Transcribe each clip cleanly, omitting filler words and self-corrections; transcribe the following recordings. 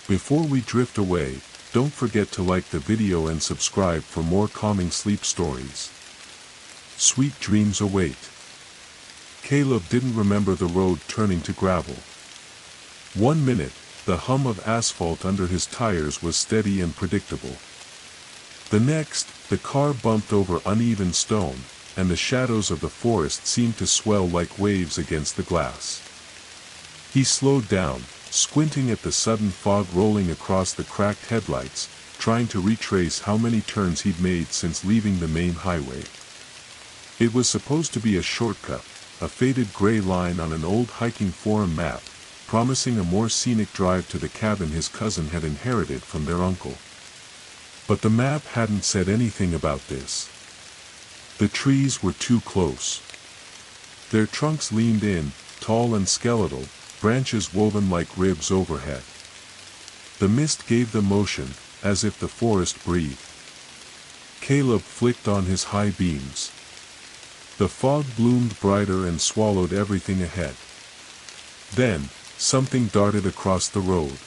Before we drift away, don't forget to like the video and subscribe for more calming sleep stories. Sweet dreams await. Caleb didn't remember the road turning to gravel. 1 minute, the hum of asphalt under his tires was steady and predictable. The next, the car bumped over uneven stone, and the shadows of the forest seemed to swell like waves against the glass. He slowed down, squinting at the sudden fog rolling across the cracked headlights, trying to retrace how many turns he'd made since leaving the main highway. It was supposed to be a shortcut, a faded gray line on an old hiking forum map, promising a more scenic drive to the cabin his cousin had inherited from their uncle. But the map hadn't said anything about this. The trees were too close. Their trunks leaned in, tall and skeletal, branches woven like ribs overhead. The mist gave them motion, as if the forest breathed. Caleb flicked on his high beams. The fog bloomed brighter and swallowed everything ahead. Then, something darted across the road.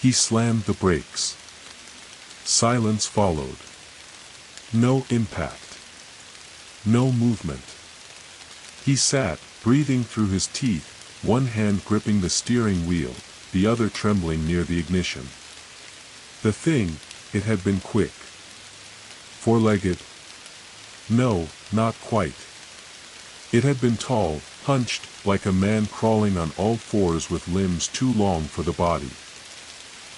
He slammed the brakes. Silence followed. No impact. No movement. He sat, breathing through his teeth, one hand gripping the steering wheel, the other trembling near the ignition. The thing, it had been quick. Four-legged? No, not quite. It had been tall, hunched, like a man crawling on all fours with limbs too long for the body.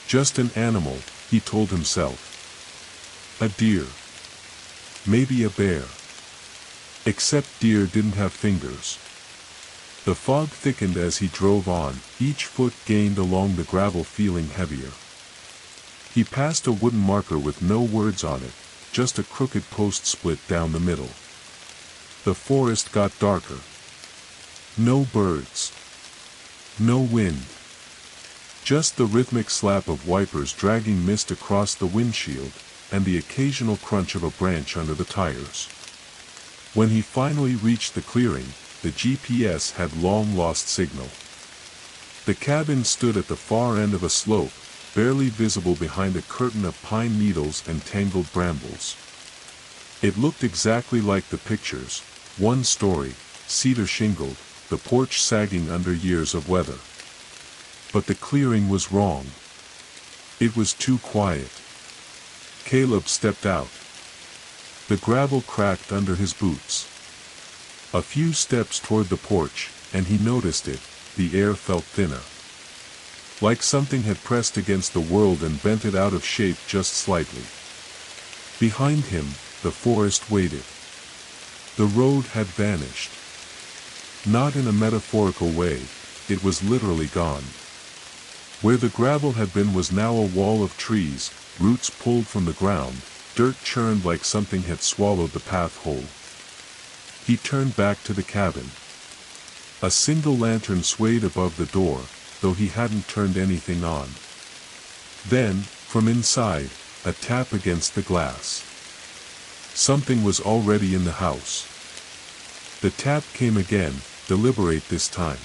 Just an animal, he told himself. A deer. Maybe a bear. Except deer didn't have fingers. The fog thickened as he drove on, each foot gained along the gravel feeling heavier. He passed a wooden marker with no words on it, just a crooked post split down the middle. The forest got darker. No birds. No wind. Just the rhythmic slap of wipers dragging mist across the windshield, and the occasional crunch of a branch under the tires. When he finally reached the clearing, the GPS had long lost signal. The cabin stood at the far end of a slope, barely visible behind a curtain of pine needles and tangled brambles. It looked exactly like the pictures, one story, cedar shingled, the porch sagging under years of weather. But the clearing was wrong. It was too quiet. Caleb stepped out. The gravel cracked under his boots. A few steps toward the porch, and he noticed it, the air felt thinner. Like something had pressed against the world and bent it out of shape just slightly. Behind him, the forest waited. The road had vanished. Not in a metaphorical way, it was literally gone. Where the gravel had been was now a wall of trees, roots pulled from the ground, dirt churned like something had swallowed the path whole. He turned back to the cabin. A single lantern swayed above the door, though he hadn't turned anything on. Then, from inside, a tap against the glass. Something was already in the house. The tap came again, deliberate this time.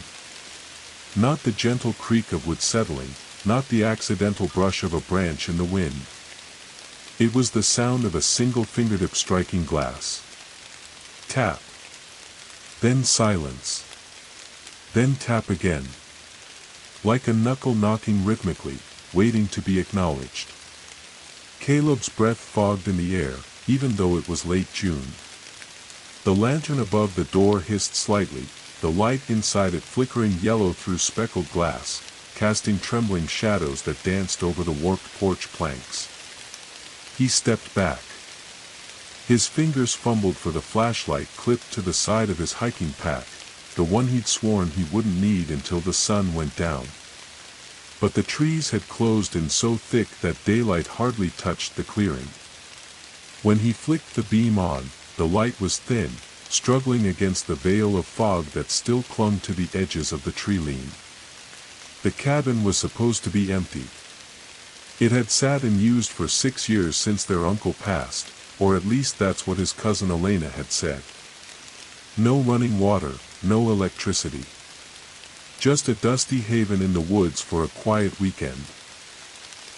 Not the gentle creak of wood settling, not the accidental brush of a branch in the wind. It was the sound of a single fingertip striking glass. Tap. Then silence. Then tap again. Like a knuckle knocking rhythmically, waiting to be acknowledged. Caleb's breath fogged in the air, even though it was late June. The lantern above the door hissed slightly, the light inside it flickering yellow through speckled glass, casting trembling shadows that danced over the warped porch planks. He stepped back. His fingers fumbled for the flashlight clipped to the side of his hiking pack, the one he'd sworn he wouldn't need until the sun went down. But the trees had closed in so thick that daylight hardly touched the clearing. When he flicked the beam on, the light was thin, struggling against the veil of fog that still clung to the edges of the tree line. The cabin was supposed to be empty. It had sat unused for 6 years since their uncle passed, or at least that's what his cousin Elena had said. No running water, no electricity. Just a dusty haven in the woods for a quiet weekend.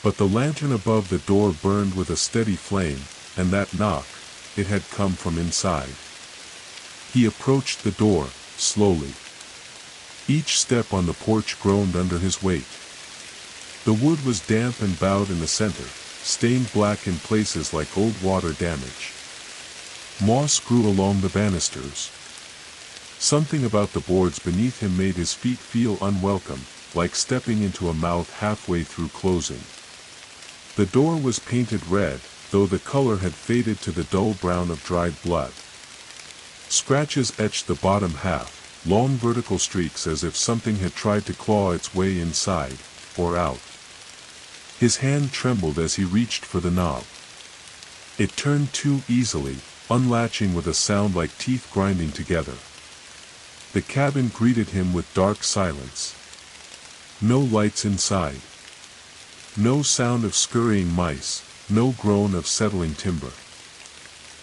But the lantern above the door burned with a steady flame, and that knock, it had come from inside. He approached the door, slowly. Each step on the porch groaned under his weight. The wood was damp and bowed in the center, stained black in places like old water damage. Moss grew along the banisters. Something about the boards beneath him made his feet feel unwelcome, like stepping into a mouth halfway through closing. The door was painted red, though the color had faded to the dull brown of dried blood. Scratches etched the bottom half, long vertical streaks as if something had tried to claw its way inside, or out. His hand trembled as he reached for the knob. It turned too easily, unlatching with a sound like teeth grinding together. The cabin greeted him with dark silence. No lights inside. No sound of scurrying mice, no groan of settling timber.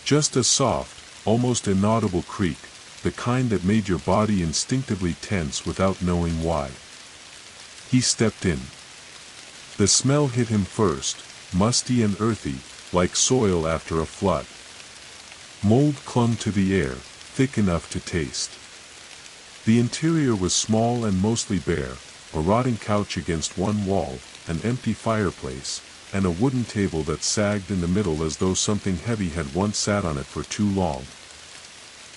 Just a soft, almost inaudible creak, the kind that made your body instinctively tense without knowing why. He stepped in. The smell hit him first, musty and earthy, like soil after a flood. Mold clung to the air, thick enough to taste. The interior was small and mostly bare, a rotting couch against one wall, an empty fireplace, and a wooden table that sagged in the middle as though something heavy had once sat on it for too long.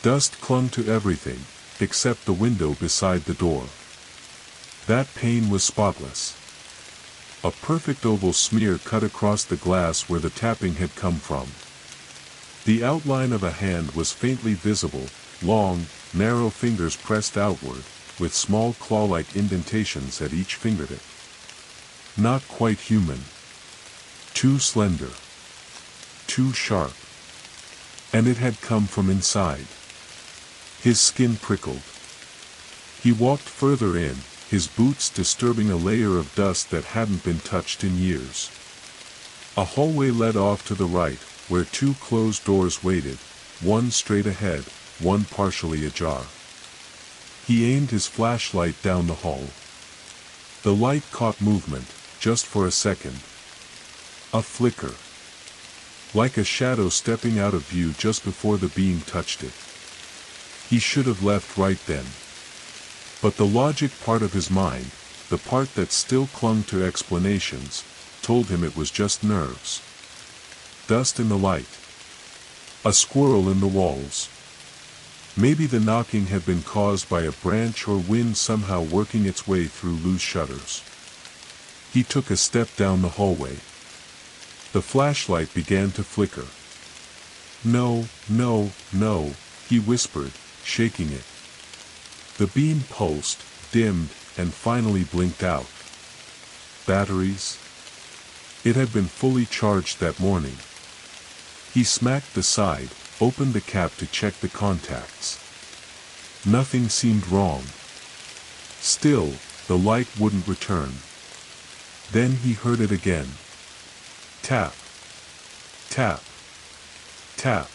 Dust clung to everything, except the window beside the door. That pane was spotless. A perfect oval smear cut across the glass where the tapping had come from. The outline of a hand was faintly visible, long, narrow fingers pressed outward, with small claw-like indentations at each fingertip. Not quite human. Too slender. Too sharp. And it had come from inside. His skin prickled. He walked further in, his boots disturbing a layer of dust that hadn't been touched in years. A hallway led off to the right, where two closed doors waited, one straight ahead, one partially ajar. He aimed his flashlight down the hall. The light caught movement, just for a second. A flicker. Like a shadow stepping out of view just before the beam touched it. He should have left right then. But the logic part of his mind, the part that still clung to explanations, told him it was just nerves. Dust in the light. A squirrel in the walls. Maybe the knocking had been caused by a branch or wind somehow working its way through loose shutters. He took a step down the hallway. The flashlight began to flicker. No, no, no, he whispered, shaking it. The beam pulsed, dimmed, and finally blinked out. Batteries? It had been fully charged that morning. He smacked the side, opened the cap to check the contacts. Nothing seemed wrong. Still, the light wouldn't return. Then he heard it again. Tap. Tap. Tap.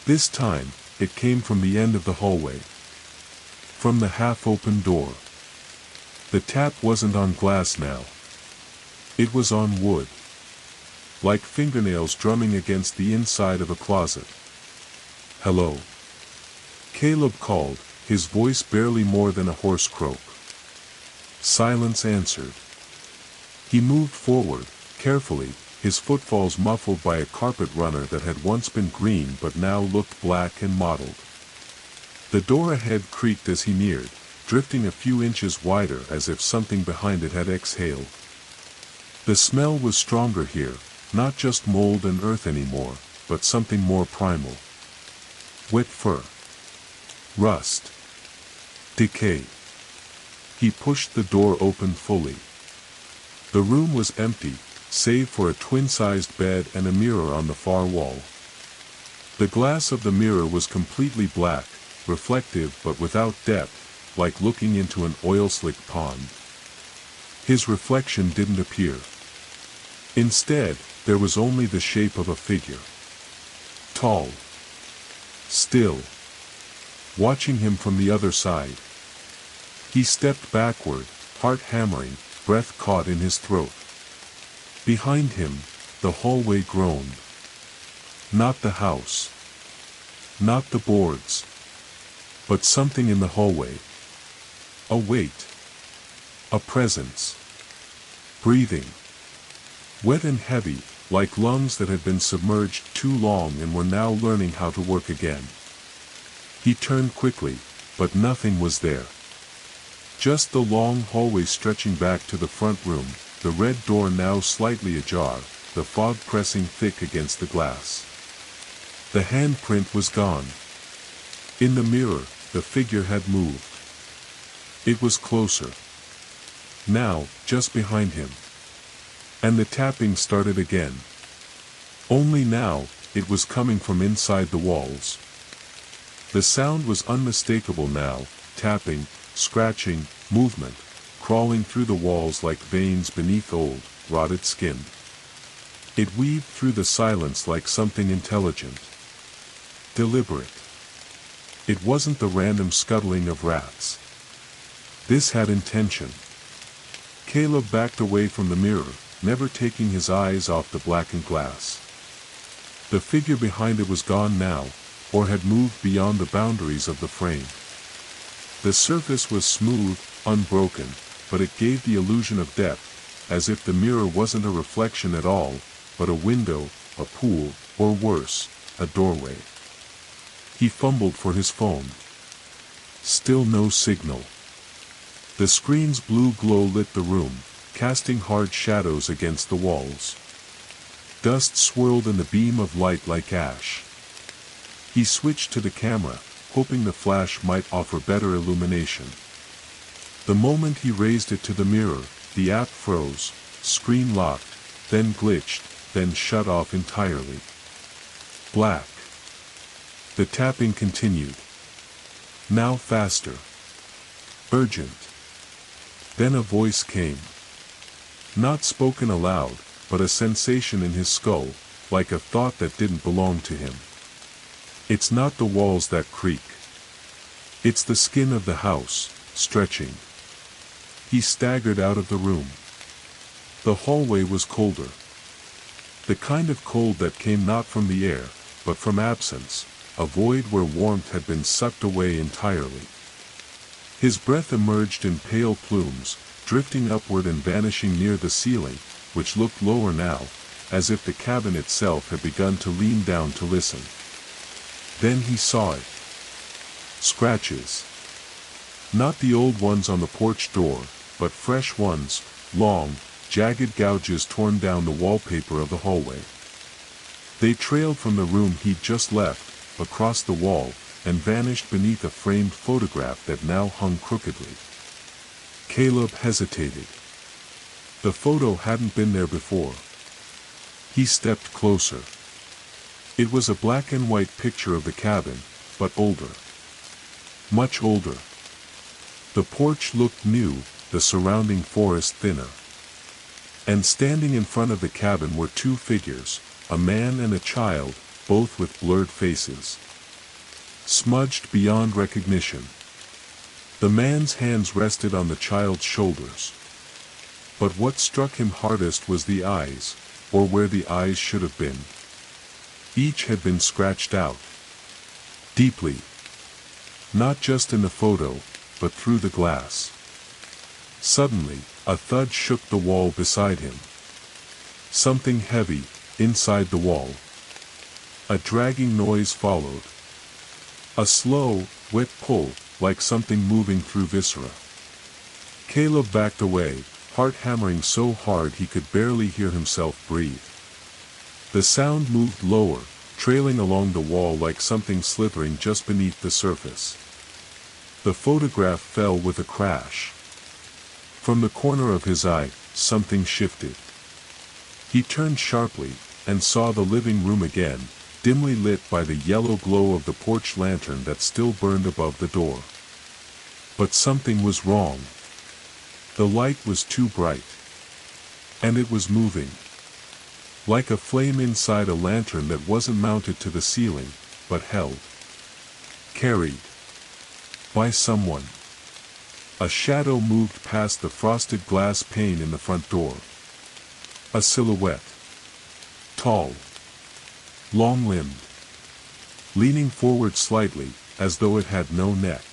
This time, it came from the end of the hallway. From the half-open door. The tap wasn't on glass now. It was on wood. Like fingernails drumming against the inside of a closet. Hello. Caleb called, his voice barely more than a hoarse croak. Silence answered. He moved forward, carefully, his footfalls muffled by a carpet runner that had once been green but now looked black and mottled. The door ahead creaked as he neared, drifting a few inches wider as if something behind it had exhaled. The smell was stronger here, not just mold and earth anymore, but something more primal. Wet fur. Rust. Decay. He pushed the door open fully. The room was empty, save for a twin-sized bed and a mirror on the far wall. The glass of the mirror was completely black, reflective but without depth, like looking into an oil-slick pond. His reflection didn't appear. Instead, there was only the shape of a figure. Tall. Still. Watching him from the other side. He stepped backward, heart hammering, breath caught in his throat. Behind him, the hallway groaned. Not the house. Not the boards. But something in the hallway. A weight. A presence. Breathing. Wet and heavy, like lungs that had been submerged too long and were now learning how to work again. He turned quickly, but nothing was there. Just the long hallway stretching back to the front room, the red door now slightly ajar, the fog pressing thick against the glass. The handprint was gone. In the mirror, the figure had moved. It was closer. Now, just behind him. And the tapping started again. Only now, it was coming from inside the walls. The sound was unmistakable now, tapping, scratching, movement, crawling through the walls like veins beneath old, rotted skin. It weaved through the silence like something intelligent. Deliberate. It wasn't the random scuttling of rats. This had intention. Caleb backed away from the mirror, never taking his eyes off the blackened glass. The figure behind it was gone now, or had moved beyond the boundaries of the frame. The surface was smooth, unbroken, but it gave the illusion of depth, as if the mirror wasn't a reflection at all, but a window, a pool, or worse, a doorway. He fumbled for his phone. Still no signal. The screen's blue glow lit the room, casting hard shadows against the walls. Dust swirled in the beam of light like ash. He switched to the camera, hoping the flash might offer better illumination. The moment he raised it to the mirror, the app froze, screen locked, then glitched, then shut off entirely. Black. The tapping continued. Now faster. Urgent. Then a voice came. Not spoken aloud, but a sensation in his skull, like a thought that didn't belong to him. It's not the walls that creak. It's the skin of the house, stretching. He staggered out of the room. The hallway was colder. The kind of cold that came not from the air, but from absence, a void where warmth had been sucked away entirely. His breath emerged in pale plumes, drifting upward and vanishing near the ceiling, which looked lower now, as if the cabin itself had begun to lean down to listen. Then he saw it. Scratches. Not the old ones on the porch door, but fresh ones, long, jagged gouges torn down the wallpaper of the hallway. They trailed from the room he'd just left, across the wall, and vanished beneath a framed photograph that now hung crookedly. Caleb hesitated. The photo hadn't been there before. He stepped closer. It was a black and white picture of the cabin, but older. Much older. The porch looked new, the surrounding forest thinner. And standing in front of the cabin were two figures, a man and a child, both with blurred faces. Smudged beyond recognition. The man's hands rested on the child's shoulders. But what struck him hardest was the eyes, or where the eyes should have been. Each had been scratched out. Deeply. Not just in the photo, but through the glass. Suddenly, a thud shook the wall beside him. Something heavy, inside the wall. A dragging noise followed. A slow, wet pull, like something moving through viscera. Caleb backed away, heart hammering so hard he could barely hear himself breathe. The sound moved lower, trailing along the wall like something slithering just beneath the surface. The photograph fell with a crash. From the corner of his eye, something shifted. He turned sharply, and saw the living room again, dimly lit by the yellow glow of the porch lantern that still burned above the door. But something was wrong. The light was too bright. And it was moving. Like a flame inside a lantern that wasn't mounted to the ceiling, but held. Carried. By someone. A shadow moved past the frosted glass pane in the front door. A silhouette. Tall. Long-limbed. Leaning forward slightly, as though it had no neck.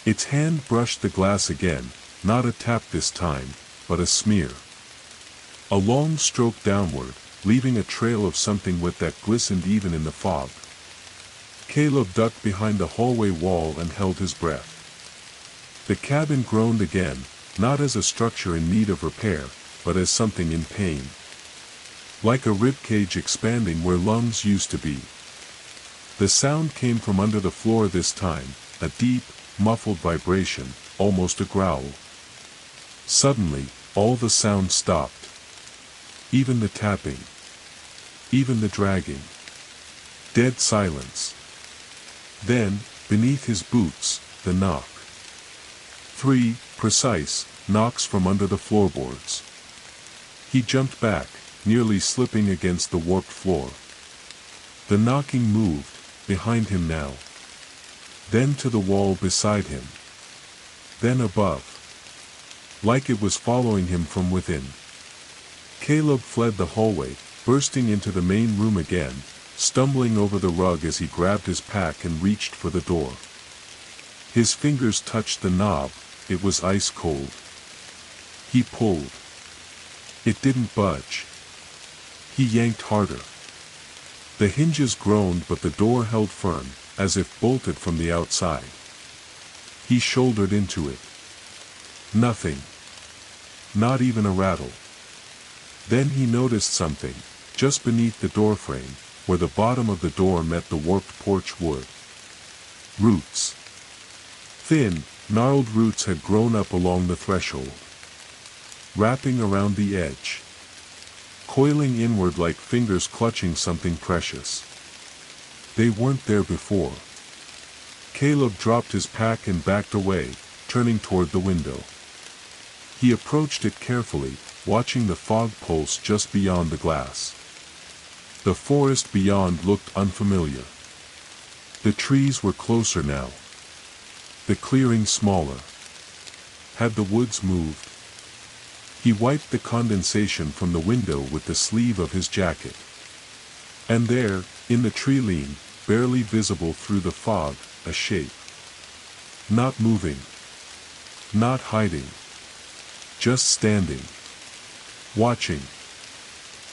Its hand brushed the glass again, not a tap this time, but a smear. A long stroke downward, leaving a trail of something wet that glistened even in the fog. Caleb ducked behind the hallway wall and held his breath. The cabin groaned again, not as a structure in need of repair, but as something in pain. Like a ribcage expanding where lungs used to be. The sound came from under the floor this time, a deep, muffled vibration, almost a growl. Suddenly, all the sound stopped. Even the tapping. Even the dragging. Dead silence. Then, beneath his boots, the knock. 3 precise knocks from under the floorboards. He jumped back, nearly slipping against the warped floor. The knocking moved, behind him now. Then to the wall beside him. Then above. Like it was following him from within. Caleb fled the hallway, bursting into the main room again, stumbling over the rug as he grabbed his pack and reached for the door. His fingers touched the knob, it was ice cold. He pulled. It didn't budge. He yanked harder. The hinges groaned but the door held firm, as if bolted from the outside. He shouldered into it. Nothing. Not even a rattle. Then he noticed something, just beneath the doorframe, where the bottom of the door met the warped porch wood. Roots. Thin, gnarled roots had grown up along the threshold. Wrapping around the edge. Coiling inward like fingers clutching something precious. They weren't there before. Caleb dropped his pack and backed away, turning toward the window. He approached it carefully, watching the fog pulse just beyond the glass. The forest beyond looked unfamiliar. The trees were closer now. The clearing smaller. Had the woods moved? He wiped the condensation from the window with the sleeve of his jacket. And there, in the tree lean, barely visible through the fog, a shape. Not moving. Not hiding. Just standing. Watching.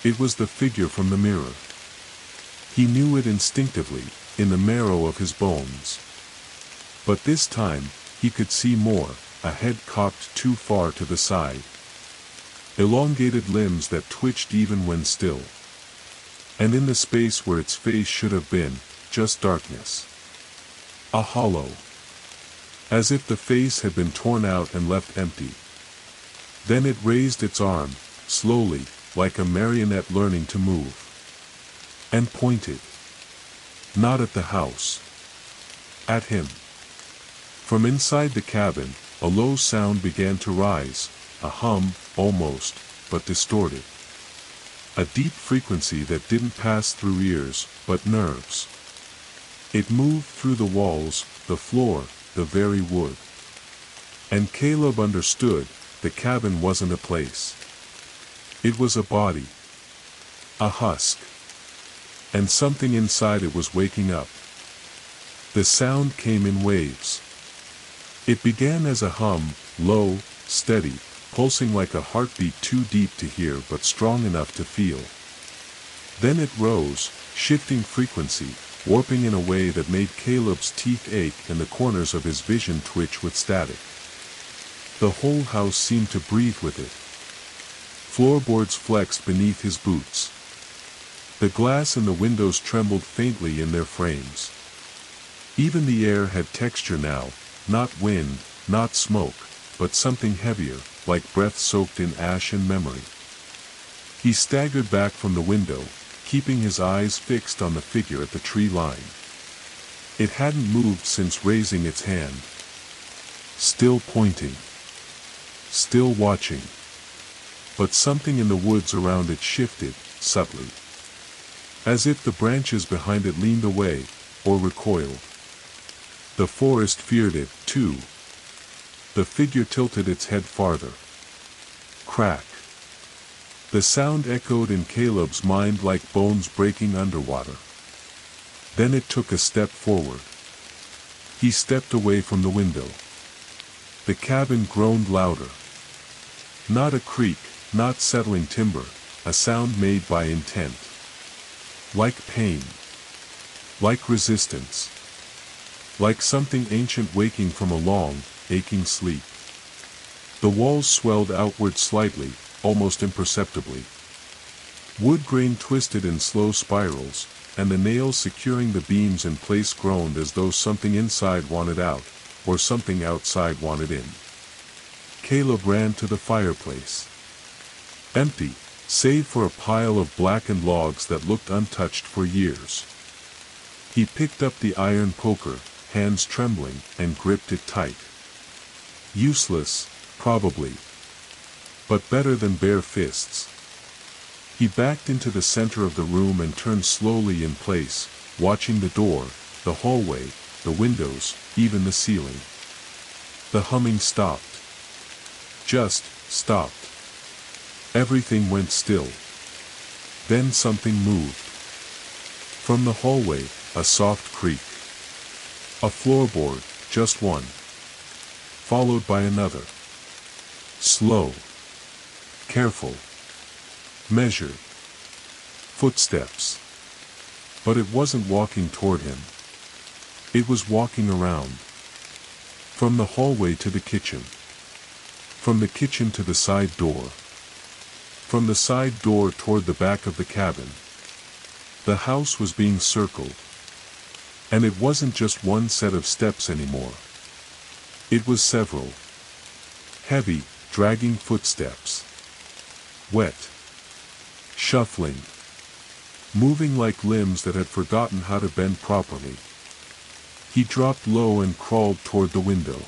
It was the figure from the mirror. He knew it instinctively, in the marrow of his bones. But this time, he could see more, a head cocked too far to the side. Elongated limbs that twitched even when still. And in the space where its face should have been, just darkness. A hollow. As if the face had been torn out and left empty. Then it raised its arm, slowly, like a marionette learning to move. And pointed. Not at the house. At him. From inside the cabin, a low sound began to rise, a hum, almost, but distorted. A deep frequency that didn't pass through ears, but nerves. It moved through the walls, the floor, the very wood. And Caleb understood, the cabin wasn't a place. It was a body. A husk. And something inside it was waking up. The sound came in waves. It began as a hum, low, steady, pulsing like a heartbeat too deep to hear but strong enough to feel. Then it rose, shifting frequency, warping in a way that made Caleb's teeth ache and the corners of his vision twitch with static. The whole house seemed to breathe with it. Floorboards flexed beneath his boots. The glass in the windows trembled faintly in their frames. Even the air had texture now, not wind, not smoke, but something heavier, like breath soaked in ash and memory. He staggered back from the window, keeping his eyes fixed on the figure at the tree line. It hadn't moved since raising its hand. Still pointing. Still watching. But something in the woods around it shifted, subtly. As if the branches behind it leaned away, or recoiled. The forest feared it, too. The figure tilted its head farther. Crack. The sound echoed in Caleb's mind like bones breaking underwater. Then it took a step forward. He stepped away from the window. The cabin groaned louder. Not a creak, not settling timber, a sound made by intent. Like pain. Like resistance. Like something ancient waking from a long, aching sleep. The walls swelled outward slightly, almost imperceptibly. Wood grain twisted in slow spirals, and the nails securing the beams in place groaned as though something inside wanted out, or something outside wanted in. Caleb ran to the fireplace. Empty, save for a pile of blackened logs that looked untouched for years. He picked up the iron poker, hands trembling, and gripped it tight. Useless, probably. But better than bare fists. He backed into the center of the room and turned slowly in place, watching the door, the hallway, the windows, even the ceiling. The humming stopped. Just stopped. Everything went still. Then something moved. From the hallway, a soft creak. A floorboard, just one. Followed by another. Slow. Careful. Measured. Footsteps. But it wasn't walking toward him. It was walking around. From the hallway to the kitchen. From the kitchen to the side door. From the side door toward the back of the cabin. The house was being circled. And it wasn't just one set of steps anymore. It was several. Heavy, dragging footsteps. Wet. Shuffling. Moving like limbs that had forgotten how to bend properly. He dropped low and crawled toward the window.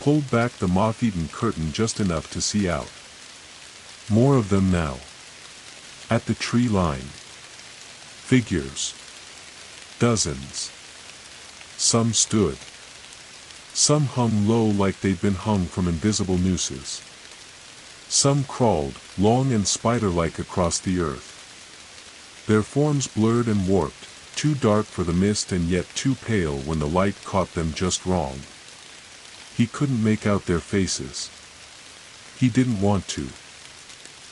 Pulled back the moth-eaten curtain just enough to see out. More of them now. At the tree line. Figures. Dozens. Some stood. Some hung low like they'd been hung from invisible nooses. Some crawled, long and spider-like across the earth. Their forms blurred and warped, too dark for the mist and yet too pale when the light caught them just wrong. He couldn't make out their faces. He didn't want to.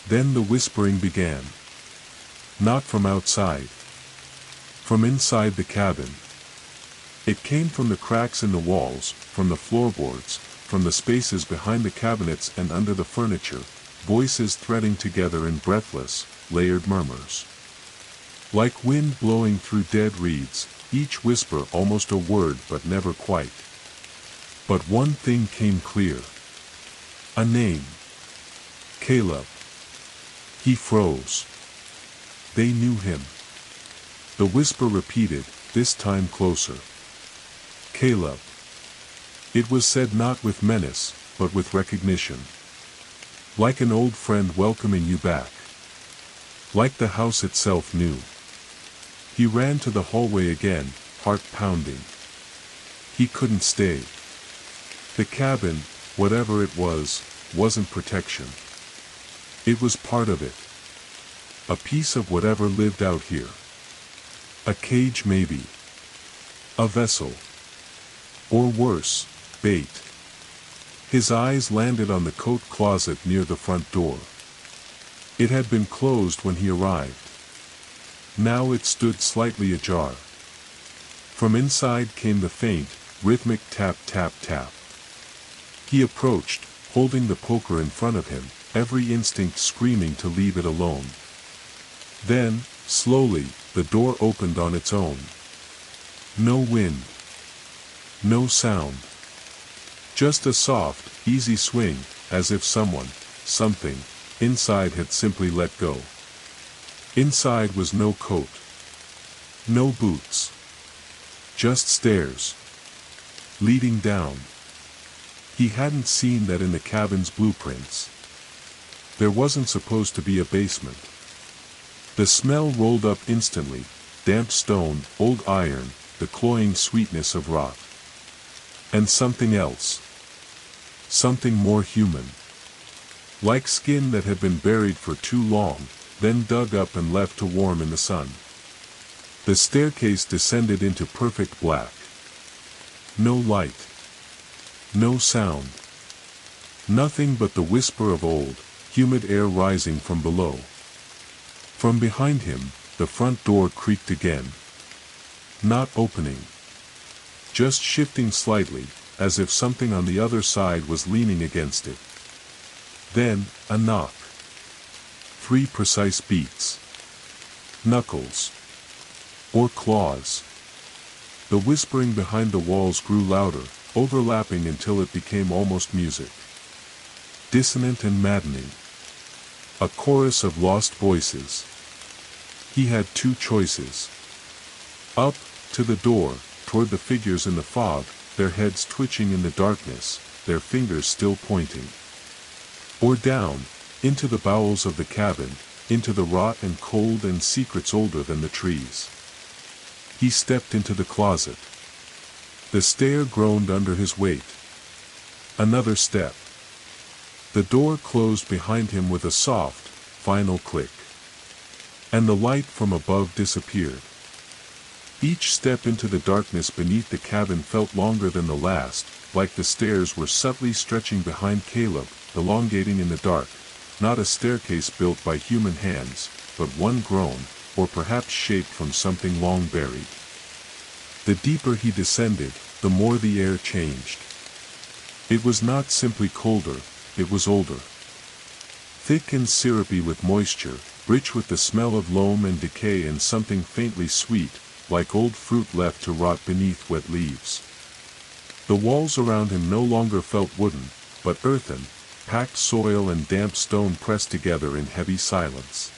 Then the whispering began. Not from outside. From inside the cabin. It came from the cracks in the walls, from the floorboards, from the spaces behind the cabinets and under the furniture, voices threading together in breathless, layered murmurs. Like wind blowing through dead reeds, each whisper almost a word but never quite. But one thing came clear. A name. Caleb. He froze. They knew him. The whisper repeated, this time closer. Caleb. It was said not with menace, but with recognition. Like an old friend welcoming you back. Like the house itself knew. He ran to the hallway again, heart pounding. He couldn't stay. The cabin, whatever it was, wasn't protection. It was part of it. A piece of whatever lived out here. A cage maybe. A vessel. Or worse, bait. His eyes landed on the coat closet near the front door. It had been closed when he arrived. Now it stood slightly ajar. From inside came the faint, rhythmic tap tap tap. He approached, holding the poker in front of him, every instinct screaming to leave it alone. Then, slowly, the door opened on its own. No wind. No sound. Just a soft, easy swing, as if someone, something, inside had simply let go. Inside was no coat. No boots. Just stairs. Leading down. He hadn't seen that in the cabin's blueprints. There wasn't supposed to be a basement. The smell rolled up instantly, damp stone, old iron, the cloying sweetness of rot. And something else. Something more human. like skin that had been buried for too long, then dug up and left to warm in the sun. The staircase descended into perfect black. No light. No sound. Nothing but the whisper of old, humid air rising from below. From behind him, the front door creaked again. Not opening. Just shifting slightly, as if something on the other side was leaning against it. Then, a knock. 3 precise beats. Knuckles. Or claws. The whispering behind the walls grew louder, overlapping until it became almost music. Dissonant and maddening. A chorus of lost voices. He had 2 choices. Up, to the door, toward the figures in the fog, their heads twitching in the darkness, their fingers still pointing. Or down, into the bowels of the cabin, into the rot and cold and secrets older than the trees. He stepped into the closet. The stair groaned under his weight. Another step. The door closed behind him with a soft, final click. And the light from above disappeared. Each step into the darkness beneath the cabin felt longer than the last, like the stairs were subtly stretching behind Caleb, elongating in the dark, not a staircase built by human hands, but one grown, or perhaps shaped from something long buried. The deeper he descended, the more the air changed. It was not simply colder, it was older. Thick and syrupy with moisture, rich with the smell of loam and decay and something faintly sweet, like old fruit left to rot beneath wet leaves. The walls around him no longer felt wooden, but earthen, packed soil and damp stone pressed together in heavy silence.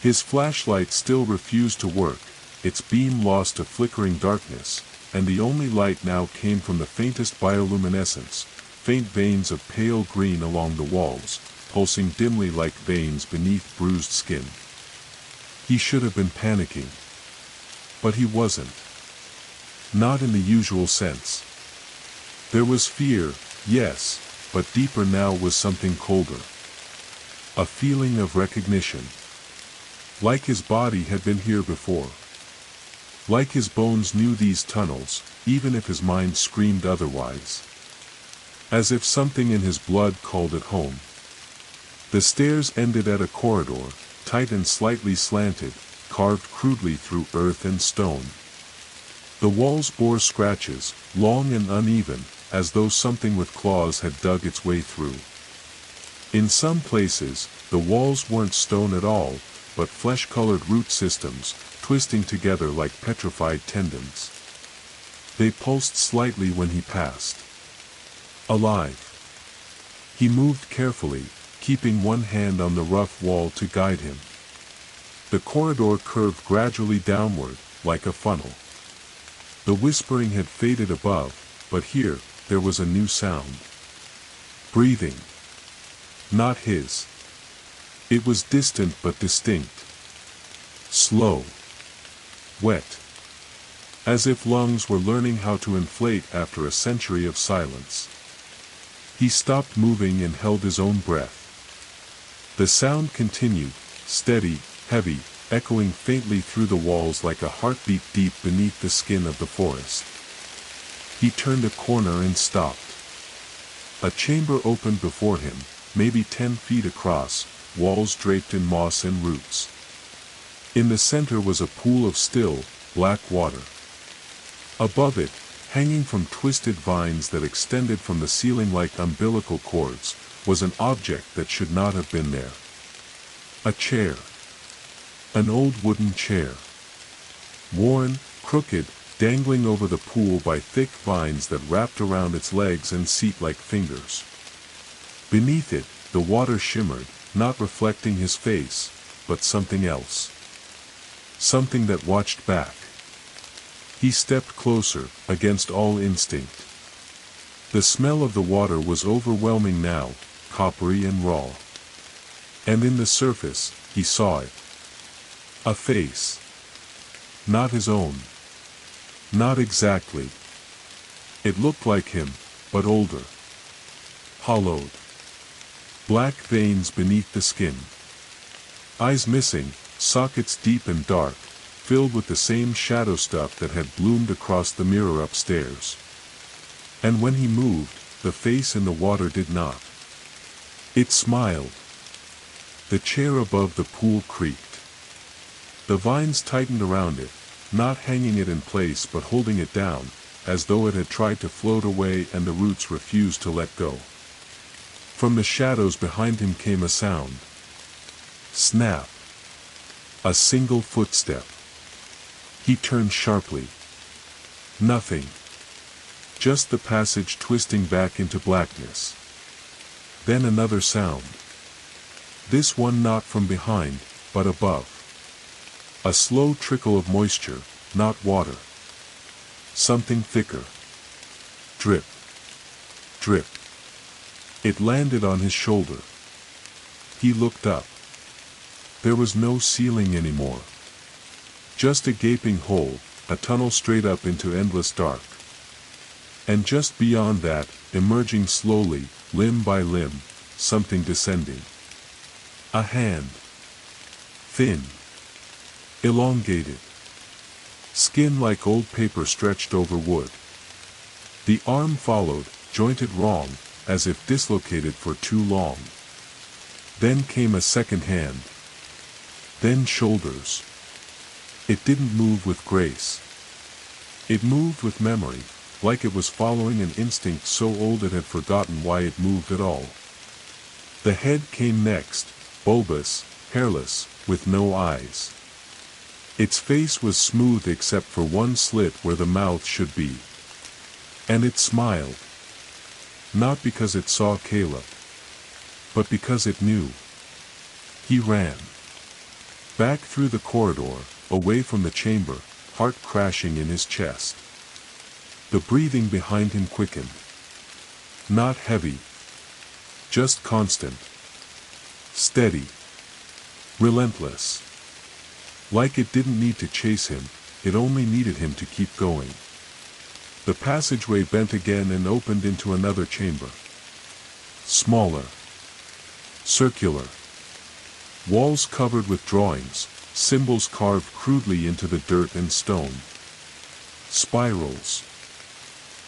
His flashlight still refused to work, its beam lost to flickering darkness, and the only light now came from the faintest bioluminescence, faint veins of pale green along the walls, pulsing dimly like veins beneath bruised skin. He should have been panicking. But he wasn't. Not in the usual sense. There was fear, yes, but deeper now was something colder. A feeling of recognition. Like his body had been here before. Like his bones knew these tunnels, even if his mind screamed otherwise. As if something in his blood called it home. The stairs ended at a corridor, tight and slightly slanted, carved crudely through earth and stone. The walls bore scratches, long and uneven, as though something with claws had dug its way through. In some places, the walls weren't stone at all, but flesh-colored root systems, twisting together like petrified tendons. They pulsed slightly when he passed. Alive. He moved carefully, keeping one hand on the rough wall to guide him. The corridor curved gradually downward, like a funnel. The whispering had faded above, but here, there was a new sound. Breathing. Not his. It was distant but distinct. Slow. Wet. As if lungs were learning how to inflate after a century of silence. He stopped moving and held his own breath. The sound continued, steady, heavy, echoing faintly through the walls like a heartbeat deep beneath the skin of the forest. He turned a corner and stopped. A chamber opened before him, maybe 10 feet across, walls draped in moss and roots. In the center was a pool of still, black water. Above it, hanging from twisted vines that extended from the ceiling like umbilical cords, was an object that should not have been there. A chair. An old wooden chair. Worn, crooked, dangling over the pool by thick vines that wrapped around its legs and seat like fingers. Beneath it, the water shimmered, not reflecting his face, but something else. Something that watched back. He stepped closer, against all instinct. The smell of the water was overwhelming now, coppery and raw. And in the surface, he saw it. A face. Not his own. Not exactly. It looked like him, but older. Hollowed. Black veins beneath the skin. Eyes missing, sockets deep and dark, filled with the same shadow stuff that had bloomed across the mirror upstairs. And when he moved, the face in the water did not. It smiled. The chair above the pool creaked. The vines tightened around it, not hanging it in place but holding it down, as though it had tried to float away and the roots refused to let go. From the shadows behind him came a sound. Snap. A single footstep. He turned sharply. Nothing. Just the passage twisting back into blackness. Then another sound. This one not from behind, but above. A slow trickle of moisture, not water. Something thicker. Drip. Drip. It landed on his shoulder. He looked up. There was no ceiling anymore. Just a gaping hole, a tunnel straight up into endless dark. And just beyond that, emerging slowly, limb by limb, something descending. A hand. Thin. Elongated. Skin like old paper stretched over wood. The arm followed, jointed wrong, as if dislocated for too long. Then came a second hand. Then shoulders. It didn't move with grace. It moved with memory, like it was following an instinct so old it had forgotten why it moved at all. The head came next, bulbous, hairless, with no eyes. Its face was smooth except for one slit where the mouth should be. And it smiled. Not because it saw Caleb, but because it knew. He ran. Back through the corridor, away from the chamber, heart crashing in his chest. The breathing behind him quickened. Not heavy. Just constant. Steady. Relentless. Like it didn't need to chase him, it only needed him to keep going. The passageway bent again and opened into another chamber. Smaller. Circular. Walls covered with drawings, symbols carved crudely into the dirt and stone. Spirals.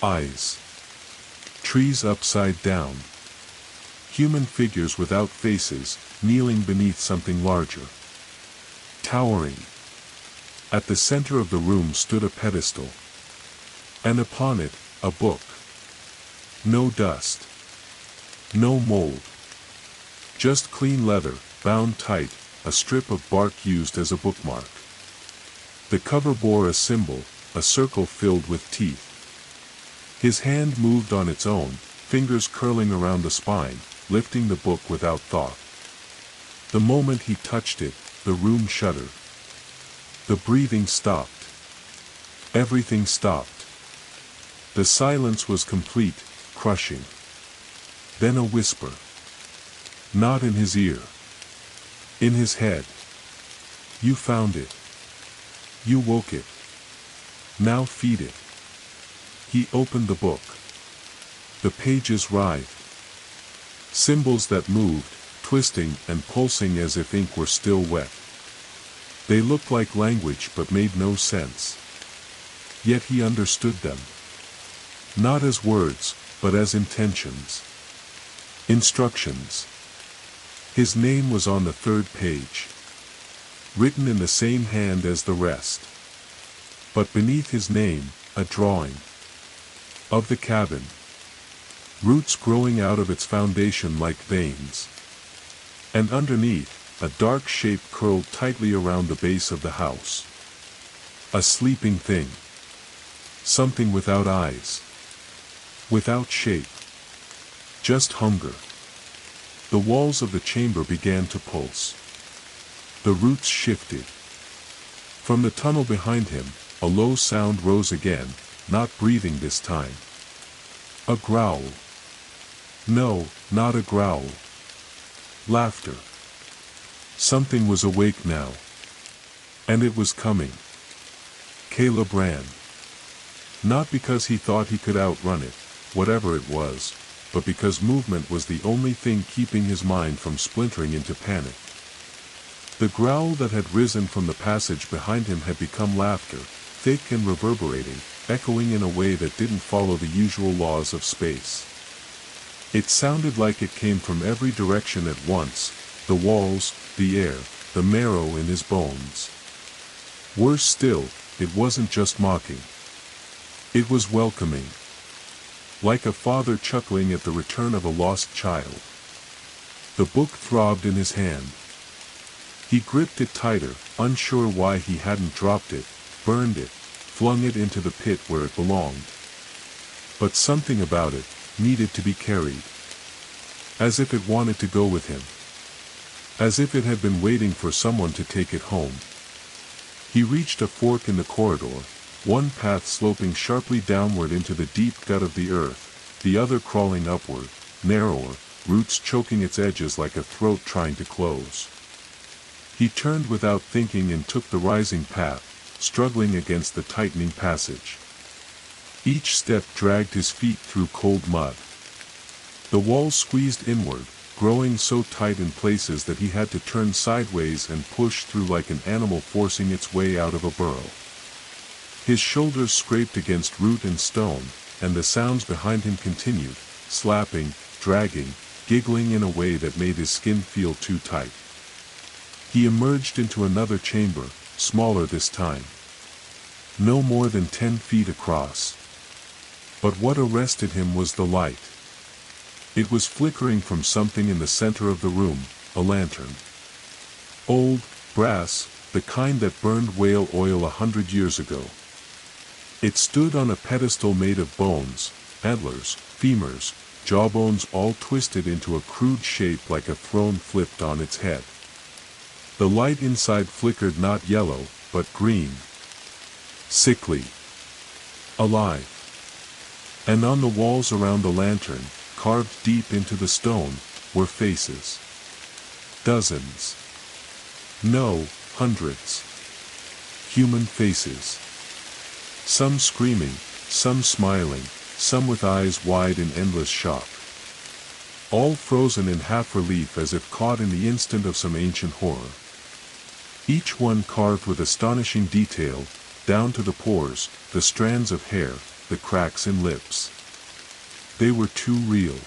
Eyes. Trees upside down. Human figures without faces, kneeling beneath something larger. Towering. At the center of the room stood a pedestal. And upon it, a book. No dust. No mold. Just clean leather, bound tight, a strip of bark used as a bookmark. The cover bore a symbol, a circle filled with teeth. His hand moved on its own, fingers curling around the spine, lifting the book without thought. The moment he touched it, the room shuddered. The breathing stopped. Everything stopped. The silence was complete, crushing. Then a whisper. Not in his ear. In his head. You found it. You woke it. Now feed it. He opened the book. The pages writhed. Symbols that moved, twisting and pulsing as if ink were still wet. They looked like language but made no sense. Yet he understood them. Not as words, but as intentions. Instructions. His name was on the third page. Written in the same hand as the rest. But beneath his name, a drawing. Of the cabin. Roots growing out of its foundation like veins. And underneath, a dark shape curled tightly around the base of the house. A sleeping thing. Something without eyes. Without shape. Just hunger. The walls of the chamber began to pulse. The roots shifted. From the tunnel behind him, a low sound rose again, not breathing this time. A growl. No, not a growl. Laughter. Something was awake now. And it was coming. Caleb ran. Not because he thought he could outrun it, whatever it was, but because movement was the only thing keeping his mind from splintering into panic. The growl that had risen from the passage behind him had become laughter, thick and reverberating, echoing in a way that didn't follow the usual laws of space. It sounded like it came from every direction at once, the walls, the air, the marrow in his bones. Worse still, it wasn't just mocking. It was welcoming. Like a father chuckling at the return of a lost child. The book throbbed in his hand. He gripped it tighter, unsure why he hadn't dropped it, burned it, flung it into the pit where it belonged. But something about it needed to be carried. As if it wanted to go with him. As if it had been waiting for someone to take it home. He reached a fork in the corridor, one path sloping sharply downward into the deep gut of the earth, the other crawling upward, narrower, roots choking its edges like a throat trying to close. He turned without thinking and took the rising path, struggling against the tightening passage. Each step dragged his feet through cold mud. The walls squeezed inward, growing so tight in places that he had to turn sideways and push through like an animal forcing its way out of a burrow. His shoulders scraped against root and stone, and the sounds behind him continued, slapping, dragging, giggling in a way that made his skin feel too tight. He emerged into another chamber, smaller this time. No more than 10 feet across. But what arrested him was the light. It was flickering from something in the center of the room, a lantern. Old, brass, the kind that burned whale oil 100 years ago. It stood on a pedestal made of bones, antlers, femurs, jawbones all twisted into a crude shape like a throne flipped on its head. The light inside flickered not yellow, but green. Sickly. Alive. And on the walls around the lantern, carved deep into the stone, were faces. Dozens. No, hundreds. Human faces. Some screaming, some smiling, some with eyes wide in endless shock. All frozen in half-relief as if caught in the instant of some ancient horror. Each one carved with astonishing detail, down to the pores, the strands of hair, the cracks in lips. They were too real.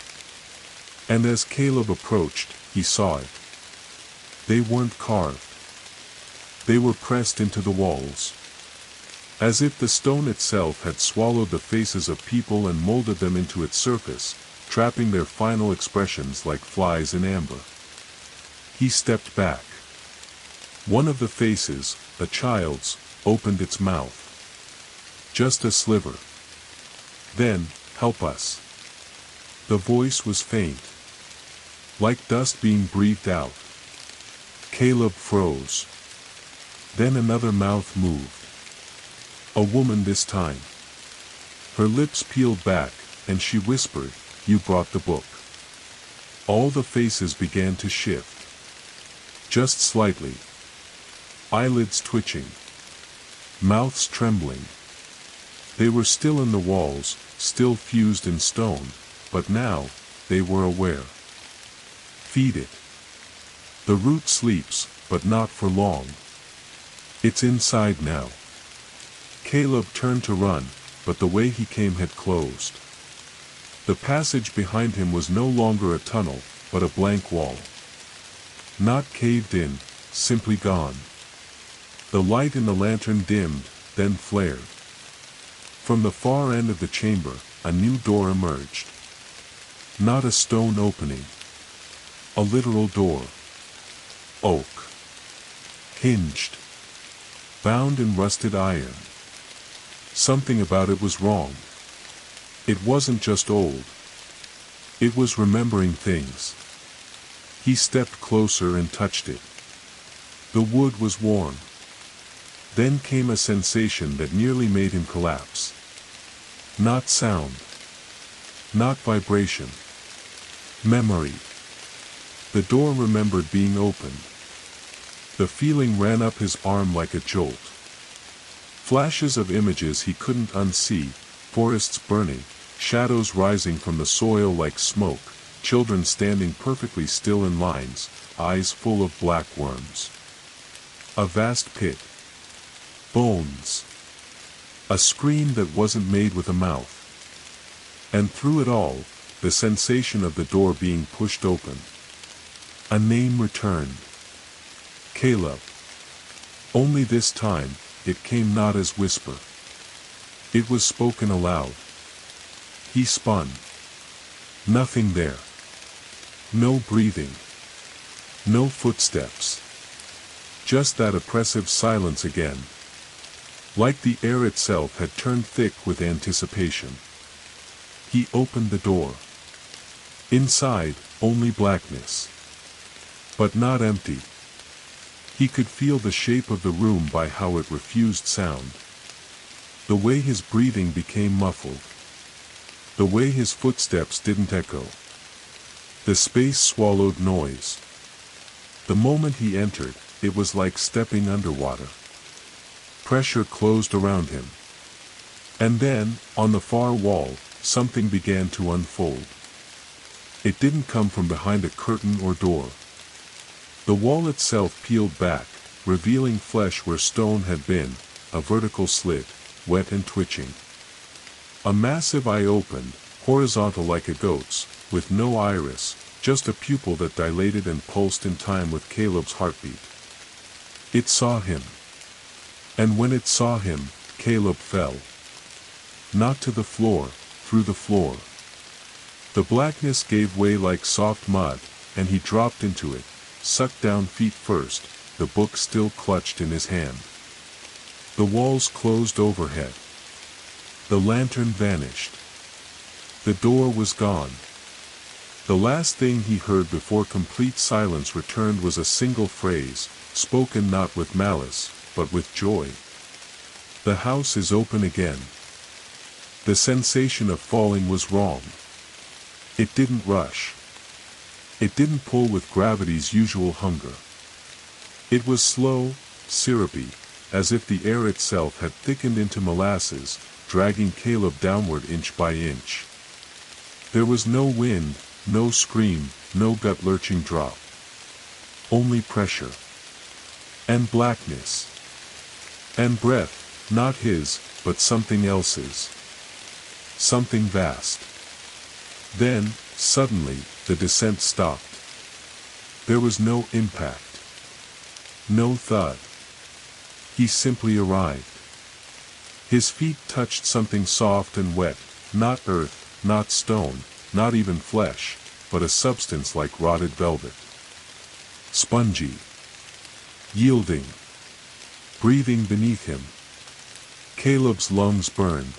And as Caleb approached, he saw it. They weren't carved. They were pressed into the walls. As if the stone itself had swallowed the faces of people and molded them into its surface, trapping their final expressions like flies in amber. He stepped back. One of the faces, a child's, opened its mouth. Just a sliver. Then, "Help us." The voice was faint. Like dust being breathed out. Caleb froze. Then another mouth moved. A woman this time. Her lips peeled back, and she whispered, "You brought the book." All the faces began to shift. Just slightly. Eyelids twitching. Mouths trembling. They were still in the walls, still fused in stone, but now, they were aware. Feed it. The root sleeps, but not for long. It's inside now. Caleb turned to run, but the way he came had closed. The passage behind him was no longer a tunnel, but a blank wall. Not caved in, simply gone. The light in the lantern dimmed, then flared. From the far end of the chamber, a new door emerged. Not a stone opening. A literal door. Oak. Hinged. Bound in rusted iron. Something about it was wrong. It wasn't just old. It was remembering things. He stepped closer and touched it. The wood was warm. Then came a sensation that nearly made him collapse. Not sound. Not vibration. Memory. The door remembered being opened. The feeling ran up his arm like a jolt. Flashes of images he couldn't unsee, forests burning, shadows rising from the soil like smoke, children standing perfectly still in lines, eyes full of black worms. A vast pit. Bones. A scream that wasn't made with a mouth. And through it all, the sensation of the door being pushed open. A name returned. Caleb. Only this time, it came not as whisper. It was spoken aloud. He spun. Nothing there. No breathing. No footsteps. Just that oppressive silence again. Like the air itself had turned thick with anticipation. He opened the door. Inside, only blackness. But not empty. He could feel the shape of the room by how it refused sound. The way his breathing became muffled. The way his footsteps didn't echo. The space swallowed noise. The moment he entered, it was like stepping underwater. Pressure closed around him. And then, on the far wall, something began to unfold. It didn't come from behind a curtain or door. The wall itself peeled back, revealing flesh where stone had been, a vertical slit, wet and twitching. A massive eye opened, horizontal like a goat's, with no iris, just a pupil that dilated and pulsed in time with Caleb's heartbeat. It saw him. And when it saw him, Caleb fell. Not to the floor, through the floor. The blackness gave way like soft mud, and he dropped into it, sucked down feet first, the book still clutched in his hand. The walls closed overhead. The lantern vanished. The door was gone. The last thing he heard before complete silence returned was a single phrase, spoken not with malice, but with joy. The house is open again. The sensation of falling was wrong. It didn't rush. It didn't pull with gravity's usual hunger. It was slow, syrupy, as if the air itself had thickened into molasses, dragging Caleb downward inch by inch. There was no wind, no scream, no gut-lurching drop. Only pressure. And blackness. And breath, not his, but something else's. Something vast. Then, suddenly, the descent stopped. There was no impact. No thud. He simply arrived. His feet touched something soft and wet, not earth, not stone, not even flesh, but a substance like rotted velvet. Spongy. Yielding. Breathing beneath him. Caleb's lungs burned.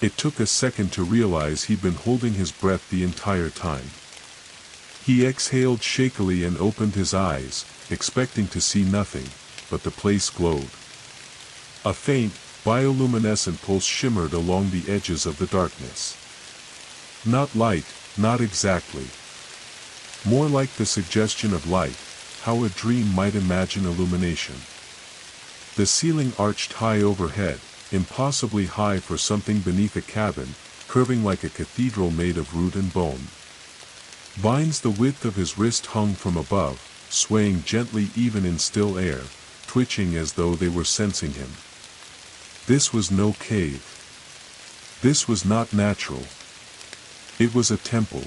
It took a second to realize he'd been holding his breath the entire time. He exhaled shakily and opened his eyes, expecting to see nothing, but the place glowed. A faint, bioluminescent pulse shimmered along the edges of the darkness. Not light, not exactly. More like the suggestion of light, how a dream might imagine illumination. The ceiling arched high overhead, impossibly high for something beneath a cabin, curving like a cathedral made of root and bone. Vines the width of his wrist hung from above, swaying gently even in still air, twitching as though they were sensing him. This was no cave. This was not natural. It was a temple.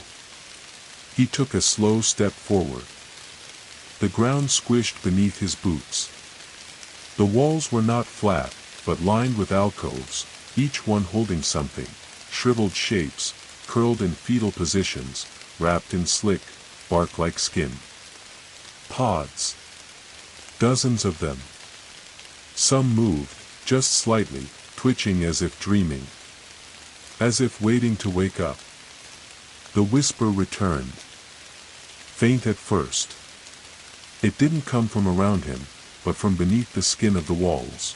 He took a slow step forward. The ground squished beneath his boots. The walls were not flat, but lined with alcoves, each one holding something, shriveled shapes, curled in fetal positions, wrapped in slick, bark-like skin. Pods. Dozens of them. Some moved, just slightly, twitching as if dreaming. As if waiting to wake up. The whisper returned. Faint at first. It didn't come from around him, but from beneath the skin of the walls.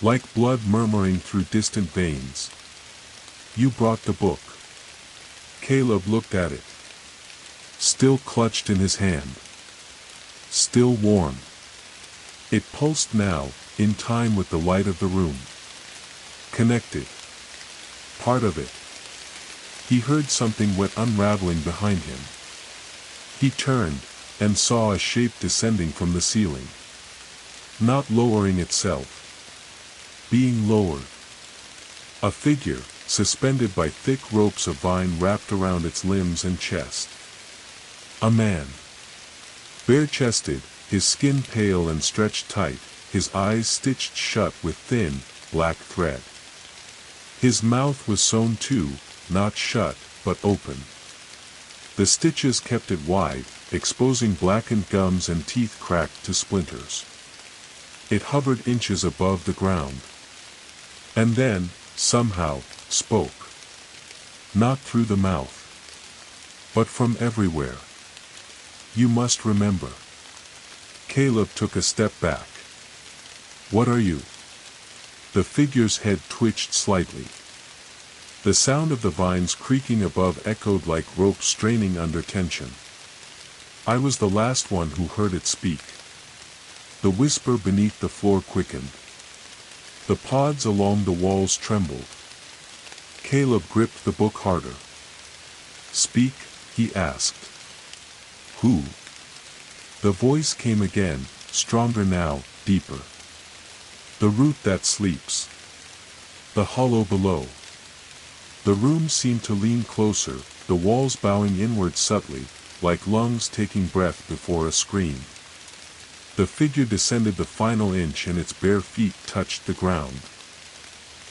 Like blood murmuring through distant veins. You brought the book. Caleb looked at it. Still clutched in his hand. Still warm. It pulsed now, in time with the light of the room. Connected. part of it. He heard something wet unraveling behind him. He turned, and saw a shape descending from the ceiling. Not lowering itself. Being lowered. A figure, suspended by thick ropes of vine wrapped around its limbs and chest. A man. Bare-chested, his skin pale and stretched tight, his eyes stitched shut with thin, black thread. His mouth was sewn too, not shut, but open. The stitches kept it wide, exposing blackened gums and teeth cracked to splinters. It hovered inches above the ground. And then, somehow, spoke. Not through the mouth. But from everywhere. You must remember. Caleb took a step back. What are you? The figure's head twitched slightly. The sound of the vines creaking above echoed like rope straining under tension. I was the last one who heard it speak. The whisper beneath the floor quickened. The pods along the walls trembled. Caleb gripped the book harder. Speak, he asked. Who? The voice came again, stronger now, deeper. The root that sleeps. The hollow below. The room seemed to lean closer, the walls bowing inward subtly, like lungs taking breath before a scream. The figure descended the final inch and its bare feet touched the ground.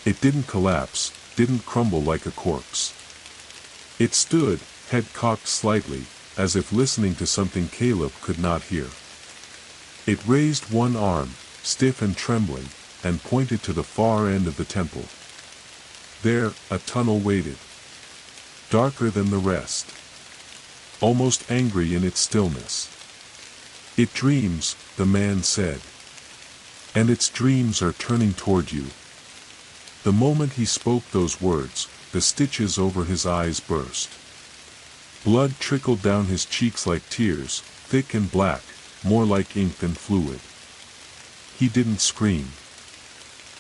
It didn't collapse, didn't crumble like a corpse. It stood, head cocked slightly, as if listening to something Caleb could not hear. It raised one arm, stiff and trembling, and pointed to the far end of the temple. There, a tunnel waited. Darker than the rest. Almost angry in its stillness. It dreams, the man said. And its dreams are turning toward you. The moment he spoke those words, the stitches over his eyes burst. Blood trickled down his cheeks like tears, thick and black, more like ink than fluid. He didn't scream.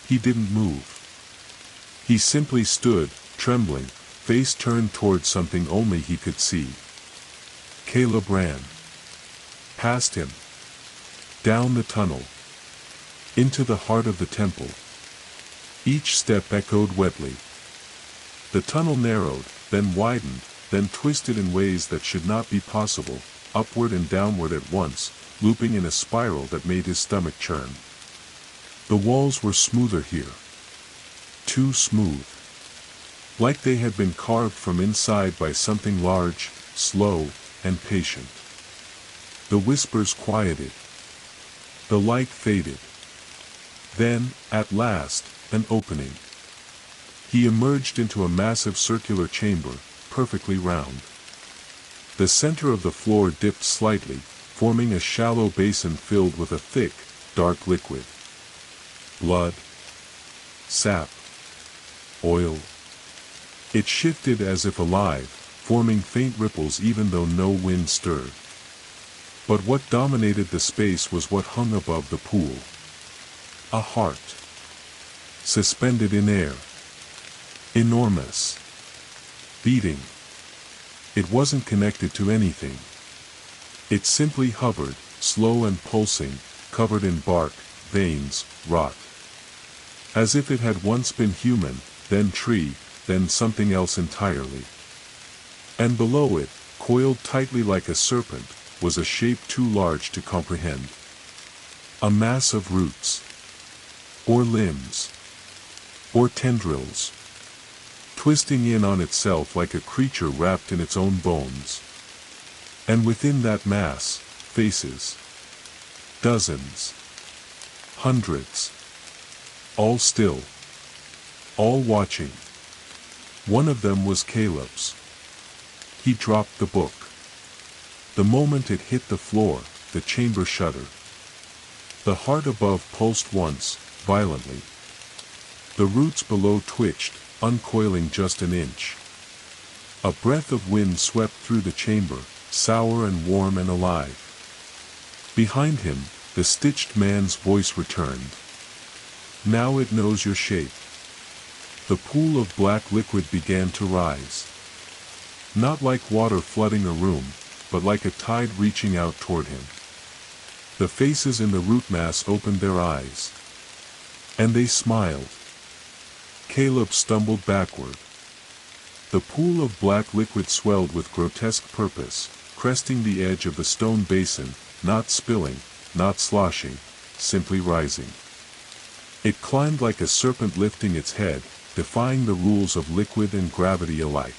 He didn't move. He simply stood, trembling, face turned toward something only he could see. Caleb ran. Past him. Down the tunnel. Into the heart of the temple. Each step echoed wetly. The tunnel narrowed, then widened, then twisted in ways that should not be possible, upward and downward at once, looping in a spiral that made his stomach churn. The walls were smoother here. Too smooth. Like they had been carved from inside by something large, slow, and patient. The whispers quieted. The light faded. Then, at last, an opening. He emerged into a massive circular chamber, perfectly round. The center of the floor dipped slightly, forming a shallow basin filled with a thick, dark liquid. Blood. Sap. Oil. It shifted as if alive, forming faint ripples even though no wind stirred. But what dominated the space was what hung above the pool. A heart. Suspended in air. Enormous. Beating. It wasn't connected to anything. It simply hovered, slow and pulsing, covered in bark, veins, rot. As if it had once been human, then tree, then something else entirely. And below it, coiled tightly like a serpent, was a shape too large to comprehend. A mass of roots. Or limbs. Or tendrils. Twisting in on itself like a creature wrapped in its own bones. And within that mass, faces. Dozens. Hundreds. All still. All watching. One of them was Caleb's. He dropped the book. The moment it hit the floor, the chamber shuddered. The heart above pulsed once, violently. The roots below twitched, uncoiling just an inch. A breath of wind swept through the chamber, sour and warm and alive. Behind him, the stitched man's voice returned. Now it knows your shape. The pool of black liquid began to rise. Not like water flooding a room, but like a tide reaching out toward him. The faces in the root mass opened their eyes. And they smiled. Caleb stumbled backward. The pool of black liquid swelled with grotesque purpose, cresting the edge of the stone basin, not spilling, not sloshing, simply rising. It climbed like a serpent lifting its head, defying the rules of liquid and gravity alike.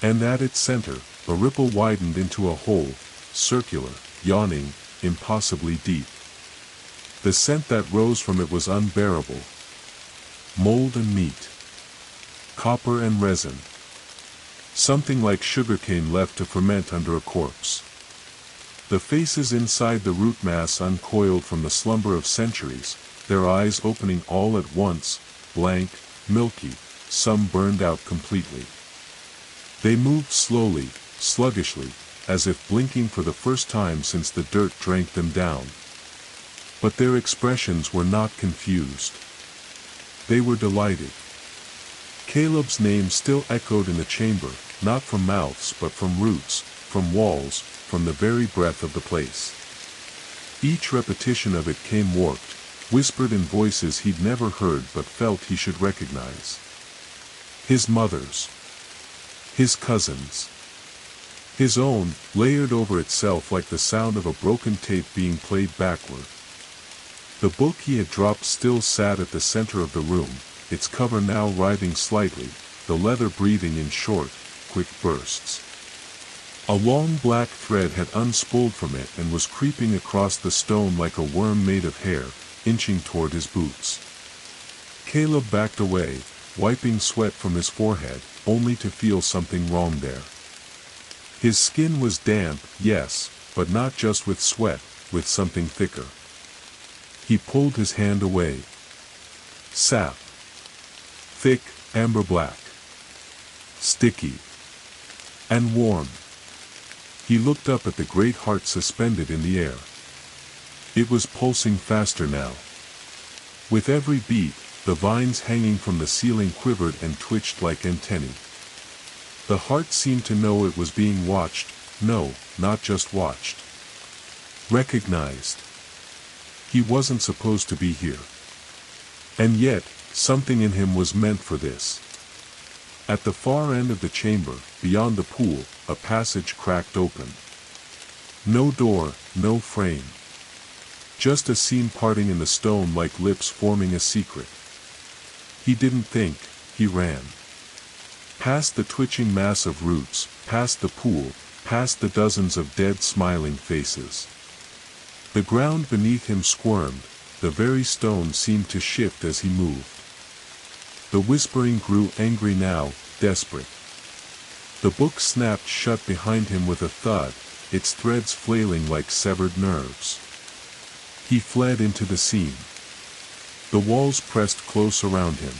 And at its center, a ripple widened into a hole, circular, yawning, impossibly deep. The scent that rose from it was unbearable. Mold and meat. Copper and resin. Something like sugarcane left to ferment under a corpse. The faces inside the root mass uncoiled from the slumber of centuries, their eyes opening all at once, blank, milky, some burned out completely. They moved slowly, sluggishly, as if blinking for the first time since the dirt drank them down. But their expressions were not confused. They were delighted. Caleb's name still echoed in the chamber, not from mouths but from roots, from walls, from the very breath of the place. Each repetition of it came warped, whispered in voices he'd never heard but felt he should recognize. His mother's. His cousin's. His own, layered over itself like the sound of a broken tape being played backward. The book he had dropped still sat at the center of the room, its cover now writhing slightly, the leather breathing in short, quick bursts. A long black thread had unspooled from it and was creeping across the stone like a worm made of hair, inching toward his boots. Caleb backed away, wiping sweat from his forehead, only to feel something wrong there. His skin was damp, yes, but not just with sweat, with something thicker. He pulled his hand away. Sap. Thick, amber black. Sticky. And warm. He looked up at the great heart suspended in the air. It was pulsing faster now. With every beat, the vines hanging from the ceiling quivered and twitched like antennae. The heart seemed to know it was being watched, no, not just watched. Recognized. He wasn't supposed to be here. And yet, something in him was meant for this. At the far end of the chamber, beyond the pool, a passage cracked open. No door, no frame. Just a seam parting in the stone like lips forming a secret. He didn't think, he ran. Past the twitching mass of roots, past the pool, past the dozens of dead smiling faces. The ground beneath him squirmed, the very stone seemed to shift as he moved. The whispering grew angry now, desperate. The book snapped shut behind him with a thud, its threads flailing like severed nerves. He fled into the seam. The walls pressed close around him.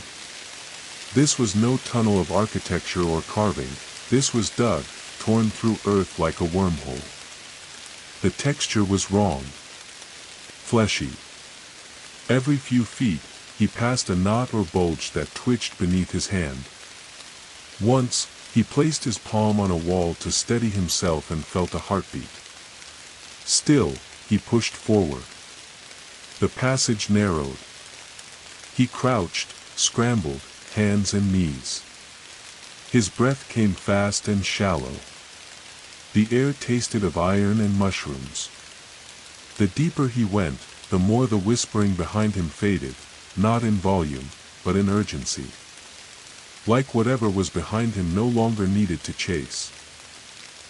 This was no tunnel of architecture or carving, this was dug, torn through earth like a wormhole. The texture was wrong. Fleshy. Every few feet, he passed a knot or bulge that twitched beneath his hand. Once, he placed his palm on a wall to steady himself and felt a heartbeat. Still, he pushed forward. The passage narrowed. He crouched, scrambled, hands and knees. His breath came fast and shallow. The air tasted of iron and mushrooms. The deeper he went, the more the whispering behind him faded, not in volume, but in urgency. Like whatever was behind him no longer needed to chase.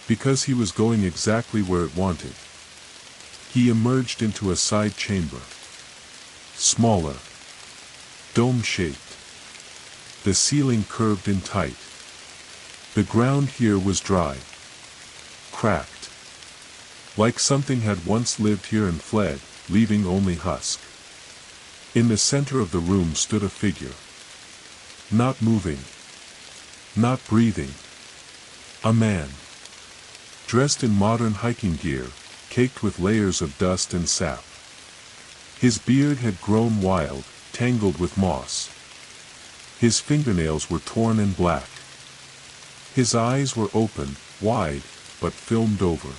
Because he was going exactly where it wanted. He emerged into a side chamber. Smaller. Dome-shaped. The ceiling curved in tight. The ground here was dry. Cracked. Like something had once lived here and fled, leaving only husk. In the center of the room stood a figure. Not moving. Not breathing. A man. Dressed in modern hiking gear, caked with layers of dust and sap. His beard had grown wild, tangled with moss. His fingernails were torn and black. His eyes were open, wide, but filmed over.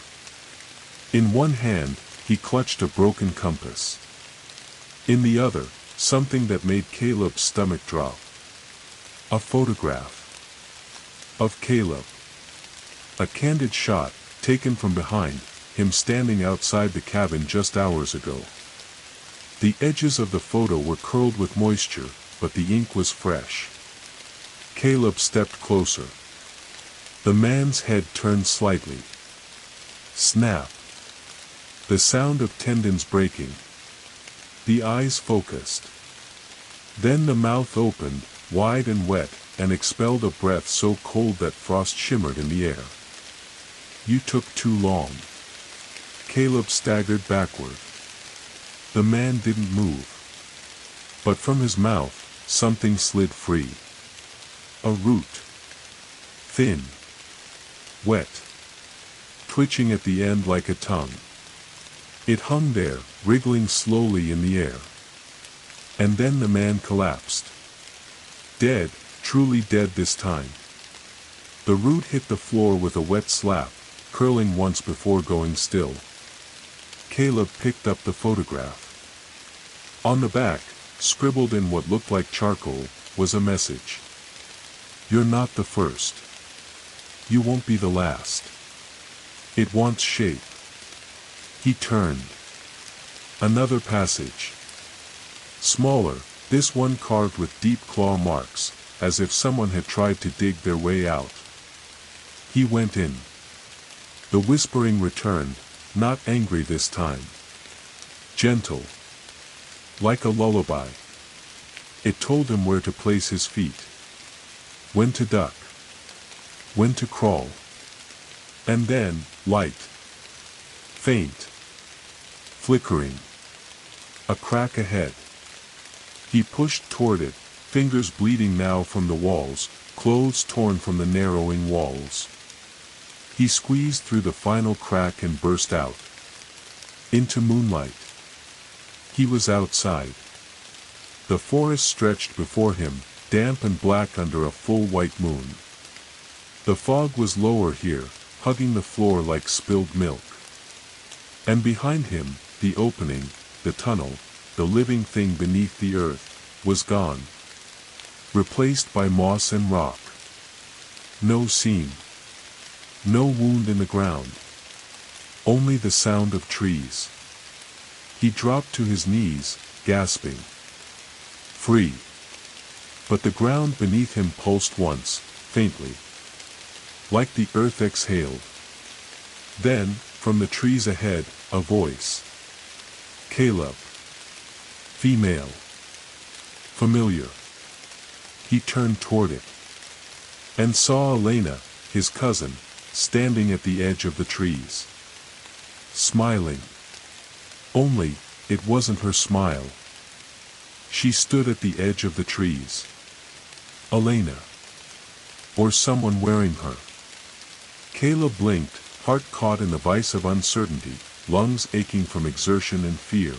In one hand, he clutched a broken compass. In the other, something that made Caleb's stomach drop. A photograph. Of Caleb. A candid shot, taken from behind, him standing outside the cabin just hours ago. The edges of the photo were curled with moisture, but the ink was fresh. Caleb stepped closer. The man's head turned slightly. Snap. The sound of tendons breaking. The eyes focused. Then the mouth opened, wide and wet, and expelled a breath so cold that frost shimmered in the air. You took too long. Caleb staggered backward. The man didn't move. But from his mouth, something slid free. A root. Thin. Wet. Twitching at the end like a tongue. It hung there, wriggling slowly in the air. And then the man collapsed. Dead, truly dead this time. The root hit the floor with a wet slap, curling once before going still. Caleb picked up the photograph. On the back, scribbled in what looked like charcoal, was a message. You're not the first. You won't be the last. It wants shape. He turned. Another passage. Smaller, this one carved with deep claw marks, as if someone had tried to dig their way out. He went in. The whispering returned, not angry this time. Gentle. Like a lullaby. It told him where to place his feet. When to duck. When to crawl. And then, light. Faint. Flickering. A crack ahead. He pushed toward it, fingers bleeding now from the walls, clothes torn from the narrowing walls. He squeezed through the final crack and burst out. Into moonlight. He was outside. The forest stretched before him, damp and black under a full white moon. The fog was lower here, hugging the floor like spilled milk. And behind him, the opening, the tunnel, the living thing beneath the earth, was gone. Replaced by moss and rock. No seam. No wound in the ground. Only the sound of trees. He dropped to his knees, gasping. Free. But the ground beneath him pulsed once, faintly. Like the earth exhaled. Then, from the trees ahead, a voice. Caleb. Female. Familiar. He turned toward it. And saw Elena, his cousin, standing at the edge of the trees. Smiling. Only, it wasn't her smile. She stood at the edge of the trees. Elena. Or someone wearing her. Caleb blinked, heart caught in the vice of uncertainty, lungs aching from exertion and fear.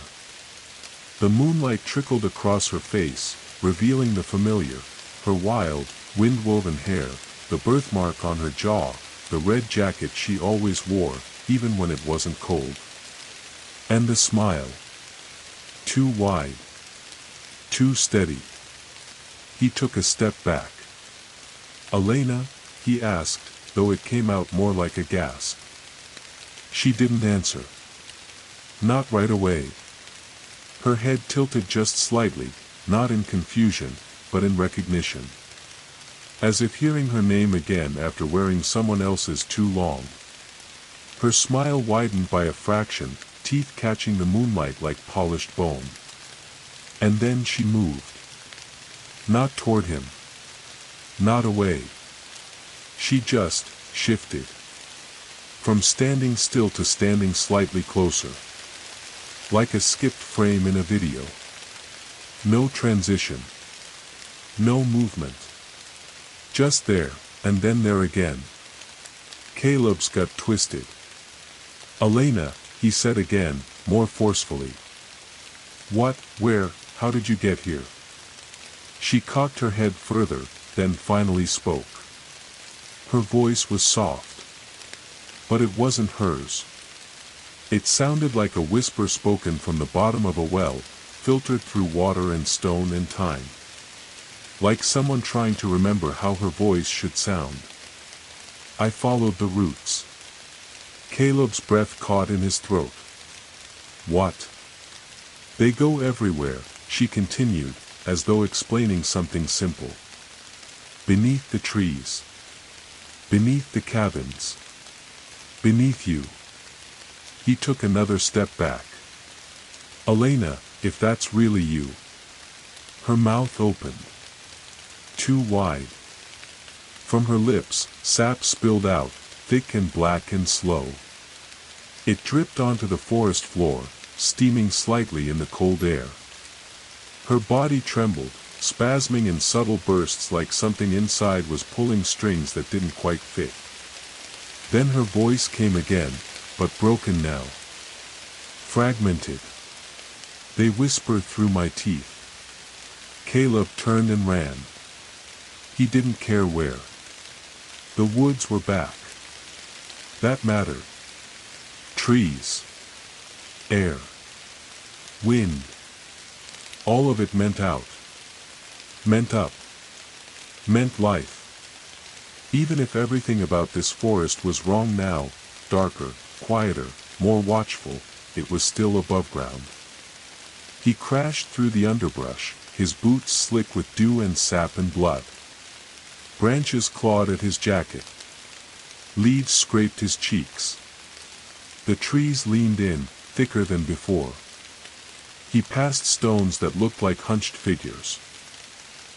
The moonlight trickled across her face, revealing the familiar, her wild, wind-woven hair, the birthmark on her jaw, the red jacket she always wore, even when it wasn't cold. And the smile. Too wide. Too steady. He took a step back. Elena, he asked, though it came out more like a gasp. She didn't answer. Not right away. Her head tilted just slightly, not in confusion, but in recognition. As if hearing her name again after wearing someone else's too long. Her smile widened by a fraction, teeth catching the moonlight like polished bone. And then she moved. Not toward him. Not away. She just shifted. From standing still to standing slightly closer. Like a skipped frame in a video. No transition. No movement. Just there, and then there again. Caleb's gut twisted. Elena, he said again, more forcefully. What, where, how did you get here? She cocked her head further, then finally spoke. Her voice was soft. But it wasn't hers. It sounded like a whisper spoken from the bottom of a well, filtered through water and stone and time. Like someone trying to remember how her voice should sound. I followed the roots. Caleb's breath caught in his throat. What? They go everywhere, she continued, as though explaining something simple. Beneath the trees. Beneath the cabins. Beneath you. He took another step back. Elena, if that's really you. Her mouth opened. Too wide. From her lips, sap spilled out, thick and black and slow. It dripped onto the forest floor, steaming slightly in the cold air. Her body trembled, spasming in subtle bursts like something inside was pulling strings that didn't quite fit. Then her voice came again, but broken now. Fragmented. They whispered through my teeth. Caleb turned and ran. He didn't care where. The woods were back. That mattered. Trees. Air. Wind. All of it meant out. Meant up. Meant life. Even if everything about this forest was wrong now, darker, quieter, more watchful, it was still above ground. He crashed through the underbrush, his boots slick with dew and sap and blood. Branches clawed at his jacket. Leaves scraped his cheeks. The trees leaned in, thicker than before. He passed stones that looked like hunched figures.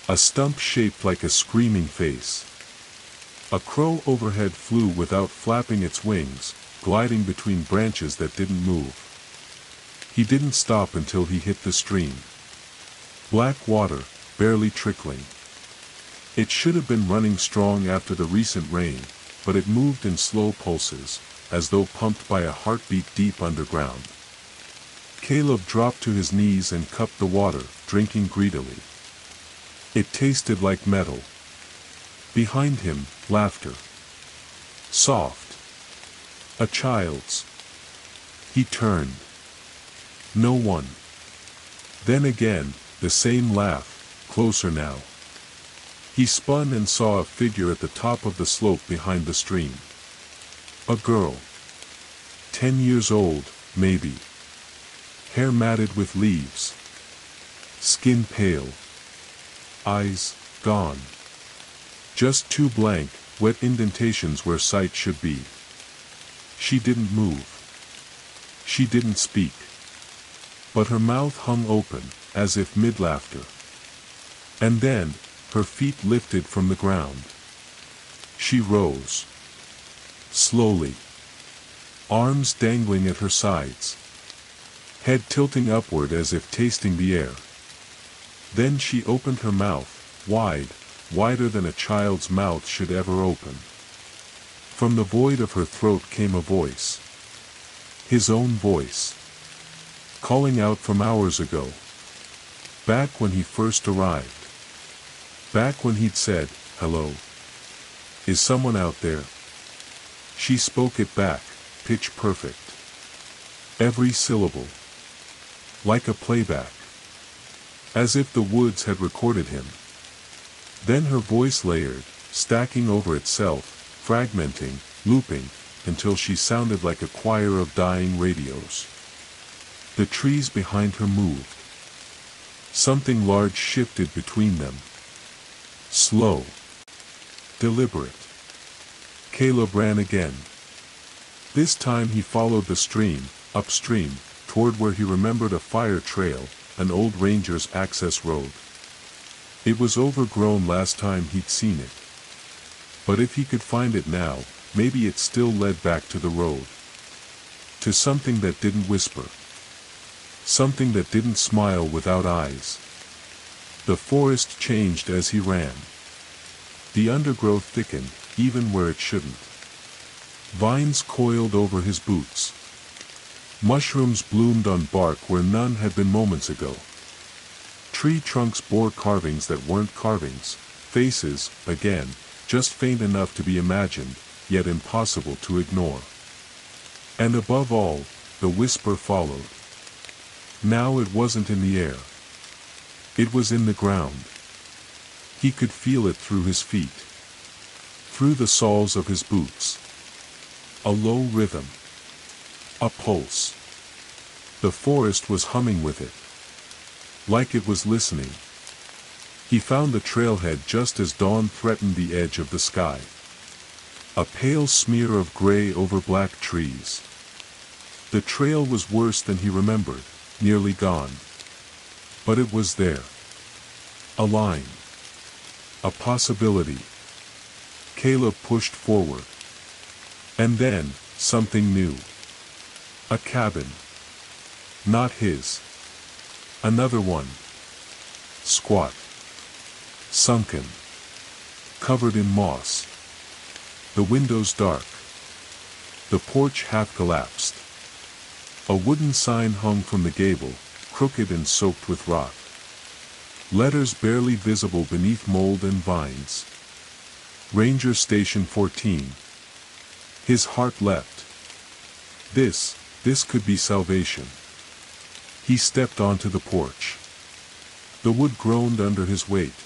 A stump shaped like a screaming face. A crow overhead flew without flapping its wings, gliding between branches that didn't move. He didn't stop until he hit the stream. Black water, barely trickling. It should have been running strong after the recent rain, but it moved in slow pulses, as though pumped by a heartbeat deep underground. Caleb dropped to his knees and cupped the water, drinking greedily. It tasted like metal. Behind him, laughter. Soft. A child's. He turned. No one. Then again, the same laugh, closer now. He spun and saw a figure at the top of the slope behind the stream. A girl. 10 years old, maybe. Hair matted with leaves. Skin pale. Eyes, gone. Just two blank, wet indentations where sight should be. She didn't move. She didn't speak. But her mouth hung open, as if mid-laughter. And then, her feet lifted from the ground. She rose. Slowly. Arms dangling at her sides. Head tilting upward as if tasting the air. Then she opened her mouth, wide, wider than a child's mouth should ever open. From the void of her throat came a voice. His own voice. Calling out from hours ago. Back when he first arrived. Back when he'd said, "Hello. Is someone out there?" She spoke it back, pitch perfect. Every syllable. Like a playback. As if the woods had recorded him. Then her voice layered, stacking over itself, fragmenting, looping, until she sounded like a choir of dying radios. The trees behind her moved. Something large shifted between them. Slow. Deliberate. Caleb ran again. This time he followed the stream, upstream, toward where he remembered a fire trail, an old ranger's access road. It was overgrown last time he'd seen it. But if he could find it now, maybe it still led back to the road. To something that didn't whisper. Something that didn't smile without eyes. The forest changed as he ran. The undergrowth thickened, even where it shouldn't. Vines coiled over his boots. Mushrooms bloomed on bark where none had been moments ago. tree trunks bore carvings that weren't carvings, faces, again, just faint enough to be imagined, yet impossible to ignore. And above all, the whisper followed. Now it wasn't in the air. It was in the ground. He could feel it through his feet, through the soles of his boots. A low rhythm. A pulse. The forest was humming with it, like it was listening. He found the trailhead just as dawn threatened the edge of the sky. A pale smear of gray over black trees. The trail was worse than he remembered, nearly gone. But it was there. A line. A possibility. Caleb pushed forward. And then, something new. A cabin. Not his. Another one. Squat. Sunken. Covered in moss. The windows dark. The porch half collapsed. A wooden sign hung from the gable, crooked and soaked with rot. Letters barely visible beneath mold and vines. Ranger Station 14. His heart leapt. This could be salvation. He stepped onto the porch. The wood groaned under his weight.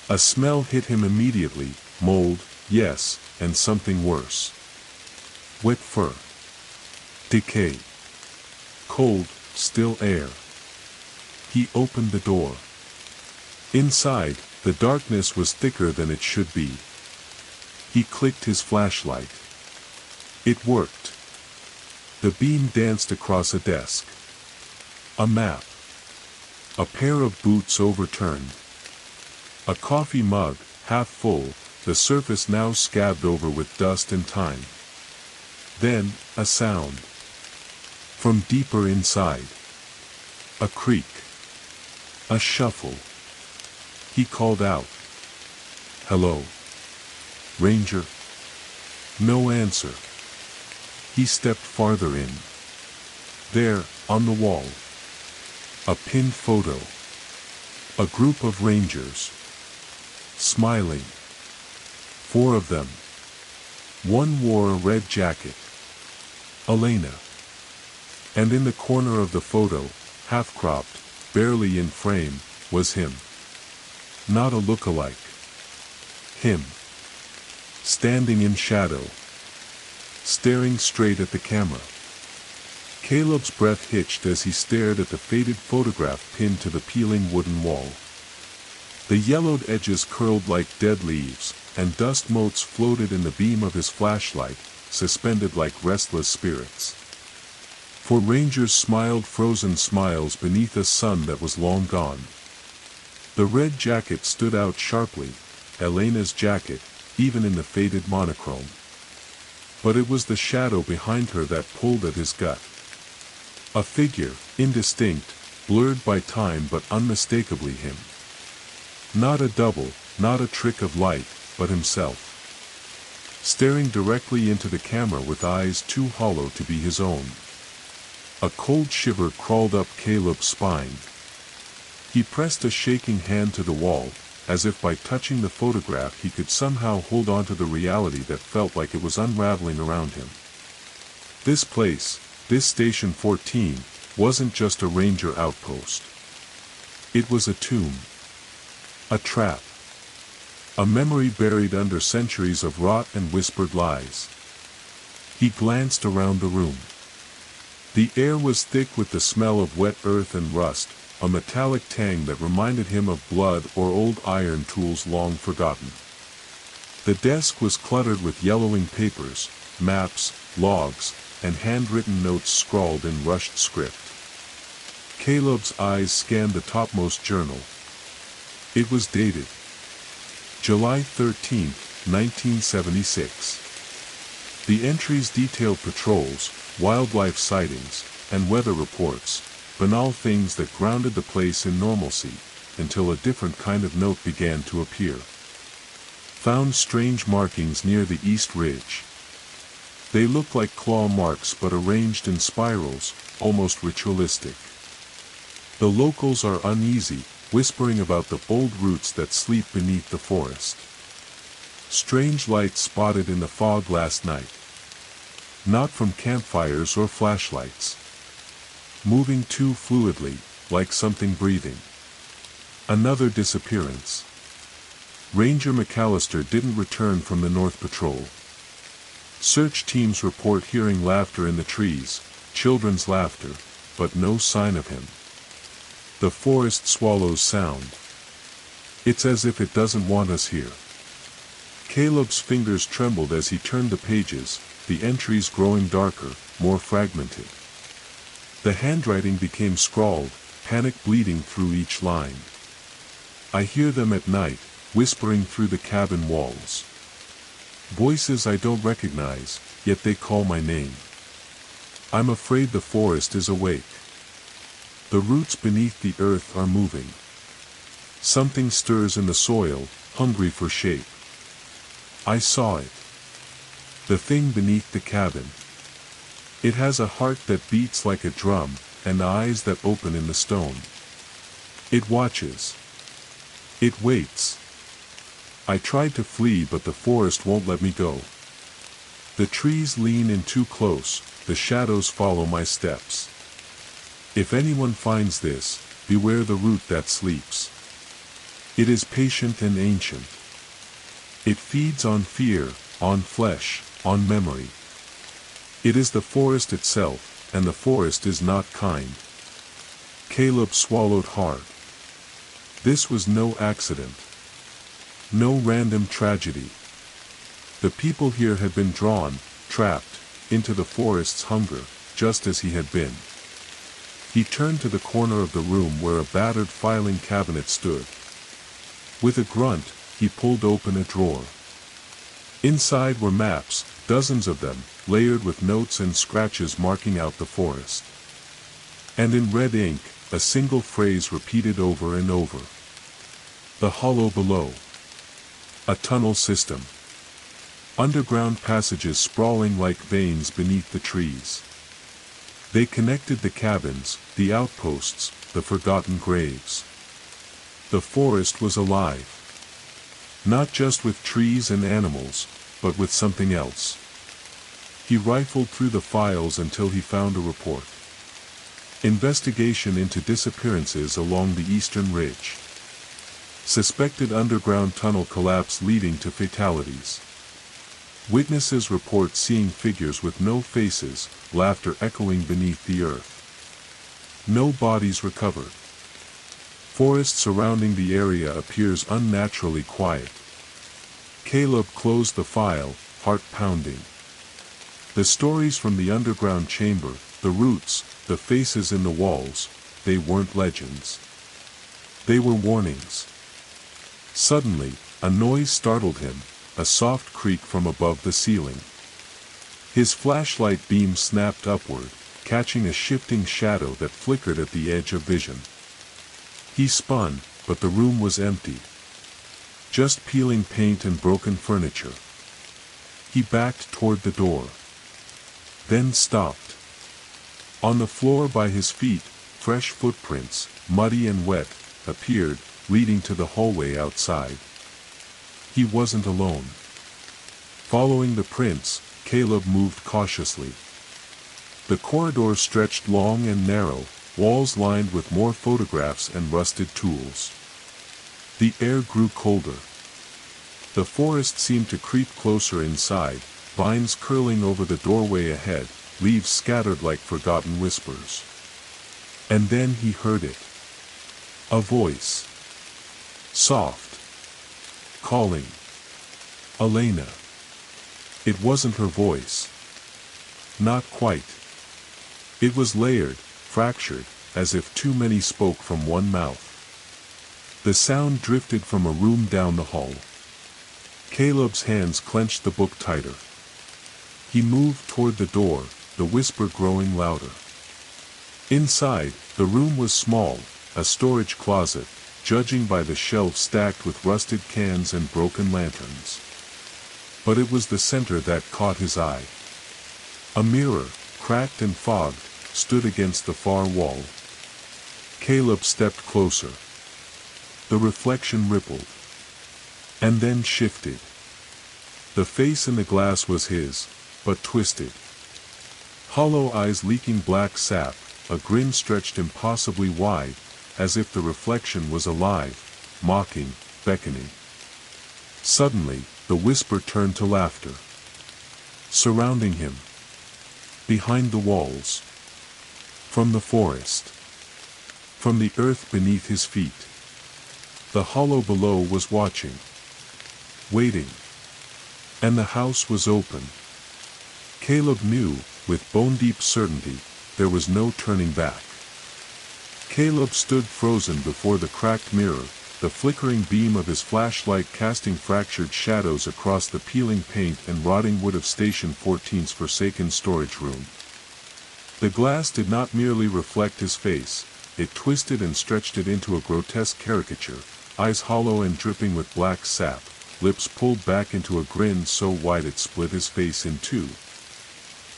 A smell hit him immediately, mold, yes, and something worse. Wet fur. Decay. Cold, still air. He opened the door. Inside, the darkness was thicker than it should be. He clicked his flashlight. It worked. The beam danced across a desk. A map. A pair of boots overturned. A coffee mug, half full, the surface now scabbed over with dust and time. Then, a sound. From deeper inside. A creak. A shuffle. He called out. Hello. Ranger. No answer. He stepped farther in. There, on the wall. A pinned photo. A group of rangers. Smiling. 4 of them. One wore a red jacket. Elena. And in the corner of the photo, half-cropped, barely in frame, was him. Not a look-alike. Him. Standing in shadow. Staring straight at the camera. Caleb's breath hitched as he stared at the faded photograph pinned to the peeling wooden wall. The yellowed edges curled like dead leaves, and dust motes floated in the beam of his flashlight, suspended like restless spirits. 4 rangers smiled frozen smiles beneath a sun that was long gone. The red jacket stood out sharply, Elena's jacket, even in the faded monochrome. But it was the shadow behind her that pulled at his gut. A figure, indistinct, blurred by time but unmistakably him. Not a double, not a trick of light, but himself. Staring directly into the camera with eyes too hollow to be his own. A cold shiver crawled up Caleb's spine. He pressed a shaking hand to the wall, as if by touching the photograph he could somehow hold on to the reality that felt like it was unraveling around him. This place, this Station 14, wasn't just a ranger outpost. It was a tomb. A trap. A memory buried under centuries of rot and whispered lies. He glanced around the room. The air was thick with the smell of wet earth and rust, a metallic tang that reminded him of blood or old iron tools long forgotten. The desk was cluttered with yellowing papers, maps, logs, and handwritten notes scrawled in rushed script. Caleb's eyes scanned the topmost journal. It was dated July 13, 1976. The entries detailed patrols, wildlife sightings, and weather reports, banal things that grounded the place in normalcy, until a different kind of note began to appear. Found strange markings near the east ridge. They looked like claw marks but arranged in spirals, almost ritualistic. The locals are uneasy, whispering about the old roots that sleep beneath the forest. Strange lights spotted in the fog last night. Not from campfires or flashlights. Moving too fluidly, like something breathing. Another disappearance. Ranger McAllister didn't return from the North Patrol. Search teams report hearing laughter in the trees, children's laughter, but no sign of him. The forest swallows sound. It's as if it doesn't want us here. Caleb's fingers trembled as he turned the pages, the entries growing darker, more fragmented. The handwriting became scrawled, panic bleeding through each line. I hear them at night, whispering through the cabin walls. Voices I don't recognize, yet they call my name. I'm afraid the forest is awake. The roots beneath the earth are moving. Something stirs in the soil, hungry for shape. I saw it. The thing beneath the cabin. It has a heart that beats like a drum, and eyes that open in the stone. It watches. It waits. I tried to flee, but the forest won't let me go. The trees lean in too close, the shadows follow my steps. If anyone finds this, beware the root that sleeps. It is patient and ancient. It feeds on fear, on flesh, on memory. It is the forest itself, and the forest is not kind. Caleb swallowed hard. This was no accident. No random tragedy. The people here had been drawn, trapped, into the forest's hunger, just as he had been. He turned to the corner of the room where a battered filing cabinet stood. With a grunt, he pulled open a drawer. Inside were maps, dozens of them, layered with notes and scratches marking out the forest. And in red ink, a single phrase repeated over and over. The hollow below. A tunnel system. Underground passages sprawling like veins beneath the trees. They connected the cabins, the outposts, the forgotten graves. The forest was alive. Not just with trees and animals, but with something else. He rifled through the files until he found a report. Investigation into disappearances along the eastern ridge. Suspected underground tunnel collapse leading to fatalities. Witnesses report seeing figures with no faces, laughter echoing beneath the earth. No bodies recovered. Forest surrounding the area appears unnaturally quiet. Caleb closed the file, heart pounding. The stories from the underground chamber, the roots, the faces in the walls, they weren't legends. They were warnings. Suddenly, a noise startled him, a soft creak from above the ceiling. His flashlight beam snapped upward, catching a shifting shadow that flickered at the edge of vision. He spun, but the room was empty. Just peeling paint and broken furniture. He backed toward the door. Then stopped. On the floor by his feet, fresh footprints, muddy and wet, appeared, leading to the hallway outside. He wasn't alone. Following the prints, Caleb moved cautiously. The corridor stretched long and narrow, walls lined with more photographs and rusted tools. The air grew colder. The forest seemed to creep closer inside, vines curling over the doorway ahead, leaves scattered like forgotten whispers. And then he heard it. A voice. Soft. Calling. Elena. It wasn't her voice. Not quite. It was layered, fractured, as if too many spoke from one mouth. The sound drifted from a room down the hall. Caleb's hands clenched the book tighter. He moved toward the door, the whisper growing louder. Inside, the room was small, a storage closet, judging by the shelves stacked with rusted cans and broken lanterns. But it was the center that caught his eye. A mirror, cracked and fogged, stood against the far wall. Caleb stepped closer. The reflection rippled. And then shifted. The face in the glass was his, but twisted. Hollow eyes leaking black sap, a grin stretched impossibly wide, as if the reflection was alive, mocking, beckoning. Suddenly, the whisper turned to laughter. Surrounding him. Behind the walls. From the forest. From the earth beneath his feet. The hollow below was watching. Waiting. And the house was open. Caleb knew, with bone-deep certainty, there was no turning back. Caleb stood frozen before the cracked mirror, the flickering beam of his flashlight casting fractured shadows across the peeling paint and rotting wood of Station 14's forsaken storage room. The glass did not merely reflect his face, it twisted and stretched it into a grotesque caricature, eyes hollow and dripping with black sap, lips pulled back into a grin so wide it split his face in two.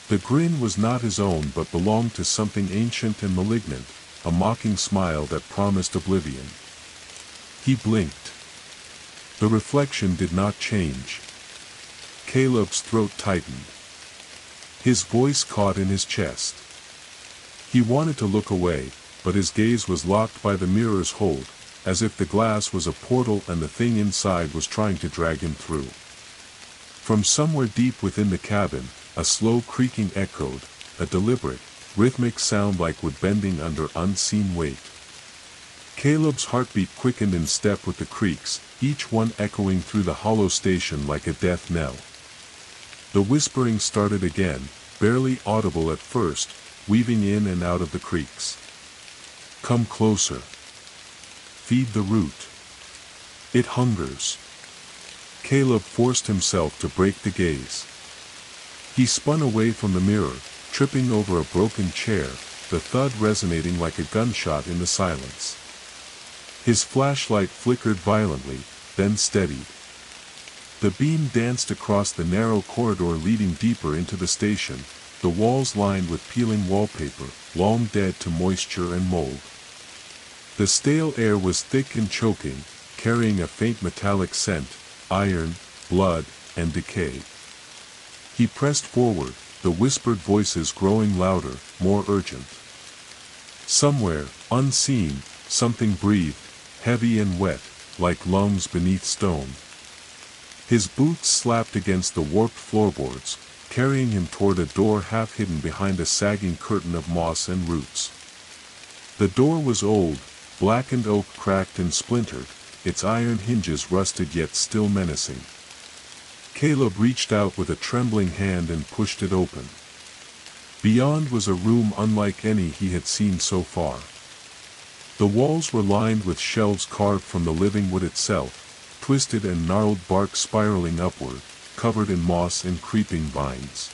The grin was not his own but belonged to something ancient and malignant, a mocking smile that promised oblivion. He blinked. The reflection did not change. Caleb's throat tightened. His voice caught in his chest. He wanted to look away, but his gaze was locked by the mirror's hold, as if the glass was a portal and the thing inside was trying to drag him through. From somewhere deep within the cabin, a slow creaking echoed, a deliberate, rhythmic sound like wood bending under unseen weight. Caleb's heartbeat quickened in step with the creaks, each one echoing through the hollow station like a death knell. The whispering started again, barely audible at first, weaving in and out of the creaks. Come closer. Feed the root. It hungers. Caleb forced himself to break the gaze. He spun away from the mirror, tripping over a broken chair, the thud resonating like a gunshot in the silence. His flashlight flickered violently, then steadied. The beam danced across the narrow corridor leading deeper into the station, the walls lined with peeling wallpaper, long dead to moisture and mold. The stale air was thick and choking, carrying a faint metallic scent, iron, blood, and decay. He pressed forward, the whispered voices growing louder, more urgent. Somewhere, unseen, something breathed, heavy and wet, like lungs beneath stone. His boots slapped against the warped floorboards, carrying him toward a door half hidden behind a sagging curtain of moss and roots. The door was old, blackened oak cracked and splintered, its iron hinges rusted yet still menacing. Caleb reached out with a trembling hand and pushed it open. Beyond was a room unlike any he had seen so far. The walls were lined with shelves carved from the living wood itself, twisted and gnarled bark spiraling upward, covered in moss and creeping vines.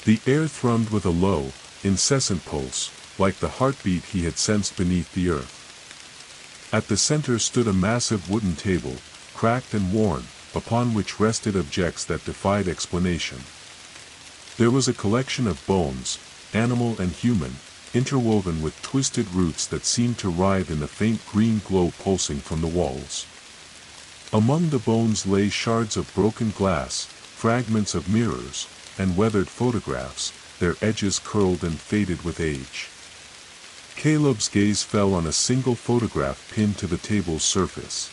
The air thrummed with a low, incessant pulse, like the heartbeat he had sensed beneath the earth. At the center stood a massive wooden table, cracked and worn, upon which rested objects that defied explanation. There was a collection of bones, animal and human, interwoven with twisted roots that seemed to writhe in the faint green glow pulsing from the walls. Among the bones lay shards of broken glass, fragments of mirrors, and weathered photographs, their edges curled and faded with age. Caleb's gaze fell on a single photograph pinned to the table's surface.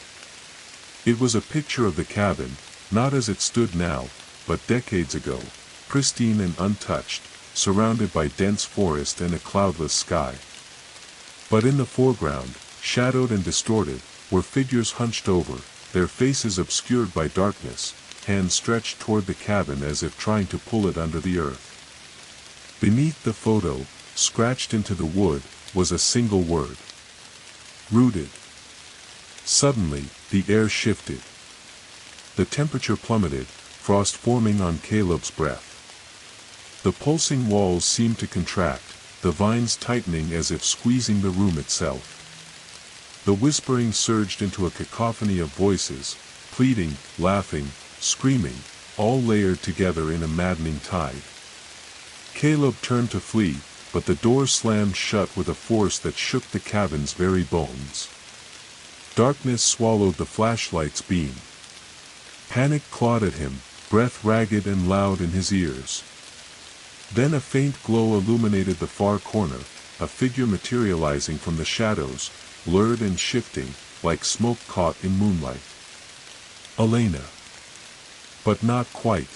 It was a picture of the cabin, not as it stood now, but decades ago, pristine and untouched, surrounded by dense forest and a cloudless sky. But in the foreground, shadowed and distorted, were figures hunched over, their faces obscured by darkness, hands stretched toward the cabin as if trying to pull it under the earth. Beneath the photo, scratched into the wood, was a single word. Rooted. Suddenly, the air shifted. The temperature plummeted, frost forming on Caleb's breath. The pulsing walls seemed to contract, the vines tightening as if squeezing the room itself. The whispering surged into a cacophony of voices, pleading, laughing, screaming, all layered together in a maddening tide. Caleb turned to flee, but the door slammed shut with a force that shook the cabin's very bones. Darkness swallowed the flashlight's beam. Panic clawed at him, breath ragged and loud in his ears. Then a faint glow illuminated the far corner, a figure materializing from the shadows, blurred and shifting, like smoke caught in moonlight. Elena. But not quite.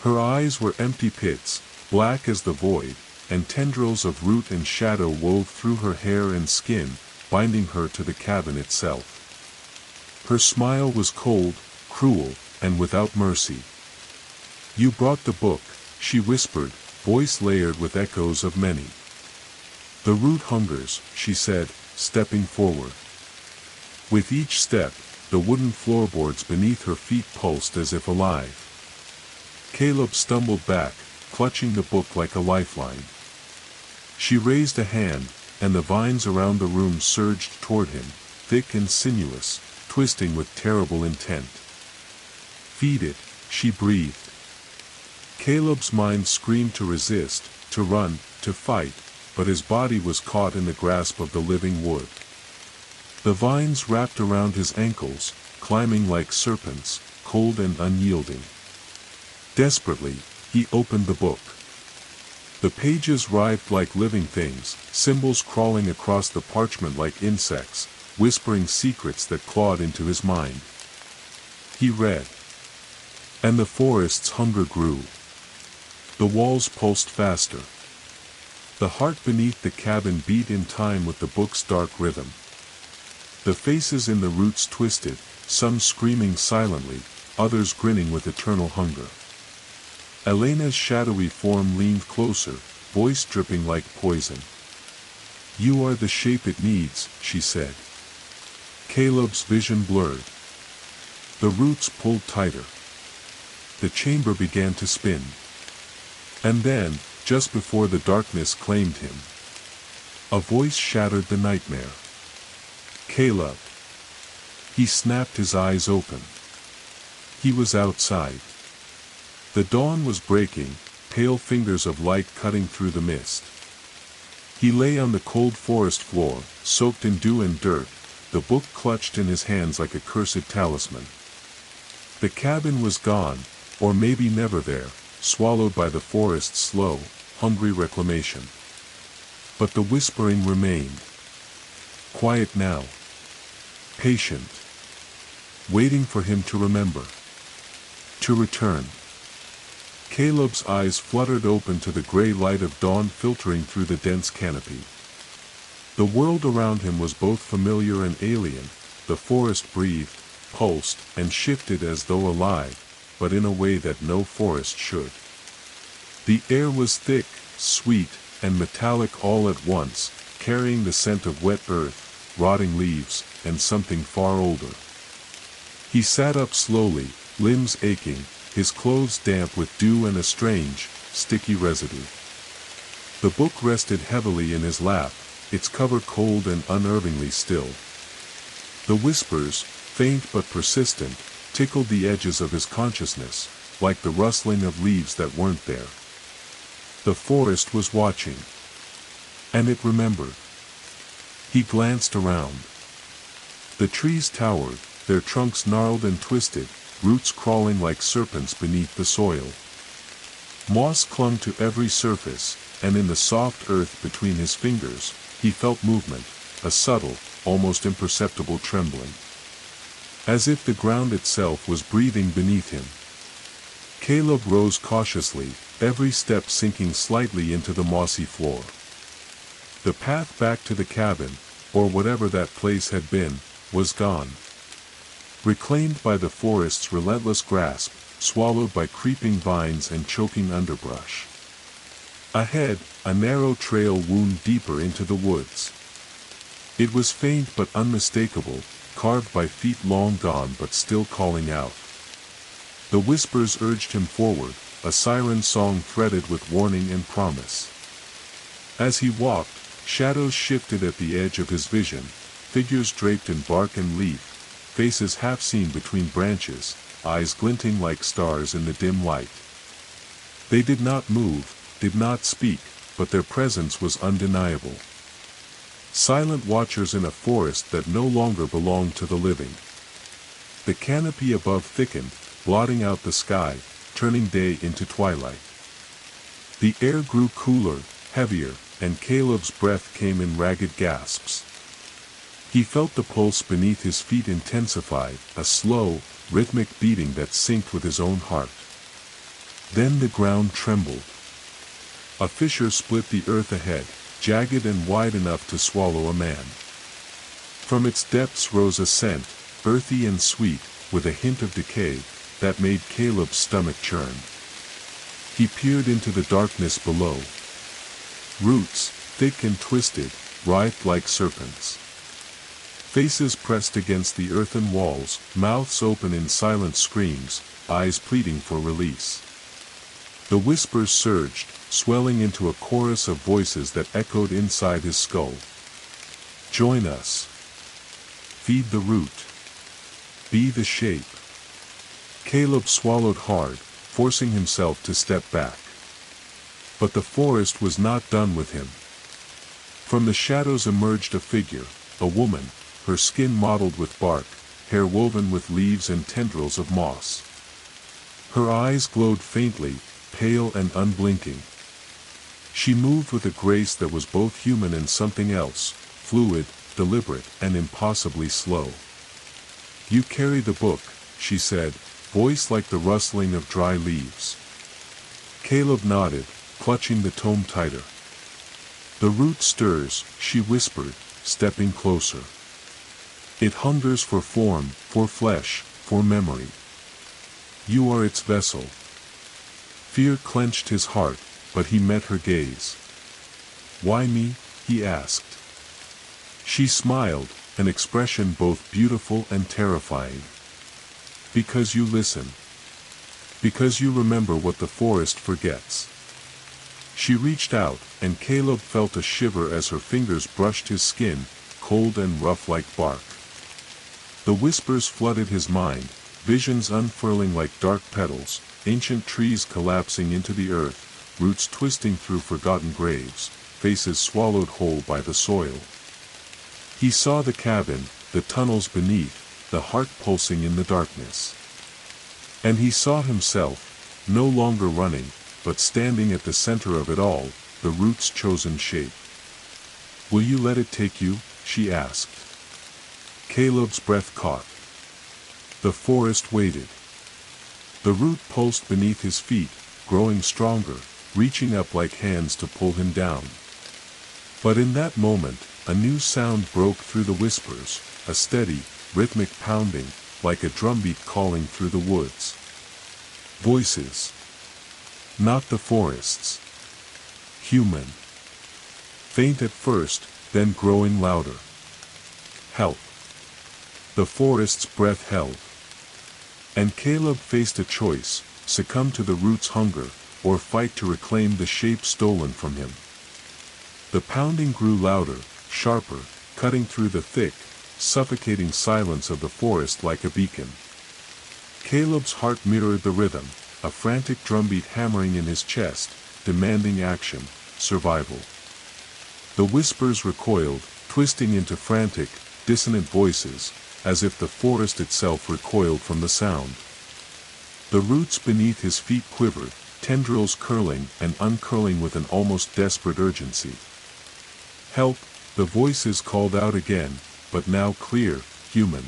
Her eyes were empty pits, black as the void, and tendrils of root and shadow wove through her hair and skin, binding her to the cabin itself. Her smile was cold, cruel, and without mercy. "You brought the book," she whispered, voice layered with echoes of many. "The root hungers," she said, stepping forward. With each step, the wooden floorboards beneath her feet pulsed as if alive. Caleb stumbled back, clutching the book like a lifeline. She raised a hand, and the vines around the room surged toward him, thick and sinuous, twisting with terrible intent. "Feed it," she breathed. Caleb's mind screamed to resist, to run, to fight, but his body was caught in the grasp of the living wood. The vines wrapped around his ankles, climbing like serpents, cold and unyielding. Desperately, he opened the book. The pages writhed like living things, symbols crawling across the parchment like insects, whispering secrets that clawed into his mind. He read. And the forest's hunger grew. The walls pulsed faster. The heart beneath the cabin beat in time with the book's dark rhythm. The faces in the roots twisted, some screaming silently, others grinning with eternal hunger. Elena's shadowy form leaned closer, voice dripping like poison. "You are the shape it needs," she said. Caleb's vision blurred. The roots pulled tighter. The chamber began to spin. And then, just before the darkness claimed him, a voice shattered the nightmare. "Caleb." He snapped his eyes open. He was outside. The dawn was breaking, pale fingers of light cutting through the mist. He lay on the cold forest floor, soaked in dew and dirt, the book clutched in his hands like a cursed talisman. The cabin was gone, or maybe never there, swallowed by the forest's slow, hungry reclamation. But the whispering remained. Quiet now. Patient. Waiting for him to remember. To return. Caleb's eyes fluttered open to the gray light of dawn filtering through the dense canopy. The world around him was both familiar and alien. The forest breathed, pulsed, and shifted as though alive, but in a way that no forest should. The air was thick, sweet, and metallic all at once, carrying the scent of wet earth, rotting leaves, and something far older. He sat up slowly, limbs aching, his clothes damp with dew and a strange, sticky residue. The book rested heavily in his lap, its cover cold and unnervingly still. The whispers, faint but persistent, tickled the edges of his consciousness, like the rustling of leaves that weren't there. The forest was watching. And it remembered. He glanced around. The trees towered, their trunks gnarled and twisted, roots crawling like serpents beneath the soil. Moss clung to every surface, and in the soft earth between his fingers, he felt movement, a subtle, almost imperceptible trembling. As if the ground itself was breathing beneath him. Caleb rose cautiously, every step sinking slightly into the mossy floor. The path back to the cabin, or whatever that place had been, was gone. Reclaimed by the forest's relentless grasp, swallowed by creeping vines and choking underbrush. Ahead, a narrow trail wound deeper into the woods. It was faint but unmistakable, carved by feet long gone but still calling out. The whispers urged him forward, a siren song threaded with warning and promise. As he walked, shadows shifted at the edge of his vision, figures draped in bark and leaf, faces half seen between branches, eyes glinting like stars in the dim light. They did not move, did not speak, but their presence was undeniable. silent watchers in a forest that no longer belonged to the living. The canopy above thickened, blotting out the sky, turning day into twilight. The air grew cooler, heavier, and Caleb's breath came in ragged gasps. He felt the pulse beneath his feet intensify, a slow, rhythmic beating that synced with his own heart. Then the ground trembled. A fissure split the earth ahead, jagged and wide enough to swallow a man. From its depths rose a scent, earthy and sweet, with a hint of decay, that made Caleb's stomach churn. He peered into the darkness below. Roots, thick and twisted, writhed like serpents. Faces pressed against the earthen walls, mouths open in silent screams, eyes pleading for release. The whispers surged, swelling into a chorus of voices that echoed inside his skull. Join us. Feed the root. Be the shape. Caleb swallowed hard, forcing himself to step back. But the forest was not done with him. From the shadows emerged a figure, a woman, her skin mottled with bark, hair woven with leaves and tendrils of moss. Her eyes glowed faintly, pale and unblinking. She moved with a grace that was both human and something else, fluid, deliberate, and impossibly slow. You carry the book, she said, voice like the rustling of dry leaves. Caleb nodded, clutching the tome tighter. The root stirs, she whispered, stepping closer. It hungers for form, for flesh, for memory. You are its vessel. Fear clenched his heart, but he met her gaze. Why me? He asked. She smiled, an expression both beautiful and terrifying. Because you listen. Because you remember what the forest forgets. She reached out, and Caleb felt a shiver as her fingers brushed his skin, cold and rough like bark. The whispers flooded his mind, visions unfurling like dark petals, ancient trees collapsing into the earth, roots twisting through forgotten graves, faces swallowed whole by the soil. He saw the cabin, the tunnels beneath, the heart pulsing in the darkness. And he saw himself, no longer running, but standing at the center of it all, the root's chosen shape. Will you let it take you? She asked. Caleb's breath caught. The forest waited. The root pulsed beneath his feet, growing stronger, reaching up like hands to pull him down. But in that moment, a new sound broke through the whispers, a steady, rhythmic pounding, like a drumbeat calling through the woods. Voices. Not the forest's. Human. Faint at first, then growing louder. Help. The forest's breath held. And Caleb faced a choice, succumb to the root's hunger, or fight to reclaim the shape stolen from him. The pounding grew louder, sharper, cutting through the thick, suffocating silence of the forest like a beacon. Caleb's heart mirrored the rhythm, a frantic drumbeat hammering in his chest, demanding action, survival. The whispers recoiled, twisting into frantic, dissonant voices, as if the forest itself recoiled from the sound. The roots beneath his feet quivered, tendrils curling and uncurling with an almost desperate urgency. Help, the voices called out again, but now clear, human.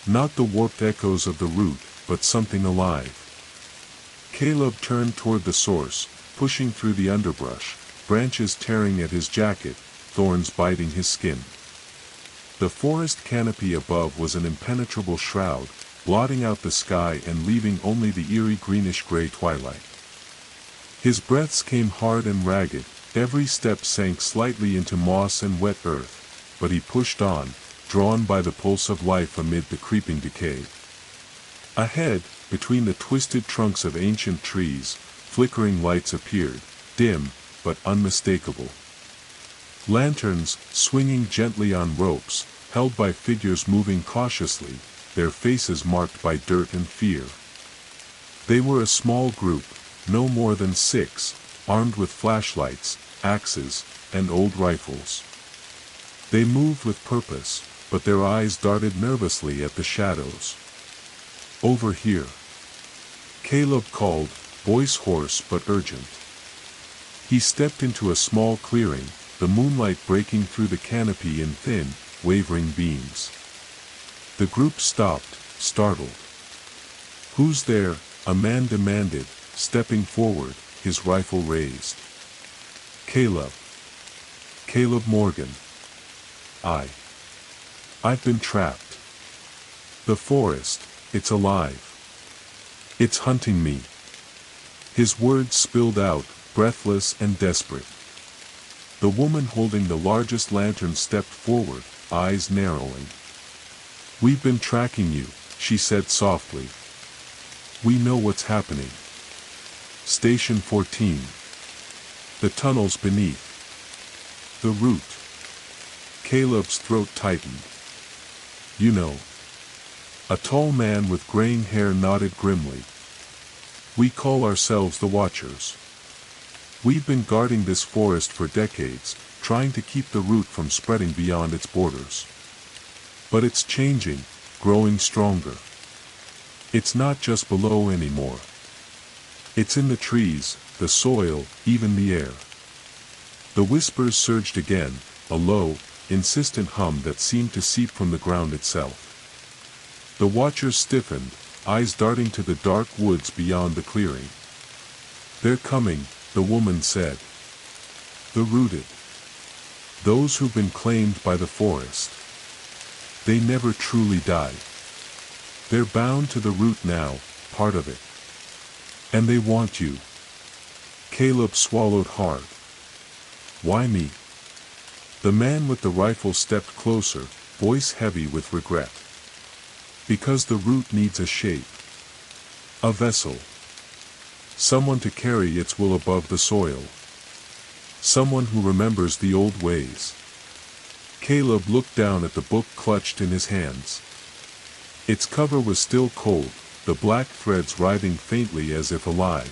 Not the warped echoes of the root, but something alive. Caleb turned toward the source, pushing through the underbrush, branches tearing at his jacket, thorns biting his skin. The forest canopy above was an impenetrable shroud, blotting out the sky and leaving only the eerie greenish-gray twilight. His breaths came hard and ragged, every step sank slightly into moss and wet earth, but he pushed on, drawn by the pulse of life amid the creeping decay. Ahead, between the twisted trunks of ancient trees, flickering lights appeared, dim, but unmistakable. Lanterns, swinging gently on ropes, held by figures moving cautiously, their faces marked by dirt and fear. They were a small group, no more than 6, armed with flashlights, axes, and old rifles. They moved with purpose, but their eyes darted nervously at the shadows. "Over here," Caleb called, voice hoarse but urgent. He stepped into a small clearing, the moonlight breaking through the canopy in thin, wavering beams. The group stopped, startled. "Who's there?" a man demanded, stepping forward, his rifle raised. "Caleb. Caleb Morgan. I've been trapped. The forest, it's alive. It's hunting me." His words spilled out, breathless and desperate. The woman holding the largest lantern stepped forward, eyes narrowing. "We've been tracking you," she said softly. "We know what's happening. Station 14. The tunnels beneath. The route." Caleb's throat tightened. "You know." A tall man with graying hair nodded grimly. "We call ourselves the Watchers. We've been guarding this forest for decades, trying to keep the root from spreading beyond its borders. But it's changing, growing stronger. It's not just below anymore. It's in the trees, the soil, even the air." The whispers surged again, a low, insistent hum that seemed to seep from the ground itself. The Watchers stiffened, eyes darting to the dark woods beyond the clearing. "They're coming," the woman said. "The rooted. Those who've been claimed by the forest. They never truly died. They're bound to the root now, part of it. And they want you." Caleb swallowed hard. "Why me?" The man with the rifle stepped closer, voice heavy with regret. "Because the root needs a shape. A vessel. Someone to carry its will above the soil. Someone who remembers the old ways." Caleb looked down at the book clutched in his hands. Its cover was still cold, the black threads writhing faintly as if alive.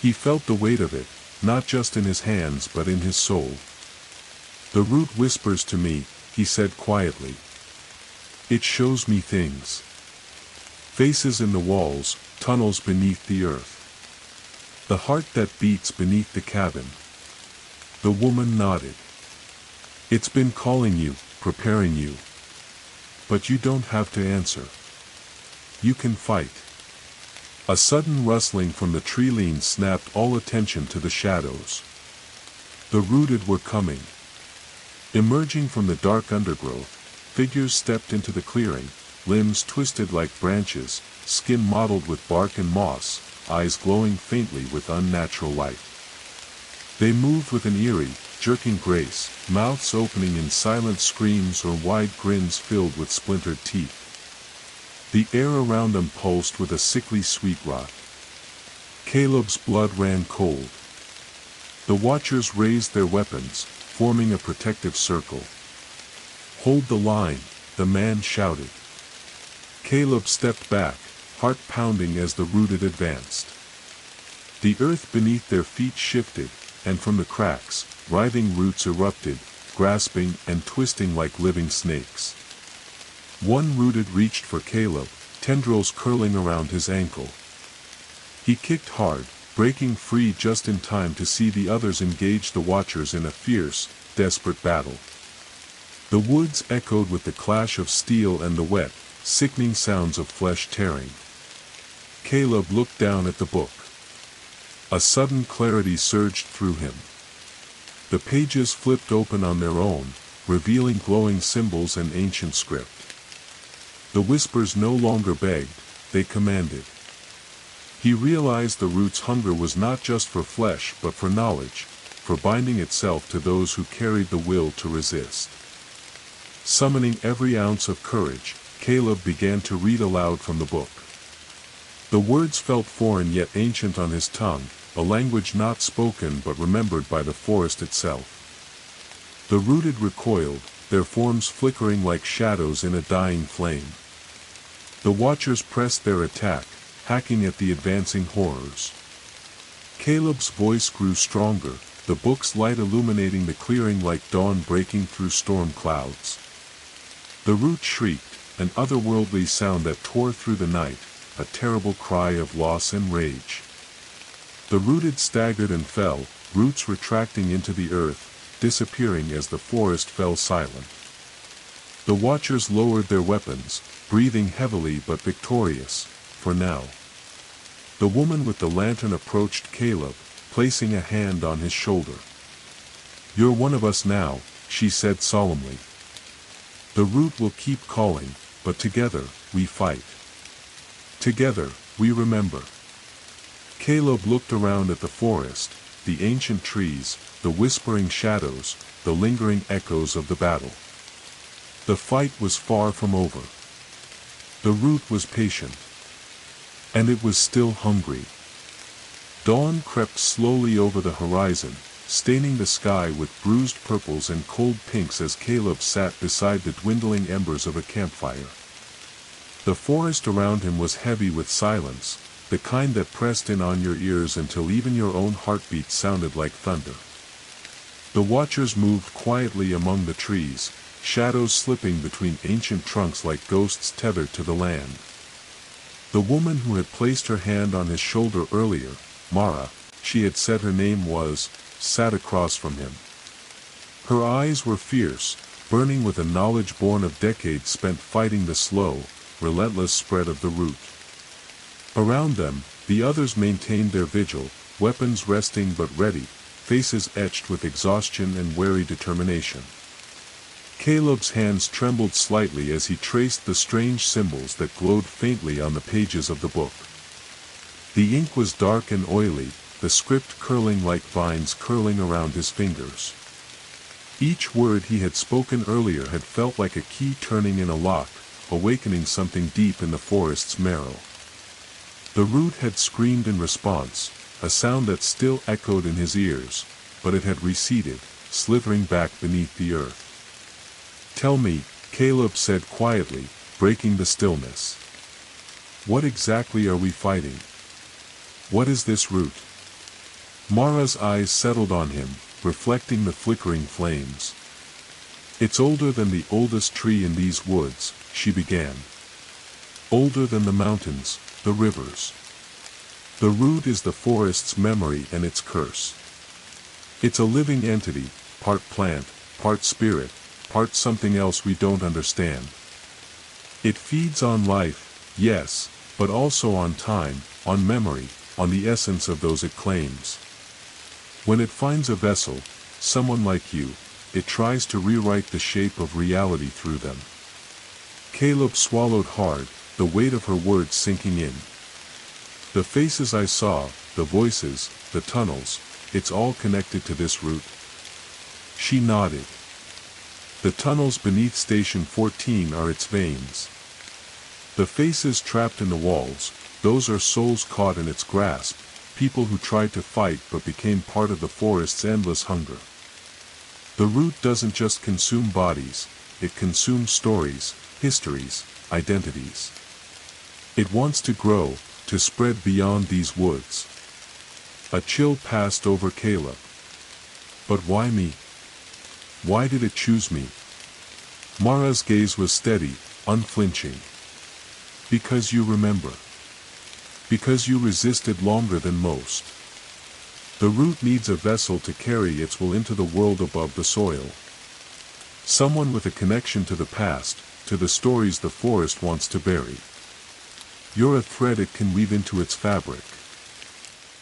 He felt the weight of it, not just in his hands but in his soul. "The root whispers to me," he said quietly. "It shows me things. Faces in the walls, tunnels beneath the earth. The heart that beats beneath the cabin." The woman nodded. "It's been calling you, preparing you. But you don't have to answer. You can fight." A sudden rustling from the tree leaves snapped all attention to the shadows. The rooted were coming. Emerging from the dark undergrowth, figures stepped into the clearing, limbs twisted like branches, skin mottled with bark and moss, eyes glowing faintly with unnatural light. They moved with an eerie, jerking grace, mouths opening in silent screams or wide grins filled with splintered teeth. The air around them pulsed with a sickly sweet rot. Caleb's blood ran cold. The Watchers raised their weapons, forming a protective circle. "Hold the line," the man shouted. Caleb stepped back, heart pounding as the rooted advanced. The earth beneath their feet shifted, and from the cracks, writhing roots erupted, grasping and twisting like living snakes. One rooted reached for Caleb, tendrils curling around his ankle. He kicked hard, breaking free just in time to see the others engage the Watchers in a fierce, desperate battle. The woods echoed with the clash of steel and the wet, sickening sounds of flesh tearing. Caleb looked down at the book. A sudden clarity surged through him. The pages flipped open on their own, revealing glowing symbols and ancient script. The whispers no longer begged, they commanded. He realized the root's hunger was not just for flesh but for knowledge, for binding itself to those who carried the will to resist. Summoning every ounce of courage, Caleb began to read aloud from the book. The words felt foreign yet ancient on his tongue, a language not spoken but remembered by the forest itself. The rooted recoiled, their forms flickering like shadows in a dying flame. The Watchers pressed their attack, hacking at the advancing horrors. Caleb's voice grew stronger, the book's light illuminating the clearing like dawn breaking through storm clouds. The root shrieked, an otherworldly sound that tore through the night, a terrible cry of loss and rage. The rooted staggered and fell, roots retracting into the earth, disappearing as the forest fell silent. The watchers lowered their weapons, breathing heavily but victorious, for now. The woman with the lantern approached Caleb, placing a hand on his shoulder. "You're one of us now," she said solemnly. "The root will keep calling, but together, we fight. Together, we remember." Caleb looked around at the forest, the ancient trees, the whispering shadows, the lingering echoes of the battle. The fight was far from over. The root was patient. And it was still hungry. Dawn crept slowly over the horizon, staining the sky with bruised purples and cold pinks as Caleb sat beside the dwindling embers of a campfire. The forest around him was heavy with silence, the kind that pressed in on your ears until even your own heartbeat sounded like thunder. The watchers moved quietly among the trees, shadows slipping between ancient trunks like ghosts tethered to the land. The woman who had placed her hand on his shoulder earlier, Mara, she had said her name was, sat across from him. Her eyes were fierce, burning with a knowledge born of decades spent fighting the slow, relentless spread of the root. Around them, the others maintained their vigil, weapons resting but ready, faces etched with exhaustion and wary determination. Caleb's hands trembled slightly as he traced the strange symbols that glowed faintly on the pages of the book. The ink was dark and oily, the script curling like vines curling around his fingers. Each word he had spoken earlier had felt like a key turning in a lock, awakening something deep in the forest's marrow. The root had screamed in response, a sound that still echoed in his ears, but it had receded, slithering back beneath the earth. "Tell me," Caleb said quietly, breaking the stillness. "What exactly are we fighting? What is this root?" Mara's eyes settled on him, reflecting the flickering flames. "It's older than the oldest tree in these woods," she began. "Older than the mountains, the rivers. The root is the forest's memory and its curse. It's a living entity, part plant, part spirit, part something else we don't understand. It feeds on life, yes, but also on time, on memory, on the essence of those it claims. When it finds a vessel, someone like you, it tries to rewrite the shape of reality through them." Caleb swallowed hard, the weight of her words sinking in. "The faces I saw, the voices, the tunnels, it's all connected to this root?" She nodded. "The tunnels beneath Station 14 are its veins. The faces trapped in the walls, those are souls caught in its grasp, people who tried to fight but became part of the forest's endless hunger. The root doesn't just consume bodies, it consumes stories, histories, identities. It wants to grow, to spread beyond these woods." A chill passed over Caleb. "But why me? Why did it choose me?" Mara's gaze was steady, unflinching. "Because you remember. Because you resisted longer than most. The root needs a vessel to carry its will into the world above the soil. Someone with a connection to the past, to the stories the forest wants to bury. You're a thread it can weave into its fabric."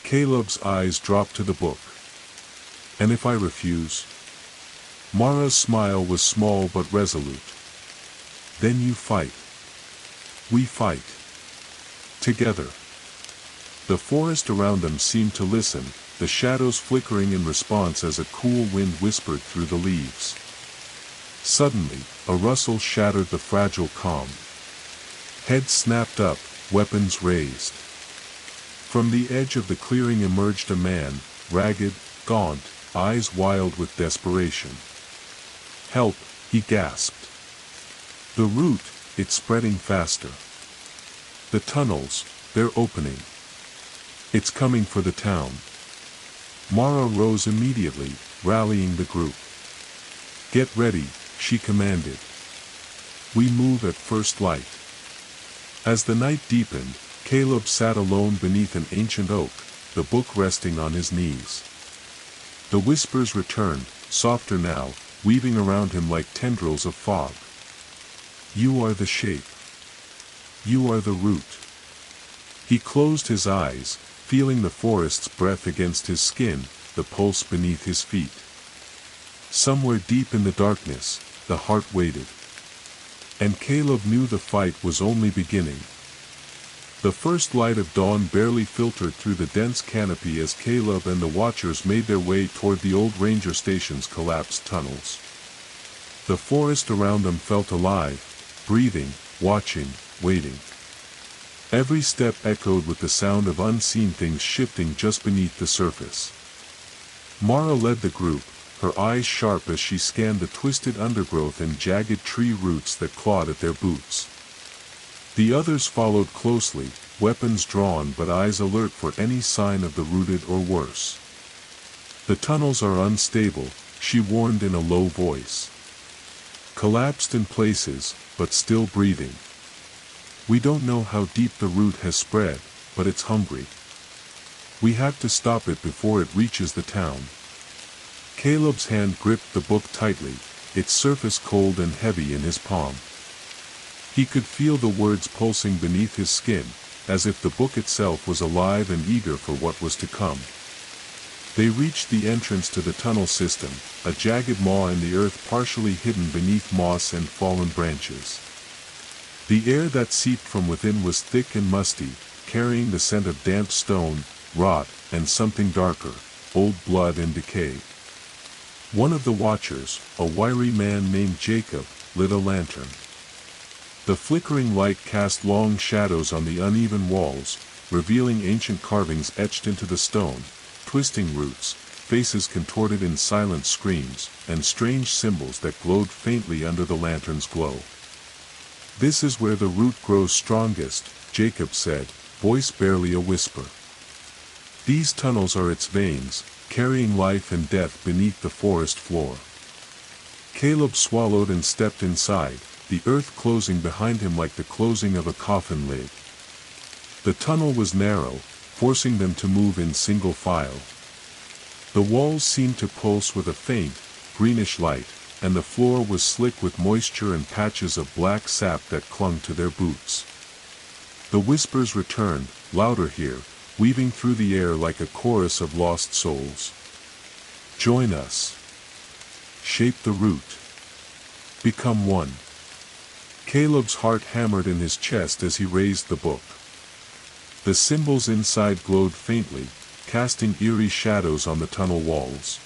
Caleb's eyes dropped to the book. "And if I refuse?" Mara's smile was small but resolute. "Then you fight. We fight. Together." The forest around them seemed to listen, the shadows flickering in response as a cool wind whispered through the leaves. Suddenly, a rustle shattered the fragile calm. Heads snapped up, weapons raised. From the edge of the clearing emerged a man, ragged, gaunt, eyes wild with desperation. "Help," he gasped. "The root, it's spreading faster. The tunnels, they're opening. It's coming for the town." Mara rose immediately, rallying the group. "Get ready," she commanded. "We move at first light." As the night deepened, Caleb sat alone beneath an ancient oak, the book resting on his knees. The whispers returned, softer now, weaving around him like tendrils of fog. "You are the shape. You are the root." He closed his eyes, feeling the forest's breath against his skin, the pulse beneath his feet. Somewhere deep in the darkness, the heart waited. And Caleb knew the fight was only beginning. The first light of dawn barely filtered through the dense canopy as Caleb and the watchers made their way toward the old ranger station's collapsed tunnels. The forest around them felt alive, breathing, watching, waiting. Every step echoed with the sound of unseen things shifting just beneath the surface. Mara led the group, her eyes sharp as she scanned the twisted undergrowth and jagged tree roots that clawed at their boots. The others followed closely, weapons drawn but eyes alert for any sign of the rooted or worse. "The tunnels are unstable," she warned in a low voice. "Collapsed in places, but still breathing. We don't know how deep the root has spread, but it's hungry. We have to stop it before it reaches the town." Caleb's hand gripped the book tightly, its surface cold and heavy in his palm. He could feel the words pulsing beneath his skin, as if the book itself was alive and eager for what was to come. They reached the entrance to the tunnel system, a jagged maw in the earth partially hidden beneath moss and fallen branches. The air that seeped from within was thick and musty, carrying the scent of damp stone, rot, and something darker, old blood and decay. One of the watchers, a wiry man named Jacob, lit a lantern. The flickering light cast long shadows on the uneven walls, revealing ancient carvings etched into the stone, twisting roots, faces contorted in silent screams, and strange symbols that glowed faintly under the lantern's glow. "This is where the root grows strongest," Jacob said, voice barely a whisper. "These tunnels are its veins, carrying life and death beneath the forest floor." Caleb swallowed and stepped inside, the earth closing behind him like the closing of a coffin lid. The tunnel was narrow, forcing them to move in single file. The walls seemed to pulse with a faint, greenish light, and the floor was slick with moisture and patches of black sap that clung to their boots. The whispers returned, louder here, weaving through the air like a chorus of lost souls. "Join us. Shape the root. Become one." Caleb's heart hammered in his chest as he raised the book. The symbols inside glowed faintly, casting eerie shadows on the tunnel walls.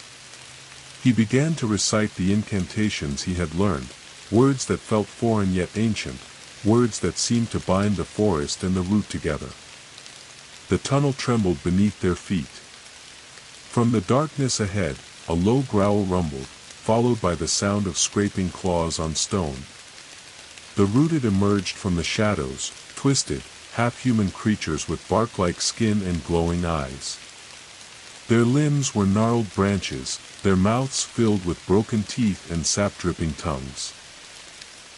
He began to recite the incantations he had learned, words that felt foreign yet ancient, words that seemed to bind the forest and the root together. The tunnel trembled beneath their feet. From the darkness ahead, a low growl rumbled, followed by the sound of scraping claws on stone. The rooted emerged from the shadows, twisted, half-human creatures with bark-like skin and glowing eyes. Their limbs were gnarled branches, their mouths filled with broken teeth and sap-dripping tongues.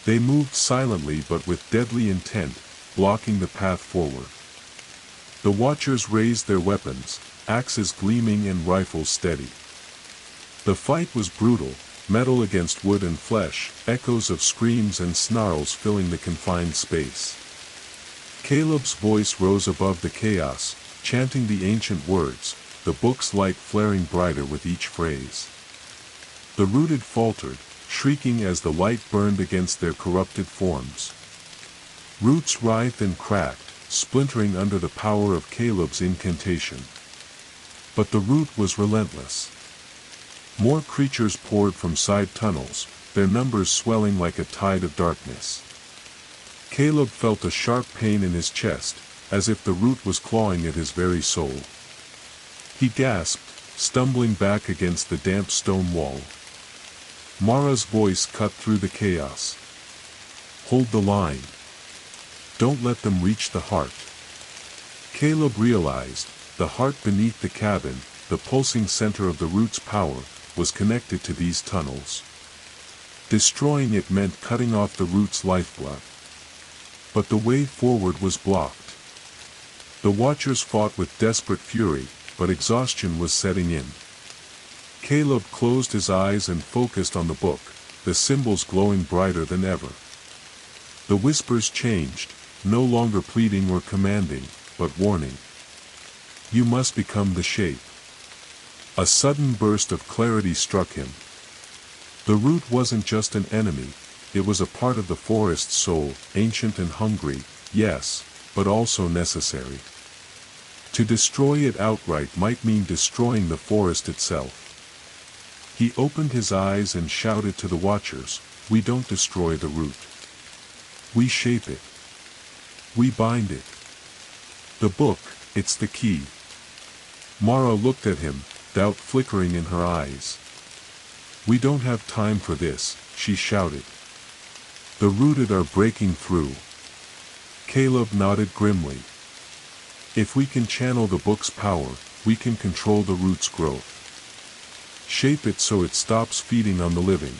They moved silently but with deadly intent, blocking the path forward. The watchers raised their weapons, axes gleaming and rifles steady. The fight was brutal, metal against wood and flesh, echoes of screams and snarls filling the confined space. Caleb's voice rose above the chaos, chanting the ancient words, the book's light flaring brighter with each phrase. The rooted faltered, shrieking as the light burned against their corrupted forms. Roots writhed and cracked, splintering under the power of Caleb's incantation. But the root was relentless. More creatures poured from side tunnels, their numbers swelling like a tide of darkness. Caleb felt a sharp pain in his chest, as if the root was clawing at his very soul. He gasped, stumbling back against the damp stone wall. Mara's voice cut through the chaos. "Hold the line. Don't let them reach the heart." Caleb realized, the heart beneath the cabin, the pulsing center of the root's power, was connected to these tunnels. Destroying it meant cutting off the root's lifeblood. But the way forward was blocked. The Watchers fought with desperate fury, but exhaustion was setting in. Caleb closed his eyes and focused on the book, the symbols glowing brighter than ever. The whispers changed, no longer pleading or commanding, but warning. You must become the shape. A sudden burst of clarity struck him. The root wasn't just an enemy, it was a part of the forest's soul, ancient and hungry, yes, but also necessary. To destroy it outright might mean destroying the forest itself. He opened his eyes and shouted to the Watchers, "We don't destroy the root. We shape it. We bind it. The book, it's the key." Mara looked at him, doubt flickering in her eyes. "We don't have time for this," she shouted. "The rooted are breaking through." Caleb nodded grimly. "If we can channel the book's power, we can control the root's growth. Shape it so it stops feeding on the living."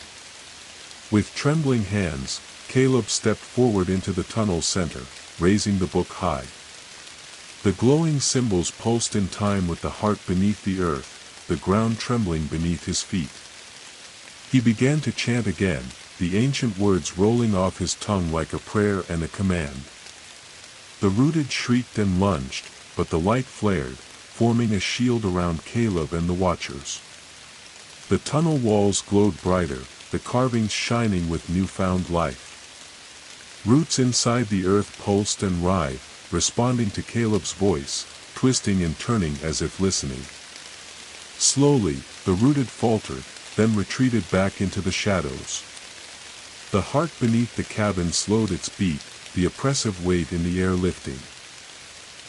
With trembling hands, Caleb stepped forward into the tunnel's center, raising the book high. The glowing symbols pulsed in time with the heart beneath the earth, the ground trembling beneath his feet. He began to chant again, the ancient words rolling off his tongue like a prayer and a command. The rooted shrieked and lunged, but the light flared, forming a shield around Caleb and the Watchers. The tunnel walls glowed brighter, the carvings shining with newfound life. Roots inside the earth pulsed and writhed, responding to Caleb's voice, twisting and turning as if listening. Slowly, the rooted faltered, then retreated back into the shadows. The heart beneath the cabin slowed its beat, the oppressive weight in the air lifting.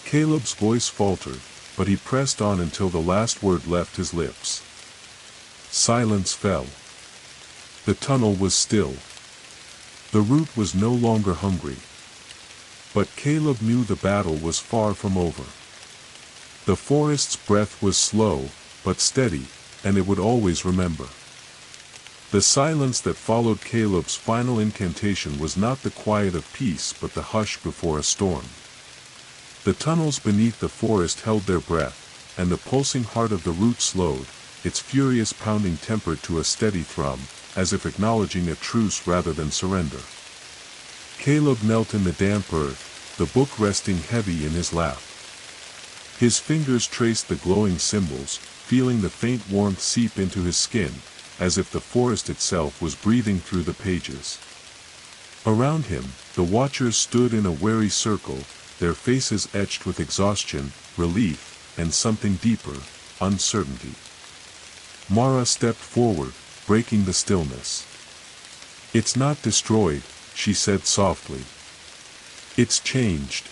Caleb's voice faltered, but he pressed on until the last word left his lips. Silence fell. The tunnel was still. The root was no longer hungry. But Caleb knew the battle was far from over. The forest's breath was slow, but steady, and it would always remember. The silence that followed Caleb's final incantation was not the quiet of peace but the hush before a storm. The tunnels beneath the forest held their breath, and the pulsing heart of the root slowed, its furious pounding tempered to a steady thrum, as if acknowledging a truce rather than surrender. Caleb knelt in the damp earth, the book resting heavy in his lap. His fingers traced the glowing symbols, feeling the faint warmth seep into his skin, as if the forest itself was breathing through the pages. Around him, the Watchers stood in a wary circle, their faces etched with exhaustion, relief, and something deeper, uncertainty. Mara stepped forward, breaking the stillness. "It's not destroyed," she said softly. "It's changed."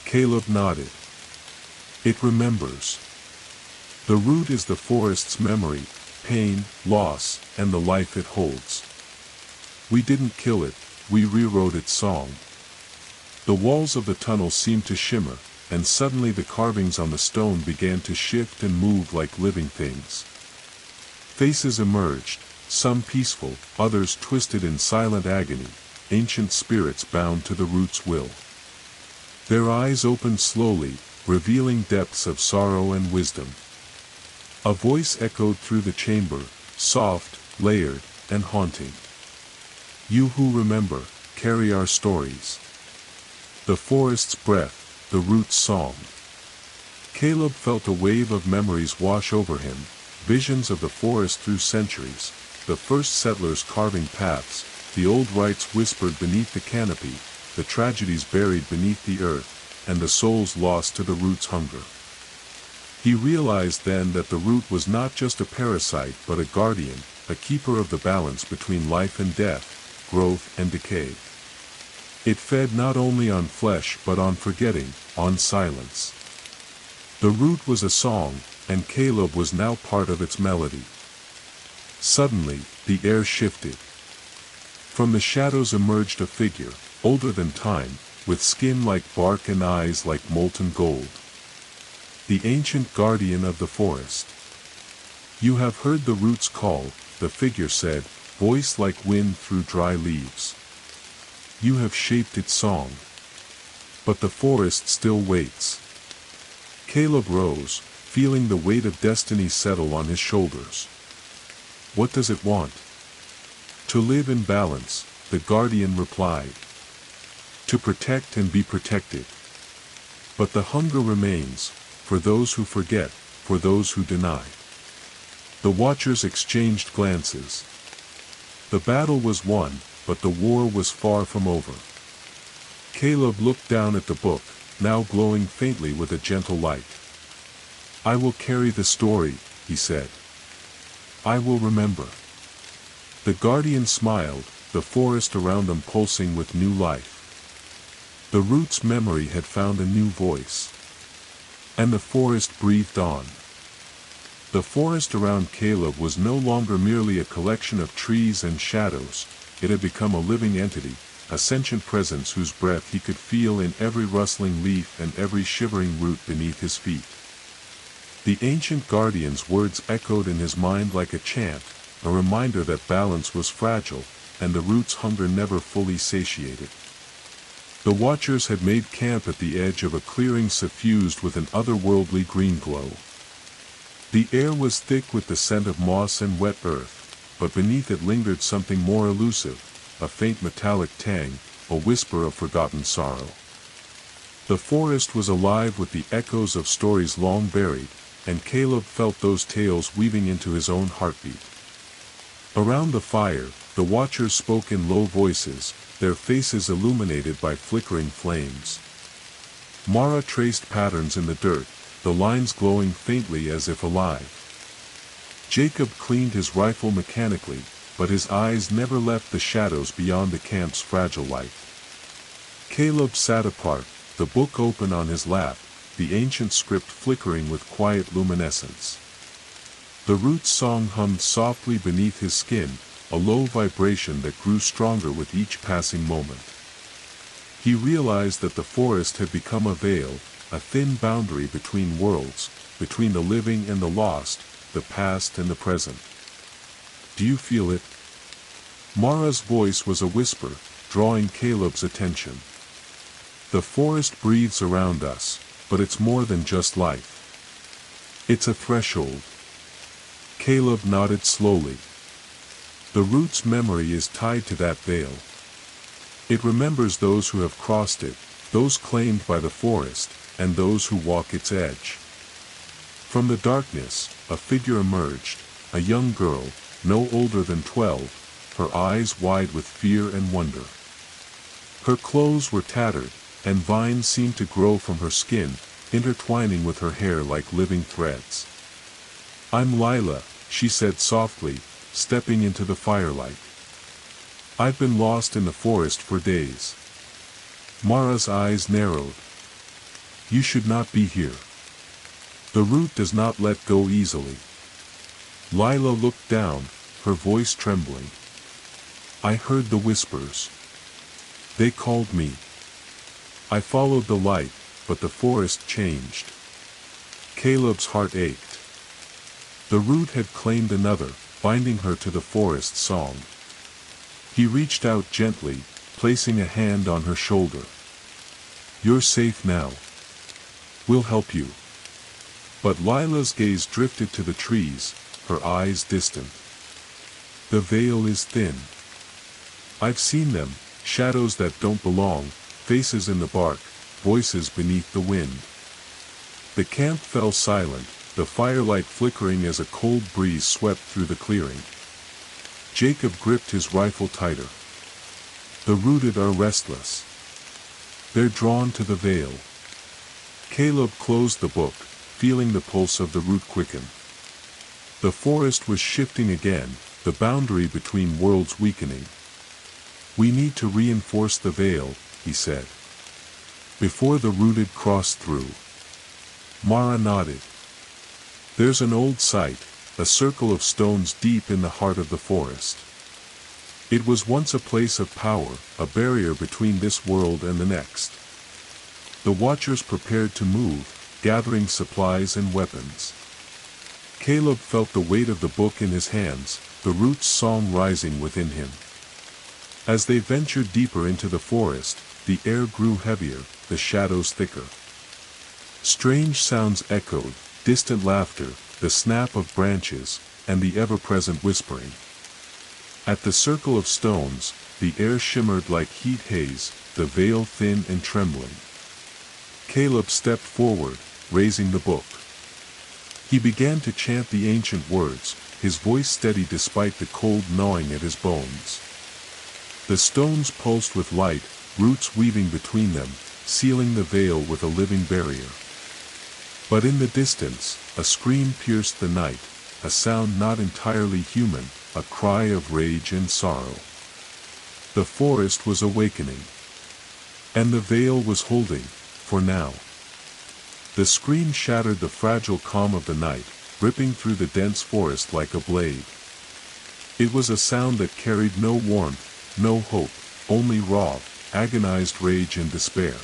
Caleb nodded. "It remembers. The root is the forest's memory, pain, loss, and the life it holds. We didn't kill it, we rewrote its song." The walls of the tunnel seemed to shimmer, and suddenly the carvings on the stone began to shift and move like living things. Faces emerged, some peaceful, others twisted in silent agony, ancient spirits bound to the root's will. Their eyes opened slowly, revealing depths of sorrow and wisdom. A voice echoed through the chamber, soft, layered, and haunting. "You who remember, carry our stories. The forest's breath, the root's song." Caleb felt a wave of memories wash over him, visions of the forest through centuries, the first settlers carving paths, the old rites whispered beneath the canopy, the tragedies buried beneath the earth, and the souls lost to the root's hunger. He realized then that the root was not just a parasite but a guardian, a keeper of the balance between life and death, growth and decay. It fed not only on flesh but on forgetting, on silence. The root was a song, and Caleb was now part of its melody. Suddenly, the air shifted. From the shadows emerged a figure, older than time, with skin like bark and eyes like molten gold. the ancient guardian of the forest. You have heard the roots call, the figure said, voice like wind through dry leaves. You have shaped its song. But the forest still waits. Caleb rose, feeling the weight of destiny settle on his shoulders. What does it want? To live in balance, the guardian replied. To protect and be protected. But the hunger remains, for those who forget, for those who deny. The watchers exchanged glances. The battle was won, but the war was far from over. Caleb looked down at the book, now glowing faintly with a gentle light. I will carry the story, he said. I will remember. The guardian smiled, the forest around them pulsing with new life. The root's memory had found a new voice. And the forest breathed on. The forest around Caleb was no longer merely a collection of trees and shadows, it had become a living entity, a sentient presence whose breath he could feel in every rustling leaf and every shivering root beneath his feet. The ancient guardian's words echoed in his mind like a chant, a reminder that balance was fragile, and the root's hunger never fully satiated. The watchers had made camp at the edge of a clearing suffused with an otherworldly green glow. The air was thick with the scent of moss and wet earth, but beneath it lingered something more elusive, a faint metallic tang, a whisper of forgotten sorrow. The forest was alive with the echoes of stories long buried, and Caleb felt those tales weaving into his own heartbeat. Around the fire, the watchers spoke in low voices, their faces illuminated by flickering flames. Mara traced patterns in the dirt, the lines glowing faintly as if alive. Jacob cleaned his rifle mechanically, but his eyes never left the shadows beyond the camp's fragile light. Caleb sat apart, the book open on his lap, the ancient script flickering with quiet luminescence. The root's song hummed softly beneath his skin, a low vibration that grew stronger with each passing moment. He realized that the forest had become a veil, a thin boundary between worlds, between the living and the lost, the past and the present. Do you feel it? Mara's voice was a whisper, drawing Caleb's attention. The forest breathes around us, but it's more than just life. It's a threshold. Caleb nodded slowly. The root's memory is tied to that veil. It remembers those who have crossed it, those claimed by the forest, and those who walk its edge. From the darkness, a figure emerged, a young girl, no older than 12, her eyes wide with fear and wonder. Her clothes were tattered, and vines seemed to grow from her skin, intertwining with her hair like living threads. I'm Lila, she said softly, stepping into the firelight. I've been lost in the forest for days. Mara's eyes narrowed. You should not be here. The root does not let go easily. Lila looked down, her voice trembling. I heard the whispers. They called me. I followed the light, but the forest changed. Caleb's heart ached. The root had claimed another, binding her to the forest's song. He reached out gently, placing a hand on her shoulder. You're safe now. We'll help you. But Lila's gaze drifted to the trees, her eyes distant. The veil is thin. I've seen them, shadows that don't belong, faces in the bark, voices beneath the wind. The camp fell silent, the firelight flickering as a cold breeze swept through the clearing. Jacob gripped his rifle tighter. The rooted are restless. They're drawn to the veil. Caleb closed the book, feeling the pulse of the root quicken. The forest was shifting again, the boundary between worlds weakening. We need to reinforce the veil, he said. Before the rooted crossed through. Mara nodded. There's an old site, a circle of stones deep in the heart of the forest. It was once a place of power, a barrier between this world and the next. The watchers prepared to move, gathering supplies and weapons. Caleb felt the weight of the book in his hands, the root's song rising within him. As they ventured deeper into the forest, the air grew heavier, the shadows thicker. Strange sounds echoed, distant laughter, the snap of branches, and the ever-present whispering. At the circle of stones, the air shimmered like heat haze, the veil thin and trembling. Caleb stepped forward, raising the book. He began to chant the ancient words, his voice steady despite the cold gnawing at his bones. The stones pulsed with light, roots weaving between them, sealing the veil with a living barrier. But in the distance, a scream pierced the night, a sound not entirely human, a cry of rage and sorrow. The forest was awakening. And the veil was holding, for now. The scream shattered the fragile calm of the night, ripping through the dense forest like a blade. It was a sound that carried no warmth, no hope, only raw, agonized rage and despair.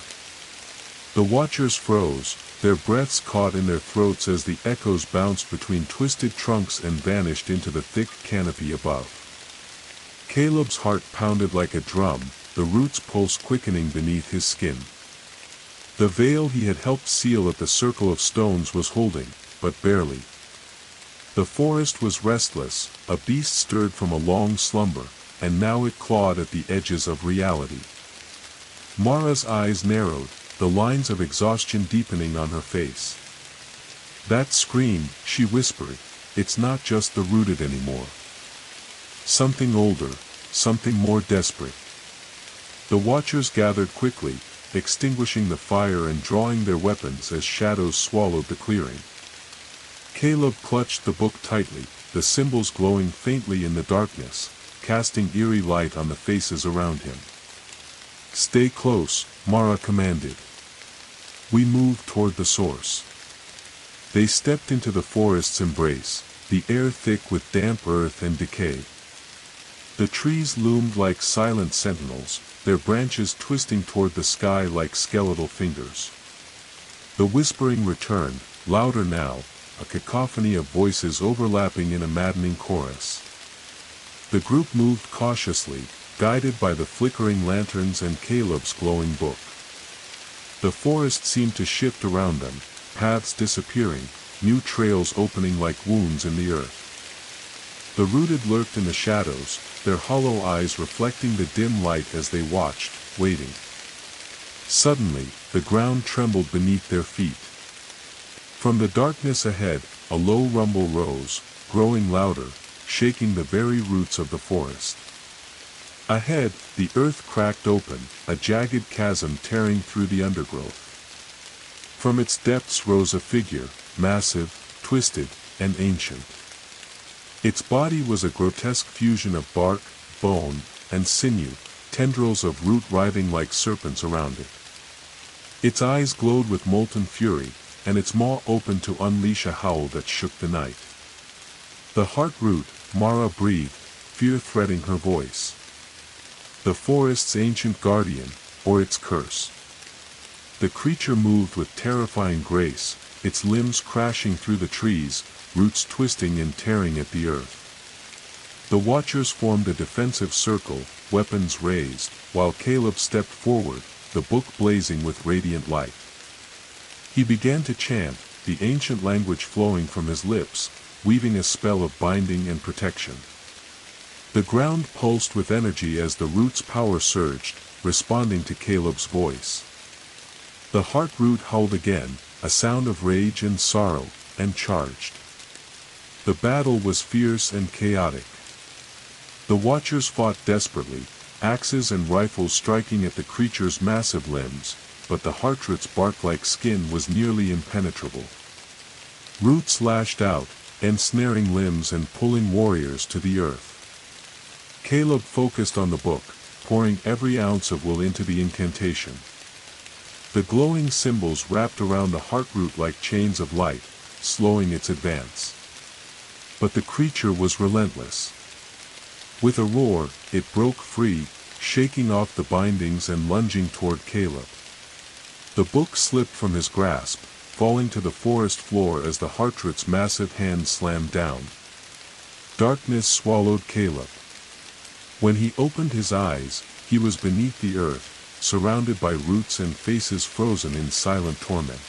The watchers froze, their breaths caught in their throats as the echoes bounced between twisted trunks and vanished into the thick canopy above. Caleb's heart pounded like a drum, the roots pulse quickening beneath his skin. The veil he had helped seal at the circle of stones was holding, but barely. The forest was restless, a beast stirred from a long slumber, and now it clawed at the edges of reality. Mara's eyes narrowed, the lines of exhaustion deepening on her face. "That scream," she whispered, "it's not just the rooted anymore. Something older, something more desperate." The watchers gathered quickly, extinguishing the fire and drawing their weapons as shadows swallowed the clearing. Caleb clutched the book tightly, the symbols glowing faintly in the darkness, casting eerie light on the faces around him. "Stay close," Mara commanded. We moved toward the source. They stepped into the forest's embrace, the air thick with damp earth and decay. The trees loomed like silent sentinels, their branches twisting toward the sky like skeletal fingers. The whispering returned, louder now, a cacophony of voices overlapping in a maddening chorus. The group moved cautiously, guided by the flickering lanterns and Caleb's glowing book. The forest seemed to shift around them, paths disappearing, new trails opening like wounds in the earth. The rooted lurked in the shadows, their hollow eyes reflecting the dim light as they watched, waiting. Suddenly, the ground trembled beneath their feet. From the darkness ahead, a low rumble rose, growing louder, shaking the very roots of the forest. Ahead, the earth cracked open, a jagged chasm tearing through the undergrowth. From its depths rose a figure, massive, twisted, and ancient. Its body was a grotesque fusion of bark, bone, and sinew, tendrils of root writhing like serpents around it. Its eyes glowed with molten fury, and its maw opened to unleash a howl that shook the night. "The heart root," Mara breathed, fear threading her voice. "The forest's ancient guardian, or its curse." The creature moved with terrifying grace, its limbs crashing through the trees, roots twisting and tearing at the earth. The watchers formed a defensive circle, weapons raised, while Caleb stepped forward, the book blazing with radiant light. He began to chant, the ancient language flowing from his lips, weaving a spell of binding and protection. The ground pulsed with energy as the root's power surged, responding to Caleb's voice. The heart root howled again, a sound of rage and sorrow, and charged. The battle was fierce and chaotic. The watchers fought desperately, axes and rifles striking at the creature's massive limbs, but the heartroot's bark-like skin was nearly impenetrable. Roots lashed out, ensnaring limbs and pulling warriors to the earth. Caleb focused on the book, pouring every ounce of will into the incantation. The glowing symbols wrapped around the heartroot like chains of light, slowing its advance. But the creature was relentless. With a roar, it broke free, shaking off the bindings and lunging toward Caleb. The book slipped from his grasp, falling to the forest floor as the Hartrot's massive hand slammed down. Darkness swallowed Caleb. When he opened his eyes, he was beneath the earth, surrounded by roots and faces frozen in silent torment.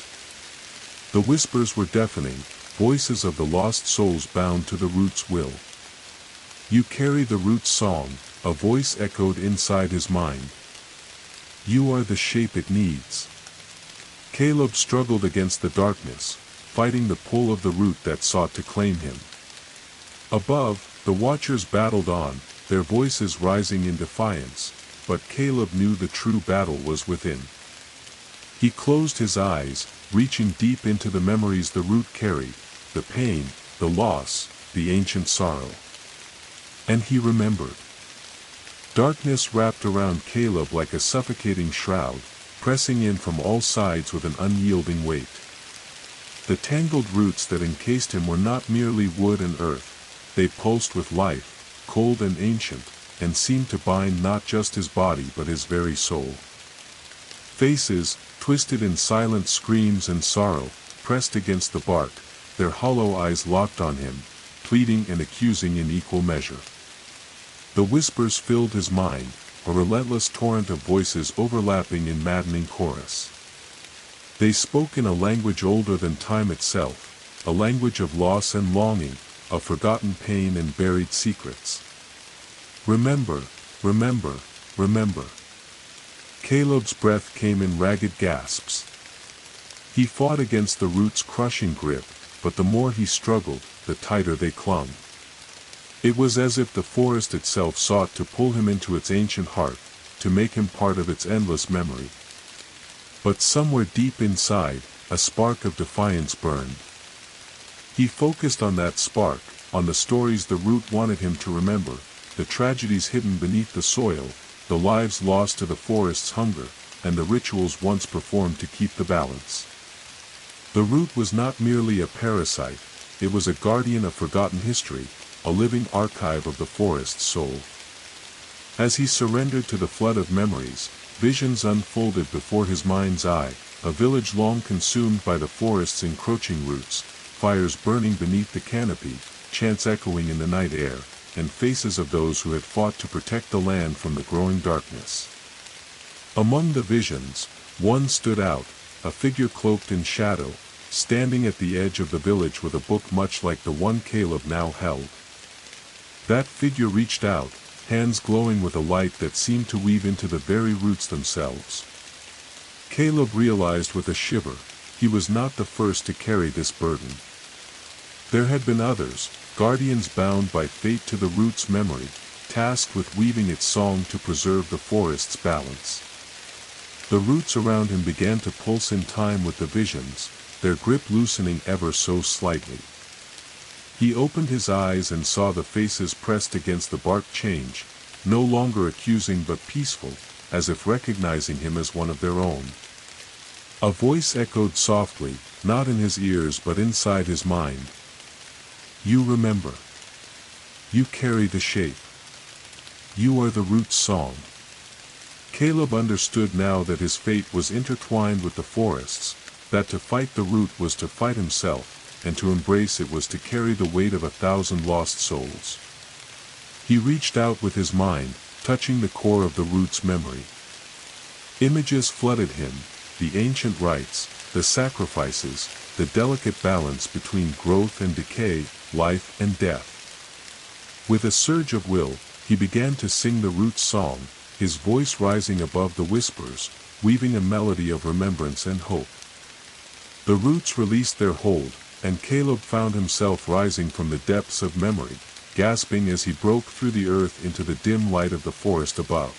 The whispers were deafening, voices of the lost souls bound to the root's will. "You carry the root's song," a voice echoed inside his mind. "You are the shape it needs." Caleb struggled against the darkness, fighting the pull of the root that sought to claim him. Above, the watchers battled on, their voices rising in defiance, but Caleb knew the true battle was within. He closed his eyes, reaching deep into the memories the root carried, the pain, the loss, the ancient sorrow. And he remembered. Darkness wrapped around Caleb like a suffocating shroud, pressing in from all sides with an unyielding weight. The tangled roots that encased him were not merely wood and earth, they pulsed with life, cold and ancient, and seemed to bind not just his body but his very soul. Faces, twisted in silent screams and sorrow, pressed against the bark, their hollow eyes locked on him, pleading and accusing in equal measure. The whispers filled his mind, a relentless torrent of voices overlapping in maddening chorus. They spoke in a language older than time itself, a language of loss and longing, of forgotten pain and buried secrets. "Remember, remember, remember." Caleb's breath came in ragged gasps. He fought against the root's crushing grip, but the more he struggled, the tighter they clung. It was as if the forest itself sought to pull him into its ancient heart, to make him part of its endless memory. But somewhere deep inside, a spark of defiance burned. He focused on that spark, on the stories the root wanted him to remember, the tragedies hidden beneath the soil, the lives lost to the forest's hunger, and the rituals once performed to keep the balance. The root was not merely a parasite, it was a guardian of forgotten history, a living archive of the forest's soul. As he surrendered to the flood of memories, visions unfolded before his mind's eye, a village long consumed by the forest's encroaching roots, fires burning beneath the canopy, chants echoing in the night air, and faces of those who had fought to protect the land from the growing darkness. Among the visions, one stood out, a figure cloaked in shadow, standing at the edge of the village with a book much like the one Caleb now held. That figure reached out, hands glowing with a light that seemed to weave into the very roots themselves. Caleb realized with a shiver, he was not the first to carry this burden. There had been others, guardians bound by fate to the root's memory, tasked with weaving its song to preserve the forest's balance. The roots around him began to pulse in time with the visions, their grip loosening ever so slightly. He opened his eyes and saw the faces pressed against the bark change, no longer accusing but peaceful, as if recognizing him as one of their own. A voice echoed softly, not in his ears but inside his mind. "You remember. You carry the shape. You are the root's song." Caleb understood now that his fate was intertwined with the forest's, that to fight the root was to fight himself, and to embrace it was to carry the weight of 1,000 lost souls. He reached out with his mind, touching the core of the root's memory. Images flooded him, the ancient rites, the sacrifices, the delicate balance between growth and decay, life and death. With a surge of will, he began to sing the root's song, his voice rising above the whispers, weaving a melody of remembrance and hope. The roots released their hold, and Caleb found himself rising from the depths of memory, gasping as he broke through the earth into the dim light of the forest above.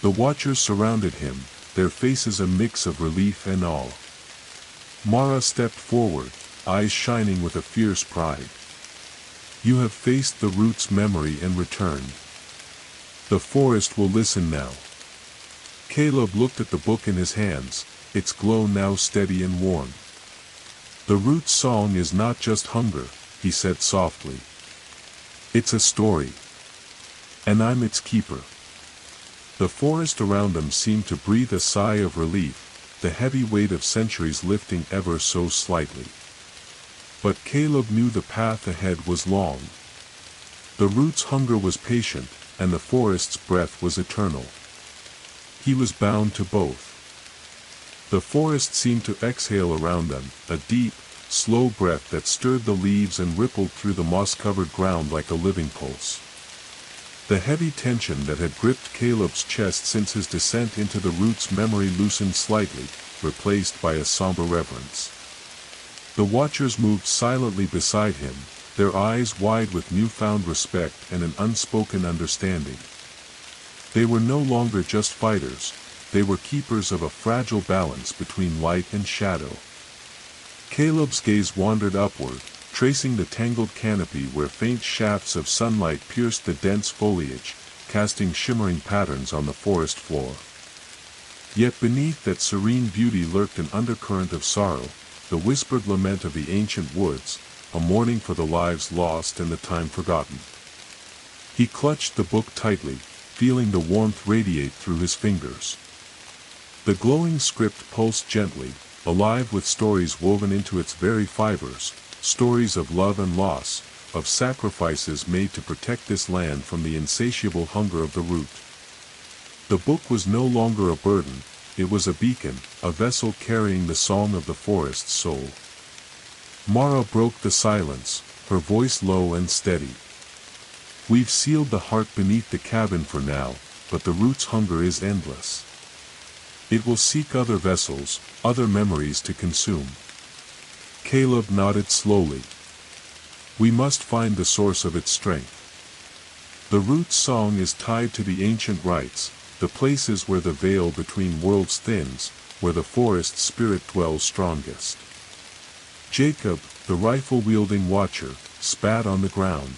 The watchers surrounded him, their faces a mix of relief and awe. Mara stepped forward, eyes shining with a fierce pride. "You have faced the root's memory and returned. The forest will listen now." Caleb looked at the book in his hands, its glow now steady and warm. "The root's song is not just hunger," he said softly. "It's a story. And I'm its keeper." The forest around them seemed to breathe a sigh of relief, the heavy weight of centuries lifting ever so slightly. But Caleb knew the path ahead was long. The root's hunger was patient, and the forest's breath was eternal. He was bound to both. The forest seemed to exhale around them, a deep, slow breath that stirred the leaves and rippled through the moss-covered ground like a living pulse. The heavy tension that had gripped Caleb's chest since his descent into the root's memory loosened slightly, replaced by a somber reverence. The watchers moved silently beside him, their eyes wide with newfound respect and an unspoken understanding. They were no longer just fighters, they were keepers of a fragile balance between light and shadow. Caleb's gaze wandered upward, tracing the tangled canopy where faint shafts of sunlight pierced the dense foliage, casting shimmering patterns on the forest floor. Yet beneath that serene beauty lurked an undercurrent of sorrow, the whispered lament of the ancient woods, a mourning for the lives lost and the time forgotten. He clutched the book tightly, feeling the warmth radiate through his fingers. The glowing script pulsed gently, alive with stories woven into its very fibers, stories of love and loss, of sacrifices made to protect this land from the insatiable hunger of the root. The book was no longer a burden, it was a beacon, a vessel carrying the song of the forest's soul. Mara broke the silence, her voice low and steady. We've sealed the heart beneath the cabin for now, but the root's hunger is endless. It will seek other vessels, other memories to consume. Caleb nodded slowly. We must find the source of its strength. The root's song is tied to the ancient rites, the places where the veil between worlds thins, where the forest spirit dwells strongest. Jacob, the rifle-wielding watcher, spat on the ground.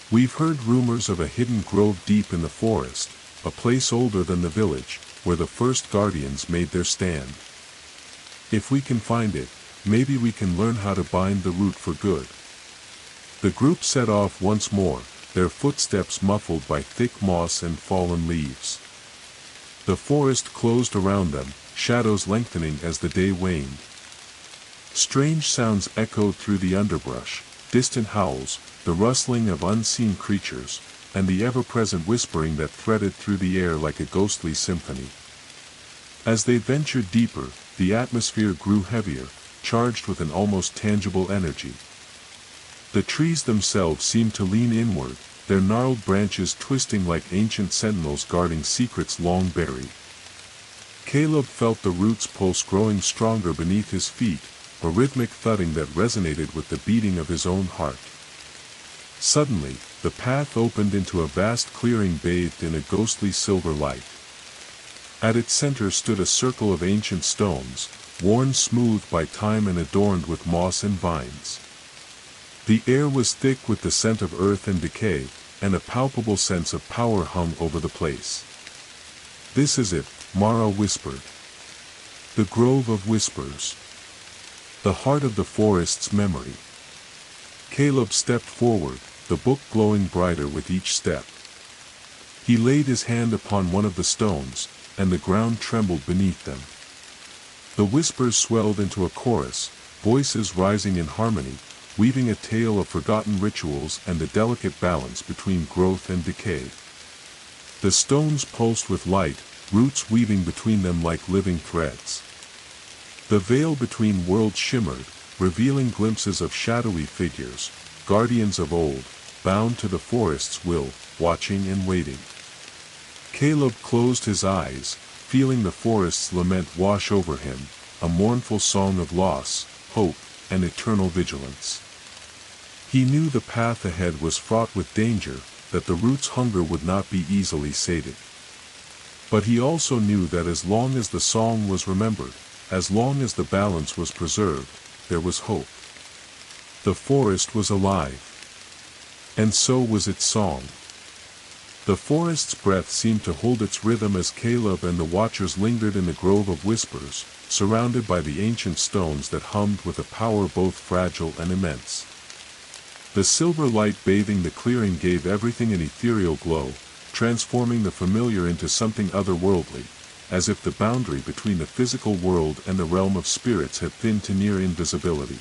We've heard rumors of a hidden grove deep in the forest, a place older than the village, where the first guardians made their stand. If we can find it, maybe we can learn how to bind the root for good. The group set off once more, their footsteps muffled by thick moss and fallen leaves. The forest closed around them, shadows lengthening as the day waned. Strange sounds echoed through the underbrush, distant howls, the rustling of unseen creatures, and the ever-present whispering that threaded through the air like a ghostly symphony. As they ventured deeper, the atmosphere grew heavier, charged with an almost tangible energy. The trees themselves seemed to lean inward, their gnarled branches twisting like ancient sentinels guarding secrets long buried. Caleb felt the roots pulse growing stronger beneath his feet, a rhythmic thudding that resonated with the beating of his own heart. Suddenly, the path opened into a vast clearing bathed in a ghostly silver light. At its center stood a circle of ancient stones, worn smooth by time and adorned with moss and vines. The air was thick with the scent of earth and decay, and a palpable sense of power hung over the place. This is it, Mara whispered. The Grove of Whispers. The heart of the forest's memory. Caleb stepped forward, the book glowing brighter with each step. He laid his hand upon one of the stones, and the ground trembled beneath them. The whispers swelled into a chorus, voices rising in harmony, weaving a tale of forgotten rituals and the delicate balance between growth and decay. The stones pulsed with light, roots weaving between them like living threads. The veil between worlds shimmered, revealing glimpses of shadowy figures, guardians of old, bound to the forest's will, watching and waiting. Caleb closed his eyes, feeling the forest's lament wash over him, a mournful song of loss, hope, and eternal vigilance. He knew the path ahead was fraught with danger, that the root's hunger would not be easily sated. But he also knew that as long as the song was remembered, as long as the balance was preserved, there was hope. The forest was alive. And so was its song. The forest's breath seemed to hold its rhythm as Caleb and the watchers lingered in the Grove of Whispers, surrounded by the ancient stones that hummed with a power both fragile and immense. The silver light bathing the clearing gave everything an ethereal glow, transforming the familiar into something otherworldly, as if the boundary between the physical world and the realm of spirits had thinned to near invisibility.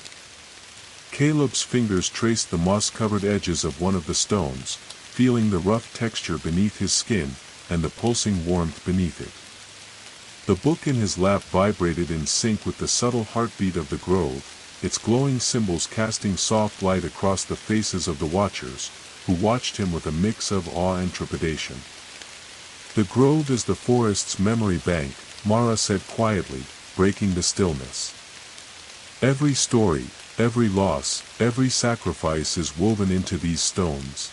Caleb's fingers traced the moss-covered edges of one of the stones, feeling the rough texture beneath his skin, and the pulsing warmth beneath it. The book in his lap vibrated in sync with the subtle heartbeat of the grove, its glowing symbols casting soft light across the faces of the watchers, who watched him with a mix of awe and trepidation. "The grove is the forest's memory bank," Mara said quietly, breaking the stillness. "Every story, every loss, every sacrifice is woven into these stones.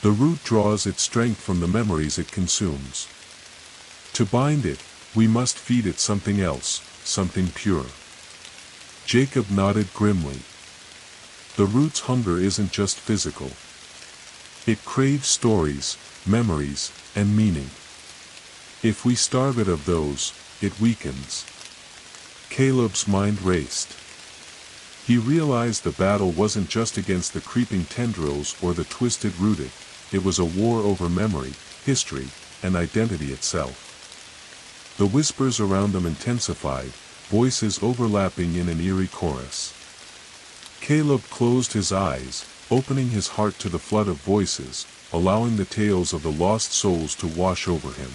The root draws its strength from the memories it consumes. To bind it, we must feed it something else, something pure." Jacob nodded grimly. "The root's hunger isn't just physical. It craves stories, memories, and meaning. If we starve it of those, it weakens." Caleb's mind raced. He realized the battle wasn't just against the creeping tendrils or the twisted rooted, it was a war over memory, history, and identity itself. The whispers around them intensified, voices overlapping in an eerie chorus. Caleb closed his eyes, opening his heart to the flood of voices, allowing the tales of the lost souls to wash over him.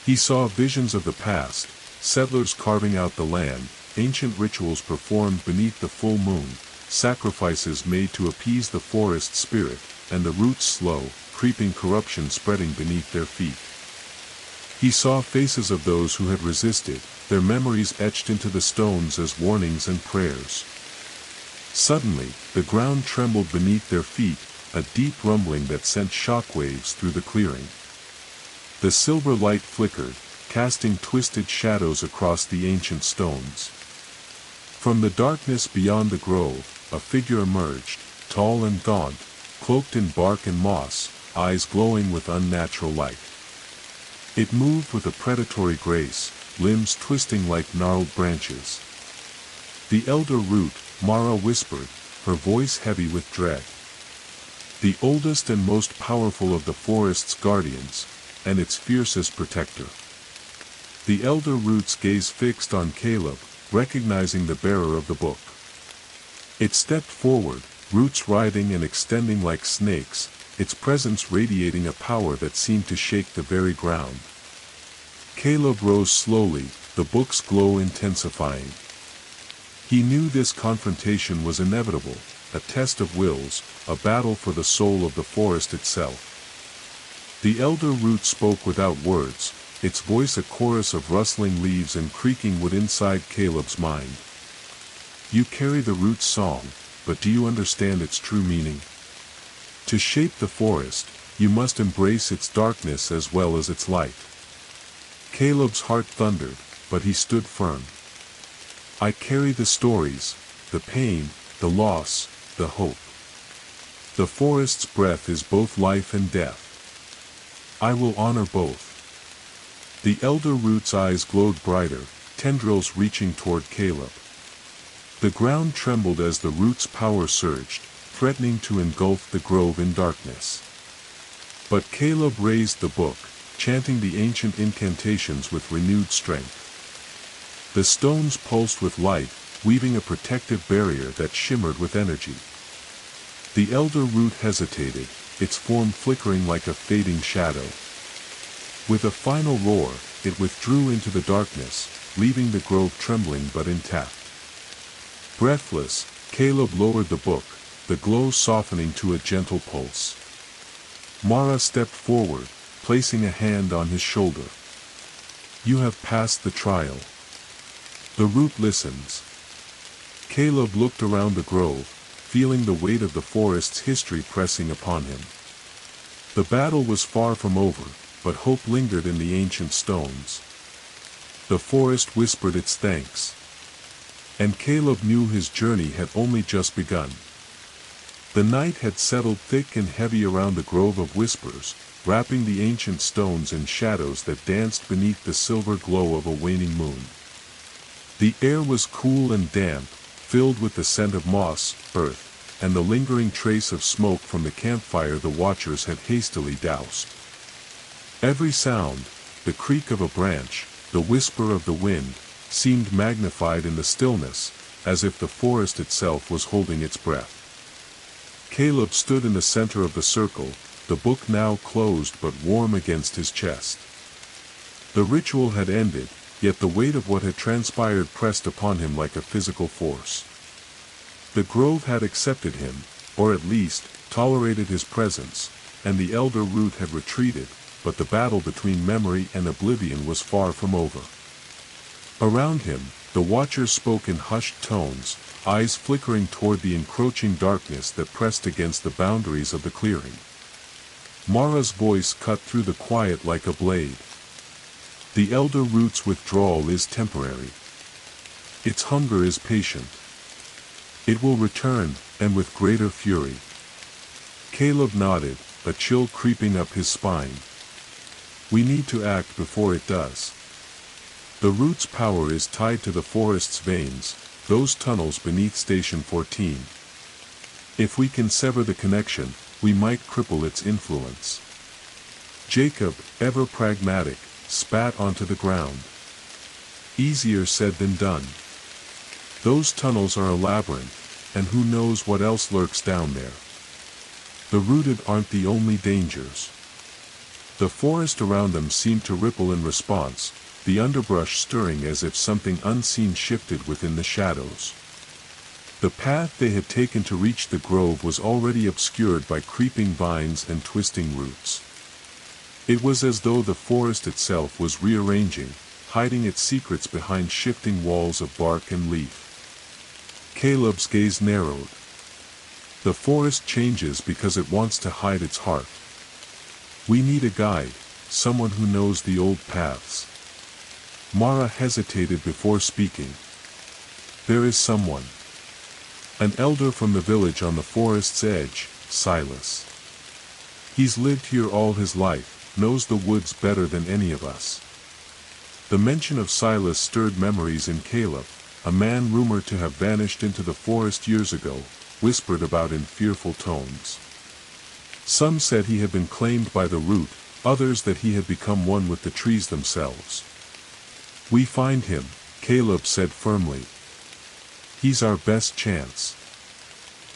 He saw visions of the past, settlers carving out the land, ancient rituals performed beneath the full moon, sacrifices made to appease the forest spirit, and the roots' slow, creeping corruption spreading beneath their feet. He saw faces of those who had resisted, their memories etched into the stones as warnings and prayers. Suddenly, the ground trembled beneath their feet, a deep rumbling that sent shockwaves through the clearing. The silver light flickered, casting twisted shadows across the ancient stones. From the darkness beyond the grove, a figure emerged, tall and gaunt, cloaked in bark and moss, eyes glowing with unnatural light. It moved with a predatory grace, limbs twisting like gnarled branches. "The elder root," Mara whispered, her voice heavy with dread. "The oldest and most powerful of the forest's guardians, and its fiercest protector." The elder root's gaze fixed on Caleb, recognizing the bearer of the book. It stepped forward, roots writhing and extending like snakes, its presence radiating a power that seemed to shake the very ground. Caleb rose slowly, the book's glow intensifying. He knew this confrontation was inevitable, a test of wills, a battle for the soul of the forest itself. The elder root spoke without words, its voice a chorus of rustling leaves and creaking wood inside Caleb's mind. "You carry the root's song, but do you understand its true meaning? To shape the forest, you must embrace its darkness as well as its light." Caleb's heart thundered, but he stood firm. "I carry the stories, the pain, the loss, the hope. The forest's breath is both life and death. I will honor both." The elder root's eyes glowed brighter, tendrils reaching toward Caleb. The ground trembled as the root's power surged, threatening to engulf the grove in darkness. But Caleb raised the book, chanting the ancient incantations with renewed strength. The stones pulsed with light, weaving a protective barrier that shimmered with energy. The elder root hesitated, its form flickering like a fading shadow. With a final roar, it withdrew into the darkness, leaving the grove trembling but intact. Breathless, Caleb lowered the book, the glow softening to a gentle pulse. Mara stepped forward, placing a hand on his shoulder. "You have passed the trial. The root listens." Caleb looked around the grove, feeling the weight of the forest's history pressing upon him. The battle was far from over, but hope lingered in the ancient stones. The forest whispered its thanks. And Caleb knew his journey had only just begun. The night had settled thick and heavy around the grove of whispers, wrapping the ancient stones in shadows that danced beneath the silver glow of a waning moon. The air was cool and damp, filled with the scent of moss, earth, and the lingering trace of smoke from the campfire the watchers had hastily doused. Every sound, the creak of a branch, the whisper of the wind, seemed magnified in the stillness, as if the forest itself was holding its breath. Caleb stood in the center of the circle, the book now closed but warm against his chest. The ritual had ended, yet the weight of what had transpired pressed upon him like a physical force. The grove had accepted him, or at least, tolerated his presence, and the elder root had retreated, but the battle between memory and oblivion was far from over. Around him, the watchers spoke in hushed tones, eyes flickering toward the encroaching darkness that pressed against the boundaries of the clearing. Mara's voice cut through the quiet like a blade. The elder root's withdrawal is temporary. Its hunger is patient. It will return, and with greater fury. Caleb nodded, a chill creeping up his spine. We need to act before it does. The root's power is tied to the forest's veins, those tunnels beneath Station 14. If we can sever the connection, we might cripple its influence. Jacob, ever pragmatic, spat onto the ground. Easier said than done. Those tunnels are a labyrinth, and who knows what else lurks down there. The rooted aren't the only dangers. The forest around them seemed to ripple in response, the underbrush stirring as if something unseen shifted within the shadows. The path they had taken to reach the grove was already obscured by creeping vines and twisting roots. It was as though the forest itself was rearranging, hiding its secrets behind shifting walls of bark and leaf. Caleb's gaze narrowed. The forest changes because it wants to hide its heart. We need a guide, someone who knows the old paths. Mara hesitated before speaking. There is someone. An elder from the village on the forest's edge, Silas. He's lived here all his life, knows the woods better than any of us. The mention of Silas stirred memories in Caleb, a man rumored to have vanished into the forest years ago, whispered about in fearful tones. Some said he had been claimed by the root, others that he had become one with the trees themselves. We find him, Caleb said firmly. He's our best chance.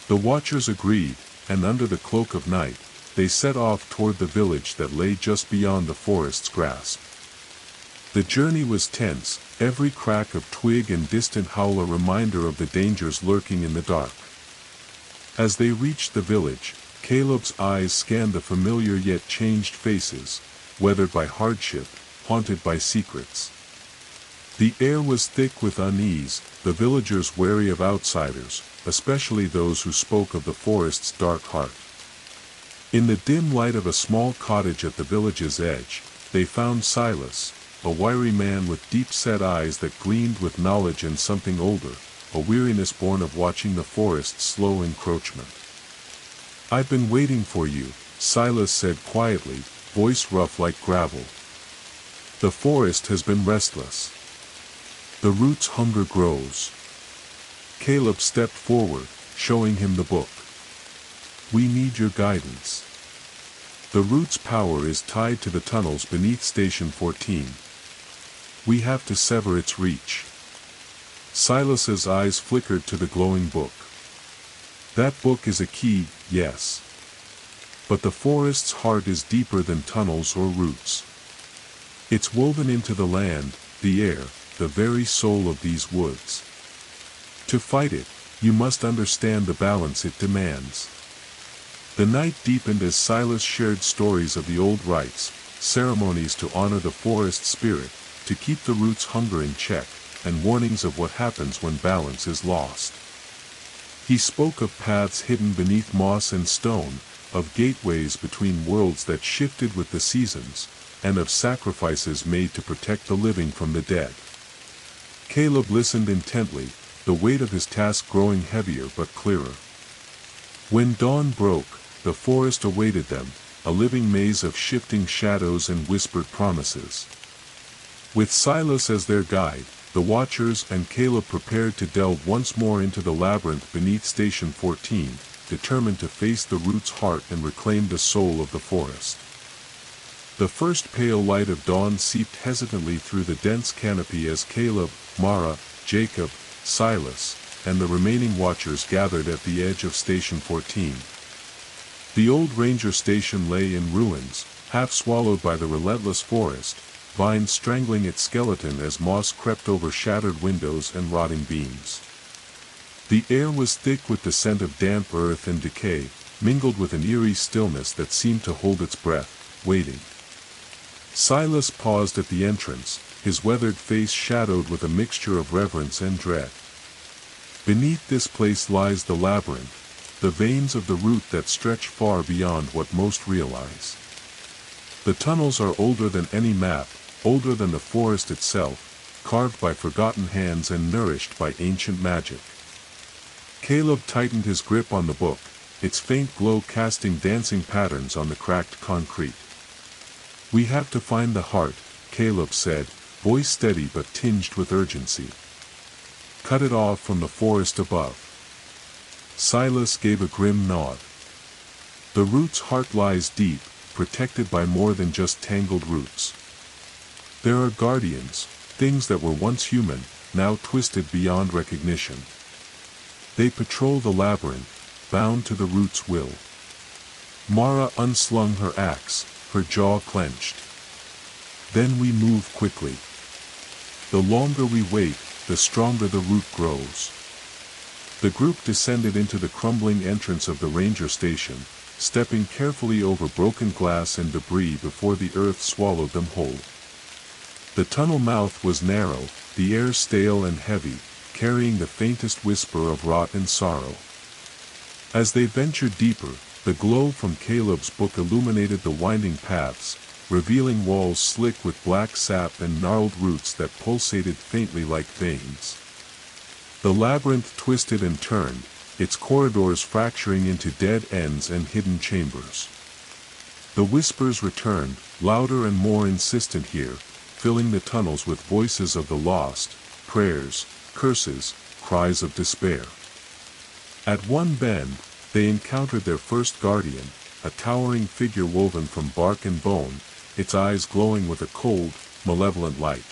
The watchers agreed, and under the cloak of night, they set off toward the village that lay just beyond the forest's grasp. The journey was tense, every crack of twig and distant howl a reminder of the dangers lurking in the dark. As they reached the village, Caleb's eyes scanned the familiar yet changed faces, weathered by hardship, haunted by secrets. The air was thick with unease, the villagers wary of outsiders, especially those who spoke of the forest's dark heart. In the dim light of a small cottage at the village's edge, they found Silas, a wiry man with deep-set eyes that gleamed with knowledge and something older, a weariness born of watching the forest's slow encroachment. I've been waiting for you, Silas said quietly, voice rough like gravel. The forest has been restless. The root's hunger grows. Caleb stepped forward, showing him the book. We need your guidance. The root's power is tied to the tunnels beneath Station 14. We have to sever its reach. Silas's eyes flickered to the glowing book. That book is a key, yes. But the forest's heart is deeper than tunnels or roots. It's woven into the land, the air, the very soul of these woods. To fight it, you must understand the balance it demands. The night deepened as Silas shared stories of the old rites, ceremonies to honor the forest spirit, to keep the root's hunger in check, and warnings of what happens when balance is lost. He spoke of paths hidden beneath moss and stone, of gateways between worlds that shifted with the seasons, and of sacrifices made to protect the living from the dead. Caleb listened intently, the weight of his task growing heavier but clearer. When dawn broke, the forest awaited them, a living maze of shifting shadows and whispered promises. With Silas as their guide, the watchers and Caleb prepared to delve once more into the labyrinth beneath Station 14, determined to face the root's heart and reclaim the soul of the forest. The first pale light of dawn seeped hesitantly through the dense canopy as Caleb, Mara, Jacob, Silas, and the remaining watchers gathered at the edge of Station 14. The old ranger station lay in ruins, half swallowed by the relentless forest, vines strangling its skeleton as moss crept over shattered windows and rotting beams. The air was thick with the scent of damp earth and decay, mingled with an eerie stillness that seemed to hold its breath, waiting. Silas paused at the entrance, his weathered face shadowed with a mixture of reverence and dread. Beneath this place lies the labyrinth, the veins of the root that stretch far beyond what most realize. The tunnels are older than any map, older than the forest itself, carved by forgotten hands and nourished by ancient magic. Caleb tightened his grip on the book, its faint glow casting dancing patterns on the cracked concrete. "We have to find the heart," Caleb said, voice steady but tinged with urgency. "Cut it off from the forest above." Silas gave a grim nod. "The root's heart lies deep, protected by more than just tangled roots. There are guardians, things that were once human, now twisted beyond recognition. They patrol the labyrinth, bound to the root's will." Mara unslung her axe, her jaw clenched. "Then we move quickly. The longer we wait, the stronger the root grows." The group descended into the crumbling entrance of the ranger station, stepping carefully over broken glass and debris before the earth swallowed them whole. The tunnel mouth was narrow, the air stale and heavy, carrying the faintest whisper of rot and sorrow. As they ventured deeper, the glow from Caleb's book illuminated the winding paths, revealing walls slick with black sap and gnarled roots that pulsated faintly like veins. The labyrinth twisted and turned, its corridors fracturing into dead ends and hidden chambers. The whispers returned, louder and more insistent here, filling the tunnels with voices of the lost, prayers, curses, cries of despair. At one bend, they encountered their first guardian, a towering figure woven from bark and bone, its eyes glowing with a cold, malevolent light.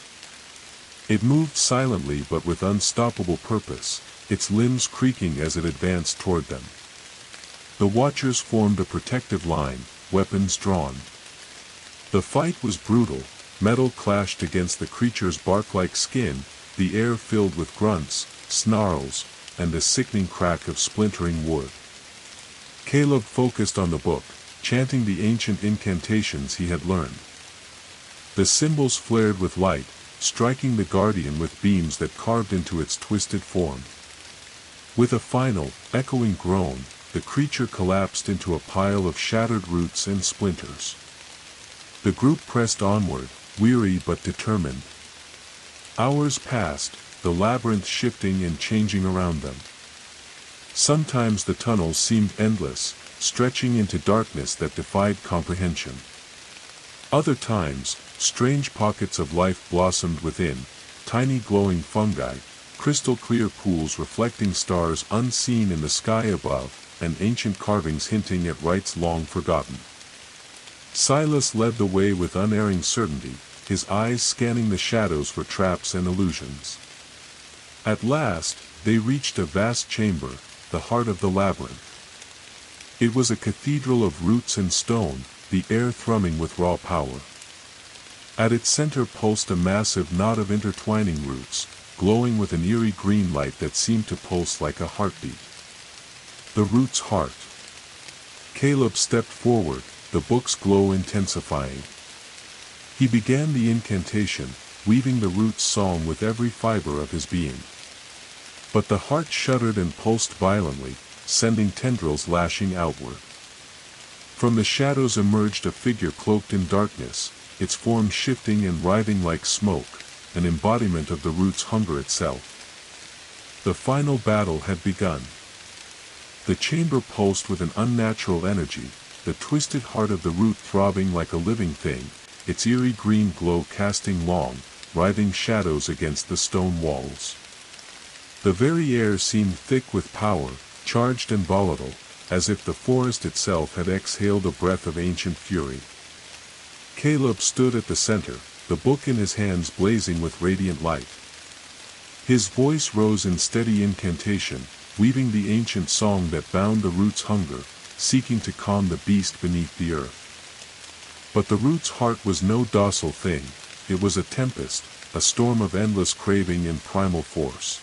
It moved silently but with unstoppable purpose, its limbs creaking as it advanced toward them. The watchers formed a protective line, weapons drawn. The fight was brutal, metal clashed against the creature's bark-like skin, the air filled with grunts, snarls, and the sickening crack of splintering wood. Caleb focused on the book, chanting the ancient incantations he had learned. The symbols flared with light, striking the guardian with beams that carved into its twisted form. With a final, echoing groan, the creature collapsed into a pile of shattered roots and splinters. The group pressed onward, weary but determined. Hours passed, the labyrinth shifting and changing around them. Sometimes the tunnels seemed endless, stretching into darkness that defied comprehension. Other times, strange pockets of life blossomed within, tiny glowing fungi, crystal-clear pools reflecting stars unseen in the sky above, and ancient carvings hinting at rites long forgotten. Silas led the way with unerring certainty, his eyes scanning the shadows for traps and illusions. At last, they reached a vast chamber, the heart of the labyrinth. It was a cathedral of roots and stone, the air thrumming with raw power. At its center pulsed a massive knot of intertwining roots, glowing with an eerie green light that seemed to pulse like a heartbeat. The root's heart. Caleb stepped forward, the book's glow intensifying. He began the incantation, weaving the root's song with every fiber of his being. But the heart shuddered and pulsed violently, sending tendrils lashing outward. From the shadows emerged a figure cloaked in darkness, its form shifting and writhing like smoke, an embodiment of the root's hunger itself. The final battle had begun. The chamber pulsed with an unnatural energy, the twisted heart of the root throbbing like a living thing, its eerie green glow casting long, writhing shadows against the stone walls. The very air seemed thick with power, charged and volatile, as if the forest itself had exhaled a breath of ancient fury. Caleb stood at the center, the book in his hands blazing with radiant light. His voice rose in steady incantation, weaving the ancient song that bound the root's hunger, seeking to calm the beast beneath the earth. But the root's heart was no docile thing, it was a tempest, a storm of endless craving and primal force.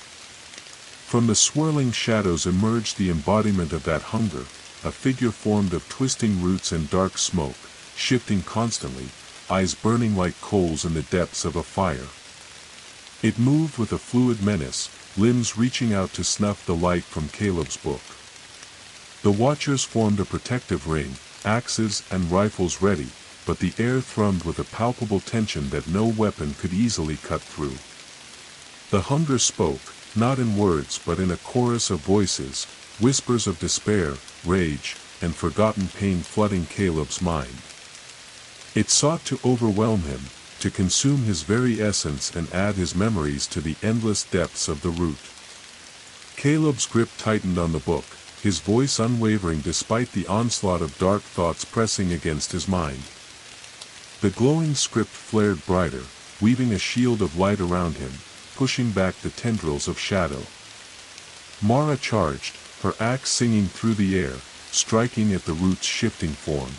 From the swirling shadows emerged the embodiment of that hunger, a figure formed of twisting roots and dark smoke, shifting constantly, eyes burning like coals in the depths of a fire. It moved with a fluid menace, limbs reaching out to snuff the light from Caleb's book. The watchers formed a protective ring, axes and rifles ready, but the air thrummed with a palpable tension that no weapon could easily cut through. The hunger spoke, not in words but in a chorus of voices, whispers of despair, rage, and forgotten pain flooding Caleb's mind. It sought to overwhelm him, to consume his very essence and add his memories to the endless depths of the root. Caleb's grip tightened on the book, his voice unwavering despite the onslaught of dark thoughts pressing against his mind. The glowing script flared brighter, weaving a shield of light around him, pushing back the tendrils of shadow. Mara charged, her axe singing through the air, striking at the root's shifting form.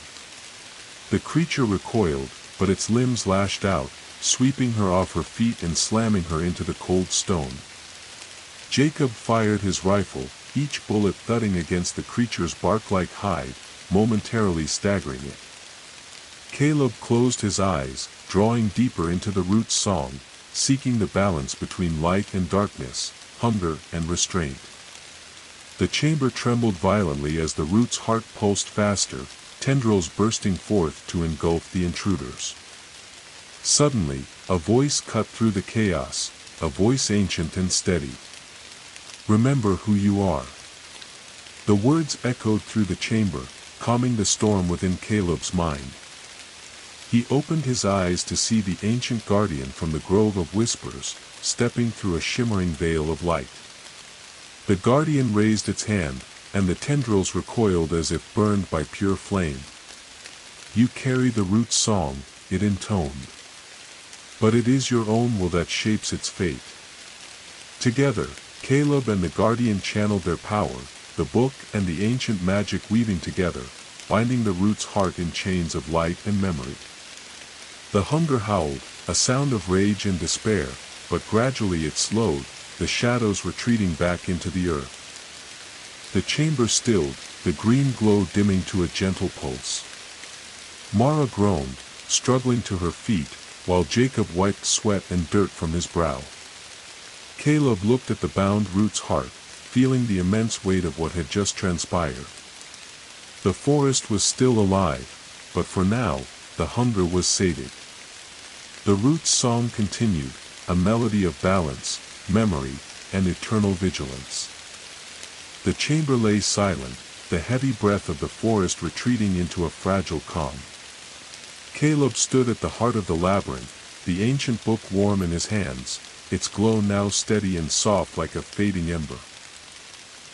The creature recoiled, but its limbs lashed out, sweeping her off her feet and slamming her into the cold stone. Jacob fired his rifle, each bullet thudding against the creature's bark-like hide, momentarily staggering it. Caleb closed his eyes, drawing deeper into the root's song, seeking the balance between light and darkness, hunger and restraint. The chamber trembled violently as the root's heart pulsed faster, tendrils bursting forth to engulf the intruders. Suddenly, a voice cut through the chaos, a voice ancient and steady. "Remember who you are." The words echoed through the chamber, calming the storm within Caleb's mind. He opened his eyes to see the ancient guardian from the Grove of Whispers, stepping through a shimmering veil of light. The guardian raised its hand, and the tendrils recoiled as if burned by pure flame. "You carry the root's song," it intoned. "But it is your own will that shapes its fate." Together, Caleb and the guardian channeled their power, the book and the ancient magic weaving together, binding the root's heart in chains of light and memory. The hunger howled, a sound of rage and despair, but gradually it slowed, the shadows retreating back into the earth. The chamber stilled, the green glow dimming to a gentle pulse. Mara groaned, struggling to her feet, while Jacob wiped sweat and dirt from his brow. Caleb looked at the bound root's heart, feeling the immense weight of what had just transpired. The forest was still alive, but for now, the hunger was sated. The root's song continued, a melody of balance, memory, and eternal vigilance. The chamber lay silent, the heavy breath of the forest retreating into a fragile calm. Caleb stood at the heart of the labyrinth, the ancient book warm in his hands, its glow now steady and soft like a fading ember.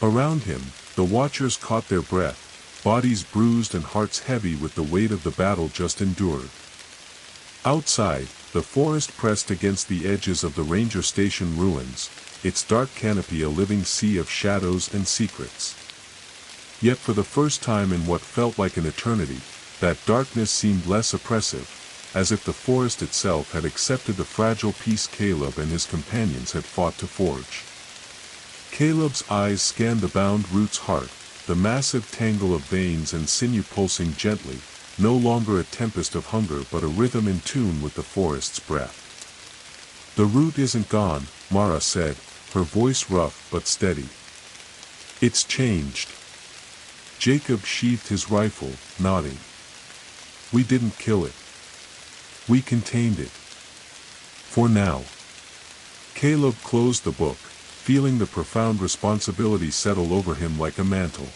Around him, the watchers caught their breath, bodies bruised and hearts heavy with the weight of the battle just endured. Outside, the forest pressed against the edges of the ranger station ruins, its dark canopy a living sea of shadows and secrets. Yet for the first time in what felt like an eternity, that darkness seemed less oppressive, as if the forest itself had accepted the fragile peace Caleb and his companions had fought to forge. Caleb's eyes scanned the bound root's heart, the massive tangle of veins and sinew pulsing gently, no longer a tempest of hunger but a rhythm in tune with the forest's breath. "The root isn't gone," Mara said, her voice rough but steady. "It's changed." Jacob sheathed his rifle, nodding. "We didn't kill it. We contained it. For now." Caleb closed the book, feeling the profound responsibility settle over him like a mantle.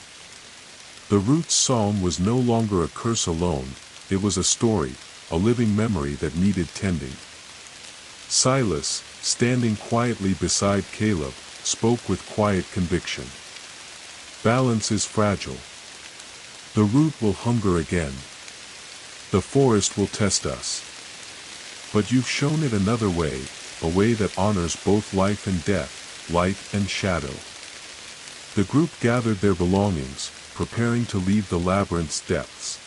The root's song was no longer a curse alone, it was a story, a living memory that needed tending. Silas, standing quietly beside Caleb, spoke with quiet conviction. "Balance is fragile. The root will hunger again. The forest will test us. But you've shown it another way, a way that honors both life and death, light and shadow. The group gathered their belongings, preparing to leave the labyrinth's depths.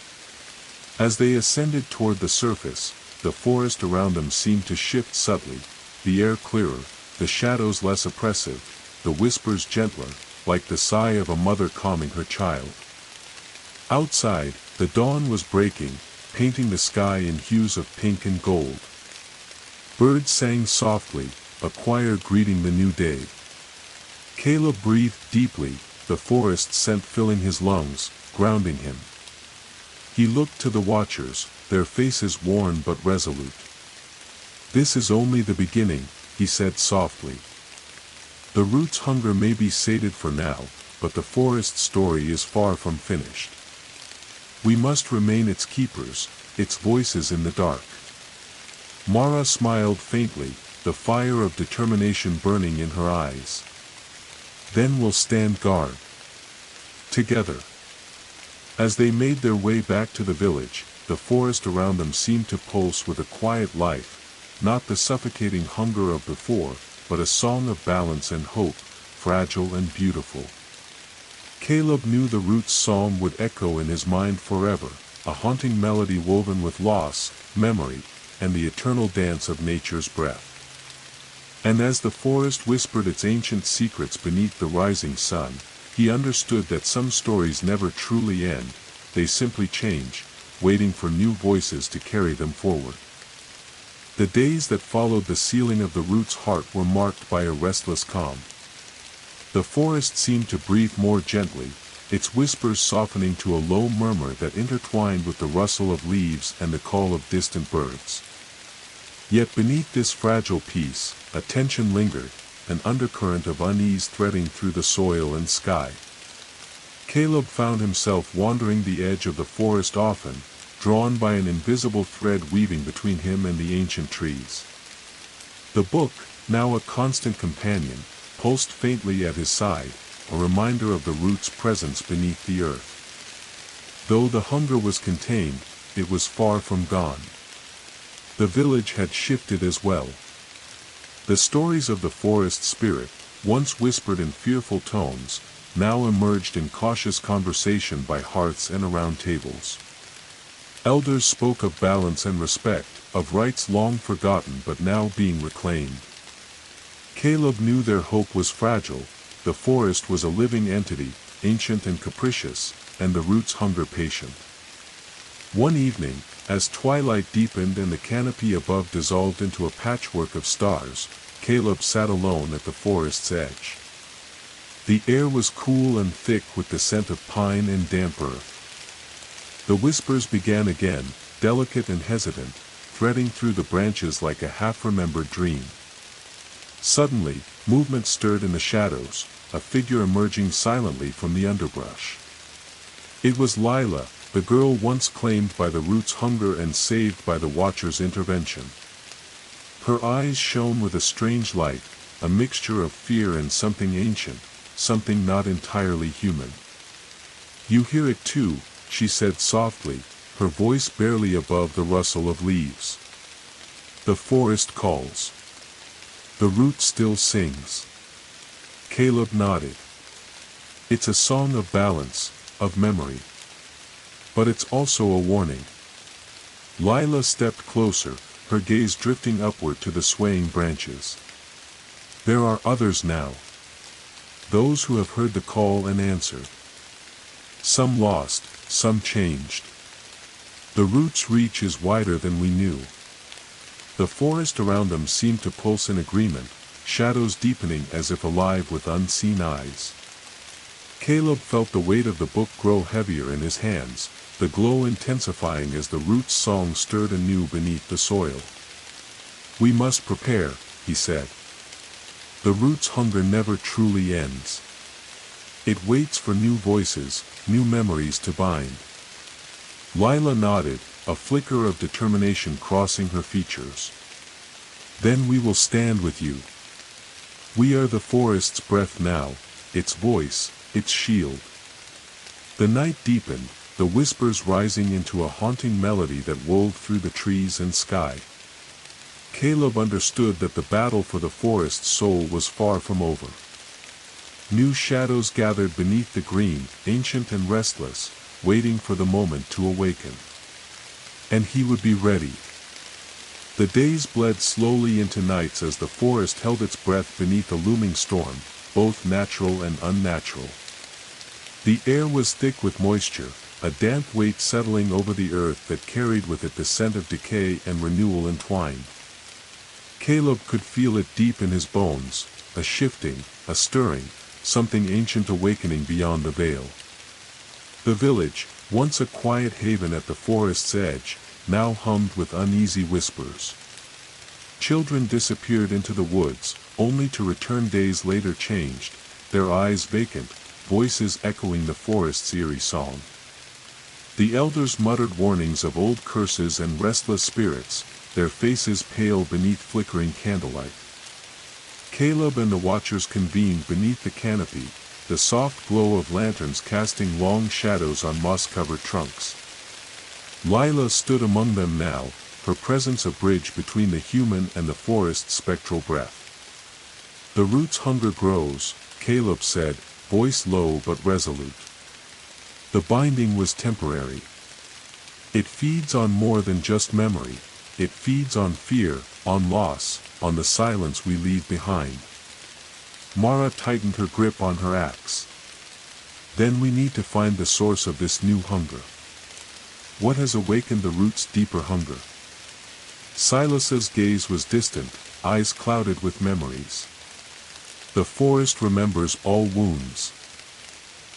As they ascended toward the surface, the forest around them seemed to shift subtly, the air clearer, the shadows less oppressive, the whispers gentler, like the sigh of a mother calming her child. Outside, the dawn was breaking, painting the sky in hues of pink and gold. Birds sang softly, a choir greeting the new day. Caleb breathed deeply, the forest scent filling his lungs, grounding him. He looked to the watchers, their faces worn but resolute. "This is only the beginning," he said softly. "The root's hunger may be sated for now, but the forest's story is far from finished. We must remain its keepers, its voices in the dark." Mara smiled faintly, the fire of determination burning in her eyes. "Then we'll stand guard. Together." As they made their way back to the village, the forest around them seemed to pulse with a quiet life, not the suffocating hunger of before, but a song of balance and hope, fragile and beautiful. Caleb knew the root's psalm would echo in his mind forever, a haunting melody woven with loss, memory, and the eternal dance of nature's breath. And as the forest whispered its ancient secrets beneath the rising sun, he understood that some stories never truly end, they simply change, waiting for new voices to carry them forward. The days that followed the sealing of the root's heart were marked by a restless calm. The forest seemed to breathe more gently, its whispers softening to a low murmur that intertwined with the rustle of leaves and the call of distant birds. Yet beneath this fragile peace, a tension lingered, an undercurrent of unease threading through the soil and sky. Caleb found himself wandering the edge of the forest often, drawn by an invisible thread weaving between him and the ancient trees. The book, now a constant companion, pulsed faintly at his side, a reminder of the root's presence beneath the earth. Though the hunger was contained, it was far from gone. The village had shifted as well. The stories of the forest spirit, once whispered in fearful tones, now emerged in cautious conversation by hearths and around tables. Elders spoke of balance and respect, of rights long forgotten but now being reclaimed. Caleb knew their hope was fragile, the forest was a living entity, ancient and capricious, and the root's hunger patient. One evening, as twilight deepened and the canopy above dissolved into a patchwork of stars, Caleb sat alone at the forest's edge. The air was cool and thick with the scent of pine and damp earth. The whispers began again, delicate and hesitant, threading through the branches like a half-remembered dream. Suddenly, movement stirred in the shadows, a figure emerging silently from the underbrush. It was Lila, the girl once claimed by the root's hunger and saved by the Watcher's intervention. Her eyes shone with a strange light, a mixture of fear and something ancient, something not entirely human. "You hear it too," she said softly, her voice barely above the rustle of leaves. "The forest calls. The root still sings." Caleb nodded. "It's a song of balance, of memory. But it's also a warning." Lila stepped closer, her gaze drifting upward to the swaying branches. "There are others now. Those who have heard the call and answered. Some lost, some changed. The root's reach is wider than we knew." The forest around them seemed to pulse in agreement, shadows deepening as if alive with unseen eyes. Caleb felt the weight of the book grow heavier in his hands, the glow intensifying as the root's song stirred anew beneath the soil. "We must prepare," he said. "The root's hunger never truly ends. It waits for new voices, new memories to bind." Lila nodded, a flicker of determination crossing her features. "Then we will stand with you. We are the forest's breath now, its voice, its shield." The night deepened, the whispers rising into a haunting melody that wove through the trees and sky. Caleb understood that the battle for the forest's soul was far from over. New shadows gathered beneath the green, ancient and restless, waiting for the moment to awaken. And he would be ready. The days bled slowly into nights as the forest held its breath beneath a looming storm, both natural and unnatural. The air was thick with moisture, a damp weight settling over the earth that carried with it the scent of decay and renewal entwined. Caleb could feel it deep in his bones, a shifting, a stirring, something ancient awakening beyond the veil. The village, once a quiet haven at the forest's edge, now hummed with uneasy whispers. Children disappeared into the woods, only to return days later changed, their eyes vacant, voices echoing the forest's eerie song. The elders muttered warnings of old curses and restless spirits, their faces pale beneath flickering candlelight. Caleb and the watchers convened beneath the canopy, the soft glow of lanterns casting long shadows on moss-covered trunks. Lila stood among them now, her presence a bridge between the human and the forest's spectral breath. "The root's hunger grows," Caleb said, voice low but resolute. "The binding was temporary. It feeds on more than just memory. It feeds on fear, on loss, on the silence we leave behind." Mara tightened her grip on her axe. "Then we need to find the source of this new hunger. What has awakened the root's deeper hunger?" Silas's gaze was distant, eyes clouded with memories. "The forest remembers all wounds.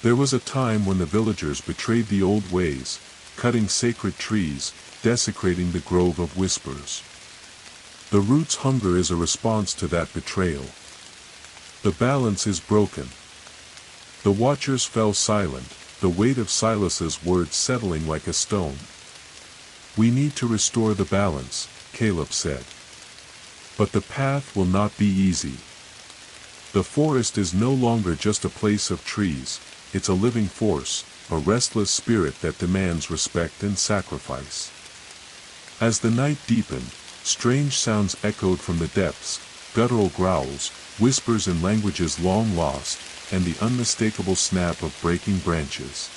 There was a time when the villagers betrayed the old ways, cutting sacred trees, desecrating the grove of whispers. The root's hunger is a response to that betrayal. The balance is broken." The watchers fell silent, the weight of Silas's words settling like a stone. "We need to restore the balance," Caleb said. "But the path will not be easy. The forest is no longer just a place of trees, it's a living force, a restless spirit that demands respect and sacrifice." As the night deepened, strange sounds echoed from the depths, guttural growls, whispers in languages long lost, and the unmistakable snap of breaking branches.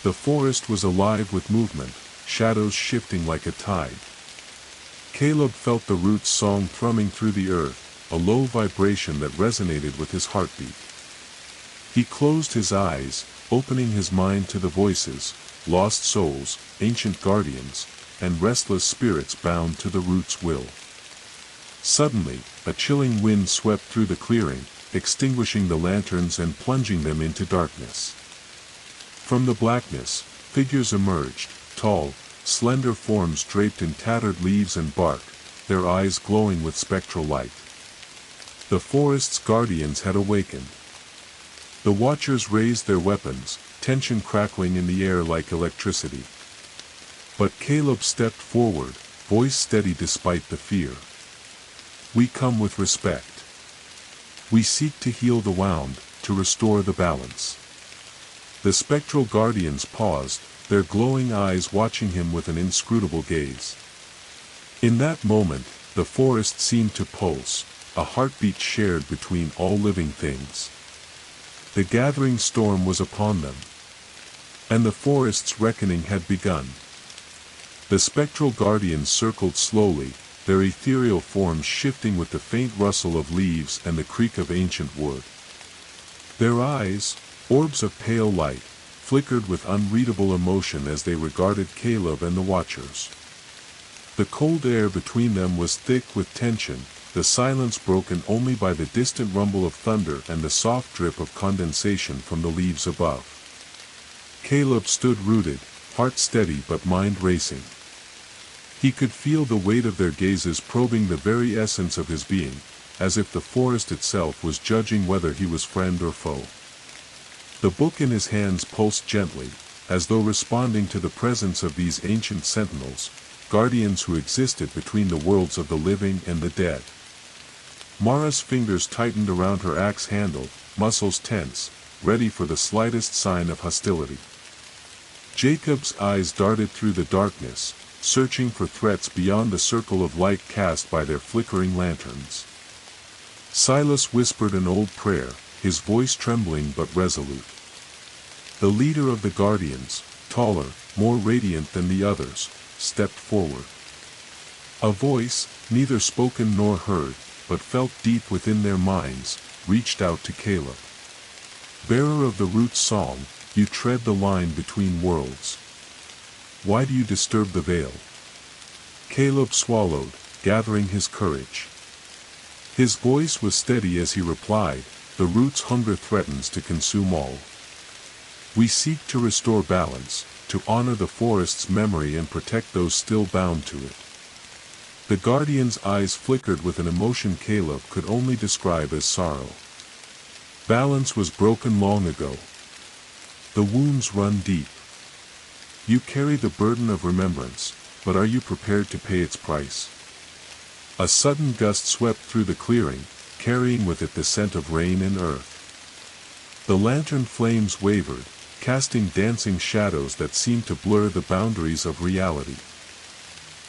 The forest was alive with movement, shadows shifting like a tide. Caleb felt the root's song thrumming through the earth, a low vibration that resonated with his heartbeat. He closed his eyes, opening his mind to the voices, lost souls, ancient guardians, and restless spirits bound to the root's will. Suddenly, a chilling wind swept through the clearing, extinguishing the lanterns and plunging them into darkness. From the blackness, figures emerged, tall, slender forms draped in tattered leaves and bark, their eyes glowing with spectral light. The forest's guardians had awakened. The watchers raised their weapons, tension crackling in the air like electricity. But Caleb stepped forward, voice steady despite the fear. "We come with respect. We seek to heal the wound, to restore the balance." The spectral guardians paused, their glowing eyes watching him with an inscrutable gaze. In that moment, the forest seemed to pulse, a heartbeat shared between all living things. The gathering storm was upon them. And the forest's reckoning had begun. The spectral guardians circled slowly, their ethereal forms shifting with the faint rustle of leaves and the creak of ancient wood. Their eyes, orbs of pale light, flickered with unreadable emotion as they regarded Caleb and the watchers. The cold air between them was thick with tension, the silence broken only by the distant rumble of thunder and the soft drip of condensation from the leaves above. Caleb stood rooted, heart steady but mind racing. He could feel the weight of their gazes probing the very essence of his being, as if the forest itself was judging whether he was friend or foe. The book in his hands pulsed gently, as though responding to the presence of these ancient sentinels, guardians who existed between the worlds of the living and the dead. Mara's fingers tightened around her axe handle, muscles tense, ready for the slightest sign of hostility. Jacob's eyes darted through the darkness, searching for threats beyond the circle of light cast by their flickering lanterns. Silas whispered an old prayer, his voice trembling but resolute. The leader of the guardians, taller, more radiant than the others, stepped forward. A voice, neither spoken nor heard, but felt deep within their minds, reached out to Caleb. Bearer of the root song, you tread the line between worlds. Why do you disturb the veil? Caleb swallowed, gathering his courage. His voice was steady as he replied, the root's hunger threatens to consume all. We seek to restore balance, to honor the forest's memory and protect those still bound to it. The guardian's eyes flickered with an emotion Caleb could only describe as sorrow. Balance was broken long ago. The wounds run deep. You carry the burden of remembrance, but are you prepared to pay its price? A sudden gust swept through the clearing, carrying with it the scent of rain and earth. The lantern flames wavered, casting dancing shadows that seemed to blur the boundaries of reality.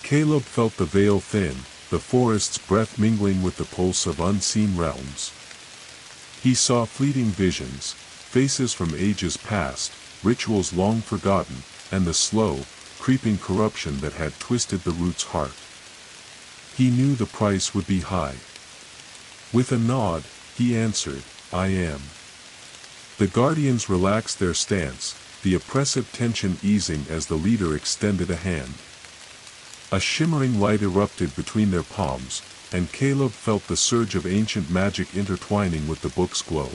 Caleb felt the veil thin, the forest's breath mingling with the pulse of unseen realms. He saw fleeting visions, faces from ages past, rituals long forgotten, and the slow, creeping corruption that had twisted the root's heart. He knew the price would be high. With a nod, he answered, I am. The guardians relaxed their stance, the oppressive tension easing as the leader extended a hand. A shimmering light erupted between their palms, and Caleb felt the surge of ancient magic intertwining with the book's glow.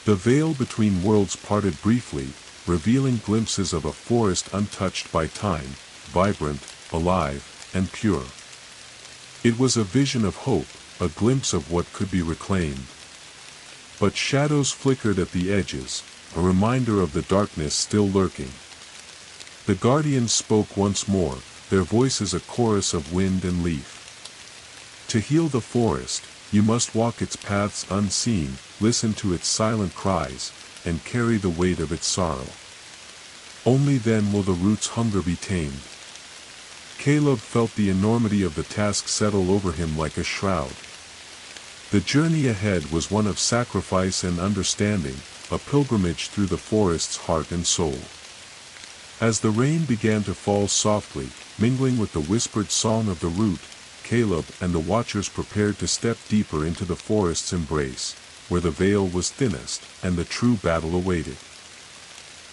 The veil between worlds parted briefly, revealing glimpses of a forest untouched by time, vibrant, alive, and pure. It was a vision of hope, a glimpse of what could be reclaimed. But shadows flickered at the edges, a reminder of the darkness still lurking. The guardians spoke once more, their voices a chorus of wind and leaf. To heal the forest, you must walk its paths unseen, listen to its silent cries, and carry the weight of its sorrow. Only then will the root's hunger be tamed. Caleb felt the enormity of the task settle over him like a shroud. The journey ahead was one of sacrifice and understanding, a pilgrimage through the forest's heart and soul. As the rain began to fall softly, mingling with the whispered song of the root, Caleb and the watchers prepared to step deeper into the forest's embrace, where the veil was thinnest, and the true battle awaited.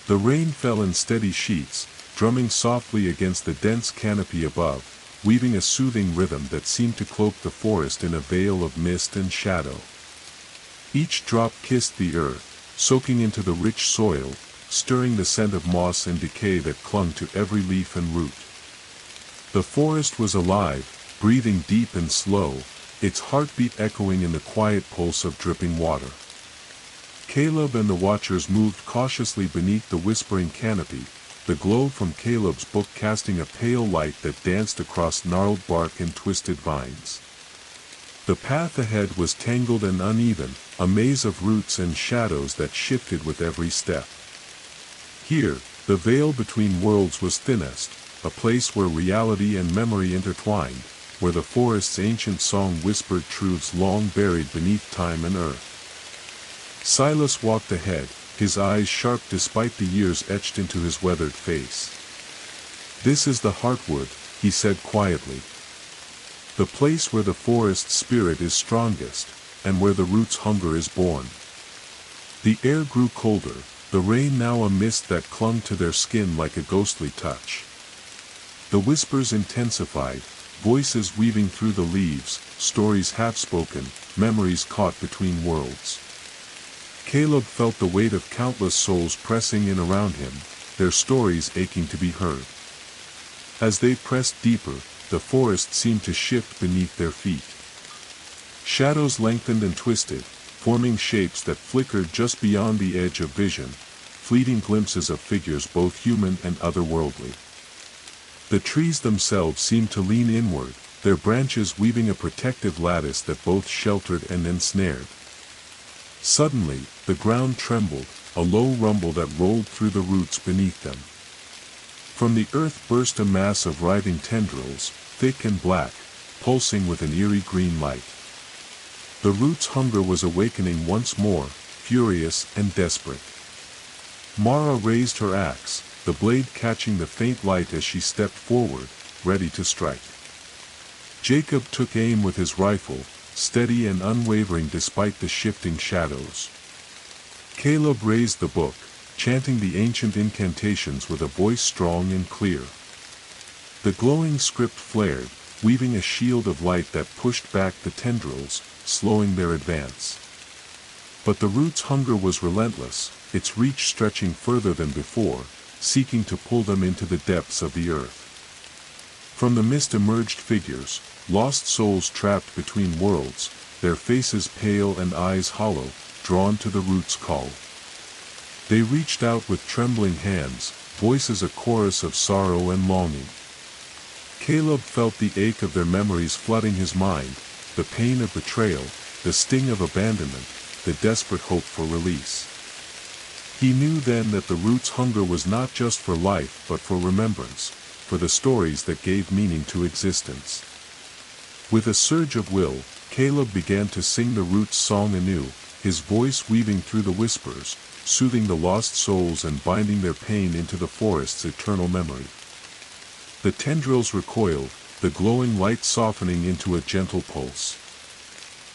The rain fell in steady sheets, drumming softly against the dense canopy above, weaving a soothing rhythm that seemed to cloak the forest in a veil of mist and shadow. Each drop kissed the earth, soaking into the rich soil, stirring the scent of moss and decay that clung to every leaf and root. The forest was alive, breathing deep and slow, its heartbeat echoing in the quiet pulse of dripping water. Caleb and the watchers moved cautiously beneath the whispering canopy, the glow from Caleb's book casting a pale light that danced across gnarled bark and twisted vines. The path ahead was tangled and uneven, a maze of roots and shadows that shifted with every step. Here, the veil between worlds was thinnest, a place where reality and memory intertwined, where the forest's ancient song whispered truths long buried beneath time and earth. Silas walked ahead, his eyes sharp despite the years etched into his weathered face. This is the heartwood, he said quietly. The place where the forest's spirit is strongest, and where the root's hunger is born. The air grew colder, the rain now a mist that clung to their skin like a ghostly touch. The whispers intensified, voices weaving through the leaves, stories half-spoken, memories caught between worlds. Caleb felt the weight of countless souls pressing in around him, their stories aching to be heard. As they pressed deeper, the forest seemed to shift beneath their feet. Shadows lengthened and twisted, forming shapes that flickered just beyond the edge of vision, fleeting glimpses of figures both human and otherworldly. The trees themselves seemed to lean inward, their branches weaving a protective lattice that both sheltered and ensnared. Suddenly, the ground trembled, a low rumble that rolled through the roots beneath them. From the earth burst a mass of writhing tendrils, thick and black, pulsing with an eerie green light. The root's hunger was awakening once more, furious and desperate. Mara raised her axe, the blade catching the faint light as she stepped forward, ready to strike. Jacob took aim with his rifle, steady and unwavering despite the shifting shadows. Caleb raised the book, chanting the ancient incantations with a voice strong and clear. The glowing script flared, weaving a shield of light that pushed back the tendrils, slowing their advance. But the root's hunger was relentless, its reach stretching further than before, seeking to pull them into the depths of the earth. From the mist emerged figures, lost souls trapped between worlds, their faces pale and eyes hollow, drawn to the root's call. They reached out with trembling hands, voices a chorus of sorrow and longing. Caleb felt the ache of their memories flooding his mind, the pain of betrayal, the sting of abandonment, the desperate hope for release. He knew then that the root's hunger was not just for life but for remembrance, for the stories that gave meaning to existence. With a surge of will, Caleb began to sing the root's song anew, his voice weaving through the whispers, soothing the lost souls and binding their pain into the forest's eternal memory. The tendrils recoiled, the glowing light softening into a gentle pulse.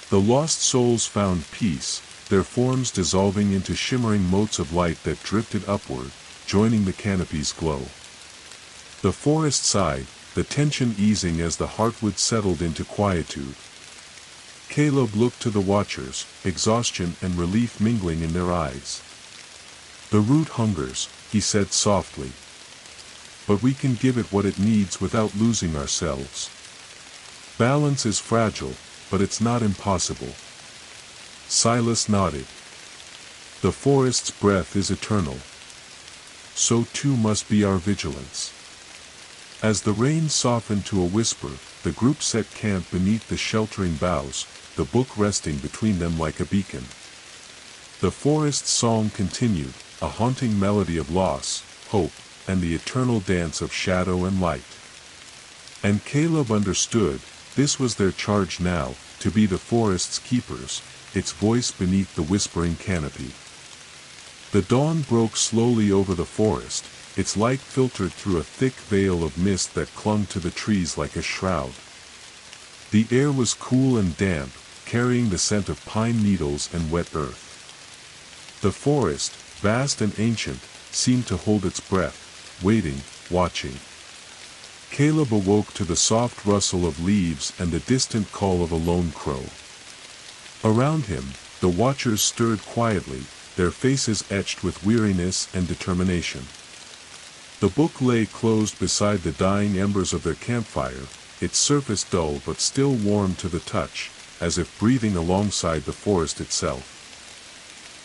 The lost souls found peace, their forms dissolving into shimmering motes of light that drifted upward, joining the canopy's glow. The forest sighed, the tension easing as the heartwood settled into quietude. Caleb looked to the watchers, exhaustion and relief mingling in their eyes. "The root hungers," he said softly. "But we can give it what it needs without losing ourselves. Balance is fragile, but it's not impossible." Silas nodded. "The forest's breath is eternal. So too must be our vigilance." As the rain softened to a whisper, the group set camp beneath the sheltering boughs, the book resting between them like a beacon. The forest's song continued, a haunting melody of loss, hope, and the eternal dance of shadow and light. And Caleb understood, this was their charge now, to be the forest's keepers, its voice beneath the whispering canopy. The dawn broke slowly over the forest, its light filtered through a thick veil of mist that clung to the trees like a shroud. The air was cool and damp, carrying the scent of pine needles and wet earth. The forest, vast and ancient, seemed to hold its breath, waiting, watching. Caleb awoke to the soft rustle of leaves and the distant call of a lone crow. Around him, the watchers stirred quietly, their faces etched with weariness and determination. The book lay closed beside the dying embers of their campfire, its surface dull but still warm to the touch, as if breathing alongside the forest itself.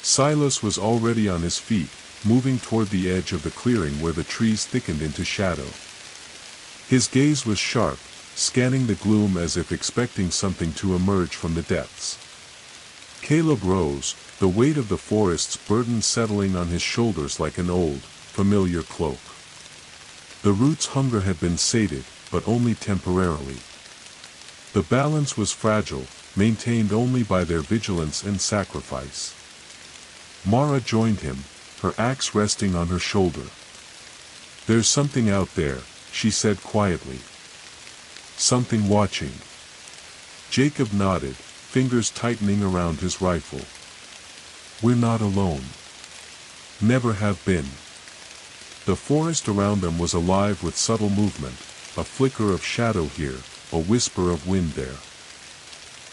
Silas was already on his feet, moving toward the edge of the clearing where the trees thickened into shadow. His gaze was sharp, scanning the gloom as if expecting something to emerge from the depths. Caleb rose, the weight of the forest's burden settling on his shoulders like an old, familiar cloak. The root's hunger had been sated, but only temporarily. The balance was fragile, maintained only by their vigilance and sacrifice. Mara joined him, her axe resting on her shoulder. "There's something out there," she said quietly. "Something watching." Jacob nodded, fingers tightening around his rifle. "We're not alone. Never have been." The forest around them was alive with subtle movement, a flicker of shadow here, a whisper of wind there.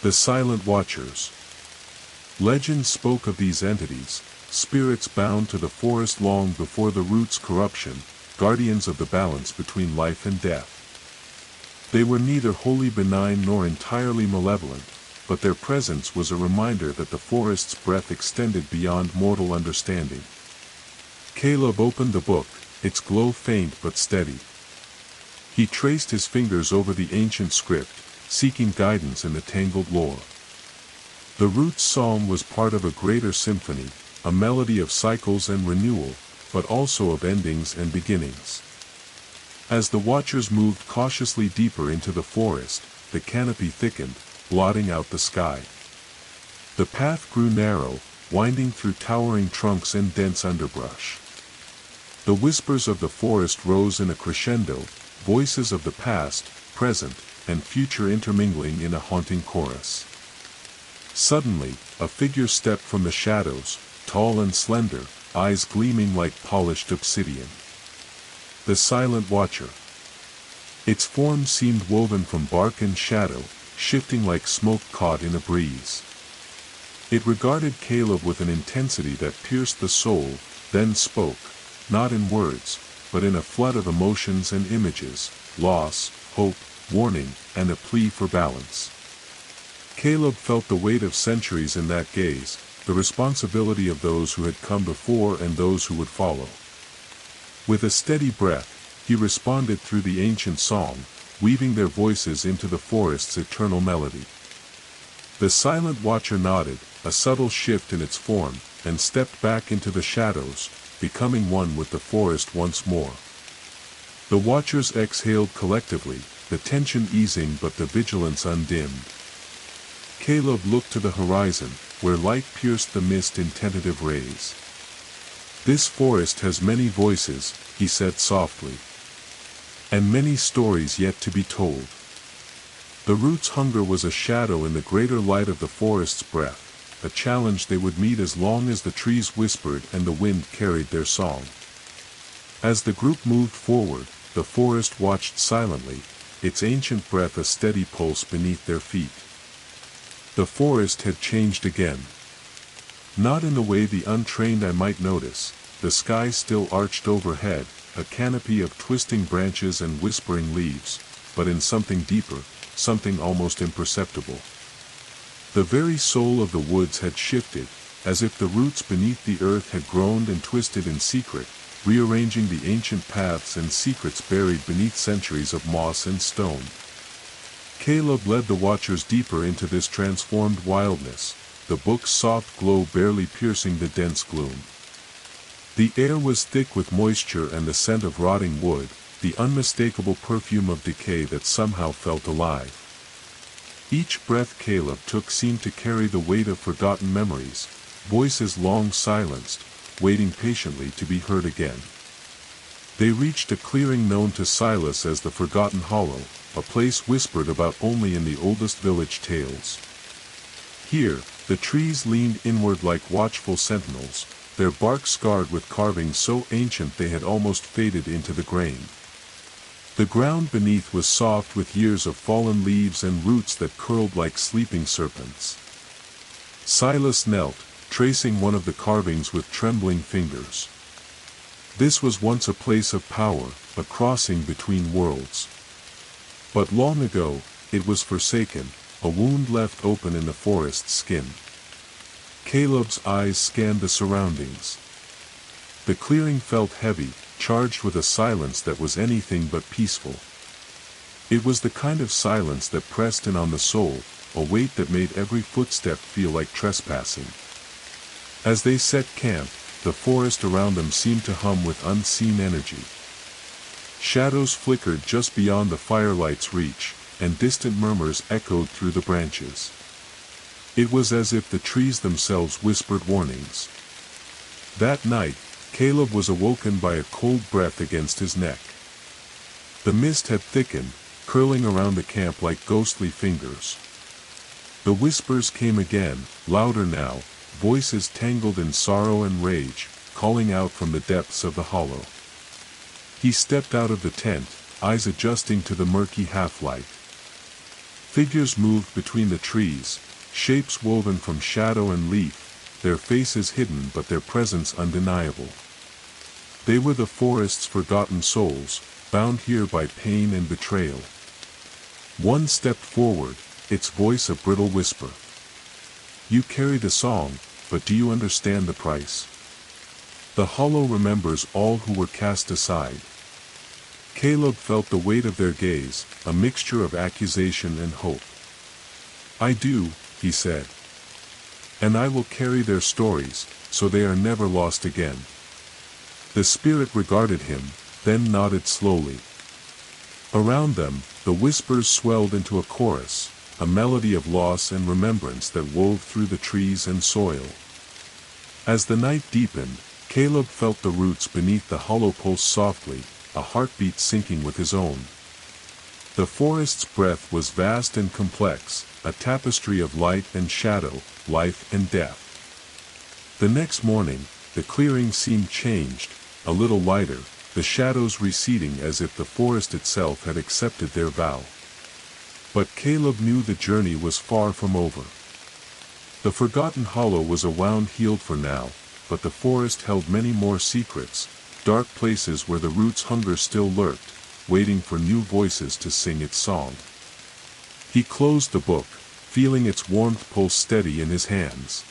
The silent watchers. Legend spoke of these entities, spirits bound to the forest long before the root's corruption, guardians of the balance between life and death. They were neither wholly benign nor entirely malevolent, but their presence was a reminder that the forest's breath extended beyond mortal understanding. Caleb opened the book, its glow faint but steady. He traced his fingers over the ancient script, seeking guidance in the tangled lore. The root's song was part of a greater symphony, a melody of cycles and renewal, but also of endings and beginnings. As the watchers moved cautiously deeper into the forest, the canopy thickened, blotting out the sky. The path grew narrow, winding through towering trunks and dense underbrush. The whispers of the forest rose in a crescendo, voices of the past, present, and future intermingling in a haunting chorus. Suddenly, a figure stepped from the shadows, tall and slender, eyes gleaming like polished obsidian. The Silent Watcher. Its form seemed woven from bark and shadow, shifting like smoke caught in a breeze. It regarded Caleb with an intensity that pierced the soul, then spoke, not in words, but in a flood of emotions and images, loss, hope, warning, and a plea for balance. Caleb felt the weight of centuries in that gaze, the responsibility of those who had come before and those who would follow. With a steady breath, he responded through the ancient song, weaving their voices into the forest's eternal melody. The Silent Watcher nodded, a subtle shift in its form, and stepped back into the shadows, becoming one with the forest once more. The watchers exhaled collectively, the tension easing but the vigilance undimmed. Caleb looked to the horizon, where light pierced the mist in tentative rays. "This forest has many voices," he said softly. "And many stories yet to be told." The root's hunger was a shadow in the greater light of the forest's breath, a challenge they would meet as long as the trees whispered and the wind carried their song. As the group moved forward, the forest watched silently, its ancient breath a steady pulse beneath their feet. The forest had changed again. Not in the way the untrained eye might notice, the sky still arched overhead, a canopy of twisting branches and whispering leaves, but in something deeper, something almost imperceptible. The very soul of the woods had shifted, as if the roots beneath the earth had groaned and twisted in secret, rearranging the ancient paths and secrets buried beneath centuries of moss and stone. Caleb led the watchers deeper into this transformed wildness, the book's soft glow barely piercing the dense gloom. The air was thick with moisture and the scent of rotting wood, the unmistakable perfume of decay that somehow felt alive. Each breath Caleb took seemed to carry the weight of forgotten memories, voices long silenced, waiting patiently to be heard again. They reached a clearing known to Silas as the Forgotten Hollow, a place whispered about only in the oldest village tales. Here, the trees leaned inward like watchful sentinels, their bark scarred with carvings so ancient they had almost faded into the grain. The ground beneath was soft with years of fallen leaves and roots that curled like sleeping serpents. Silas knelt, tracing one of the carvings with trembling fingers. This was once a place of power, a crossing between worlds. But long ago, it was forsaken, a wound left open in the forest's skin. Caleb's eyes scanned the surroundings. The clearing felt heavy, charged with a silence that was anything but peaceful. It was the kind of silence that pressed in on the soul, a weight that made every footstep feel like trespassing. As they set camp, the forest around them seemed to hum with unseen energy. Shadows flickered just beyond the firelight's reach, and distant murmurs echoed through the branches. It was as if the trees themselves whispered warnings. That night, Caleb was awoken by a cold breath against his neck. The mist had thickened, curling around the camp like ghostly fingers. The whispers came again, louder now, voices tangled in sorrow and rage, calling out from the depths of the hollow. He stepped out of the tent, eyes adjusting to the murky half-light. Figures moved between the trees, shapes woven from shadow and leaf, their faces hidden but their presence undeniable. They were the forest's forgotten souls, bound here by pain and betrayal. One stepped forward, its voice a brittle whisper. "You carry the song, but do you understand the price? The hollow remembers all who were cast aside." Caleb felt the weight of their gaze, a mixture of accusation and hope. "I do," he said. "And I will carry their stories, so they are never lost again." The spirit regarded him, then nodded slowly. Around them, the whispers swelled into a chorus, a melody of loss and remembrance that wove through the trees and soil. As the night deepened, Caleb felt the roots beneath the hollow pulse softly, a heartbeat syncing with his own. The forest's breath was vast and complex, a tapestry of light and shadow, life and death. The next morning, the clearing seemed changed, a little lighter, the shadows receding as if the forest itself had accepted their vow. But Caleb knew the journey was far from over. The forgotten hollow was a wound healed for now, but the forest held many more secrets, dark places where the root's hunger still lurked, waiting for new voices to sing its song. He closed the book, feeling its warmth pulse steady in his hands.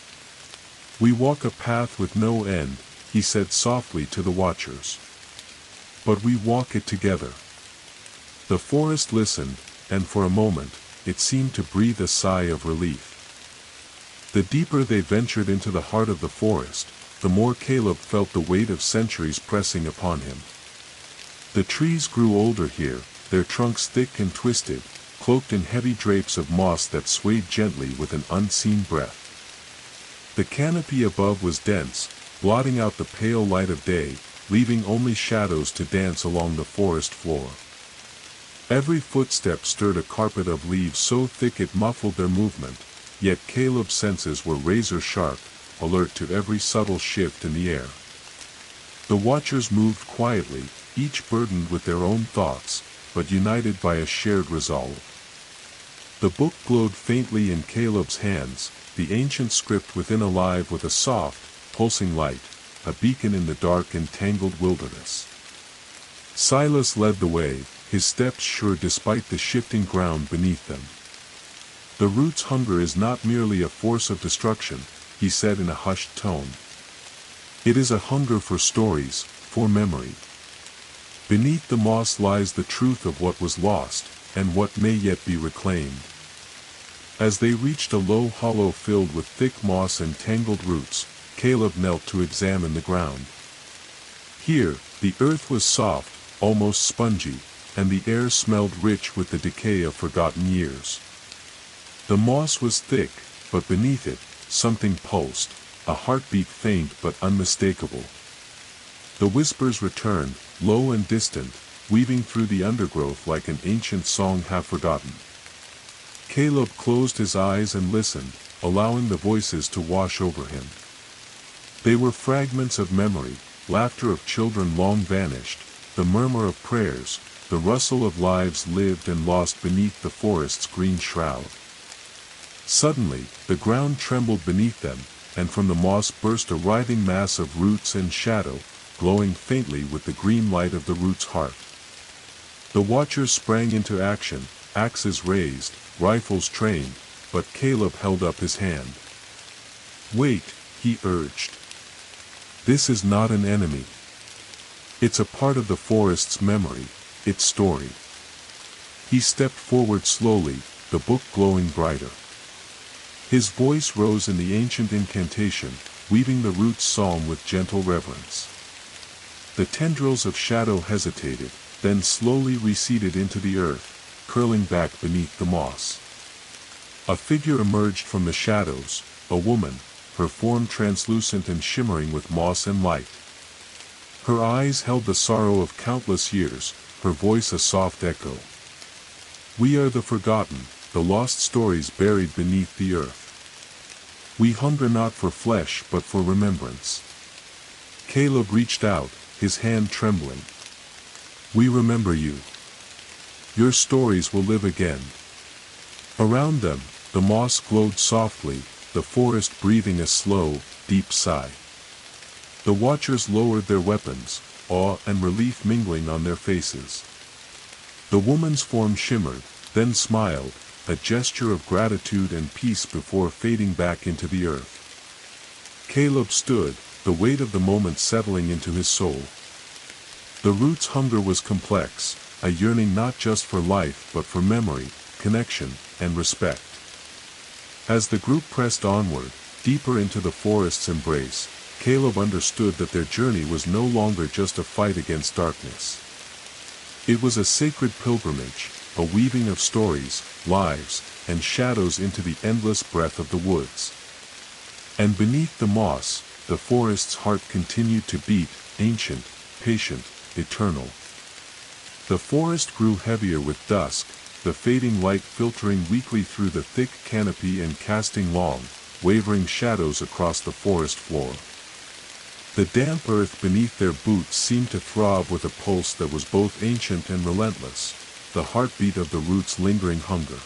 "We walk a path with no end," he said softly to the watchers. "But we walk it together." The forest listened, and for a moment, it seemed to breathe a sigh of relief. The deeper they ventured into the heart of the forest, the more Caleb felt the weight of centuries pressing upon him. The trees grew older here, their trunks thick and twisted, cloaked in heavy drapes of moss that swayed gently with an unseen breath. The canopy above was dense, blotting out the pale light of day, leaving only shadows to dance along the forest floor. Every footstep stirred a carpet of leaves so thick it muffled their movement, yet Caleb's senses were razor-sharp, alert to every subtle shift in the air. The watchers moved quietly, each burdened with their own thoughts, but united by a shared resolve. The book glowed faintly in Caleb's hands, the ancient script within alive with a soft, pulsing light, a beacon in the dark and tangled wilderness. Silas led the way, his steps sure despite the shifting ground beneath them. "The root's hunger is not merely a force of destruction," he said in a hushed tone. "It is a hunger for stories, for memory. Beneath the moss lies the truth of what was lost, and what may yet be reclaimed." As they reached a low hollow filled with thick moss and tangled roots, Caleb knelt to examine the ground. Here, the earth was soft, almost spongy, and the air smelled rich with the decay of forgotten years. The moss was thick, but beneath it, something pulsed, a heartbeat faint but unmistakable. The whispers returned, low and distant, weaving through the undergrowth like an ancient song half forgotten. Caleb closed his eyes and listened, allowing the voices to wash over him. They were fragments of memory, laughter of children long vanished, the murmur of prayers, the rustle of lives lived and lost beneath the forest's green shroud. Suddenly, the ground trembled beneath them, and from the moss burst a writhing mass of roots and shadow, glowing faintly with the green light of the root's heart. The watchers sprang into action, axes raised, rifles trained, but Caleb held up his hand. "Wait," he urged. "This is not an enemy. It's a part of the forest's memory, its story." He stepped forward slowly, the book glowing brighter. His voice rose in the ancient incantation, weaving the root's song with gentle reverence. The tendrils of shadow hesitated, then slowly receded into the earth, curling back beneath the moss. A figure emerged from the shadows, a woman, her form translucent and shimmering with moss and light. Her eyes held the sorrow of countless years, her voice a soft echo. "We are the forgotten, the lost stories buried beneath the earth. We hunger not for flesh but for remembrance." Caleb reached out, his hand trembling. "We remember you. Your stories will live again." Around them, the moss glowed softly, the forest breathing a slow, deep sigh. The watchers lowered their weapons, awe and relief mingling on their faces. The woman's form shimmered, then smiled, a gesture of gratitude and peace before fading back into the earth. Caleb stood, the weight of the moment settling into his soul. The root's hunger was complex, a yearning not just for life but for memory, connection, and respect. As the group pressed onward, deeper into the forest's embrace, Caleb understood that their journey was no longer just a fight against darkness. It was a sacred pilgrimage, a weaving of stories, lives, and shadows into the endless breadth of the woods. And beneath the moss, the forest's heart continued to beat, ancient, patient, eternal. The forest grew heavier with dusk, the fading light filtering weakly through the thick canopy and casting long, wavering shadows across the forest floor. The damp earth beneath their boots seemed to throb with a pulse that was both ancient and relentless, the heartbeat of the roots' lingering hunger.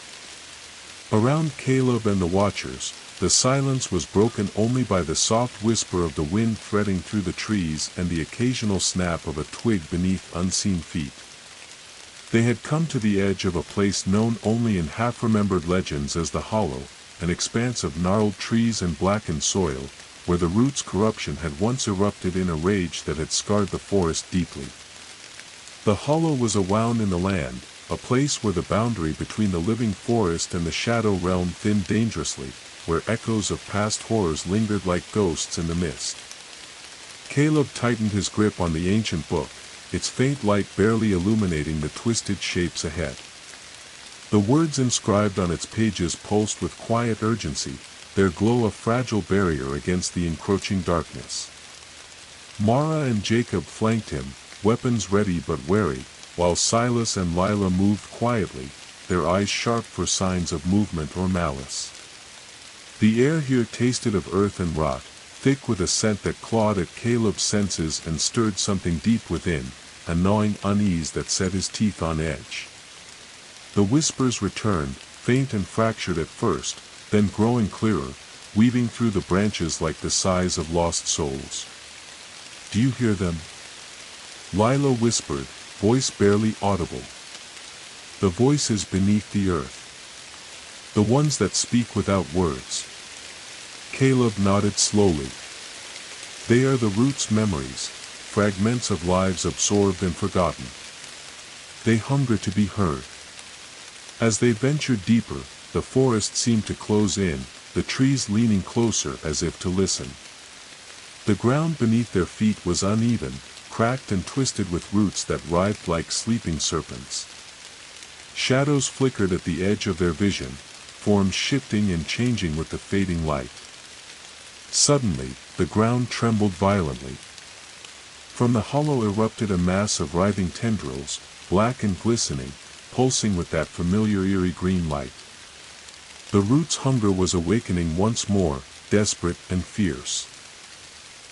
Around Caleb and the watchers, the silence was broken only by the soft whisper of the wind threading through the trees and the occasional snap of a twig beneath unseen feet. They had come to the edge of a place known only in half-remembered legends as the Hollow, an expanse of gnarled trees and blackened soil, where the roots' corruption had once erupted in a rage that had scarred the forest deeply. The Hollow was a wound in the land, a place where the boundary between the living forest and the shadow realm thinned dangerously, where echoes of past horrors lingered like ghosts in the mist. Caleb tightened his grip on the ancient book, its faint light barely illuminating the twisted shapes ahead. The words inscribed on its pages pulsed with quiet urgency, their glow a fragile barrier against the encroaching darkness. Mara and Jacob flanked him, weapons ready but wary, while Silas and Lila moved quietly, their eyes sharp for signs of movement or malice. The air here tasted of earth and rot, thick with a scent that clawed at Caleb's senses and stirred something deep within, a gnawing unease that set his teeth on edge. The whispers returned, faint and fractured at first, then growing clearer, weaving through the branches like the sighs of lost souls. "Do you hear them?" Lila whispered, voice barely audible. "The voices beneath the earth. The ones that speak without words." Caleb nodded slowly. "They are the roots' memories, fragments of lives absorbed and forgotten. They hunger to be heard." As they ventured deeper, the forest seemed to close in, the trees leaning closer as if to listen. The ground beneath their feet was uneven, cracked and twisted with roots that writhed like sleeping serpents. Shadows flickered at the edge of their vision, forms shifting and changing with the fading light. Suddenly, the ground trembled violently. From the hollow erupted a mass of writhing tendrils, black and glistening, pulsing with that familiar eerie green light. The roots' hunger was awakening once more, desperate and fierce.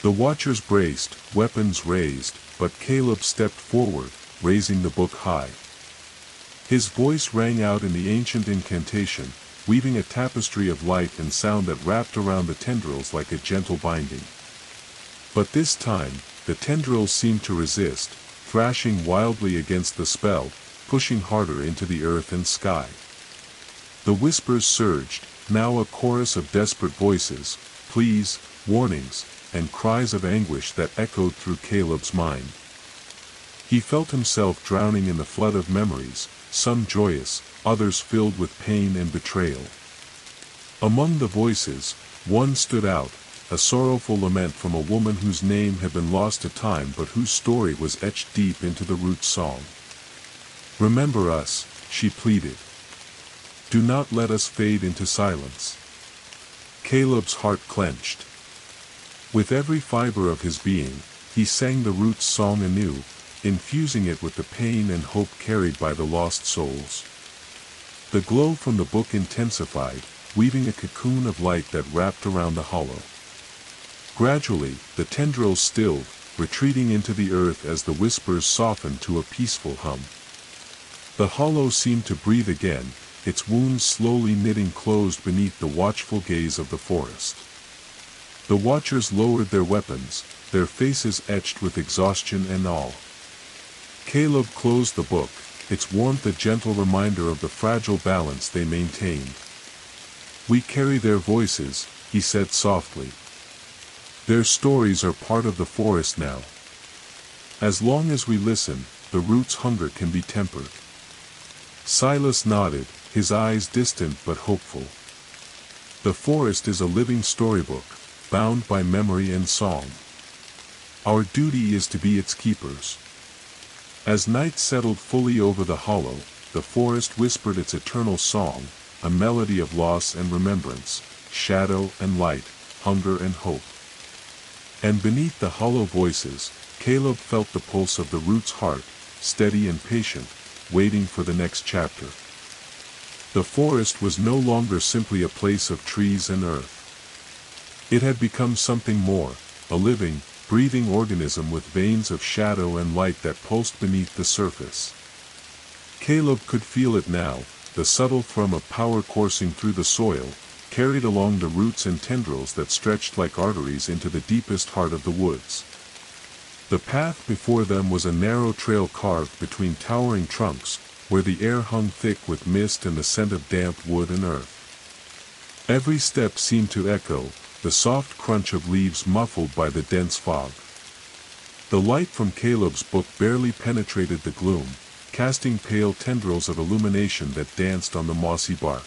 The watchers braced, weapons raised, but Caleb stepped forward, raising the book high. His voice rang out in the ancient incantation, weaving a tapestry of light and sound that wrapped around the tendrils like a gentle binding. But this time, the tendrils seemed to resist, thrashing wildly against the spell, pushing harder into the earth and sky. The whispers surged, now a chorus of desperate voices, pleas, warnings, and cries of anguish that echoed through Caleb's mind. He felt himself drowning in the flood of memories, some joyous, others filled with pain and betrayal. Among the voices, one stood out, a sorrowful lament from a woman whose name had been lost to time but whose story was etched deep into the root song. "Remember us," she pleaded. "Do not let us fade into silence." Caleb's heart clenched. With every fiber of his being, he sang the roots' song anew, infusing it with the pain and hope carried by the lost souls. The glow from the book intensified, weaving a cocoon of light that wrapped around the hollow. Gradually, the tendrils stilled, retreating into the earth as the whispers softened to a peaceful hum. The hollow seemed to breathe again, its wounds slowly knitting closed beneath the watchful gaze of the forest. The watchers lowered their weapons, their faces etched with exhaustion and awe. Caleb closed the book, its warmth a gentle reminder of the fragile balance they maintained. "We carry their voices," he said softly. "Their stories are part of the forest now. As long as we listen, the roots' hunger can be tempered." Silas nodded, his eyes distant but hopeful. "The forest is a living storybook, bound by memory and song. Our duty is to be its keepers." As night settled fully over the hollow, the forest whispered its eternal song, a melody of loss and remembrance, shadow and light, hunger and hope. And beneath the hollow voices, Caleb felt the pulse of the root's heart, steady and patient, waiting for the next chapter. The forest was no longer simply a place of trees and earth. It had become something more, a living, breathing organism with veins of shadow and light that pulsed beneath the surface. Caleb could feel it now, the subtle thrum of power coursing through the soil, carried along the roots and tendrils that stretched like arteries into the deepest heart of the woods. The path before them was a narrow trail carved between towering trunks, where the air hung thick with mist and the scent of damp wood and earth. Every step seemed to echo, the soft crunch of leaves muffled by the dense fog. The light from Caleb's book barely penetrated the gloom, casting pale tendrils of illumination that danced on the mossy bark.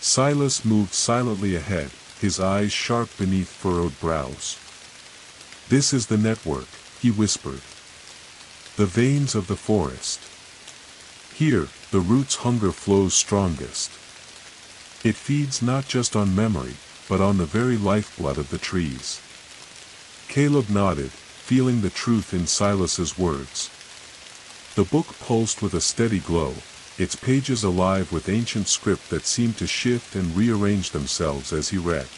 Silas moved silently ahead, his eyes sharp beneath furrowed brows. "This is the network," he whispered. "The veins of the forest. Here, the root's hunger flows strongest. It feeds not just on memory, but on the very lifeblood of the trees." Caleb nodded, feeling the truth in Silas's words. The book pulsed with a steady glow, its pages alive with ancient script that seemed to shift and rearrange themselves as he read.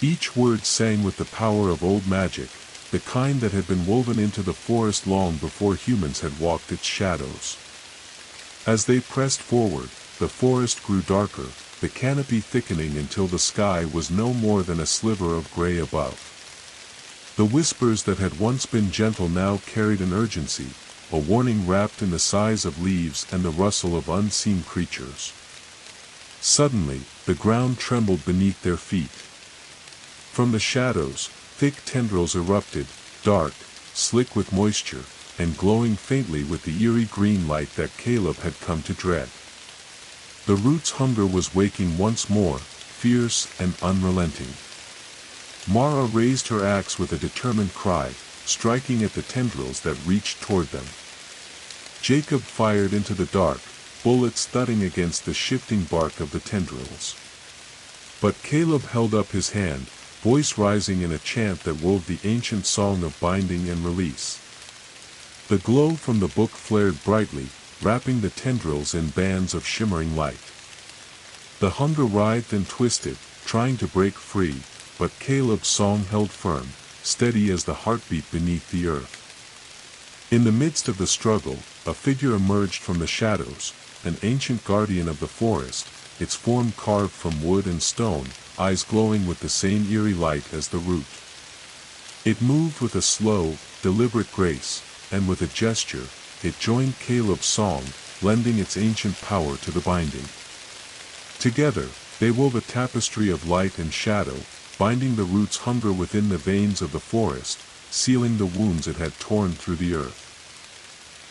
Each word sang with the power of old magic, the kind that had been woven into the forest long before humans had walked its shadows. As they pressed forward, the forest grew darker, the canopy thickening until the sky was no more than a sliver of gray above. The whispers that had once been gentle now carried an urgency, a warning wrapped in the sighs of leaves and the rustle of unseen creatures. Suddenly, the ground trembled beneath their feet. From the shadows, thick tendrils erupted, dark, slick with moisture, and glowing faintly with the eerie green light that Caleb had come to dread. The root's hunger was waking once more, fierce and unrelenting. Mara raised her axe with a determined cry, striking at the tendrils that reached toward them. Jacob fired into the dark, bullets thudding against the shifting bark of the tendrils. But Caleb held up his hand, voice rising in a chant that wove the ancient song of binding and release. The glow from the book flared brightly, wrapping the tendrils in bands of shimmering light. The hunger writhed and twisted, trying to break free, but Caleb's song held firm, steady as the heartbeat beneath the earth. In the midst of the struggle, a figure emerged from the shadows, an ancient guardian of the forest, its form carved from wood and stone, eyes glowing with the same eerie light as the root. It moved with a slow, deliberate grace, and with a gesture, it joined Caleb's song, lending its ancient power to the binding. Together, they wove a tapestry of light and shadow, binding the root's hunger within the veins of the forest, sealing the wounds it had torn through the earth.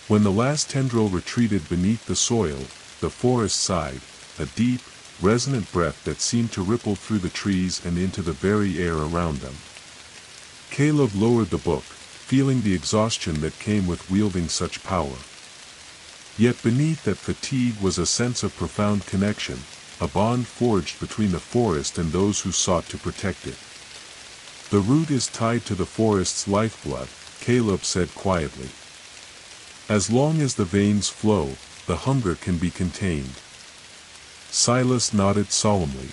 When the last tendril retreated beneath the soil, the forest sighed, a deep, resonant breath that seemed to ripple through the trees and into the very air around them. Caleb lowered the book, feeling the exhaustion that came with wielding such power. Yet beneath that fatigue was a sense of profound connection, a bond forged between the forest and those who sought to protect it. "The root is tied to the forest's lifeblood," Caleb said quietly. "As long as the veins flow, the hunger can be contained." Silas nodded solemnly.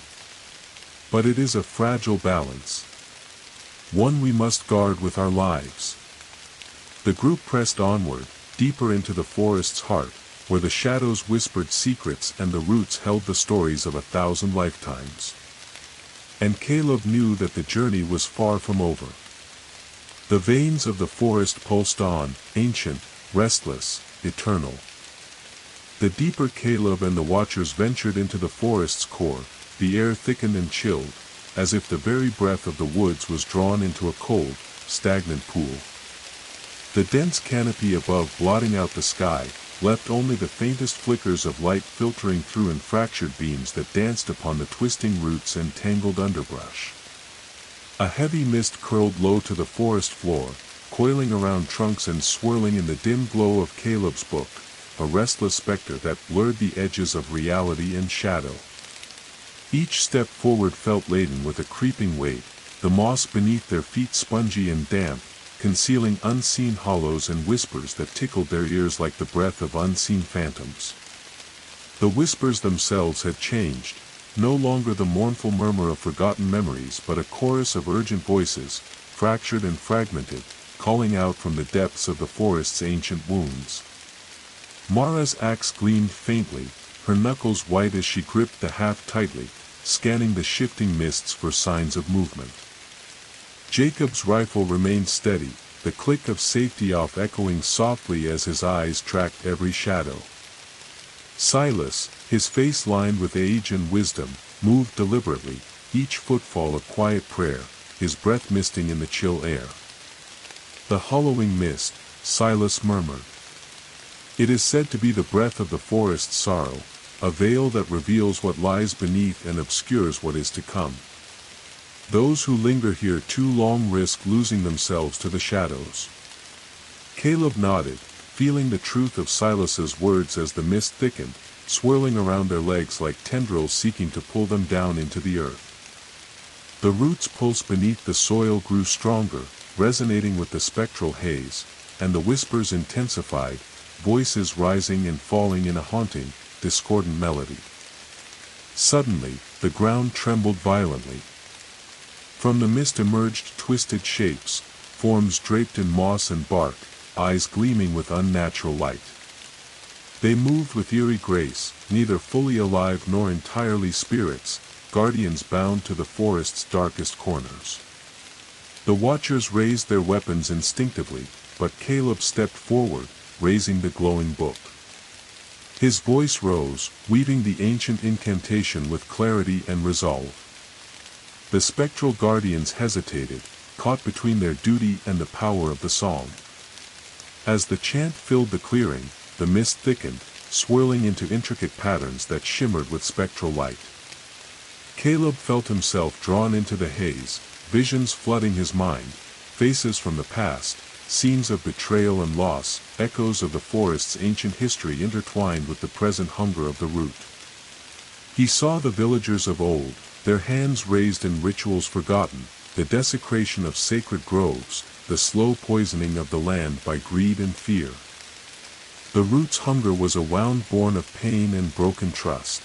"But it is a fragile balance. One we must guard with our lives." The group pressed onward, deeper into the forest's heart, where the shadows whispered secrets and the roots held the stories of 1,000 lifetimes. And Caleb knew that the journey was far from over. The veins of the forest pulsed on, ancient, restless, eternal. The deeper Caleb and the watchers ventured into the forest's core, the air thickened and chilled, as if the very breath of the woods was drawn into a cold, stagnant pool. The dense canopy above blotting out the sky, left only the faintest flickers of light filtering through in fractured beams that danced upon the twisting roots and tangled underbrush. A heavy mist curled low to the forest floor, coiling around trunks and swirling in the dim glow of Caleb's book, a restless specter that blurred the edges of reality and shadow. Each step forward felt laden with a creeping weight, the moss beneath their feet spongy and damp, concealing unseen hollows and whispers that tickled their ears like the breath of unseen phantoms. The whispers themselves had changed, no longer the mournful murmur of forgotten memories but a chorus of urgent voices, fractured and fragmented, calling out from the depths of the forest's ancient wounds. Mara's axe gleamed faintly, her knuckles white as she gripped the haft tightly, scanning the shifting mists for signs of movement. Jacob's rifle remained steady, the click of safety off echoing softly as his eyes tracked every shadow. Silas, his face lined with age and wisdom, moved deliberately, each footfall a quiet prayer, his breath misting in the chill air. "The hollowing mist," Silas murmured. "It is said to be the breath of the forest's sorrow, a veil that reveals what lies beneath and obscures what is to come. Those who linger here too long risk losing themselves to the shadows." Caleb nodded, feeling the truth of Silas's words as the mist thickened, swirling around their legs like tendrils seeking to pull them down into the earth. The roots' pulse beneath the soil grew stronger, resonating with the spectral haze, and the whispers intensified, voices rising and falling in a haunting, discordant melody. Suddenly, the ground trembled violently. From the mist emerged twisted shapes, forms draped in moss and bark, eyes gleaming with unnatural light. They moved with eerie grace, neither fully alive nor entirely spirits, guardians bound to the forest's darkest corners. The watchers raised their weapons instinctively, but Caleb stepped forward, raising the glowing book. His voice rose, weaving the ancient incantation with clarity and resolve. The spectral guardians hesitated, caught between their duty and the power of the song. As the chant filled the clearing, the mist thickened, swirling into intricate patterns that shimmered with spectral light. Caleb felt himself drawn into the haze, visions flooding his mind, faces from the past, scenes of betrayal and loss, echoes of the forest's ancient history intertwined with the present hunger of the root. He saw the villagers of old, their hands raised in rituals forgotten, the desecration of sacred groves, the slow poisoning of the land by greed and fear. The root's hunger was a wound born of pain and broken trust.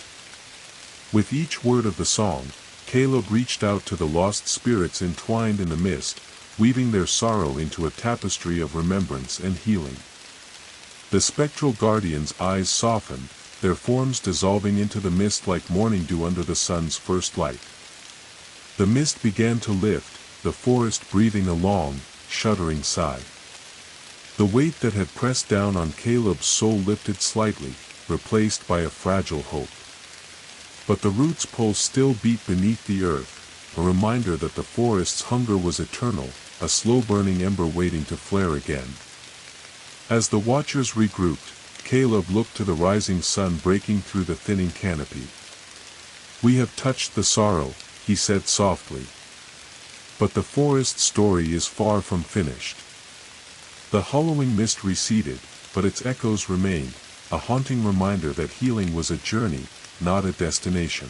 With each word of the song, Caleb reached out to the lost spirits entwined in the mist, weaving their sorrow into a tapestry of remembrance and healing. The spectral guardians' eyes softened, their forms dissolving into the mist like morning dew under the sun's first light. The mist began to lift, the forest breathing a long, shuddering sigh. The weight that had pressed down on Caleb's soul lifted slightly, replaced by a fragile hope. But the root's pulse still beat beneath the earth, a reminder that the forest's hunger was eternal, a slow-burning ember waiting to flare again. As the watchers regrouped, Caleb looked to the rising sun breaking through the thinning canopy. "We have touched the sorrow," he said softly. "But the forest story is far from finished." The hollowing mist receded, but its echoes remained, a haunting reminder that healing was a journey, not a destination.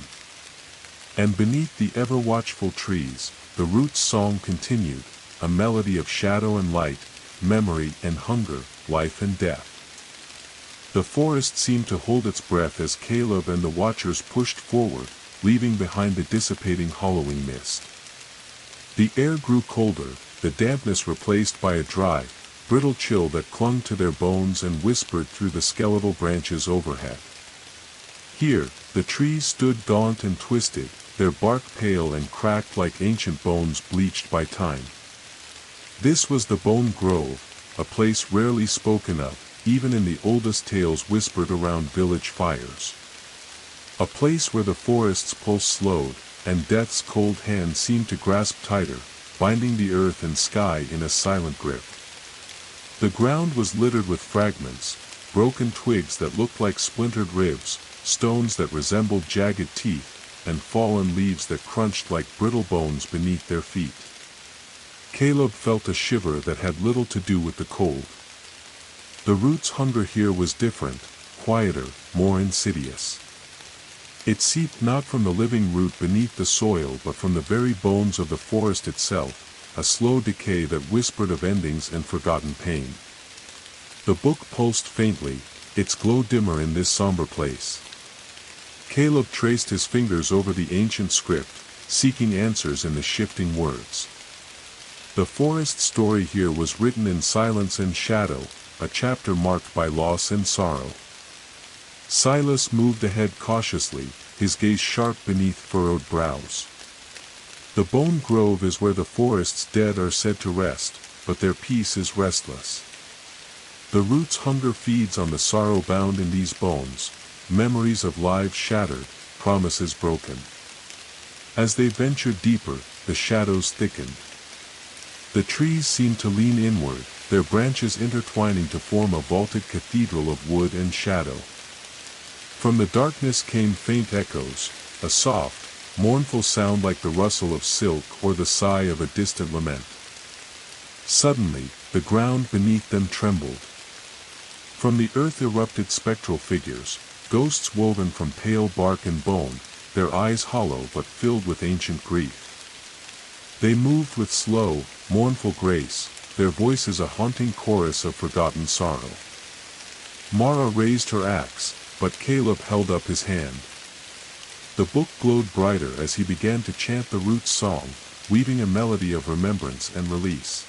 And beneath the ever-watchful trees, the root's song continued, a melody of shadow and light, memory and hunger, life and death. The forest seemed to hold its breath as Caleb and the watchers pushed forward, leaving behind the dissipating hollowing mist. The air grew colder, the dampness replaced by a dry, brittle chill that clung to their bones and whispered through the skeletal branches overhead. Here, the trees stood gaunt and twisted, their bark pale and cracked like ancient bones bleached by time. This was the Bone Grove, a place rarely spoken of, even in the oldest tales whispered around village fires. A place where the forest's pulse slowed, and death's cold hand seemed to grasp tighter, binding the earth and sky in a silent grip. The ground was littered with fragments, broken twigs that looked like splintered ribs, stones that resembled jagged teeth, and fallen leaves that crunched like brittle bones beneath their feet. Caleb felt a shiver that had little to do with the cold. The root's hunger here was different, quieter, more insidious. It seeped not from the living root beneath the soil but from the very bones of the forest itself, a slow decay that whispered of endings and forgotten pain. The book pulsed faintly, its glow dimmer in this somber place. Caleb traced his fingers over the ancient script, seeking answers in the shifting words. The forest story here was written in silence and shadow, a chapter marked by loss and sorrow. Silas moved ahead cautiously, his gaze sharp beneath furrowed brows. The Bone Grove is where the forest's dead are said to rest, but their peace is restless. The root's hunger feeds on the sorrow bound in these bones, memories of lives shattered, promises broken. As they ventured deeper, the shadows thickened. The trees seemed to lean inward, their branches intertwining to form a vaulted cathedral of wood and shadow. From the darkness came faint echoes, a soft, mournful sound like the rustle of silk or the sigh of a distant lament. Suddenly, the ground beneath them trembled. From the earth erupted spectral figures, ghosts woven from pale bark and bone, their eyes hollow but filled with ancient grief. They moved with slow, mournful grace, their voices a haunting chorus of forgotten sorrow. Mara raised her axe, but Caleb held up his hand. The book glowed brighter as he began to chant the root's song, weaving a melody of remembrance and release.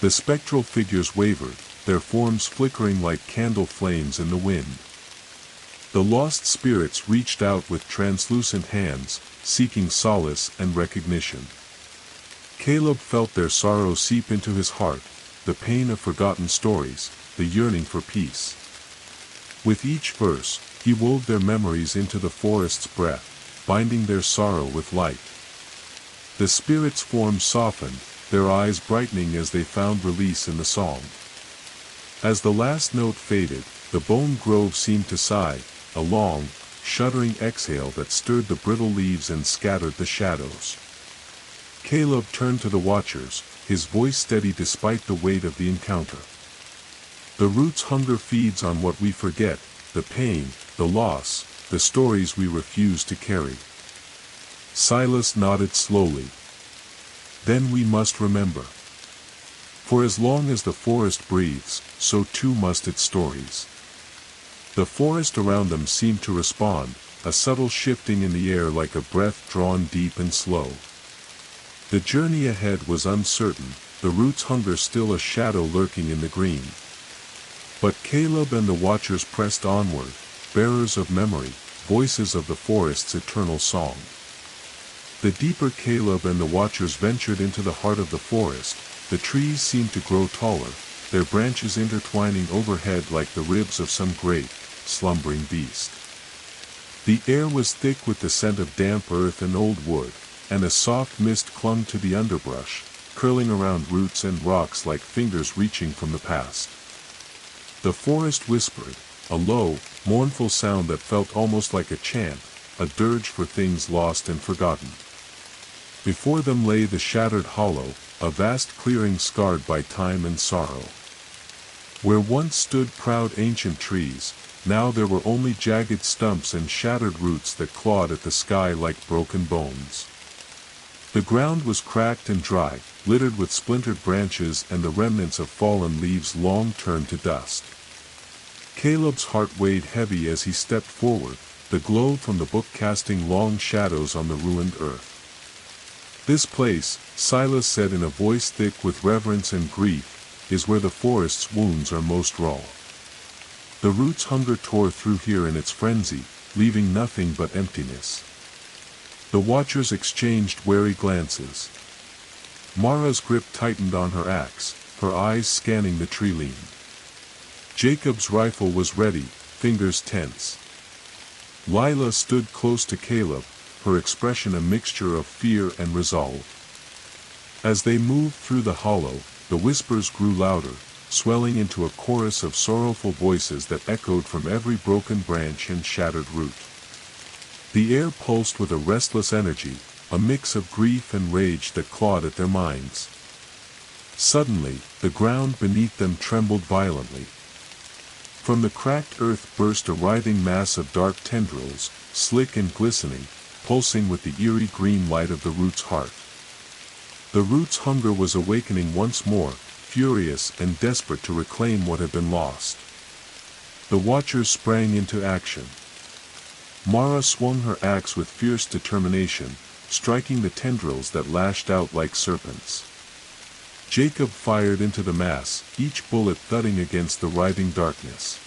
The spectral figures wavered, their forms flickering like candle flames in the wind. The lost spirits reached out with translucent hands, seeking solace and recognition. Caleb felt their sorrow seep into his heart, the pain of forgotten stories, the yearning for peace. With each verse, he wove their memories into the forest's breath, binding their sorrow with light. The spirits' forms softened, their eyes brightening as they found release in the song. As the last note faded, the Bone Grove seemed to sigh, a long, shuddering exhale that stirred the brittle leaves and scattered the shadows. Caleb turned to the watchers, his voice steady despite the weight of the encounter. The root's hunger feeds on what we forget, the pain, the loss, the stories we refuse to carry. Silas nodded slowly. Then we must remember. For as long as the forest breathes, so too must its stories. The forest around them seemed to respond, a subtle shifting in the air like a breath drawn deep and slow. The journey ahead was uncertain, the root's hunger still a shadow lurking in the green. But Caleb and the watchers pressed onward, bearers of memory, voices of the forest's eternal song. The deeper Caleb and the watchers ventured into the heart of the forest, the trees seemed to grow taller, their branches intertwining overhead like the ribs of some great, slumbering beast. The air was thick with the scent of damp earth and old wood, and a soft mist clung to the underbrush, curling around roots and rocks like fingers reaching from the past. The forest whispered, a low, mournful sound that felt almost like a chant, a dirge for things lost and forgotten. Before them lay the shattered hollow, a vast clearing scarred by time and sorrow. Where once stood proud ancient trees, now there were only jagged stumps and shattered roots that clawed at the sky like broken bones. The ground was cracked and dry, littered with splintered branches and the remnants of fallen leaves long turned to dust. Caleb's heart weighed heavy as he stepped forward, the glow from the book casting long shadows on the ruined earth. This place, Silas said in a voice thick with reverence and grief, is where the forest's wounds are most raw. The root's hunger tore through here in its frenzy, leaving nothing but emptiness. The watchers exchanged wary glances. Mara's grip tightened on her axe, her eyes scanning the tree-line. Jacob's rifle was ready, fingers tense. Lila stood close to Caleb, her expression a mixture of fear and resolve. As they moved through the hollow, the whispers grew louder, swelling into a chorus of sorrowful voices that echoed from every broken branch and shattered root. The air pulsed with a restless energy, a mix of grief and rage that clawed at their minds. Suddenly, the ground beneath them trembled violently. From the cracked earth burst a writhing mass of dark tendrils, slick and glistening, pulsing with the eerie green light of the root's heart. The root's hunger was awakening once more, furious and desperate to reclaim what had been lost. The watchers sprang into action. Mara swung her axe with fierce determination, striking the tendrils that lashed out like serpents. Jacob fired into the mass, each bullet thudding against the writhing darkness.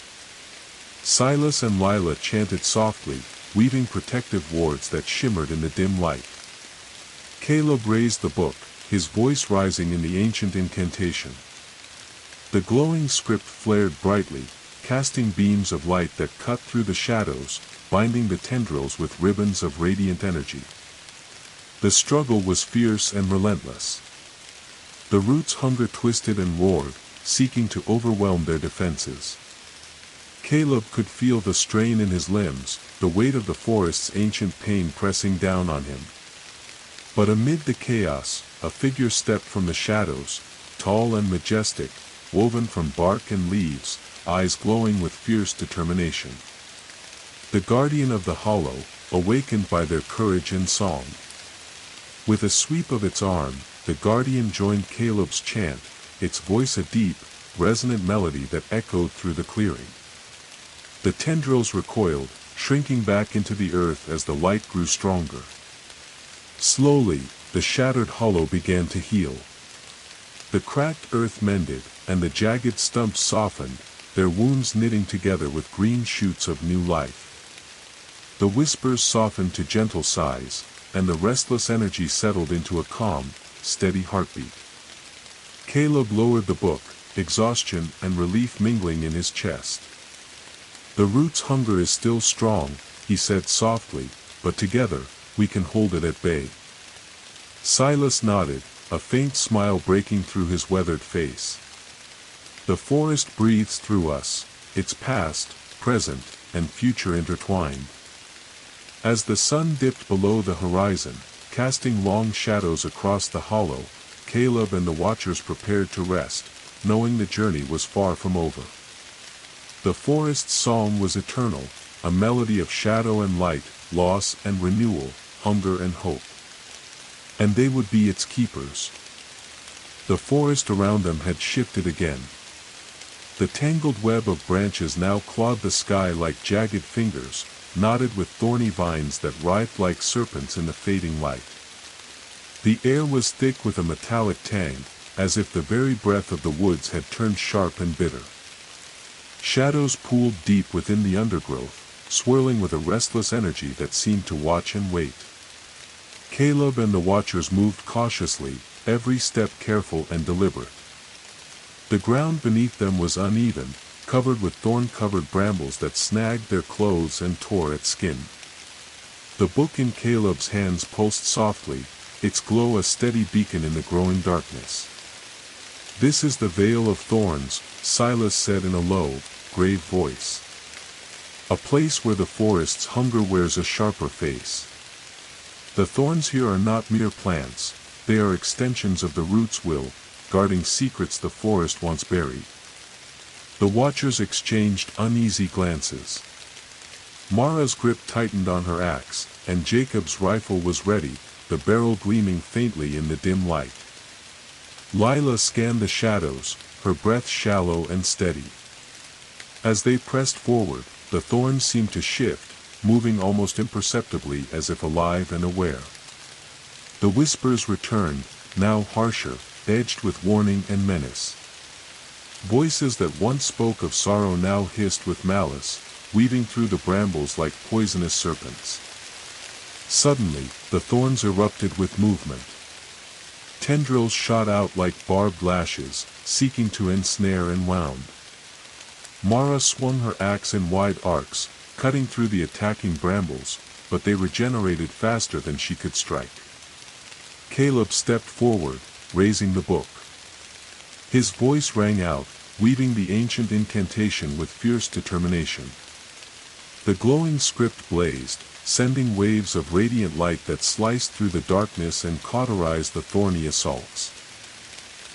Silas and Lila chanted softly, weaving protective wards that shimmered in the dim light. Caleb raised the book, his voice rising in the ancient incantation. The glowing script flared brightly, casting beams of light that cut through the shadows, binding the tendrils with ribbons of radiant energy. The struggle was fierce and relentless. The roots' hunger twisted and roared, seeking to overwhelm their defenses. Caleb could feel the strain in his limbs, the weight of the forest's ancient pain pressing down on him. But amid the chaos, a figure stepped from the shadows, tall and majestic, woven from bark and leaves, eyes glowing with fierce determination. The guardian of the hollow, awakened by their courage and song. With a sweep of its arm, the guardian joined Caleb's chant, its voice a deep, resonant melody that echoed through the clearing. The tendrils recoiled, shrinking back into the earth as the light grew stronger. Slowly, the shattered hollow began to heal. The cracked earth mended, and the jagged stumps softened, their wounds knitting together with green shoots of new life. The whispers softened to gentle sighs, and the restless energy settled into a calm, steady heartbeat. Caleb lowered the book, exhaustion and relief mingling in his chest. The root's hunger is still strong, he said softly, but together, we can hold it at bay. Silas nodded, a faint smile breaking through his weathered face. The forest breathes through us, its past, present, and future intertwined. As the sun dipped below the horizon, casting long shadows across the hollow, Caleb and the watchers prepared to rest, knowing the journey was far from over. The forest's song was eternal, a melody of shadow and light, loss and renewal, hunger and hope. And they would be its keepers. The forest around them had shifted again. The tangled web of branches now clawed the sky like jagged fingers, knotted with thorny vines that writhed like serpents in the fading light. The air was thick with a metallic tang, as if the very breath of the woods had turned sharp and bitter. Shadows pooled deep within the undergrowth, swirling with a restless energy that seemed to watch and wait. Caleb and the watchers moved cautiously, every step careful and deliberate. The ground beneath them was uneven, covered with thorn-covered brambles that snagged their clothes and tore at skin. The book in Caleb's hands pulsed softly, its glow a steady beacon in the growing darkness. "This is the Vale of Thorns," Silas said in a low, grave voice. "A place where the forest's hunger wears a sharper face. The thorns here are not mere plants, they are extensions of the root's will, guarding secrets the forest once buried." The watchers exchanged uneasy glances. Mara's grip tightened on her axe, and Jacob's rifle was ready, the barrel gleaming faintly in the dim light. Lila scanned the shadows, her breath shallow and steady. As they pressed forward, the thorns seemed to shift, moving almost imperceptibly as if alive and aware. The whispers returned, now harsher, edged with warning and menace. Voices that once spoke of sorrow now hissed with malice, weaving through the brambles like poisonous serpents. Suddenly, the thorns erupted with movement. Tendrils shot out like barbed lashes, seeking to ensnare and wound. Mara swung her axe in wide arcs, cutting through the attacking brambles, but they regenerated faster than she could strike. Caleb stepped forward, raising the book. His voice rang out, weaving the ancient incantation with fierce determination. The glowing script blazed, sending waves of radiant light that sliced through the darkness and cauterized the thorny assaults.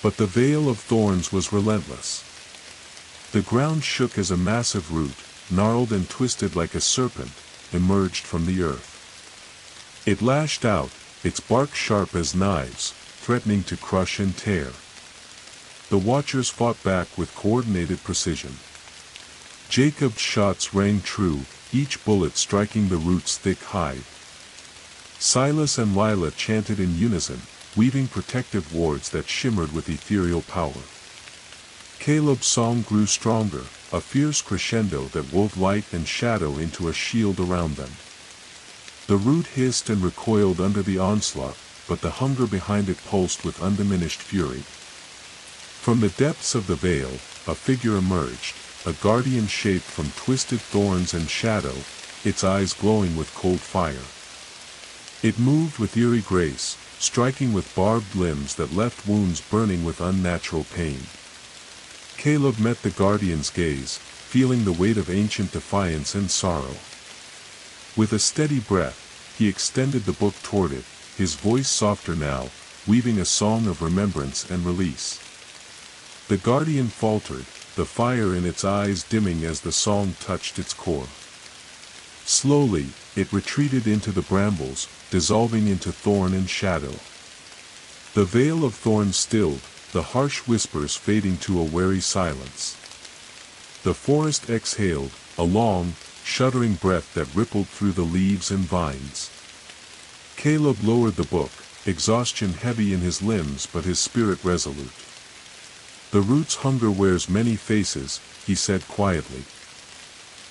But the veil of thorns was relentless. The ground shook as a massive root, gnarled and twisted like a serpent, emerged from the earth. It lashed out, its bark sharp as knives, threatening to crush and tear. The watchers fought back with coordinated precision. Jacob's shots rang true, each bullet striking the root's thick hide. Silas and Lila chanted in unison, weaving protective wards that shimmered with ethereal power. Caleb's song grew stronger, a fierce crescendo that wove light and shadow into a shield around them. The root hissed and recoiled under the onslaught, but the hunger behind it pulsed with undiminished fury. From the depths of the veil, a figure emerged, a guardian shaped from twisted thorns and shadow, its eyes glowing with cold fire. It moved with eerie grace, striking with barbed limbs that left wounds burning with unnatural pain. Caleb met the guardian's gaze, feeling the weight of ancient defiance and sorrow. With a steady breath, he extended the book toward it, his voice softer now, weaving a song of remembrance and release. The guardian faltered, the fire in its eyes dimming as the song touched its core. Slowly, it retreated into the brambles, dissolving into thorn and shadow. The veil of thorns stilled, the harsh whispers fading to a wary silence. The forest exhaled, a long, shuddering breath that rippled through the leaves and vines. Caleb lowered the book, exhaustion heavy in his limbs but his spirit resolute. The root's hunger wears many faces, he said quietly.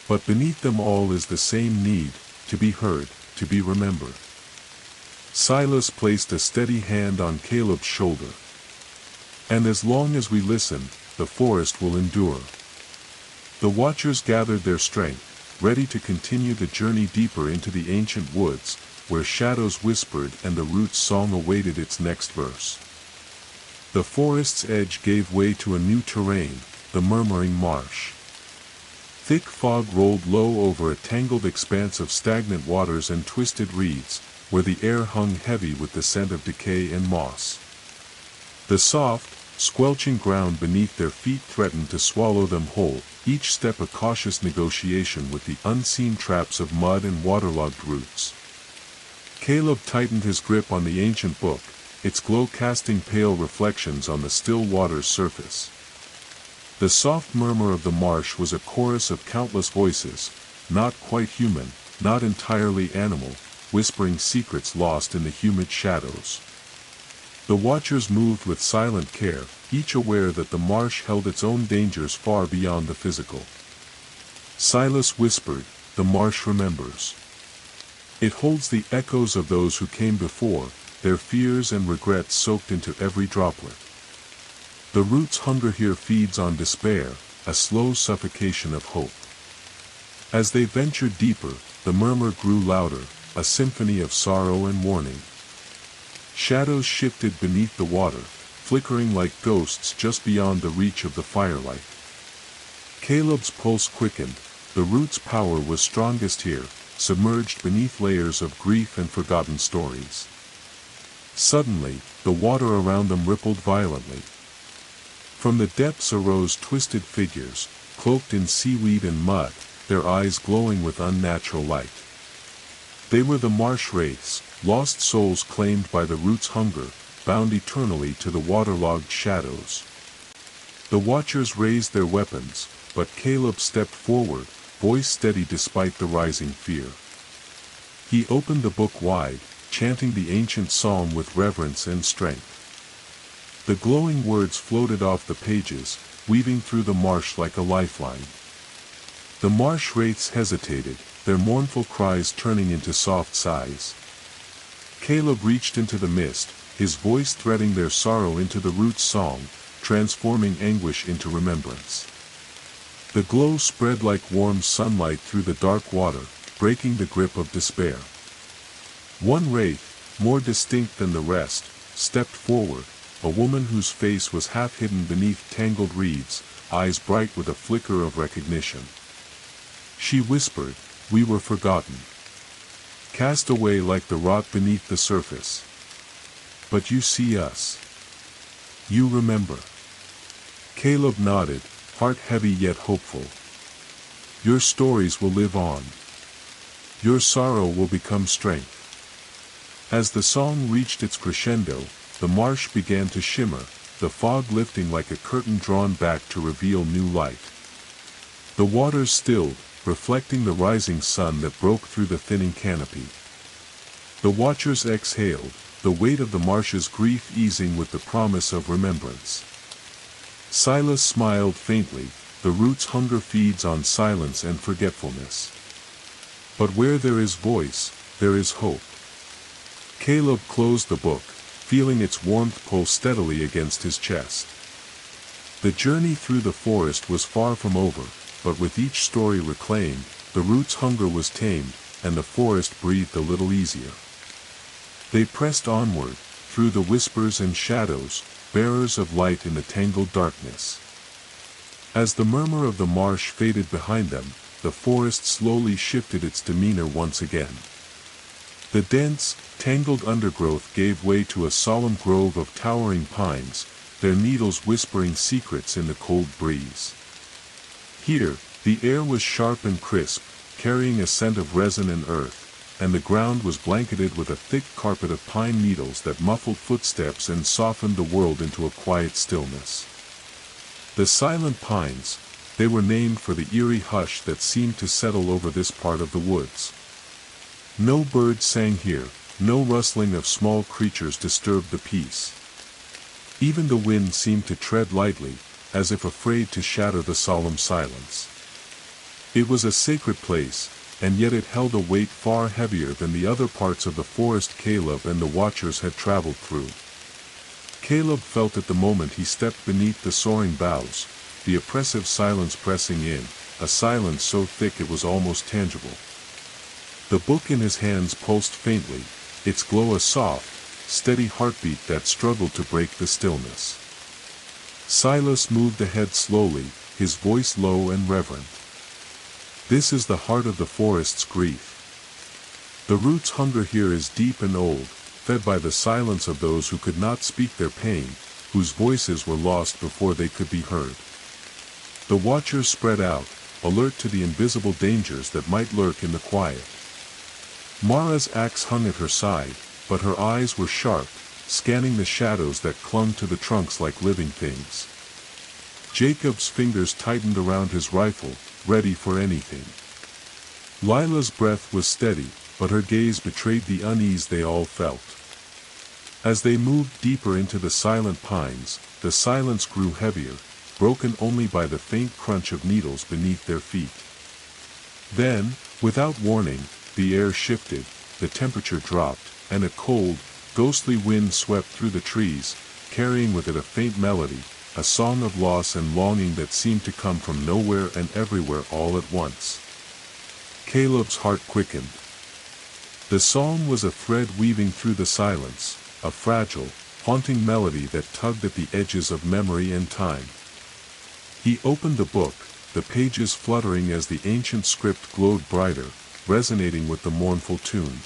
But beneath them all is the same need, to be heard, to be remembered. Silas placed a steady hand on Caleb's shoulder. And as long as we listen, the forest will endure. The watchers gathered their strength, ready to continue the journey deeper into the ancient woods, where shadows whispered and the root's song awaited its next verse. The forest's edge gave way to a new terrain, the murmuring marsh. Thick fog rolled low over a tangled expanse of stagnant waters and twisted reeds, where the air hung heavy with the scent of decay and moss. The soft, squelching ground beneath their feet threatened to swallow them whole, each step a cautious negotiation with the unseen traps of mud and waterlogged roots. Caleb tightened his grip on the ancient book, its glow casting pale reflections on the still water's surface. The soft murmur of the marsh was a chorus of countless voices, not quite human, not entirely animal, whispering secrets lost in the humid shadows. The watchers moved with silent care, each aware that the marsh held its own dangers far beyond the physical. Silas whispered, "The marsh remembers. It holds the echoes of those who came before, their fears and regrets soaked into every droplet. The root's hunger here feeds on despair, a slow suffocation of hope." As they ventured deeper, the murmur grew louder, a symphony of sorrow and warning. Shadows shifted beneath the water, flickering like ghosts just beyond the reach of the firelight. Caleb's pulse quickened, the root's power was strongest here, submerged beneath layers of grief and forgotten stories. Suddenly, the water around them rippled violently. From the depths arose twisted figures, cloaked in seaweed and mud, their eyes glowing with unnatural light. They were the marsh wraiths, lost souls claimed by the root's hunger, bound eternally to the waterlogged shadows. The watchers raised their weapons, but Caleb stepped forward, voice steady despite the rising fear. He opened the book wide, chanting the ancient song with reverence and strength. The glowing words floated off the pages, weaving through the marsh like a lifeline. The marsh wraiths hesitated, their mournful cries turning into soft sighs. Caleb reached into the mist, his voice threading their sorrow into the root's song, transforming anguish into remembrance. The glow spread like warm sunlight through the dark water, breaking the grip of despair. One wraith, more distinct than the rest, stepped forward, a woman whose face was half hidden beneath tangled reeds, eyes bright with a flicker of recognition. She whispered, "We were forgotten. Cast away like the rock beneath the surface. But you see us." You remember. Caleb nodded, heart heavy yet hopeful. Your stories will live on. Your sorrow will become strength. As the song reached its crescendo, the marsh began to shimmer, the fog lifting like a curtain drawn back to reveal new light. The waters stilled, reflecting the rising sun that broke through the thinning canopy. The watchers exhaled, the weight of the marsh's grief easing with the promise of remembrance. Silas smiled faintly, the root's hunger feeds on silence and forgetfulness. But where there is voice, there is hope. Caleb closed the book, feeling its warmth pull steadily against his chest. The journey through the forest was far from over, but with each story reclaimed, the root's hunger was tamed, and the forest breathed a little easier. They pressed onward, through the whispers and shadows, bearers of light in the tangled darkness. As the murmur of the marsh faded behind them, the forest slowly shifted its demeanor once again. The dense, tangled undergrowth gave way to a solemn grove of towering pines, their needles whispering secrets in the cold breeze. Here, the air was sharp and crisp, carrying a scent of resin and earth, and the ground was blanketed with a thick carpet of pine needles that muffled footsteps and softened the world into a quiet stillness. The silent pines, they were named for the eerie hush that seemed to settle over this part of the woods. No birds sang here, no rustling of small creatures disturbed the peace. Even the wind seemed to tread lightly, as if afraid to shatter the solemn silence. It was a sacred place, and yet it held a weight far heavier than the other parts of the forest Caleb and the watchers had traveled through. Caleb felt at the moment he stepped beneath the soaring boughs, the oppressive silence pressing in, a silence so thick it was almost tangible. The book in his hands pulsed faintly, its glow a soft, steady heartbeat that struggled to break the stillness. Silas moved ahead slowly, his voice low and reverent. This is the heart of the forest's grief. The root's hunger here is deep and old, fed by the silence of those who could not speak their pain, whose voices were lost before they could be heard. The watchers spread out, alert to the invisible dangers that might lurk in the quiet. Mara's axe hung at her side, but her eyes were sharp, scanning the shadows that clung to the trunks like living things. Jacob's fingers tightened around his rifle, ready for anything. Lila's breath was steady, but her gaze betrayed the unease they all felt. As they moved deeper into the silent pines, the silence grew heavier, broken only by the faint crunch of needles beneath their feet. Then, without warning, the air shifted, the temperature dropped, and a cold, ghostly wind swept through the trees, carrying with it a faint melody, a song of loss and longing that seemed to come from nowhere and everywhere all at once. Caleb's heart quickened. The song was a thread weaving through the silence, a fragile, haunting melody that tugged at the edges of memory and time. He opened the book, the pages fluttering as the ancient script glowed brighter, resonating with the mournful tune.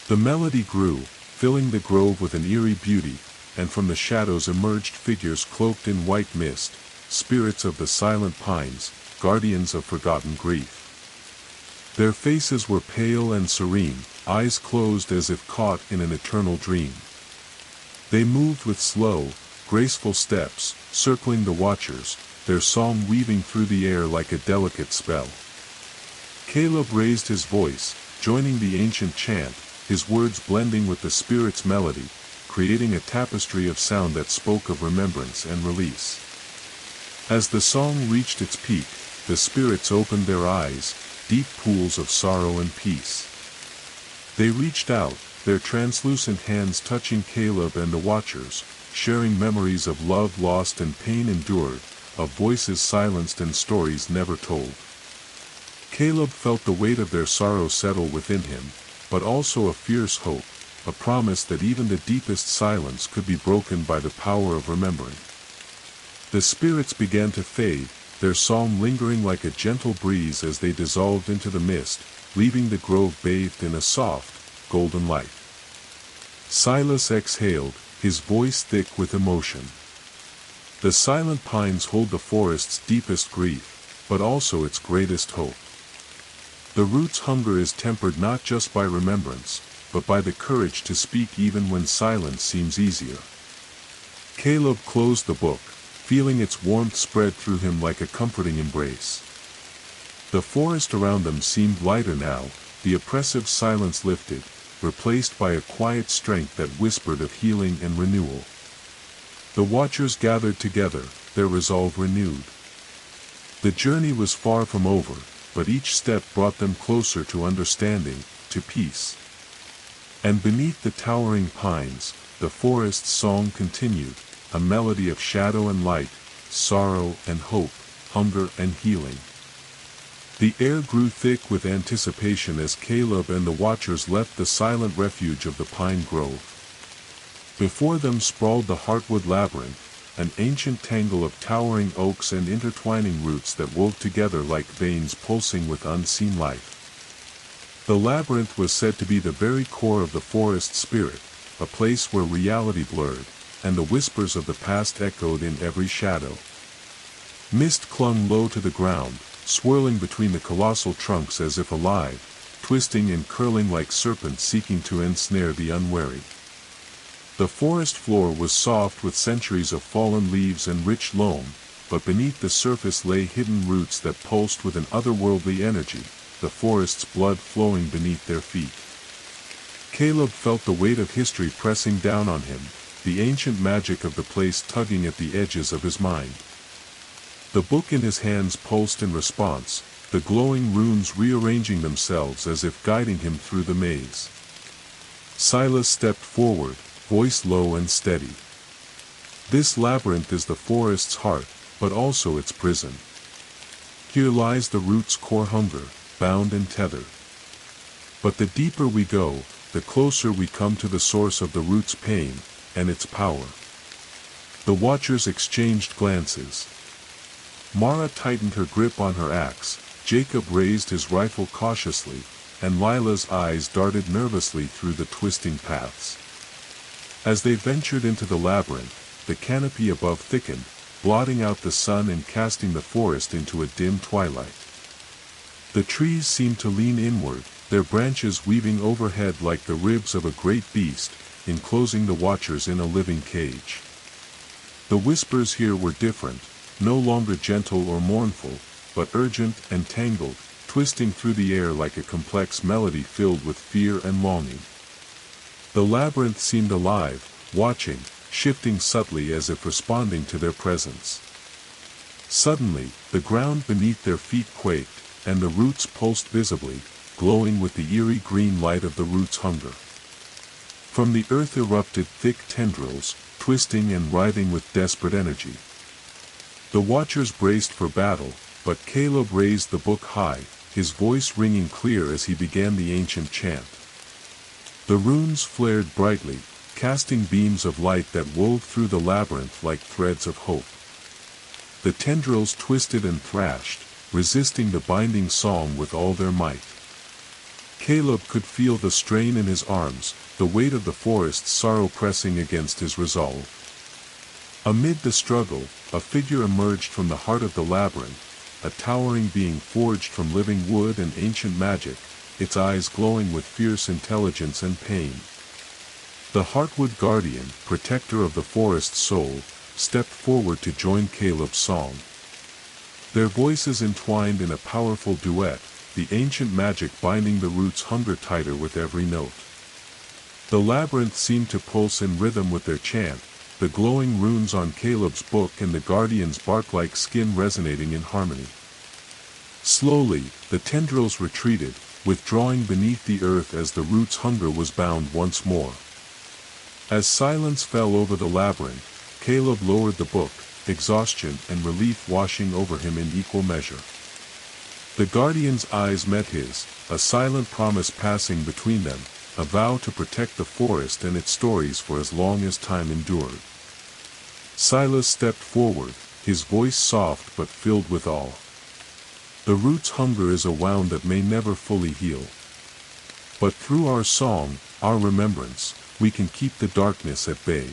The melody grew, filling the grove with an eerie beauty, and from the shadows emerged figures cloaked in white mist, spirits of the silent pines, guardians of forgotten grief. Their faces were pale and serene, eyes closed as if caught in an eternal dream. They moved with slow, graceful steps, circling the watchers, their song weaving through the air like a delicate spell. Caleb raised his voice, joining the ancient chant, his words blending with the spirit's melody, creating a tapestry of sound that spoke of remembrance and release. As the song reached its peak, the spirits opened their eyes, deep pools of sorrow and peace. They reached out, their translucent hands touching Caleb and the watchers, sharing memories of love lost and pain endured, of voices silenced and stories never told. Caleb felt the weight of their sorrow settle within him, but also a fierce hope, a promise that even the deepest silence could be broken by the power of remembering. The spirits began to fade, their song lingering like a gentle breeze as they dissolved into the mist, leaving the grove bathed in a soft, golden light. Silas exhaled, his voice thick with emotion. The silent pines hold the forest's deepest grief, but also its greatest hope. The root's hunger is tempered not just by remembrance, but by the courage to speak even when silence seems easier. Caleb closed the book, feeling its warmth spread through him like a comforting embrace. The forest around them seemed lighter now, the oppressive silence lifted, replaced by a quiet strength that whispered of healing and renewal. The watchers gathered together, their resolve renewed. The journey was far from over, but each step brought them closer to understanding, to peace. And beneath the towering pines, the forest's song continued, a melody of shadow and light, sorrow and hope, hunger and healing. The air grew thick with anticipation as Caleb and the watchers left the silent refuge of the pine grove. Before them sprawled the heartwood labyrinth, an ancient tangle of towering oaks and intertwining roots that wove together like veins pulsing with unseen life. The labyrinth was said to be the very core of the forest's spirit, a place where reality blurred, and the whispers of the past echoed in every shadow. Mist clung low to the ground, swirling between the colossal trunks as if alive, twisting and curling like serpents seeking to ensnare the unwary. The forest floor was soft with centuries of fallen leaves and rich loam, but beneath the surface lay hidden roots that pulsed with an otherworldly energy, the forest's blood flowing beneath their feet. Caleb felt the weight of history pressing down on him, the ancient magic of the place tugging at the edges of his mind. The book in his hands pulsed in response, the glowing runes rearranging themselves as if guiding him through the maze. Silas stepped forward, voice low and steady. This labyrinth is the forest's heart, but also its prison. Here lies the root's core hunger, bound and tethered. But the deeper we go, the closer we come to the source of the root's pain, and its power. The watchers exchanged glances. Mara tightened her grip on her axe, Jacob raised his rifle cautiously, and Lila's eyes darted nervously through the twisting paths. As they ventured into the labyrinth, the canopy above thickened, blotting out the sun and casting the forest into a dim twilight. The trees seemed to lean inward, their branches weaving overhead like the ribs of a great beast, enclosing the watchers in a living cage. The whispers here were different, no longer gentle or mournful, but urgent and tangled, twisting through the air like a complex melody filled with fear and longing. The labyrinth seemed alive, watching, shifting subtly as if responding to their presence. Suddenly, the ground beneath their feet quaked, and the roots pulsed visibly, glowing with the eerie green light of the root's hunger. From the earth erupted thick tendrils, twisting and writhing with desperate energy. The watchers braced for battle, but Caleb raised the book high, his voice ringing clear as he began the ancient chant. The runes flared brightly, casting beams of light that wove through the labyrinth like threads of hope. The tendrils twisted and thrashed, resisting the binding song with all their might. Caleb could feel the strain in his arms, the weight of the forest's sorrow pressing against his resolve. Amid the struggle, a figure emerged from the heart of the labyrinth, a towering being forged from living wood and ancient magic, its eyes glowing with fierce intelligence and pain. The Heartwood Guardian, protector of the forest's soul, stepped forward to join Caleb's song. Their voices entwined in a powerful duet, the ancient magic binding the root's hunger tighter with every note. The labyrinth seemed to pulse in rhythm with their chant, the glowing runes on Caleb's book and the Guardian's bark-like skin resonating in harmony. Slowly, the tendrils retreated, withdrawing beneath the earth as the root's hunger was bound once more. As silence fell over the labyrinth, Caleb lowered the book, exhaustion and relief washing over him in equal measure. The Guardian's eyes met his, a silent promise passing between them, a vow to protect the forest and its stories for as long as time endured. Silas stepped forward, his voice soft but filled with awe. The root's hunger is a wound that may never fully heal. But through our song, our remembrance, we can keep the darkness at bay.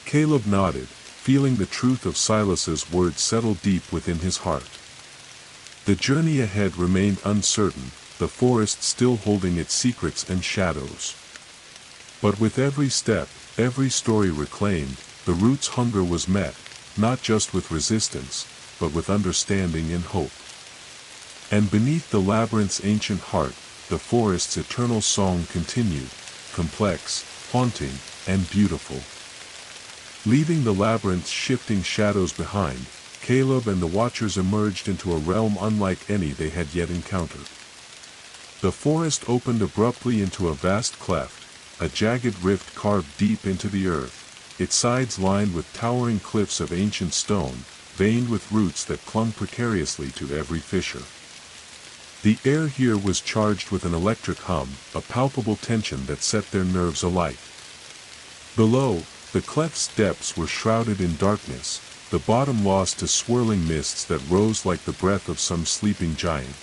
Caleb nodded, feeling the truth of Silas's words settle deep within his heart. The journey ahead remained uncertain, the forest still holding its secrets and shadows. But with every step, every story reclaimed, the root's hunger was met, not just with resistance, but with understanding and hope. And beneath the labyrinth's ancient heart, the forest's eternal song continued, complex, haunting, and beautiful. Leaving the labyrinth's shifting shadows behind, Caleb and the Watchers emerged into a realm unlike any they had yet encountered. The forest opened abruptly into a vast cleft, a jagged rift carved deep into the earth, its sides lined with towering cliffs of ancient stone, veined with roots that clung precariously to every fissure. The air here was charged with an electric hum, a palpable tension that set their nerves alight. Below, the cleft's depths were shrouded in darkness, the bottom lost to swirling mists that rose like the breath of some sleeping giant.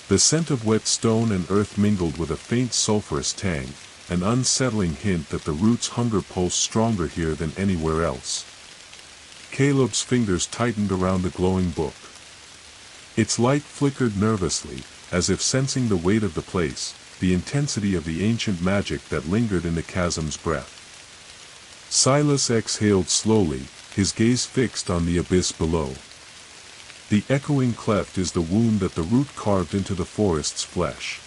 The scent of wet stone and earth mingled with a faint sulphurous tang, an unsettling hint that the root's hunger pulsed stronger here than anywhere else. Caleb's fingers tightened around the glowing book. Its light flickered nervously, as if sensing the weight of the place, the intensity of the ancient magic that lingered in the chasm's breath. Silas exhaled slowly, his gaze fixed on the abyss below. The echoing cleft is the wound that the root carved into the forest's flesh.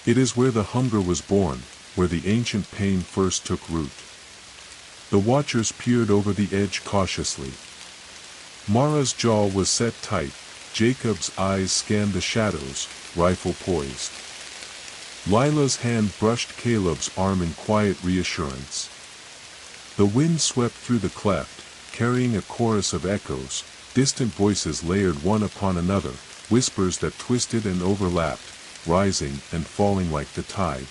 It is where the hunger was born, where the ancient pain first took root. The Watchers peered over the edge cautiously. Mara's jaw was set tight, Jacob's eyes scanned the shadows, rifle poised. Lila's hand brushed Caleb's arm in quiet reassurance. The wind swept through the cleft, carrying a chorus of echoes, distant voices layered one upon another, whispers that twisted and overlapped, rising and falling like the tide.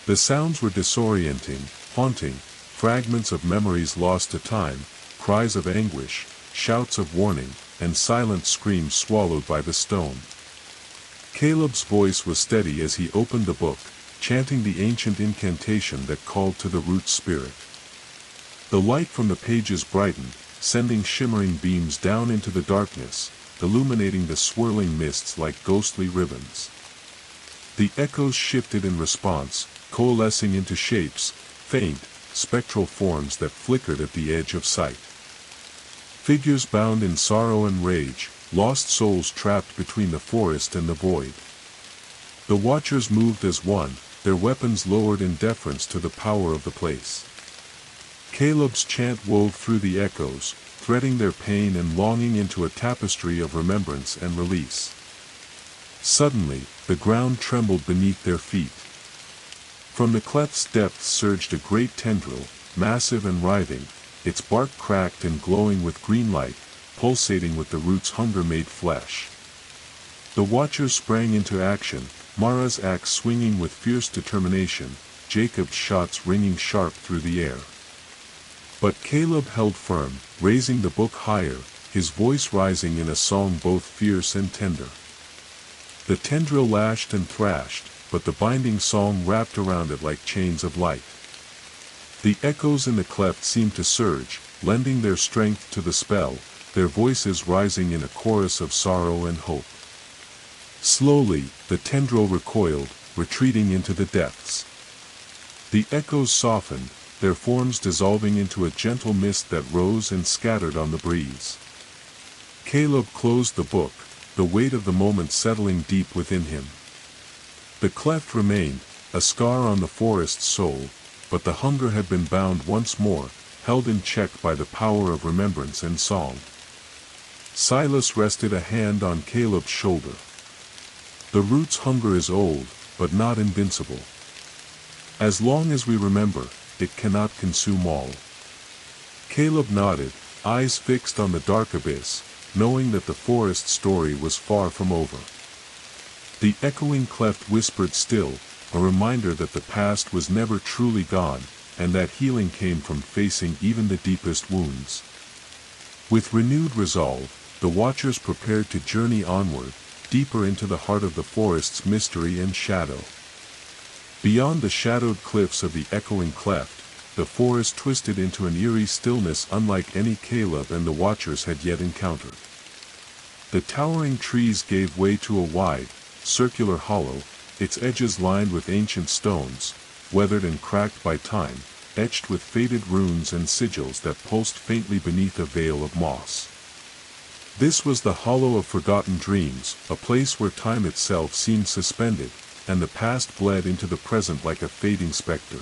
The sounds were disorienting, haunting, fragments of memories lost to time, cries of anguish, shouts of warning, and silent screams swallowed by the stone. Caleb's voice was steady as he opened the book, chanting the ancient incantation that called to the root spirit. The light from the pages brightened, sending shimmering beams down into the darkness, illuminating the swirling mists like ghostly ribbons. The echoes shifted in response, coalescing into shapes, faint, spectral forms that flickered at the edge of sight. Figures bound in sorrow and rage, lost souls trapped between the forest and the void. The Watchers moved as one, their weapons lowered in deference to the power of the place. Caleb's chant wove through the echoes, threading their pain and longing into a tapestry of remembrance and release. Suddenly, the ground trembled beneath their feet. From the cleft's depths surged a great tendril, massive and writhing, its bark cracked and glowing with green light, pulsating with the root's hunger-made flesh. The Watchers sprang into action, Mara's axe swinging with fierce determination, Jacob's shots ringing sharp through the air. But Caleb held firm, raising the book higher, his voice rising in a song both fierce and tender. The tendril lashed and thrashed, but the binding song wrapped around it like chains of light. The echoes in the cleft seemed to surge, lending their strength to the spell, their voices rising in a chorus of sorrow and hope. Slowly, the tendril recoiled, retreating into the depths. The echoes softened, their forms dissolving into a gentle mist that rose and scattered on the breeze. Caleb closed the book, the weight of the moment settling deep within him. The cleft remained, a scar on the forest's soul, but the hunger had been bound once more, held in check by the power of remembrance and song. Silas rested a hand on Caleb's shoulder. The root's hunger is old, but not invincible. As long as we remember, it cannot consume all. Caleb nodded, eyes fixed on the dark abyss, knowing that the forest story was far from over. The echoing cleft whispered still, a reminder that the past was never truly gone, and that healing came from facing even the deepest wounds. With renewed resolve, the Watchers prepared to journey onward, deeper into the heart of the forest's mystery and shadow. Beyond the shadowed cliffs of the echoing cleft, the forest twisted into an eerie stillness unlike any Caleb and the Watchers had yet encountered. The towering trees gave way to a wide, circular hollow, its edges lined with ancient stones, weathered and cracked by time, etched with faded runes and sigils that pulsed faintly beneath a veil of moss. This was the Hollow of Forgotten Dreams, a place where time itself seemed suspended, and the past bled into the present like a fading specter.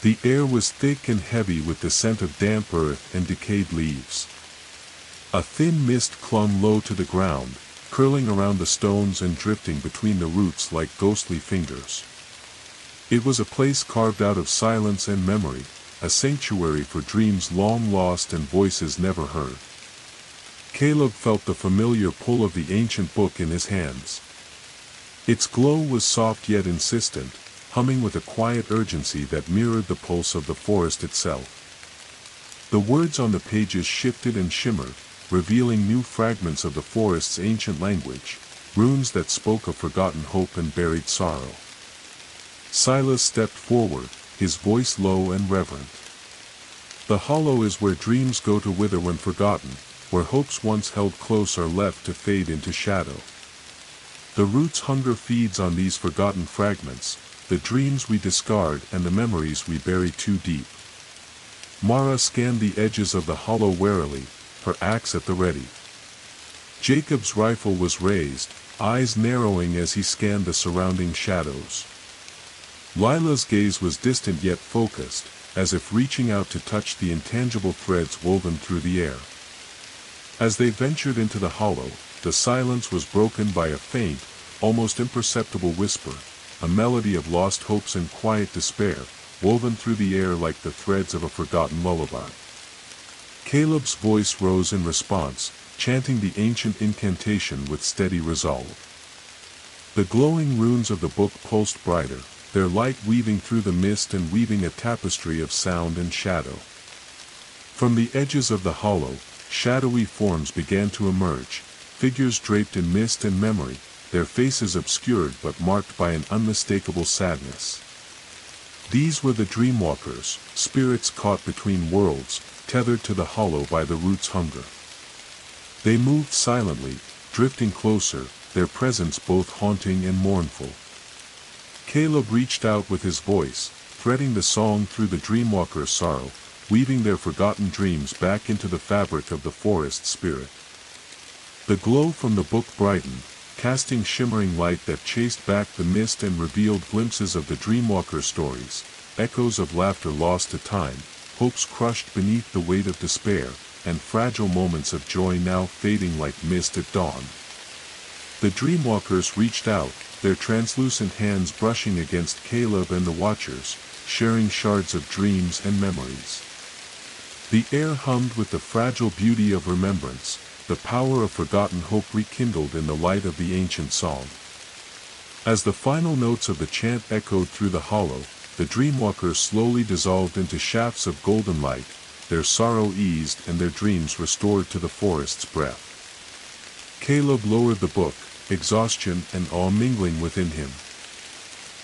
The air was thick and heavy with the scent of damp earth and decayed leaves. A thin mist clung low to the ground, curling around the stones and drifting between the roots like ghostly fingers. It was a place carved out of silence and memory, a sanctuary for dreams long lost and voices never heard. Caleb felt the familiar pull of the ancient book in his hands. Its glow was soft yet insistent, humming with a quiet urgency that mirrored the pulse of the forest itself. The words on the pages shifted and shimmered, revealing new fragments of the forest's ancient language, runes that spoke of forgotten hope and buried sorrow. Silas stepped forward, his voice low and reverent. The hollow is where dreams go to wither when forgotten, where hopes once held close are left to fade into shadow. The root's hunger feeds on these forgotten fragments, the dreams we discard and the memories we bury too deep. Mara scanned the edges of the hollow warily, her axe at the ready. Jacob's rifle was raised, eyes narrowing as he scanned the surrounding shadows. Lila's gaze was distant yet focused, as if reaching out to touch the intangible threads woven through the air. As they ventured into the hollow, the silence was broken by a faint, almost imperceptible whisper, a melody of lost hopes and quiet despair, woven through the air like the threads of a forgotten lullaby. Caleb's voice rose in response, chanting the ancient incantation with steady resolve. The glowing runes of the book pulsed brighter, their light weaving through the mist and weaving a tapestry of sound and shadow. From the edges of the hollow, shadowy forms began to emerge, figures draped in mist and memory, their faces obscured but marked by an unmistakable sadness. These were the Dreamwalkers, spirits caught between worlds, tethered to the hollow by the root's hunger. They moved silently, drifting closer, their presence both haunting and mournful. Caleb reached out with his voice, threading the song through the Dreamwalkers' sorrow, weaving their forgotten dreams back into the fabric of the forest spirit. The glow from the book brightened, casting shimmering light that chased back the mist and revealed glimpses of the Dreamwalker stories, echoes of laughter lost to time, hopes crushed beneath the weight of despair, and fragile moments of joy now fading like mist at dawn. The Dreamwalkers reached out, their translucent hands brushing against Caleb and the Watchers, sharing shards of dreams and memories. The air hummed with the fragile beauty of remembrance, the power of forgotten hope rekindled in the light of the ancient song. As the final notes of the chant echoed through the hollow, the Dreamwalkers slowly dissolved into shafts of golden light, their sorrow eased and their dreams restored to the forest's breath. Caleb lowered the book, exhaustion and awe mingling within him.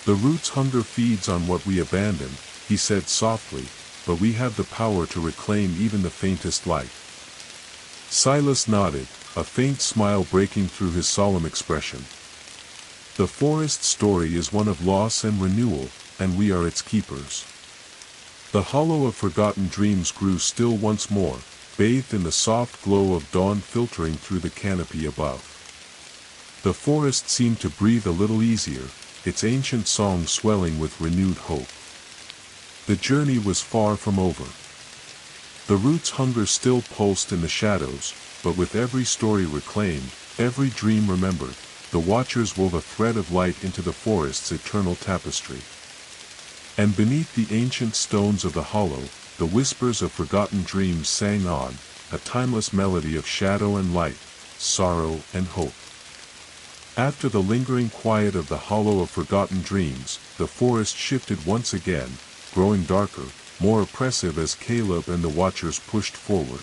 The root's hunger feeds on what we abandon, he said softly, but we have the power to reclaim even the faintest light. Silas nodded, a faint smile breaking through his solemn expression. The forest story is one of loss and renewal, and we are its keepers. The hollow of forgotten dreams grew still once more, bathed in the soft glow of dawn filtering through the canopy above. The forest seemed to breathe a little easier, its ancient song swelling with renewed hope. The journey was far from over. The root's hunger still pulsed in the shadows, but with every story reclaimed, every dream remembered, the Watchers wove a thread of light into the forest's eternal tapestry. And beneath the ancient stones of the hollow, the whispers of forgotten dreams sang on, a timeless melody of shadow and light, sorrow and hope. After the lingering quiet of the hollow of forgotten dreams, the forest shifted once again, growing darker, more oppressive as Caleb and the Watchers pushed forward.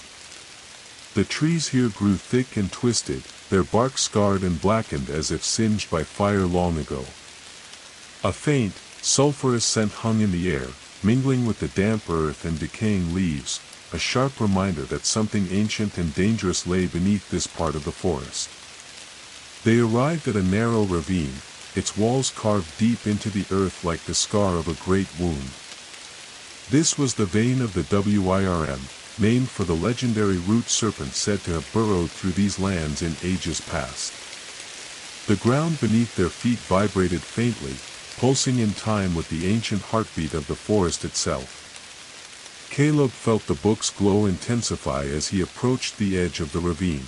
The trees here grew thick and twisted, their bark scarred and blackened as if singed by fire long ago. A faint, sulphurous scent hung in the air, mingling with the damp earth and decaying leaves, a sharp reminder that something ancient and dangerous lay beneath this part of the forest. They arrived at a narrow ravine, its walls carved deep into the earth like the scar of a great wound. This was the vein of the Wirm, named for the legendary root serpent said to have burrowed through these lands in ages past. The ground beneath their feet vibrated faintly, pulsing in time with the ancient heartbeat of the forest itself. Caleb felt the book's glow intensify as he approached the edge of the ravine.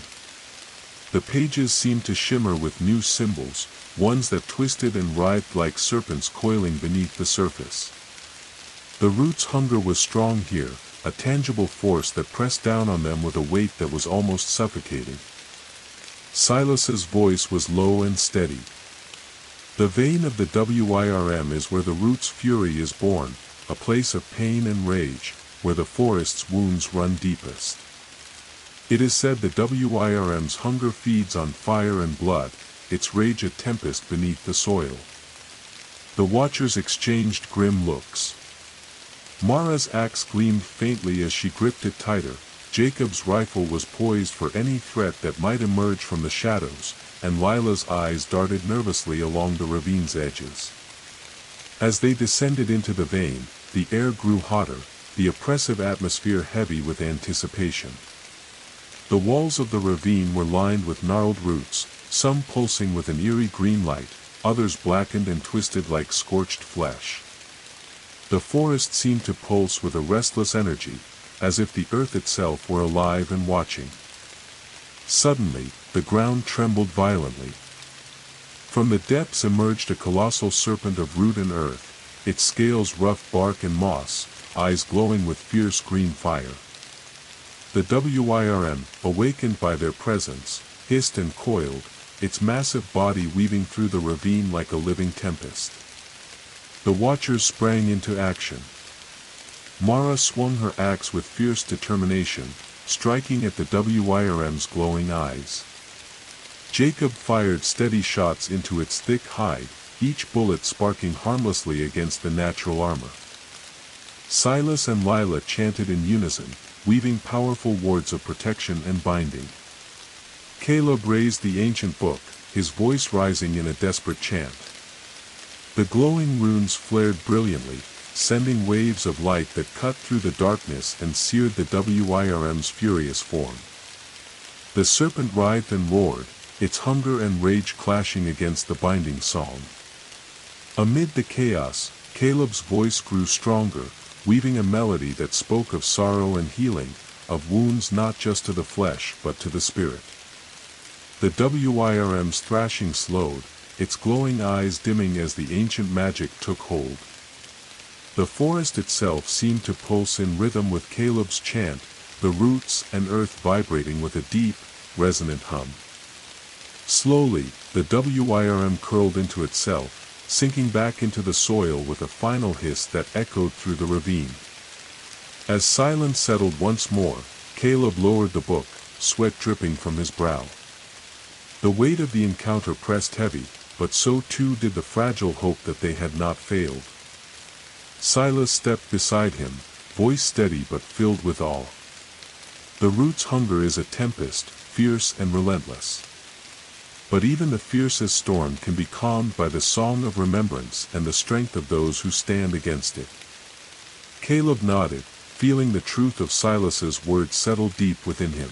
The pages seemed to shimmer with new symbols, ones that twisted and writhed like serpents coiling beneath the surface. The root's hunger was strong here, a tangible force that pressed down on them with a weight that was almost suffocating. Silas's voice was low and steady. The vein of the Wirm is where the root's fury is born, a place of pain and rage, where the forest's wounds run deepest. It is said the Wirm's hunger feeds on fire and blood, its rage a tempest beneath the soil. The watchers exchanged grim looks. Mara's axe gleamed faintly as she gripped it tighter, Jacob's rifle was poised for any threat that might emerge from the shadows, and Lila's eyes darted nervously along the ravine's edges. As they descended into the vein, the air grew hotter, the oppressive atmosphere heavy with anticipation. The walls of the ravine were lined with gnarled roots, some pulsing with an eerie green light, others blackened and twisted like scorched flesh. The forest seemed to pulse with a restless energy, as if the earth itself were alive and watching. Suddenly, the ground trembled violently. From the depths emerged a colossal serpent of root and earth, its scales rough bark and moss, eyes glowing with fierce green fire. The Wirm, awakened by their presence, hissed and coiled, its massive body weaving through the ravine like a living tempest. The watchers sprang into action. Mara swung her axe with fierce determination, striking at the Wirm's glowing eyes. Jacob fired steady shots into its thick hide, each bullet sparking harmlessly against the natural armor. Silas and Lila chanted in unison, weaving powerful words of protection and binding. Caleb raised the ancient book, his voice rising in a desperate chant. The glowing runes flared brilliantly, sending waves of light that cut through the darkness and seared the Wirm's furious form. The serpent writhed and roared, its hunger and rage clashing against the binding song. Amid the chaos, Caleb's voice grew stronger, weaving a melody that spoke of sorrow and healing, of wounds not just to the flesh but to the spirit. The Wirm's thrashing slowed, its glowing eyes dimming as the ancient magic took hold. The forest itself seemed to pulse in rhythm with Caleb's chant, the roots and earth vibrating with a deep, resonant hum. Slowly, the Wirm curled into itself, sinking back into the soil with a final hiss that echoed through the ravine. As silence settled once more, Caleb lowered the book, sweat dripping from his brow. The weight of the encounter pressed heavy, but so too did the fragile hope that they had not failed. Silas stepped beside him, voice steady but filled with awe. The root's hunger is a tempest, fierce and relentless. But even the fiercest storm can be calmed by the song of remembrance and the strength of those who stand against it. Caleb nodded, feeling the truth of Silas's words settle deep within him.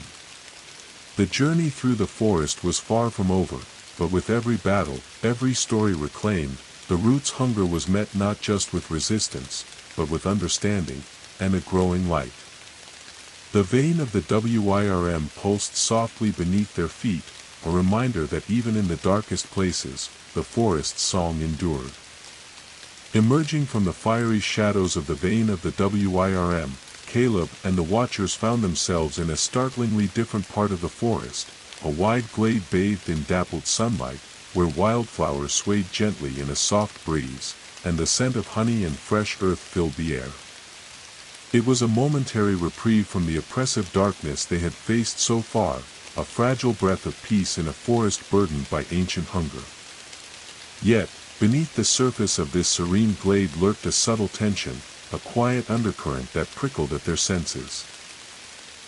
The journey through the forest was far from over, but with every battle, every story reclaimed, the root's hunger was met not just with resistance, but with understanding, and a growing light. The vein of the Wirm pulsed softly beneath their feet, a reminder that even in the darkest places, the forest's song endured. Emerging from the fiery shadows of the vein of the Wirm, Caleb and the watchers found themselves in a startlingly different part of the forest, a wide glade bathed in dappled sunlight, where wildflowers swayed gently in a soft breeze, and the scent of honey and fresh earth filled the air. It was a momentary reprieve from the oppressive darkness they had faced so far, a fragile breath of peace in a forest burdened by ancient hunger. Yet, beneath the surface of this serene glade lurked a subtle tension, a quiet undercurrent that prickled at their senses.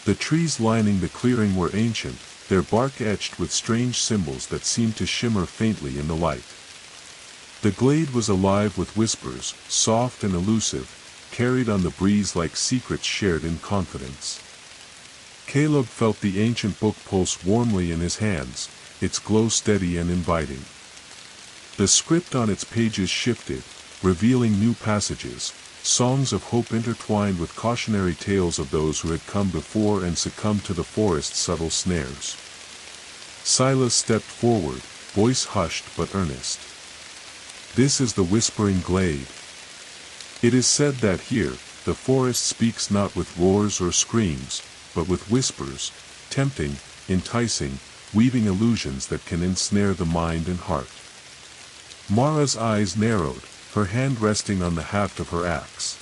The trees lining the clearing were ancient, their bark etched with strange symbols that seemed to shimmer faintly in the light. The glade was alive with whispers, soft and elusive, carried on the breeze like secrets shared in confidence. Caleb felt the ancient book pulse warmly in his hands, its glow steady and inviting. The script on its pages shifted, revealing new passages, songs of hope intertwined with cautionary tales of those who had come before and succumbed to the forest's subtle snares. Silas stepped forward, voice hushed but earnest. "This is the Whispering Glade. It is said that here, the forest speaks not with roars or screams, but with whispers, tempting, enticing, weaving illusions that can ensnare the mind and heart." Mara's eyes narrowed, her hand resting on the haft of her axe.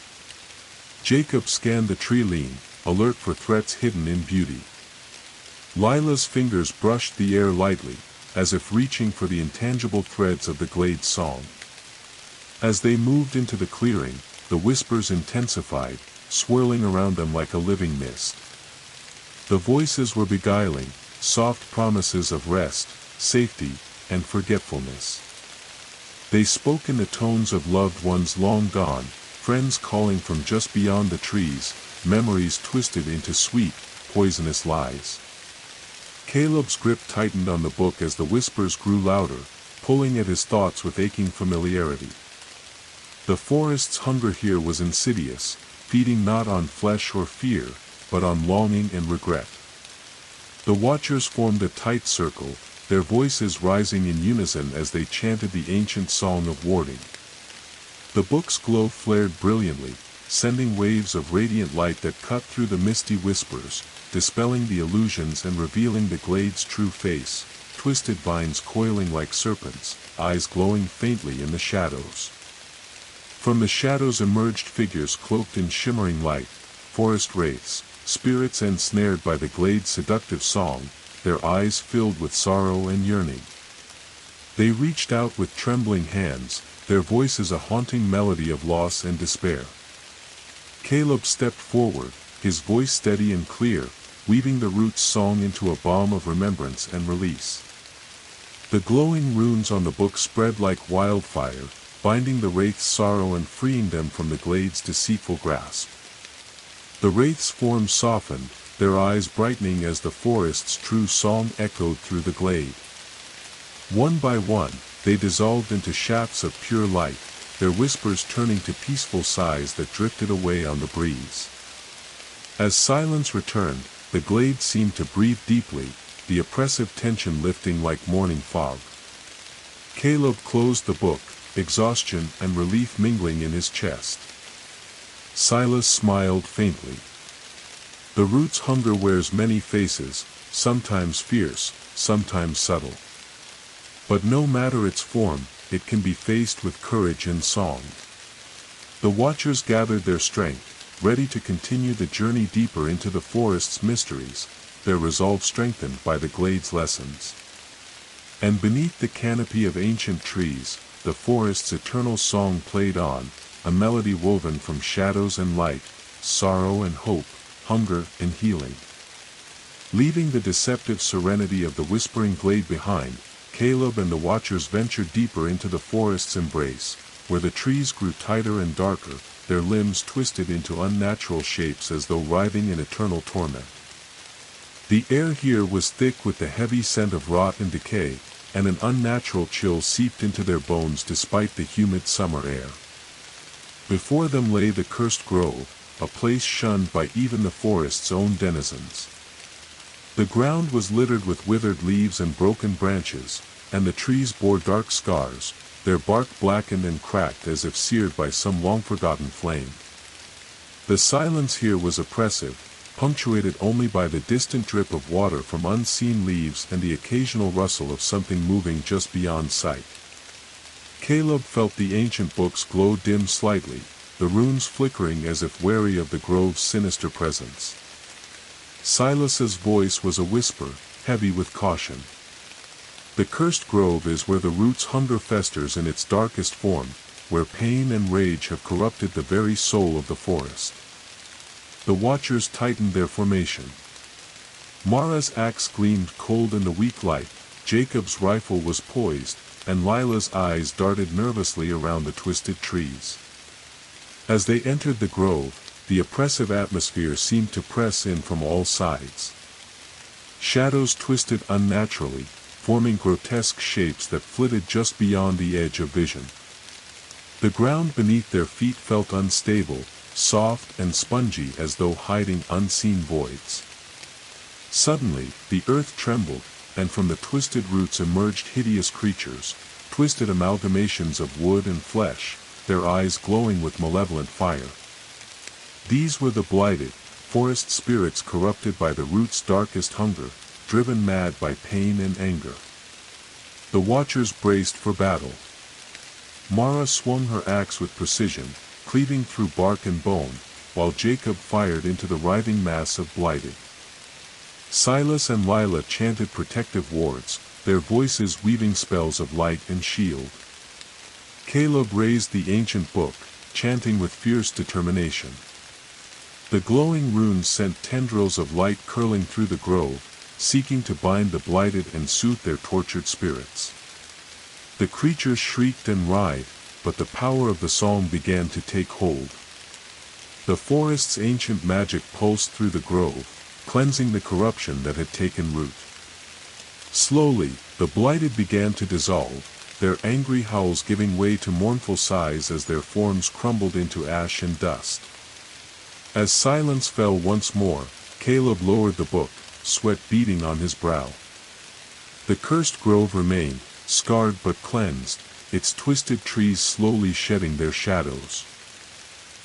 Jacob scanned the tree line, alert for threats hidden in beauty. Lila's fingers brushed the air lightly, as if reaching for the intangible threads of the glade's song. As they moved into the clearing, the whispers intensified, swirling around them like a living mist. The voices were beguiling, soft promises of rest, safety, and forgetfulness. They spoke in the tones of loved ones long gone, friends calling from just beyond the trees, memories twisted into sweet, poisonous lies. Caleb's grip tightened on the book as the whispers grew louder, pulling at his thoughts with aching familiarity. The forest's hunger here was insidious, feeding not on flesh or fear, but on longing and regret. The watchers formed a tight circle, their voices rising in unison as they chanted the ancient song of warding. The book's glow flared brilliantly, sending waves of radiant light that cut through the misty whispers, dispelling the illusions and revealing the glade's true face, twisted vines coiling like serpents, eyes glowing faintly in the shadows. From the shadows emerged figures cloaked in shimmering light, forest wraiths, spirits ensnared by the glade's seductive song, their eyes filled with sorrow and yearning. They reached out with trembling hands, their voices a haunting melody of loss and despair. Caleb stepped forward, his voice steady and clear, weaving the roots' song into a balm of remembrance and release. The glowing runes on the book spread like wildfire, binding the wraiths' sorrow and freeing them from the glade's deceitful grasp. The wraiths' forms softened, their eyes brightening as the forest's true song echoed through the glade. One by one, they dissolved into shafts of pure light, their whispers turning to peaceful sighs that drifted away on the breeze. As silence returned, the glade seemed to breathe deeply, the oppressive tension lifting like morning fog. Caleb closed the book, exhaustion and relief mingling in his chest. Silas smiled faintly. The root's hunger wears many faces, sometimes fierce, sometimes subtle. But no matter its form, it can be faced with courage and song. The watchers gathered their strength, ready to continue the journey deeper into the forest's mysteries, their resolve strengthened by the glade's lessons. And beneath the canopy of ancient trees, the forest's eternal song played on, a melody woven from shadows and light, sorrow and hope, hunger and healing. Leaving the deceptive serenity of the whispering glade behind, Caleb and the watchers ventured deeper into the forest's embrace, where the trees grew tighter and darker, their limbs twisted into unnatural shapes as though writhing in eternal torment. The air here was thick with the heavy scent of rot and decay, and an unnatural chill seeped into their bones despite the humid summer air. Before them lay the cursed grove, a place shunned by even the forest's own denizens. The ground was littered with withered leaves and broken branches, and the trees bore dark scars, their bark blackened and cracked as if seared by some long-forgotten flame. The silence here was oppressive, punctuated only by the distant drip of water from unseen leaves and the occasional rustle of something moving just beyond sight. Caleb felt the ancient books glow dim slightly, the runes flickering as if wary of the grove's sinister presence. Silas's voice was a whisper, heavy with caution. "The cursed grove is where the root's hunger festers in its darkest form, where pain and rage have corrupted the very soul of the forest. The watchers tightened their formation. Mara's axe gleamed cold in the weak light, Jacob's rifle was poised, and Lila's eyes darted nervously around the twisted trees. As they entered the grove, the oppressive atmosphere seemed to press in from all sides. Shadows twisted unnaturally, forming grotesque shapes that flitted just beyond the edge of vision. The ground beneath their feet felt unstable, soft and spongy as though hiding unseen voids. Suddenly, the earth trembled, and from the twisted roots emerged hideous creatures, twisted amalgamations of wood and flesh, their eyes glowing with malevolent fire. These were the blighted, forest spirits corrupted by the roots' darkest hunger, driven mad by pain and anger. The watchers braced for battle. Mara swung her axe with precision, cleaving through bark and bone, while Jacob fired into the writhing mass of blighted. Silas and Lila chanted protective words, their voices weaving spells of light and shield. Caleb raised the ancient book, chanting with fierce determination. The glowing runes sent tendrils of light curling through the grove, seeking to bind the blighted and soothe their tortured spirits. The creatures shrieked and writhed, but the power of the song began to take hold. The forest's ancient magic pulsed through the grove, cleansing the corruption that had taken root. Slowly, the blighted began to dissolve, their angry howls giving way to mournful sighs as their forms crumbled into ash and dust. As silence fell once more, Caleb lowered the book, sweat beading on his brow. The cursed grove remained, scarred but cleansed, its twisted trees slowly shedding their shadows.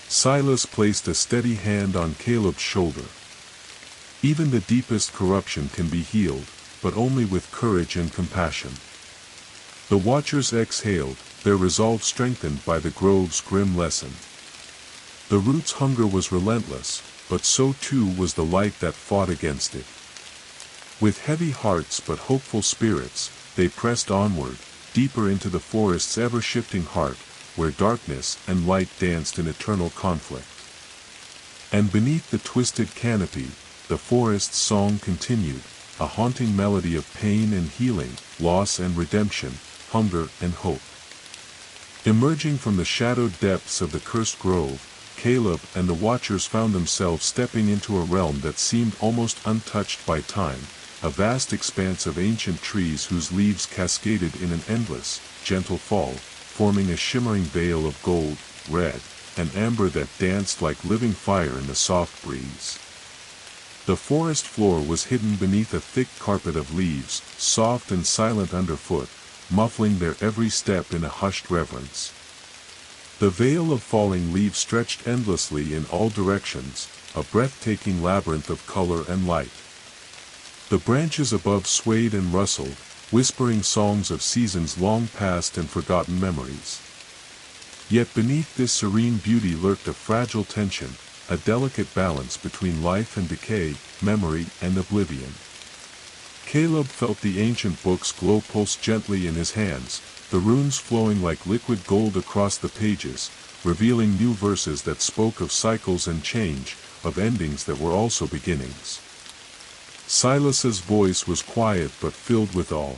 Silas placed a steady hand on Caleb's shoulder. Even the deepest corruption can be healed, but only with courage and compassion. The watchers exhaled, their resolve strengthened by the grove's grim lesson. The root's hunger was relentless, but so too was the light that fought against it. With heavy hearts but hopeful spirits, they pressed onward, deeper into the forest's ever-shifting heart, where darkness and light danced in eternal conflict. And beneath the twisted canopy, the forest's song continued, a haunting melody of pain and healing, loss and redemption, hunger and hope. Emerging from the shadowed depths of the cursed grove, Caleb and the watchers found themselves stepping into a realm that seemed almost untouched by time, a vast expanse of ancient trees whose leaves cascaded in an endless, gentle fall, forming a shimmering veil of gold, red, and amber that danced like living fire in the soft breeze. The forest floor was hidden beneath a thick carpet of leaves, soft and silent underfoot, muffling their every step in a hushed reverence. The veil of falling leaves stretched endlessly in all directions, a breathtaking labyrinth of color and light. The branches above swayed and rustled, whispering songs of seasons long past and forgotten memories. Yet beneath this serene beauty lurked a fragile tension, a delicate balance between life and decay, memory and oblivion. Caleb felt the ancient book's glow pulse gently in his hands, the runes flowing like liquid gold across the pages, revealing new verses that spoke of cycles and change, of endings that were also beginnings. Silas's voice was quiet but filled with awe.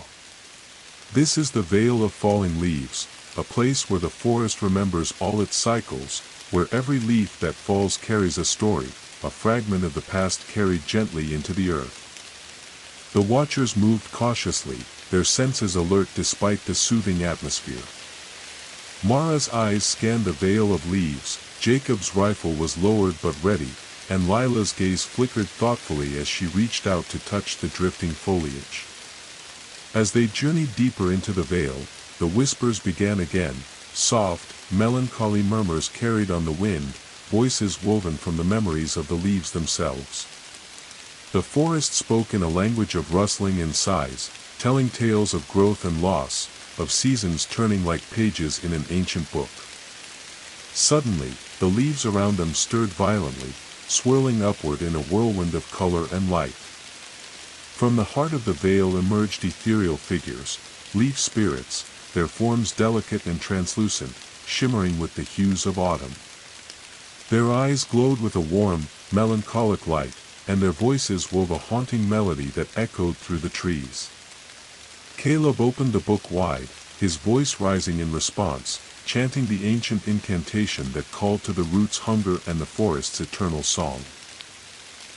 This is the Vale of Falling Leaves, a place where the forest remembers all its cycles, where every leaf that falls carries a story, a fragment of the past carried gently into the earth. The watchers moved cautiously, their senses alert despite the soothing atmosphere. Mara's eyes scanned the veil of leaves, Jacob's rifle was lowered but ready, and Lila's gaze flickered thoughtfully as she reached out to touch the drifting foliage. As they journeyed deeper into the veil, the whispers began again, soft, melancholy murmurs carried on the wind, voices woven from the memories of the leaves themselves. The forest spoke in a language of rustling and sighs, telling tales of growth and loss, of seasons turning like pages in an ancient book. Suddenly, the leaves around them stirred violently, swirling upward in a whirlwind of color and light. From the heart of the veil emerged ethereal figures, leaf spirits, their forms delicate and translucent, shimmering with the hues of autumn. Their eyes glowed with a warm, melancholic light, and their voices wove a haunting melody that echoed through the trees. Caleb opened the book wide, his voice rising in response, chanting the ancient incantation that called to the root's hunger and the forest's eternal song.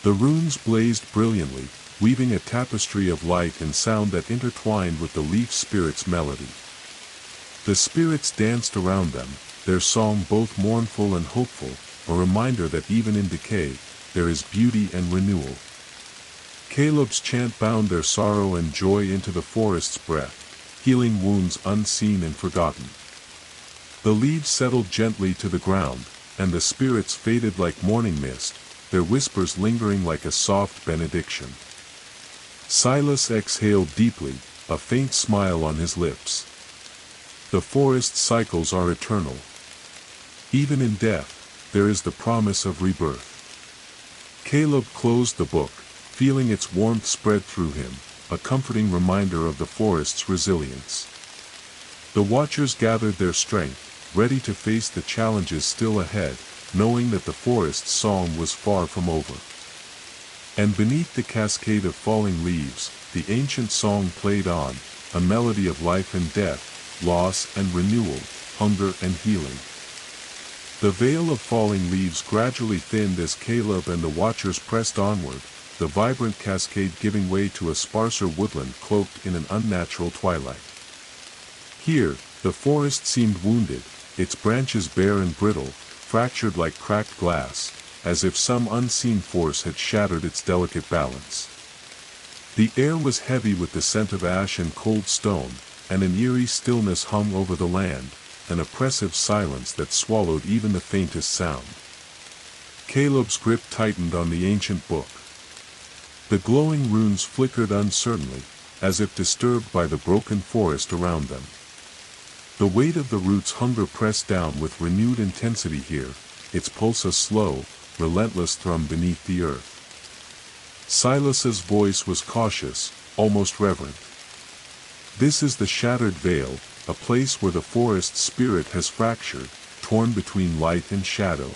The runes blazed brilliantly, weaving a tapestry of light and sound that intertwined with the leaf spirit's melody. The spirits danced around them, their song both mournful and hopeful, a reminder that even in decay, there is beauty and renewal. Caleb's chant bound their sorrow and joy into the forest's breath, healing wounds unseen and forgotten. The leaves settled gently to the ground, and the spirits faded like morning mist, their whispers lingering like a soft benediction. Silas exhaled deeply, a faint smile on his lips. The forest's cycles are eternal. Even in death, there is the promise of rebirth. Caleb closed the book, feeling its warmth spread through him, a comforting reminder of the forest's resilience. The watchers gathered their strength, ready to face the challenges still ahead, knowing that the forest's song was far from over. And beneath the cascade of falling leaves, the ancient song played on, a melody of life and death, loss and renewal, hunger and healing. The veil of falling leaves gradually thinned as Caleb and the watchers pressed onward, the vibrant cascade giving way to a sparser woodland cloaked in an unnatural twilight. Here, the forest seemed wounded, its branches bare and brittle, fractured like cracked glass, as if some unseen force had shattered its delicate balance. The air was heavy with the scent of ash and cold stone, and an eerie stillness hung over the land, an oppressive silence that swallowed even the faintest sound. Caleb's grip tightened on the ancient book. The glowing runes flickered uncertainly, as if disturbed by the broken forest around them. The weight of the root's hunger pressed down with renewed intensity here, its pulse a slow, relentless thrum beneath the earth. Silas's voice was cautious, almost reverent. This is the shattered veil, a place where the forest spirit has fractured, torn between light and shadow.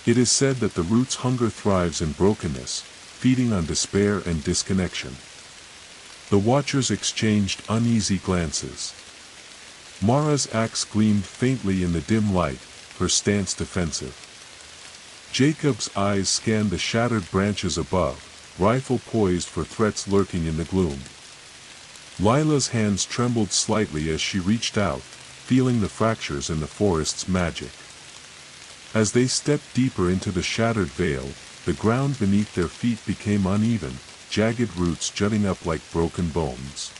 It is said that the root's hunger thrives in brokenness, feeding on despair and disconnection. The watchers exchanged uneasy glances. Mara's axe gleamed faintly in the dim light, her stance defensive. Jacob's eyes scanned the shattered branches above, rifle poised for threats lurking in the gloom. Lila's hands trembled slightly as she reached out, feeling the fractures in the forest's magic. As they stepped deeper into the shattered veil, the ground beneath their feet became uneven, jagged roots jutting up like broken bones.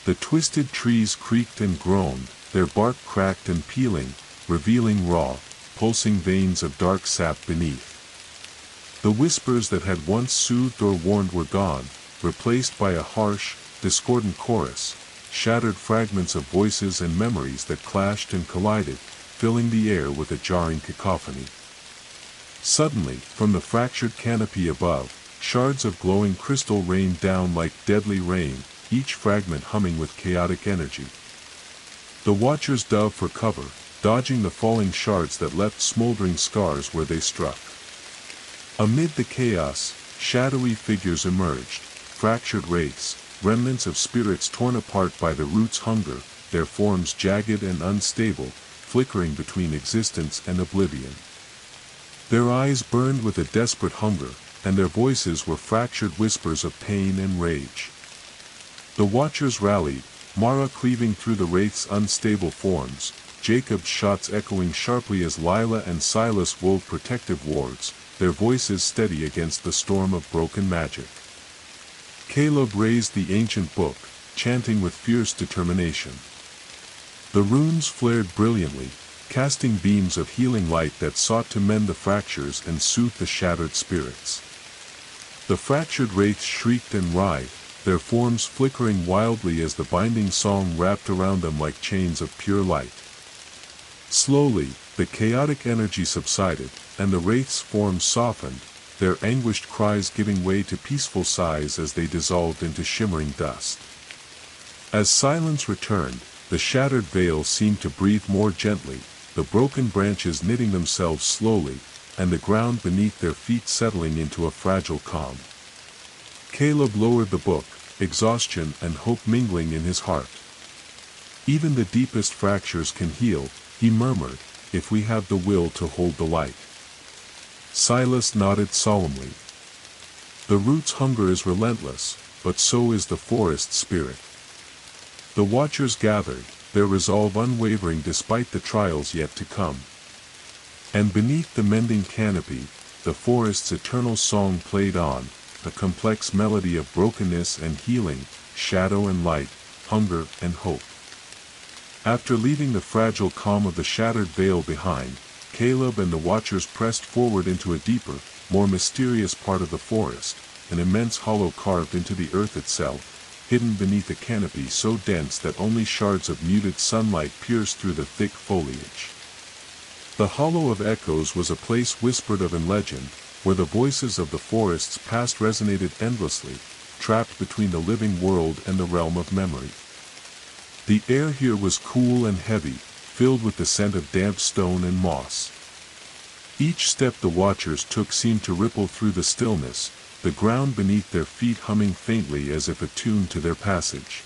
The twisted trees creaked and groaned, their bark cracked and peeling, revealing raw, pulsing veins of dark sap beneath. The whispers that had once soothed or warned were gone, replaced by a harsh, discordant chorus, shattered fragments of voices and memories that clashed and collided, filling the air with a jarring cacophony. Suddenly, from the fractured canopy above, shards of glowing crystal rained down like deadly rain, each fragment humming with chaotic energy. The watchers dove for cover, dodging the falling shards that left smoldering scars where they struck. Amid the chaos, shadowy figures emerged, fractured wraiths, remnants of spirits torn apart by the root's hunger, their forms jagged and unstable, flickering between existence and oblivion. Their eyes burned with a desperate hunger, and their voices were fractured whispers of pain and rage. The watchers rallied, Mara cleaving through the wraith's unstable forms, Jacob's shots echoing sharply as Lila and Silas wove protective wards, their voices steady against the storm of broken magic. Caleb raised the ancient book, chanting with fierce determination. The runes flared brilliantly, casting beams of healing light that sought to mend the fractures and soothe the shattered spirits. The fractured wraiths shrieked and writhed, their forms flickering wildly as the binding song wrapped around them like chains of pure light. Slowly, the chaotic energy subsided, and the wraiths' forms softened, their anguished cries giving way to peaceful sighs as they dissolved into shimmering dust. As silence returned, the shattered veil seemed to breathe more gently, the broken branches knitting themselves slowly, and the ground beneath their feet settling into a fragile calm. Caleb lowered the book, exhaustion and hope mingling in his heart. "Even the deepest fractures can heal," he murmured, "if we have the will to hold the light." Silas nodded solemnly. "The root's hunger is relentless, but so is the forest's spirit." The watchers gathered, their resolve unwavering despite the trials yet to come. And beneath the mending canopy, the forest's eternal song played on, a complex melody of brokenness and healing, shadow and light, hunger and hope. After leaving the fragile calm of the shattered veil behind, Caleb and the watchers pressed forward into a deeper, more mysterious part of the forest, an immense hollow carved into the earth itself, hidden beneath a canopy so dense that only shards of muted sunlight pierced through the thick foliage. The Hollow of Echoes was a place whispered of in legend, where the voices of the forest's past resonated endlessly, trapped between the living world and the realm of memory. The air here was cool and heavy, filled with the scent of damp stone and moss. Each step the watchers took seemed to ripple through the stillness, the ground beneath their feet humming faintly as if attuned to their passage.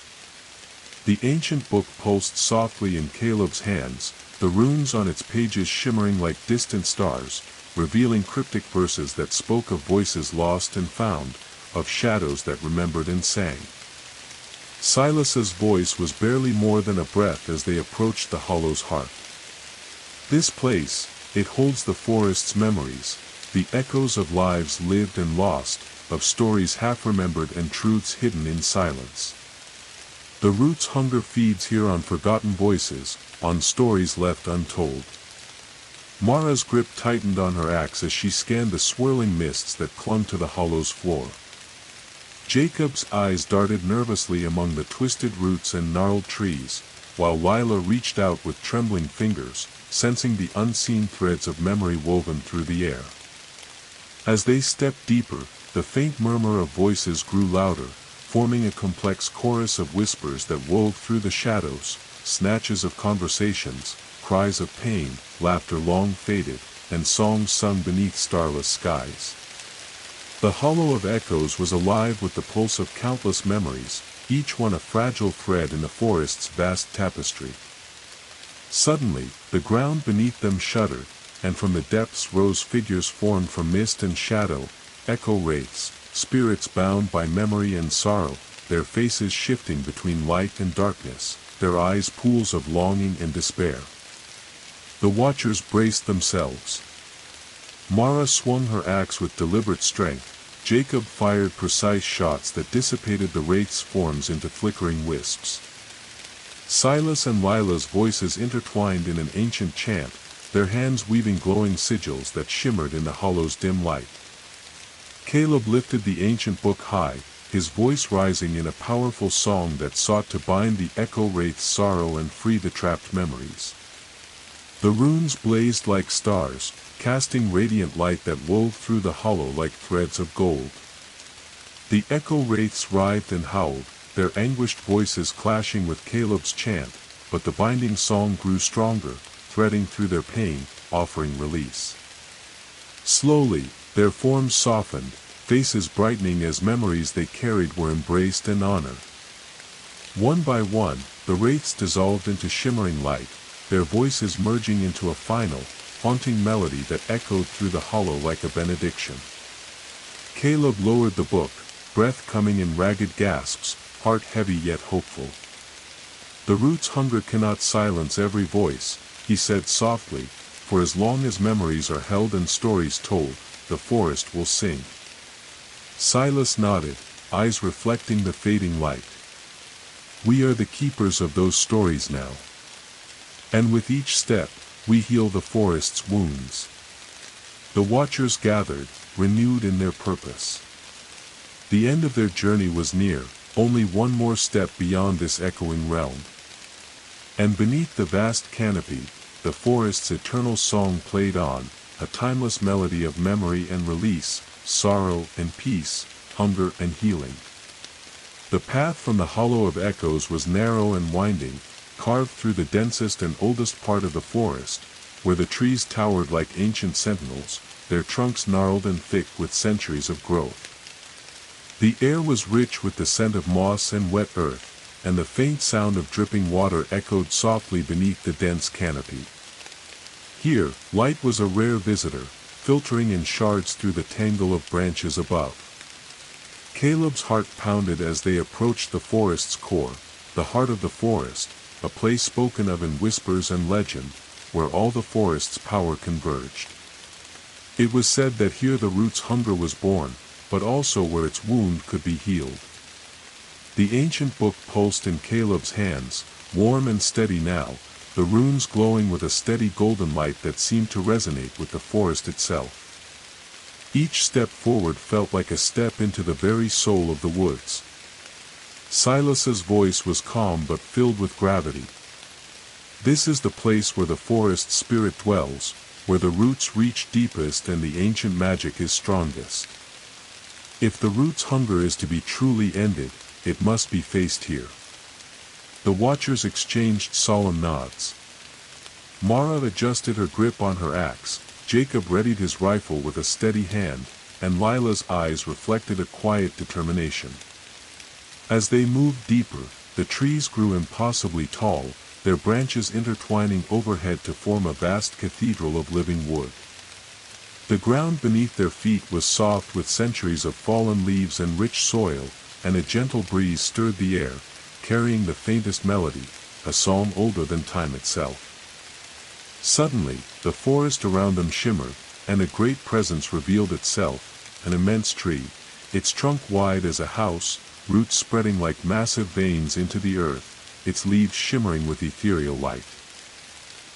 The ancient book pulsed softly in Caleb's hands, the runes on its pages shimmering like distant stars, revealing cryptic verses that spoke of voices lost and found, of shadows that remembered and sang. Silas's voice was barely more than a breath as they approached the hollow's heart. "This place, it holds the forest's memories, the echoes of lives lived and lost, of stories half-remembered and truths hidden in silence. The root's hunger feeds here on forgotten voices, on stories left untold." Mara's grip tightened on her axe as she scanned the swirling mists that clung to the hollow's floor. Jacob's eyes darted nervously among the twisted roots and gnarled trees, while Lila reached out with trembling fingers, sensing the unseen threads of memory woven through the air. As they stepped deeper, the faint murmur of voices grew louder, forming a complex chorus of whispers that wove through the shadows, snatches of conversations, cries of pain, laughter long faded, and songs sung beneath starless skies. The Hollow of Echoes was alive with the pulse of countless memories, each one a fragile thread in the forest's vast tapestry. Suddenly, the ground beneath them shuddered, and from the depths rose figures formed from mist and shadow, echo wraiths, spirits bound by memory and sorrow, their faces shifting between light and darkness, their eyes pools of longing and despair. The watchers braced themselves. Mara swung her axe with deliberate strength, Jacob fired precise shots that dissipated the wraiths' forms into flickering wisps. Silas and Lila's voices intertwined in an ancient chant, their hands weaving glowing sigils that shimmered in the hollow's dim light. Caleb lifted the ancient book high, his voice rising in a powerful song that sought to bind the echo wraith's sorrow and free the trapped memories. The runes blazed like stars, casting radiant light that wove through the hollow like threads of gold. The echo wraiths writhed and howled, their anguished voices clashing with Caleb's chant, but the binding song grew stronger, threading through their pain, offering release. Slowly, their forms softened, faces brightening as memories they carried were embraced and honored. One by one, the wraiths dissolved into shimmering light, their voices merging into a final, haunting melody that echoed through the hollow like a benediction. Caleb lowered the book, breath coming in ragged gasps, heart heavy yet hopeful. "The root's hunger cannot silence every voice," he said softly, "for as long as memories are held and stories told, the forest will sing." Silas nodded, eyes reflecting the fading light. "We are the keepers of those stories now. And with each step, we heal the forest's wounds." The watchers gathered, renewed in their purpose. The end of their journey was near, only one more step beyond this echoing realm. And beneath the vast canopy, the forest's eternal song played on, a timeless melody of memory and release, sorrow and peace, hunger and healing. The path from the Hollow of Echoes was narrow and winding, carved through the densest and oldest part of the forest, where the trees towered like ancient sentinels, their trunks gnarled and thick with centuries of growth. The air was rich with the scent of moss and wet earth, and the faint sound of dripping water echoed softly beneath the dense canopy. Here, light was a rare visitor, filtering in shards through the tangle of branches above. Caleb's heart pounded as they approached the forest's core, the heart of the forest, a place spoken of in whispers and legend, where all the forest's power converged. It was said that here the root's hunger was born, but also where its wound could be healed. The ancient book pulsed in Caleb's hands, warm and steady now, the runes glowing with a steady golden light that seemed to resonate with the forest itself. Each step forward felt like a step into the very soul of the woods. Silas's voice was calm but filled with gravity. This is the place where the forest spirit dwells, where the roots reach deepest and the ancient magic is strongest. If the root's hunger is to be truly ended, it must be faced here. The watchers exchanged solemn nods. Mara adjusted her grip on her axe, Jacob readied his rifle with a steady hand, and Lila's eyes reflected a quiet determination. As they moved deeper, the trees grew impossibly tall, their branches intertwining overhead to form a vast cathedral of living wood. The ground beneath their feet was soft with centuries of fallen leaves and rich soil, and a gentle breeze stirred the air, carrying the faintest melody, a psalm older than time itself. Suddenly, the forest around them shimmered, and a great presence revealed itself, an immense tree, its trunk wide as a house, roots spreading like massive veins into the earth, its leaves shimmering with ethereal light.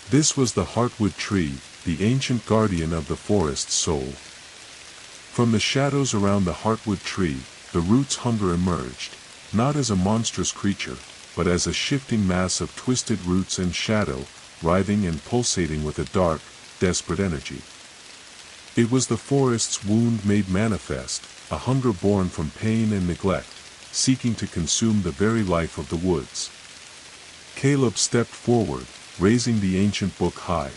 This was the heartwood tree, the ancient guardian of the forest's soul. From the shadows around the heartwood tree, the root's hunger emerged, not as a monstrous creature, but as a shifting mass of twisted roots and shadow, writhing and pulsating with a dark, desperate energy. It was the forest's wound made manifest, a hunger born from pain and neglect, seeking to consume the very life of the woods. Caleb stepped forward, raising the ancient book high.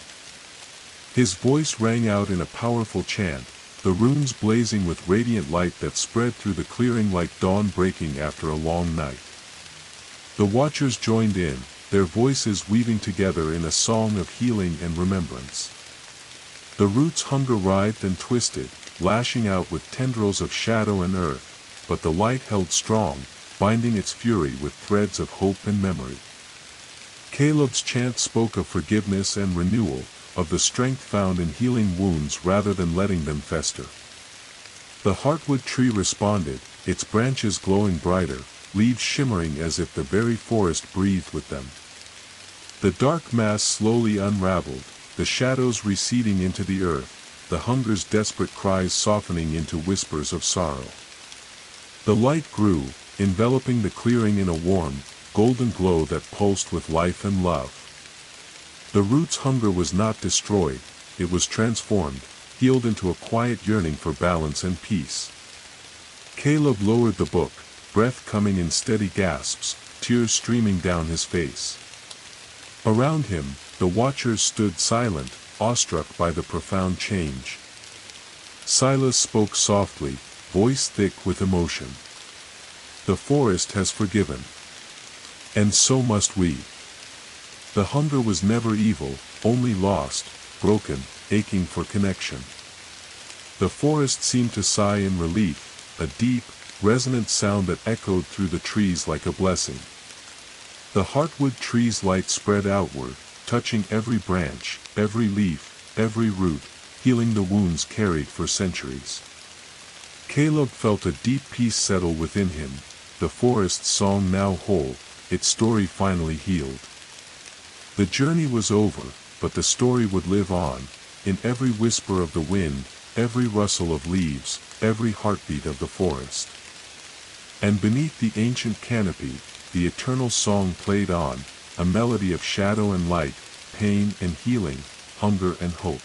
His voice rang out in a powerful chant, the runes blazing with radiant light that spread through the clearing like dawn breaking after a long night. The watchers joined in, their voices weaving together in a song of healing and remembrance. The root's hunger writhed and twisted, lashing out with tendrils of shadow and earth, but the light held strong, binding its fury with threads of hope and memory. Caleb's chant spoke of forgiveness and renewal, of the strength found in healing wounds rather than letting them fester. The heartwood tree responded, its branches glowing brighter, leaves shimmering as if the very forest breathed with them. The dark mass slowly unraveled, the shadows receding into the earth, the hunger's desperate cries softening into whispers of sorrow. The light grew, enveloping the clearing in a warm, golden glow that pulsed with life and love. The root's hunger was not destroyed, it was transformed, healed into a quiet yearning for balance and peace. Caleb lowered the book, breath coming in steady gasps, tears streaming down his face. Around him, the watchers stood silent, awestruck by the profound change. Silas spoke softly, voice thick with emotion. The forest has forgiven. And so must we. The hunger was never evil, only lost, broken, aching for connection. The forest seemed to sigh in relief, a deep, resonant sound that echoed through the trees like a blessing. The heartwood tree's light spread outward, touching every branch, every leaf, every root, healing the wounds carried for centuries. Caleb felt a deep peace settle within him, the forest's song now whole, its story finally healed. The journey was over, but the story would live on, in every whisper of the wind, every rustle of leaves, every heartbeat of the forest. And beneath the ancient canopy, the eternal song played on, a melody of shadow and light, pain and healing, hunger and hope.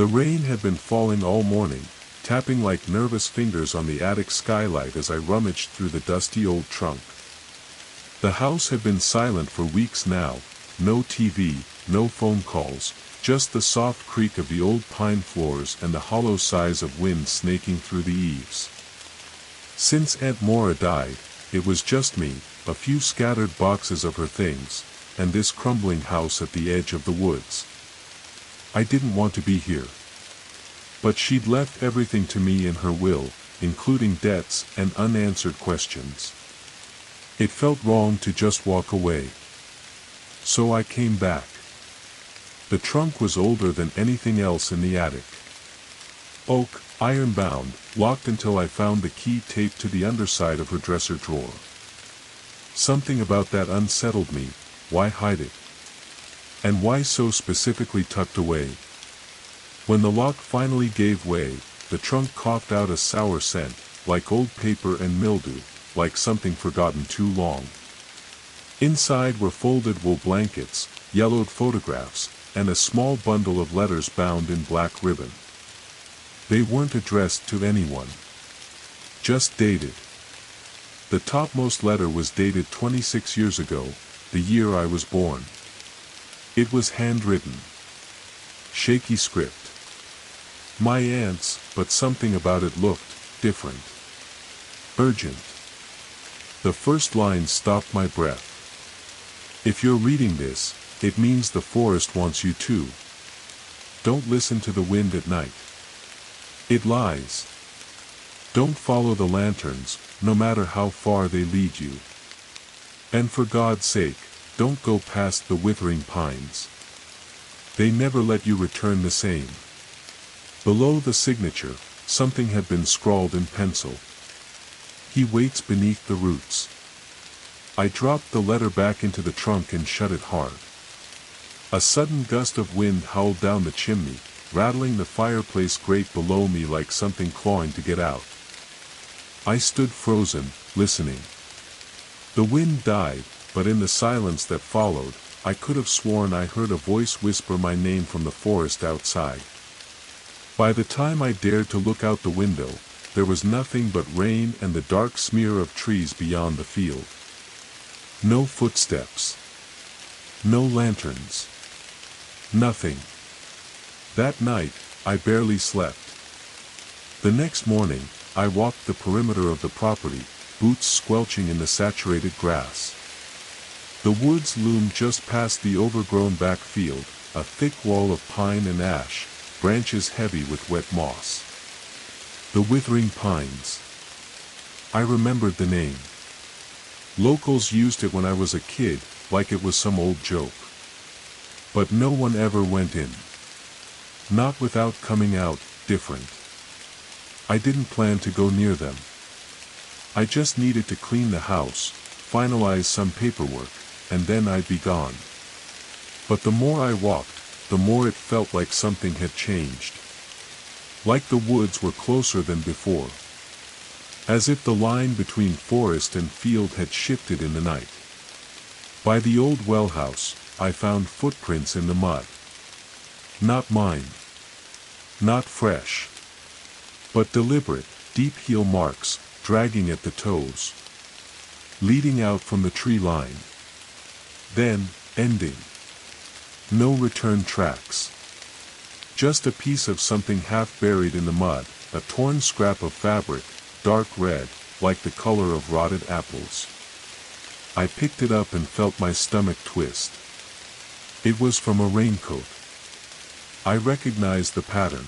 The rain had been falling all morning, tapping like nervous fingers on the attic skylight as I rummaged through the dusty old trunk. The house had been silent for weeks now, no TV, no phone calls, just the soft creak of the old pine floors and the hollow sighs of wind snaking through the eaves. Since Aunt Maura died, it was just me, a few scattered boxes of her things, and this crumbling house at the edge of the woods. I didn't want to be here. But she'd left everything to me in her will, including debts and unanswered questions. It felt wrong to just walk away. So I came back. The trunk was older than anything else in the attic. Oak, iron-bound, locked until I found the key taped to the underside of her dresser drawer. Something about that unsettled me. Why hide it? And why so specifically tucked away? When the lock finally gave way, the trunk coughed out a sour scent, like old paper and mildew, like something forgotten too long. Inside were folded wool blankets, yellowed photographs, and a small bundle of letters bound in black ribbon. They weren't addressed to anyone. Just dated. The topmost letter was dated 26 years ago, the year I was born. It was handwritten. Shaky script. My aunt's, but something about it looked different. Urgent. The first line stopped my breath. If you're reading this, it means the forest wants you too. Don't listen to the wind at night. It lies. Don't follow the lanterns, no matter how far they lead you. And for God's sake, don't go past the withering pines. They never let you return the same. Below the signature, something had been scrawled in pencil. He waits beneath the roots. I dropped the letter back into the trunk and shut it hard. A sudden gust of wind howled down the chimney, rattling the fireplace grate below me like something clawing to get out. I stood frozen, listening. The wind died, but in the silence that followed, I could have sworn I heard a voice whisper my name from the forest outside. By the time I dared to look out the window, there was nothing but rain and the dark smear of trees beyond the field. No footsteps. No lanterns. Nothing. That night, I barely slept. The next morning, I walked the perimeter of the property, boots squelching in the saturated grass. The woods loomed just past the overgrown back field, a thick wall of pine and ash, branches heavy with wet moss. The withering pines. I remembered the name. Locals used it when I was a kid, like it was some old joke. But no one ever went in. Not without coming out different. I didn't plan to go near them. I just needed to clean the house, finalize some paperwork, and then I'd be gone. But the more I walked, the more it felt like something had changed. Like the woods were closer than before. As if the line between forest and field had shifted in the night. By the old well house, I found footprints in the mud. Not mine. Not fresh. But deliberate, deep heel marks, dragging at the toes. Leading out from the tree line. Then, ending. No return tracks. Just a piece of something half buried in the mud, a torn scrap of fabric, dark red, like the color of rotted apples. I picked it up and felt my stomach twist. It was from a raincoat. I recognized the pattern.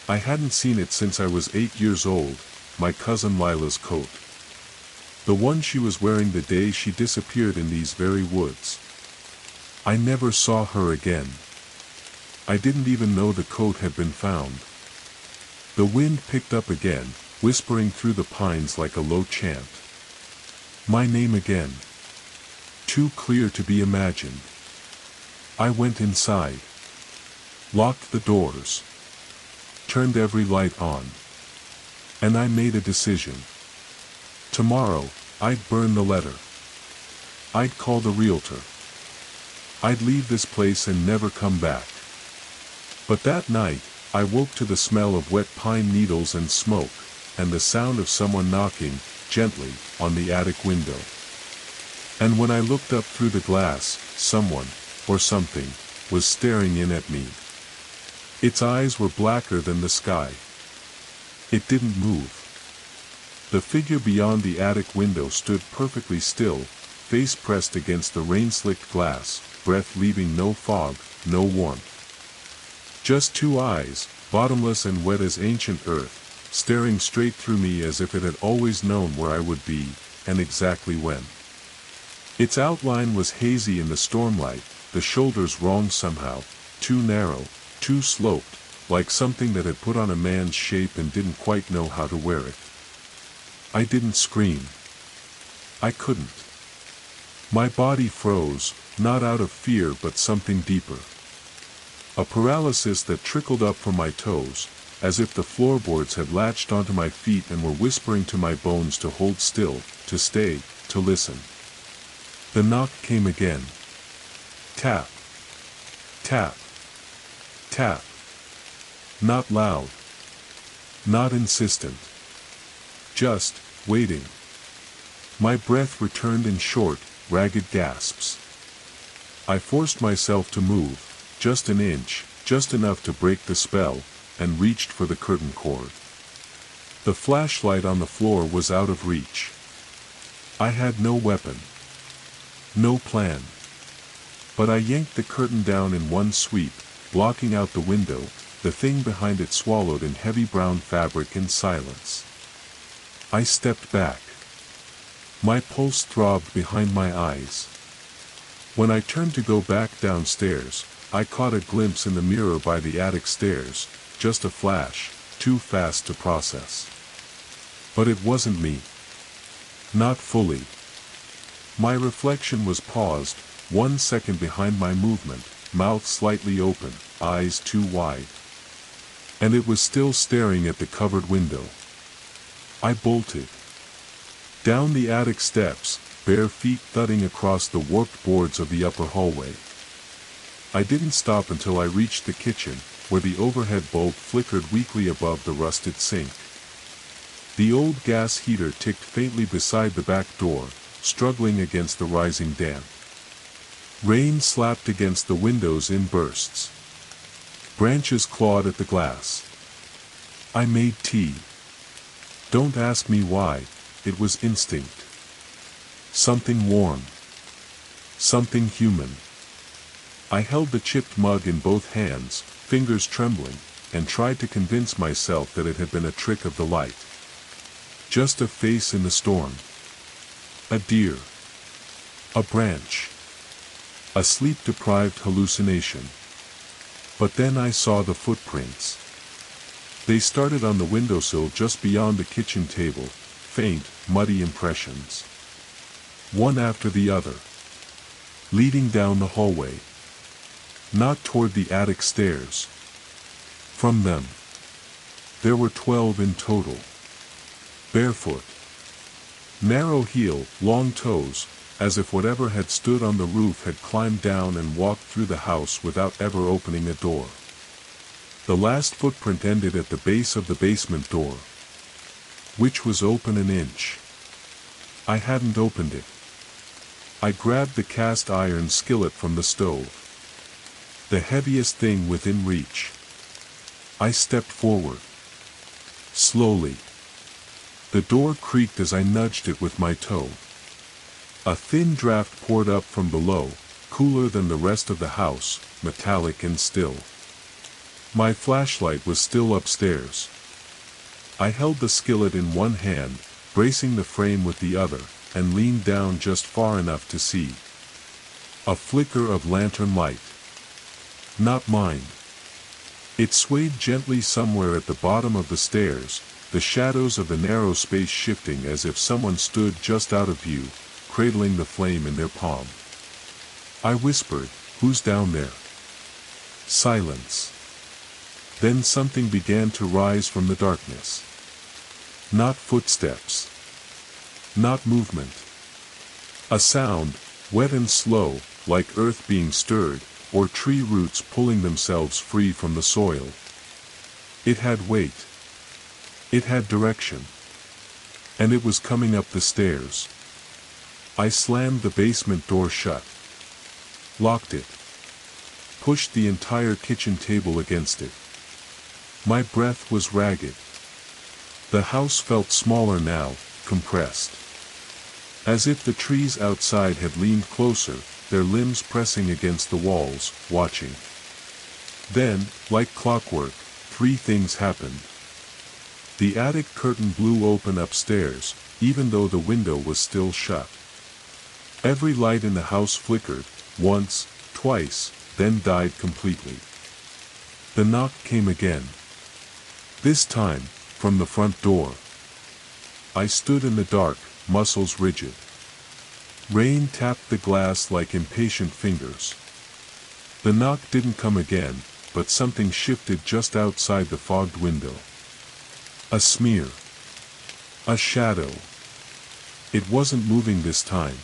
I hadn't seen it since I was 8 years old, my cousin Lila's coat. The one she was wearing the day she disappeared in these very woods. I never saw her again. I didn't even know the coat had been found. The wind picked up again, whispering through the pines like a low chant. My name again. Too clear to be imagined. I went inside. Locked the doors. Turned every light on. And I made a decision. Tomorrow, I'd burn the letter. I'd call the realtor. I'd leave this place and never come back. But that night, I woke to the smell of wet pine needles and smoke, and the sound of someone knocking, gently, on the attic window. And when I looked up through the glass, someone, or something, was staring in at me. Its eyes were blacker than the sky. It didn't move. The figure beyond the attic window stood perfectly still, face pressed against the rain-slicked glass, breath leaving no fog, no warmth. Just two eyes, bottomless and wet as ancient earth, staring straight through me as if it had always known where I would be, and exactly when. Its outline was hazy in the stormlight, the shoulders wrong somehow, too narrow, too sloped, like something that had put on a man's shape and didn't quite know how to wear it. I didn't scream. I couldn't. My body froze, not out of fear but something deeper. A paralysis that trickled up from my toes, as if the floorboards had latched onto my feet and were whispering to my bones to hold still, to stay, to listen. The knock came again. Tap. Tap. Tap. Not loud. Not insistent. Just, waiting. My breath returned in short, ragged gasps. I forced myself to move, just an inch, just enough to break the spell, and reached for the curtain cord. The flashlight on the floor was out of reach. I had no weapon. No plan. But I yanked the curtain down in one sweep, blocking out the window, the thing behind it swallowed in heavy brown fabric in silence. I stepped back. My pulse throbbed behind my eyes. When I turned to go back downstairs, I caught a glimpse in the mirror by the attic stairs, just a flash, too fast to process. But it wasn't me. Not fully. My reflection was paused, 1 second behind my movement, mouth slightly open, eyes too wide. And it was still staring at the covered window. I bolted. Down the attic steps, bare feet thudding across the warped boards of the upper hallway. I didn't stop until I reached the kitchen, where the overhead bulb flickered weakly above the rusted sink. The old gas heater ticked faintly beside the back door, struggling against the rising damp. Rain slapped against the windows in bursts. Branches clawed at the glass. I made tea. Don't ask me why, it was instinct. Something warm. Something human. I held the chipped mug in both hands, fingers trembling, and tried to convince myself that it had been a trick of the light. Just a face in the storm. A deer. A branch. A sleep-deprived hallucination. But then I saw the footprints. They started on the windowsill just beyond the kitchen table, faint, muddy impressions. One after the other. Leading down the hallway. Not toward the attic stairs. From them. There were 12 in total. Barefoot. Narrow heel, long toes, as if whatever had stood on the roof had climbed down and walked through the house without ever opening a door. The last footprint ended at the base of the basement door, which was open an inch. I hadn't opened it. I grabbed the cast iron skillet from the stove. The heaviest thing within reach. I stepped forward. Slowly. The door creaked as I nudged it with my toe. A thin draft poured up from below, cooler than the rest of the house, metallic and still. My flashlight was still upstairs. I held the skillet in one hand, bracing the frame with the other, and leaned down just far enough to see. A flicker of lantern light. Not mine. It swayed gently somewhere at the bottom of the stairs, the shadows of the narrow space shifting as if someone stood just out of view, cradling the flame in their palm. I whispered, "Who's down there?" Silence. Then something began to rise from the darkness. Not footsteps. Not movement. A sound, wet and slow, like earth being stirred, or tree roots pulling themselves free from the soil. It had weight. It had direction. And it was coming up the stairs. I slammed the basement door shut. Locked it. Pushed the entire kitchen table against it. My breath was ragged. The house felt smaller now, compressed. As if the trees outside had leaned closer, their limbs pressing against the walls, watching. Then, like clockwork, three things happened. The attic curtain blew open upstairs, even though the window was still shut. Every light in the house flickered, once, twice, then died completely. The knock came again. This time, from the front door. I stood in the dark, muscles rigid. Rain tapped the glass like impatient fingers. The knock didn't come again, but something shifted just outside the fogged window. A smear. A shadow. It wasn't moving this time.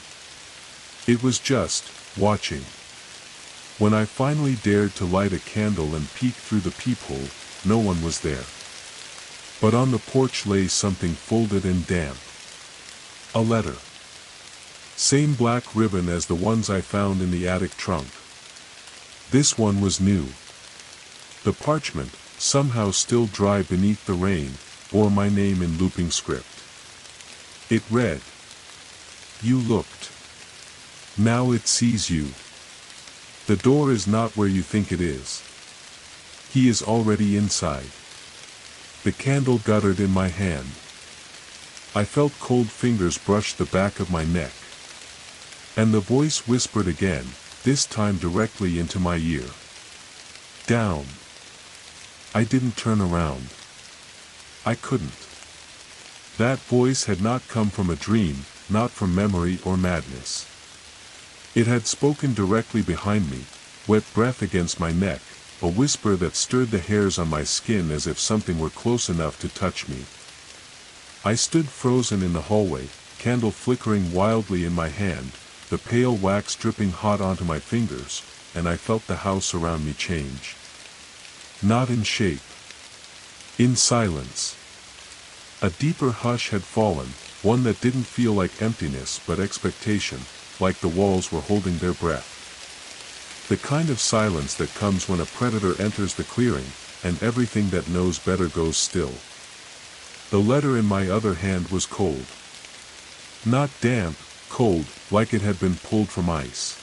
It was just, watching. When I finally dared to light a candle and peek through the peephole, no one was there. But on the porch lay something folded and damp. A letter. Same black ribbon as the ones I found in the attic trunk. This one was new. The parchment, somehow still dry beneath the rain, bore my name in looping script. It read, "You looked. Now it sees you. The door is not where you think it is. He is already inside." The candle guttered in my hand. I felt cold fingers brush the back of my neck. And the voice whispered again, this time directly into my ear. "Down." I didn't turn around. I couldn't. That voice had not come from a dream, not from memory or madness. It had spoken directly behind me, wet breath against my neck, a whisper that stirred the hairs on my skin as if something were close enough to touch me. I stood frozen in the hallway, candle flickering wildly in my hand, the pale wax dripping hot onto my fingers, and I felt the house around me change. Not in shape. In silence. A deeper hush had fallen, one that didn't feel like emptiness but expectation, like the walls were holding their breath. The kind of silence that comes when a predator enters the clearing, and everything that knows better goes still. The letter in my other hand was cold. Not damp, cold, like it had been pulled from ice.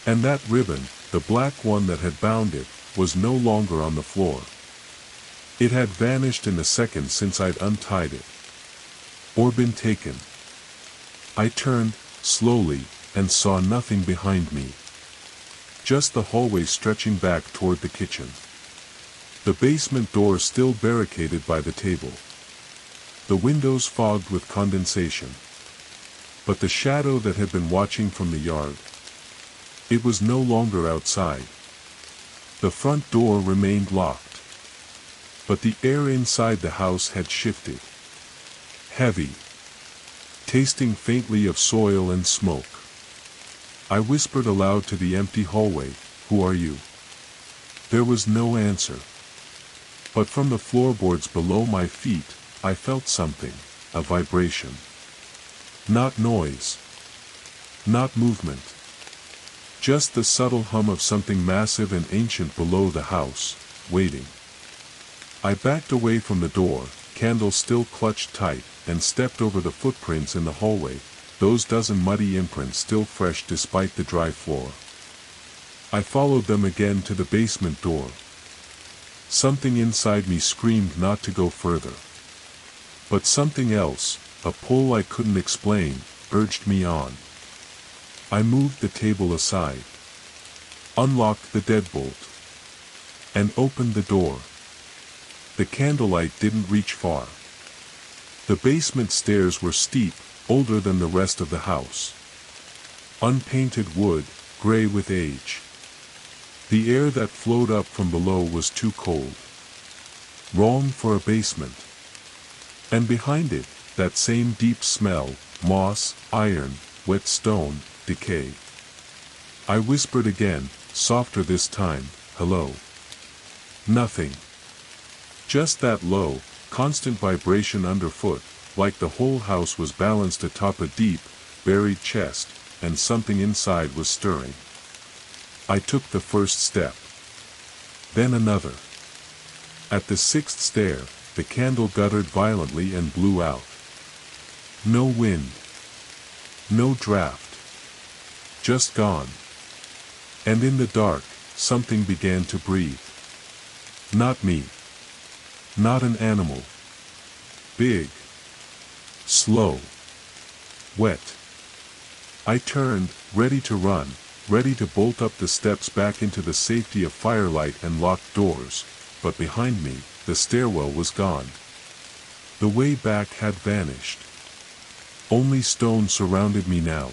And that ribbon, the black one that had bound it, was no longer on the floor. It had vanished in the second since I'd untied it. Or been taken. I turned, slowly, and saw nothing behind me. Just the hallway stretching back toward the kitchen. The basement door still barricaded by the table. The windows fogged with condensation. But the shadow that had been watching from the yard. It was no longer outside. The front door remained locked. But the air inside the house had shifted. Heavy. Tasting faintly of soil and smoke. I whispered aloud to the empty hallway, "Who are you?" There was no answer. But from the floorboards below my feet, I felt something, a vibration. Not noise. Not movement. Just the subtle hum of something massive and ancient below the house, waiting. I backed away from the door, candle still clutched tight, and stepped over the footprints in the hallway, those dozen muddy imprints still fresh despite the dry floor. I followed them again to the basement door. Something inside me screamed not to go further. But something else, a pull I couldn't explain, urged me on. I moved the table aside, unlocked the deadbolt, and opened the door. The candlelight didn't reach far. The basement stairs were steep, older than the rest of the house. Unpainted wood, gray with age. The air that flowed up from below was too cold. Wrong for a basement. And behind it, that same deep smell, moss, iron, wet stone, decay. I whispered again, softer this time. Hello. Nothing. Just that low, constant vibration underfoot, like the whole house was balanced atop a deep, buried chest, and something inside was stirring. I took the first step. Then another. At the sixth stair, the candle guttered violently and blew out. No wind. No draft. Just gone. And in the dark, something began to breathe. Not me. Not an animal. Big. Slow. Wet. I turned, ready to run, ready to bolt up the steps back into the safety of firelight and locked doors, but behind me, the stairwell was gone. The way back had vanished. Only stone surrounded me now.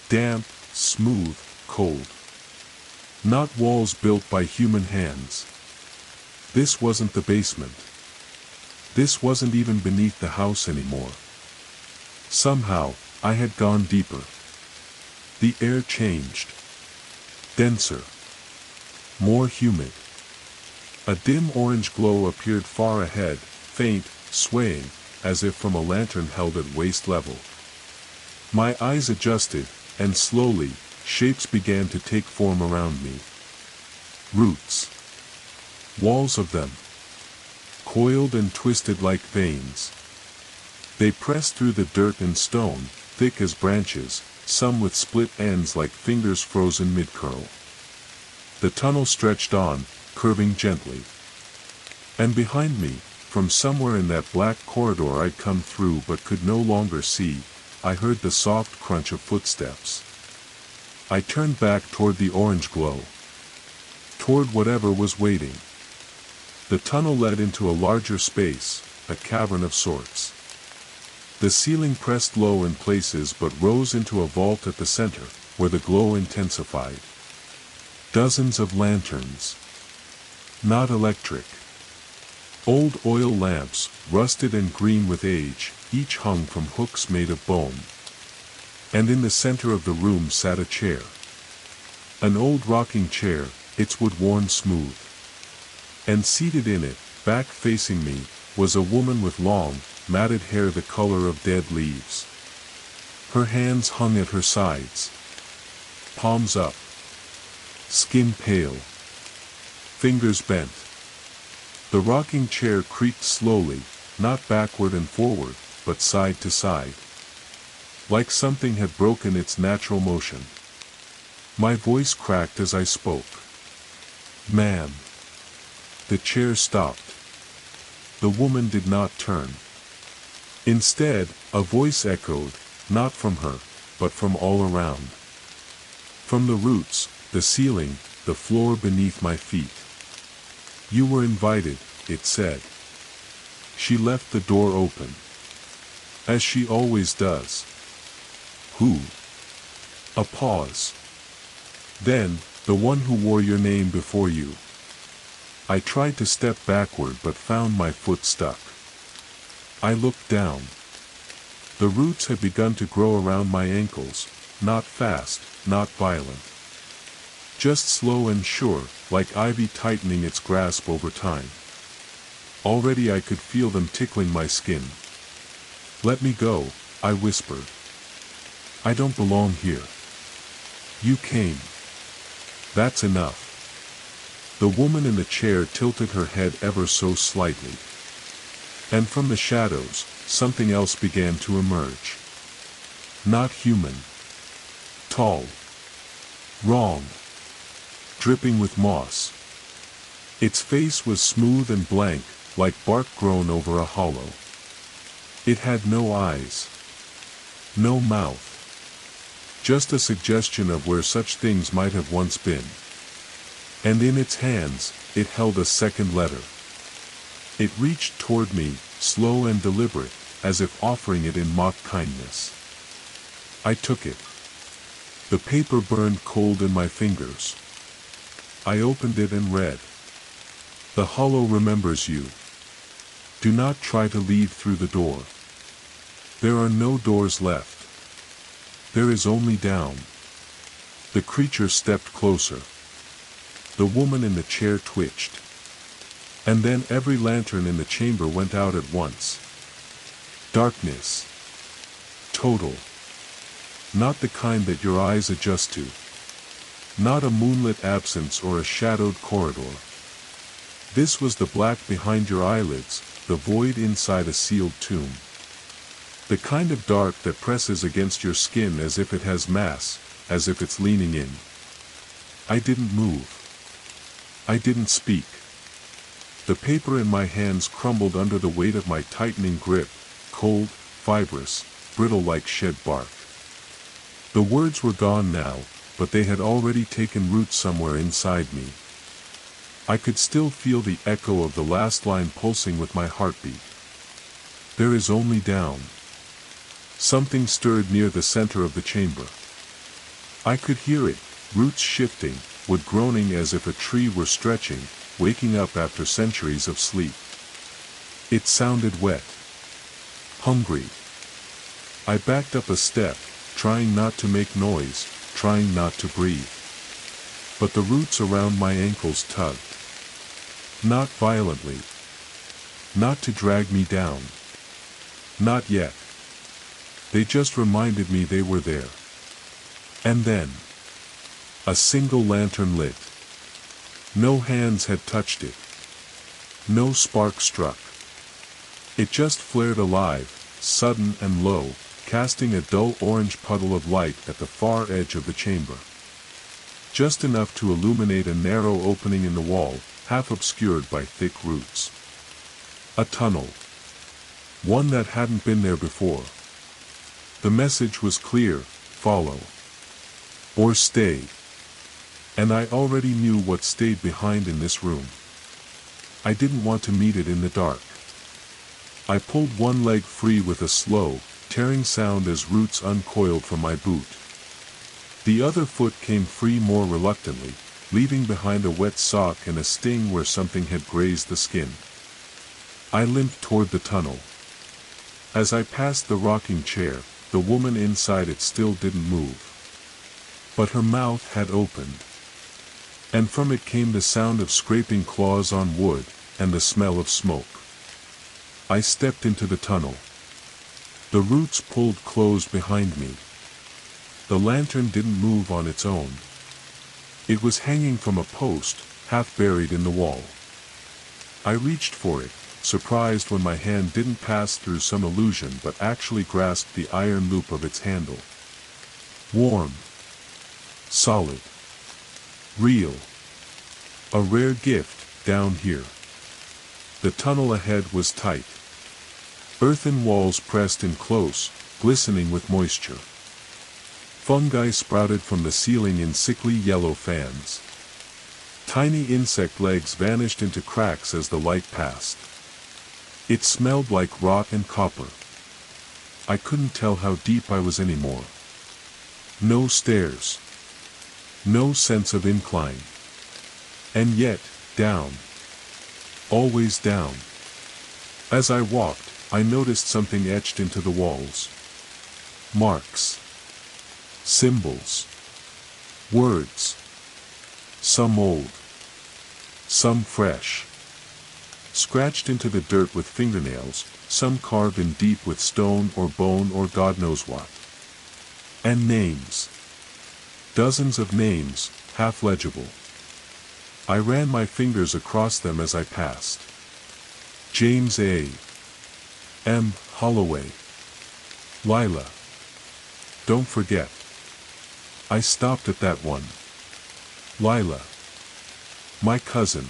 Damp, smooth, cold. Not walls built by human hands. This wasn't the basement. This wasn't even beneath the house anymore. Somehow, I had gone deeper. The air changed. Denser. More humid. A dim orange glow appeared far ahead, faint, swaying, as if from a lantern held at waist level. My eyes adjusted, and slowly, shapes began to take form around me. Roots. Walls of them. Coiled and twisted like veins. They pressed through the dirt and stone, thick as branches, some with split ends like fingers frozen mid-curl. The tunnel stretched on, curving gently. And behind me, from somewhere in that black corridor I'd come through but could no longer see, I heard the soft crunch of footsteps. I turned back toward the orange glow. Toward whatever was waiting. The tunnel led into a larger space, a cavern of sorts. The ceiling pressed low in places but rose into a vault at the center, where the glow intensified. Dozens of lanterns. Not electric. Old oil lamps, rusted and green with age, each hung from hooks made of bone. And in the center of the room sat a chair. An old rocking chair, its wood worn smooth. And seated in it, back facing me, was a woman with long, matted hair the color of dead leaves. Her hands hung at her sides. Palms up. Skin pale. Fingers bent. The rocking chair creaked slowly, not backward and forward, but side to side. Like something had broken its natural motion. My voice cracked as I spoke. "Ma'am." The chair stopped. The woman did not turn. Instead, a voice echoed, not from her, but from all around. From the roots, the ceiling, the floor beneath my feet. "You were invited," it said. She left the door open. As she always does. "Who?" A pause. "Then, the one who wore your name before you." I tried to step backward but found my foot stuck. I looked down. The roots had begun to grow around my ankles, not fast, not violent. Just slow and sure, like ivy tightening its grasp over time. Already I could feel them tickling my skin. "Let me go," I whispered. "I don't belong here. You came. That's enough." The woman in the chair tilted her head ever so slightly. And from the shadows, something else began to emerge. Not human. Tall. Wrong. Dripping with moss. Its face was smooth and blank, like bark grown over a hollow. It had no eyes. No mouth. Just a suggestion of where such things might have once been. And in its hands, it held a second letter. It reached toward me, slow and deliberate, as if offering it in mock kindness. I took it. The paper burned cold in my fingers. I opened it and read. "The hollow remembers you. Do not try to leave through the door. There are no doors left. There is only down. The creature stepped closer. The woman in the chair twitched. And then every lantern in the chamber went out at once. Darkness. Total. Not the kind that your eyes adjust to. Not a moonlit absence or a shadowed corridor. This was the black behind your eyelids, the void inside a sealed tomb. The kind of dark that presses against your skin as if it has mass, as if it's leaning in. I didn't move. I didn't speak. The paper in my hands crumbled under the weight of my tightening grip, cold, fibrous, brittle like shed bark. The words were gone now, but they had already taken root somewhere inside me. I could still feel the echo of the last line pulsing with my heartbeat. There is only down. Something stirred near the center of the chamber. I could hear it, roots shifting, wood groaning as if a tree were stretching, waking up after centuries of sleep. It sounded wet. Hungry. I backed up a step, trying not to make noise, trying not to breathe. But the roots around my ankles tugged. Not violently. Not to drag me down. Not yet. They just reminded me they were there. And then, a single lantern lit. No hands had touched it. No spark struck. It just flared alive, sudden and low, casting a dull orange puddle of light at the far edge of the chamber. Just enough to illuminate a narrow opening in the wall, half obscured by thick roots. A tunnel. One that hadn't been there before. The message was clear: follow. Or stay. And I already knew what stayed behind in this room. I didn't want to meet it in the dark. I pulled one leg free with a slow, tearing sound as roots uncoiled from my boot. The other foot came free more reluctantly, leaving behind a wet sock and a sting where something had grazed the skin. I limped toward the tunnel. As I passed the rocking chair, the woman inside it still didn't move. But her mouth had opened. And from it came the sound of scraping claws on wood, and the smell of smoke. I stepped into the tunnel. The roots pulled closed behind me. The lantern didn't move on its own. It was hanging from a post, half buried in the wall. I reached for it, surprised when my hand didn't pass through some illusion but actually grasped the iron loop of its handle. Warm. Solid. Real. A rare gift, down here. The tunnel ahead was tight. Earthen walls pressed in close, glistening with moisture. Fungi sprouted from the ceiling in sickly yellow fans. Tiny insect legs vanished into cracks as the light passed. It smelled like rot and copper. I couldn't tell how deep I was anymore. No stairs. No sense of incline. And yet, down. Always down. As I walked, I noticed something etched into the walls. Marks. Symbols. Words. Some old. Some fresh. Scratched into the dirt with fingernails, some carved in deep with stone or bone or God knows what. And names. Dozens of names, half legible. I ran my fingers across them as I passed. James A. M. Holloway. Lila. Don't forget. I stopped at that one. Lila. My cousin.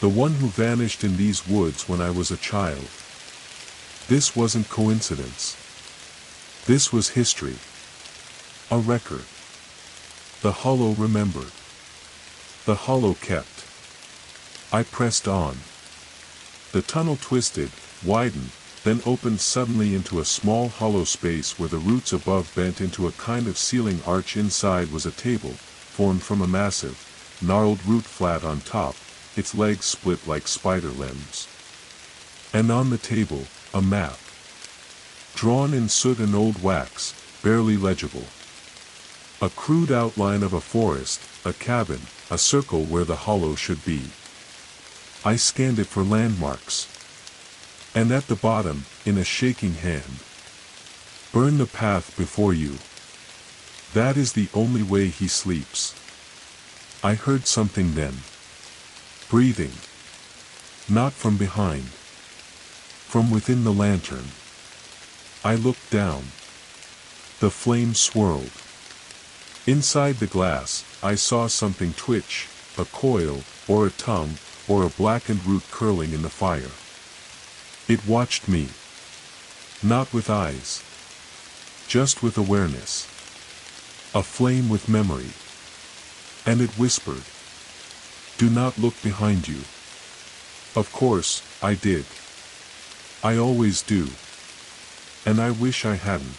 The one who vanished in these woods when I was a child. This wasn't coincidence. This was history. A record. The hollow remembered. The hollow kept. I pressed on. The tunnel twisted, widened, then opened suddenly into a small hollow space where the roots above bent into a kind of ceiling arch. Inside was a table, formed from a massive, gnarled root flat on top, its legs split like spider limbs. And on the table, a map. Drawn in soot and old wax, barely legible. A crude outline of a forest, a cabin, a circle where the hollow should be. I scanned it for landmarks. And at the bottom, in a shaking hand, "Burn the path before you. That is the only way he sleeps." I heard something then. Breathing. Not from behind. From within the lantern. I looked down. The flame swirled. Inside the glass, I saw something twitch, a coil, or a tongue, or a blackened root curling in the fire. It watched me. Not with eyes. Just with awareness. A flame with memory. And it whispered, "Do not look behind you." Of course, I did. I always do. And I wish I hadn't.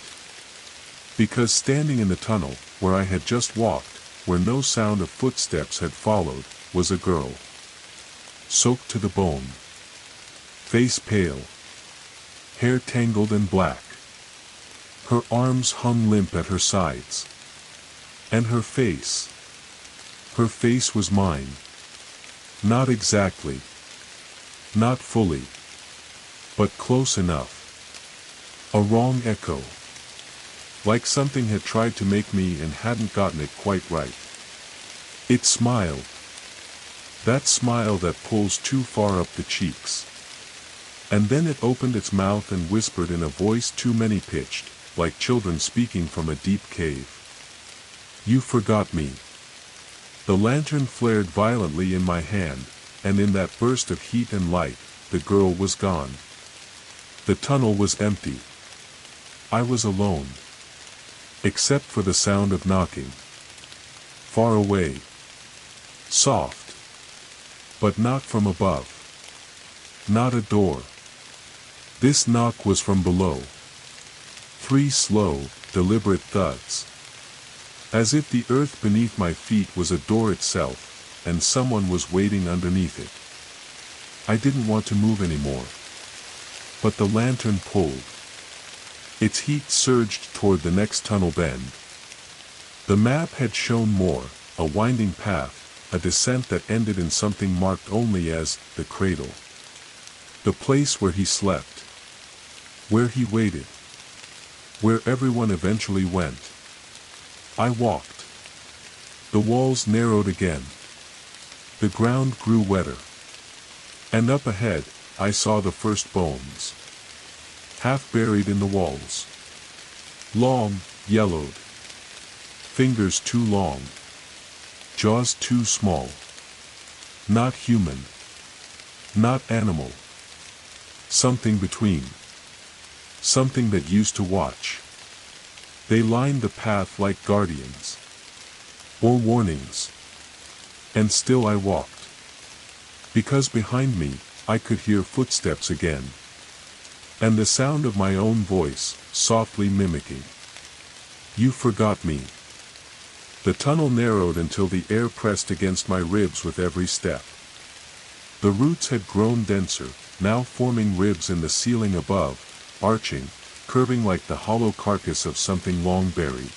Because standing in the tunnel, where I had just walked, where no sound of footsteps had followed, was a girl. Soaked to the bone. Face pale. Hair tangled and black. Her arms hung limp at her sides. And her face. Her face was mine. Not exactly. Not fully. But close enough. A wrong echo. Like something had tried to make me and hadn't gotten it quite right. It smiled. That smile that pulls too far up the cheeks. And then it opened its mouth and whispered in a voice too many-pitched, like children speaking from a deep cave. "You forgot me." The lantern flared violently in my hand, and in that burst of heat and light, the girl was gone. The tunnel was empty. I was alone. Except for the sound of knocking. Far away. Soft. But not from above. Not a door. This knock was from below. 3 slow, deliberate thuds. As if the earth beneath my feet was a door itself, and someone was waiting underneath it. I didn't want to move anymore. But the lantern pulled. Its heat surged toward the next tunnel bend. The map had shown more, a winding path, a descent that ended in something marked only as the cradle. The place where he slept. Where he waited. Where everyone eventually went. I walked. The walls narrowed again. The ground grew wetter. And up ahead, I saw the first bones. Half buried in the walls. Long, yellowed. Fingers too long. Jaws too small. Not human. Not animal. Something between. Something that used to watch. They lined the path like guardians. Or warnings. And still I walked. Because behind me, I could hear footsteps again. And the sound of my own voice, softly mimicking. "You forgot me." The tunnel narrowed until the air pressed against my ribs with every step. The roots had grown denser, now forming ribs in the ceiling above, arching, curving like the hollow carcass of something long buried.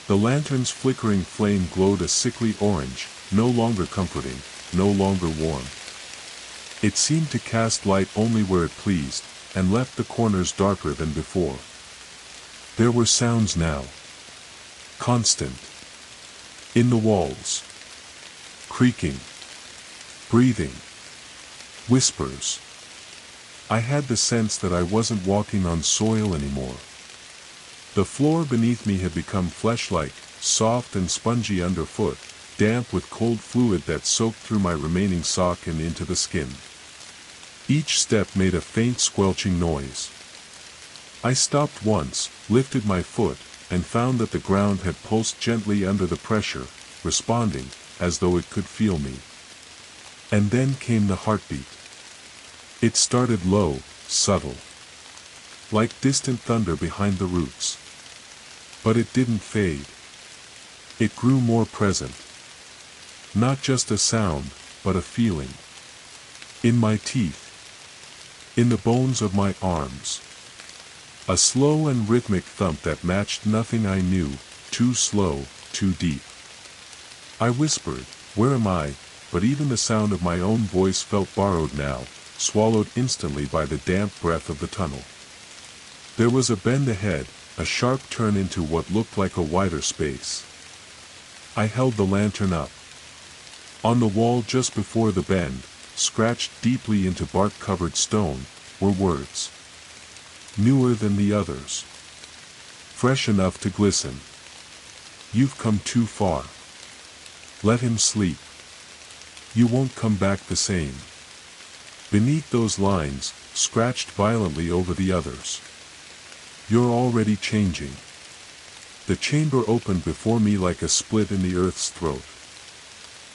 The lantern's flickering flame glowed a sickly orange, no longer comforting, no longer warm. It seemed to cast light only where it pleased, and left the corners darker than before. There were sounds now. Constant. In the walls. Creaking. Breathing. Whispers. I had the sense that I wasn't walking on soil anymore. The floor beneath me had become flesh-like, soft and spongy underfoot, damp with cold fluid that soaked through my remaining sock and into the skin. Each step made a faint squelching noise. I stopped once, lifted my foot, and found that the ground had pulsed gently under the pressure, responding, as though it could feel me. And then came the heartbeat. It started low, subtle. Like distant thunder behind the roots. But it didn't fade. It grew more present. Not just a sound, but a feeling. In my teeth. In the bones of my arms. A slow and rhythmic thump that matched nothing I knew, too slow, too deep. I whispered, "Where am I?" But even the sound of my own voice felt borrowed now, swallowed instantly by the damp breath of the tunnel. There was a bend ahead, a sharp turn into what looked like a wider space. I held the lantern up. On the wall just before the bend, scratched deeply into bark-covered stone, were words. Newer than the others. Fresh enough to glisten. "You've come too far. Let him sleep. You won't come back the same." Beneath those lines, scratched violently over the others. "You're already changing." The chamber opened before me like a split in the earth's throat.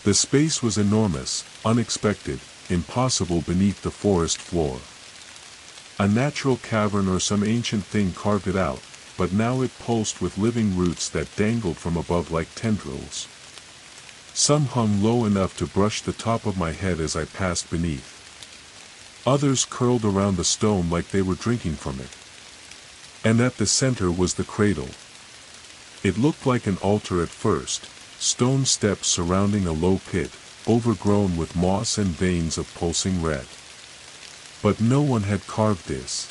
The space was enormous, unexpected, impossible beneath the forest floor. A natural cavern or some ancient thing carved it out, but now it pulsed with living roots that dangled from above like tendrils. Some hung low enough to brush the top of my head as I passed beneath. Others curled around the stone like they were drinking from it. And at the center was the cradle. It looked like an altar at first, stone steps surrounding a low pit, overgrown with moss and veins of pulsing red. But no one had carved this.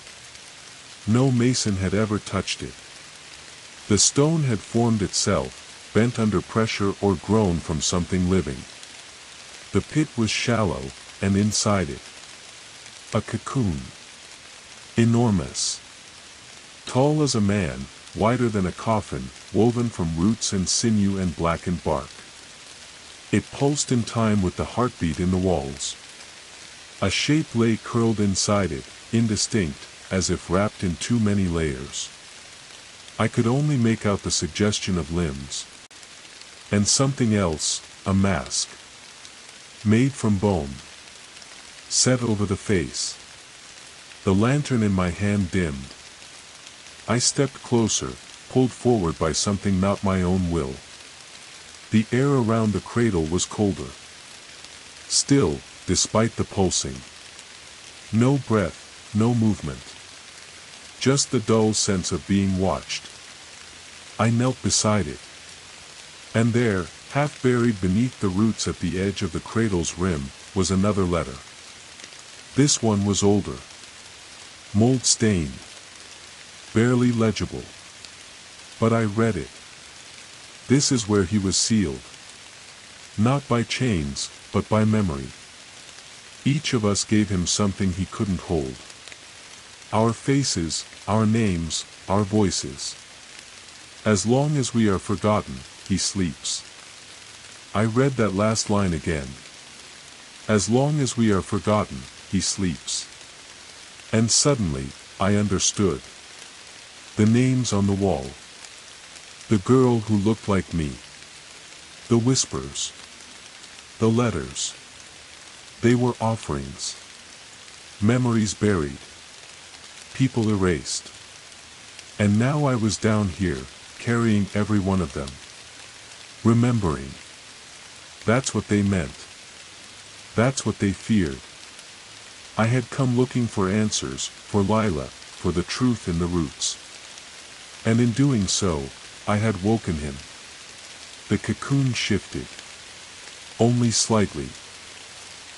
No mason had ever touched it. The stone had formed itself, bent under pressure or grown from something living. The pit was shallow, and inside it, a cocoon. Enormous. Tall as a man, wider than a coffin, woven from roots and sinew and blackened bark. It pulsed in time with the heartbeat in the walls. A shape lay curled inside it, indistinct, as if wrapped in too many layers. I could only make out the suggestion of limbs. And something else, a mask. Made from bone. Set over the face. The lantern in my hand dimmed. I stepped closer, pulled forward by something not my own will. The air around the cradle was colder. Still, despite the pulsing. No breath, no movement. Just the dull sense of being watched. I knelt beside it. And there, half buried beneath the roots at the edge of the cradle's rim, was another letter. This one was older. Mold-stained. Barely legible. But I read it. This is where he was sealed. Not by chains, but by memory. Each of us gave him something he couldn't hold. Our faces, our names, our voices. As long as we are forgotten, he sleeps. I read that last line again. As long as we are forgotten, he sleeps. And suddenly, I understood. The names on the wall. The girl who looked like me. The whispers. The letters. They were offerings. Memories buried. People erased. And now I was down here, carrying every one of them. Remembering. That's what they meant. That's what they feared. I had come looking for answers, for Lila, for the truth in the roots. And in doing so, I had woken him. The cocoon shifted. Only slightly.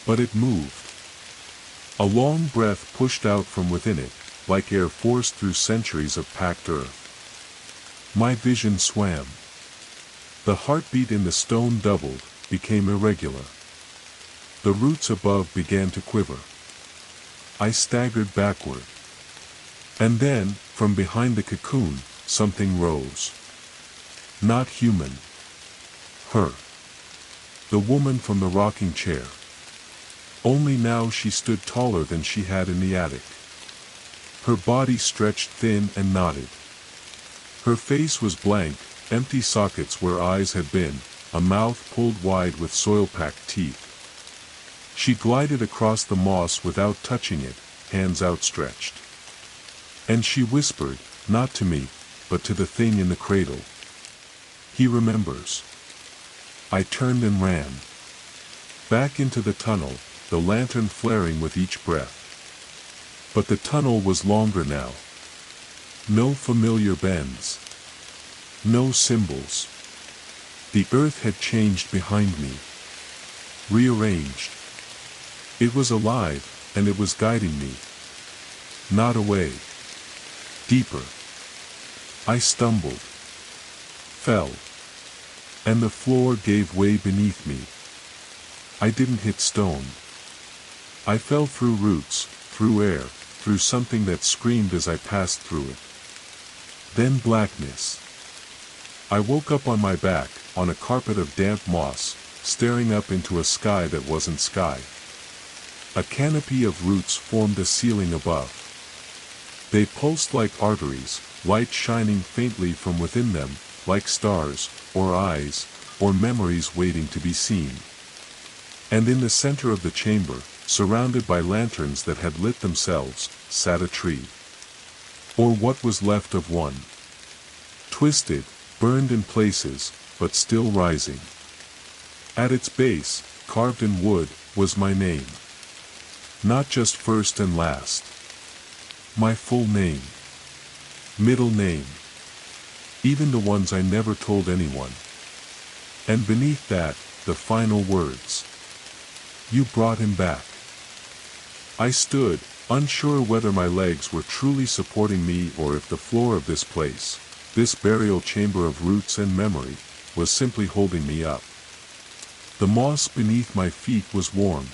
But it moved. A long breath pushed out from within it, like air forced through centuries of packed earth. My vision swam. The heartbeat in the stone doubled, became irregular. The roots above began to quiver. I staggered backward. And then, from behind the cocoon, something rose. Not human. Her. The woman from the rocking chair. Only now she stood taller than she had in the attic. Her body stretched thin and knotted. Her face was blank, empty sockets where eyes had been, a mouth pulled wide with soil-packed teeth. She glided across the moss without touching it, hands outstretched. And she whispered, not to me, but to the thing in the cradle. He remembers. I turned and ran. Back into the tunnel, the lantern flaring with each breath. But the tunnel was longer now. No familiar bends. No symbols. The earth had changed behind me. Rearranged. It was alive, and it was guiding me. Not away. Deeper. I stumbled. Fell. And the floor gave way beneath me. I didn't hit stone. I fell through roots, through air, through something that screamed as I passed through it. Then blackness. I woke up on my back, on a carpet of damp moss, staring up into a sky that wasn't sky. A canopy of roots formed a ceiling above. They pulsed like arteries, light shining faintly from within them, like stars, or eyes, or memories waiting to be seen. And in the center of the chamber, surrounded by lanterns that had lit themselves, sat a tree. Or what was left of one. Twisted, burned in places, but still rising. At its base, carved in wood, was my name. Not just first and last. My full name. Middle name. Even the ones I never told anyone. And beneath that, the final words. You brought him back. I stood, unsure whether my legs were truly supporting me or if the floor of this place, this burial chamber of roots and memory, was simply holding me up. The moss beneath my feet was warm.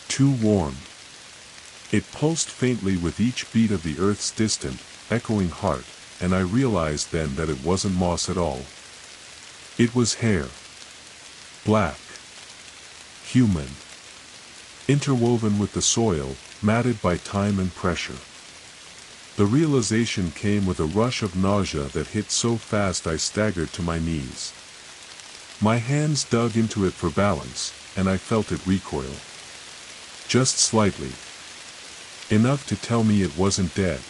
Too warm. It pulsed faintly with each beat of the earth's distant, echoing heart, and I realized then that it wasn't moss at all. It was hair. Black. Human. Interwoven with the soil, matted by time and pressure. The realization came with a rush of nausea that hit so fast I staggered to my knees. My hands dug into it for balance, and I felt it recoil. Just slightly. Enough to tell me it wasn't dead.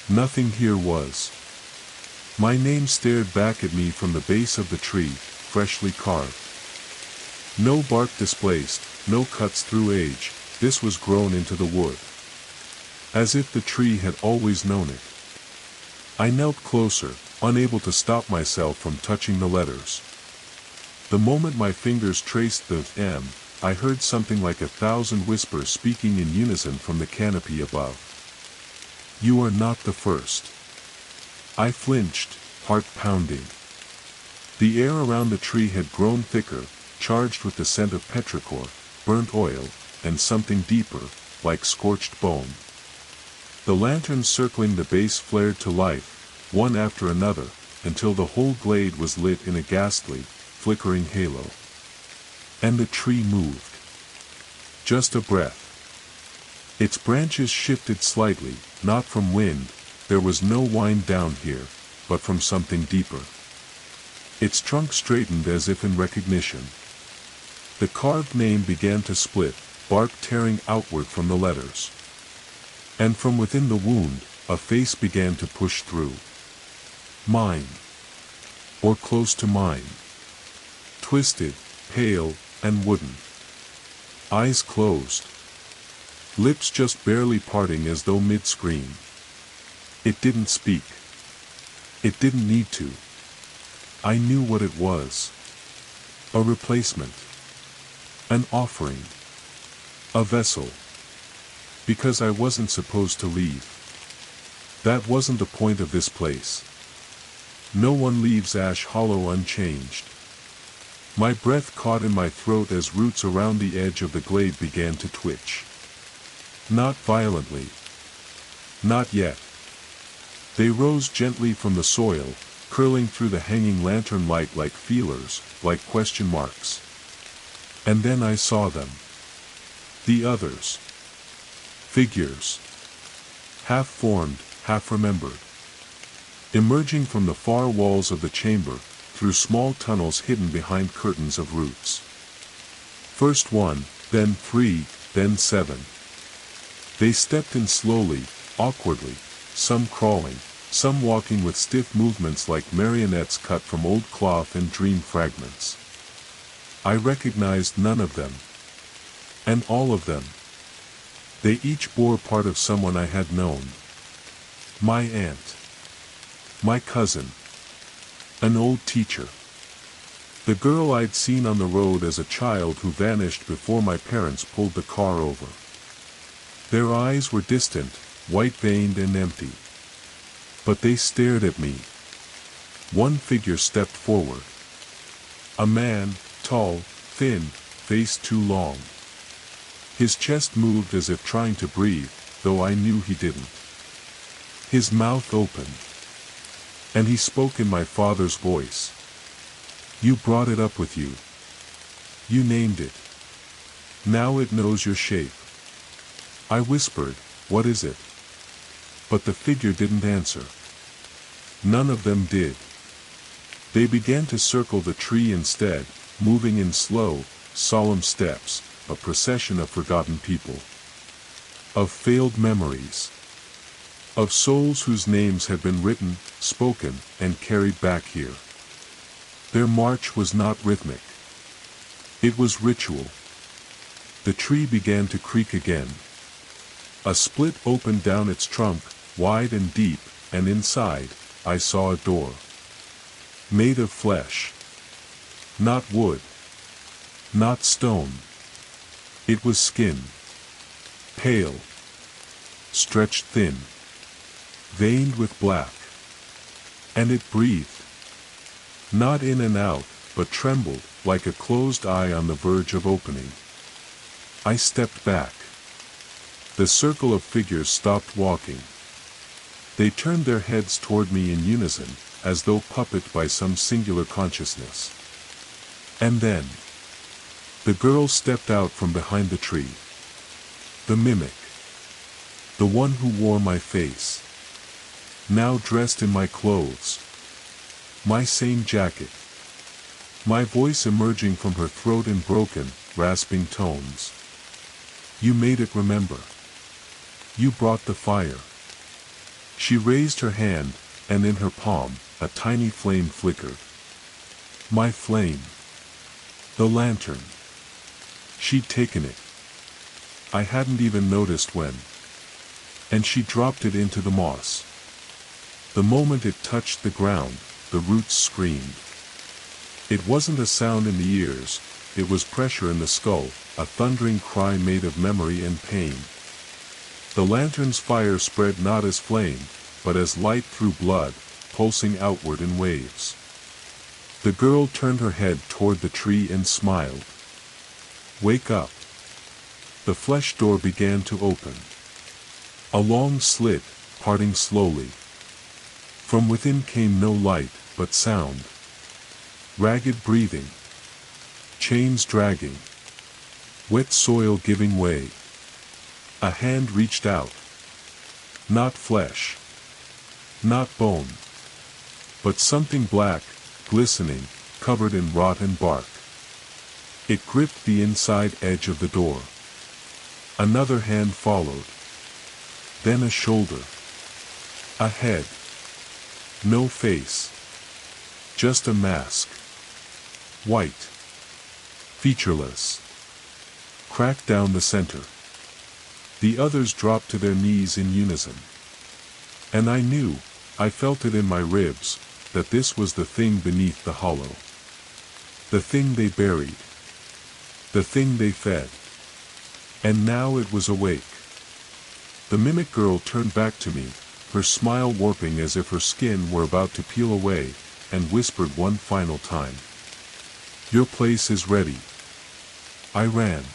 Nothing here was. My name stared back at me from the base of the tree, freshly carved. No bark displaced, no cuts through age, this was grown into the wood. As if the tree had always known it. I knelt closer, unable to stop myself from touching the letters. The moment my fingers traced the M, I heard something like 1,000 whispers speaking in unison from the canopy above. You are not the first. I flinched, heart pounding. The air around the tree had grown thicker, charged with the scent of petrichor, burnt oil, and something deeper, like scorched bone. The lanterns circling the base flared to life, one after another, until the whole glade was lit in a ghastly, flickering halo. And the tree moved. Just a breath. Its branches shifted slightly, not from wind, there was no wind down here, but from something deeper. Its trunk straightened as if in recognition. The carved name began to split, bark tearing outward from the letters. And from within the wound, a face began to push through. Mine. Or close to mine. Twisted, pale, and wooden. Eyes closed. Lips just barely parting as though mid-scream. It didn't speak. It didn't need to. I knew what it was. A replacement. An offering. A vessel. Because I wasn't supposed to leave. That wasn't the point of this place. No one leaves Ash Hollow unchanged. My breath caught in my throat as roots around the edge of the glade began to twitch. Not violently. Not yet. They rose gently from the soil, curling through the hanging lantern light like feelers, like question marks. And then I saw them. The others. Figures. Half-formed, half-remembered. Emerging from the far walls of the chamber, through small tunnels hidden behind curtains of roots. First 1, then 3, then 7. They stepped in slowly, awkwardly, some crawling, some walking with stiff movements like marionettes cut from old cloth and dream fragments. I recognized none of them. And all of them. They each bore part of someone I had known. My aunt. My cousin. An old teacher. The girl I'd seen on the road as a child who vanished before my parents pulled the car over. Their eyes were distant, white-veined and empty. But they stared at me. One figure stepped forward. A man, tall, thin, face too long. His chest moved as if trying to breathe, though I knew he didn't. His mouth opened. And he spoke in my father's voice. "You brought it up with you. You named it. Now it knows your shape." I whispered, "What is it?" But the figure didn't answer. None of them did. They began to circle the tree instead, moving in slow, solemn steps, a procession of forgotten people. Of failed memories. Of souls whose names had been written, spoken, and carried back here. Their march was not rhythmic. It was ritual. The tree began to creak again. A split opened down its trunk, wide and deep, and inside, I saw a door. Made of flesh. Not wood. Not stone. It was skin. Pale. Stretched thin. Veined with black. And it breathed. Not in and out, but trembled, like a closed eye on the verge of opening. I stepped back. The circle of figures stopped walking. They turned their heads toward me in unison, as though puppeted by some singular consciousness. And then, the girl stepped out from behind the tree. The mimic. The one who wore my face. Now dressed in my clothes. My same jacket. My voice emerging from her throat in broken, rasping tones. "You made it remember. You brought the fire." She raised her hand, and in her palm, a tiny flame flickered. My flame. The lantern. She'd taken it. I hadn't even noticed when. And she dropped it into the moss. The moment it touched the ground, the roots screamed. It wasn't a sound in the ears, it was pressure in the skull, a thundering cry made of memory and pain. The lantern's fire spread not as flame, but as light through blood, pulsing outward in waves. The girl turned her head toward the tree and smiled. "Wake up." The flesh door began to open. A long slit, parting slowly. From within came no light, but sound. Ragged breathing. Chains dragging. Wet soil giving way. A hand reached out. Not flesh. Not bone. But something black, glistening, covered in rotten bark. It gripped the inside edge of the door. Another hand followed. Then a shoulder. A head. No face. Just a mask. White. Featureless. Cracked down the center. The others dropped to their knees in unison. And I knew, I felt it in my ribs, that this was the thing beneath the hollow. The thing they buried. The thing they fed. And now it was awake. The mimic girl turned back to me, her smile warping as if her skin were about to peel away, and whispered one final time. "Your place is ready." I ran.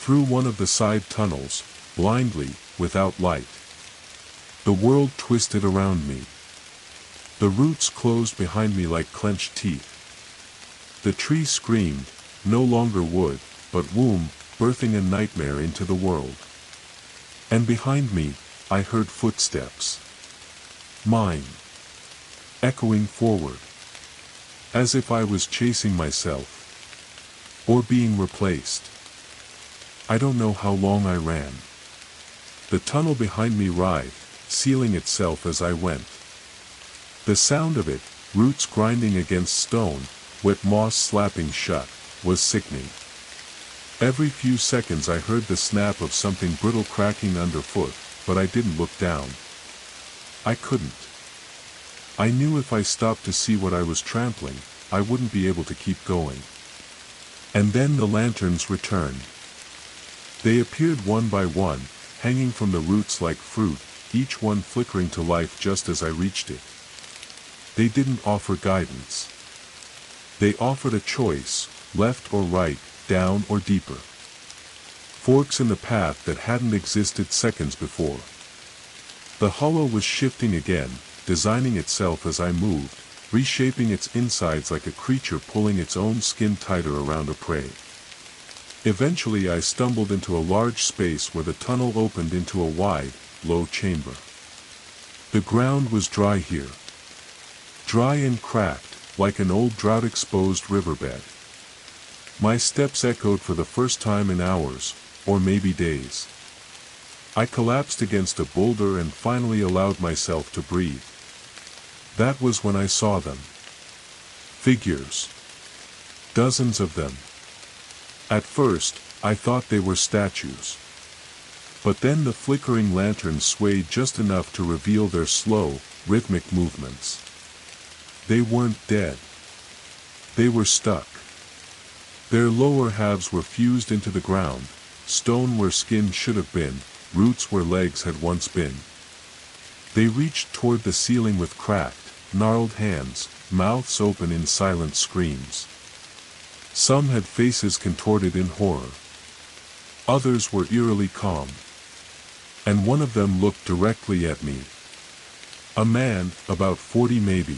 Through one of the side tunnels, blindly, without light. The world twisted around me. The roots closed behind me like clenched teeth. The tree screamed, no longer wood, but womb, birthing a nightmare into the world. And behind me, I heard footsteps. Mine. Echoing forward. As if I was chasing myself. Or being replaced. I don't know how long I ran. The tunnel behind me writhed, sealing itself as I went. The sound of it, roots grinding against stone, wet moss slapping shut, was sickening. Every few seconds I heard the snap of something brittle cracking underfoot, but I didn't look down. I couldn't. I knew if I stopped to see what I was trampling, I wouldn't be able to keep going. And then the lanterns returned. They appeared one by one, hanging from the roots like fruit, each one flickering to life just as I reached it. They didn't offer guidance. They offered a choice, left or right, down or deeper. Forks in the path that hadn't existed seconds before. The hollow was shifting again, designing itself as I moved, reshaping its insides like a creature pulling its own skin tighter around a prey. Eventually I stumbled into a large space where the tunnel opened into a wide, low chamber. The ground was dry here. Dry and cracked, like an old drought-exposed riverbed. My steps echoed for the first time in hours, or maybe days. I collapsed against a boulder and finally allowed myself to breathe. That was when I saw them. Figures. Dozens of them. At first, I thought they were statues. But then the flickering lanterns swayed just enough to reveal their slow, rhythmic movements. They weren't dead. They were stuck. Their lower halves were fused into the ground, stone where skin should have been, roots where legs had once been. They reached toward the ceiling with cracked, gnarled hands, mouths open in silent screams. Some had faces contorted in horror. Others were eerily calm. And one of them looked directly at me. A man, about 40 maybe.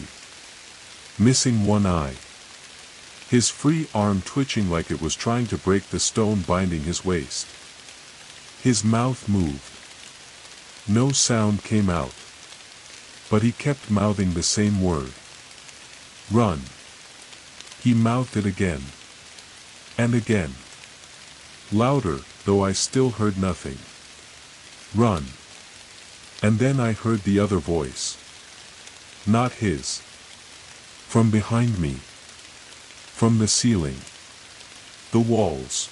Missing one eye. His free arm twitching like it was trying to break the stone binding his waist. His mouth moved. No sound came out. But he kept mouthing the same word. Run. He mouthed it again. And again. Louder, though I still heard nothing. Run. And then I heard the other voice. Not his. From behind me. From the ceiling. The walls.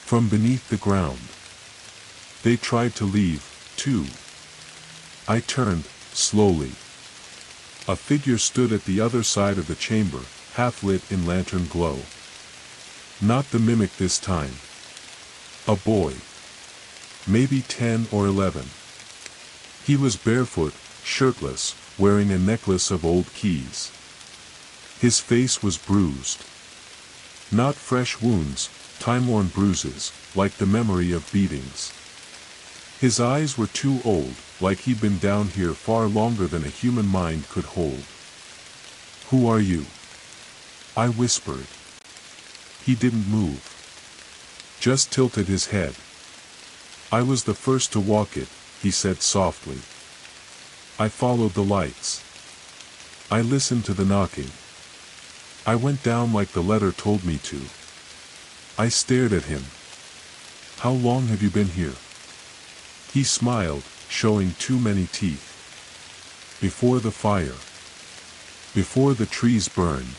From beneath the ground. They tried to leave, too. I turned, slowly. A figure stood at the other side of the chamber, half lit in lantern glow. Not the mimic this time. A boy. Maybe 10 or 11. He was barefoot, shirtless, wearing a necklace of old keys. His face was bruised. Not fresh wounds, time-worn bruises, like the memory of beatings. His eyes were too old, like he'd been down here far longer than a human mind could hold. Who are you? I whispered. He didn't move. Just tilted his head. I was the first to walk it, he said softly. I followed the lights. I listened to the knocking. I went down like the letter told me to. I stared at him. How long have you been here? He smiled, showing too many teeth. Before the fire. Before the trees burned.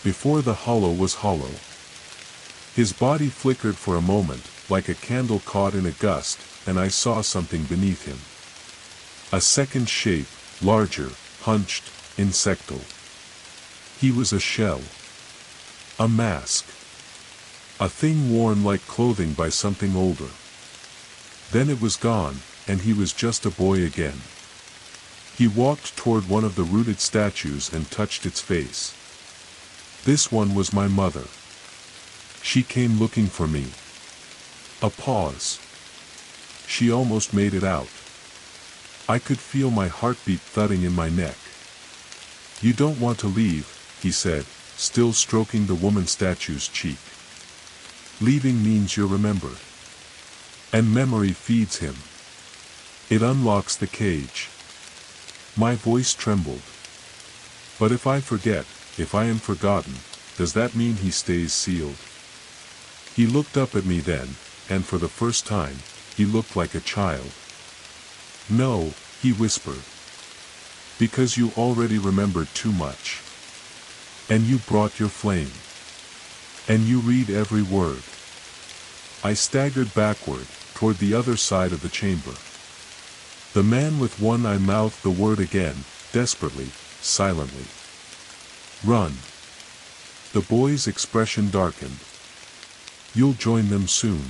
Before the hollow was hollow. His body flickered for a moment, like a candle caught in a gust, and I saw something beneath him. A second shape, larger, hunched, insectal. He was a shell. A mask. A thing worn like clothing by something older. Then it was gone, and he was just a boy again. He walked toward one of the rooted statues and touched its face. This one was my mother. She came looking for me. A pause. She almost made it out. I could feel my heartbeat thudding in my neck. You don't want to leave, he said, still stroking the woman statue's cheek. Leaving means you're remembered. And memory feeds him. It unlocks the cage. My voice trembled. But if I forget, if I am forgotten, does that mean he stays sealed? He looked up at me then, and for the first time, he looked like a child. No, he whispered. Because you already remembered too much. And you brought your flame. And you read every word. I staggered backward, toward the other side of the chamber. The man with one eye mouthed the word again, desperately, silently. "Run." The boy's expression darkened. "You'll join them soon."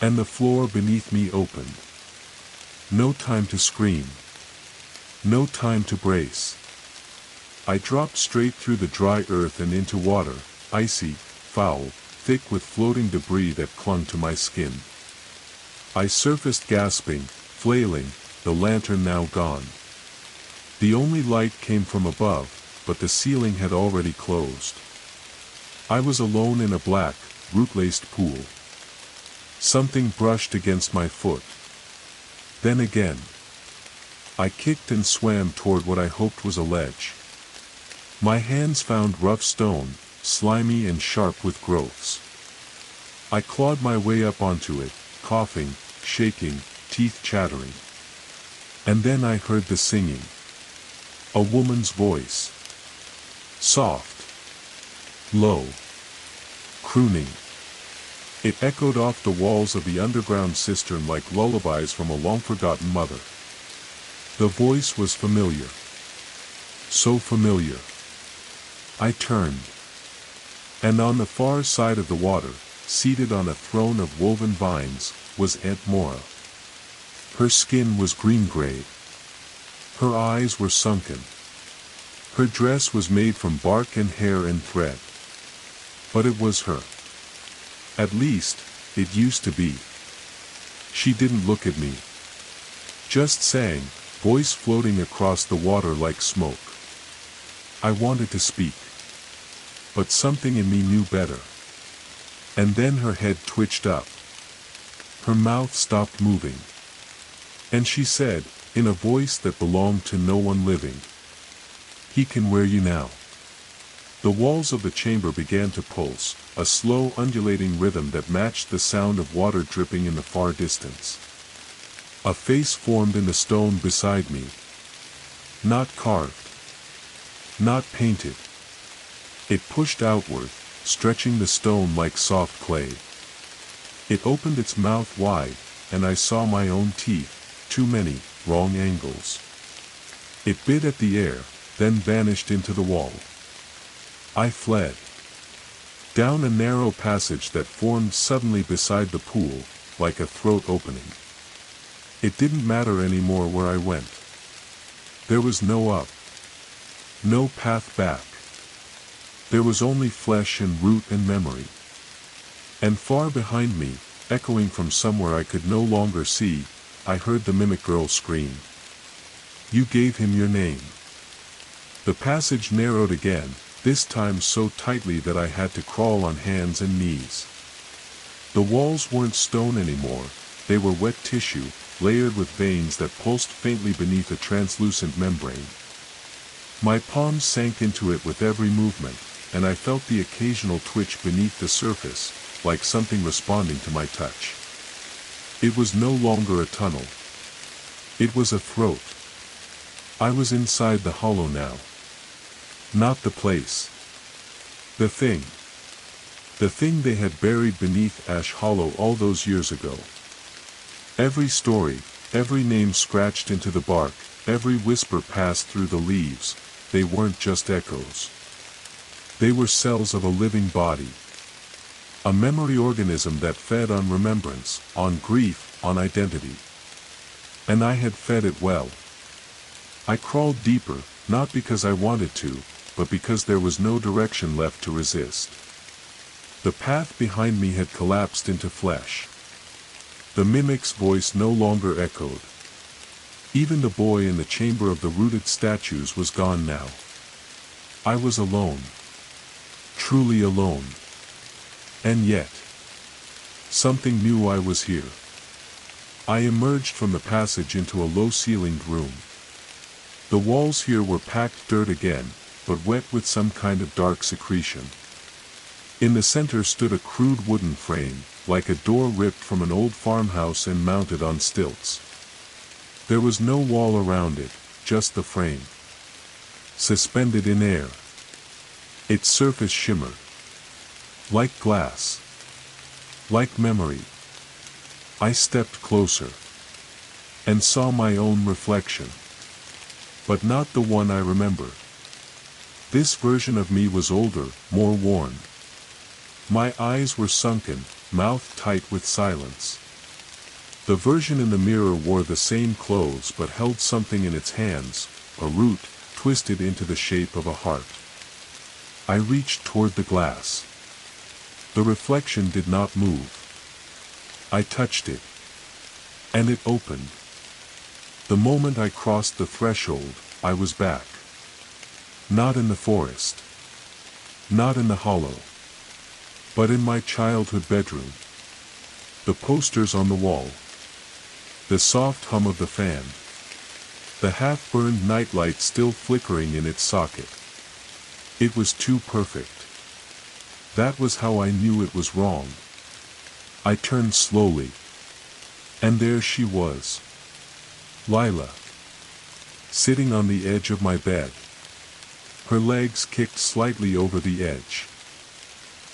And the floor beneath me opened. No time to scream. No time to brace. I dropped straight through the dry earth and into water, icy, foul, thick with floating debris that clung to my skin. I surfaced gasping, flailing, the lantern now gone. The only light came from above, but the ceiling had already closed. I was alone in a black, root-laced pool. Something brushed against my foot. Then again. I kicked and swam toward what I hoped was a ledge. My hands found rough stone, slimy and sharp with growths. I clawed my way up onto it, coughing, shaking, teeth chattering. And then I heard the singing. A woman's voice. Soft. Low. Crooning. It echoed off the walls of the underground cistern like lullabies from a long-forgotten mother. The voice was familiar. So familiar. I turned. And on the far side of the water, seated on a throne of woven vines, was Aunt Mora. Her skin was green-gray. Her eyes were sunken. Her dress was made from bark and hair and thread. But it was her. At least, it used to be. She didn't look at me. Just sang, voice floating across the water like smoke. I wanted to speak. But something in me knew better. And then her head twitched up. Her mouth stopped moving. And she said, in a voice that belonged to no one living, "He can wear you now." The walls of the chamber began to pulse, a slow undulating rhythm that matched the sound of water dripping in the far distance. A face formed in the stone beside me. Not carved. Not painted. It pushed outward, stretching the stone like soft clay. It opened its mouth wide, and I saw my own teeth, too many, wrong angles. It bit at the air, then vanished into the wall. I fled. Down a narrow passage that formed suddenly beside the pool, like a throat opening. It didn't matter anymore where I went. There was no up. No path back. There was only flesh and root and memory. And far behind me, echoing from somewhere I could no longer see, I heard the mimic girl scream. "You gave him your name." The passage narrowed again, this time so tightly that I had to crawl on hands and knees. The walls weren't stone anymore, they were wet tissue, layered with veins that pulsed faintly beneath a translucent membrane. My palms sank into it with every movement, and I felt the occasional twitch beneath the surface, like something responding to my touch. It was no longer a tunnel. It was a throat. I was inside the hollow now. Not the place. The thing. The thing they had buried beneath Ash Hollow all those years ago. Every story, every name scratched into the bark, every whisper passed through the leaves, they weren't just echoes. They were cells of a living body. A memory organism that fed on remembrance, on grief, on identity. And I had fed it well. I crawled deeper, not because I wanted to, but because there was no direction left to resist. The path behind me had collapsed into flesh. The mimic's voice no longer echoed. Even the boy in the chamber of the rooted statues was gone now. I was alone. Truly alone. And yet, something knew I was here. I emerged from the passage into a low-ceilinged room. The walls here were packed dirt again, but wet with some kind of dark secretion. In the center stood a crude wooden frame, like a door ripped from an old farmhouse and mounted on stilts. There was no wall around it, just the frame. Suspended in air. Its surface shimmered. Like glass. Like memory. I stepped closer. And saw my own reflection. but not the one I remember. This version of me was older, more worn. My eyes were sunken, mouth tight with silence. The version in the mirror wore the same clothes but held something in its hands, a root, twisted into the shape of a heart. I reached toward the glass. The reflection did not move. I touched it. And it opened. The moment I crossed the threshold, I was back. Not in the forest. Not in the hollow. But in my childhood bedroom. The posters on the wall. The soft hum of the fan. The half-burned nightlight still flickering in its socket. It was too perfect. That was how I knew it was wrong. I turned slowly. And there she was. Lila. Sitting on the edge of my bed. Her legs kicked slightly over the edge.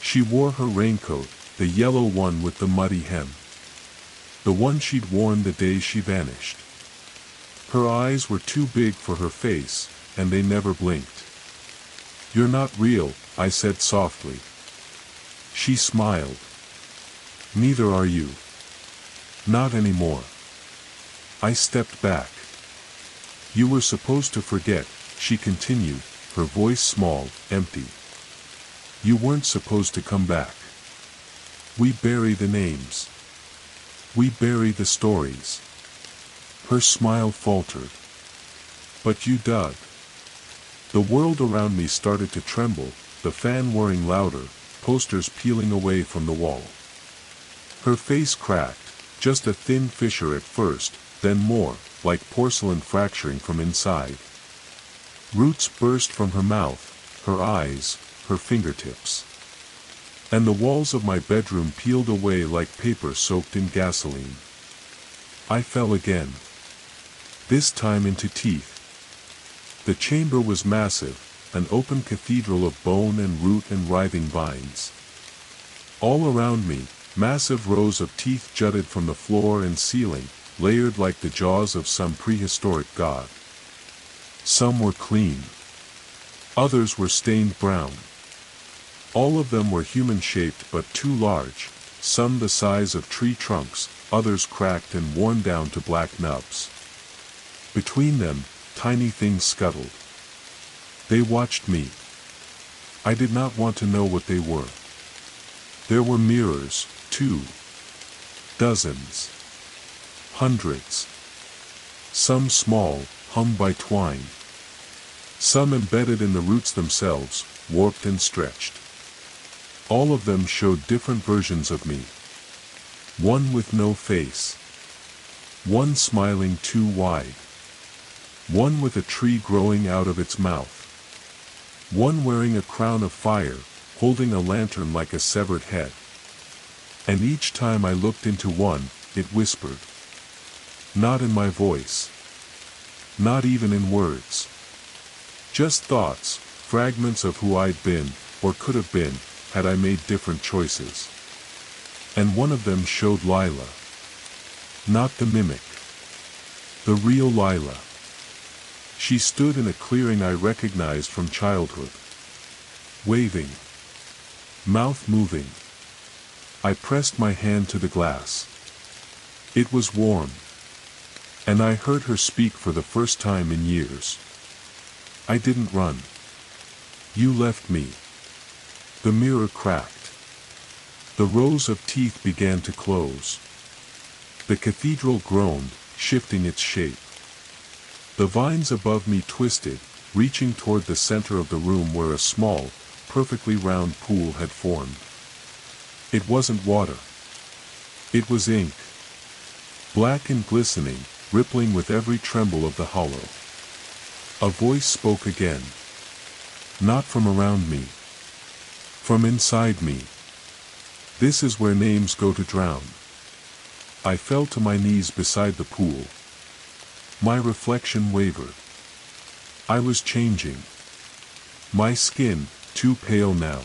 She wore her raincoat, the yellow one with the muddy hem. The one she'd worn the day she vanished. Her eyes were too big for her face, and they never blinked. "You're not real," I said softly. She smiled. "Neither are you. Not anymore." I stepped back. "You were supposed to forget," she continued, her voice small, empty. "You weren't supposed to come back. We bury the names. We bury the stories." Her smile faltered. "But you dug." The world around me started to tremble, the fan whirring louder, posters peeling away from the wall. Her face cracked, just a thin fissure at first, then more, like porcelain fracturing from inside. Roots burst from her mouth, her eyes, her fingertips. And the walls of my bedroom peeled away like paper soaked in gasoline. I fell again. This time into teeth. The chamber was massive, an open cathedral of bone and root and writhing vines. All around me, massive rows of teeth jutted from the floor and ceiling, layered like the jaws of some prehistoric god. Some were clean. Others were stained brown. All of them were human-shaped but too large, some the size of tree trunks, others cracked and worn down to black nubs. Between them, tiny things scuttled. They watched me. I did not want to know what they were. There were mirrors, too. Dozens. Hundreds. Some small, hung by twine. Some embedded in the roots themselves, warped and stretched. All of them showed different versions of me. One with no face. One smiling too wide. One with a tree growing out of its mouth. One wearing a crown of fire, holding a lantern like a severed head. And each time I looked into one, it whispered. Not in my voice. Not even in words. Just thoughts, fragments of who I'd been, or could have been, had I made different choices. And one of them showed Lila. Not the mimic. The real Lila. She stood in a clearing I recognized from childhood. Waving. Mouth moving. I pressed my hand to the glass. It was warm. And I heard her speak for the first time in years. I didn't run. You left me. The mirror cracked. The rows of teeth began to close. The cathedral groaned, shifting its shape. The vines above me twisted, reaching toward the center of the room where a small, perfectly round pool had formed. It wasn't water. It was ink. Black and glistening, rippling with every tremble of the hollow. A voice spoke again. Not from around me. From inside me. This is where names go to drown. I fell to my knees beside the pool. My reflection wavered. I was changing. My skin, too pale now.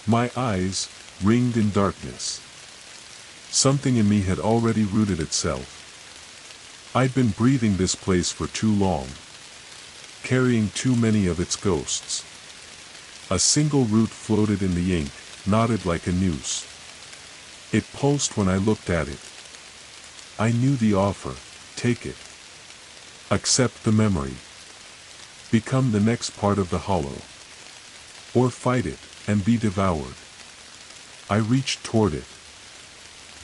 My eyes, ringed in darkness. Something in me had already rooted itself. I'd been breathing this place for too long. carrying too many of its ghosts. A single root floated in the ink, knotted like a noose. It pulsed when I looked at it. I knew the offer: take it. Accept the memory. Become the next part of the hollow. Or fight it, and be devoured. I reached toward it.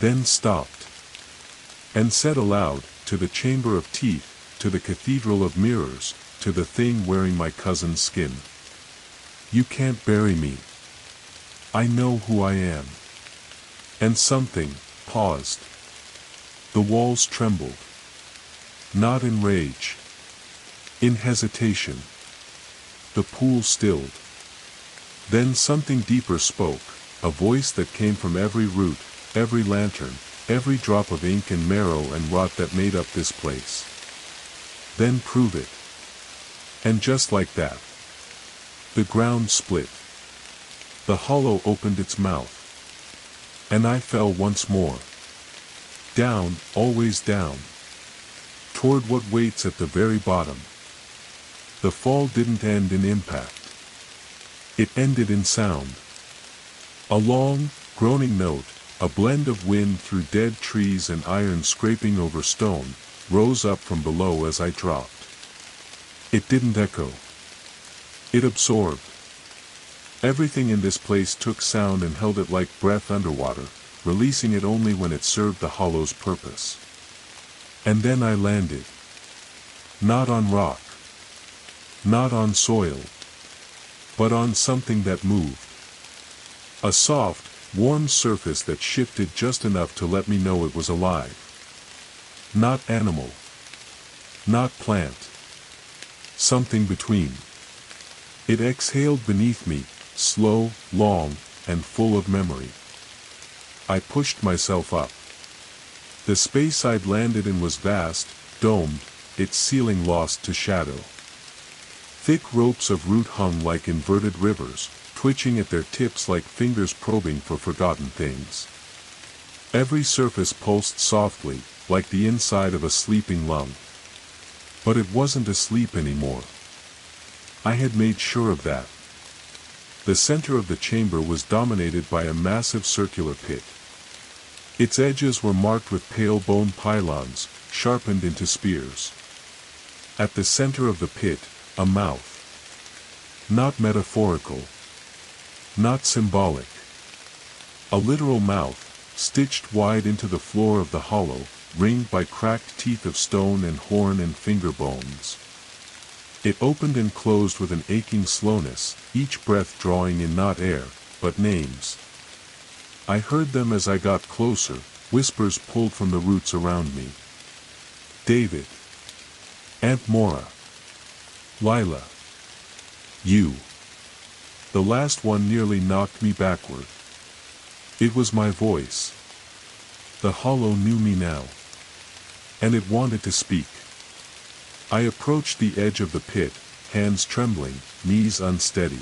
Then stopped. And said aloud, to the chamber of teeth, to the cathedral of mirrors, to the thing wearing my cousin's skin. You can't bury me. I know who I am. And something paused. The walls trembled. Not in rage. In hesitation. The pool stilled. Then something deeper spoke, a voice that came from every root, every lantern, every drop of ink and marrow and rot that made up this place. Then prove it. And just like that, the ground split. The hollow opened its mouth. And I fell once more. Down, always down. Toward what waits at the very bottom. The fall didn't end in impact. It ended in sound. A long, groaning note, a blend of wind through dead trees and iron scraping over stone, rose up from below as I dropped. It didn't echo. It absorbed. Everything in this place took sound and held it like breath underwater, releasing it only when it served the hollow's purpose. And then I landed. Not on rock. Not on soil. But on something that moved. A soft, warm surface that shifted just enough to let me know it was alive. Not animal. Not plant. Something between. It exhaled beneath me, slow, long, and full of memory. I pushed myself up. The space I'd landed in was vast, domed, its ceiling lost to shadow. Thick ropes of root hung like inverted rivers, twitching at their tips like fingers probing for forgotten things. Every surface pulsed softly, like the inside of a sleeping lung. But it wasn't asleep anymore. I had made sure of that. The center of the chamber was dominated by a massive circular pit. Its edges were marked with pale bone pylons, sharpened into spears. At the center of the pit, a mouth. Not metaphorical. Not symbolic. A literal mouth, stitched wide into the floor of the hollow, ringed by cracked teeth of stone and horn and finger bones. It opened and closed with an aching slowness, each breath drawing in not air, but names. I heard them as I got closer, whispers pulled from the roots around me. David. Aunt Mora. Lila. You. The last one nearly knocked me backward. It was my voice. The hollow knew me now. And it wanted to speak. I approached the edge of the pit, hands trembling, knees unsteady.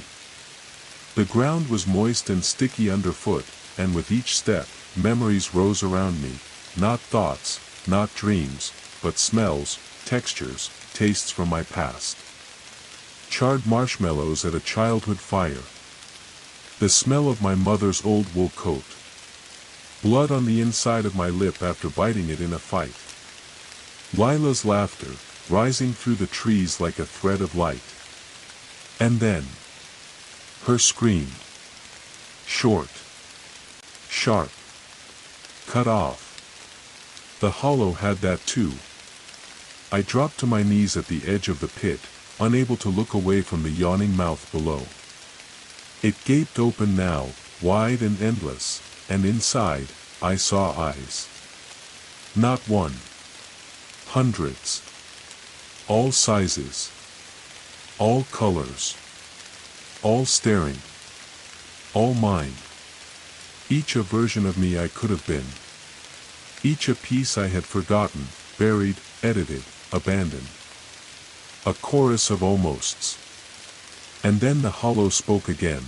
The ground was moist and sticky underfoot, and with each step, memories rose around me, not thoughts, not dreams, but smells, textures, tastes from my past. Charred marshmallows at a childhood fire. The smell of my mother's old wool coat. Blood on the inside of my lip after biting it in a fight. Lila's laughter, rising through the trees like a thread of light. And then, her scream. Short. Sharp. Cut off. The hollow had that too. I dropped to my knees at the edge of the pit, unable to look away from the yawning mouth below. It gaped open now, wide and endless, and inside, I saw eyes. Not one. Hundreds. All sizes. All colors. All staring. All mine. Each a version of me I could have been. Each a piece I had forgotten, buried, edited, abandoned. A chorus of almosts. And then the hollow spoke again.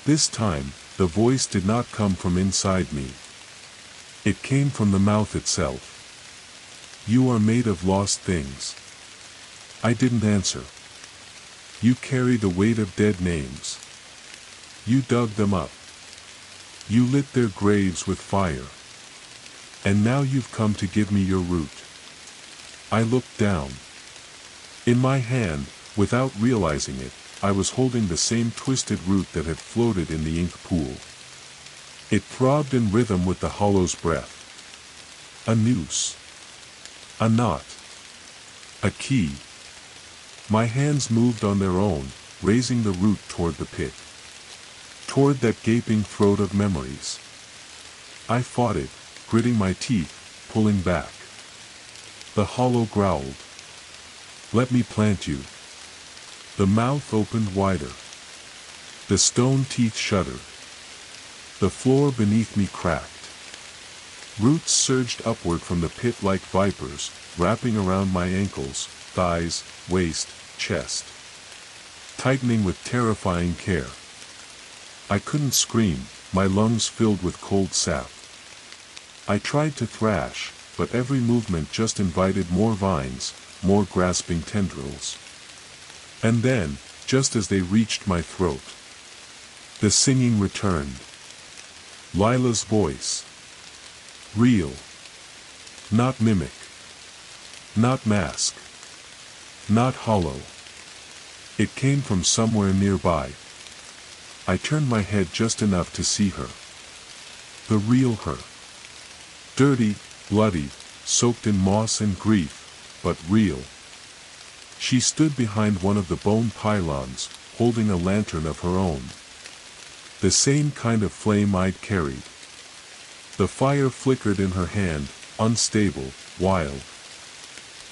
This time, the voice did not come from inside me. It came from the mouth itself. You are made of lost things. I didn't answer. You carry the weight of dead names. You dug them up. You lit their graves with fire. And now you've come to give me your root. I looked down. In my hand, without realizing it, I was holding the same twisted root that had floated in the ink pool. It throbbed in rhythm with the hollow's breath. A noose. A knot. A key. My hands moved on their own, raising the root toward the pit. Toward that gaping throat of memories. I fought it, gritting my teeth, pulling back. The hollow growled. Let me plant you. The mouth opened wider. The stone teeth shuddered. The floor beneath me cracked. Roots surged upward from the pit like vipers, wrapping around my ankles, thighs, waist, chest. Tightening with terrifying care. I couldn't scream, my lungs filled with cold sap. I tried to thrash, but every movement just invited more vines, more grasping tendrils. And then, just as they reached my throat, the singing returned. Lila's voice. Real. Not mimic. Not mask. Not hollow. It came from somewhere nearby. I turned my head just enough to see her. The real her. Dirty, bloody, soaked in moss and grief, but real. She stood behind one of the bone pylons, holding a lantern of her own. The same kind of flame I'd carried. The fire flickered in her hand, unstable, wild.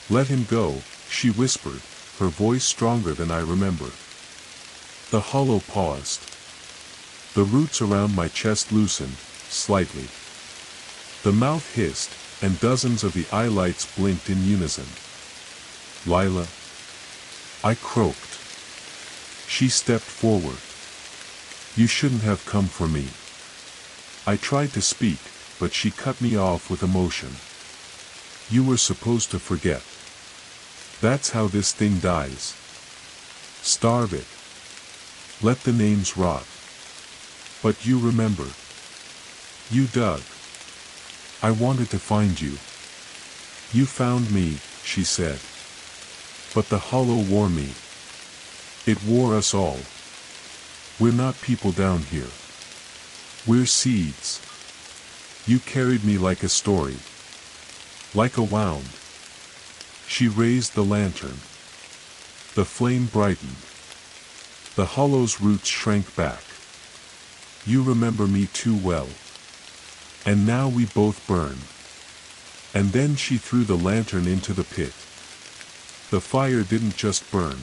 Let him go, she whispered, her voice stronger than I remembered. The hollow paused. The roots around my chest loosened, slightly. The mouth hissed, and dozens of the eye lights blinked in unison. Lila. I croaked. She stepped forward. You shouldn't have come for me. I tried to speak, but she cut me off with emotion. You were supposed to forget. That's how this thing dies. Starve it. Let the names rot. But you remembered. You dug. I wanted to find you. You found me, she said. But the hollow wore me. It wore us all. We're not people down here. We're seeds. You carried me like a story. Like a wound. She raised the lantern. The flame brightened. The hollow's roots shrank back. You remember me too well. And now we both burn. And then she threw the lantern into the pit. The fire didn't just burn.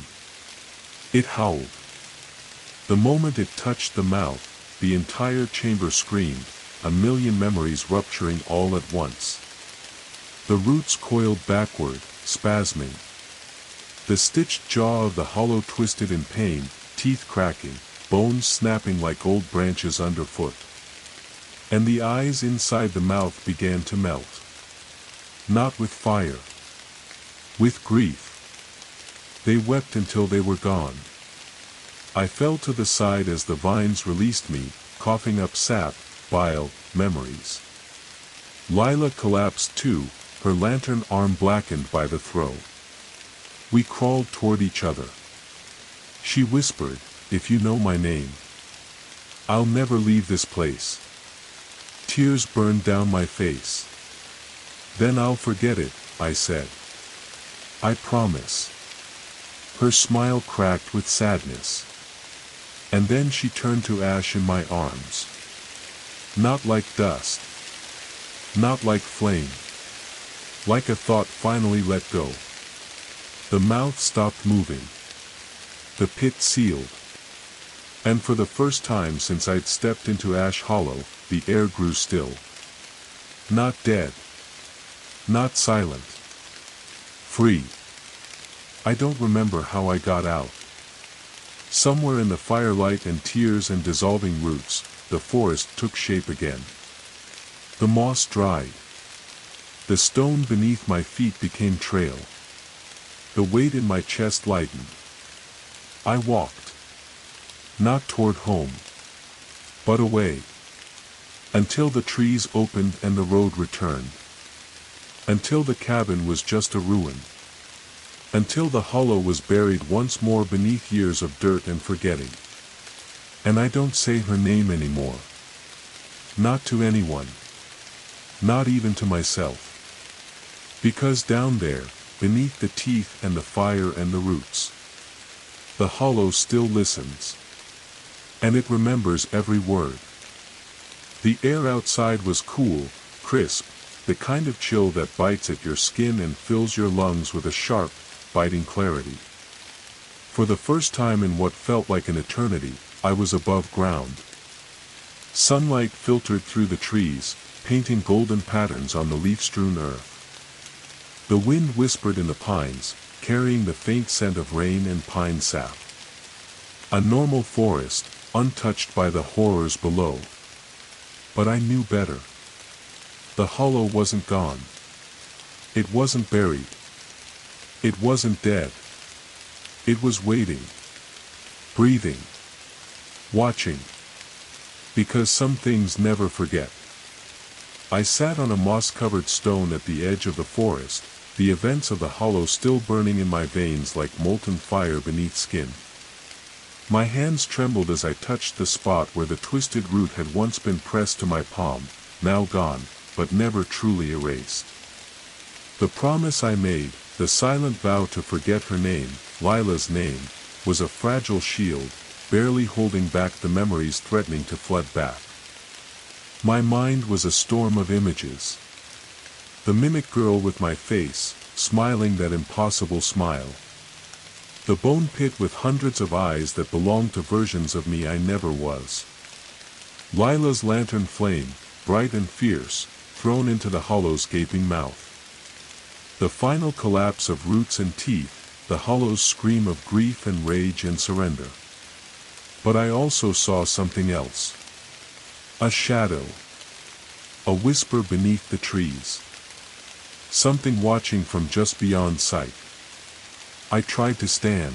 It howled. The moment it touched the mouth, the entire chamber screamed, a million memories rupturing all at once. The roots coiled backward, spasming. The stitched jaw of the hollow twisted in pain, teeth cracking, bones snapping like old branches underfoot. And the eyes inside the mouth began to melt. Not with fire. With grief. They wept until they were gone. I fell to the side as the vines released me, coughing up sap, bile, memories. Lila collapsed too, her lantern arm blackened by the throw. We crawled toward each other. She whispered, if you know my name, I'll never leave this place. Tears burned down my face. Then I'll forget it, I said. I promise. Her smile cracked with sadness. And then she turned to ash in my arms. Not like dust. Not like flame. Like a thought finally let go. The mouth stopped moving. The pit sealed. And for the first time since I'd stepped into Ash Hollow, the air grew still. Not dead. Not silent. Free. I don't remember how I got out. Somewhere in the firelight and tears and dissolving roots, the forest took shape again. The moss dried. The stone beneath my feet became trail. The weight in my chest lightened. I walked. Not toward home, but away. Until the trees opened and the road returned. Until the cabin was just a ruin. Until the hollow was buried once more beneath years of dirt and forgetting. And I don't say her name anymore. Not to anyone. Not even to myself. Because down there, beneath the teeth and the fire and the roots, the hollow still listens. And it remembers every word. The air outside was cool, crisp, the kind of chill that bites at your skin and fills your lungs with a sharp, biting clarity. For the first time in what felt like an eternity, I was above ground. Sunlight filtered through the trees, painting golden patterns on the leaf-strewn earth. The wind whispered in the pines, carrying the faint scent of rain and pine sap. A normal forest, untouched by the horrors below. But I knew better. The hollow wasn't gone. It wasn't buried. It wasn't dead. It was waiting. Breathing. Watching. Because some things never forget. I sat on a moss-covered stone at the edge of the forest, the events of the hollow still burning in my veins like molten fire beneath skin. My hands trembled as I touched the spot where the twisted root had once been pressed to my palm, now gone, but never truly erased. The promise I made, the silent vow to forget her name, Lila's name, was a fragile shield, barely holding back the memories threatening to flood back. My mind was a storm of images. The mimic girl with my face, smiling that impossible smile. The bone pit with hundreds of eyes that belonged to versions of me I never was. Lila's lantern flame, bright and fierce, thrown into the hollow's gaping mouth. The final collapse of roots and teeth, the hollow's scream of grief and rage and surrender. But I also saw something else. A shadow. A whisper beneath the trees. Something watching from just beyond sight. I tried to stand.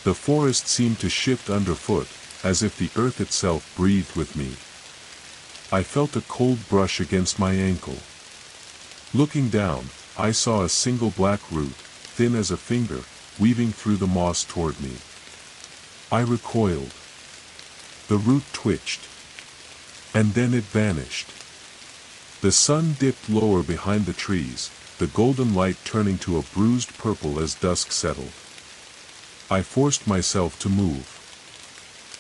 The forest seemed to shift underfoot, as if the earth itself breathed with me. I felt a cold brush against my ankle. Looking down, I saw a single black root, thin as a finger, weaving through the moss toward me. I recoiled. The root twitched. And then it vanished. The sun dipped lower behind the trees, the golden light turning to a bruised purple as dusk settled. I forced myself to move.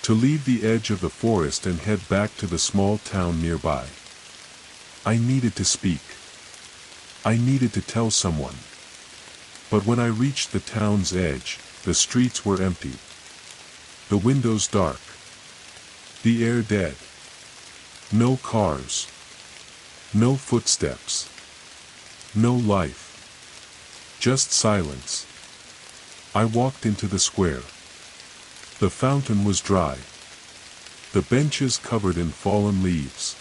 To leave the edge of the forest and head back to the small town nearby. I needed to speak. I needed to tell someone. But when I reached the town's edge, the streets were empty. The windows dark. The air dead. No cars. No footsteps. No life. Just silence. I walked into the square. The fountain was dry. The benches covered in fallen leaves.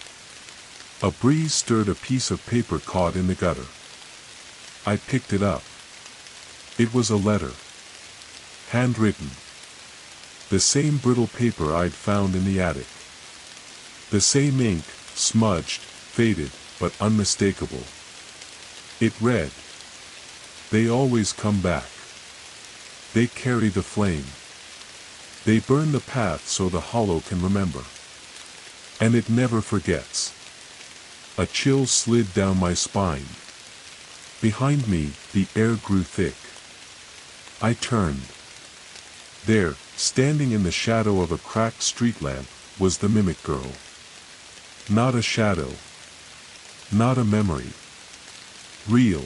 A breeze stirred a piece of paper caught in the gutter. I picked it up. It was a letter. Handwritten. The same brittle paper I'd found in the attic. The same ink, smudged, faded, but unmistakable. It read, "They always come back. They carry the flame. They burn the path so the hollow can remember. And it never forgets." A chill slid down my spine. Behind me, the air grew thick. I turned. There, standing in the shadow of a cracked street lamp, was the mimic girl. Not a shadow. Not a memory. Real.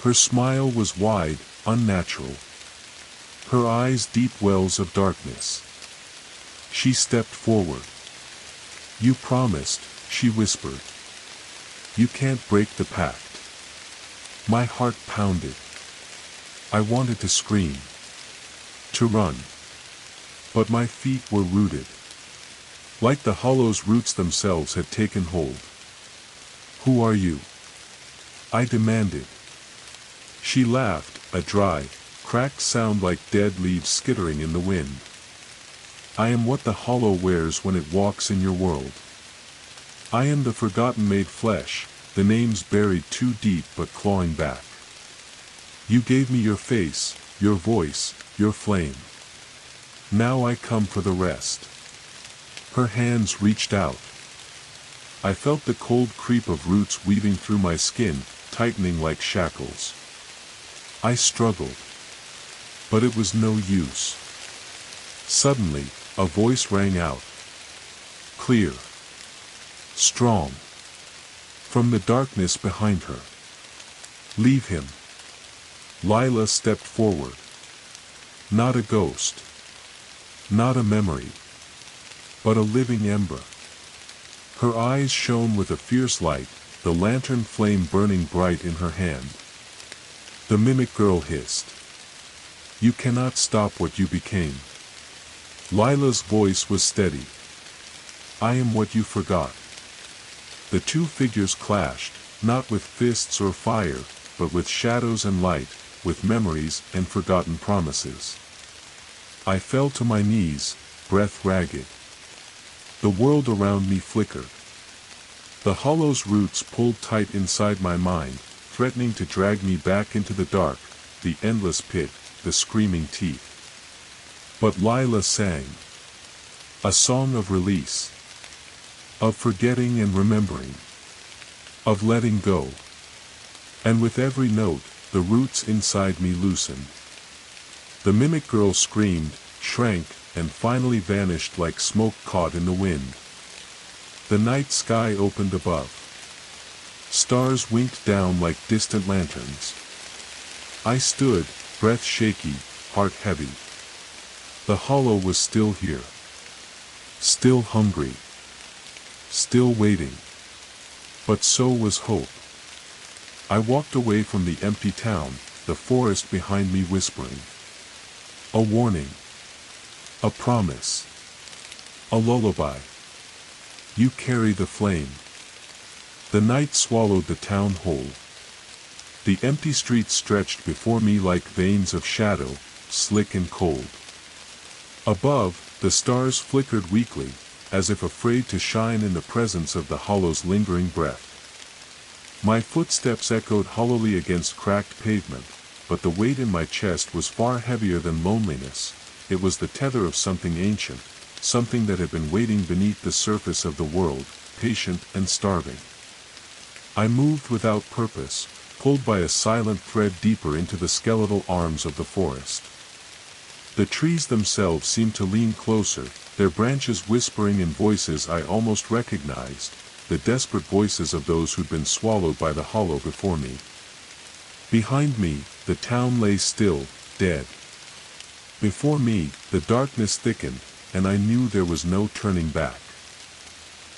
Her smile was wide, unnatural. Her eyes deep wells of darkness. She stepped forward. "You promised," she whispered. "You can't break the pact." My heart pounded. I wanted to scream. To run. But my feet were rooted. Like the hollow's roots themselves had taken hold. "Who are you?" I demanded. She laughed, a dry, cracked sound like dead leaves skittering in the wind. I am what the hollow wears when it walks in your world. I am the forgotten made flesh, the names buried too deep but clawing back. You gave me your face, your voice, your flame. Now I come for the rest. Her hands reached out. I felt the cold creep of roots weaving through my skin, tightening like shackles. I struggled. But it was no use. Suddenly, a voice rang out. Clear. Strong. From the darkness behind her. Leave him. Lila stepped forward. Not a ghost. Not a memory. But a living ember. Her eyes shone with a fierce light, the lantern flame burning bright in her hand. The mimic girl hissed. You cannot stop what you became. Lila's voice was steady. I am what you forgot. The two figures clashed, not with fists or fire, but with shadows and light, with memories and forgotten promises. I fell to my knees, breath ragged. The world around me flickered. The hollow's roots pulled tight inside my mind, threatening to drag me back into the dark, the endless pit, the screaming teeth. But Lila sang. A song of release. Of forgetting and remembering. Of letting go. And with every note, the roots inside me loosened. The mimic girl screamed, shrank, and finally vanished like smoke caught in the wind. The night sky opened above. Stars winked down like distant lanterns. I stood, breath shaky, heart heavy. The hollow was still here. Still hungry. Still waiting. But so was hope. I walked away from the empty town, the forest behind me whispering. A warning. A promise. A lullaby. You carry the flame. The night swallowed the town whole. The empty streets stretched before me like veins of shadow, slick and cold. Above, the stars flickered weakly, as if afraid to shine in the presence of the hollow's lingering breath. My footsteps echoed hollowly against cracked pavement, but the weight in my chest was far heavier than loneliness. It was the tether of something ancient, something that had been waiting beneath the surface of the world, patient and starving. I moved without purpose, pulled by a silent thread deeper into the skeletal arms of the forest. The trees themselves seemed to lean closer, their branches whispering in voices I almost recognized, the desperate voices of those who'd been swallowed by the hollow before me. Behind me, the town lay still, dead. Before me, the darkness thickened, and I knew there was no turning back.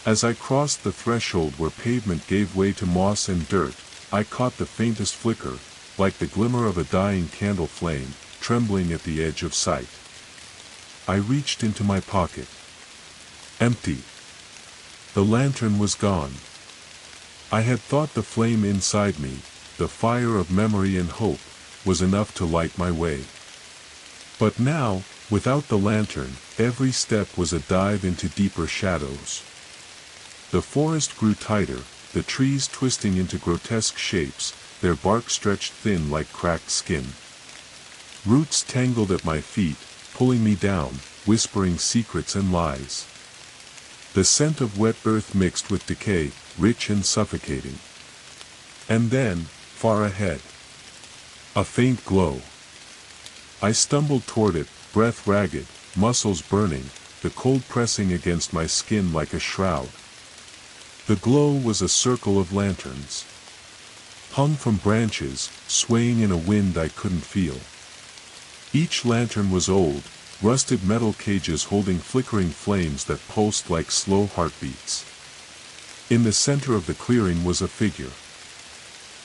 As I crossed the threshold where pavement gave way to moss and dirt, I caught the faintest flicker, like the glimmer of a dying candle flame, trembling at the edge of sight. I reached into my pocket. Empty. The lantern was gone. I had thought the flame inside me, the fire of memory and hope, was enough to light my way. But now, without the lantern, every step was a dive into deeper shadows. The forest grew tighter, the trees twisting into grotesque shapes, their bark stretched thin like cracked skin. Roots tangled at my feet, pulling me down, whispering secrets and lies. The scent of wet earth mixed with decay, rich and suffocating. And then, far ahead, a faint glow. I stumbled toward it, breath ragged, muscles burning, the cold pressing against my skin like a shroud. The glow was a circle of lanterns, hung from branches, swaying in a wind I couldn't feel. Each lantern was old, rusted metal cages holding flickering flames that pulsed like slow heartbeats. In the center of the clearing was a figure,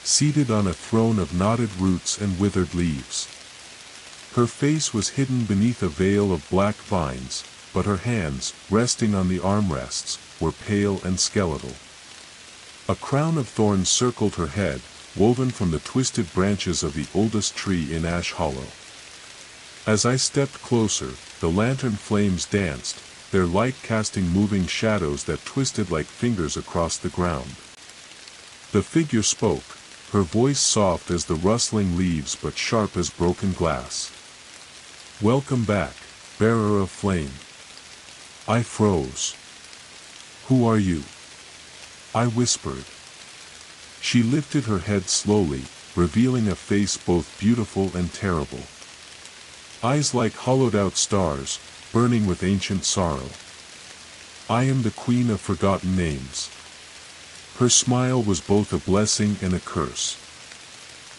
seated on a throne of knotted roots and withered leaves. Her face was hidden beneath a veil of black vines, but her hands, resting on the armrests, were pale and skeletal. A crown of thorns circled her head, woven from the twisted branches of the oldest tree in Ash Hollow. As I stepped closer, the lantern flames danced, their light casting moving shadows that twisted like fingers across the ground. The figure spoke, her voice soft as the rustling leaves but sharp as broken glass. "Welcome back, bearer of flame." I froze. "Who are you?" I whispered. She lifted her head slowly, revealing a face both beautiful and terrible. Eyes like hollowed-out stars, burning with ancient sorrow. "I am the Queen of Forgotten Names." Her smile was both a blessing and a curse.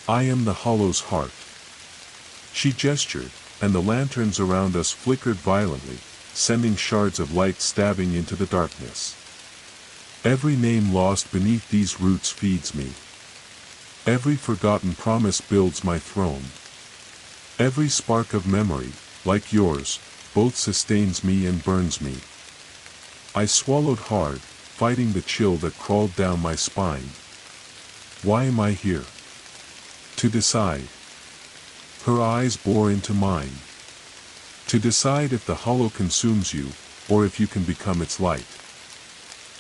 "I am the Hollow's heart." She gestured, and the lanterns around us flickered violently, sending shards of light stabbing into the darkness. "Every name lost beneath these roots feeds me. Every forgotten promise builds my throne. Every spark of memory, like yours, both sustains me and burns me." I swallowed hard, fighting the chill that crawled down my spine. "Why am I here?" "To decide." Her eyes bore into mine. "To decide if the hollow consumes you, or if you can become its light."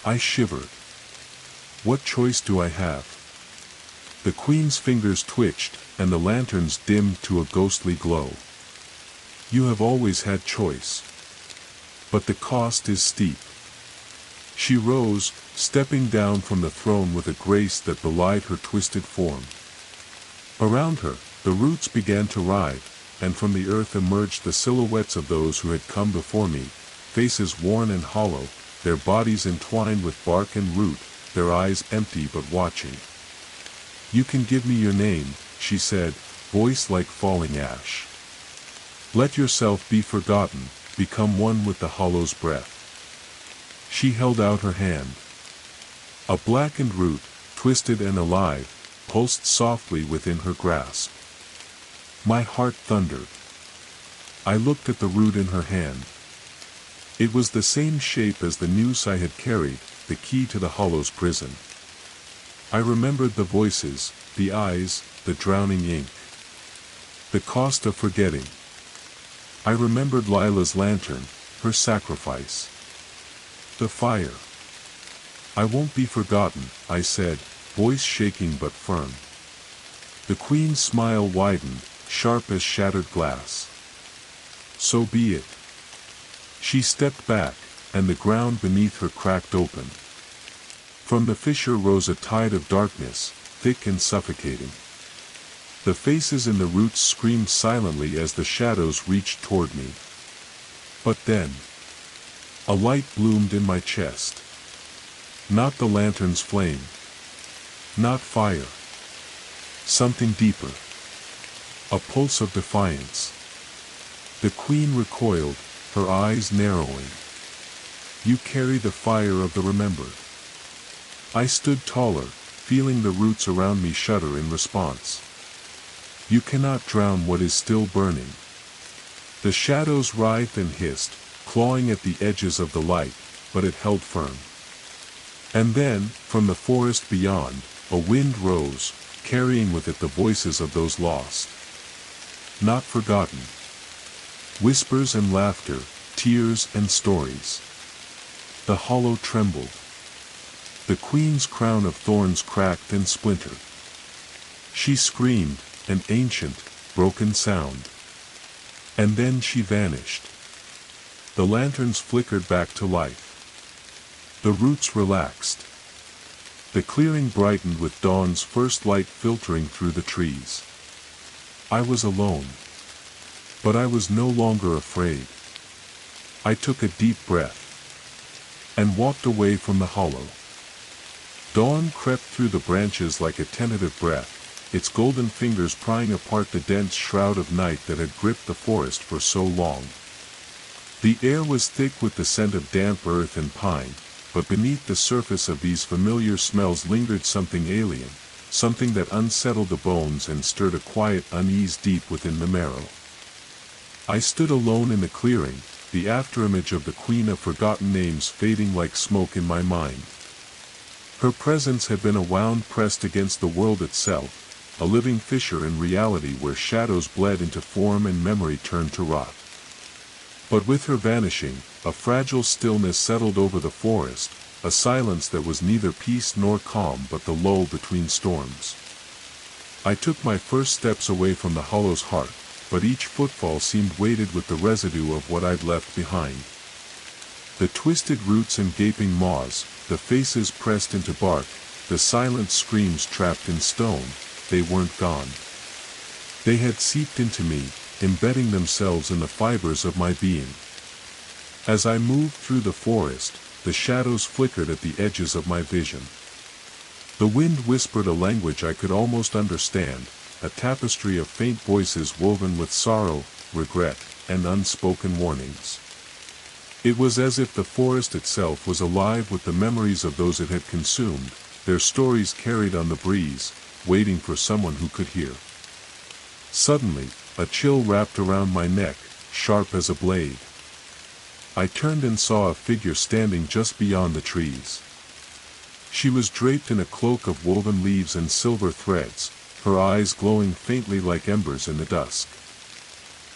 I shivered. "What choice do I have?" The Queen's fingers twitched, and the lanterns dimmed to a ghostly glow. "You have always had choice. But the cost is steep." She rose, stepping down from the throne with a grace that belied her twisted form. Around her, the roots began to writhe, and from the earth emerged the silhouettes of those who had come before me, faces worn and hollow, their bodies entwined with bark and root, their eyes empty but watching. "You can give me your name," she said, voice like falling ash. "Let yourself be forgotten, become one with the hollow's breath." She held out her hand. A blackened root, twisted and alive, pulsed softly within her grasp. My heart thundered. I looked at the root in her hand. It was the same shape as the noose I had carried, the key to the hollow's prison. I remembered the voices, the eyes, the drowning ink. The cost of forgetting. I remembered Lila's lantern, her sacrifice. The fire. "I won't be forgotten," I said, voice shaking but firm. The Queen's smile widened, sharp as shattered glass. "So be it." She stepped back, and the ground beneath her cracked open. From the fissure rose a tide of darkness, thick and suffocating. The faces in the roots screamed silently as the shadows reached toward me. But then, a light bloomed in my chest. Not the lantern's flame. Not fire. Something deeper. A pulse of defiance. The Queen recoiled, her eyes narrowing. "You carry the fire of the remembered." I stood taller, feeling the roots around me shudder in response. "You cannot drown what is still burning." The shadows writhed and hissed, clawing at the edges of the light, but it held firm. And then, from the forest beyond, a wind rose, carrying with it the voices of those lost. Not forgotten. Whispers and laughter, tears and stories. The hollow trembled. The Queen's crown of thorns cracked and splintered. She screamed, an ancient, broken sound. And then she vanished. The lanterns flickered back to life. The roots relaxed. The clearing brightened with dawn's first light filtering through the trees. I was alone. But I was no longer afraid. I took a deep breath. And walked away from the hollow. Dawn crept through the branches like a tentative breath, its golden fingers prying apart the dense shroud of night that had gripped the forest for so long. The air was thick with the scent of damp earth and pine, but beneath the surface of these familiar smells lingered something alien, something that unsettled the bones and stirred a quiet unease deep within the marrow. I stood alone in the clearing, the afterimage of the Queen of Forgotten Names fading like smoke in my mind. Her presence had been a wound pressed against the world itself, a living fissure in reality where shadows bled into form and memory turned to rot. But with her vanishing, a fragile stillness settled over the forest, a silence that was neither peace nor calm but the lull between storms. I took my first steps away from the hollow's heart, but each footfall seemed weighted with the residue of what I'd left behind. The twisted roots and gaping maws, the faces pressed into bark, the silent screams trapped in stone, they weren't gone. They had seeped into me, embedding themselves in the fibers of my being. As I moved through the forest, the shadows flickered at the edges of my vision. The wind whispered a language I could almost understand, a tapestry of faint voices woven with sorrow, regret, and unspoken warnings. It was as if the forest itself was alive with the memories of those it had consumed, their stories carried on the breeze, waiting for someone who could hear. Suddenly, a chill wrapped around my neck, sharp as a blade. I turned and saw a figure standing just beyond the trees. She was draped in a cloak of woven leaves and silver threads, her eyes glowing faintly like embers in the dusk.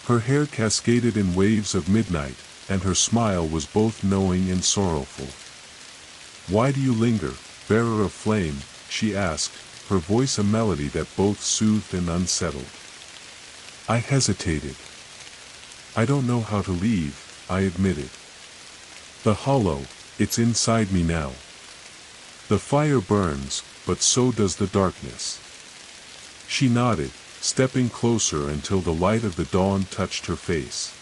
Her hair cascaded in waves of midnight, and her smile was both knowing and sorrowful. "Why do you linger, bearer of flame?" she asked, her voice a melody that both soothed and unsettled. I hesitated. "I don't know how to leave," I admitted. "The hollow, it's inside me now. The fire burns, but so does the darkness." She nodded, stepping closer until the light of the dawn touched her face.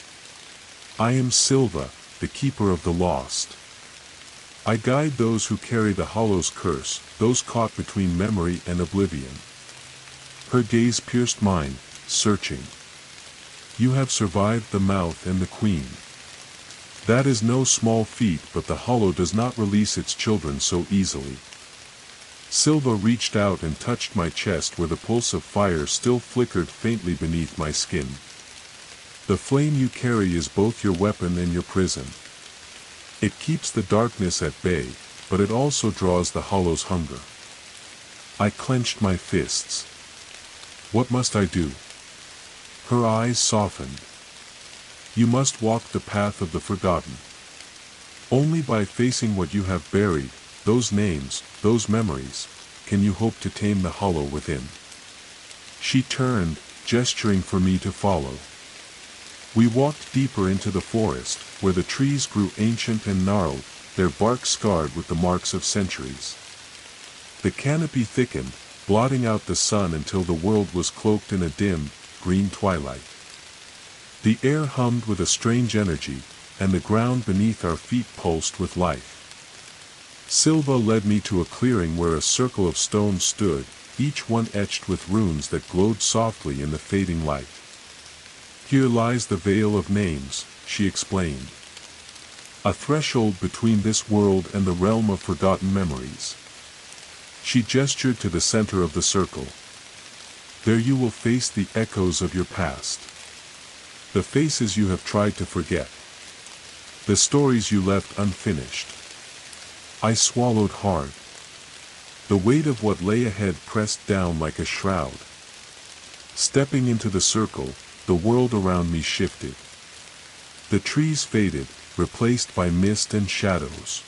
"I am Silva, the keeper of the lost. I guide those who carry the hollow's curse, those caught between memory and oblivion." Her gaze pierced mine, searching. "You have survived the mouth and the queen. That is no small feat, but the hollow does not release its children so easily." Silva reached out and touched my chest where the pulse of fire still flickered faintly beneath my skin. "The flame you carry is both your weapon and your prison. It keeps the darkness at bay, but it also draws the hollow's hunger." I clenched my fists. "What must I do?" Her eyes softened. "You must walk the path of the forgotten. Only by facing what you have buried, those names, those memories, can you hope to tame the hollow within." She turned, gesturing for me to follow. We walked deeper into the forest, where the trees grew ancient and gnarled, their bark scarred with the marks of centuries. The canopy thickened, blotting out the sun until the world was cloaked in a dim, green twilight. The air hummed with a strange energy, and the ground beneath our feet pulsed with life. Silva led me to a clearing where a circle of stones stood, each one etched with runes that glowed softly in the fading light. "Here lies the veil of names," she explained. "A threshold between this world and the realm of forgotten memories." She gestured to the center of the circle. "There you will face the echoes of your past. The faces you have tried to forget. The stories you left unfinished." I swallowed hard. The weight of what lay ahead pressed down like a shroud. Stepping into the circle, the world around me shifted. The trees faded, replaced by mist and shadows.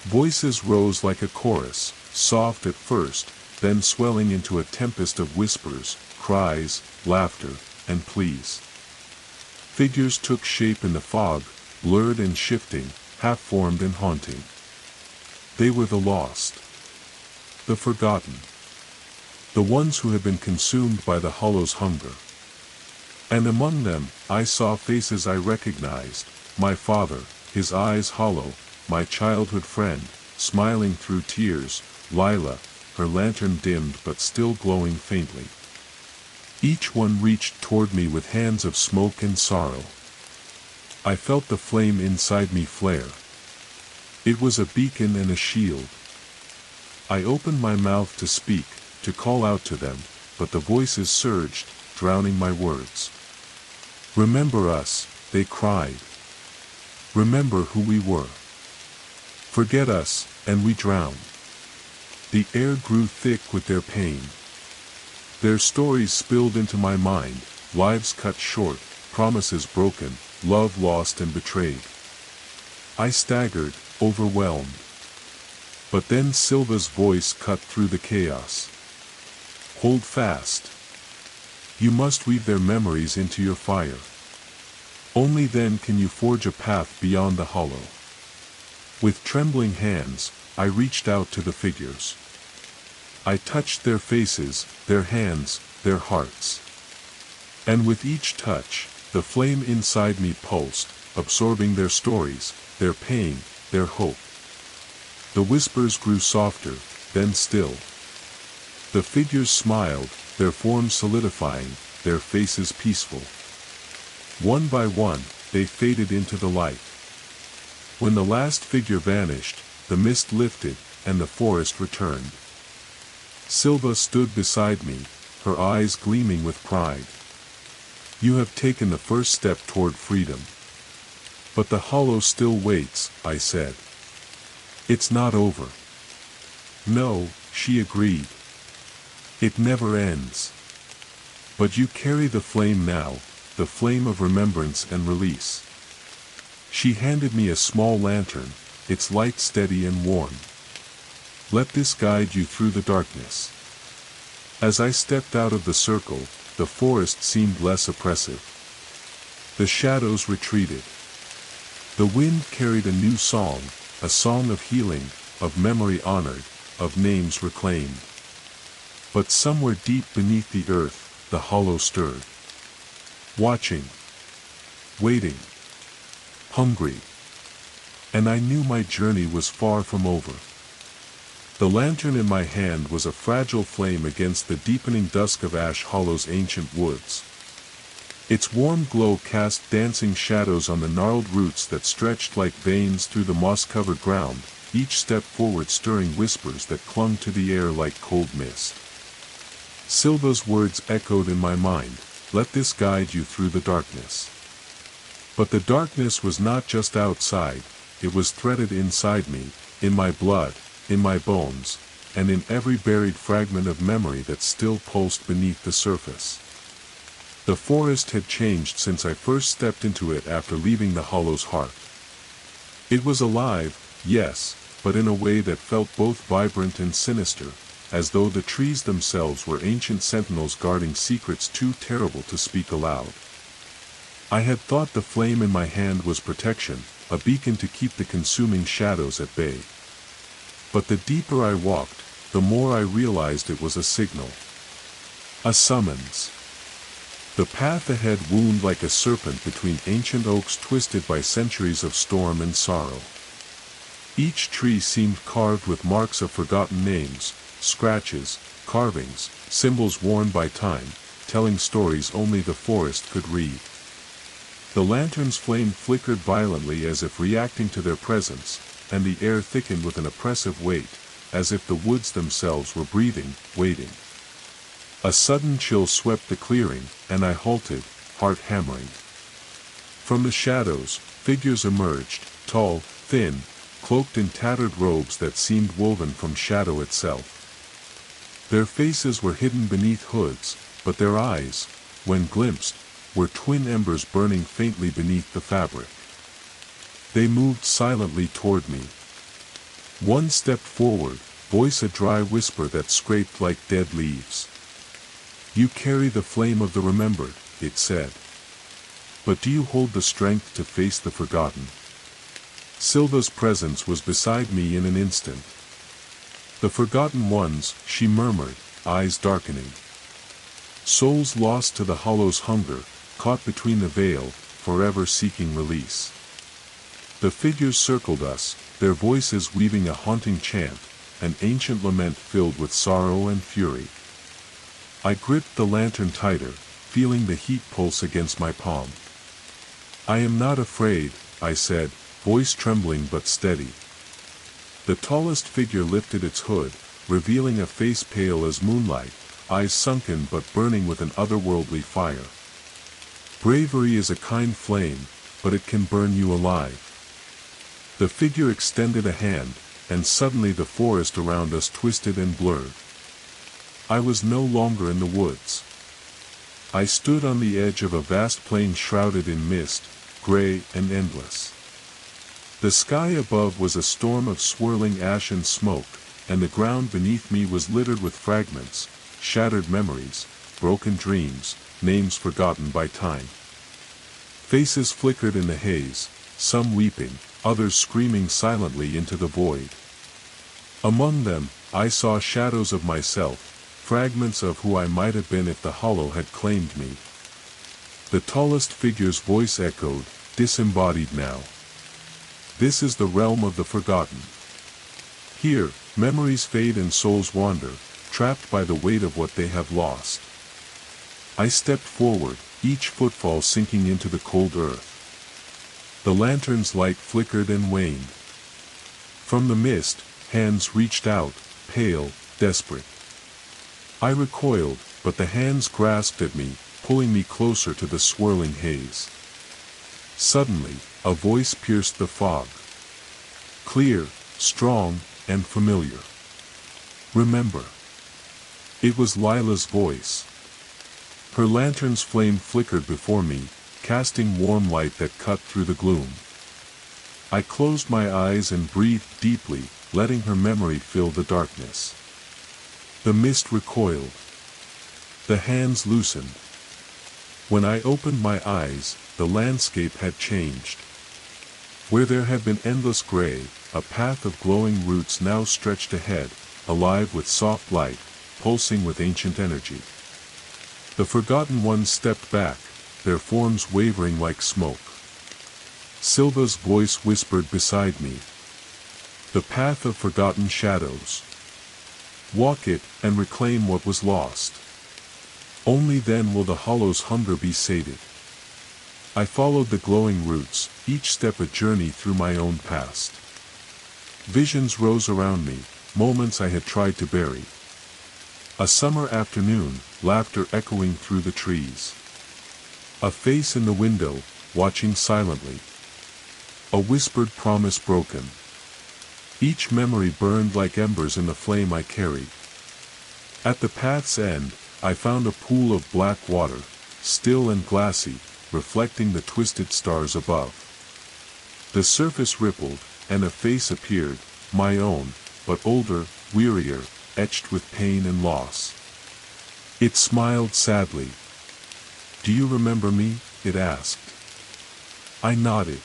Voices rose like a chorus, soft at first, then swelling into a tempest of whispers, cries, laughter, and pleas. Figures took shape in the fog, blurred and shifting, half-formed and haunting. They were the lost. The forgotten. The ones who had been consumed by the hollow's hunger. And among them, I saw faces I recognized, my father, his eyes hollow, my childhood friend, smiling through tears, Lila, her lantern dimmed but still glowing faintly. Each one reached toward me with hands of smoke and sorrow. I felt the flame inside me flare. It was a beacon and a shield. I opened my mouth to speak, to call out to them, but the voices surged, drowning my words. "Remember us," they cried. "Remember who we were. Forget us, and we drown." The air grew thick with their pain. Their stories spilled into my mind, lives cut short, promises broken, love lost and betrayed. I staggered, overwhelmed. But then Silva's voice cut through the chaos. Hold fast. You must weave their memories into your fire. Only then can you forge a path beyond the hollow. With trembling hands, I reached out to the figures. I touched their faces, their hands, their hearts. And with each touch, the flame inside me pulsed, absorbing their stories, their pain, their hope. The whispers grew softer, then still. The figures smiled, their forms solidifying, their faces peaceful. One by one, they faded into the light. When the last figure vanished, the mist lifted, and the forest returned. Silva stood beside me, her eyes gleaming with pride. You have taken the first step toward freedom. But the hollow still waits, I said. It's not over. No, she agreed. It never ends. But you carry the flame now, the flame of remembrance and release. She handed me a small lantern, its light steady and warm. Let this guide you through the darkness. As I stepped out of the circle, the forest seemed less oppressive. The shadows retreated. The wind carried a new song, a song of healing, of memory honored, of names reclaimed. But somewhere deep beneath the earth, the hollow stirred. Watching. Waiting. Hungry. And I knew my journey was far from over. The lantern in my hand was a fragile flame against the deepening dusk of Ash Hollow's ancient woods. Its warm glow cast dancing shadows on the gnarled roots that stretched like veins through the moss-covered ground, each step forward stirring whispers that clung to the air like cold mist. Silva's words echoed in my mind, let this guide you through the darkness. But the darkness was not just outside, it was threaded inside me, in my blood, in my bones, and in every buried fragment of memory that still pulsed beneath the surface. The forest had changed since I first stepped into it after leaving the hollow's heart. It was alive, yes, but in a way that felt both vibrant and sinister, as though the trees themselves were ancient sentinels guarding secrets too terrible to speak aloud. I had thought the flame in my hand was protection, a beacon to keep the consuming shadows at bay. But the deeper I walked, the more I realized it was a signal. A summons. The path ahead wound like a serpent between ancient oaks twisted by centuries of storm and sorrow. Each tree seemed carved with marks of forgotten names, scratches, carvings, symbols worn by time, telling stories only the forest could read. The lantern's flame flickered violently as if reacting to their presence, and the air thickened with an oppressive weight, as if the woods themselves were breathing, waiting. A sudden chill swept the clearing, and I halted, heart hammering. From the shadows, figures emerged, tall, thin, cloaked in tattered robes that seemed woven from shadow itself. Their faces were hidden beneath hoods, but their eyes, when glimpsed, were twin embers burning faintly beneath the fabric. They moved silently toward me. One stepped forward, voice a dry whisper that scraped like dead leaves. You carry the flame of the remembered, it said. But do you hold the strength to face the forgotten? Silva's presence was beside me in an instant. The forgotten ones, she murmured, eyes darkening. Souls lost to the hollow's hunger, caught between the veil, forever seeking release. The figures circled us, their voices weaving a haunting chant, an ancient lament filled with sorrow and fury. I gripped the lantern tighter, feeling the heat pulse against my palm. I am not afraid, I said, voice trembling but steady. The tallest figure lifted its hood, revealing a face pale as moonlight, eyes sunken but burning with an otherworldly fire. Bravery is a kind flame, but it can burn you alive. The figure extended a hand, and suddenly the forest around us twisted and blurred. I was no longer in the woods. I stood on the edge of a vast plain shrouded in mist, gray and endless. The sky above was a storm of swirling ash and smoke, and the ground beneath me was littered with fragments, shattered memories, broken dreams, names forgotten by time. Faces flickered in the haze, some weeping, others screaming silently into the void. Among them, I saw shadows of myself, fragments of who I might have been if the hollow had claimed me. The tallest figure's voice echoed, disembodied now. This is the realm of the forgotten. Here, memories fade and souls wander, trapped by the weight of what they have lost. I stepped forward, each footfall sinking into the cold earth. The lantern's light flickered and waned. From the mist, hands reached out, pale, desperate. I recoiled, but the hands grasped at me, pulling me closer to the swirling haze. Suddenly, a voice pierced the fog. Clear, strong, and familiar. Remember. It was Lila's voice. Her lantern's flame flickered before me, casting warm light that cut through the gloom. I closed my eyes and breathed deeply, letting her memory fill the darkness. The mist recoiled. The hands loosened. When I opened my eyes, the landscape had changed. Where there had been endless gray, a path of glowing roots now stretched ahead, alive with soft light, pulsing with ancient energy. The forgotten ones stepped back, their forms wavering like smoke. Silva's voice whispered beside me. The path of forgotten shadows. Walk it, and reclaim what was lost. Only then will the hollow's hunger be sated. I followed the glowing roots, each step a journey through my own past. Visions rose around me, moments I had tried to bury. A summer afternoon, laughter echoing through the trees. A face in the window, watching silently. A whispered promise broken. Each memory burned like embers in the flame I carried. At the path's end, I found a pool of black water, still and glassy, reflecting the twisted stars above. The surface rippled, and a face appeared, my own, but older, wearier, etched with pain and loss. It smiled sadly. "Do you remember me?" it asked. I nodded.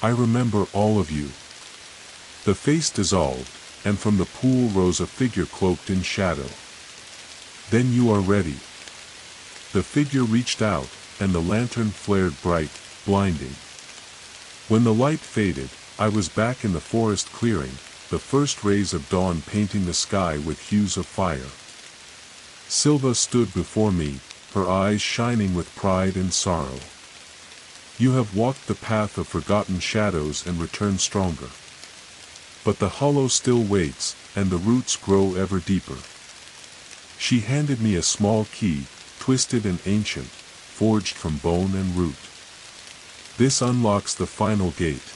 "I remember all of you." The face dissolved, and from the pool rose a figure cloaked in shadow. "Then you are ready." The figure reached out, and the lantern flared bright, blinding. When the light faded, I was back in the forest clearing, the first rays of dawn painting the sky with hues of fire. Silva stood before me, her eyes shining with pride and sorrow. "You have walked the path of forgotten shadows and returned stronger. But the hollow still waits, and the roots grow ever deeper." She handed me a small key, twisted and ancient, forged from bone and root. "This unlocks the final gate."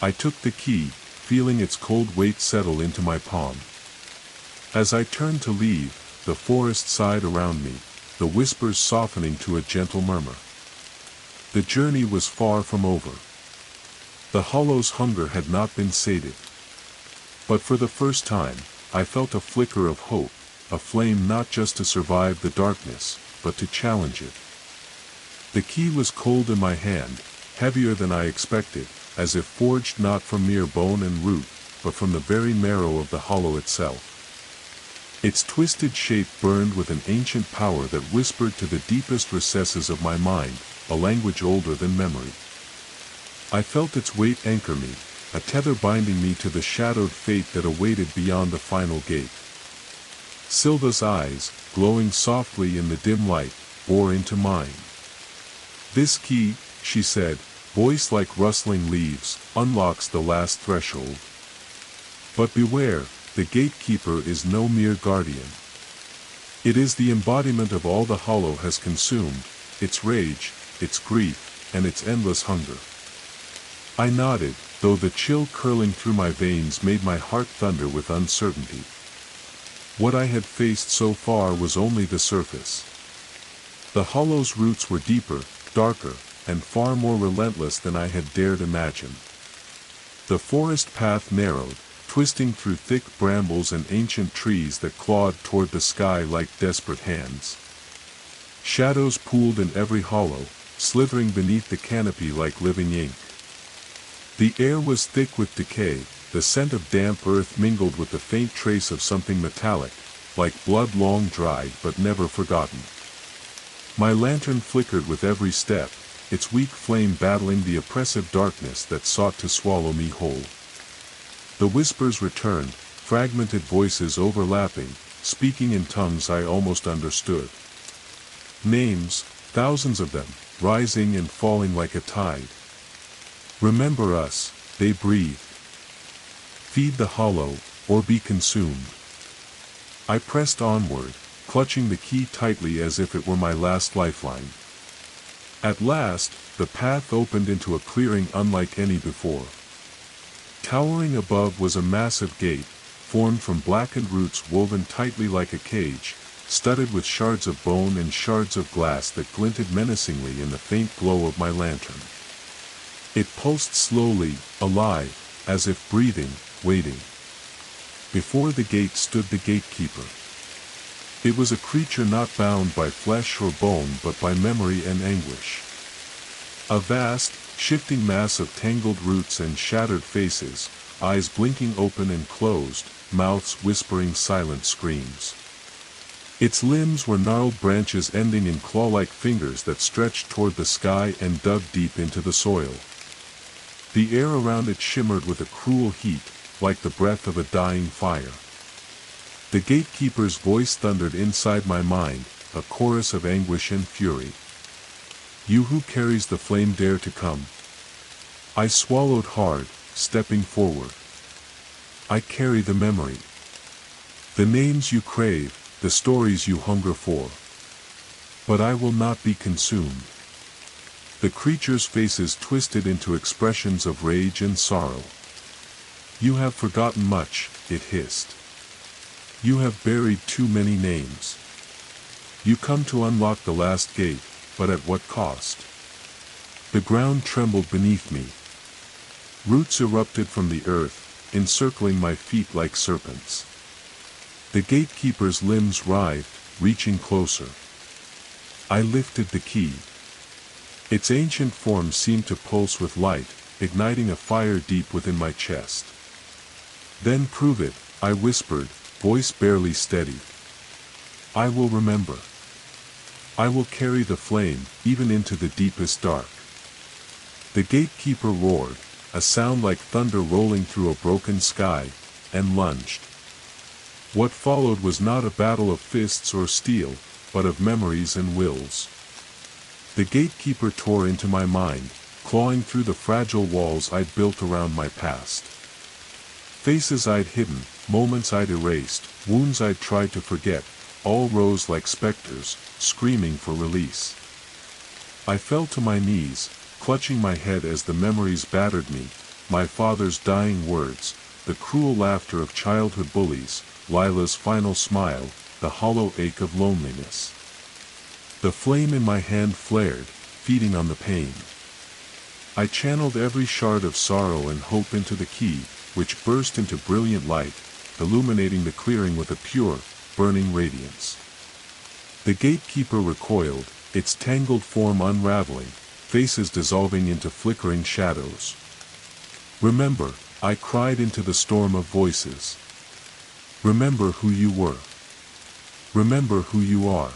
I took the key, feeling its cold weight settle into my palm. As I turned to leave, the forest sighed around me, the whispers softening to a gentle murmur. The journey was far from over. The hollow's hunger had not been sated. But for the first time, I felt a flicker of hope, a flame not just to survive the darkness, but to challenge it. The key was cold in my hand, heavier than I expected, as if forged not from mere bone and root, but from the very marrow of the hollow itself. Its twisted shape burned with an ancient power that whispered to the deepest recesses of my mind, a language older than memory. I felt its weight anchor me, a tether binding me to the shadowed fate that awaited beyond the final gate. Silva's eyes, glowing softly in the dim light, bore into mine. "This key," she said, voice like rustling leaves, "unlocks the last threshold. But beware, the gatekeeper is no mere guardian. It is the embodiment of all the hollow has consumed, its rage, its grief, and its endless hunger." I nodded, though the chill curling through my veins made my heart thunder with uncertainty. What I had faced so far was only the surface. The hollow's roots were deeper, darker, and far more relentless than I had dared imagine. The forest path narrowed, twisting through thick brambles and ancient trees that clawed toward the sky like desperate hands. Shadows pooled in every hollow, slithering beneath the canopy like living ink. The air was thick with decay, the scent of damp earth mingled with the faint trace of something metallic, like blood long dried but never forgotten. My lantern flickered with every step, its weak flame battling the oppressive darkness that sought to swallow me whole. The whispers returned, fragmented voices overlapping, speaking in tongues I almost understood. Names, thousands of them, rising and falling like a tide. Remember us, they breathed. Feed the hollow, or be consumed. I pressed onward, clutching the key tightly as if it were my last lifeline. At last, the path opened into a clearing unlike any before. Towering above was a massive gate, formed from blackened roots woven tightly like a cage, studded with shards of bone and shards of glass that glinted menacingly in the faint glow of my lantern. It pulsed slowly, alive, as if breathing, waiting. Before the gate stood the gatekeeper. It was a creature not bound by flesh or bone but by memory and anguish. A vast, shifting mass of tangled roots and shattered faces, eyes blinking open and closed, mouths whispering silent screams. Its limbs were gnarled branches ending in claw-like fingers that stretched toward the sky and dug deep into the soil. The air around it shimmered with a cruel heat, like the breath of a dying fire. The gatekeeper's voice thundered inside my mind, a chorus of anguish and fury. You who carries the flame dare to come. I swallowed hard, stepping forward. I carry the memory. The names you crave, the stories you hunger for. But I will not be consumed. The creature's faces twisted into expressions of rage and sorrow. You have forgotten much, it hissed. You have buried too many names. You come to unlock the last gate, but at what cost? The ground trembled beneath me. Roots erupted from the earth, encircling my feet like serpents. The gatekeeper's limbs writhed, reaching closer. I lifted the key. Its ancient form seemed to pulse with light, igniting a fire deep within my chest. Then prove it, I whispered, voice barely steady. I will remember. I will carry the flame, even into the deepest dark. The gatekeeper roared, a sound like thunder rolling through a broken sky, and lunged. What followed was not a battle of fists or steel, but of memories and wills. The gatekeeper tore into my mind, clawing through the fragile walls I'd built around my past. Faces I'd hidden, moments I'd erased, wounds I'd tried to forget, all rose like specters, screaming for release. I fell to my knees, clutching my head as the memories battered me, my father's dying words, the cruel laughter of childhood bullies, Lila's final smile, the hollow ache of loneliness. The flame in my hand flared, feeding on the pain. I channeled every shard of sorrow and hope into the key, which burst into brilliant light, illuminating the clearing with a pure, burning radiance. The gatekeeper recoiled, its tangled form unraveling, faces dissolving into flickering shadows. Remember, I cried into the storm of voices. Remember who you were. Remember who you are.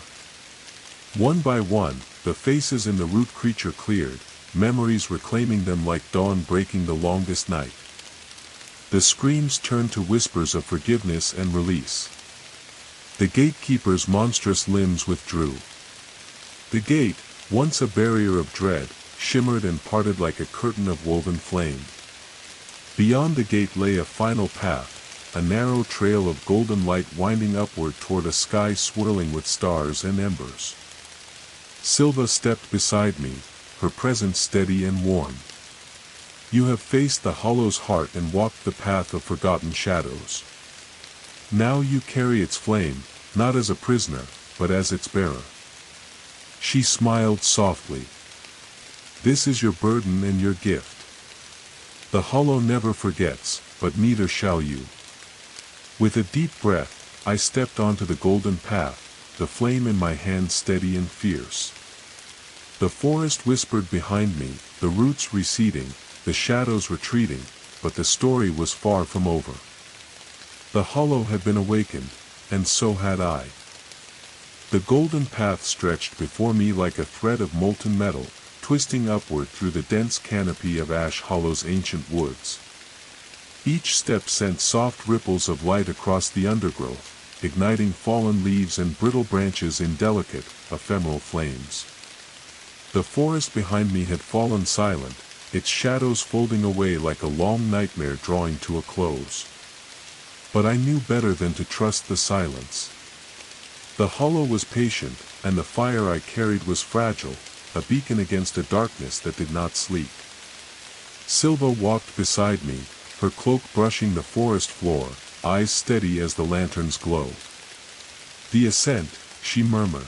One by one, the faces in the root creature cleared, memories reclaiming them like dawn breaking the longest night. The screams turned to whispers of forgiveness and release. The gatekeeper's monstrous limbs withdrew. The gate, once a barrier of dread, shimmered and parted like a curtain of woven flame. Beyond the gate lay a final path, a narrow trail of golden light winding upward toward a sky swirling with stars and embers. Silva stepped beside me, her presence steady and warm. You have faced the hollow's heart and walked the path of forgotten shadows. Now you carry its flame, not as a prisoner, but as its bearer. She smiled softly. This is your burden and your gift. The hollow never forgets, but neither shall you. With a deep breath, I stepped onto the golden path, the flame in my hand steady and fierce. The forest whispered behind me, the roots receding, the shadows retreating, but the story was far from over. The hollow had been awakened, and so had I. The golden path stretched before me like a thread of molten metal, twisting upward through the dense canopy of Ash Hollow's ancient woods. Each step sent soft ripples of light across the undergrowth, igniting fallen leaves and brittle branches in delicate, ephemeral flames. The forest behind me had fallen silent, its shadows folding away like a long nightmare drawing to a close. But I knew better than to trust the silence. The hollow was patient, and the fire I carried was fragile, a beacon against a darkness that did not sleep. Silva walked beside me, her cloak brushing the forest floor, eyes steady as the lantern's glow. The ascent, she murmured.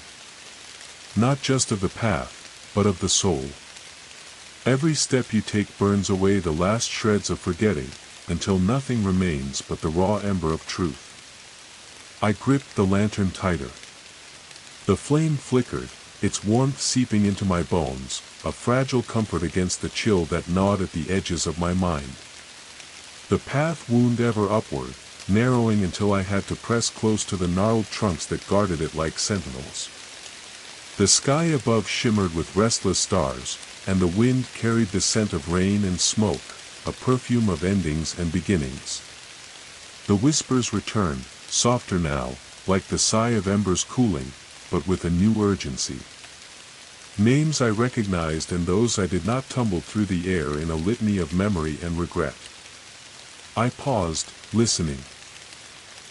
Not just of the path, but of the soul. Every step you take burns away the last shreds of forgetting, until nothing remains but the raw ember of truth. I gripped the lantern tighter. The flame flickered, its warmth seeping into my bones, a fragile comfort against the chill that gnawed at the edges of my mind. The path wound ever upward, narrowing until I had to press close to the gnarled trunks that guarded it like sentinels. The sky above shimmered with restless stars, and the wind carried the scent of rain and smoke, a perfume of endings and beginnings. The whispers returned, softer now, like the sigh of embers cooling, but with a new urgency. Names I recognized and those I did not tumbled through the air in a litany of memory and regret. I paused, listening.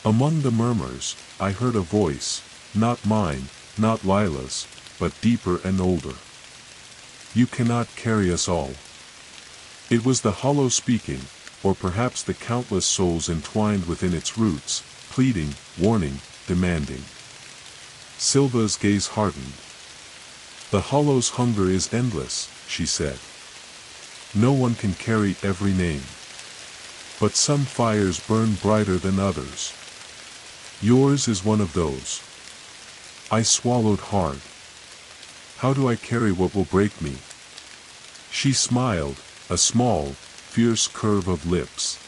Among the murmurs, I heard a voice, not mine, not Lila's, but deeper and older. You cannot carry us all. It was the hollow speaking, or perhaps the countless souls entwined within its roots, pleading, warning, demanding. Silva's gaze hardened. The hollow's hunger is endless, she said. No one can carry every name. But some fires burn brighter than others. Yours is one of those. I swallowed hard. How do I carry what will break me? She smiled, a small, fierce curve of lips.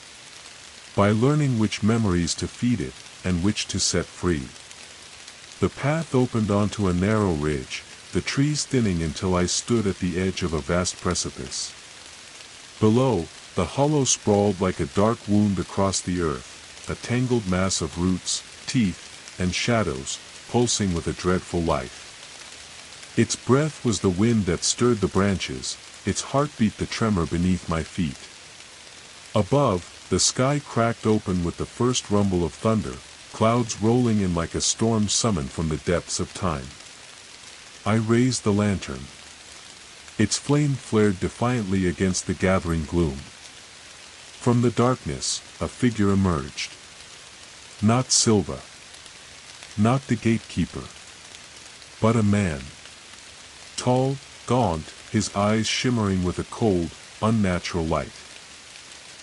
By learning which memories to feed it, and which to set free. The path opened onto a narrow ridge, the trees thinning until I stood at the edge of a vast precipice. Below, the hollow sprawled like a dark wound across the earth, a tangled mass of roots, teeth, and shadows, pulsing with a dreadful life. Its breath was the wind that stirred the branches, its heartbeat the tremor beneath my feet. Above, the sky cracked open with the first rumble of thunder, clouds rolling in like a storm summoned from the depths of time. I raised the lantern. Its flame flared defiantly against the gathering gloom. From the darkness, a figure emerged. Not Silva. Not the gatekeeper. But a man. Tall, gaunt, his eyes shimmering with a cold, unnatural light.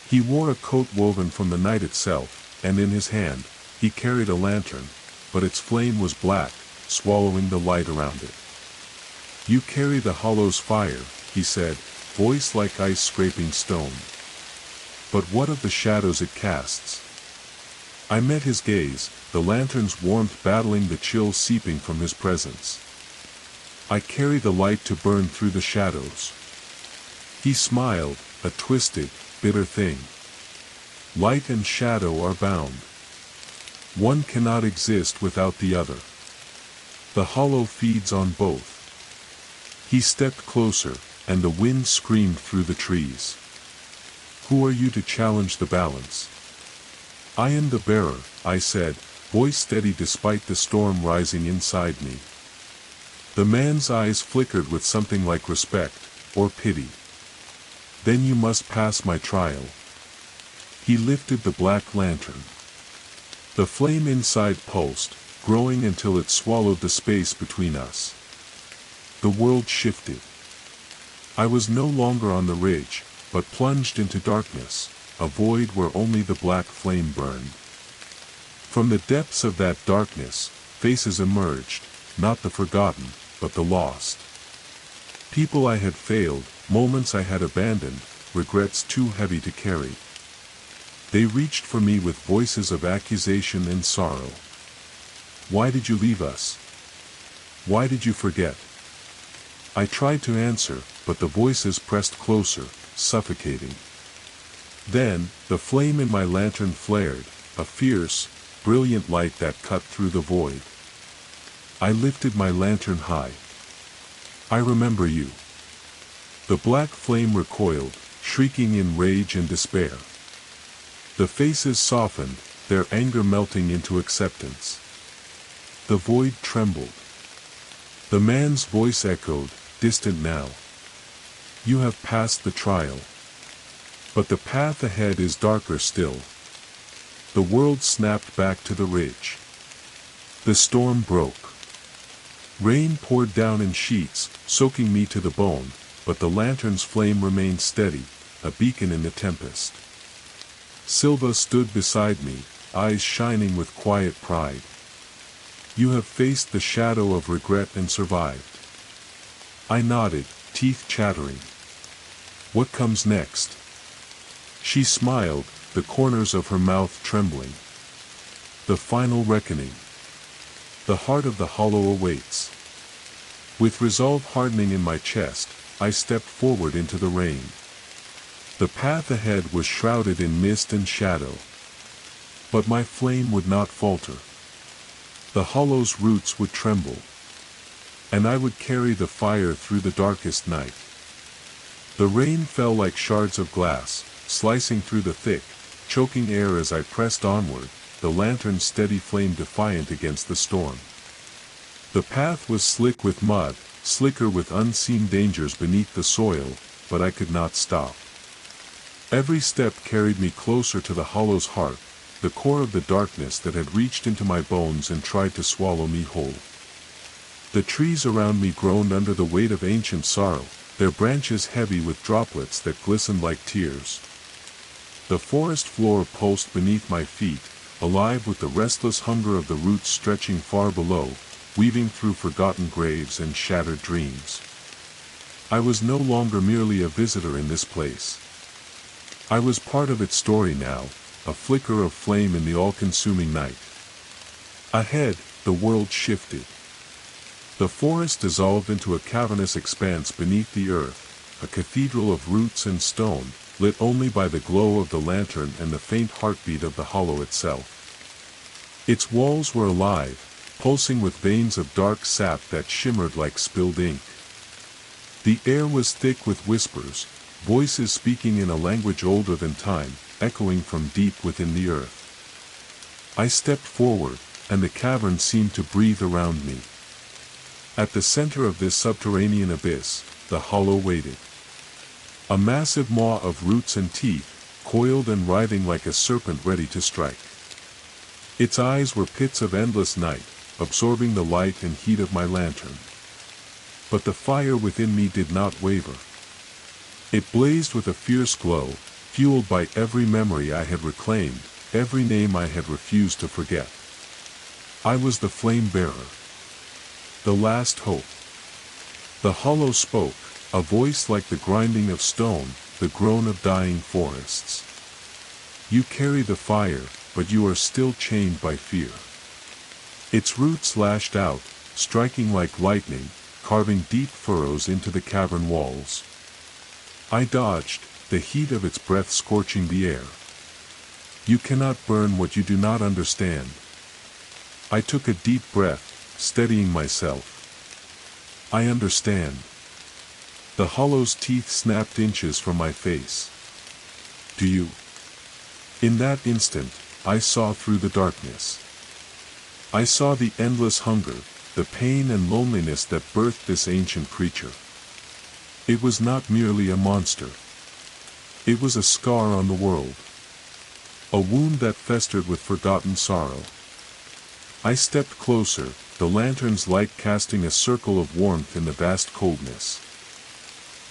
He wore a coat woven from the night itself, and in his hand, he carried a lantern, but its flame was black, swallowing the light around it. You carry the hollow's fire, he said, voice like ice scraping stone. But what of the shadows it casts? I met his gaze, the lantern's warmth battling the chill seeping from his presence. I carry the light to burn through the shadows. He smiled, a twisted, bitter thing. Light and shadow are bound. One cannot exist without the other. The hollow feeds on both. He stepped closer, and the wind screamed through the trees. Who are you to challenge the balance? I am the bearer, I said, voice steady despite the storm rising inside me. The man's eyes flickered with something like respect, or pity. Then you must pass my trial. He lifted the black lantern. The flame inside pulsed, growing until it swallowed the space between us. The world shifted. I was no longer on the ridge, but plunged into darkness, a void where only the black flame burned. From the depths of that darkness, faces emerged, not the forgotten, but the lost. People I had failed, moments I had abandoned, regrets too heavy to carry. They reached for me with voices of accusation and sorrow. Why did you leave us? Why did you forget? I tried to answer, but the voices pressed closer, suffocating. Then, the flame in my lantern flared, a fierce, brilliant light that cut through the void. I lifted my lantern high. I remember you. The black flame recoiled, shrieking in rage and despair. The faces softened, their anger melting into acceptance. The void trembled. The man's voice echoed, distant now. You have passed the trial. But the path ahead is darker still. The world snapped back to the ridge. The storm broke. Rain poured down in sheets, soaking me to the bone, but the lantern's flame remained steady, a beacon in the tempest. Silva stood beside me, eyes shining with quiet pride. You have faced the shadow of regret and survived. I nodded, teeth chattering. What comes next? She smiled, the corners of her mouth trembling. The final reckoning. The heart of the hollow awaits. With resolve hardening in my chest, I stepped forward into the rain. The path ahead was shrouded in mist and shadow. But my flame would not falter. The hollow's roots would tremble. And I would carry the fire through the darkest night. The rain fell like shards of glass, slicing through the thick, choking air as I pressed onward, the lantern's steady flame defiant against the storm. The path was slick with mud, slicker with unseen dangers beneath the soil, but I could not stop. Every step carried me closer to the hollow's heart, the core of the darkness that had reached into my bones and tried to swallow me whole. The trees around me groaned under the weight of ancient sorrow, their branches heavy with droplets that glistened like tears. The forest floor pulsed beneath my feet, alive with the restless hunger of the roots stretching far below, weaving through forgotten graves and shattered dreams. I was no longer merely a visitor in this place. I was part of its story now, a flicker of flame in the all-consuming night. Ahead, the world shifted. The forest dissolved into a cavernous expanse beneath the earth, a cathedral of roots and stone, lit only by the glow of the lantern and the faint heartbeat of the hollow itself. Its walls were alive, pulsing with veins of dark sap that shimmered like spilled ink. The air was thick with whispers, voices speaking in a language older than time, echoing from deep within the earth. I stepped forward, and the cavern seemed to breathe around me. At the center of this subterranean abyss, the hollow waited. A massive maw of roots and teeth, coiled and writhing like a serpent ready to strike. Its eyes were pits of endless night, absorbing the light and heat of my lantern. But the fire within me did not waver. It blazed with a fierce glow, fueled by every memory I had reclaimed, every name I had refused to forget. I was the flame bearer. The last hope. The hollow spoke, a voice like the grinding of stone, the groan of dying forests. You carry the fire, but you are still chained by fear. Its roots lashed out, striking like lightning, carving deep furrows into the cavern walls. I dodged, the heat of its breath scorching the air. You cannot burn what you do not understand. I took a deep breath, steadying myself. I understand. The hollow's teeth snapped inches from my face. Do you? In that instant, I saw through the darkness. I saw the endless hunger, the pain and loneliness that birthed this ancient creature. It was not merely a monster. It was a scar on the world. A wound that festered with forgotten sorrow. I stepped closer, the lantern's light casting a circle of warmth in the vast coldness.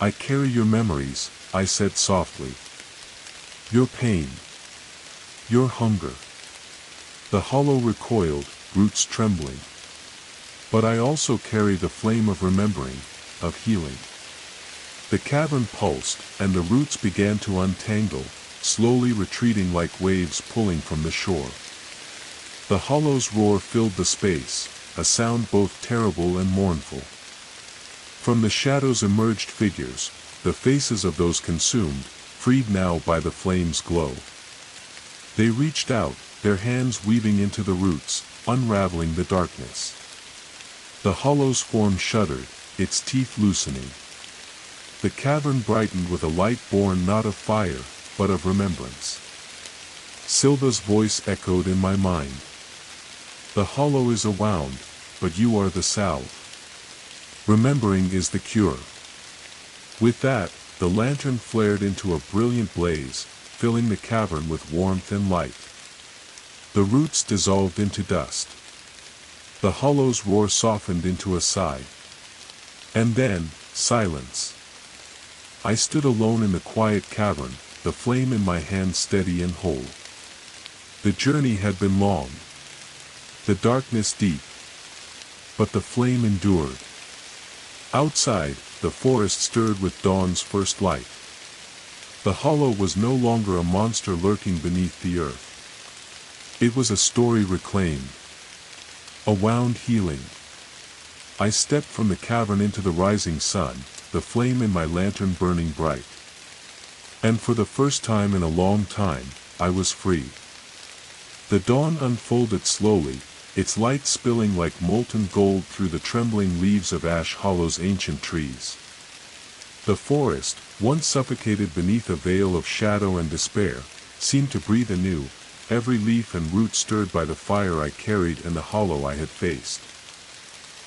"I carry your memories," I said softly. "Your pain. Your hunger." The hollow recoiled, roots trembling. "But I also carry the flame of remembering, of healing." The cavern pulsed, and the roots began to untangle, slowly retreating like waves pulling from the shore. The hollow's roar filled the space, a sound both terrible and mournful. From the shadows emerged figures, the faces of those consumed, freed now by the flame's glow. They reached out, their hands weaving into the roots, unraveling the darkness. The hollow's form shuddered, its teeth loosening. The cavern brightened with a light born not of fire, but of remembrance. Silva's voice echoed in my mind. "The hollow is a wound, but you are the salve. Remembering is the cure." With that, the lantern flared into a brilliant blaze, filling the cavern with warmth and light. The roots dissolved into dust. The hollow's roar softened into a sigh. And then, silence. I stood alone in the quiet cavern, the flame in my hand steady and whole. The journey had been long. The darkness deep. But the flame endured. Outside, the forest stirred with dawn's first light. The hollow was no longer a monster lurking beneath the earth. It was a story reclaimed. A wound healing. I stepped from the cavern into the rising sun, the flame in my lantern burning bright. And for the first time in a long time, I was free. The dawn unfolded slowly, its light spilling like molten gold through the trembling leaves of Ash Hollow's ancient trees. The forest, once suffocated beneath a veil of shadow and despair, seemed to breathe anew, every leaf and root stirred by the fire I carried and the hollow I had faced.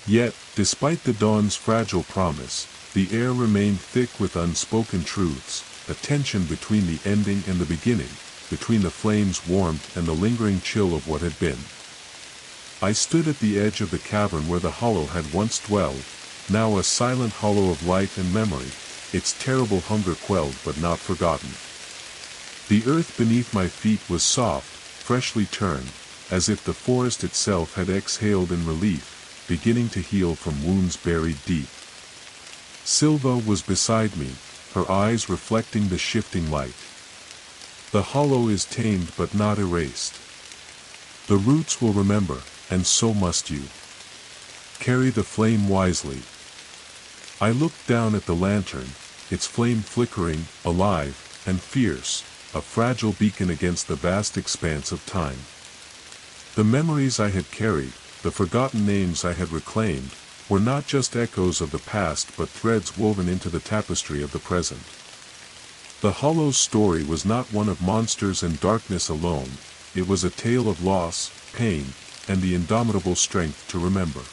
Yet, despite the dawn's fragile promise, the air remained thick with unspoken truths, a tension between the ending and the beginning, between the flame's warmth and the lingering chill of what had been. I stood at the edge of the cavern where the hollow had once dwelled, now a silent hollow of light and memory, its terrible hunger quelled but not forgotten. The earth beneath my feet was soft, freshly turned, as if the forest itself had exhaled in relief, beginning to heal from wounds buried deep. Silva was beside me, her eyes reflecting the shifting light. "The hollow is tamed but not erased. The roots will remember, and so must you. Carry the flame wisely." I looked down at the lantern, its flame flickering, alive, and fierce, a fragile beacon against the vast expanse of time. The memories I had carried, the forgotten names I had reclaimed, were not just echoes of the past but threads woven into the tapestry of the present. The hollow's story was not one of monsters and darkness alone, it was a tale of loss, pain, and the indomitable strength to remember.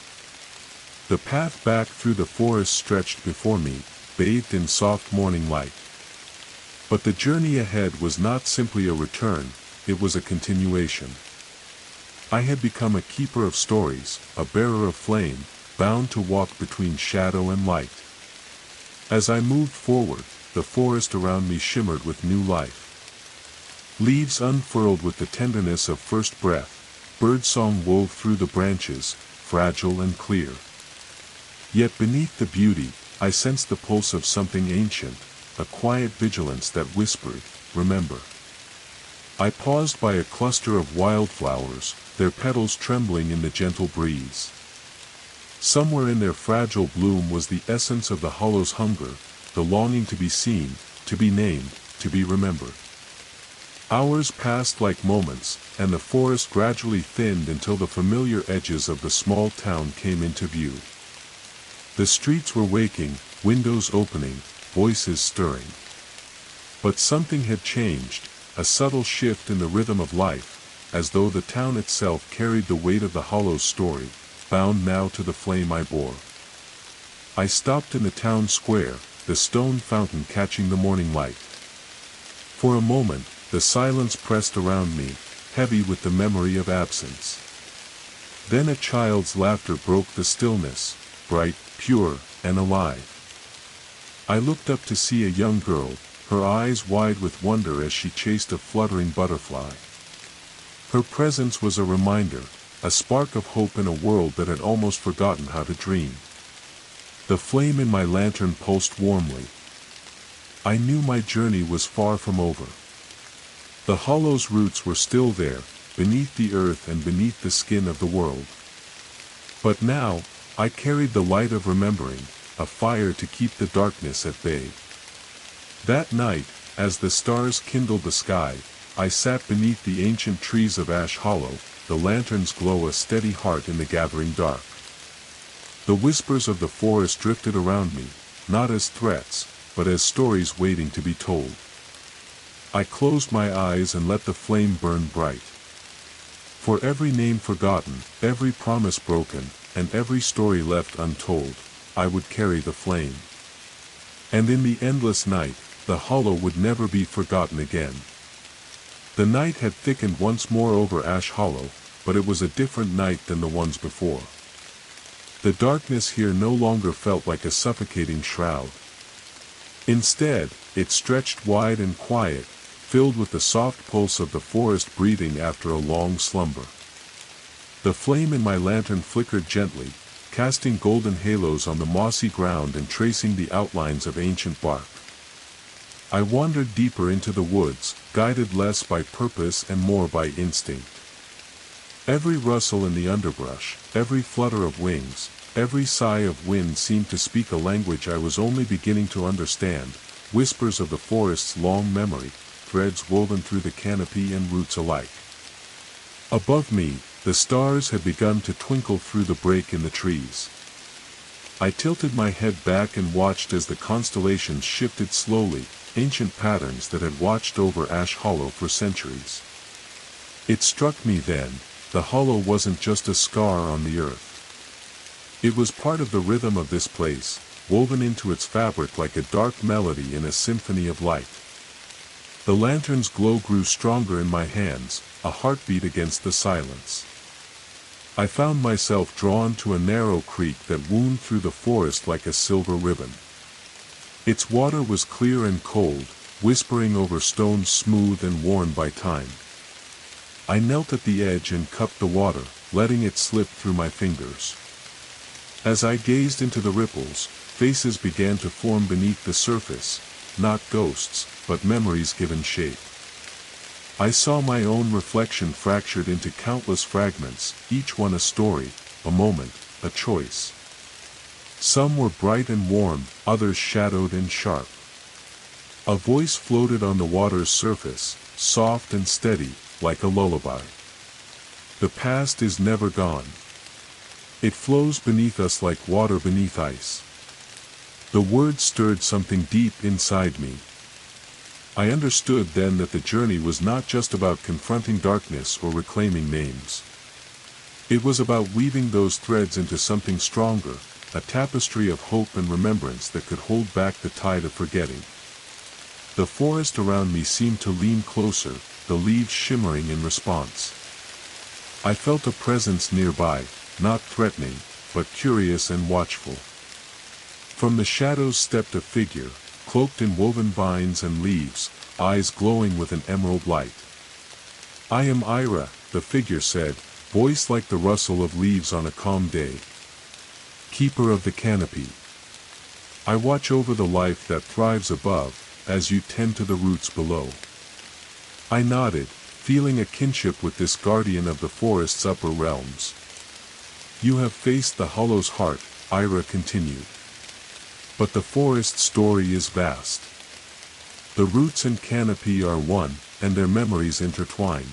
The path back through the forest stretched before me, bathed in soft morning light. But the journey ahead was not simply a return, it was a continuation. I had become a keeper of stories, a bearer of flame, bound to walk between shadow and light. As I moved forward, the forest around me shimmered with new life. Leaves unfurled with the tenderness of first breath, birdsong wove through the branches, fragile and clear. Yet beneath the beauty, I sensed the pulse of something ancient, a quiet vigilance that whispered, "Remember." I paused by a cluster of wildflowers, their petals trembling in the gentle breeze. Somewhere in their fragile bloom was the essence of the hollow's hunger, the longing to be seen, to be named, to be remembered. Hours passed like moments, and the forest gradually thinned until the familiar edges of the small town came into view. The streets were waking, windows opening, voices stirring. But something had changed, a subtle shift in the rhythm of life, as though the town itself carried the weight of the hollow's story, bound now to the flame I bore. I stopped in the town square, the stone fountain catching the morning light. For a moment, the silence pressed around me, heavy with the memory of absence. Then a child's laughter broke the stillness, bright, pure, and alive. I looked up to see a young girl, her eyes wide with wonder as she chased a fluttering butterfly. Her presence was a reminder, a spark of hope in a world that had almost forgotten how to dream. The flame in my lantern pulsed warmly. I knew my journey was far from over. The hollow's roots were still there, beneath the earth and beneath the skin of the world. But now, I carried the light of remembering, a fire to keep the darkness at bay. That night, as the stars kindled the sky, I sat beneath the ancient trees of Ash Hollow, the lantern's glow a steady heart in the gathering dark. The whispers of the forest drifted around me, not as threats, but as stories waiting to be told. I closed my eyes and let the flame burn bright. For every name forgotten, every promise broken, and every story left untold, I would carry the flame. And in the endless night, the hollow would never be forgotten again. The night had thickened once more over Ash Hollow, but it was a different night than the ones before. The darkness here no longer felt like a suffocating shroud. Instead, it stretched wide and quiet, filled with the soft pulse of the forest breathing after a long slumber. The flame in my lantern flickered gently, casting golden halos on the mossy ground and tracing the outlines of ancient bark. I wandered deeper into the woods, guided less by purpose and more by instinct. Every rustle in the underbrush, every flutter of wings, every sigh of wind seemed to speak a language I was only beginning to understand, whispers of the forest's long memory, threads woven through the canopy and roots alike. Above me, the stars had begun to twinkle through the break in the trees. I tilted my head back and watched as the constellations shifted slowly, ancient patterns that had watched over Ash Hollow for centuries. It struck me then, the hollow wasn't just a scar on the earth. It was part of the rhythm of this place, woven into its fabric like a dark melody in a symphony of light. The lantern's glow grew stronger in my hands, a heartbeat against the silence. I found myself drawn to a narrow creek that wound through the forest like a silver ribbon. Its water was clear and cold, whispering over stones smooth and worn by time. I knelt at the edge and cupped the water, letting it slip through my fingers. As I gazed into the ripples, faces began to form beneath the surface, not ghosts, but memories given shape. I saw my own reflection fractured into countless fragments, each one a story, a moment, a choice. Some were bright and warm, others shadowed and sharp. A voice floated on the water's surface, soft and steady, like a lullaby. The past is never gone. It flows beneath us like water beneath ice. The words stirred something deep inside me. I understood then that the journey was not just about confronting darkness or reclaiming names. It was about weaving those threads into something stronger, a tapestry of hope and remembrance that could hold back the tide of forgetting. The forest around me seemed to lean closer, the leaves shimmering in response. I felt a presence nearby, not threatening, but curious and watchful. From the shadows stepped a figure, cloaked in woven vines and leaves, eyes glowing with an emerald light. "I am Ira," the figure said, voice like the rustle of leaves on a calm day. "Keeper of the canopy. I watch over the life that thrives above, as you tend to the roots below." I nodded, feeling a kinship with this guardian of the forest's upper realms. "You have faced the hollow's heart," Ira continued. "But the forest's story is vast. The roots and canopy are one, and their memories intertwined."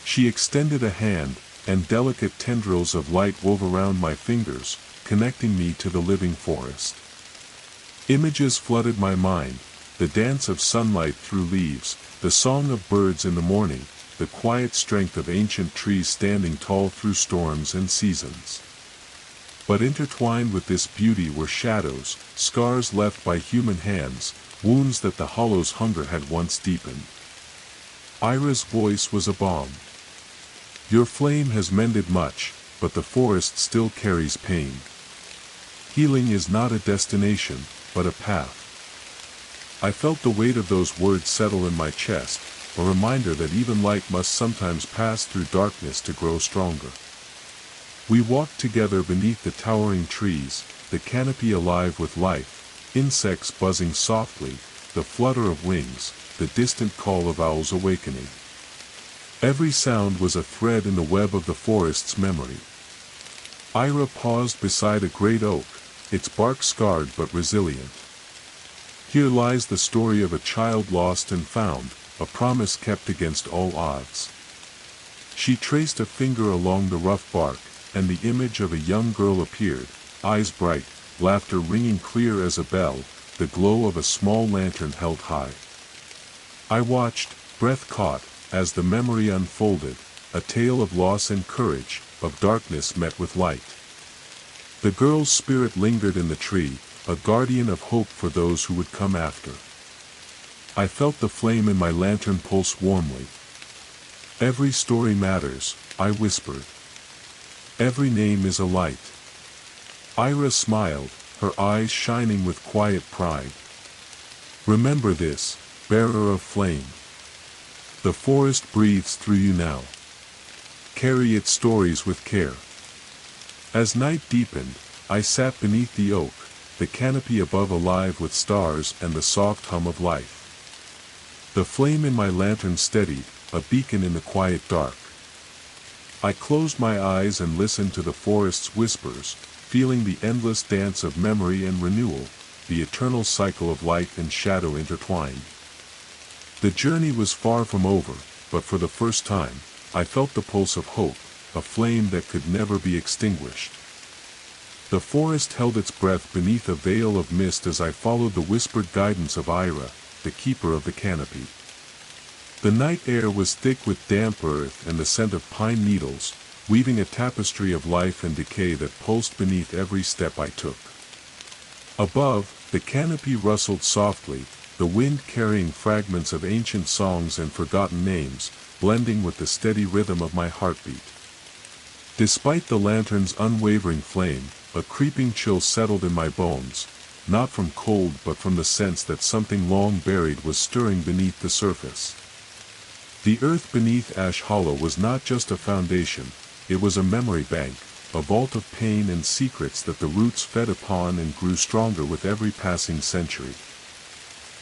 She extended a hand, and delicate tendrils of light wove around my fingers, connecting me to the living forest. Images flooded my mind, the dance of sunlight through leaves, the song of birds in the morning, the quiet strength of ancient trees standing tall through storms and seasons. But intertwined with this beauty were shadows, scars left by human hands, wounds that the hollow's hunger had once deepened. Ira's voice was a balm. Your flame has mended much, but the forest still carries pain. Healing is not a destination, but a path. I felt the weight of those words settle in my chest, a reminder that even light must sometimes pass through darkness to grow stronger. We walked together beneath the towering trees, the canopy alive with life, insects buzzing softly, the flutter of wings, the distant call of owls awakening. Every sound was a thread in the web of the forest's memory. Ira paused beside a great oak, its bark scarred but resilient. Here lies the story of a child lost and found, a promise kept against all odds. She traced a finger along the rough bark, and the image of a young girl appeared, eyes bright, laughter ringing clear as a bell, the glow of a small lantern held high. I watched, breath caught, as the memory unfolded, a tale of loss and courage, of darkness met with light. The girl's spirit lingered in the tree, a guardian of hope for those who would come after. I felt the flame in my lantern pulse warmly. Every story matters, I whispered. Every name is a light. Ira smiled, her eyes shining with quiet pride. Remember this, bearer of flame. The forest breathes through you now. Carry its stories with care. As night deepened, I sat beneath the oak, the canopy above alive with stars and the soft hum of life. The flame in my lantern steadied, a beacon in the quiet dark. I closed my eyes and listened to the forest's whispers, feeling the endless dance of memory and renewal, the eternal cycle of light and shadow intertwined. The journey was far from over, but for the first time, I felt the pulse of hope, a flame that could never be extinguished. The forest held its breath beneath a veil of mist as I followed the whispered guidance of Ira, the keeper of the canopy. The night air was thick with damp earth and the scent of pine needles, weaving a tapestry of life and decay that pulsed beneath every step I took. Above, the canopy rustled softly, the wind carrying fragments of ancient songs and forgotten names, blending with the steady rhythm of my heartbeat. Despite the lantern's unwavering flame, a creeping chill settled in my bones, not from cold but from the sense that something long buried was stirring beneath the surface. The earth beneath Ash Hollow was not just a foundation, it was a memory bank, a vault of pain and secrets that the roots fed upon and grew stronger with every passing century.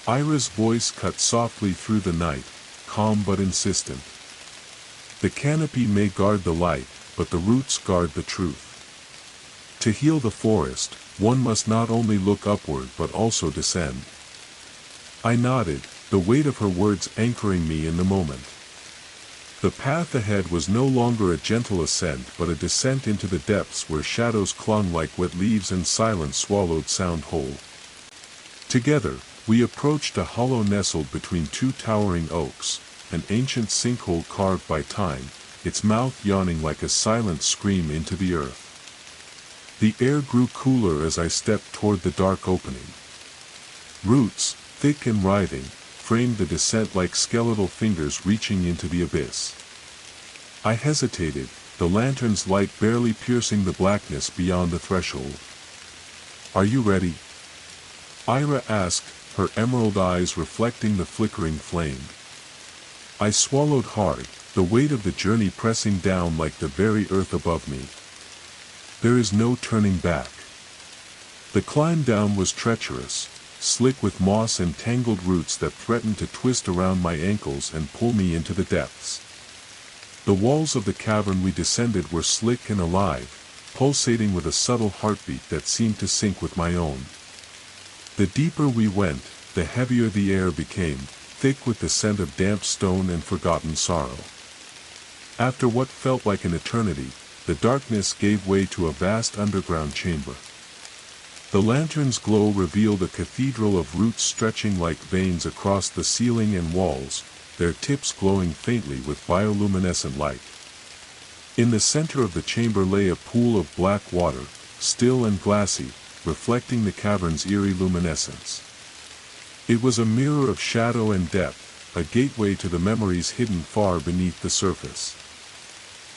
Ira's voice cut softly through the night, calm but insistent. The canopy may guard the light, but the roots guard the truth. To heal the forest, one must not only look upward but also descend. I nodded, the weight of her words anchoring me in the moment. The path ahead was no longer a gentle ascent but a descent into the depths where shadows clung like wet leaves and silence swallowed sound whole. Together, we approached a hollow nestled between two towering oaks, an ancient sinkhole carved by time, its mouth yawning like a silent scream into the earth. The air grew cooler as I stepped toward the dark opening. Roots, thick and writhing, framed the descent like skeletal fingers reaching into the abyss. I hesitated, the lantern's light barely piercing the blackness beyond the threshold. "Are you ready?" Ira asked, her emerald eyes reflecting the flickering flame. I swallowed hard, the weight of the journey pressing down like the very earth above me. There is no turning back. The climb down was treacherous, slick with moss and tangled roots that threatened to twist around my ankles and pull me into the depths. The walls of the cavern we descended were slick and alive, pulsating with a subtle heartbeat that seemed to sync with my own. The deeper we went, the heavier the air became, thick with the scent of damp stone and forgotten sorrow. After what felt like an eternity, the darkness gave way to a vast underground chamber. The lantern's glow revealed a cathedral of roots stretching like veins across the ceiling and walls, their tips glowing faintly with bioluminescent light. In the center of the chamber lay a pool of black water, still and glassy, reflecting the cavern's eerie luminescence. It was a mirror of shadow and depth, a gateway to the memories hidden far beneath the surface.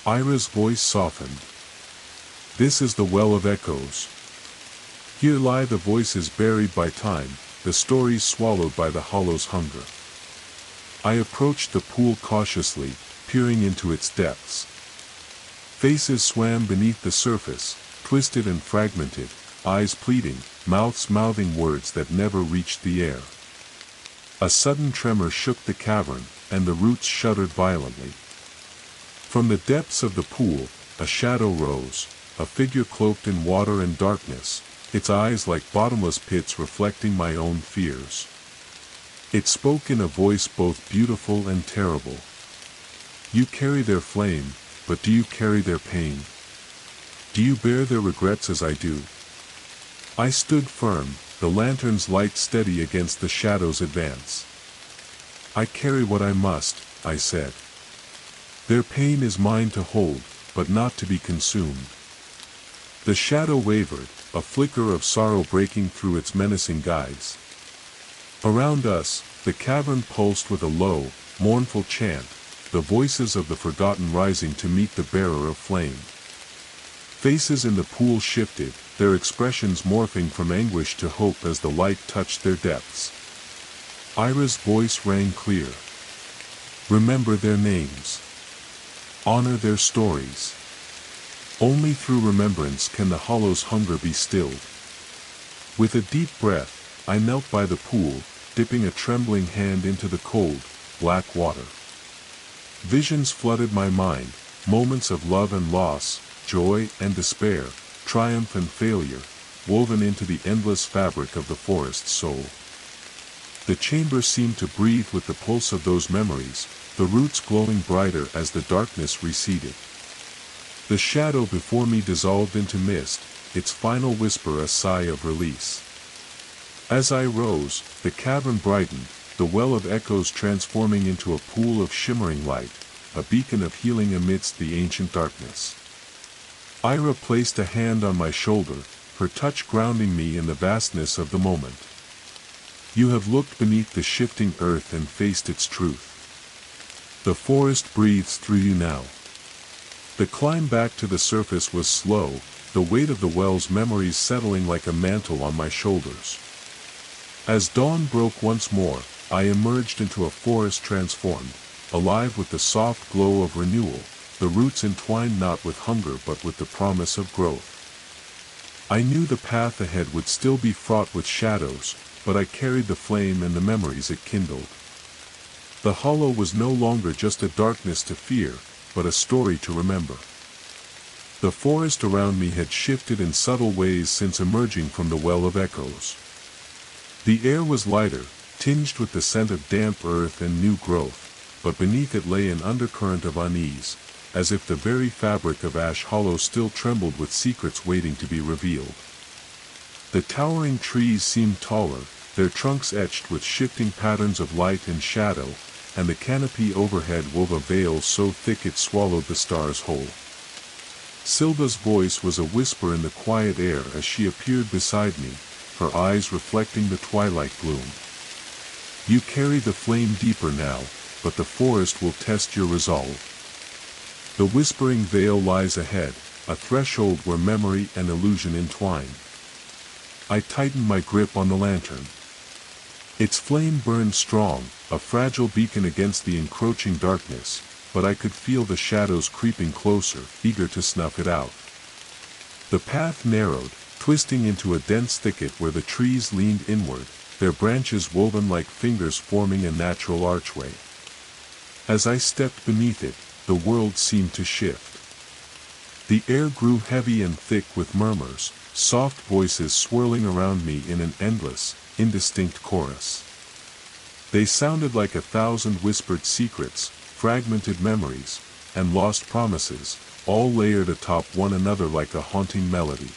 Ira's voice softened. This is the Well of Echoes. Here lie the voices buried by time, the stories swallowed by the hollow's hunger. I approached the pool cautiously, peering into its depths. Faces swam beneath the surface, twisted and fragmented, eyes pleading, mouths mouthing words that never reached the air. A sudden tremor shook the cavern, and the roots shuddered violently. From the depths of the pool, a shadow rose, a figure cloaked in water and darkness, its eyes like bottomless pits reflecting my own fears. It spoke in a voice both beautiful and terrible. You carry their flame, but do you carry their pain? Do you bear their regrets as I do? I stood firm, the lantern's light steady against the shadow's advance. I carry what I must, I said. Their pain is mine to hold, but not to be consumed. The shadow wavered, a flicker of sorrow breaking through its menacing guise. Around us, the cavern pulsed with a low, mournful chant, the voices of the forgotten rising to meet the bearer of flame. Faces in the pool shifted, their expressions morphing from anguish to hope as the light touched their depths. Ira's voice rang clear. Remember their names. Honor their stories. Only through remembrance can the hollow's hunger be stilled. With a deep breath, I knelt by the pool, dipping a trembling hand into the cold, black water. Visions flooded my mind, moments of love and loss, joy and despair, triumph and failure, woven into the endless fabric of the forest's soul. The chamber seemed to breathe with the pulse of those memories, the roots glowing brighter as the darkness receded. The shadow before me dissolved into mist, its final whisper a sigh of release. As I rose, the cavern brightened, the Well of Echoes transforming into a pool of shimmering light, a beacon of healing amidst the ancient darkness. Ira placed a hand on my shoulder, her touch grounding me in the vastness of the moment. You have looked beneath the shifting earth and faced its truth. The forest breathes through you now. The climb back to the surface was slow, the weight of the well's memories settling like a mantle on my shoulders. As dawn broke once more, I emerged into a forest transformed, alive with the soft glow of renewal, the roots entwined not with hunger but with the promise of growth. I knew the path ahead would still be fraught with shadows, but I carried the flame and the memories it kindled. The hollow was no longer just a darkness to fear, but a story to remember. The forest around me had shifted in subtle ways since emerging from the Well of Echoes. The air was lighter, tinged with the scent of damp earth and new growth, but beneath it lay an undercurrent of unease, as if the very fabric of Ash Hollow still trembled with secrets waiting to be revealed. The towering trees seemed taller, their trunks etched with shifting patterns of light and shadow, and the canopy overhead wove a veil so thick it swallowed the stars whole. Silva's voice was a whisper in the quiet air as she appeared beside me, her eyes reflecting the twilight gloom. You carry the flame deeper now, but the forest will test your resolve. The whispering veil lies ahead, a threshold where memory and illusion entwine. I tightened my grip on the lantern. Its flame burned strong, a fragile beacon against the encroaching darkness, but I could feel the shadows creeping closer, eager to snuff it out. The path narrowed, twisting into a dense thicket where the trees leaned inward, their branches woven like fingers forming a natural archway. As I stepped beneath it, the world seemed to shift. The air grew heavy and thick with murmurs, soft voices swirling around me in an endless, indistinct chorus. They sounded like 1,000 whispered secrets, fragmented memories, and lost promises, all layered atop one another like a haunting melody.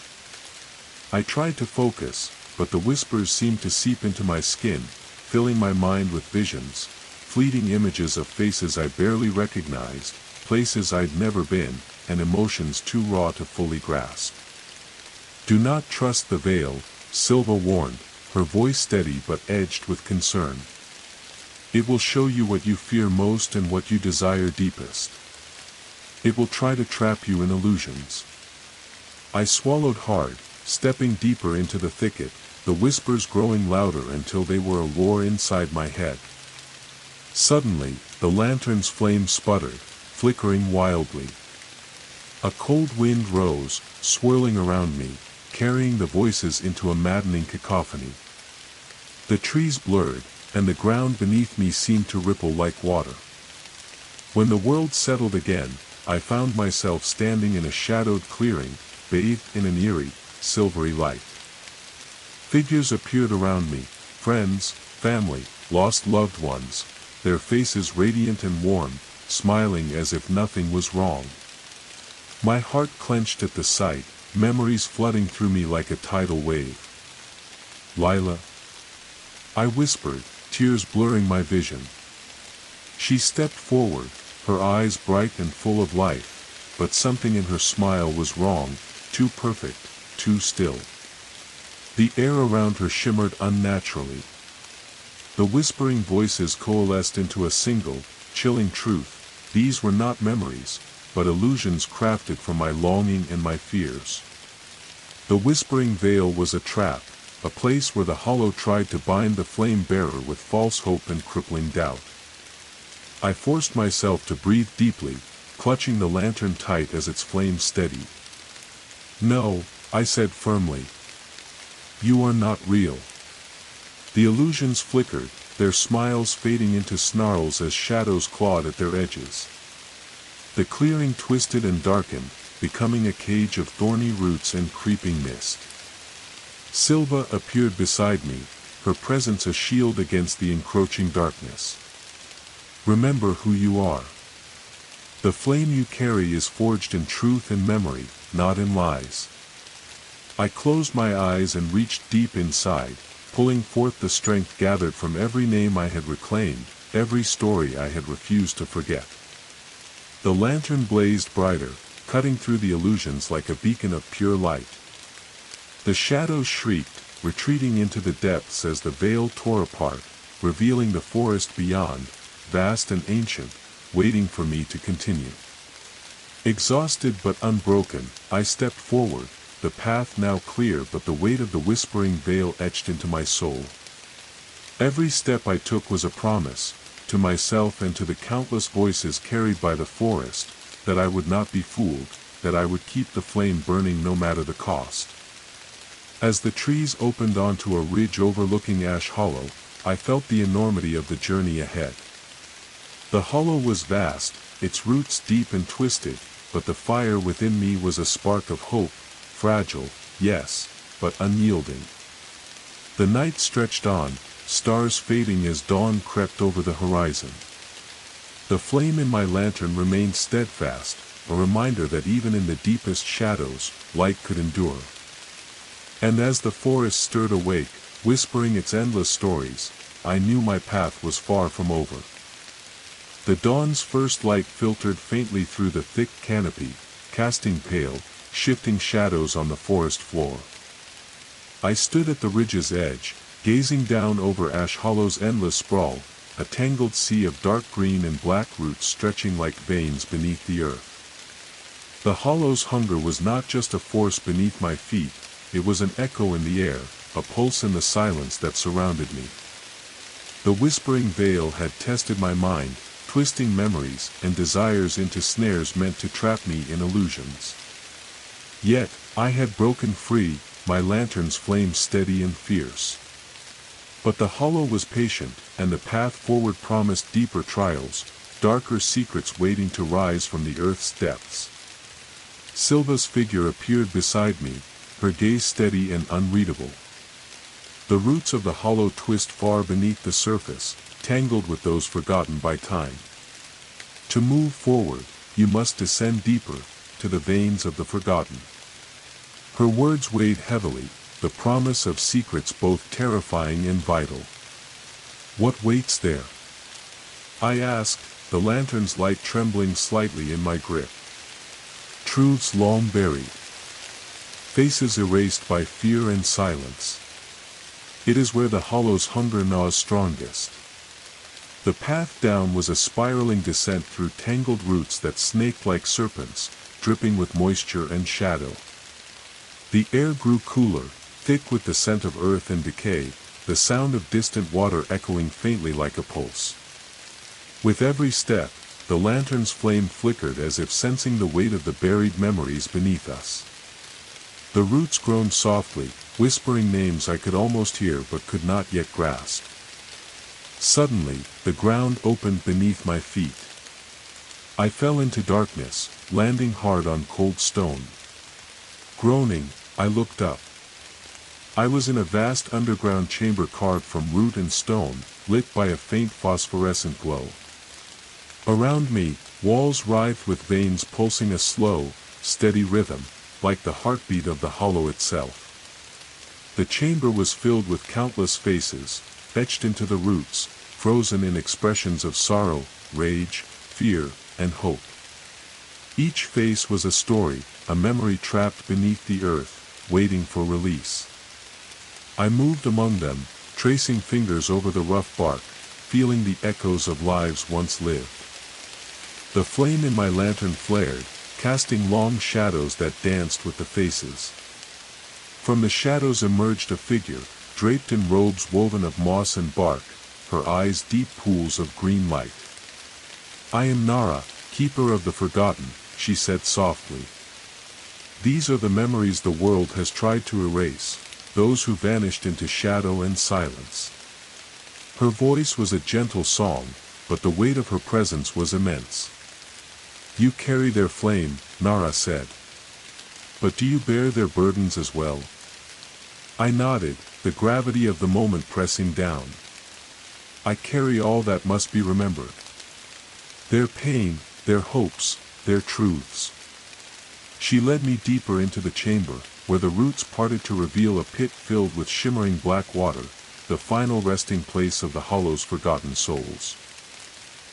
I tried to focus, but the whispers seemed to seep into my skin, filling my mind with visions, fleeting images of faces I barely recognized, places I'd never been, and emotions too raw to fully grasp. Do not trust the veil, Silva warned, her voice steady but edged with concern. It will show you what you fear most and what you desire deepest. It will try to trap you in illusions. I swallowed hard, stepping deeper into the thicket, the whispers growing louder until they were a roar inside my head. Suddenly, the lantern's flame sputtered, flickering wildly. A cold wind rose, swirling around me, carrying the voices into a maddening cacophony. The trees blurred, and the ground beneath me seemed to ripple like water. When the world settled again, I found myself standing in a shadowed clearing, bathed in an eerie, silvery light. Figures appeared around me, friends, family, lost loved ones, their faces radiant and warm, smiling as if nothing was wrong. My heart clenched at the sight, memories flooding through me like a tidal wave. "Lila," I whispered, tears blurring my vision. She stepped forward, her eyes bright and full of life, but something in her smile was wrong, too perfect, too still. The air around her shimmered unnaturally. The whispering voices coalesced into a single, chilling truth: these were not memories, but illusions crafted from my longing and my fears. The whispering veil was a trap, a place where the hollow tried to bind the flame-bearer with false hope and crippling doubt. I forced myself to breathe deeply, clutching the lantern tight as its flame steadied. "No," I said firmly. "You are not real." The illusions flickered, their smiles fading into snarls as shadows clawed at their edges. The clearing twisted and darkened, becoming a cage of thorny roots and creeping mist. Silva appeared beside me, her presence a shield against the encroaching darkness. "Remember who you are. The flame you carry is forged in truth and memory, not in lies." I closed my eyes and reached deep inside, pulling forth the strength gathered from every name I had reclaimed, every story I had refused to forget. The lantern blazed brighter, cutting through the illusions like a beacon of pure light. The shadows shrieked, retreating into the depths as the veil tore apart, revealing the forest beyond, vast and ancient, waiting for me to continue. Exhausted but unbroken, I stepped forward, the path now clear but the weight of the whispering veil etched into my soul. Every step I took was a promise, to myself and to the countless voices carried by the forest, that I would not be fooled, that I would keep the flame burning no matter the cost. As the trees opened onto a ridge overlooking Ash Hollow, I felt the enormity of the journey ahead. The hollow was vast, its roots deep and twisted, but the fire within me was a spark of hope, fragile, yes, but unyielding. The night stretched on, stars fading as dawn crept over the horizon. The flame in my lantern remained steadfast, a reminder that even in the deepest shadows, light could endure. And as the forest stirred awake, whispering its endless stories, I knew my path was far from over. The dawn's first light filtered faintly through the thick canopy, casting pale, shifting shadows on the forest floor. I stood at the ridge's edge, gazing down over Ash Hollow's endless sprawl, a tangled sea of dark green and black roots stretching like veins beneath the earth. The hollow's hunger was not just a force beneath my feet, it was an echo in the air, a pulse in the silence that surrounded me. The whispering veil had tested my mind, twisting memories and desires into snares meant to trap me in illusions. Yet, I had broken free, my lantern's flame steady and fierce. But the hollow was patient, and the path forward promised deeper trials, darker secrets waiting to rise from the earth's depths. Silva's figure appeared beside me, her gaze steady and unreadable. The roots of the hollow twist far beneath the surface, tangled with those forgotten by time. To move forward, you must descend deeper, to the veins of the forgotten. Her words weighed heavily, the promise of secrets both terrifying and vital. "What waits there?" I asked, the lantern's light trembling slightly in my grip. "Truths long buried. faces erased by fear and silence. It is where the hollow's hunger gnaws strongest. The path down was a spiraling descent through tangled roots that snaked like serpents, dripping with moisture and shadow. The air grew cooler, thick with the scent of earth and decay, the sound of distant water echoing faintly like a pulse. With every step, the lantern's flame flickered as if sensing the weight of the buried memories beneath us. The roots groaned softly, whispering names I could almost hear but could not yet grasp. Suddenly, the ground opened beneath my feet. I fell into darkness, landing hard on cold stone. Groaning, I looked up. I was in a vast underground chamber carved from root and stone, lit by a faint phosphorescent glow. Around me, walls writhed with veins pulsing a slow, steady rhythm, like the heartbeat of the hollow itself. The chamber was filled with countless faces, etched into the roots, frozen in expressions of sorrow, rage, fear, and hope. Each face was a story, a memory trapped beneath the earth, waiting for release. I moved among them, tracing fingers over the rough bark, feeling the echoes of lives once lived. The flame in my lantern flared, casting long shadows that danced with the faces. From the shadows emerged a figure, draped in robes woven of moss and bark, her eyes deep pools of green light. "I am Nara, keeper of the forgotten," she said softly. "These are the memories the world has tried to erase, those who vanished into shadow and silence." Her voice was a gentle song, but the weight of her presence was immense. "You carry their flame," Nara said. "But do you bear their burdens as well?" I nodded, the gravity of the moment pressing down. "I carry all that must be remembered. Their pain, their hopes, their truths." She led me deeper into the chamber, where the roots parted to reveal a pit filled with shimmering black water, the final resting place of the hollow's forgotten souls.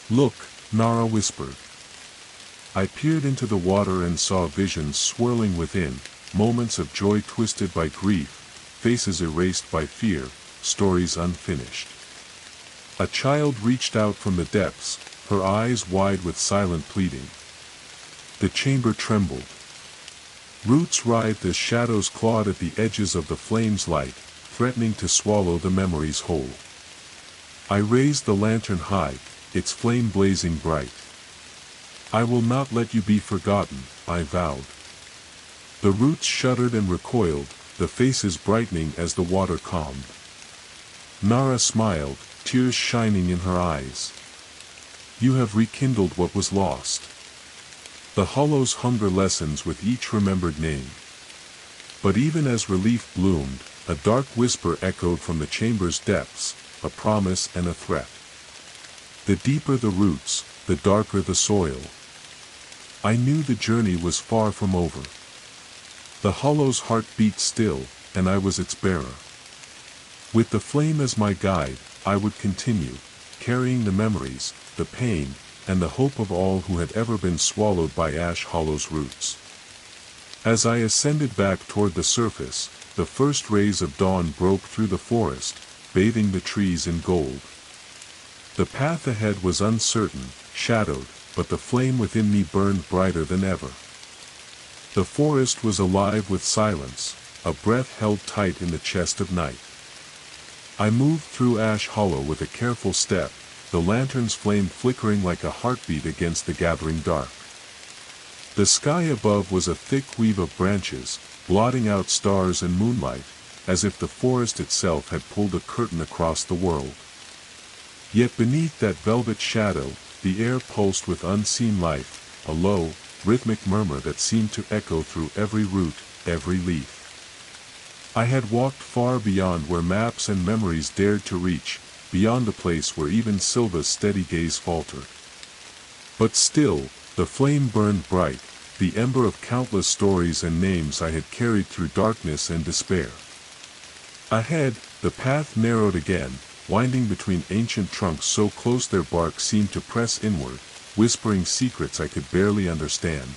"Look," Nara whispered. I peered into the water and saw visions swirling within, moments of joy twisted by grief, faces erased by fear, stories unfinished. A child reached out from the depths, her eyes wide with silent pleading. The chamber trembled. Roots writhed as shadows clawed at the edges of the flame's light, threatening to swallow the memories whole. I raised the lantern high, its flame blazing bright. "I will not let you be forgotten," I vowed. The roots shuddered and recoiled, the faces brightening as the water calmed. Nara smiled, tears shining in her eyes. "You have rekindled what was lost." The hollow's hunger lessens with each remembered name. But even as relief bloomed, a dark whisper echoed from the chamber's depths, a promise and a threat. The deeper the roots, the darker the soil. I knew the journey was far from over. The hollow's heart beat still, and I was its bearer. With the flame as my guide, I would continue, carrying the memories, the pain, and the hope of all who had ever been swallowed by Ash Hollow's roots. As I ascended back toward the surface, the first rays of dawn broke through the forest, bathing the trees in gold. The path ahead was uncertain, shadowed, but the flame within me burned brighter than ever. The forest was alive with silence, a breath held tight in the chest of night. I moved through Ash Hollow with a careful step, the lantern's flame flickering like a heartbeat against the gathering dark. The sky above was a thick weave of branches, blotting out stars and moonlight, as if the forest itself had pulled a curtain across the world. Yet beneath that velvet shadow, the air pulsed with unseen life, a low, rhythmic murmur that seemed to echo through every root, every leaf. I had walked far beyond where maps and memories dared to reach, beyond the place where even Silva's steady gaze faltered. But still, the flame burned bright, the ember of countless stories and names I had carried through darkness and despair. Ahead, the path narrowed again, winding between ancient trunks so close their bark seemed to press inward, whispering secrets I could barely understand.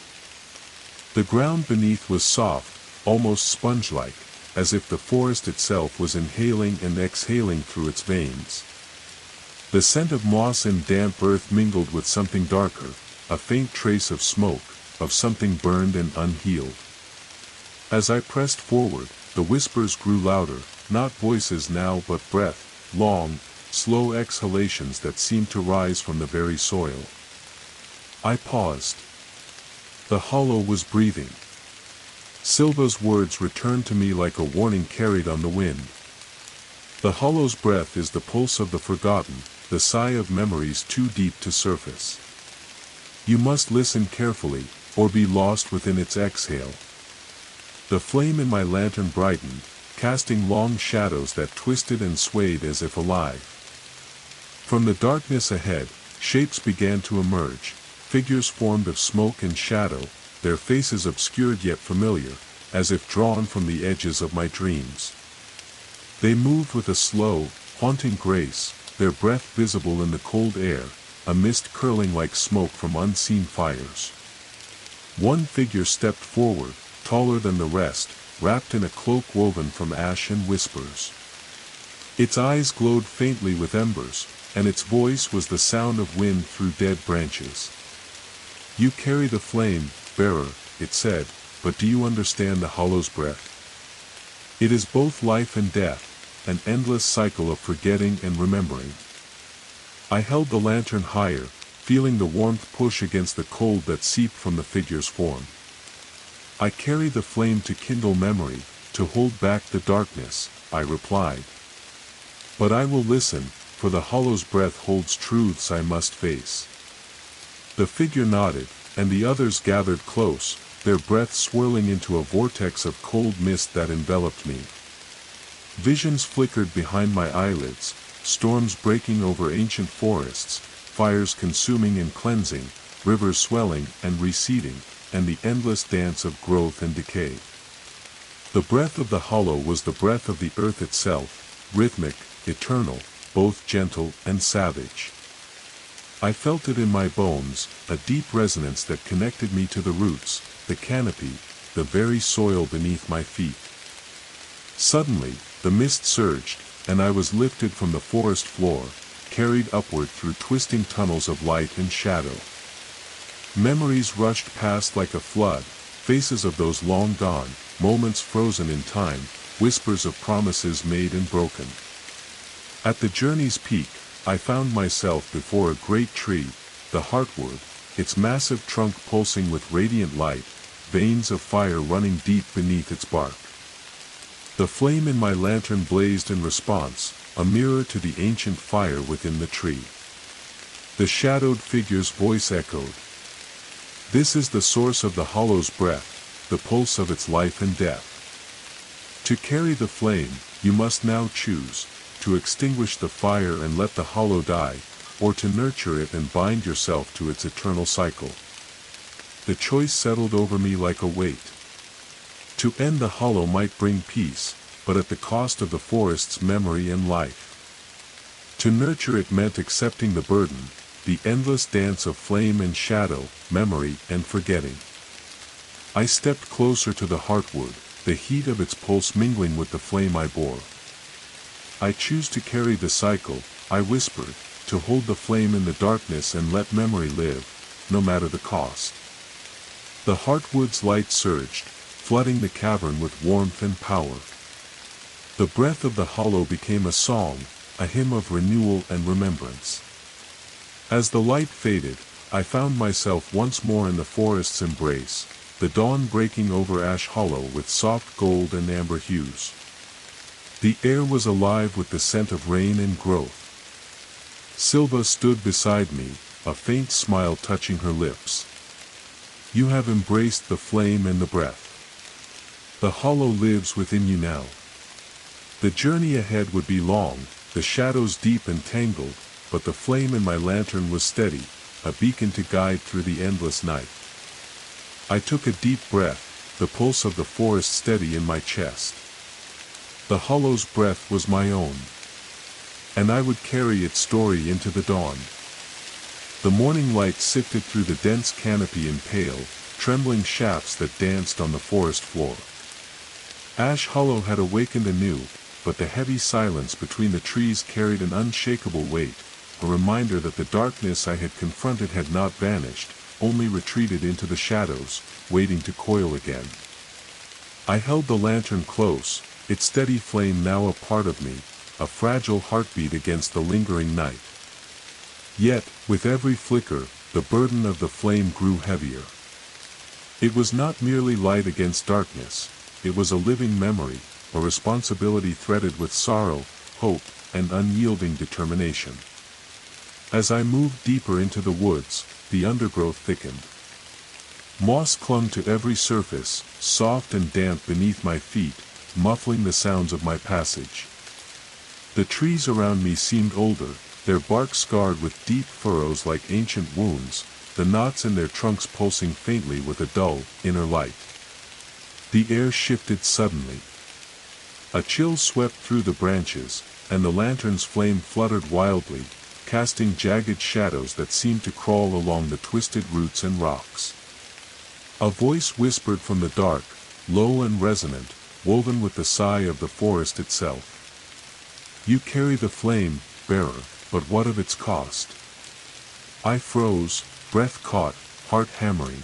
The ground beneath was soft, almost sponge-like, as if the forest itself was inhaling and exhaling through its veins. The scent of moss and damp earth mingled with something darker, a faint trace of smoke, of something burned and unhealed. As I pressed forward, the whispers grew louder, not voices now but breath, long, slow exhalations that seemed to rise from the very soil. I paused. The hollow was breathing. Silva's words returned to me like a warning carried on the wind. The hollow's breath is the pulse of the forgotten, the sigh of memories too deep to surface. You must listen carefully, or be lost within its exhale. The flame in my lantern brightened, casting long shadows that twisted and swayed as if alive. From the darkness ahead, shapes began to emerge, figures formed of smoke and shadow, their faces obscured yet familiar, as if drawn from the edges of my dreams. They moved with a slow, haunting grace, their breath visible in the cold air, a mist curling like smoke from unseen fires. One figure stepped forward, taller than the rest, wrapped in a cloak woven from ash and whispers. Its eyes glowed faintly with embers, and its voice was the sound of wind through dead branches. "You carry the flame, bearer," it said, "but do you understand the hollow's breath? It is both life and death, an endless cycle of forgetting and remembering." I held the lantern higher, feeling the warmth push against the cold that seeped from the figure's form. "I carry the flame to kindle memory, to hold back the darkness," I replied. "But I will listen, for the hollow's breath holds truths I must face." The figure nodded, and the others gathered close, their breath swirling into a vortex of cold mist that enveloped me. Visions flickered behind my eyelids, storms breaking over ancient forests, fires consuming and cleansing, rivers swelling and receding, and the endless dance of growth and decay. The breath of the hollow was the breath of the earth itself, rhythmic, eternal, both gentle and savage. I felt it in my bones, a deep resonance that connected me to the roots, the canopy, the very soil beneath my feet. Suddenly, the mist surged, and I was lifted from the forest floor, carried upward through twisting tunnels of light and shadow. Memories rushed past like a flood, faces of those long gone, moments frozen in time, whispers of promises made and broken. At the journey's peak, I found myself before a great tree, the heartwood, its massive trunk pulsing with radiant light, veins of fire running deep beneath its bark. The flame in my lantern blazed in response, a mirror to the ancient fire within the tree. The shadowed figure's voice echoed. "This is the source of the hollow's breath, the pulse of its life and death. To carry the flame, you must now choose, to extinguish the fire and let the hollow die, or to nurture it and bind yourself to its eternal cycle." The choice settled over me like a weight. To end the hollow might bring peace, but at the cost of the forest's memory and life. To nurture it meant accepting the burden, the endless dance of flame and shadow, memory and forgetting. I stepped closer to the heartwood, the heat of its pulse mingling with the flame I bore. "I choose to carry the cycle," I whispered, "to hold the flame in the darkness and let memory live, no matter the cost." The heartwood's light surged, flooding the cavern with warmth and power. The breath of the hollow became a song, a hymn of renewal and remembrance. As the light faded, I found myself once more in the forest's embrace, the dawn breaking over Ash Hollow with soft gold and amber hues. The air was alive with the scent of rain and growth. Silva stood beside me, a faint smile touching her lips. "You have embraced the flame and the breath. The hollow lives within you now." The journey ahead would be long, the shadows deep and tangled, but the flame in my lantern was steady, a beacon to guide through the endless night. I took a deep breath, the pulse of the forest steady in my chest. The hollow's breath was my own, and I would carry its story into the dawn. The morning light sifted through the dense canopy in pale, trembling shafts that danced on the forest floor. Ash Hollow had awakened anew, but the heavy silence between the trees carried an unshakable weight, a reminder that the darkness I had confronted had not vanished, only retreated into the shadows, waiting to coil again. I held the lantern close, its steady flame now a part of me, a fragile heartbeat against the lingering night. Yet, with every flicker, the burden of the flame grew heavier. It was not merely light against darkness, it was a living memory, a responsibility threaded with sorrow, hope, and unyielding determination. As I moved deeper into the woods, the undergrowth thickened. Moss clung to every surface, soft and damp beneath my feet, muffling the sounds of my passage. The trees around me seemed older, their bark scarred with deep furrows like ancient wounds, the knots in their trunks pulsing faintly with a dull, inner light. The air shifted suddenly. A chill swept through the branches, and the lantern's flame fluttered wildly, casting jagged shadows that seemed to crawl along the twisted roots and rocks. A voice whispered from the dark, low and resonant, woven with the sigh of the forest itself. "You carry the flame, bearer, but what of its cost?" I froze, breath caught, heart hammering.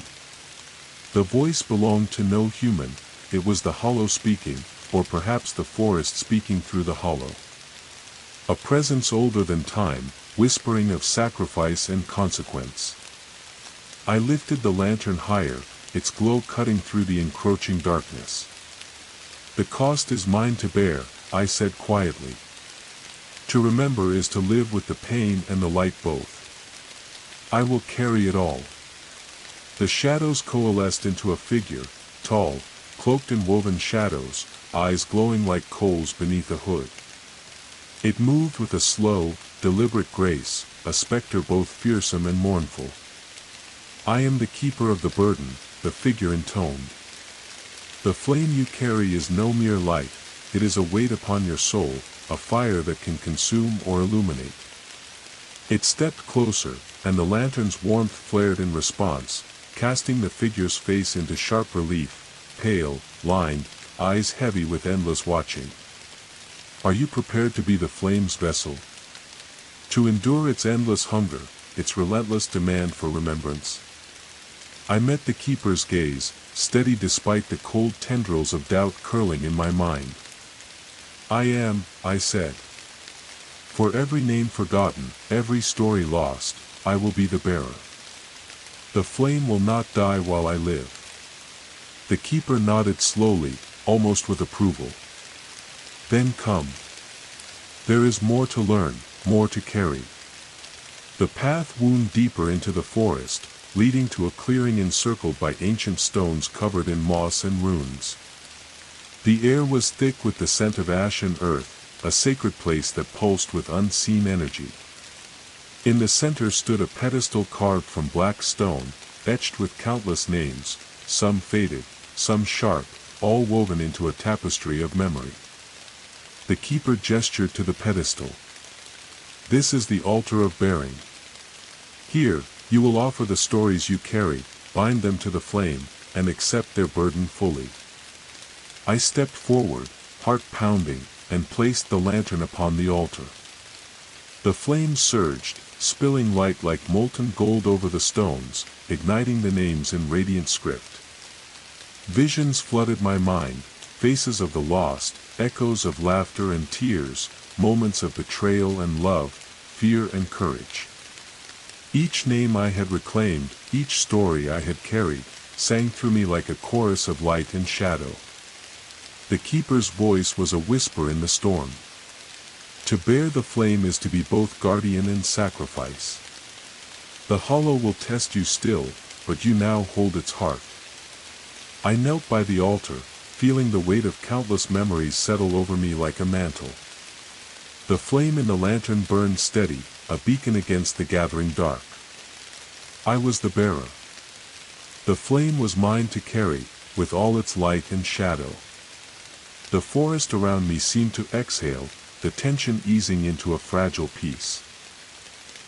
The voice belonged to no human, it was the hollow speaking, or perhaps the forest speaking through the hollow. A presence older than time, whispering of sacrifice and consequence. I lifted the lantern higher, its glow cutting through the encroaching darkness. "The cost is mine to bear," I said quietly. "To remember is to live with the pain and the light both. I will carry it all." The shadows coalesced into a figure, tall, cloaked in woven shadows, eyes glowing like coals beneath a hood. It moved with a slow, deliberate grace, a spectre both fearsome and mournful. "I am the keeper of the burden," the figure intoned. "The flame you carry is no mere light, it is a weight upon your soul, a fire that can consume or illuminate." It stepped closer, and the lantern's warmth flared in response, casting the figure's face into sharp relief, pale, lined, eyes heavy with endless watching. "Are you prepared to be the flame's vessel? To endure its endless hunger, its relentless demand for remembrance?" I met the keeper's gaze, steady despite the cold tendrils of doubt curling in my mind. "I am," I said. "For every name forgotten, every story lost, I will be the bearer. The flame will not die while I live." The keeper nodded slowly, almost with approval. "Then come. There is more to learn, more to carry." The path wound deeper into the forest, leading to a clearing encircled by ancient stones covered in moss and runes. The air was thick with the scent of ash and earth, a sacred place that pulsed with unseen energy. In the center stood a pedestal carved from black stone, etched with countless names, some faded, some sharp, all woven into a tapestry of memory. The keeper gestured to the pedestal. "This is the altar of bearing. Here, you will offer the stories you carry, bind them to the flame, and accept their burden fully." I stepped forward, heart pounding, and placed the lantern upon the altar. The flame surged, spilling light like molten gold over the stones, igniting the names in radiant script. Visions flooded my mind, faces of the lost, echoes of laughter and tears, moments of betrayal and love, fear and courage. Each name I had reclaimed, each story I had carried, sang through me like a chorus of light and shadow. The keeper's voice was a whisper in the storm. To bear the flame is to be both guardian and sacrifice. The hollow will test you still, but you now hold its heart. I knelt by the altar, feeling the weight of countless memories settle over me like a mantle. The flame in the lantern burned steady, a beacon against the gathering dark. I was the bearer. The flame was mine to carry, with all its light and shadow. The forest around me seemed to exhale, the tension easing into a fragile peace.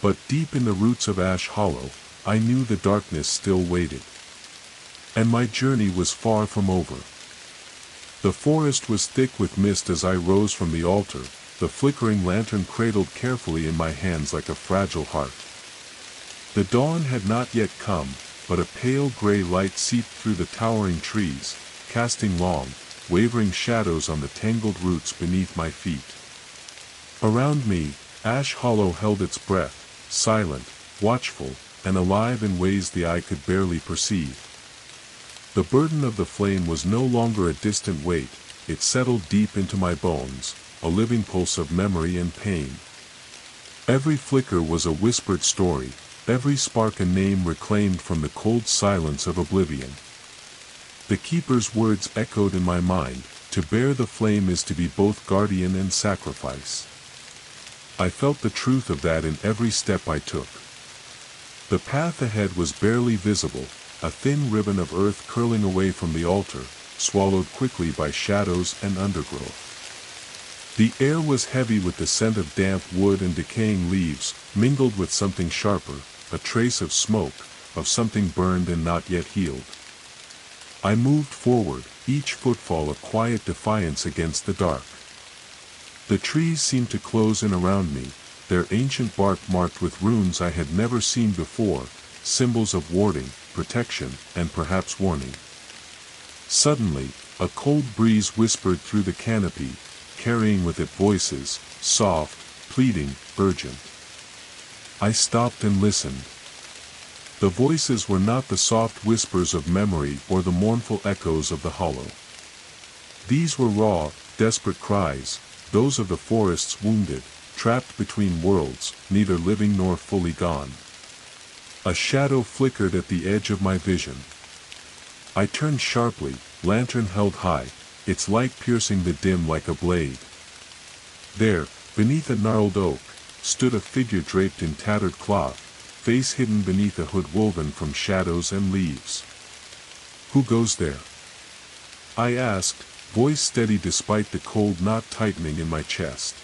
But deep in the roots of Ash Hollow, I knew the darkness still waited. And my journey was far from over. The forest was thick with mist as I rose from the altar, the flickering lantern cradled carefully in my hands like a fragile heart. The dawn had not yet come, but a pale gray light seeped through the towering trees, casting long, wavering shadows on the tangled roots beneath my feet. Around me, Ash Hollow held its breath, silent, watchful, and alive in ways the eye could barely perceive. The burden of the flame was no longer a distant weight, it settled deep into my bones, a living pulse of memory and pain. Every flicker was a whispered story, every spark a name reclaimed from the cold silence of oblivion. The keeper's words echoed in my mind, to bear the flame is to be both guardian and sacrifice. I felt the truth of that in every step I took. The path ahead was barely visible, a thin ribbon of earth curling away from the altar, swallowed quickly by shadows and undergrowth. The air was heavy with the scent of damp wood and decaying leaves, mingled with something sharper, a trace of smoke, of something burned and not yet healed. I moved forward, each footfall a quiet defiance against the dark. The trees seemed to close in around me, their ancient bark marked with runes I had never seen before, symbols of warding, protection, and perhaps warning. Suddenly, a cold breeze whispered through the canopy, carrying with it voices, soft, pleading, urgent. I stopped and listened. The voices were not the soft whispers of memory or the mournful echoes of the hollow. These were raw, desperate cries, those of the forest's wounded, trapped between worlds, neither living nor fully gone. A shadow flickered at the edge of my vision. I turned sharply, lantern held high, its light piercing the dim like a blade. There, beneath a gnarled oak, stood a figure draped in tattered cloth, face hidden beneath a hood woven from shadows and leaves. "Who goes there?" I asked, voice steady despite the cold knot tightening in my chest.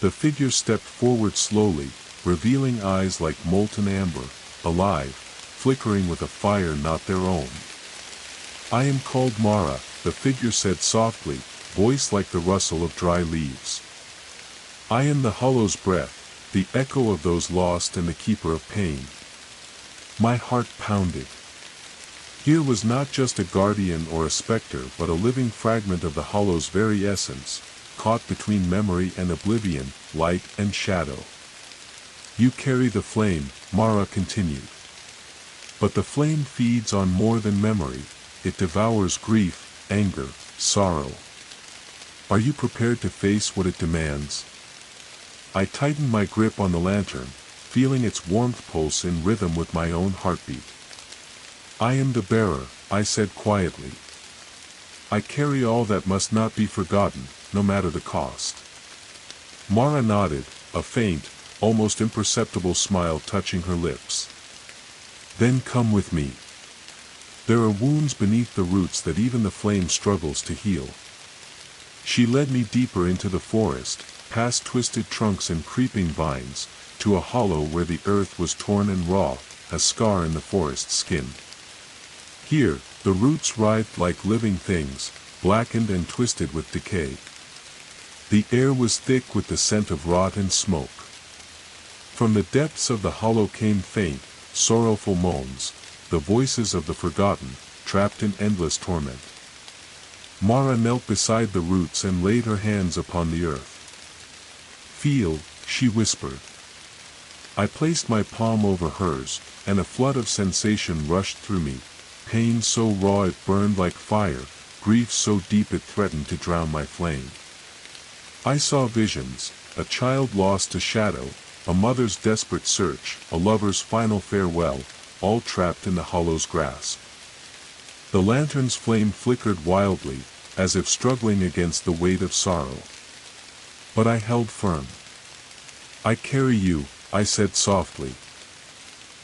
The figure stepped forward slowly, revealing eyes like molten amber, alive, flickering with a fire not their own. "I am called Mara," the figure said softly, voice like the rustle of dry leaves. "I am the hollow's breath, the echo of those lost and the keeper of pain." My heart pounded. Here was not just a guardian or a specter but a living fragment of the hollow's very essence, caught between memory and oblivion, light and shadow. "You carry the flame," Mara continued. "But the flame feeds on more than memory, it devours grief, anger, sorrow. Are you prepared to face what it demands?" I tightened my grip on the lantern, feeling its warmth pulse in rhythm with my own heartbeat. "I am the bearer," I said quietly. "I carry all that must not be forgotten, no matter the cost." Mara nodded, a faint, almost imperceptible smile touching her lips. "Then come with me. There are wounds beneath the roots that even the flame struggles to heal." She led me deeper into the forest, past twisted trunks and creeping vines, to a hollow where the earth was torn and raw, a scar in the forest's skin. Here, the roots writhed like living things, blackened and twisted with decay. The air was thick with the scent of rot and smoke. From the depths of the hollow came faint, sorrowful moans, the voices of the forgotten, trapped in endless torment. Mara knelt beside the roots and laid her hands upon the earth. "Feel," she whispered. I placed my palm over hers, and a flood of sensation rushed through me, pain so raw it burned like fire, grief so deep it threatened to drown my flame. I saw visions, a child lost to shadow, a mother's desperate search, a lover's final farewell, all trapped in the hollow's grasp. The lantern's flame flickered wildly, as if struggling against the weight of sorrow. But I held firm. "I carry you," I said softly.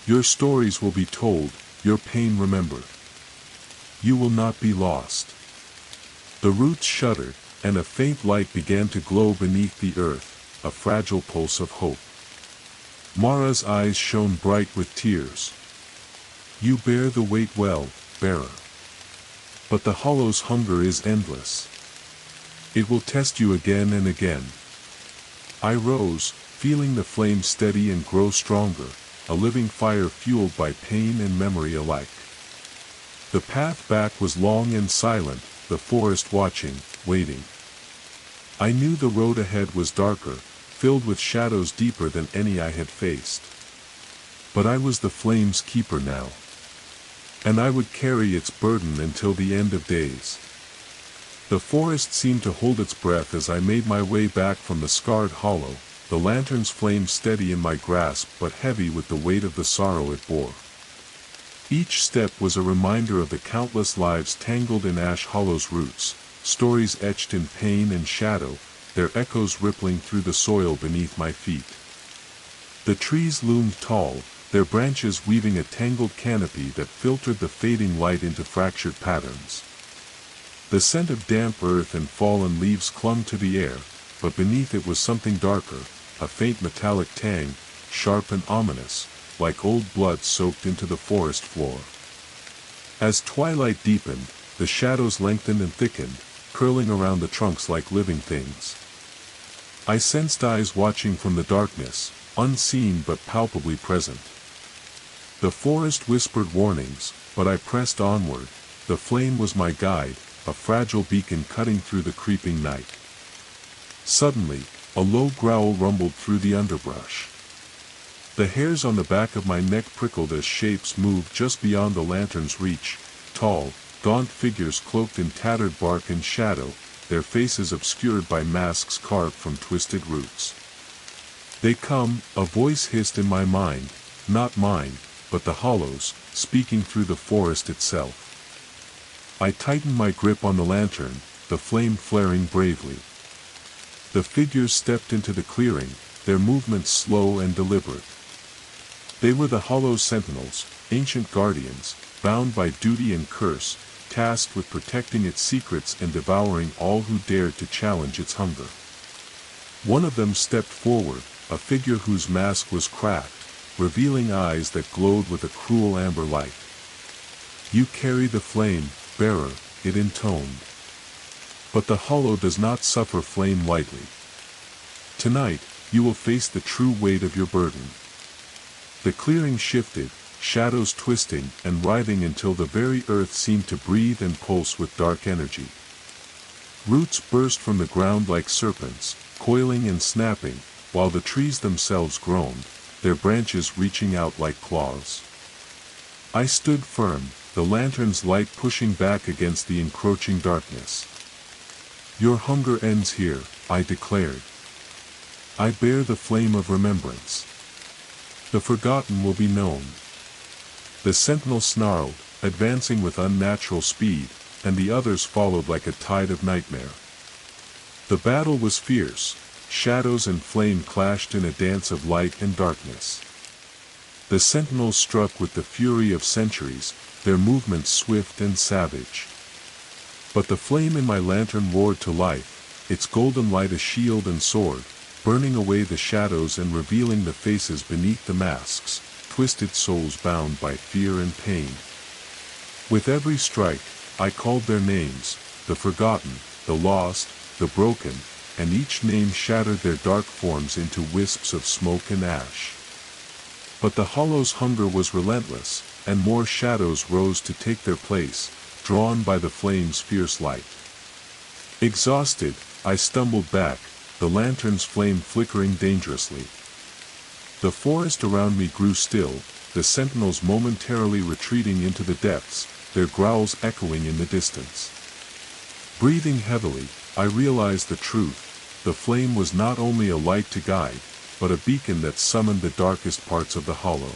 "Your stories will be told, your pain remembered. You will not be lost." The roots shuddered, and a faint light began to glow beneath the earth, a fragile pulse of hope. Mara's eyes shone bright with tears. "You bear the weight well, bearer." But the hollow's hunger is endless. It will test you again and again. I rose, feeling the flame steady and grow stronger, a living fire fueled by pain and memory alike. The path back was long and silent, the forest watching, waiting. I knew the road ahead was darker, filled with shadows deeper than any I had faced. But I was the flame's keeper now. And I would carry its burden until the end of days. The forest seemed to hold its breath as I made my way back from the scarred hollow, the lantern's flame steady in my grasp but heavy with the weight of the sorrow it bore. Each step was a reminder of the countless lives tangled in Ash Hollow's roots, stories etched in pain and shadow, their echoes rippling through the soil beneath my feet. The trees loomed tall, their branches weaving a tangled canopy that filtered the fading light into fractured patterns. The scent of damp earth and fallen leaves clung to the air, but beneath it was something darker, a faint metallic tang, sharp and ominous, like old blood soaked into the forest floor. As twilight deepened, the shadows lengthened and thickened, curling around the trunks like living things. I sensed eyes watching from the darkness, unseen but palpably present. The forest whispered warnings, but I pressed onward. The flame was my guide, a fragile beacon cutting through the creeping night. Suddenly, a low growl rumbled through the underbrush. The hairs on the back of my neck prickled as shapes moved just beyond the lantern's reach, tall, gaunt figures cloaked in tattered bark and shadow, their faces obscured by masks carved from twisted roots. "They come," a voice hissed in my mind, not mine, but the hollow's, speaking through the forest itself. I tightened my grip on the lantern, the flame flaring bravely. The figures stepped into the clearing, their movements slow and deliberate. They were the hollow's sentinels, ancient guardians, bound by duty and curse, tasked with protecting its secrets and devouring all who dared to challenge its hunger. One of them stepped forward, a figure whose mask was cracked, revealing eyes that glowed with a cruel amber light. "You carry the flame, bearer," it intoned. "But the hollow does not suffer flame lightly. Tonight, you will face the true weight of your burden." The clearing shifted, shadows twisting and writhing until the very earth seemed to breathe and pulse with dark energy. Roots burst from the ground like serpents, coiling and snapping, while the trees themselves groaned, their branches reaching out like claws. I stood firm, the lantern's light pushing back against the encroaching darkness. "Your hunger ends here," I declared. "I bear the flame of remembrance. The forgotten will be known." The sentinel snarled, advancing with unnatural speed, and the others followed like a tide of nightmare. The battle was fierce, shadows and flame clashed in a dance of light and darkness. The sentinels struck with the fury of centuries, their movements swift and savage. But the flame in my lantern roared to life, its golden light a shield and sword, burning away the shadows and revealing the faces beneath the masks, twisted souls bound by fear and pain. With every strike, I called their names, the forgotten, the lost, the broken, and each name shattered their dark forms into wisps of smoke and ash. But the hollow's hunger was relentless, and more shadows rose to take their place, drawn by the flame's fierce light. Exhausted, I stumbled back, the lantern's flame flickering dangerously. The forest around me grew still, the sentinels momentarily retreating into the depths, their growls echoing in the distance. Breathing heavily, I realized the truth. The flame was not only a light to guide, but a beacon that summoned the darkest parts of the hollow.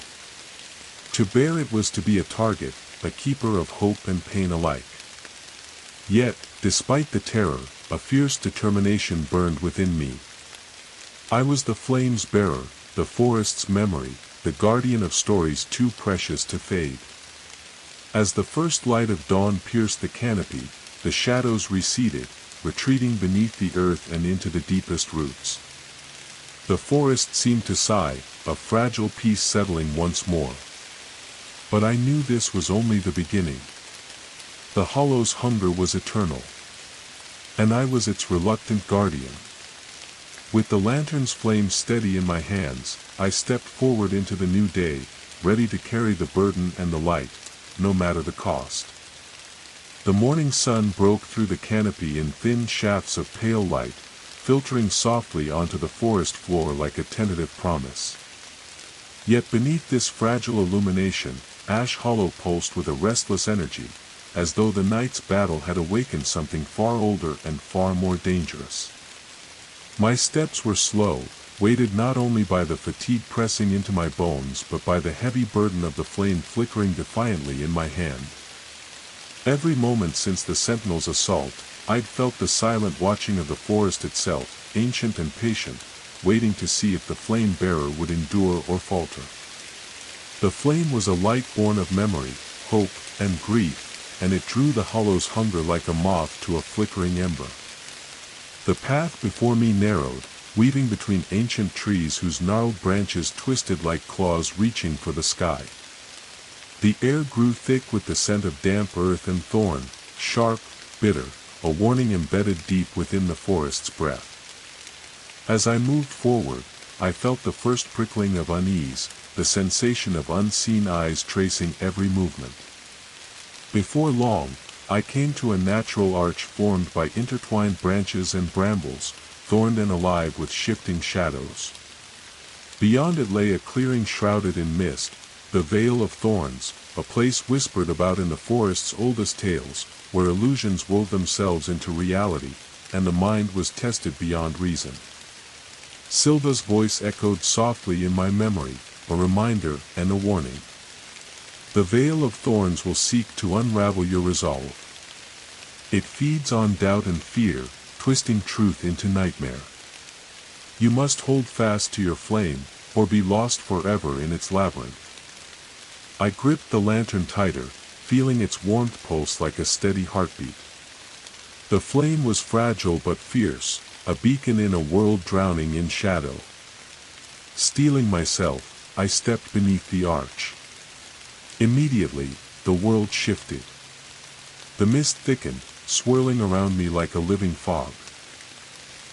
To bear it was to be a target, a keeper of hope and pain alike. Yet, despite the terror, a fierce determination burned within me. I was the flame's bearer, the forest's memory, the guardian of stories too precious to fade. As the first light of dawn pierced the canopy, the shadows receded, retreating beneath the earth and into the deepest roots. The forest seemed to sigh, a fragile peace settling once more. But I knew this was only the beginning. The hollow's hunger was eternal, and I was its reluctant guardian. With the lantern's flame steady in my hands, I stepped forward into the new day, ready to carry the burden and the light, no matter the cost. The morning sun broke through the canopy in thin shafts of pale light, filtering softly onto the forest floor like a tentative promise. Yet beneath this fragile illumination, Ash Hollow pulsed with a restless energy, as though the night's battle had awakened something far older and far more dangerous. My steps were slow, weighted not only by the fatigue pressing into my bones but by the heavy burden of the flame flickering defiantly in my hand. Every moment since the sentinel's assault, I'd felt the silent watching of the forest itself, ancient and patient, waiting to see if the flame-bearer would endure or falter. The flame was a light born of memory, hope, and grief, and it drew the hollow's hunger like a moth to a flickering ember. The path before me narrowed, weaving between ancient trees whose gnarled branches twisted like claws reaching for the sky. The air grew thick with the scent of damp earth and thorn, sharp, bitter, a warning embedded deep within the forest's breath. As I moved forward, I felt the first prickling of unease, the sensation of unseen eyes tracing every movement. Before long, I came to a natural arch formed by intertwined branches and brambles, thorned and alive with shifting shadows. Beyond it lay a clearing shrouded in mist, the Vale of Thorns, a place whispered about in the forest's oldest tales, where illusions wove themselves into reality, and the mind was tested beyond reason. Silva's voice echoed softly in my memory, a reminder and a warning. The Vale of Thorns will seek to unravel your resolve. It feeds on doubt and fear, twisting truth into nightmare. You must hold fast to your flame, or be lost forever in its labyrinth. I gripped the lantern tighter, feeling its warmth pulse like a steady heartbeat. The flame was fragile but fierce, a beacon in a world drowning in shadow. Steeling myself, I stepped beneath the arch. Immediately, the world shifted. The mist thickened, swirling around me like a living fog.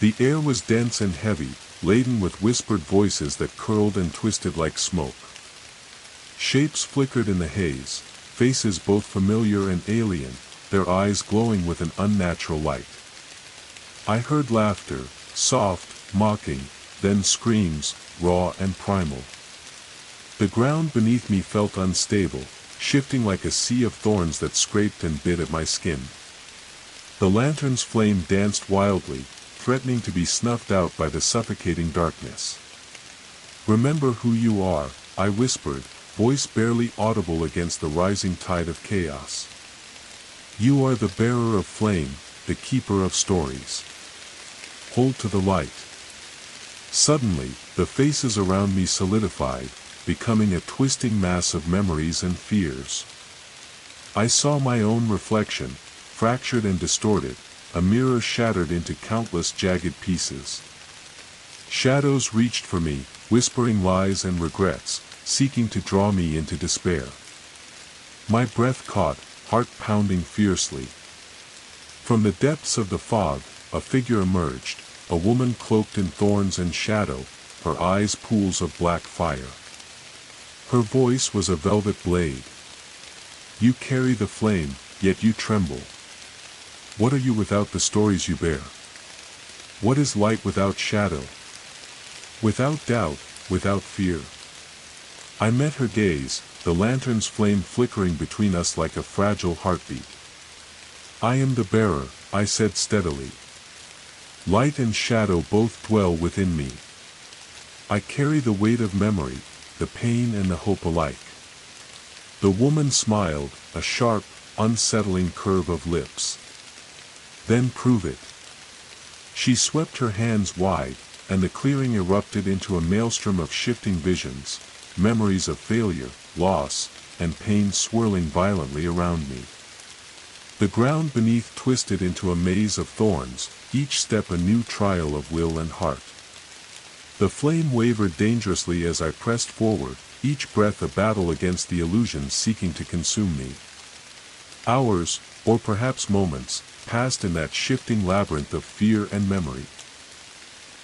The air was dense and heavy, laden with whispered voices that curled and twisted like smoke. Shapes flickered in the haze, faces both familiar and alien, their eyes glowing with an unnatural light. I heard laughter, soft, mocking, then screams, raw and primal. The ground beneath me felt unstable, shifting like a sea of thorns that scraped and bit at my skin. The lantern's flame danced wildly, threatening to be snuffed out by the suffocating darkness. "Remember who you are," I whispered, voice barely audible against the rising tide of chaos. "You are the bearer of flame, the keeper of stories. Hold to the light." Suddenly, the faces around me solidified, becoming a twisting mass of memories and fears. I saw my own reflection, fractured and distorted, a mirror shattered into countless jagged pieces. Shadows reached for me, whispering lies and regrets, seeking to draw me into despair. My breath caught, heart pounding fiercely. From the depths of the fog, a figure emerged, a woman cloaked in thorns and shadow, her eyes pools of black fire. Her voice was a velvet blade. "You carry the flame, yet you tremble. What are you without the stories you bear? What is light without shadow? Without doubt, without fear?" I met her gaze, the lantern's flame flickering between us like a fragile heartbeat. "I am the bearer," I said steadily. "Light and shadow both dwell within me. I carry the weight of memory, the pain and the hope alike." The woman smiled, a sharp, unsettling curve of lips. "Then prove it." She swept her hands wide, and the clearing erupted into a maelstrom of shifting visions, memories of failure, loss, and pain swirling violently around me. The ground beneath twisted into a maze of thorns, each step a new trial of will and heart. The flame wavered dangerously as I pressed forward, each breath a battle against the illusions seeking to consume me. Hours, or perhaps moments, passed in that shifting labyrinth of fear and memory.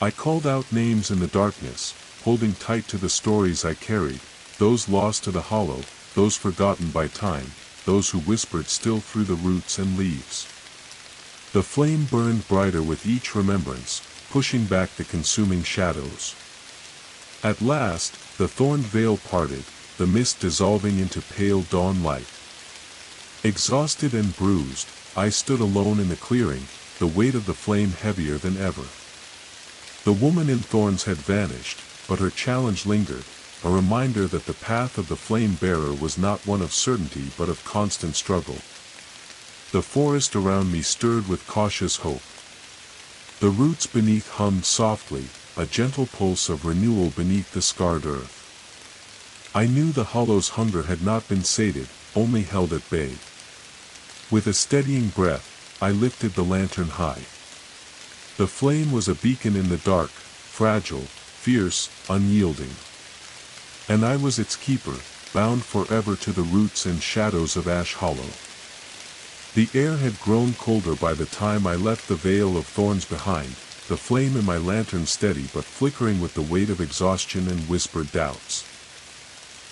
I called out names in the darkness, holding tight to the stories I carried, those lost to the hollow, those forgotten by time, those who whispered still through the roots and leaves. The flame burned brighter with each remembrance, pushing back the consuming shadows. At last, the thorned veil parted, the mist dissolving into pale dawn light. Exhausted and bruised, I stood alone in the clearing, the weight of the flame heavier than ever. The woman in thorns had vanished, but her challenge lingered, a reminder that the path of the flame-bearer was not one of certainty but of constant struggle. The forest around me stirred with cautious hope. The roots beneath hummed softly, a gentle pulse of renewal beneath the scarred earth. I knew the hollow's hunger had not been sated, only held at bay. With a steadying breath, I lifted the lantern high. The flame was a beacon in the dark, fragile, fierce, unyielding. And I was its keeper, bound forever to the roots and shadows of Ash Hollow. The air had grown colder by the time I left the veil of thorns behind, the flame in my lantern steady but flickering with the weight of exhaustion and whispered doubts.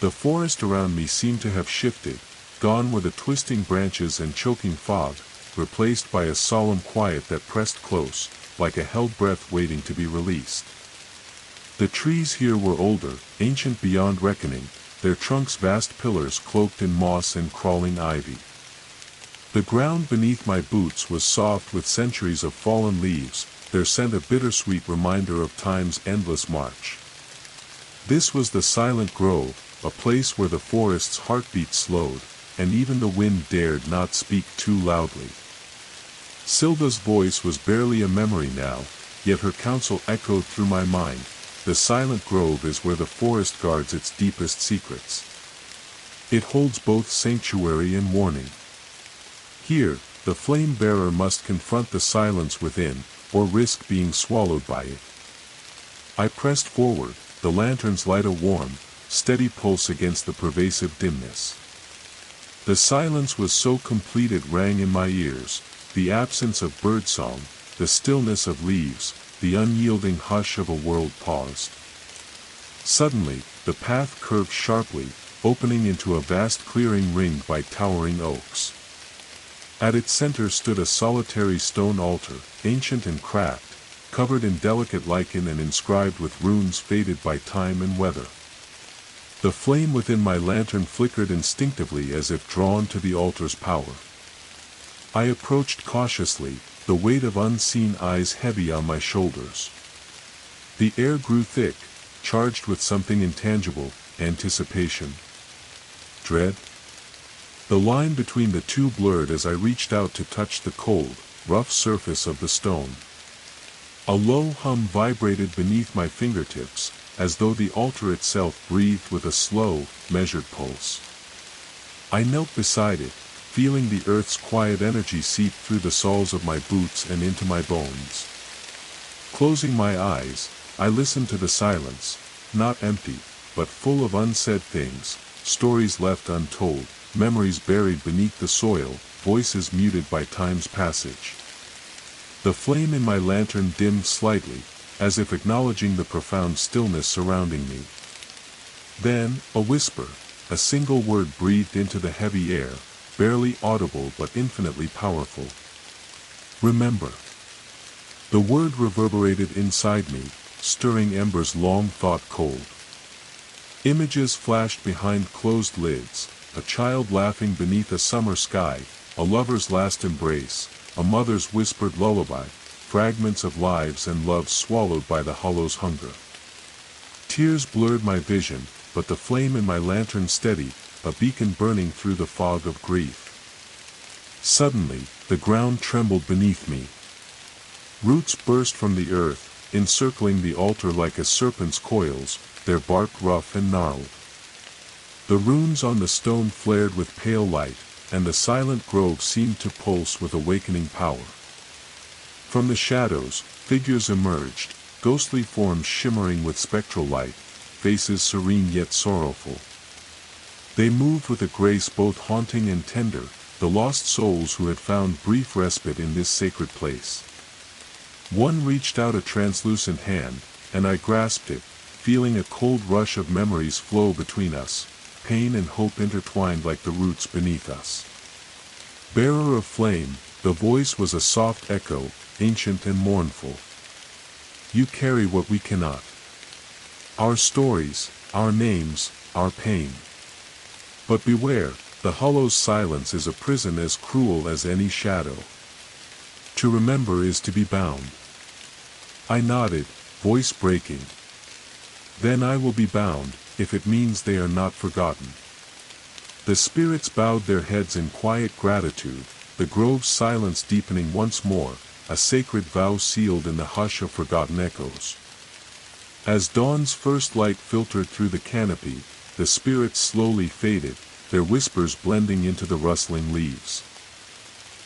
The forest around me seemed to have shifted, gone were the twisting branches and choking fog, replaced by a solemn quiet that pressed close, like a held breath waiting to be released. The trees here were older, ancient beyond reckoning, their trunks vast pillars cloaked in moss and crawling ivy. The ground beneath my boots was soft with centuries of fallen leaves, their scent a bittersweet reminder of time's endless march. This was the silent grove, a place where the forest's heartbeat slowed, and even the wind dared not speak too loudly. Silda's voice was barely a memory now, yet her counsel echoed through my mind. The silent grove is where the forest guards its deepest secrets. It holds both sanctuary and warning. Here, the flame-bearer must confront the silence within, or risk being swallowed by it. I pressed forward, the lantern's light a warm, steady pulse against the pervasive dimness. The silence was so complete it rang in my ears, the absence of birdsong, the stillness of leaves, the unyielding hush of a world paused. Suddenly, the path curved sharply, opening into a vast clearing ringed by towering oaks. At its center stood a solitary stone altar, ancient and cracked, covered in delicate lichen and inscribed with runes faded by time and weather. The flame within my lantern flickered instinctively as if drawn to the altar's power. I approached cautiously, the weight of unseen eyes heavy on my shoulders. The air grew thick, charged with something intangible, anticipation. Dread? The line between the two blurred as I reached out to touch the cold, rough surface of the stone. A low hum vibrated beneath my fingertips, as though the altar itself breathed with a slow, measured pulse. I knelt beside it, feeling the earth's quiet energy seep through the soles of my boots and into my bones. Closing my eyes, I listened to the silence, not empty, but full of unsaid things, stories left untold, memories buried beneath the soil, voices muted by time's passage. The flame in my lantern dimmed slightly, as if acknowledging the profound stillness surrounding me. Then, a whisper, a single word breathed into the heavy air, barely audible but infinitely powerful. Remember. The word reverberated inside me, stirring embers long thought cold. Images flashed behind closed lids, a child laughing beneath a summer sky, a lover's last embrace, a mother's whispered lullaby, fragments of lives and loves swallowed by the hollow's hunger. Tears blurred my vision, but the flame in my lantern steadied, a beacon burning through the fog of grief. Suddenly, the ground trembled beneath me. Roots burst from the earth, encircling the altar like a serpent's coils, their bark rough and gnarled. The runes on the stone flared with pale light, and the silent grove seemed to pulse with awakening power. From the shadows, figures emerged, ghostly forms shimmering with spectral light, faces serene yet sorrowful. They moved with a grace both haunting and tender, the lost souls who had found brief respite in this sacred place. One reached out a translucent hand, and I grasped it, feeling a cold rush of memories flow between us, pain and hope intertwined like the roots beneath us. Bearer of flame, the voice was a soft echo, ancient and mournful. You carry what we cannot. Our stories, our names, our pain. But beware, the hollow's silence is a prison as cruel as any shadow. To remember is to be bound. I nodded, voice breaking. Then I will be bound, if it means they are not forgotten. The spirits bowed their heads in quiet gratitude, the grove's silence deepening once more, a sacred vow sealed in the hush of forgotten echoes. As dawn's first light filtered through the canopy, the spirits slowly faded, their whispers blending into the rustling leaves.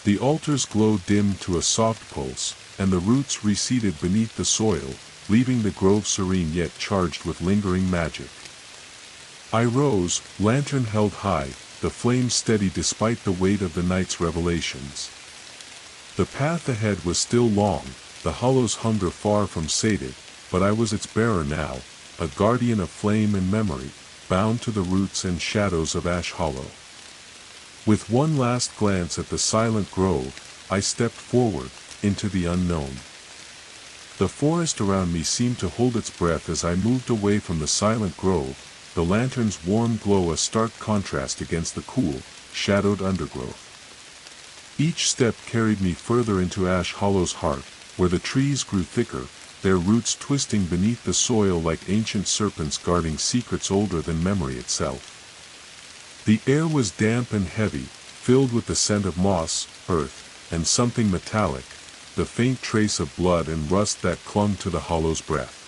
The altar's glow dimmed to a soft pulse, and the roots receded beneath the soil, leaving the grove serene yet charged with lingering magic. I rose, lantern held high, the flame steady despite the weight of the night's revelations. The path ahead was still long, the hollow's hunger far from sated, but I was its bearer now, a guardian of flame and memory, bound to the roots and shadows of Ash Hollow. With one last glance at the silent grove, I stepped forward, into the unknown. The forest around me seemed to hold its breath as I moved away from the silent grove, the lantern's warm glow a stark contrast against the cool, shadowed undergrowth. Each step carried me further into Ash Hollow's heart, where the trees grew thicker, their roots twisting beneath the soil like ancient serpents guarding secrets older than memory itself. The air was damp and heavy, filled with the scent of moss, earth, and something metallic, the faint trace of blood and rust that clung to the hollow's breath.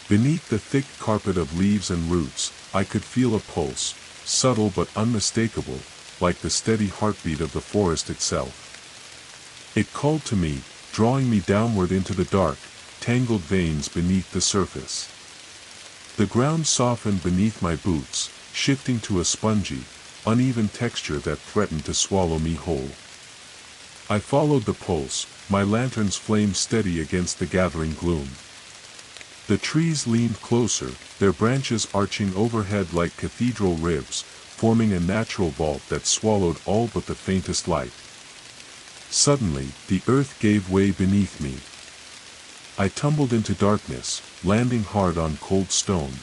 Beneath the thick carpet of leaves and roots, I could feel a pulse, subtle but unmistakable, like the steady heartbeat of the forest itself. It called to me, drawing me downward into the dark, tangled veins beneath the surface. The ground softened beneath my boots, shifting to a spongy, uneven texture that threatened to swallow me whole. I followed the pulse, my lantern's flame steady against the gathering gloom. The trees leaned closer, their branches arching overhead like cathedral ribs, forming a natural vault that swallowed all but the faintest light. Suddenly, the earth gave way beneath me. I tumbled into darkness, landing hard on cold stone.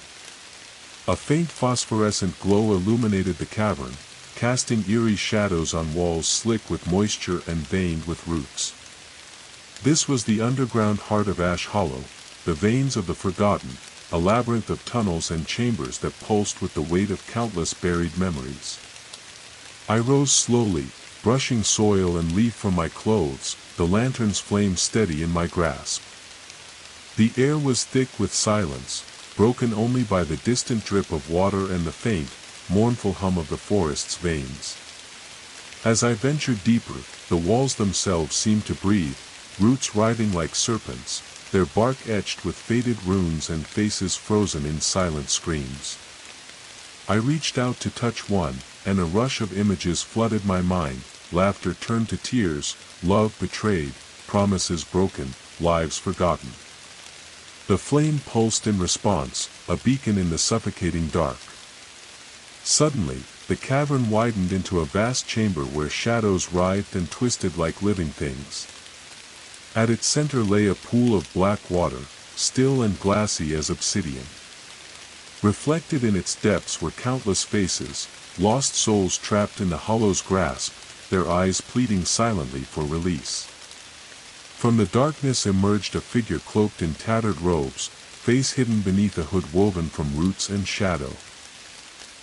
A faint phosphorescent glow illuminated the cavern, casting eerie shadows on walls slick with moisture and veined with roots. This was the underground heart of Ash Hollow, the veins of the forgotten, a labyrinth of tunnels and chambers that pulsed with the weight of countless buried memories. I rose slowly, brushing soil and leaf from my clothes, the lantern's flame steady in my grasp. The air was thick with silence, broken only by the distant drip of water and the faint, mournful hum of the forest's veins. As I ventured deeper, the walls themselves seemed to breathe, roots writhing like serpents, their bark etched with faded runes and faces frozen in silent screams. I reached out to touch one, and a rush of images flooded my mind, laughter turned to tears, love betrayed, promises broken, lives forgotten. The flame pulsed in response, a beacon in the suffocating dark. Suddenly, the cavern widened into a vast chamber where shadows writhed and twisted like living things. At its center lay a pool of black water, still and glassy as obsidian. Reflected in its depths were countless faces, lost souls trapped in the hollow's grasp, their eyes pleading silently for release. From the darkness emerged a figure cloaked in tattered robes, face hidden beneath a hood woven from roots and shadow.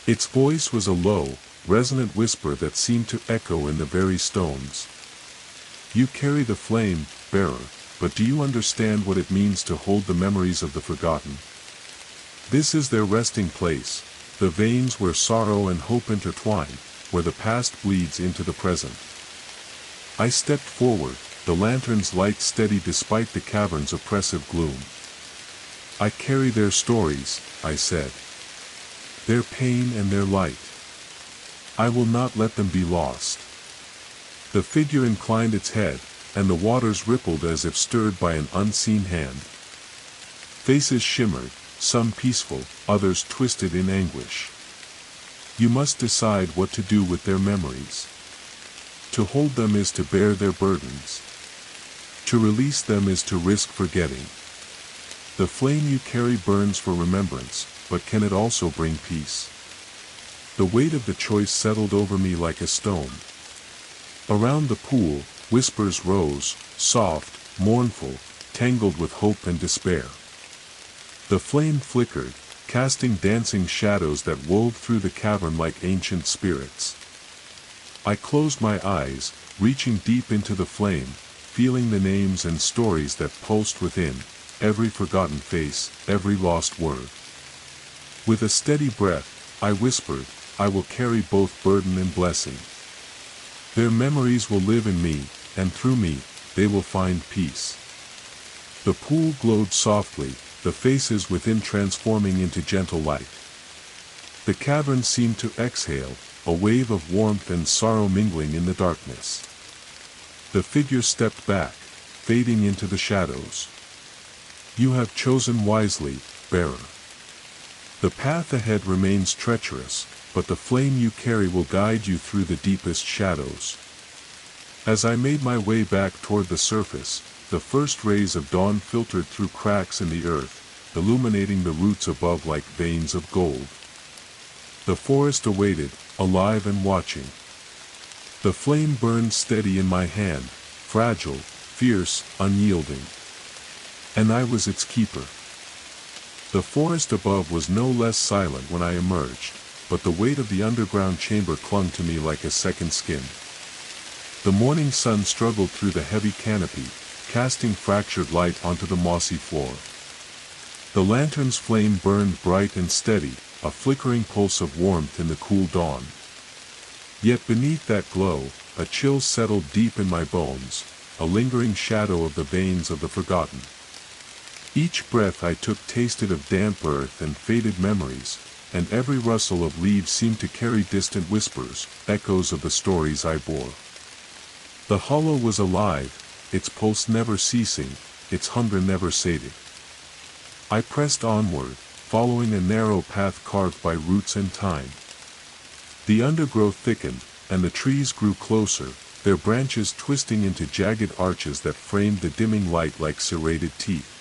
Its voice was a low, resonant whisper that seemed to echo in the very stones. You carry the flame, bearer, but do you understand what it means to hold the memories of the forgotten? This is their resting place, the veins where sorrow and hope intertwine, where the past bleeds into the present. I stepped forward, the lantern's light steady despite the cavern's oppressive gloom. I carry their stories, I said. Their pain and their light. I will not let them be lost. The figure inclined its head, and the waters rippled as if stirred by an unseen hand. Faces shimmered, some peaceful, others twisted in anguish. You must decide what to do with their memories. To hold them is to bear their burdens. To release them is to risk forgetting. The flame you carry burns for remembrance, but can it also bring peace? The weight of the choice settled over me like a stone. Around the pool, whispers rose, soft, mournful, tangled with hope and despair. The flame flickered, casting dancing shadows that wove through the cavern like ancient spirits. I closed my eyes, reaching deep into the flame, feeling the names and stories that pulsed within, every forgotten face, every lost word. With a steady breath, I whispered, I will carry both burden and blessing. Their memories will live in me, and through me, they will find peace. The pool glowed softly, the faces within transforming into gentle light. The cavern seemed to exhale, a wave of warmth and sorrow mingling in the darkness. The figure stepped back, fading into the shadows. You have chosen wisely, bearer. The path ahead remains treacherous, but the flame you carry will guide you through the deepest shadows. As I made my way back toward the surface, the first rays of dawn filtered through cracks in the earth, illuminating the roots above like veins of gold. The forest awaited, alive and watching. The flame burned steady in my hand, fragile, fierce, unyielding. And I was its keeper. The forest above was no less silent when I emerged, but the weight of the underground chamber clung to me like a second skin. The morning sun struggled through the heavy canopy, casting fractured light onto the mossy floor. The lantern's flame burned bright and steady, a flickering pulse of warmth in the cool dawn. Yet beneath that glow, a chill settled deep in my bones, a lingering shadow of the veins of the forgotten. Each breath I took tasted of damp earth and faded memories, and every rustle of leaves seemed to carry distant whispers, echoes of the stories I bore. The hollow was alive, its pulse never ceasing, its hunger never sated. I pressed onward, following a narrow path carved by roots and time. The undergrowth thickened, and the trees grew closer, their branches twisting into jagged arches that framed the dimming light like serrated teeth.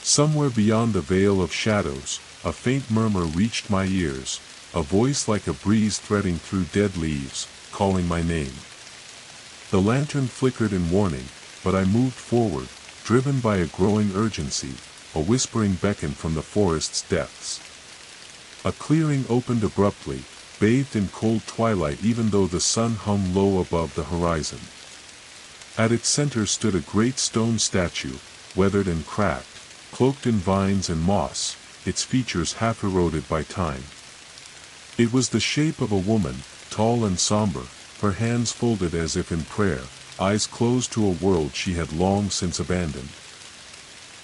Somewhere beyond the veil of shadows, a faint murmur reached my ears, a voice like a breeze threading through dead leaves, calling my name. The lantern flickered in warning, but I moved forward, driven by a growing urgency, a whispering beckon from the forest's depths. A clearing opened abruptly, bathed in cold twilight even though the sun hung low above the horizon. At its center stood a great stone statue, weathered and cracked, cloaked in vines and moss, its features half eroded by time. It was the shape of a woman, tall and somber, her hands folded as if in prayer, eyes closed to a world she had long since abandoned.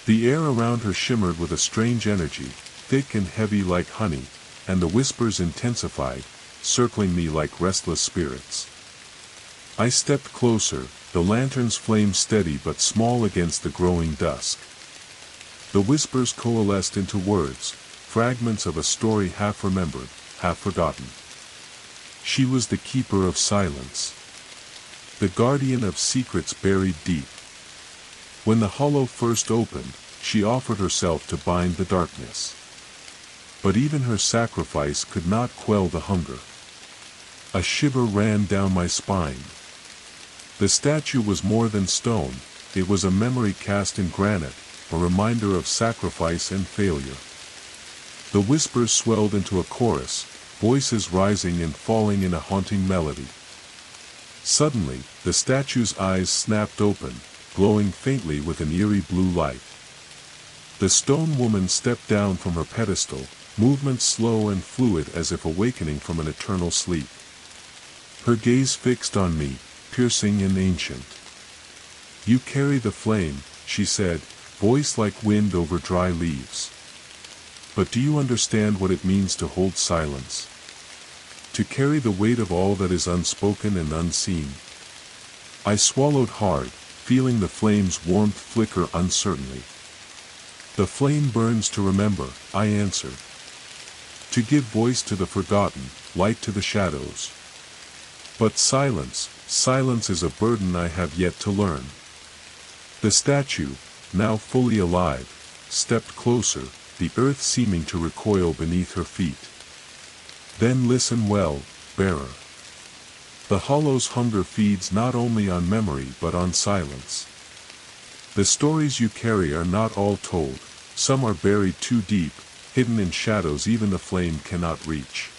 The air around her shimmered with a strange energy, thick and heavy like honey, and the whispers intensified, circling me like restless spirits. I stepped closer, the lantern's flame steady but small against the growing dusk. The whispers coalesced into words, fragments of a story half remembered, half forgotten. She was the keeper of silence, the guardian of secrets buried deep. When the hollow first opened, she offered herself to bind the darkness. But even her sacrifice could not quell the hunger. A shiver ran down my spine. The statue was more than stone, it was a memory cast in granite, a reminder of sacrifice and failure. The whispers swelled into a chorus, voices rising and falling in a haunting melody. Suddenly, the statue's eyes snapped open, glowing faintly with an eerie blue light. The stone woman stepped down from her pedestal, movements slow and fluid as if awakening from an eternal sleep. Her gaze fixed on me, piercing and ancient. "You carry the flame," she said, voice like wind over dry leaves. "But do you understand what it means to hold silence? To carry the weight of all that is unspoken and unseen? I swallowed hard, feeling the flame's warmth flicker uncertainly. The flame burns to remember, I answered. To give voice to the forgotten, light to the shadows. But silence is a burden I have yet to learn. The statue, now fully alive, stepped closer, the earth seeming to recoil beneath her feet. Then listen well, bearer. The hollow's hunger feeds not only on memory but on silence. The stories you carry are not all told, some are buried too deep, hidden in shadows even the flame cannot reach.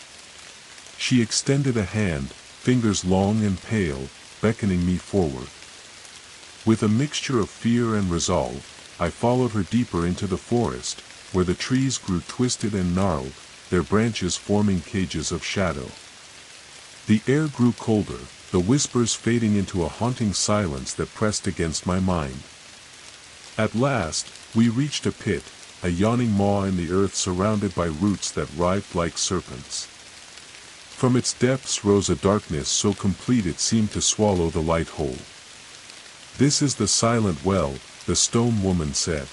She extended a hand, fingers long and pale, beckoning me forward. With a mixture of fear and resolve, I followed her deeper into the forest, where the trees grew twisted and gnarled, their branches forming cages of shadow. The air grew colder, the whispers fading into a haunting silence that pressed against my mind. At last, we reached a pit, a yawning maw in the earth surrounded by roots that writhed like serpents. From its depths rose a darkness so complete it seemed to swallow the light whole. This is the silent well, the stone woman said.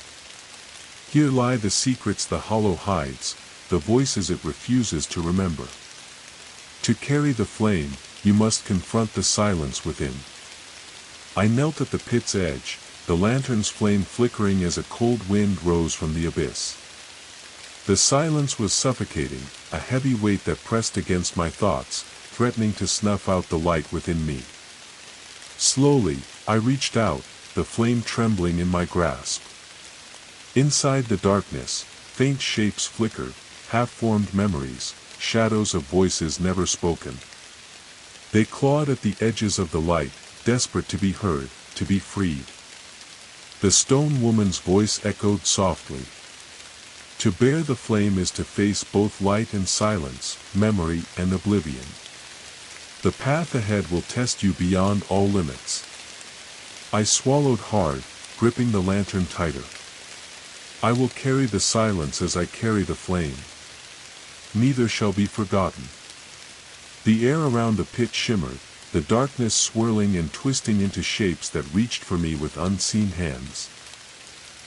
Here lie the secrets the hollow hides, the voices it refuses to remember. To carry the flame, you must confront the silence within. I knelt at the pit's edge, the lantern's flame flickering as a cold wind rose from the abyss. The silence was suffocating, a heavy weight that pressed against my thoughts, threatening to snuff out the light within me. Slowly, I reached out, the flame trembling in my grasp. Inside the darkness, faint shapes flickered, half-formed memories, shadows of voices never spoken. They clawed at the edges of the light, desperate to be heard, to be freed. The stone woman's voice echoed softly. To bear the flame is to face both light and silence, memory and oblivion. The path ahead will test you beyond all limits. I swallowed hard, gripping the lantern tighter. I will carry the silence as I carry the flame. Neither shall be forgotten. The air around the pit shimmered, the darkness swirling and twisting into shapes that reached for me with unseen hands.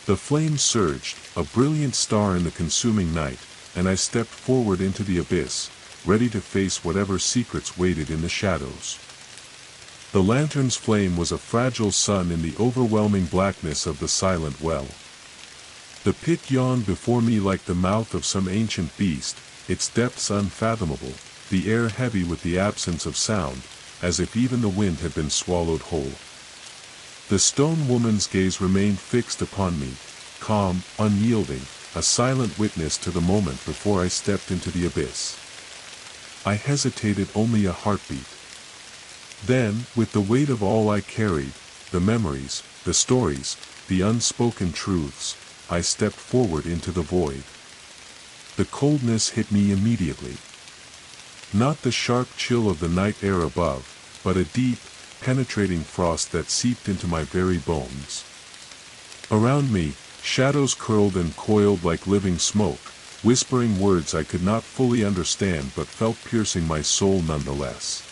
The flame surged, a brilliant star in the consuming night, and I stepped forward into the abyss, ready to face whatever secrets waited in the shadows. The lantern's flame was a fragile sun in the overwhelming blackness of the silent well. The pit yawned before me like the mouth of some ancient beast, its depths unfathomable, the air heavy with the absence of sound, as if even the wind had been swallowed whole. The stone woman's gaze remained fixed upon me, calm, unyielding, a silent witness to the moment before I stepped into the abyss. I hesitated only a heartbeat. Then, with the weight of all I carried, the memories, the stories, the unspoken truths, I stepped forward into the void. The coldness hit me immediately. Not the sharp chill of the night air above, but a deep, penetrating frost that seeped into my very bones. Around me, shadows curled and coiled like living smoke, whispering words I could not fully understand but felt piercing my soul nonetheless.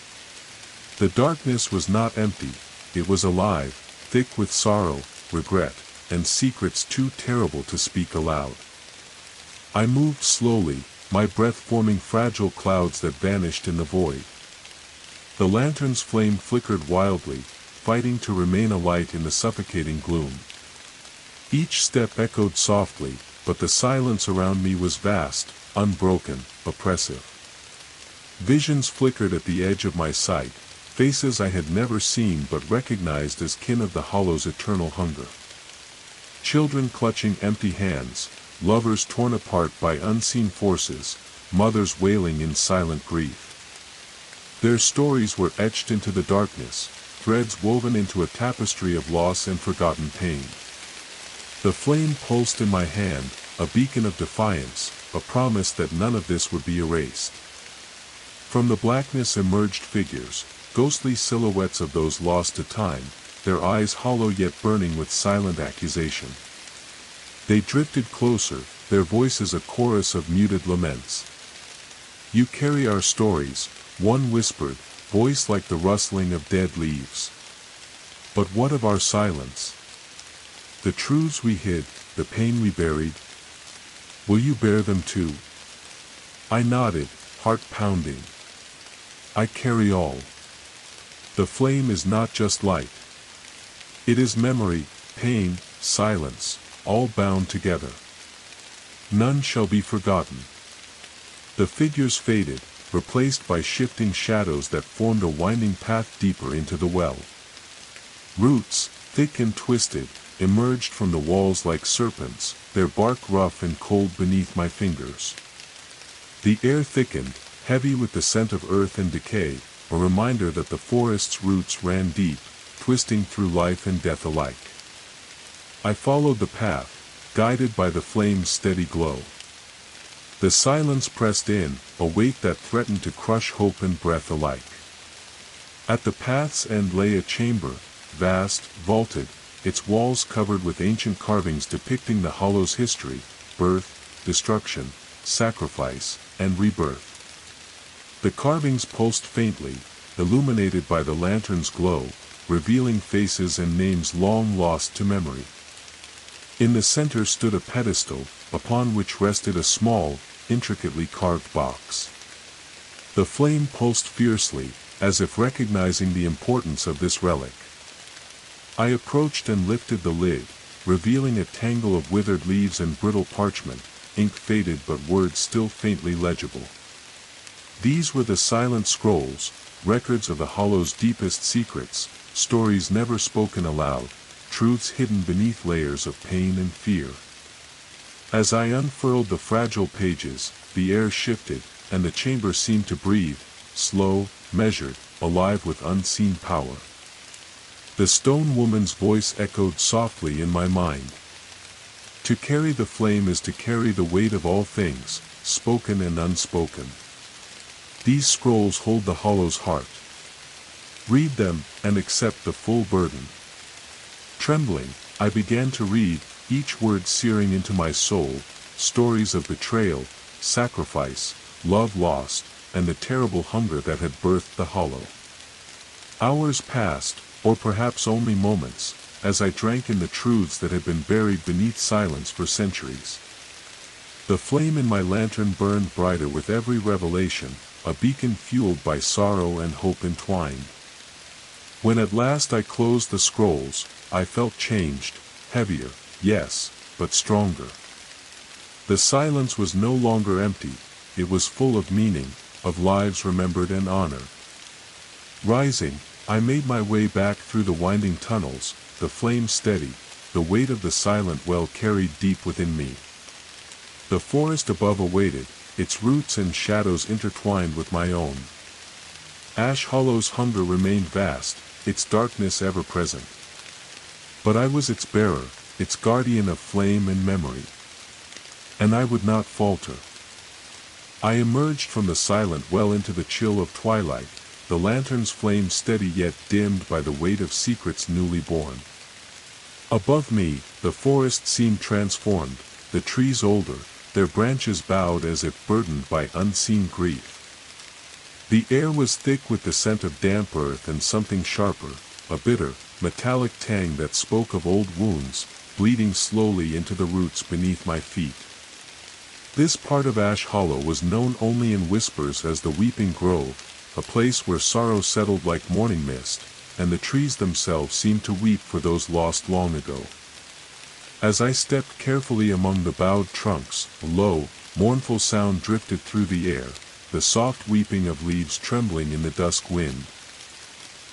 The darkness was not empty, it was alive, thick with sorrow, regret, and secrets too terrible to speak aloud. I moved slowly, my breath forming fragile clouds that vanished in the void. The lantern's flame flickered wildly, fighting to remain alight in the suffocating gloom. Each step echoed softly, but the silence around me was vast, unbroken, oppressive. Visions flickered at the edge of my sight, faces I had never seen but recognized as kin of the hollow's eternal hunger. Children clutching empty hands, lovers torn apart by unseen forces, mothers wailing in silent grief. Their stories were etched into the darkness, threads woven into a tapestry of loss and forgotten pain. The flame pulsed in my hand, a beacon of defiance, a promise that none of this would be erased. From the blackness emerged figures, ghostly silhouettes of those lost to time, their eyes hollow yet burning with silent accusation. They drifted closer, their voices a chorus of muted laments. "You carry our stories," one whispered, voice like the rustling of dead leaves. But what of our silence? The truths we hid, the pain we buried? Will you bear them too? I nodded, heart pounding. I carry all. The flame is not just light. It is memory, pain, silence, all bound together. None shall be forgotten. The figures faded, replaced by shifting shadows that formed a winding path deeper into the well. Roots, thick and twisted, emerged from the walls like serpents, their bark rough and cold beneath my fingers. The air thickened, heavy with the scent of earth and decay, a reminder that the forest's roots ran deep, twisting through life and death alike. I followed the path, guided by the flame's steady glow. The silence pressed in, a weight that threatened to crush hope and breath alike. At the path's end lay a chamber, vast, vaulted, its walls covered with ancient carvings depicting the hollow's history, birth, destruction, sacrifice, and rebirth. The carvings pulsed faintly, illuminated by the lantern's glow, revealing faces and names long lost to memory. In the center stood a pedestal, upon which rested a small, intricately carved box. The flame pulsed fiercely, as if recognizing the importance of this relic. I approached and lifted the lid, revealing a tangle of withered leaves and brittle parchment, ink faded but words still faintly legible. These were the silent scrolls, records of the hollow's deepest secrets, stories never spoken aloud, truths hidden beneath layers of pain and fear. As I unfurled the fragile pages, the air shifted, and the chamber seemed to breathe, slow, measured, alive with unseen power. The stone woman's voice echoed softly in my mind. To carry the flame is to carry the weight of all things, spoken and unspoken. These scrolls hold the hollow's heart. Read them, and accept the full burden. Trembling, I began to read, each word searing into my soul, stories of betrayal, sacrifice, love lost, and the terrible hunger that had birthed the hollow. Hours passed, or perhaps only moments, as I drank in the truths that had been buried beneath silence for centuries. The flame in my lantern burned brighter with every revelation, a beacon fueled by sorrow and hope entwined. When at last I closed the scrolls, I felt changed, heavier, yes, but stronger. The silence was no longer empty, it was full of meaning, of lives remembered and honored. Rising, I made my way back through the winding tunnels, the flame steady, the weight of the silent well carried deep within me. The forest above awaited, its roots and shadows intertwined with my own. Ash Hollow's hunger remained vast, its darkness ever present. But I was its bearer, its guardian of flame and memory. And I would not falter. I emerged from the silent well into the chill of twilight, the lantern's flame steady yet dimmed by the weight of secrets newly born. Above me, the forest seemed transformed, the trees older, their branches bowed as if burdened by unseen grief. The air was thick with the scent of damp earth and something sharper, a bitter, metallic tang that spoke of old wounds, bleeding slowly into the roots beneath my feet. This part of Ash Hollow was known only in whispers as the Weeping Grove, a place where sorrow settled like morning mist, and the trees themselves seemed to weep for those lost long ago. As I stepped carefully among the bowed trunks, a low, mournful sound drifted through the air, the soft weeping of leaves trembling in the dusk wind.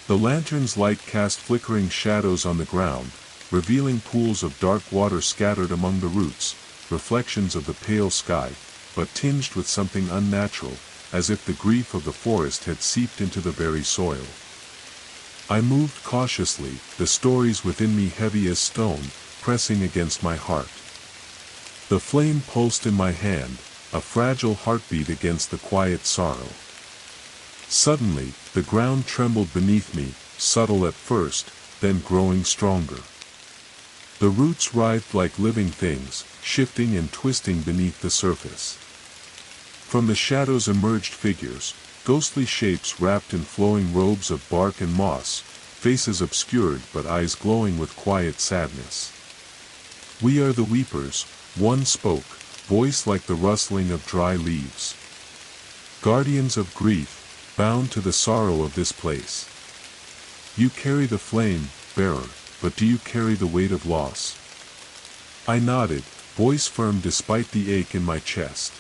The lantern's light cast flickering shadows on the ground, revealing pools of dark water scattered among the roots, reflections of the pale sky, but tinged with something unnatural, as if the grief of the forest had seeped into the very soil. I moved cautiously, the stories within me heavy as stone, pressing against my heart. The flame pulsed in my hand, a fragile heartbeat against the quiet sorrow. Suddenly, the ground trembled beneath me, subtle at first, then growing stronger. The roots writhed like living things, shifting and twisting beneath the surface. From the shadows emerged figures, ghostly shapes wrapped in flowing robes of bark and moss, faces obscured but eyes glowing with quiet sadness. "We are the weepers," one spoke, voice like the rustling of dry leaves. "Guardians of grief, bound to the sorrow of this place. You carry the flame, bearer, but do you carry the weight of loss?" I nodded, voice firm despite the ache in my chest.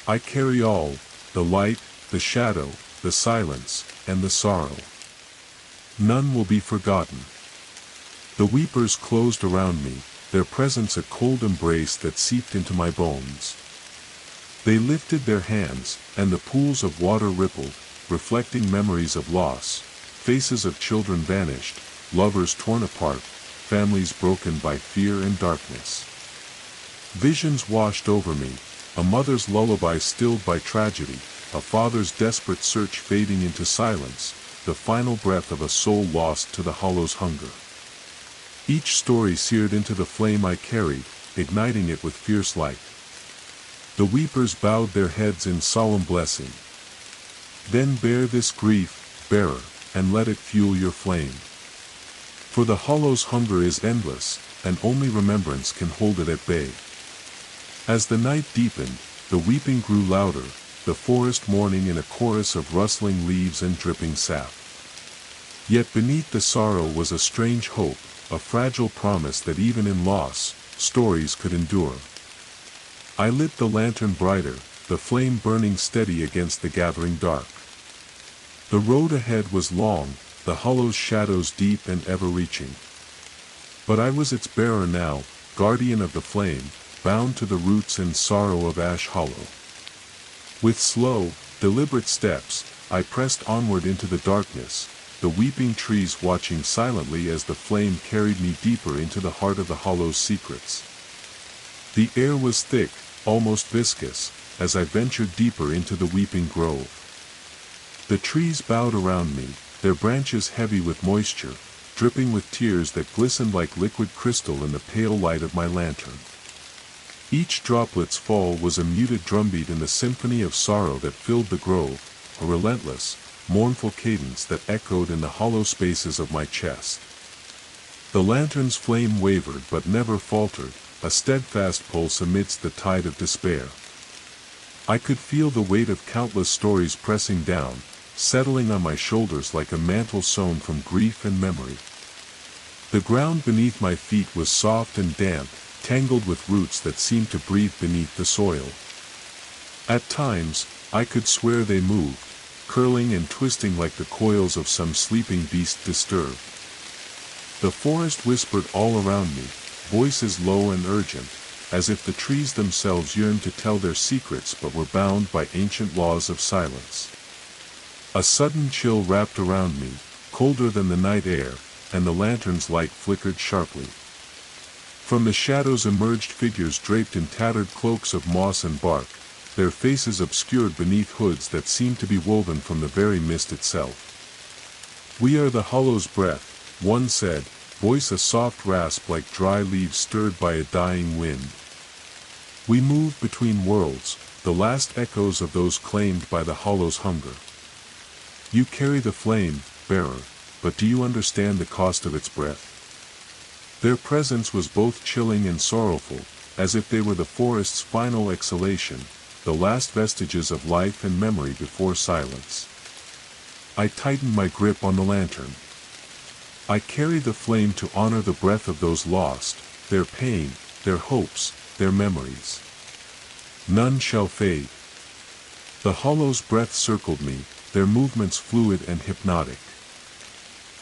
"I carry all, the light, the shadow, the silence, and the sorrow. None will be forgotten." The weepers closed around me, their presence a cold embrace that seeped into my bones. They lifted their hands, and the pools of water rippled, reflecting memories of loss. Faces of children vanished, lovers torn apart, families broken by fear and darkness. Visions washed over me, a mother's lullaby stilled by tragedy, a father's desperate search fading into silence, the final breath of a soul lost to the hollow's hunger. Each story seared into the flame I carried, igniting it with fierce light. The weepers bowed their heads in solemn blessing. "Then bear this grief, bearer, and let it fuel your flame. For the hollow's hunger is endless, and only remembrance can hold it at bay." As the night deepened, the weeping grew louder, the forest mourning in a chorus of rustling leaves and dripping sap. Yet beneath the sorrow was a strange hope, a fragile promise that even in loss, stories could endure. I lit the lantern brighter, the flame burning steady against the gathering dark. The road ahead was long, the hollow's shadows deep and ever-reaching. But I was its bearer now, guardian of the flame, bound to the roots and sorrow of Ash Hollow. With slow, deliberate steps, I pressed onward into the darkness, the weeping trees watching silently as the flame carried me deeper into the heart of the hollow's secrets. The air was thick, almost viscous, as I ventured deeper into the weeping grove. The trees bowed around me, their branches heavy with moisture, dripping with tears that glistened like liquid crystal in the pale light of my lantern. Each droplet's fall was a muted drumbeat in the symphony of sorrow that filled the grove, a relentless, mournful cadence that echoed in the hollow spaces of my chest. The lantern's flame wavered but never faltered, a steadfast pulse amidst the tide of despair. I could feel the weight of countless stories pressing down, settling on my shoulders like a mantle sewn from grief and memory. The ground beneath my feet was soft and damp, tangled with roots that seemed to breathe beneath the soil. At times, I could swear they moved, curling and twisting like the coils of some sleeping beast disturbed. The forest whispered all around me, voices low and urgent, as if the trees themselves yearned to tell their secrets but were bound by ancient laws of silence. A sudden chill wrapped around me, colder than the night air, and the lantern's light flickered sharply. From the shadows emerged figures draped in tattered cloaks of moss and bark, their faces obscured beneath hoods that seemed to be woven from the very mist itself. "We are the hollow's breath," one said, voice a soft rasp like dry leaves stirred by a dying wind. "We move between worlds, the last echoes of those claimed by the hollow's hunger. You carry the flame, bearer, but do you understand the cost of its breath?" Their presence was both chilling and sorrowful, as if they were the forest's final exhalation, the last vestiges of life and memory before silence. I tightened my grip on the lantern. I carry the flame to honor the breath of those lost, their pain, their hopes, their memories. None shall fade. The hollow's breath circled me, their movements fluid and hypnotic.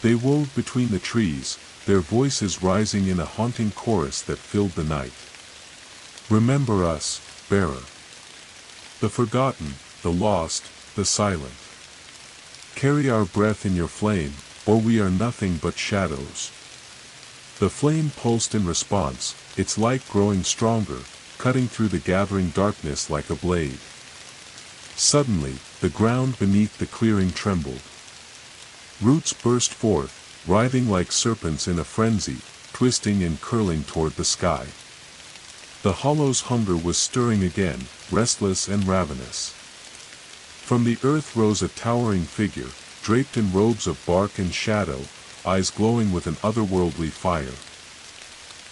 They wove between the trees, their voices rising in a haunting chorus that filled the night. Remember us, bearer. The forgotten, the lost, the silent. Carry our breath in your flame, or we are nothing but shadows. The flame pulsed in response, its light growing stronger, cutting through the gathering darkness like a blade. Suddenly, the ground beneath the clearing trembled. Roots burst forth, writhing like serpents in a frenzy, twisting and curling toward the sky. The hollow's hunger was stirring again, restless and ravenous. From the earth rose a towering figure, draped in robes of bark and shadow, eyes glowing with an otherworldly fire.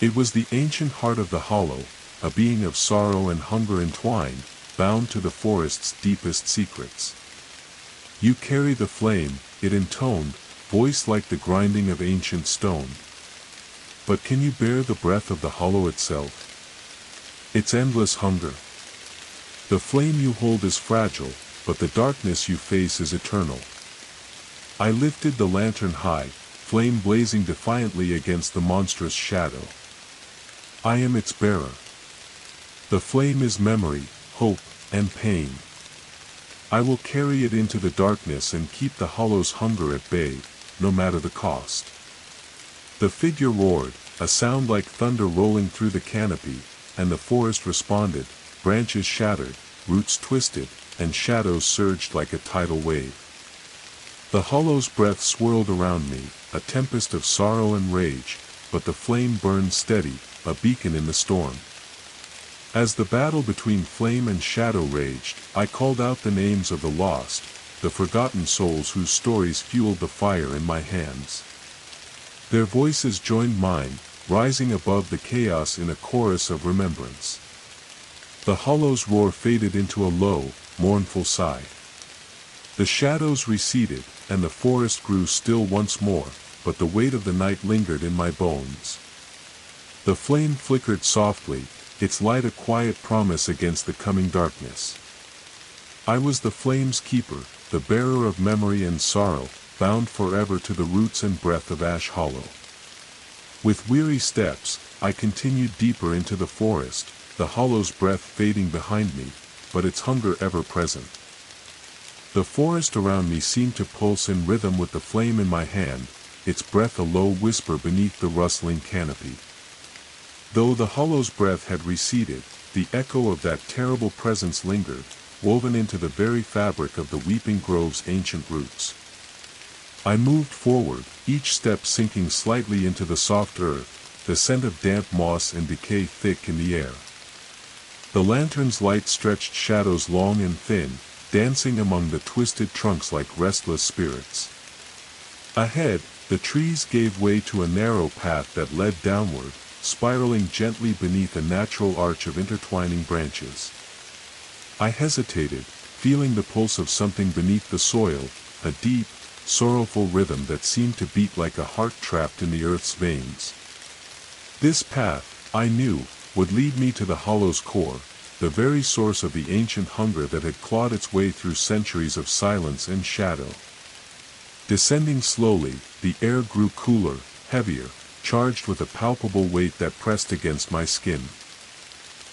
It was the ancient heart of the hollow, a being of sorrow and hunger entwined, bound to the forest's deepest secrets. "You carry the flame," it intoned, voice like the grinding of ancient stone. "But can you bear the breath of the hollow itself? Its endless hunger? The flame you hold is fragile, but the darkness you face is eternal." I lifted the lantern high, flame blazing defiantly against the monstrous shadow. "I am its bearer. The flame is memory, hope, and pain. I will carry it into the darkness and keep the hollow's hunger at bay, no matter the cost." The figure roared, a sound like thunder rolling through the canopy, and the forest responded, branches shattered, roots twisted, and shadows surged like a tidal wave. The hollow's breath swirled around me, a tempest of sorrow and rage, but the flame burned steady, a beacon in the storm. As the battle between flame and shadow raged, I called out the names of the lost, the forgotten souls whose stories fueled the fire in my hands. Their voices joined mine, rising above the chaos in a chorus of remembrance. The hollow's roar faded into a low, mournful sigh. The shadows receded, and the forest grew still once more, but the weight of the night lingered in my bones. The flame flickered softly, its light a quiet promise against the coming darkness. I was the flame's keeper, the bearer of memory and sorrow, bound forever to the roots and breath of Ash Hollow. With weary steps, I continued deeper into the forest, the hollow's breath fading behind me, but its hunger ever present. The forest around me seemed to pulse in rhythm with the flame in my hand, its breath a low whisper beneath the rustling canopy. Though the hollow's breath had receded, the echo of that terrible presence lingered, woven into the very fabric of the weeping grove's ancient roots. I moved forward, each step sinking slightly into the soft earth, the scent of damp moss and decay thick in the air. The lantern's light stretched shadows long and thin, dancing among the twisted trunks like restless spirits. Ahead, the trees gave way to a narrow path that led downward, spiraling gently beneath a natural arch of intertwining branches. I hesitated, feeling the pulse of something beneath the soil, a deep, sorrowful rhythm that seemed to beat like a heart trapped in the earth's veins. This path, I knew, would lead me to the hollow's core, the very source of the ancient hunger that had clawed its way through centuries of silence and shadow. Descending slowly, the air grew cooler, heavier, charged with a palpable weight that pressed against my skin.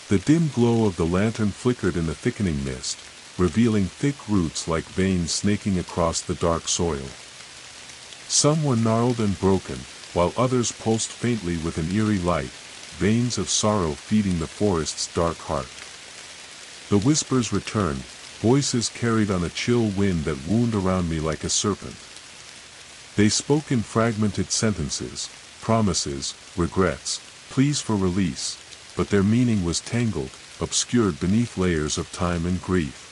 The dim glow of the lantern flickered in the thickening mist, revealing thick roots like veins snaking across the dark soil. Some were gnarled and broken, while others pulsed faintly with an eerie light, veins of sorrow feeding the forest's dark heart. The whispers returned, voices carried on a chill wind that wound around me like a serpent. They spoke in fragmented sentences, promises, regrets, pleas for release, but their meaning was tangled, obscured beneath layers of time and grief.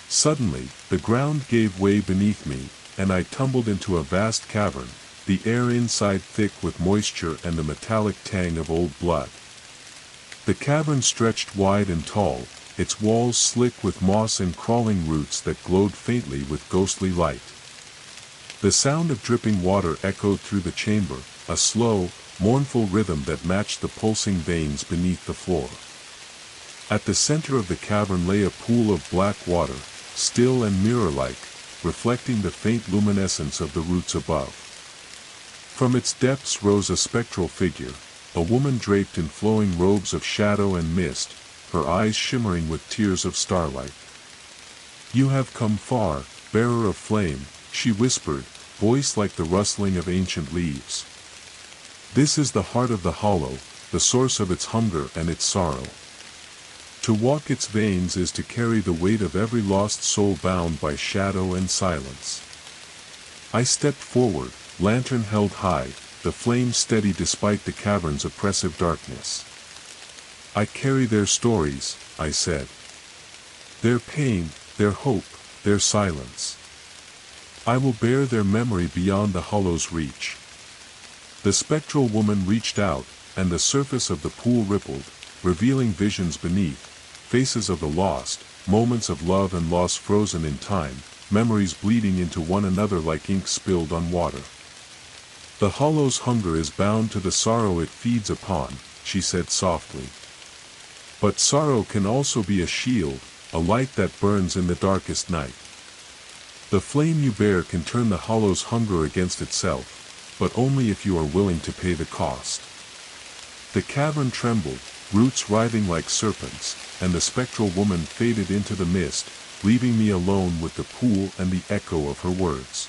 Suddenly, the ground gave way beneath me, and I tumbled into a vast cavern, the air inside thick with moisture and the metallic tang of old blood. The cavern stretched wide and tall, its walls slick with moss and crawling roots that glowed faintly with ghostly light. The sound of dripping water echoed through the chamber, a slow, mournful rhythm that matched the pulsing veins beneath the floor. At the center of the cavern lay a pool of black water, still and mirror-like, reflecting the faint luminescence of the roots above. From its depths rose a spectral figure, a woman draped in flowing robes of shadow and mist, her eyes shimmering with tears of starlight. "You have come far, bearer of flame," she whispered, voice like the rustling of ancient leaves. "This is the heart of the hollow, the source of its hunger and its sorrow. To walk its veins is to carry the weight of every lost soul bound by shadow and silence." I stepped forward, lantern held high, the flame steady despite the cavern's oppressive darkness. "I carry their stories," I said. "Their pain, their hope, their silence. I will bear their memory beyond the hollow's reach. The spectral woman reached out, and the surface of the pool rippled, revealing visions beneath, faces of the lost, moments of love and loss frozen in time, memories bleeding into one another like ink spilled on water. The hollow's hunger is bound to the sorrow it feeds upon, she said softly. But sorrow can also be a shield, a light that burns in the darkest night. The flame you bear can turn the hollow's hunger against itself, but only if you are willing to pay the cost. The cavern trembled, roots writhing like serpents, and the spectral woman faded into the mist, leaving me alone with the pool and the echo of her words.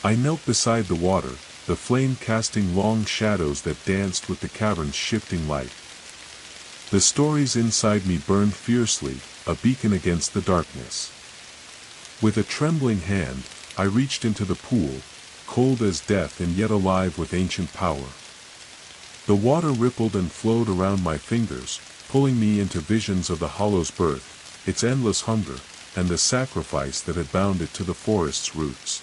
I knelt beside the water, the flame casting long shadows that danced with the cavern's shifting light. The stories inside me burned fiercely, a beacon against the darkness. With a trembling hand, I reached into the pool, cold as death and yet alive with ancient power. The water rippled and flowed around my fingers, pulling me into visions of the hollow's birth, its endless hunger, and the sacrifice that had bound it to the forest's roots.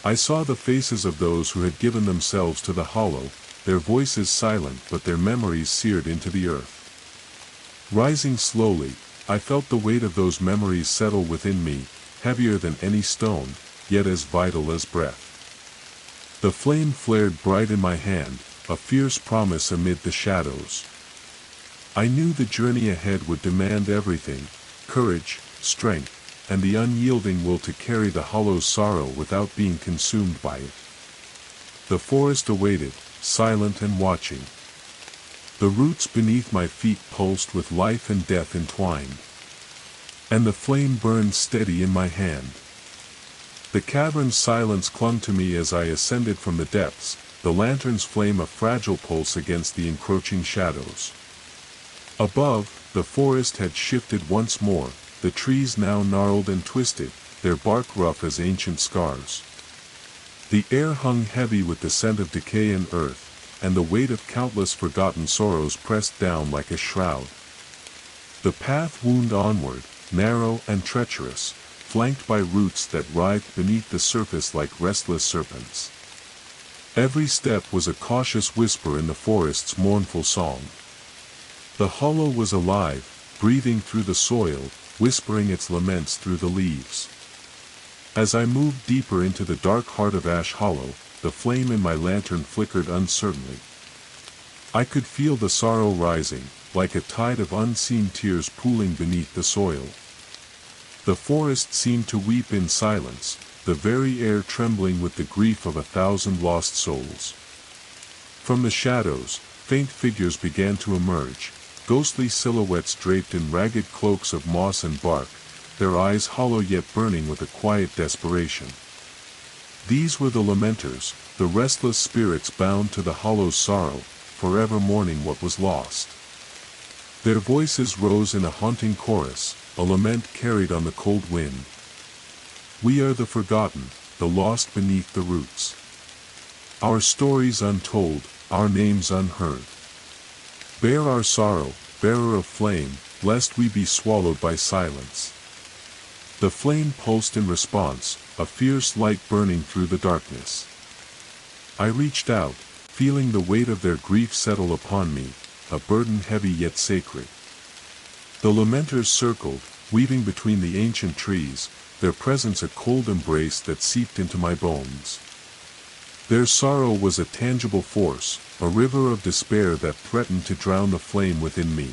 I saw the faces of those who had given themselves to the hollow, their voices silent but their memories seared into the earth. Rising slowly, I felt the weight of those memories settle within me, heavier than any stone, yet as vital as breath. The flame flared bright in my hand, a fierce promise amid the shadows. I knew the journey ahead would demand everything, courage, strength, and the unyielding will to carry the hollow's sorrow without being consumed by it. The forest awaited, silent and watching. The roots beneath my feet pulsed with life and death entwined. And the flame burned steady in my hand. The cavern's silence clung to me as I ascended from the depths, the lantern's flame a fragile pulse against the encroaching shadows. Above, the forest had shifted once more, the trees now gnarled and twisted, their bark rough as ancient scars. The air hung heavy with the scent of decay and earth, and the weight of countless forgotten sorrows pressed down like a shroud. The path wound onward, narrow and treacherous, flanked by roots that writhed beneath the surface like restless serpents. Every step was a cautious whisper in the forest's mournful song. The hollow was alive, breathing through the soil, whispering its laments through the leaves. As I moved deeper into the dark heart of Ash Hollow, the flame in my lantern flickered uncertainly. I could feel the sorrow rising, like a tide of unseen tears pooling beneath the soil. The forest seemed to weep in silence, the very air trembling with the grief of 1,000 lost souls. From the shadows, faint figures began to emerge, ghostly silhouettes draped in ragged cloaks of moss and bark, their eyes hollow yet burning with a quiet desperation. These were the lamenters, the restless spirits bound to the hollow's sorrow, forever mourning what was lost. Their voices rose in a haunting chorus, a lament carried on the cold wind. We are the forgotten, the lost beneath the roots. Our stories untold, our names unheard. Bear our sorrow, bearer of flame, lest we be swallowed by silence. The flame pulsed in response, a fierce light burning through the darkness. I reached out, feeling the weight of their grief settle upon me, a burden heavy yet sacred. The lamenters circled, weaving between the ancient trees, their presence a cold embrace that seeped into my bones. Their sorrow was a tangible force, a river of despair that threatened to drown the flame within me.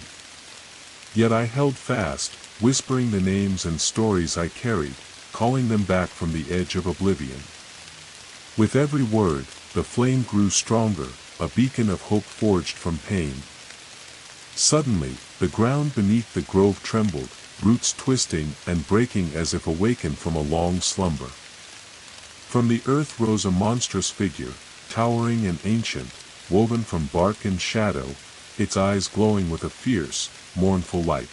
Yet I held fast, whispering the names and stories I carried, calling them back from the edge of oblivion. With every word, the flame grew stronger, a beacon of hope forged from pain. Suddenly, the ground beneath the grove trembled, roots twisting and breaking as if awakened from a long slumber. From the earth rose a monstrous figure, towering and ancient, woven from bark and shadow, its eyes glowing with a fierce, mournful light.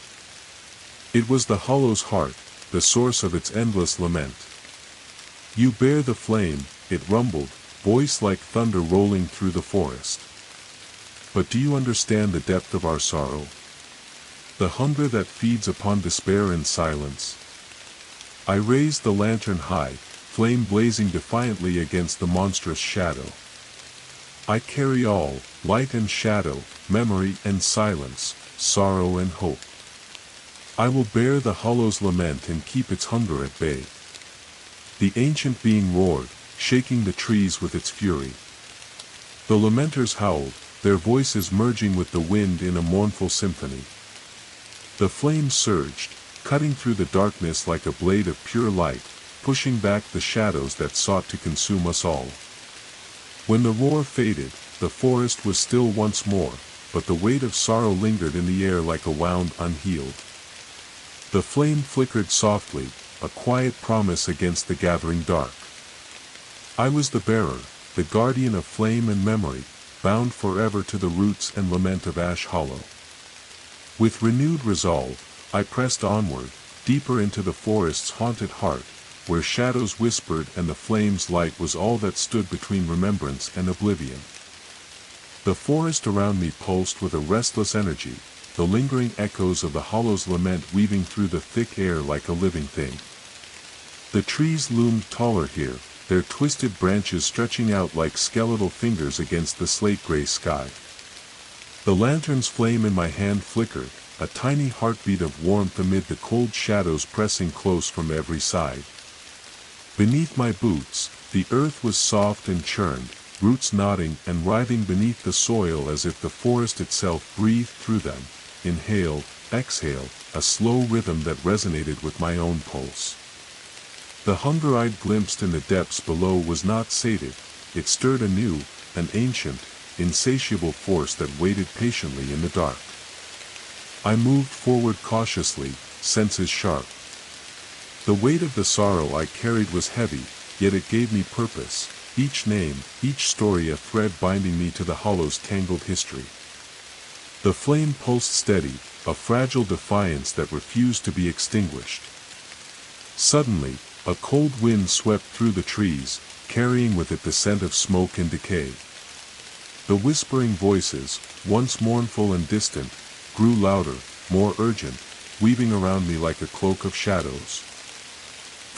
It was the hollow's heart, the source of its endless lament. You bear the flame, it rumbled, voice like thunder rolling through the forest. But do you understand the depth of our sorrow? The hunger that feeds upon despair and silence? I raised the lantern high, flame blazing defiantly against the monstrous shadow. I carry all, light and shadow, memory and silence, sorrow and hope. I will bear the hollow's lament and keep its hunger at bay. The ancient being roared, shaking the trees with its fury. The lamenters howled, their voices merging with the wind in a mournful symphony. The flames surged, cutting through the darkness like a blade of pure light, pushing back the shadows that sought to consume us all. When the roar faded, the forest was still once more, but the weight of sorrow lingered in the air like a wound unhealed. The flame flickered softly, a quiet promise against the gathering dark. I was the bearer, the guardian of flame and memory, bound forever to the roots and lament of Ash Hollow. With renewed resolve, I pressed onward, deeper into the forest's haunted heart, where shadows whispered and the flame's light was all that stood between remembrance and oblivion. The forest around me pulsed with a restless energy, the lingering echoes of the hollow's lament weaving through the thick air like a living thing. The trees loomed taller here, their twisted branches stretching out like skeletal fingers against the slate-gray sky. The lantern's flame in my hand flickered, a tiny heartbeat of warmth amid the cold shadows pressing close from every side. Beneath my boots, the earth was soft and churned, roots nodding and writhing beneath the soil as if the forest itself breathed through them. Inhale, exhale, a slow rhythm that resonated with my own pulse. The hunger I'd glimpsed in the depths below was not sated, it stirred anew, an ancient, insatiable force that waited patiently in the dark. I moved forward cautiously, senses sharp. The weight of the sorrow I carried was heavy, yet it gave me purpose, each name, each story a thread binding me to the hollow's tangled history. The flame pulsed steady, a fragile defiance that refused to be extinguished. Suddenly, a cold wind swept through the trees, carrying with it the scent of smoke and decay. The whispering voices, once mournful and distant, grew louder, more urgent, weaving around me like a cloak of shadows.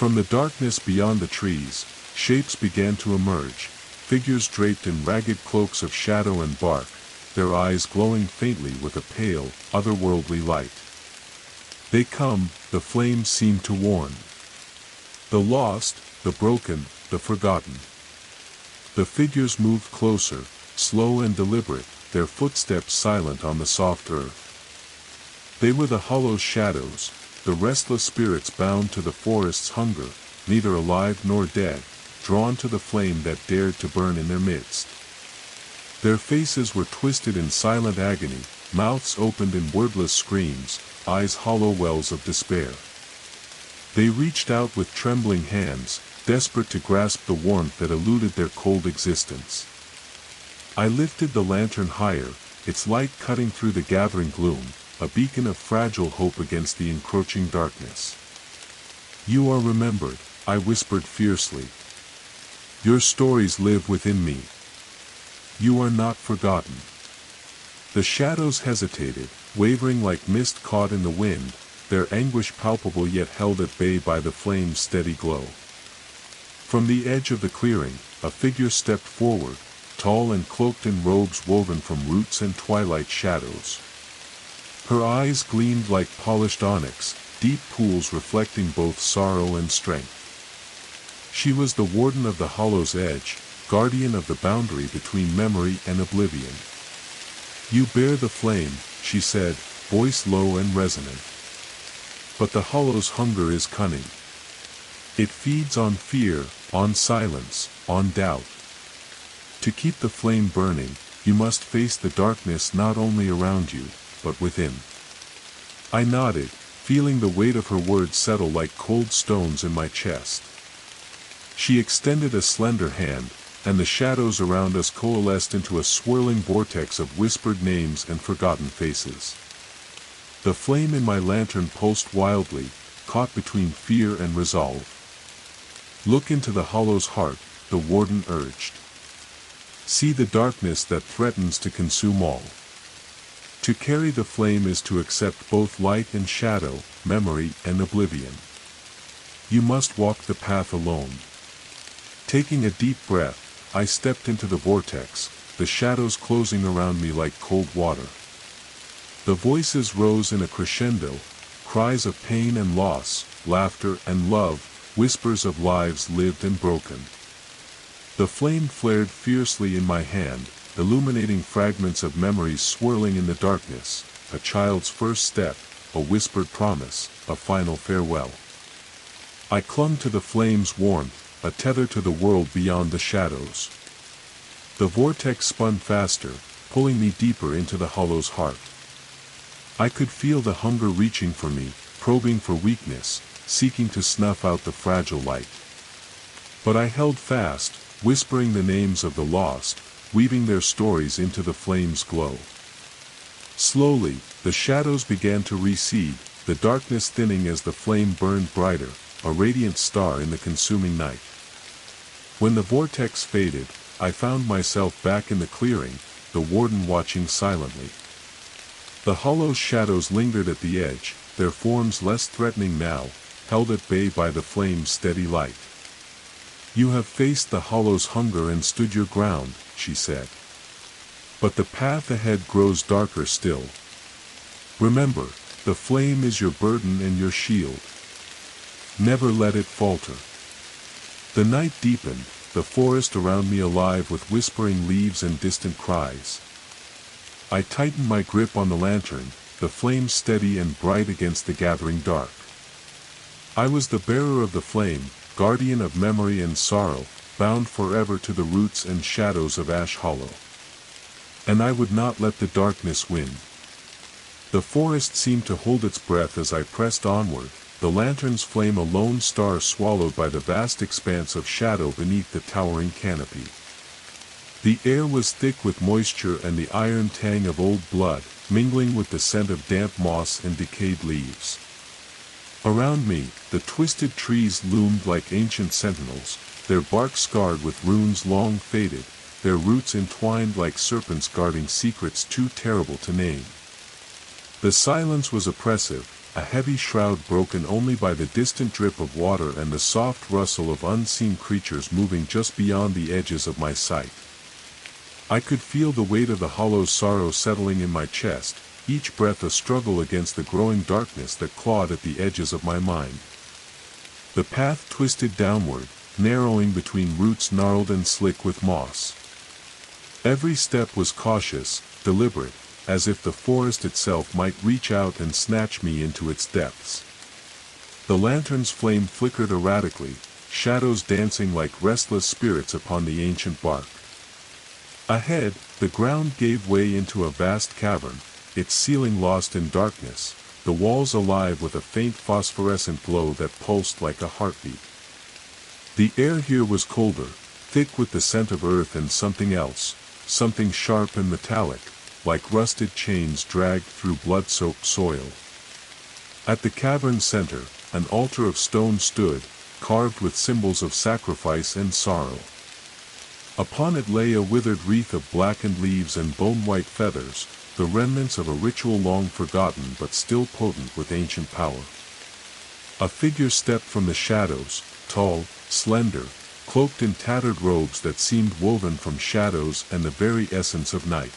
From the darkness beyond the trees, shapes began to emerge, figures draped in ragged cloaks of shadow and bark, their eyes glowing faintly with a pale, otherworldly light. They come, the flames seemed to warn. The lost, the broken, the forgotten. The figures moved closer, slow and deliberate, their footsteps silent on the soft earth. They were the hollow's shadows, the restless spirits bound to the forest's hunger, neither alive nor dead, drawn to the flame that dared to burn in their midst. Their faces were twisted in silent agony, mouths opened in wordless screams, eyes hollow wells of despair. They reached out with trembling hands, desperate to grasp the warmth that eluded their cold existence. I lifted the lantern higher, its light cutting through the gathering gloom, a beacon of fragile hope against the encroaching darkness. "You are remembered," I whispered fiercely. "Your stories live within me. You are not forgotten." The shadows hesitated, wavering like mist caught in the wind, their anguish palpable yet held at bay by the flame's steady glow. From the edge of the clearing, a figure stepped forward, tall and cloaked in robes woven from roots and twilight shadows. Her eyes gleamed like polished onyx, deep pools reflecting both sorrow and strength. She was the warden of the hollow's edge, guardian of the boundary between memory and oblivion. "You bear the flame," she said, voice low and resonant. "But the hollow's hunger is cunning. It feeds on fear, on silence, on doubt. To keep the flame burning, you must face the darkness not only around you, but within." I nodded, feeling the weight of her words settle like cold stones in my chest. She extended a slender hand, and the shadows around us coalesced into a swirling vortex of whispered names and forgotten faces. The flame in my lantern pulsed wildly, caught between fear and resolve. "Look into the hollow's heart," the warden urged. "See the darkness that threatens to consume all. To carry the flame is to accept both light and shadow, memory and oblivion. You must walk the path alone. Taking a deep breath, I stepped into the vortex, the shadows closing around me like cold water. The voices rose in a crescendo, cries of pain and loss, laughter and love, whispers of lives lived and broken. The flame flared fiercely in my hand, illuminating fragments of memories swirling in the darkness, a child's first step, a whispered promise, a final farewell. I clung to the flame's warmth, a tether to the world beyond the shadows. The vortex spun faster, pulling me deeper into the hollow's heart. I could feel the hunger reaching for me, probing for weakness, seeking to snuff out the fragile light. But I held fast, whispering the names of the lost, weaving their stories into the flame's glow. Slowly, the shadows began to recede, the darkness thinning as the flame burned brighter, a radiant star in the consuming night. When the vortex faded, I found myself back in the clearing, the warden watching silently. The hollow shadows lingered at the edge, their forms less threatening now, held at bay by the flame's steady light. "You have faced the hollow's hunger and stood your ground," she said. "But the path ahead grows darker still. Remember, the flame is your burden and your shield. Never let it falter." The night deepened, the forest around me alive with whispering leaves and distant cries. I tightened my grip on the lantern, the flame steady and bright against the gathering dark. I was the bearer of the flame, guardian of memory and sorrow, bound forever to the roots and shadows of Ash Hollow. And I would not let the darkness win. The forest seemed to hold its breath as I pressed onward, the lantern's flame a lone star swallowed by the vast expanse of shadow beneath the towering canopy. The air was thick with moisture and the iron tang of old blood, mingling with the scent of damp moss and decayed leaves. Around me, the twisted trees loomed like ancient sentinels, their bark scarred with runes long faded, their roots entwined like serpents guarding secrets too terrible to name. The silence was oppressive, a heavy shroud broken only by the distant drip of water and the soft rustle of unseen creatures moving just beyond the edges of my sight. I could feel the weight of the hollow's sorrow settling in my chest, each breath a struggle against the growing darkness that clawed at the edges of my mind. The path twisted downward, narrowing between roots gnarled and slick with moss. Every step was cautious, deliberate, as if the forest itself might reach out and snatch me into its depths. The lantern's flame flickered erratically, shadows dancing like restless spirits upon the ancient bark. Ahead, the ground gave way into a vast cavern, its ceiling lost in darkness, the walls alive with a faint phosphorescent glow that pulsed like a heartbeat. The air here was colder, thick with the scent of earth and something else, something sharp and metallic, like rusted chains dragged through blood-soaked soil. At the cavern's center, an altar of stone stood, carved with symbols of sacrifice and sorrow. Upon it lay a withered wreath of blackened leaves and bone-white feathers, the remnants of a ritual long forgotten but still potent with ancient power. A figure stepped from the shadows, tall, slender, cloaked in tattered robes that seemed woven from shadows and the very essence of night.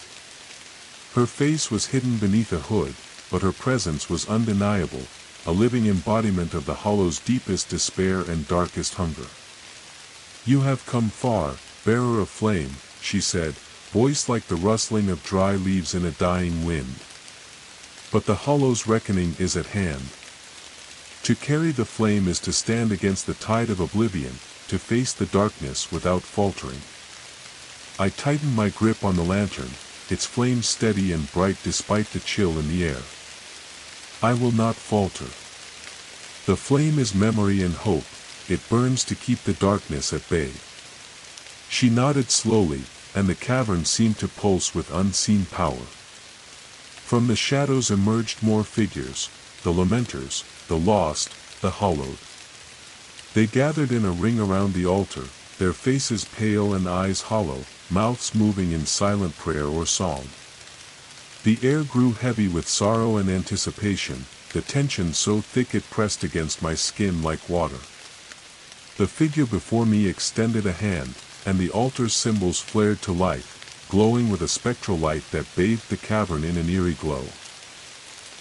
Her face was hidden beneath a hood, but her presence was undeniable, a living embodiment of the hollow's deepest despair and darkest hunger. "You have come far, bearer of flame," she said, voice like the rustling of dry leaves in a dying wind. "But the hollow's reckoning is at hand. To carry the flame is to stand against the tide of oblivion, to face the darkness without faltering." I tightened my grip on the lantern, its flame steady and bright despite the chill in the air. "I will not falter. The flame is memory and hope, it burns to keep the darkness at bay." She nodded slowly, and the cavern seemed to pulse with unseen power. From the shadows emerged more figures, the lamenters, the lost, the hollowed. They gathered in a ring around the altar, their faces pale and eyes hollow, mouths moving in silent prayer or song. The air grew heavy with sorrow and anticipation, the tension so thick it pressed against my skin like water. The figure before me extended a hand, and the altar's symbols flared to life, glowing with a spectral light that bathed the cavern in an eerie glow.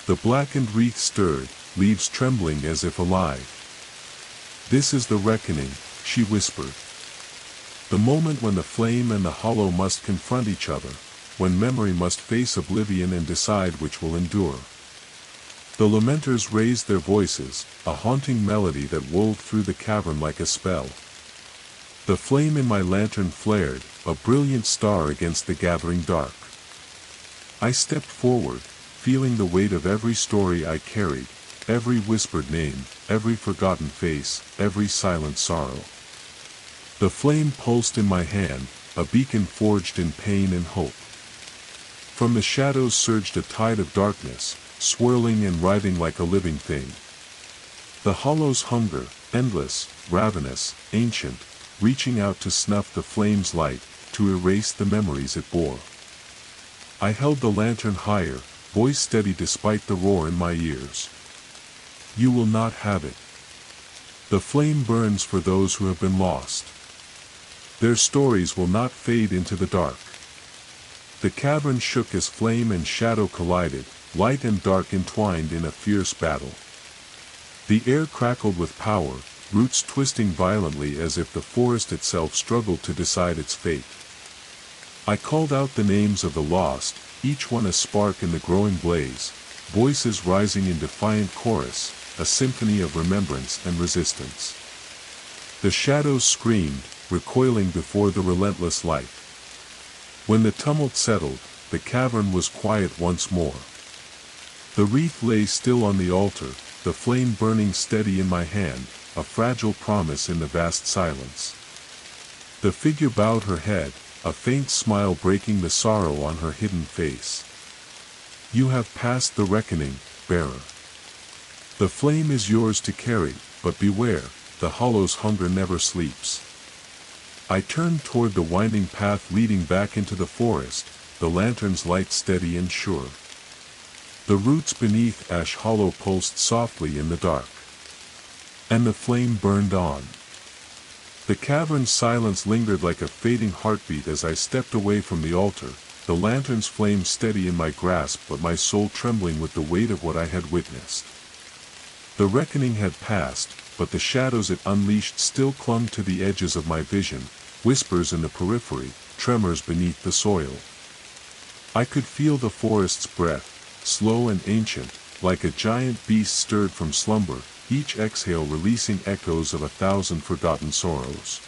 The blackened wreath stirred, leaves trembling as if alive. "This is the reckoning," she whispered. "The moment when the flame and the hollow must confront each other, when memory must face oblivion and decide which will endure." The lamenters raised their voices, a haunting melody that wove through the cavern like a spell. The flame in my lantern flared, a brilliant star against the gathering dark. I stepped forward, feeling the weight of every story I carried, every whispered name, every forgotten face, every silent sorrow. The flame pulsed in my hand, a beacon forged in pain and hope. From the shadows surged a tide of darkness, swirling and writhing like a living thing. The hollow's hunger, endless, ravenous, ancient, reaching out to snuff the flame's light, to erase the memories it bore. I held the lantern higher, voice steady despite the roar in my ears. "You will not have it. The flame burns for those who have been lost. Their stories will not fade into the dark." The cavern shook as flame and shadow collided, light and dark entwined in a fierce battle. The air crackled with power, roots twisting violently as if the forest itself struggled to decide its fate. I called out the names of the lost, each one a spark in the growing blaze, voices rising in defiant chorus, a symphony of remembrance and resistance. The shadows screamed, recoiling before the relentless light. When the tumult settled, the cavern was quiet once more. The wreath lay still on the altar, the flame burning steady in my hand, a fragile promise in the vast silence. The figure bowed her head, a faint smile breaking the sorrow on her hidden face. "You have passed the reckoning, bearer. The flame is yours to carry, but beware, the hollow's hunger never sleeps." I turned toward the winding path leading back into the forest, the lantern's light steady and sure. The roots beneath Ash Hollow pulsed softly in the dark. And the flame burned on. The cavern's silence lingered like a fading heartbeat as I stepped away from the altar, the lantern's flame steady in my grasp but my soul trembling with the weight of what I had witnessed. The reckoning had passed, but the shadows it unleashed still clung to the edges of my vision, whispers in the periphery, tremors beneath the soil. I could feel the forest's breath, slow and ancient, like a giant beast stirred from slumber, each exhale releasing echoes of 1,000 forgotten sorrows.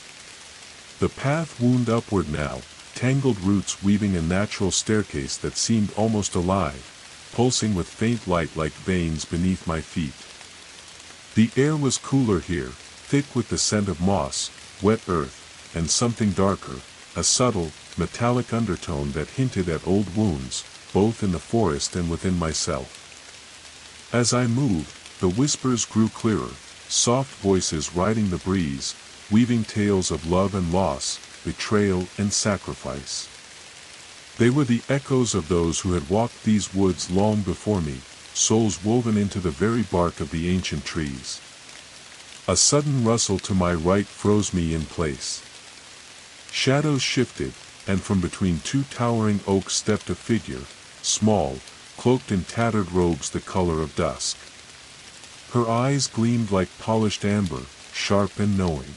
The path wound upward now, tangled roots weaving a natural staircase that seemed almost alive, pulsing with faint light like veins beneath my feet. The air was cooler here, thick with the scent of moss, wet earth, and something darker, a subtle, metallic undertone that hinted at old wounds, both in the forest and within myself. As I moved, the whispers grew clearer, soft voices riding the breeze, weaving tales of love and loss, betrayal and sacrifice. They were the echoes of those who had walked these woods long before me, souls woven into the very bark of the ancient trees. A sudden rustle to my right froze me in place. Shadows shifted, and from between two towering oaks stepped a figure, small, cloaked in tattered robes the color of dusk. Her eyes gleamed like polished amber, sharp and knowing.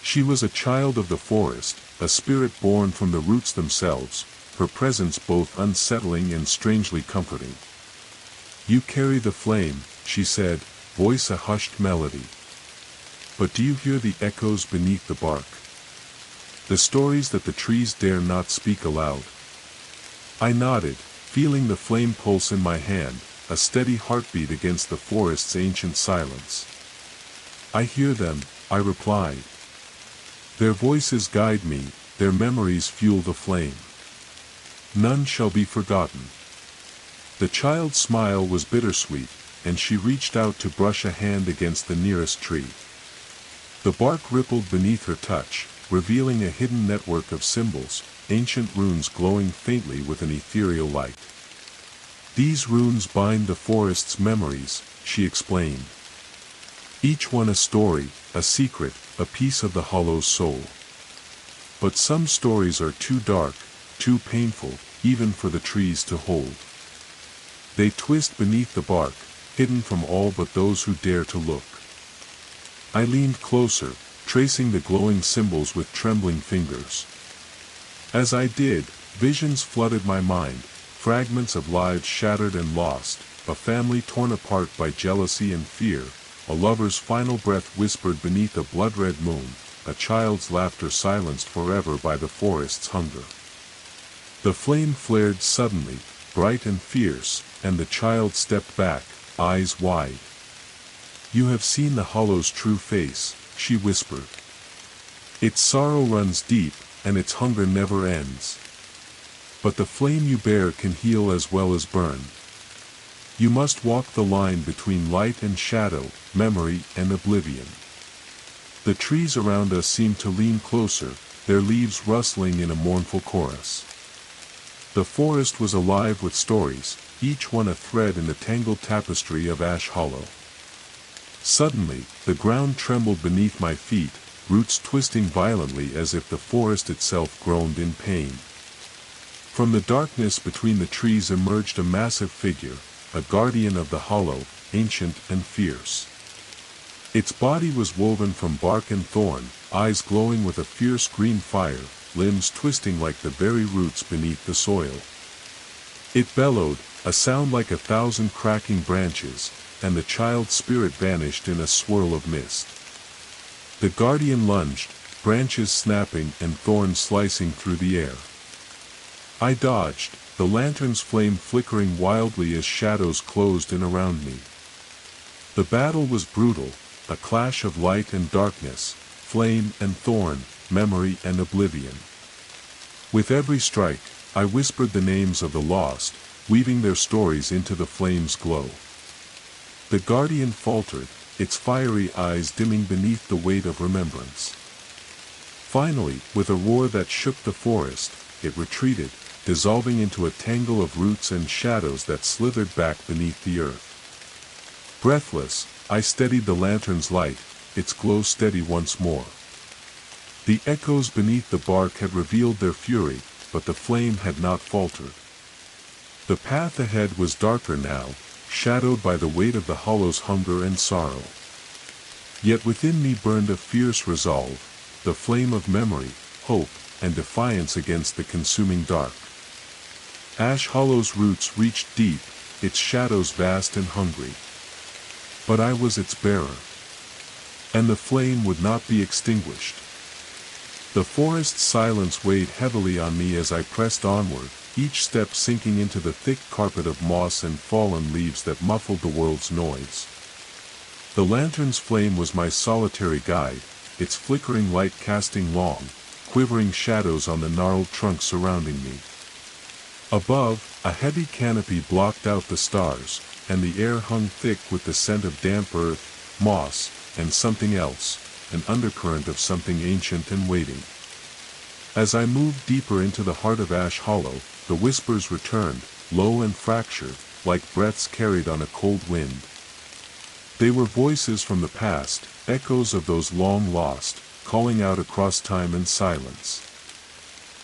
She was a child of the forest, a spirit born from the roots themselves, her presence both unsettling and strangely comforting. "You carry the flame," she said, voice a hushed melody. "But do you hear the echoes beneath the bark? The stories that the trees dare not speak aloud?" I nodded, feeling the flame pulse in my hand, a steady heartbeat against the forest's ancient silence. "I hear them," I replied. "Their voices guide me, their memories fuel the flame. None shall be forgotten." The child's smile was bittersweet, and she reached out to brush a hand against the nearest tree. The bark rippled beneath her touch, revealing a hidden network of symbols, ancient runes glowing faintly with an ethereal light. "These runes bind the forest's memories," she explained. Each one a story, a secret, a piece of the hollow's soul. But some stories are too dark, too painful, even for the trees to hold. They twist beneath the bark, hidden from all but those who dare to look. I leaned closer, tracing the glowing symbols with trembling fingers. As I did, visions flooded my mind, fragments of lives shattered and lost, a family torn apart by jealousy and fear, a lover's final breath whispered beneath a blood-red moon, a child's laughter silenced forever by the forest's hunger. The flame flared suddenly, bright and fierce, and the child stepped back, eyes wide. "You have seen the hollow's true face," she whispered. "Its sorrow runs deep, and its hunger never ends. But the flame you bear can heal as well as burn. You must walk the line between light and shadow, memory and oblivion." The trees around us seemed to lean closer, their leaves rustling in a mournful chorus. The forest was alive with stories, each one a thread in the tangled tapestry of Ash Hollow. Suddenly, the ground trembled beneath my feet, roots twisting violently as if the forest itself groaned in pain. From the darkness between the trees emerged a massive figure, a guardian of the hollow, ancient and fierce. Its body was woven from bark and thorn, eyes glowing with a fierce green fire, limbs twisting like the very roots beneath the soil. It bellowed, a sound like 1,000 cracking branches, and the child's spirit vanished in a swirl of mist. The guardian lunged, branches snapping and thorns slicing through the air. I dodged, the lantern's flame flickering wildly as shadows closed in around me. The battle was brutal, a clash of light and darkness, flame and thorn, memory and oblivion. With every strike, I whispered the names of the lost, weaving their stories into the flame's glow. The guardian faltered, its fiery eyes dimming beneath the weight of remembrance. Finally, with a roar that shook the forest, it retreated, dissolving into a tangle of roots and shadows that slithered back beneath the earth. Breathless, I steadied the lantern's light, its glow steady once more. The echoes beneath the bark had revealed their fury, but the flame had not faltered. The path ahead was darker now, shadowed by the weight of the hollow's hunger and sorrow. Yet within me burned a fierce resolve, the flame of memory, hope, and defiance against the consuming dark. Ash Hollow's roots reached deep, its shadows vast and hungry. But I was its bearer. And the flame would not be extinguished. The forest's silence weighed heavily on me as I pressed onward, each step sinking into the thick carpet of moss and fallen leaves that muffled the world's noise. The lantern's flame was my solitary guide, its flickering light casting long, quivering shadows on the gnarled trunks surrounding me. Above, a heavy canopy blocked out the stars, and the air hung thick with the scent of damp earth, moss, and something else, an undercurrent of something ancient and waiting. As I moved deeper into the heart of Ash Hollow, the whispers returned, low and fractured, like breaths carried on a cold wind. They were voices from the past, echoes of those long lost, calling out across time and silence.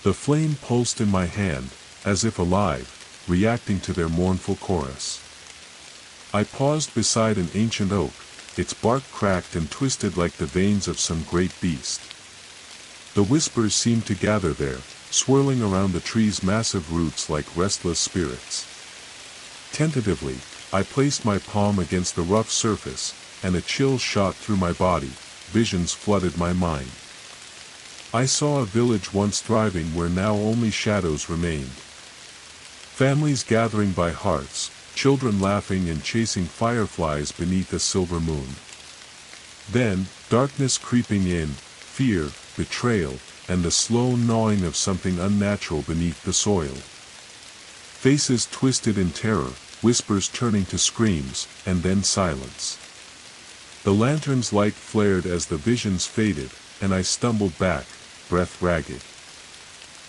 The flame pulsed in my hand, as if alive, reacting to their mournful chorus. I paused beside an ancient oak, its bark cracked and twisted like the veins of some great beast. The whispers seemed to gather there, swirling around the tree's massive roots like restless spirits. Tentatively, I placed my palm against the rough surface, and a chill shot through my body, visions flooded my mind. I saw a village once thriving where now only shadows remained. Families gathering by hearths, children laughing and chasing fireflies beneath a silver moon. Then, darkness creeping in, fear, betrayal, and the slow gnawing of something unnatural beneath the soil. Faces twisted in terror, whispers turning to screams, and then silence. The lantern's light flared as the visions faded, and I stumbled back, breath ragged.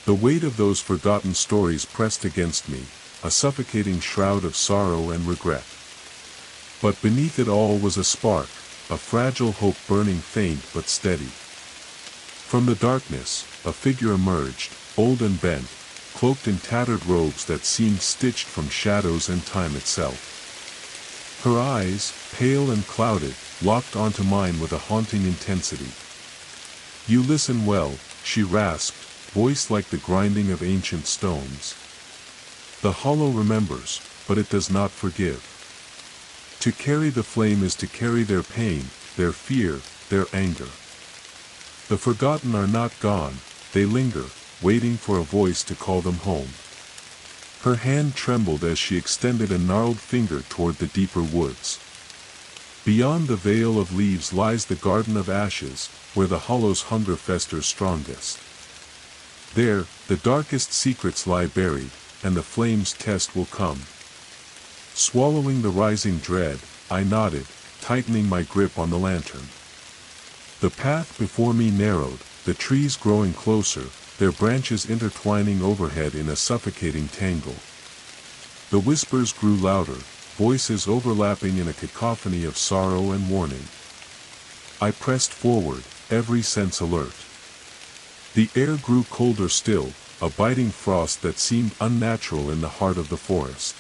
The weight of those forgotten stories pressed against me, a suffocating shroud of sorrow and regret. But beneath it all was a spark, a fragile hope burning faint but steady. From the darkness, a figure emerged, old and bent, cloaked in tattered robes that seemed stitched from shadows and time itself. Her eyes, pale and clouded, locked onto mine with a haunting intensity. "You listen well," she rasped, voice like the grinding of ancient stones. "The hollow remembers, but it does not forgive. To carry the flame is to carry their pain, their fear, their anger. The forgotten are not gone, they linger, waiting for a voice to call them home." Her hand trembled as she extended a gnarled finger toward the deeper woods. "Beyond the veil of leaves lies the garden of ashes, where the hollow's hunger festers strongest. There, the darkest secrets lie buried, and the flame's test will come." Swallowing the rising dread, I nodded, tightening my grip on the lantern. The path before me narrowed, the trees growing closer, their branches intertwining overhead in a suffocating tangle. The whispers grew louder, voices overlapping in a cacophony of sorrow and warning. I pressed forward, every sense alert. The air grew colder still, a biting frost that seemed unnatural in the heart of the forest.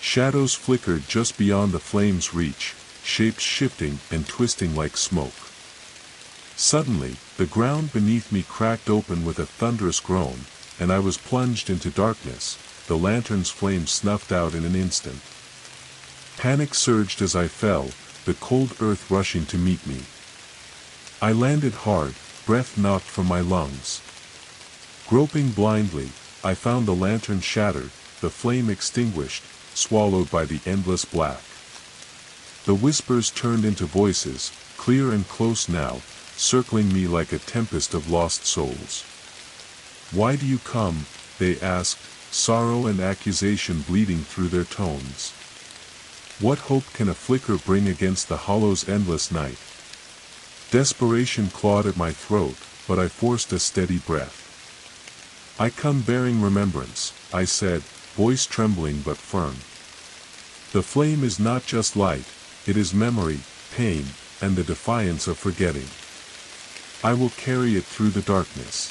Shadows flickered just beyond the flame's reach, shapes shifting and twisting like smoke. Suddenly, the ground beneath me cracked open with a thunderous groan, and I was plunged into darkness, the lantern's flame snuffed out in an instant. Panic surged as I fell, the cold earth rushing to meet me. I landed hard, breath knocked from my lungs. Groping blindly, I found the lantern shattered, the flame extinguished, swallowed by the endless black. The whispers turned into voices, clear and close now, circling me like a tempest of lost souls. "Why do you come?" they asked, sorrow and accusation bleeding through their tones. What hope can a flicker bring against the hollow's endless night? Desperation clawed at my throat, but I forced a steady breath. "I come bearing remembrance," I said, voice trembling but firm. "The flame is not just light, it is memory, pain, and the defiance of forgetting. I will carry it through the darkness."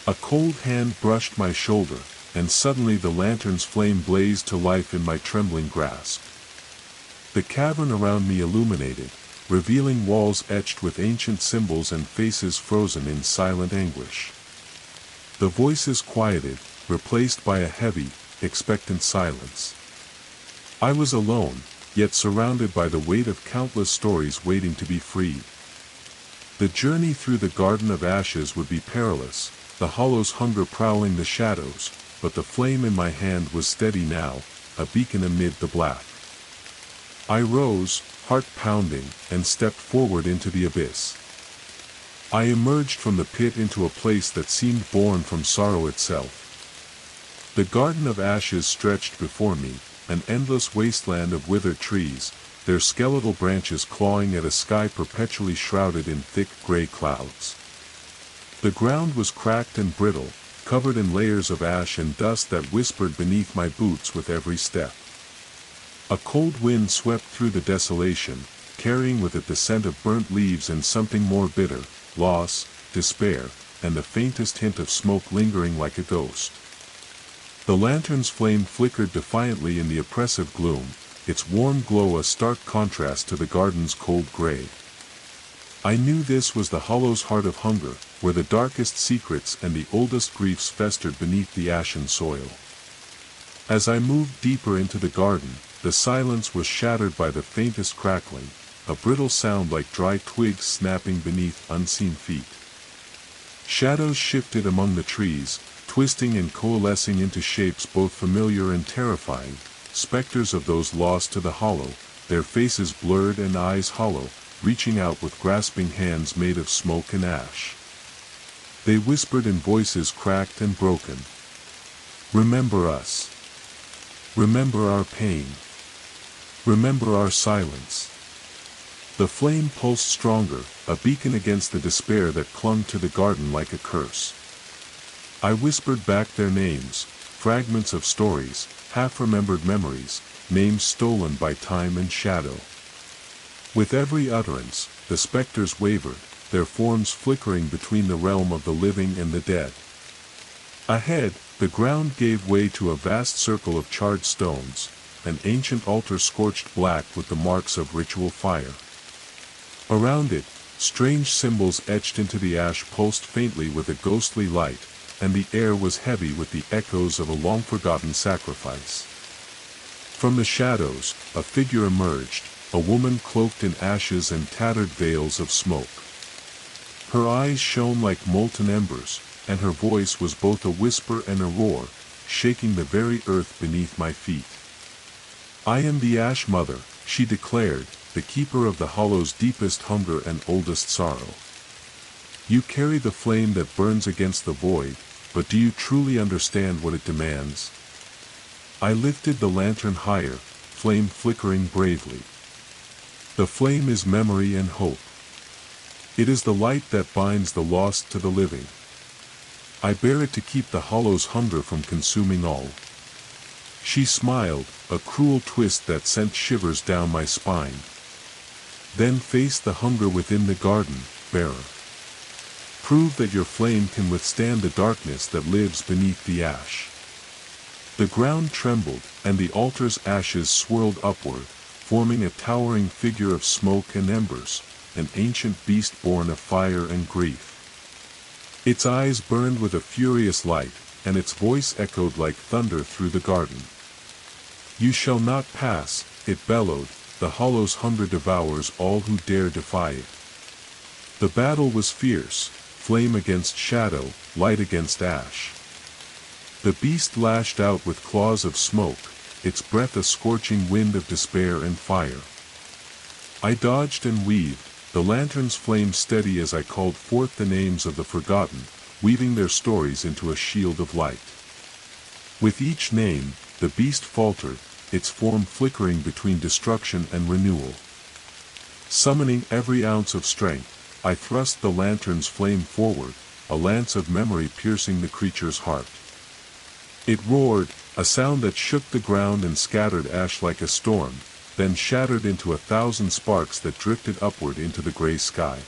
A cold hand brushed my shoulder, and suddenly the lantern's flame blazed to life in my trembling grasp. The cavern around me illuminated, revealing walls etched with ancient symbols and faces frozen in silent anguish. The voices quieted, replaced by a heavy, expectant silence. I was alone, yet surrounded by the weight of countless stories waiting to be freed. The journey through the Garden of Ashes would be perilous, the hollow's hunger prowling the shadows, but the flame in my hand was steady now, a beacon amid the black. I rose, heart pounding, and stepped forward into the abyss. I emerged from the pit into a place that seemed born from sorrow itself. The Garden of Ashes stretched before me, an endless wasteland of withered trees, their skeletal branches clawing at a sky perpetually shrouded in thick gray clouds. The ground was cracked and brittle, covered in layers of ash and dust that whispered beneath my boots with every step. A cold wind swept through the desolation, carrying with it the scent of burnt leaves and something more bitter, loss, despair, and the faintest hint of smoke lingering like a ghost. The lantern's flame flickered defiantly in the oppressive gloom, its warm glow a stark contrast to the garden's cold gray. I knew this was the hollow's heart of hunger, where the darkest secrets and the oldest griefs festered beneath the ashen soil. As I moved deeper into the garden, the silence was shattered by the faintest crackling, a brittle sound like dry twigs snapping beneath unseen feet. Shadows shifted among the trees, twisting and coalescing into shapes both familiar and terrifying, specters of those lost to the hollow, their faces blurred and eyes hollow, reaching out with grasping hands made of smoke and ash. They whispered in voices cracked and broken. "Remember us. Remember our pain. Remember our silence." The flame pulsed stronger, a beacon against the despair that clung to the garden like a curse. I whispered back their names, fragments of stories, half-remembered memories, names stolen by time and shadow. With every utterance, the specters wavered, their forms flickering between the realm of the living and the dead. Ahead, the ground gave way to a vast circle of charred stones, an ancient altar scorched black with the marks of ritual fire. Around it, strange symbols etched into the ash pulsed faintly with a ghostly light, and the air was heavy with the echoes of a long-forgotten sacrifice. From the shadows, a figure emerged, a woman cloaked in ashes and tattered veils of smoke. Her eyes shone like molten embers, and her voice was both a whisper and a roar, shaking the very earth beneath my feet. "I am the Ash Mother," she declared, "the keeper of the Hollow's deepest hunger and oldest sorrow. You carry the flame that burns against the void, but do you truly understand what it demands?" I lifted the lantern higher, flame flickering bravely. "The flame is memory and hope. It is the light that binds the lost to the living. I bear it to keep the Hollow's hunger from consuming all." She smiled, a cruel twist that sent shivers down my spine. "Then face the hunger within the garden, bearer. Prove that your flame can withstand the darkness that lives beneath the ash." The ground trembled, and the altar's ashes swirled upward, forming a towering figure of smoke and embers, an ancient beast born of fire and grief. Its eyes burned with a furious light, and its voice echoed like thunder through the garden. "You shall not pass," it bellowed, "the Hollow's hunger devours all who dare defy it." The battle was fierce, flame against shadow, light against ash. The beast lashed out with claws of smoke, its breath a scorching wind of despair and fire. I dodged and weaved, the lantern's flame steady as I called forth the names of the forgotten, weaving their stories into a shield of light. With each name, the beast faltered, its form flickering between destruction and renewal. Summoning every ounce of strength, I thrust the lantern's flame forward, a lance of memory piercing the creature's heart. It roared, a sound that shook the ground and scattered ash like a storm, then shattered into 1,000 sparks that drifted upward into the gray sky.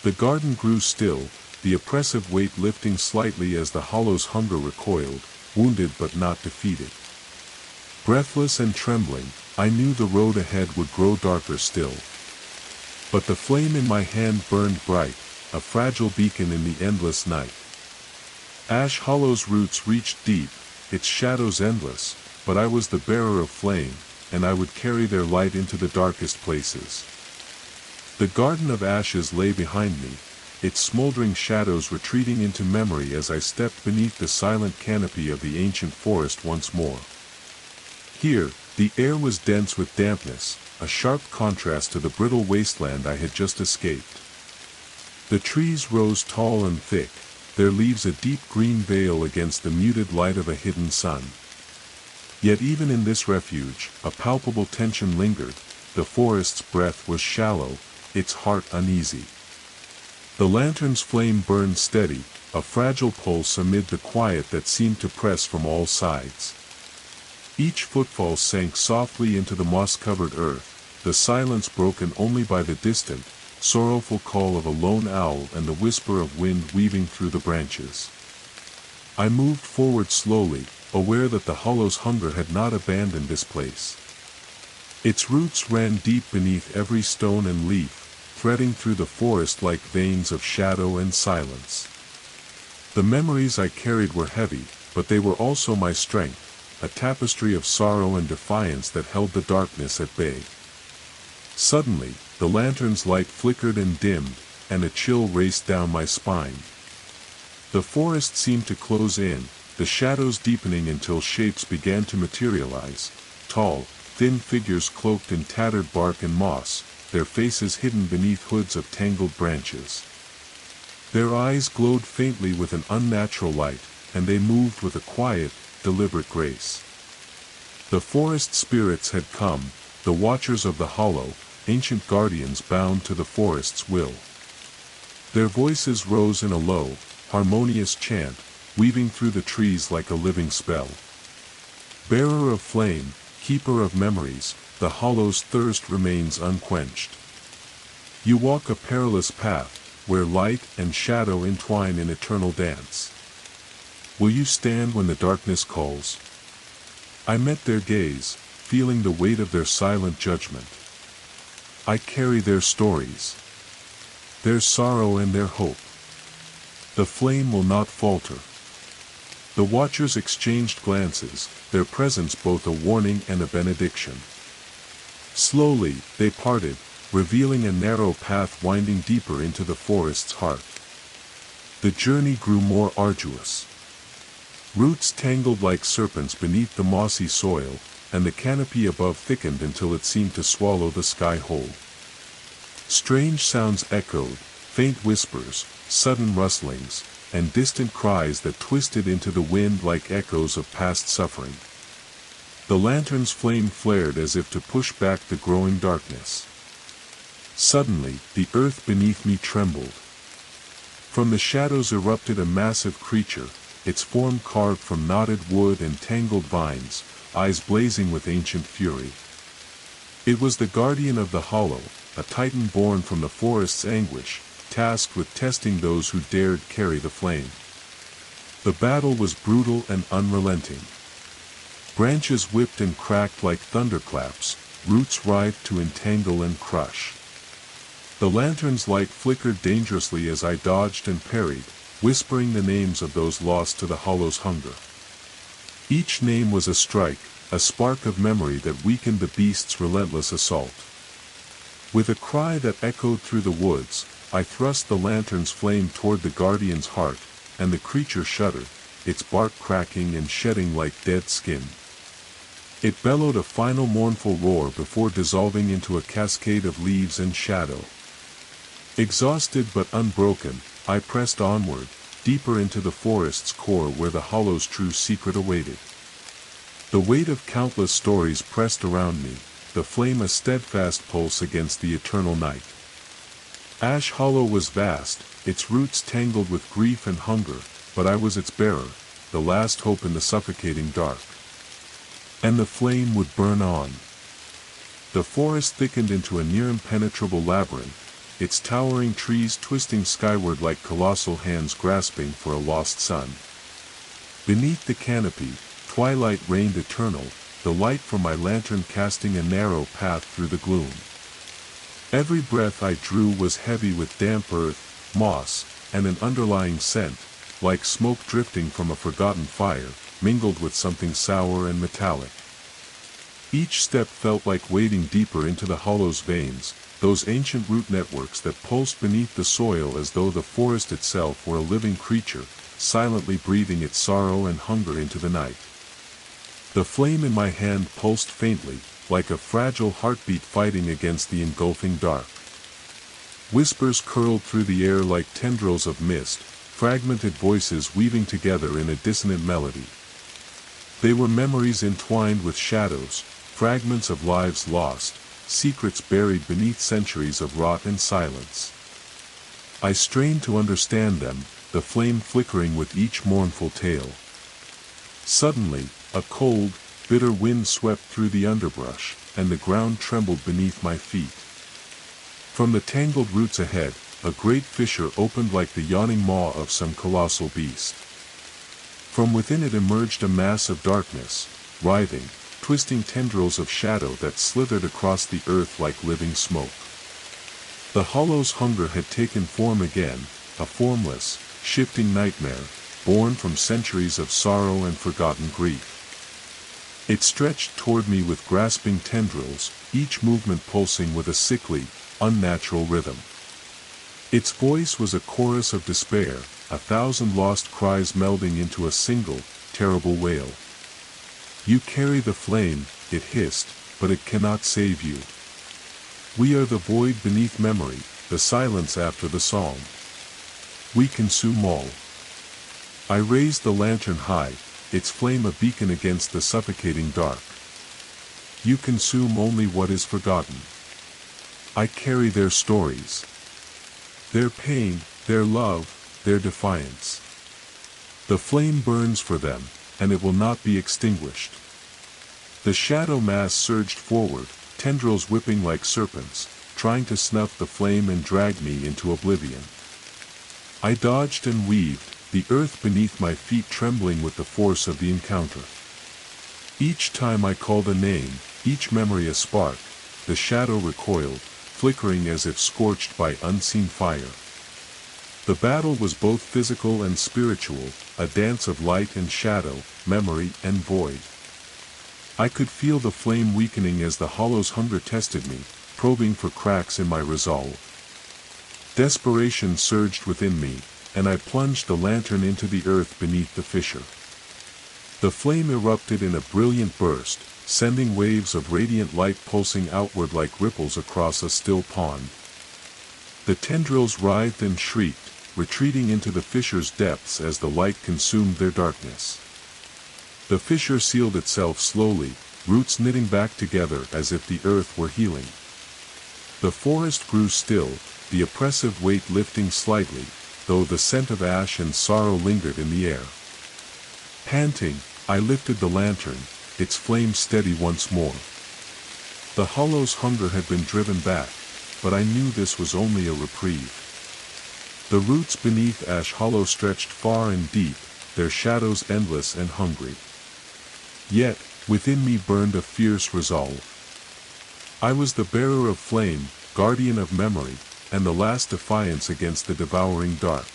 The garden grew still, the oppressive weight lifting slightly as the Hollow's hunger recoiled, wounded but not defeated. Breathless and trembling, I knew the road ahead would grow darker still. But the flame in my hand burned bright, a fragile beacon in the endless night. Ash Hollow's roots reached deep, its shadows endless, but I was the bearer of flame, and I would carry their light into the darkest places. The Garden of Ashes lay behind me, its smoldering shadows retreating into memory as I stepped beneath the silent canopy of the ancient forest once more. Here, the air was dense with dampness, a sharp contrast to the brittle wasteland I had just escaped. The trees rose tall and thick, their leaves a deep green veil against the muted light of a hidden sun. Yet even in this refuge, a palpable tension lingered, the forest's breath was shallow, its heart uneasy. The lantern's flame burned steady, a fragile pulse amid the quiet that seemed to press from all sides. Each footfall sank softly into the moss-covered earth, the silence broken only by the distant, sorrowful call of a lone owl and the whisper of wind weaving through the branches. I moved forward slowly, aware that the Hollow's hunger had not abandoned this place. Its roots ran deep beneath every stone and leaf, threading through the forest like veins of shadow and silence. The memories I carried were heavy, but they were also my strength, a tapestry of sorrow and defiance that held the darkness at bay. Suddenly, the lantern's light flickered and dimmed, and a chill raced down my spine. The forest seemed to close in, the shadows deepening until shapes began to materialize, tall, thin figures cloaked in tattered bark and moss, their faces hidden beneath hoods of tangled branches. Their eyes glowed faintly with an unnatural light, and they moved with a quiet, deliberate grace. The forest spirits had come, the watchers of the Hollow, ancient guardians bound to the forest's will. Their voices rose in a low, harmonious chant, weaving through the trees like a living spell. "Bearer of flame, keeper of memories, the hollow's thirst remains unquenched. You walk a perilous path, where light and shadow entwine in eternal dance. Will you stand when the darkness calls? I met their gaze, feeling the weight of their silent judgment. I carry their stories, their sorrow and their hope. The flame will not falter. The watchers exchanged glances, their presence both a warning and a benediction. Slowly, they parted, revealing a narrow path winding deeper into the forest's heart. The journey grew more arduous. Roots tangled like serpents beneath the mossy soil, and the canopy above thickened until it seemed to swallow the sky whole. Strange sounds echoed, faint whispers, sudden rustlings, and distant cries that twisted into the wind like echoes of past suffering. The lantern's flame flared as if to push back the growing darkness. Suddenly, the earth beneath me trembled. From the shadows erupted a massive creature, its form carved from knotted wood and tangled vines, eyes blazing with ancient fury. It was the guardian of the hollow, a titan born from the forest's anguish, tasked with testing those who dared carry the flame. The battle was brutal and unrelenting. Branches whipped and cracked like thunderclaps, roots writhed to entangle and crush. The lantern's light flickered dangerously as I dodged and parried, whispering the names of those lost to the hollow's hunger. Each name was a strike, a spark of memory that weakened the beast's relentless assault. With a cry that echoed through the woods, I thrust the lantern's flame toward the guardian's heart, and the creature shuddered, its bark cracking and shedding like dead skin. It bellowed a final mournful roar before dissolving into a cascade of leaves and shadow. Exhausted but unbroken, I pressed onward, deeper into the forest's core where the hollow's true secret awaited. The weight of countless stories pressed around me, the flame a steadfast pulse against the eternal night. Ash Hollow was vast, its roots tangled with grief and hunger, but I was its bearer, the last hope in the suffocating dark. And the flame would burn on. The forest thickened into a near-impenetrable labyrinth, its towering trees twisting skyward like colossal hands grasping for a lost sun. Beneath the canopy, twilight reigned eternal, the light from my lantern casting a narrow path through the gloom. Every breath I drew was heavy with damp earth, moss, and an underlying scent, like smoke drifting from a forgotten fire, mingled with something sour and metallic. Each step felt like wading deeper into the hollow's veins, those ancient root networks that pulsed beneath the soil as though the forest itself were a living creature, silently breathing its sorrow and hunger into the night. The flame in my hand pulsed faintly, like a fragile heartbeat fighting against the engulfing dark. Whispers curled through the air like tendrils of mist, fragmented voices weaving together in a dissonant melody. They were memories entwined with shadows, fragments of lives lost, secrets buried beneath centuries of rot and silence. I strained to understand them, the flame flickering with each mournful tale. Suddenly, a cold, bitter wind swept through the underbrush, and the ground trembled beneath my feet. From the tangled roots ahead, a great fissure opened like the yawning maw of some colossal beast. From within it emerged a mass of darkness, writhing, twisting tendrils of shadow that slithered across the earth like living smoke. The hollow's hunger had taken form again, a formless, shifting nightmare, born from centuries of sorrow and forgotten grief. It stretched toward me with grasping tendrils, each movement pulsing with a sickly, unnatural rhythm. Its voice was a chorus of despair, a thousand lost cries melding into a single, terrible wail. You carry the flame, it hissed, but it cannot save you. We are the void beneath memory, the silence after the song. We consume all. I raised the lantern high, its flame a beacon against the suffocating dark. You consume only what is forgotten. I carry their stories. Their pain, their love, their defiance. The flame burns for them, and it will not be extinguished. The shadow mass surged forward, tendrils whipping like serpents, trying to snuff the flame and drag me into oblivion. I dodged and weaved, the earth beneath my feet trembling with the force of the encounter. Each time I called a name, each memory a spark, the shadow recoiled, flickering as if scorched by unseen fire. The battle was both physical and spiritual, a dance of light and shadow, memory and void. I could feel the flame weakening as the hollow's hunger tested me, probing for cracks in my resolve. Desperation surged within me, and I plunged the lantern into the earth beneath the fissure. The flame erupted in a brilliant burst, sending waves of radiant light pulsing outward like ripples across a still pond. The tendrils writhed and shrieked, retreating into the fissure's depths as the light consumed their darkness. The fissure sealed itself slowly, roots knitting back together as if the earth were healing. The forest grew still, the oppressive weight lifting slightly, though the scent of ash and sorrow lingered in the air. Panting, I lifted the lantern, its flame steady once more. The hollow's hunger had been driven back, but I knew this was only a reprieve. The roots beneath Ash Hollow stretched far and deep, their shadows endless and hungry. Yet, within me burned a fierce resolve. I was the bearer of flame, guardian of memory, and the last defiance against the devouring dark.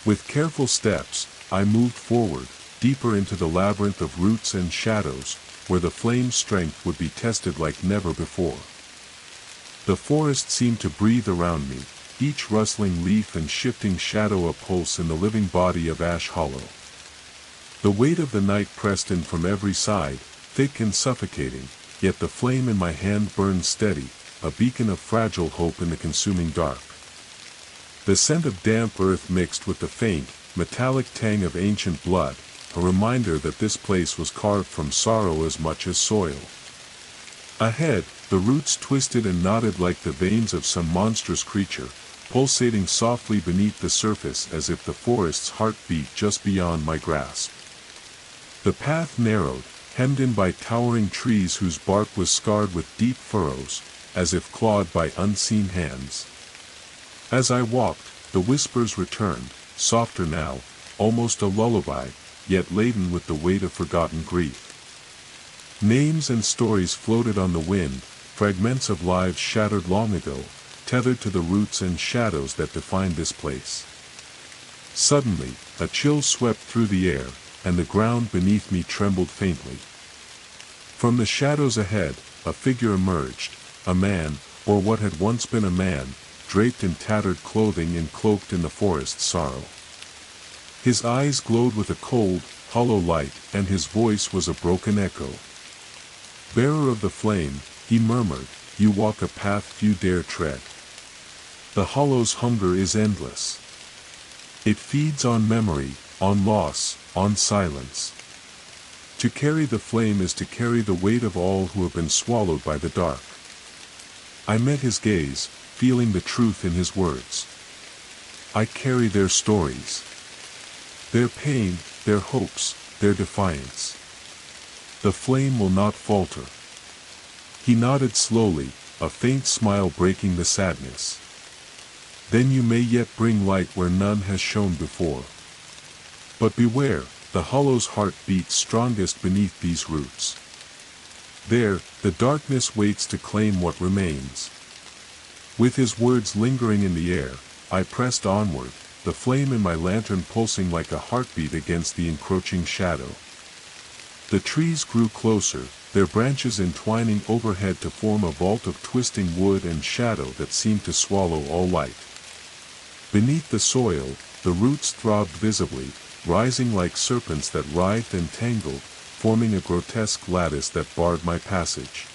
With careful steps, I moved forward, deeper into the labyrinth of roots and shadows, where the flame's strength would be tested like never before. The forest seemed to breathe around me, each rustling leaf and shifting shadow a pulse in the living body of Ash Hollow. The weight of the night pressed in from every side, thick and suffocating, yet the flame in my hand burned steady, a beacon of fragile hope in the consuming dark. The scent of damp earth mixed with the faint, metallic tang of ancient blood, a reminder that this place was carved from sorrow as much as soil. Ahead, the roots twisted and knotted like the veins of some monstrous creature, pulsating softly beneath the surface as if the forest's heart beat just beyond my grasp. The path narrowed, hemmed in by towering trees whose bark was scarred with deep furrows, as if clawed by unseen hands. As I walked, the whispers returned, softer now, almost a lullaby, yet laden with the weight of forgotten grief. Names and stories floated on the wind, fragments of lives shattered long ago, tethered to the roots and shadows that defined this place. Suddenly, a chill swept through the air, and the ground beneath me trembled faintly. From the shadows ahead, a figure emerged, a man, or what had once been a man, draped in tattered clothing and cloaked in the forest's sorrow. His eyes glowed with a cold, hollow light, and his voice was a broken echo. "Bearer of the flame," he murmured, "you walk a path few dare tread. The hollow's hunger is endless. It feeds on memory, on loss, on silence. To carry the flame is to carry the weight of all who have been swallowed by the dark." I met his gaze, feeling the truth in his words. I carry their stories. Their pain, their hopes, their defiance. The flame will not falter. He nodded slowly, a faint smile breaking the sadness. "Then you may yet bring light where none has shone before. But beware, the hollow's heart beats strongest beneath these roots. There, the darkness waits to claim what remains." With his words lingering in the air, I pressed onward, the flame in my lantern pulsing like a heartbeat against the encroaching shadow. The trees grew closer, their branches entwining overhead to form a vault of twisting wood and shadow that seemed to swallow all light. Beneath the soil, the roots throbbed visibly, rising like serpents that writhed and tangled, forming a grotesque lattice that barred my passage.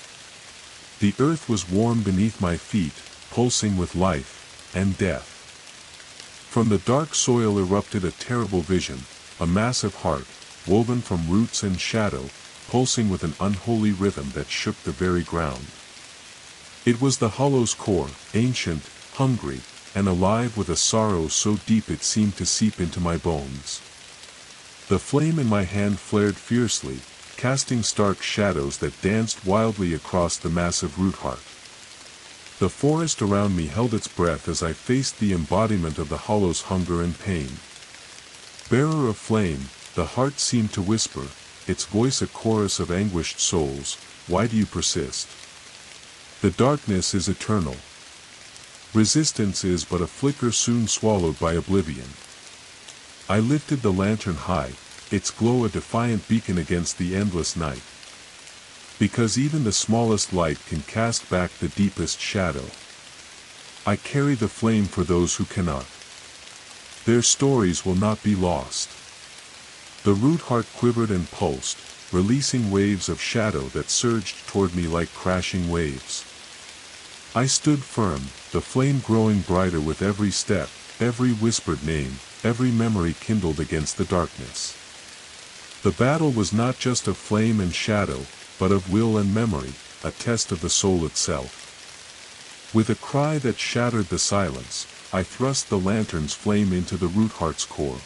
The earth was warm beneath my feet, pulsing with life and death. From the dark soil erupted a terrible vision, a massive heart, woven from roots and shadow, pulsing with an unholy rhythm that shook the very ground. It was the hollow's core, ancient, hungry, and alive with a sorrow so deep it seemed to seep into my bones. The flame in my hand flared fiercely, casting stark shadows that danced wildly across the massive root heart. The forest around me held its breath as I faced the embodiment of the hollow's hunger and pain. Bearer of flame, the heart seemed to whisper, its voice a chorus of anguished souls, why do you persist? The darkness is eternal. Resistance is but a flicker soon swallowed by oblivion. I lifted the lantern high, its glow a defiant beacon against the endless night. Because even the smallest light can cast back the deepest shadow. I carry the flame for those who cannot. Their stories will not be lost. The root heart quivered and pulsed, releasing waves of shadow that surged toward me like crashing waves. I stood firm, the flame growing brighter with every step, every whispered name, every memory kindled against the darkness. The battle was not just of flame and shadow, but of will and memory, a test of the soul itself. With a cry that shattered the silence, I thrust the lantern's flame into the root heart's core.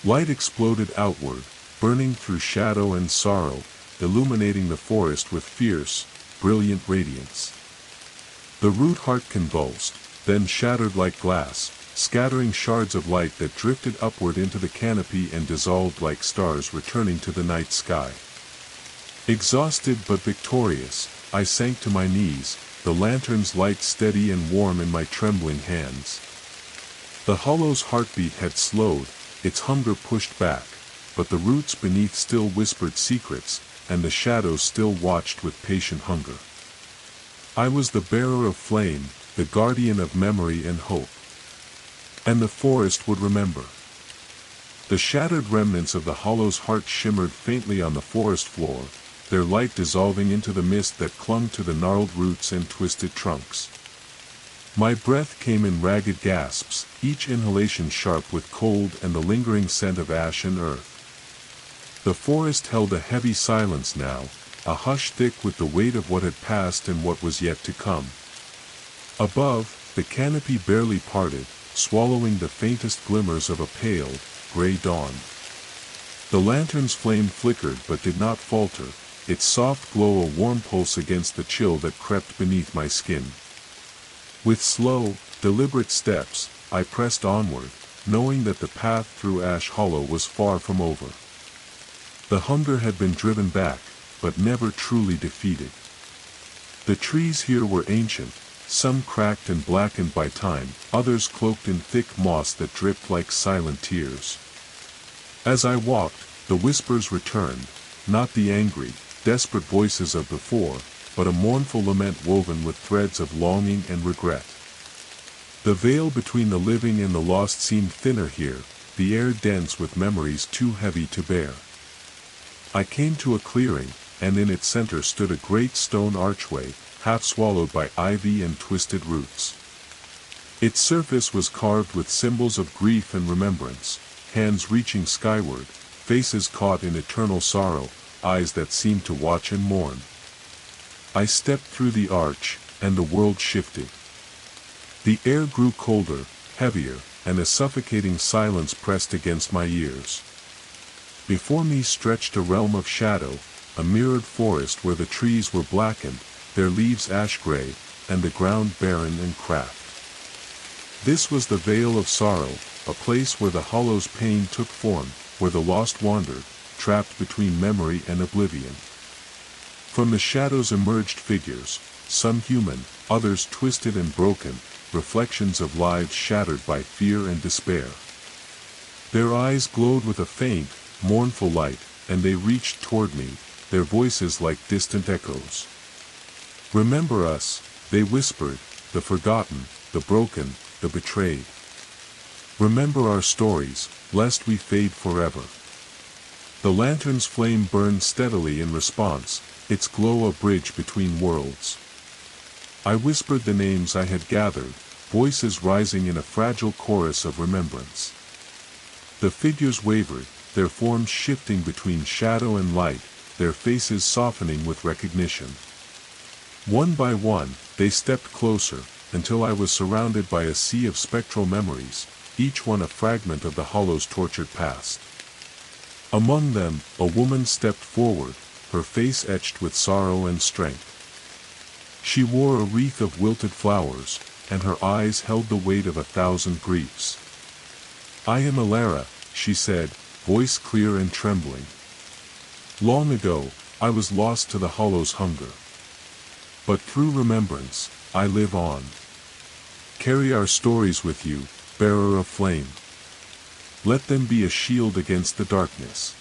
Light exploded outward, burning through shadow and sorrow, illuminating the forest with fierce, brilliant radiance. The root heart convulsed, then shattered like glass, scattering shards of light that drifted upward into the canopy and dissolved like stars returning to the night sky. Exhausted but victorious, I sank to my knees, the lantern's light steady and warm in my trembling hands. The hollow's heartbeat had slowed, its hunger pushed back, but the roots beneath still whispered secrets, and the shadows still watched with patient hunger. I was the bearer of flame, the guardian of memory and hope. And the forest would remember. The shattered remnants of the hollow's heart shimmered faintly on the forest floor, their light dissolving into the mist that clung to the gnarled roots and twisted trunks. My breath came in ragged gasps, each inhalation sharp with cold and the lingering scent of ash and earth. The forest held a heavy silence now, a hush thick with the weight of what had passed and what was yet to come. Above, the canopy barely parted, swallowing the faintest glimmers of a pale, gray dawn. The lantern's flame flickered but did not falter, its soft glow a warm pulse against the chill that crept beneath my skin. With slow, deliberate steps, I pressed onward, knowing that the path through Ash Hollow was far from over. The hunger had been driven back, but never truly defeated. The trees here were ancient, some cracked and blackened by time, others cloaked in thick moss that dripped like silent tears. As I walked, the whispers returned, not the angry, desperate voices of before, but a mournful lament woven with threads of longing and regret. The veil between the living and the lost seemed thinner here, the air dense with memories too heavy to bear. I came to a clearing, and in its center stood a great stone archway, half swallowed by ivy and twisted roots. Its surface was carved with symbols of grief and remembrance, hands reaching skyward, faces caught in eternal sorrow, eyes that seemed to watch and mourn. I stepped through the arch, and the world shifted. The air grew colder, heavier, and a suffocating silence pressed against my ears. Before me stretched a realm of shadow, a mirrored forest where the trees were blackened, their leaves ash-gray, and the ground barren and cracked. This was the Vale of Sorrow, a place where the hollow's pain took form, where the lost wandered, trapped between memory and oblivion. From the shadows emerged figures, some human, others twisted and broken, reflections of lives shattered by fear and despair. Their eyes glowed with a faint, mournful light, and they reached toward me, their voices like distant echoes. "Remember us," they whispered, "the forgotten, the broken, the betrayed. Remember our stories, lest we fade forever." The lantern's flame burned steadily in response, its glow a bridge between worlds. I whispered the names I had gathered, voices rising in a fragile chorus of remembrance. The figures wavered, their forms shifting between shadow and light, their faces softening with recognition. One by one, they stepped closer, until I was surrounded by a sea of spectral memories, each one a fragment of the hollow's tortured past. Among them, a woman stepped forward, her face etched with sorrow and strength. She wore a wreath of wilted flowers, and her eyes held the weight of 1,000 griefs. "I am Alara," she said, voice clear and trembling. "Long ago, I was lost to the hollow's hunger. But through remembrance, I live on. Carry our stories with you, bearer of flame. Let them be a shield against the darkness."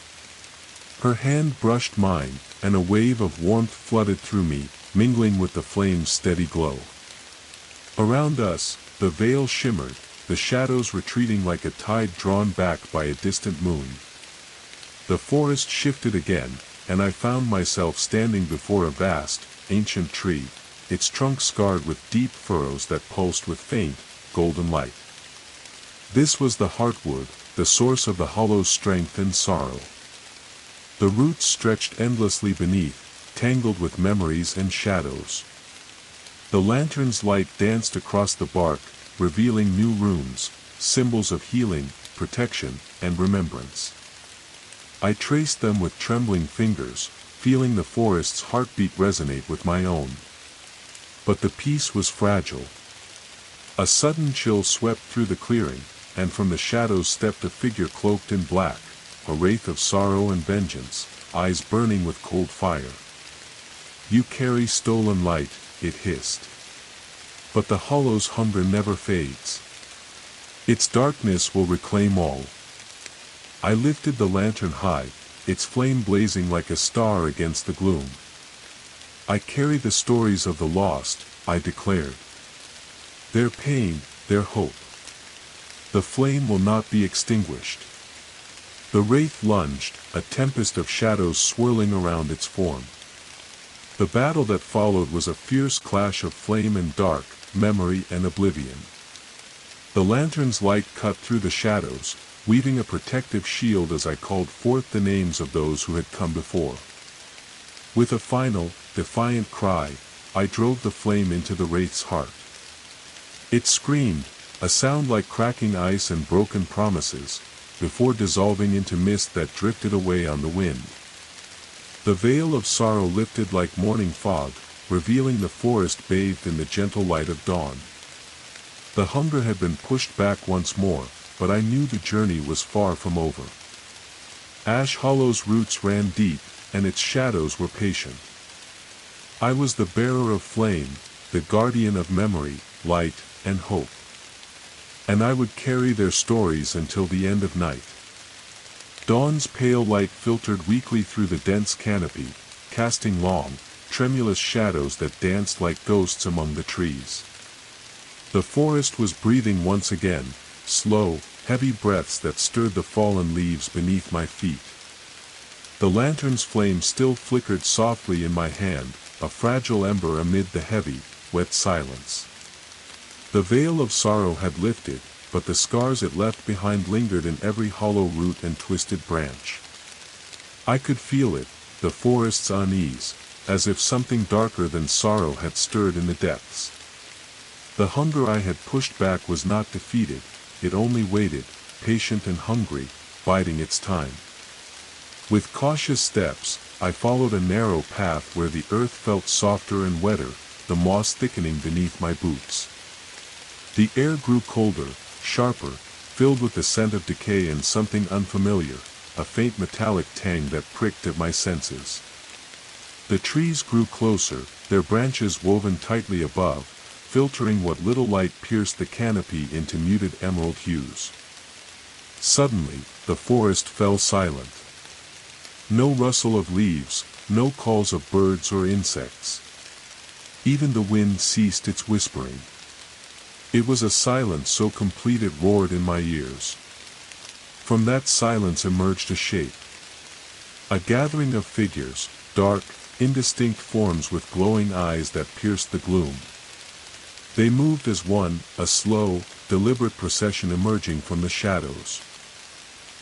Her hand brushed mine, and a wave of warmth flooded through me, mingling with the flame's steady glow. Around us, the veil shimmered, the shadows retreating like a tide drawn back by a distant moon. The forest shifted again, and I found myself standing before a vast, ancient tree, its trunk scarred with deep furrows that pulsed with faint, golden light. This was the heartwood, the source of the hollow's strength and sorrow. The roots stretched endlessly beneath, tangled with memories and shadows. The lantern's light danced across the bark, revealing new runes, symbols of healing, protection, and remembrance. I traced them with trembling fingers, feeling the forest's heartbeat resonate with my own. But the peace was fragile. A sudden chill swept through the clearing, and from the shadows stepped a figure cloaked in black, a wraith of sorrow and vengeance, eyes burning with cold fire. "You carry stolen light," it hissed. "But the hollow's hunger never fades. Its darkness will reclaim all." I lifted the lantern high, its flame blazing like a star against the gloom. "I carry the stories of the lost," I declared. "Their pain, their hope. The flame will not be extinguished." The wraith lunged, a tempest of shadows swirling around its form. The battle that followed was a fierce clash of flame and dark, memory and oblivion. The lantern's light cut through the shadows, weaving a protective shield as I called forth the names of those who had come before. With a final, defiant cry, I drove the flame into the wraith's heart. It screamed, a sound like cracking ice and broken promises, before dissolving into mist that drifted away on the wind. The veil of sorrow lifted like morning fog, revealing the forest bathed in the gentle light of dawn. The hunger had been pushed back once more, but I knew the journey was far from over. Ash Hollow's roots ran deep, and its shadows were patient. I was the bearer of flame, the guardian of memory, light, and hope. And I would carry their stories until the end of night. Dawn's pale light filtered weakly through the dense canopy, casting long, tremulous shadows that danced like ghosts among the trees. The forest was breathing once again, slow, heavy breaths that stirred the fallen leaves beneath my feet. The lantern's flame still flickered softly in my hand, a fragile ember amid the heavy, wet silence. The veil of sorrow had lifted, but the scars it left behind lingered in every hollow root and twisted branch. I could feel it, the forest's unease, as if something darker than sorrow had stirred in the depths. The hunger I had pushed back was not defeated, it only waited, patient and hungry, biding its time. With cautious steps, I followed a narrow path where the earth felt softer and wetter, the moss thickening beneath my boots. The air grew colder, sharper, filled with the scent of decay and something unfamiliar, a faint metallic tang that pricked at my senses. The trees grew closer, their branches woven tightly above, filtering what little light pierced the canopy into muted emerald hues. Suddenly, the forest fell silent. No rustle of leaves, no calls of birds or insects. Even the wind ceased its whispering. It was a silence so complete it roared in my ears. From that silence emerged a shape. A gathering of figures, dark, indistinct forms with glowing eyes that pierced the gloom. They moved as one, a slow, deliberate procession emerging from the shadows.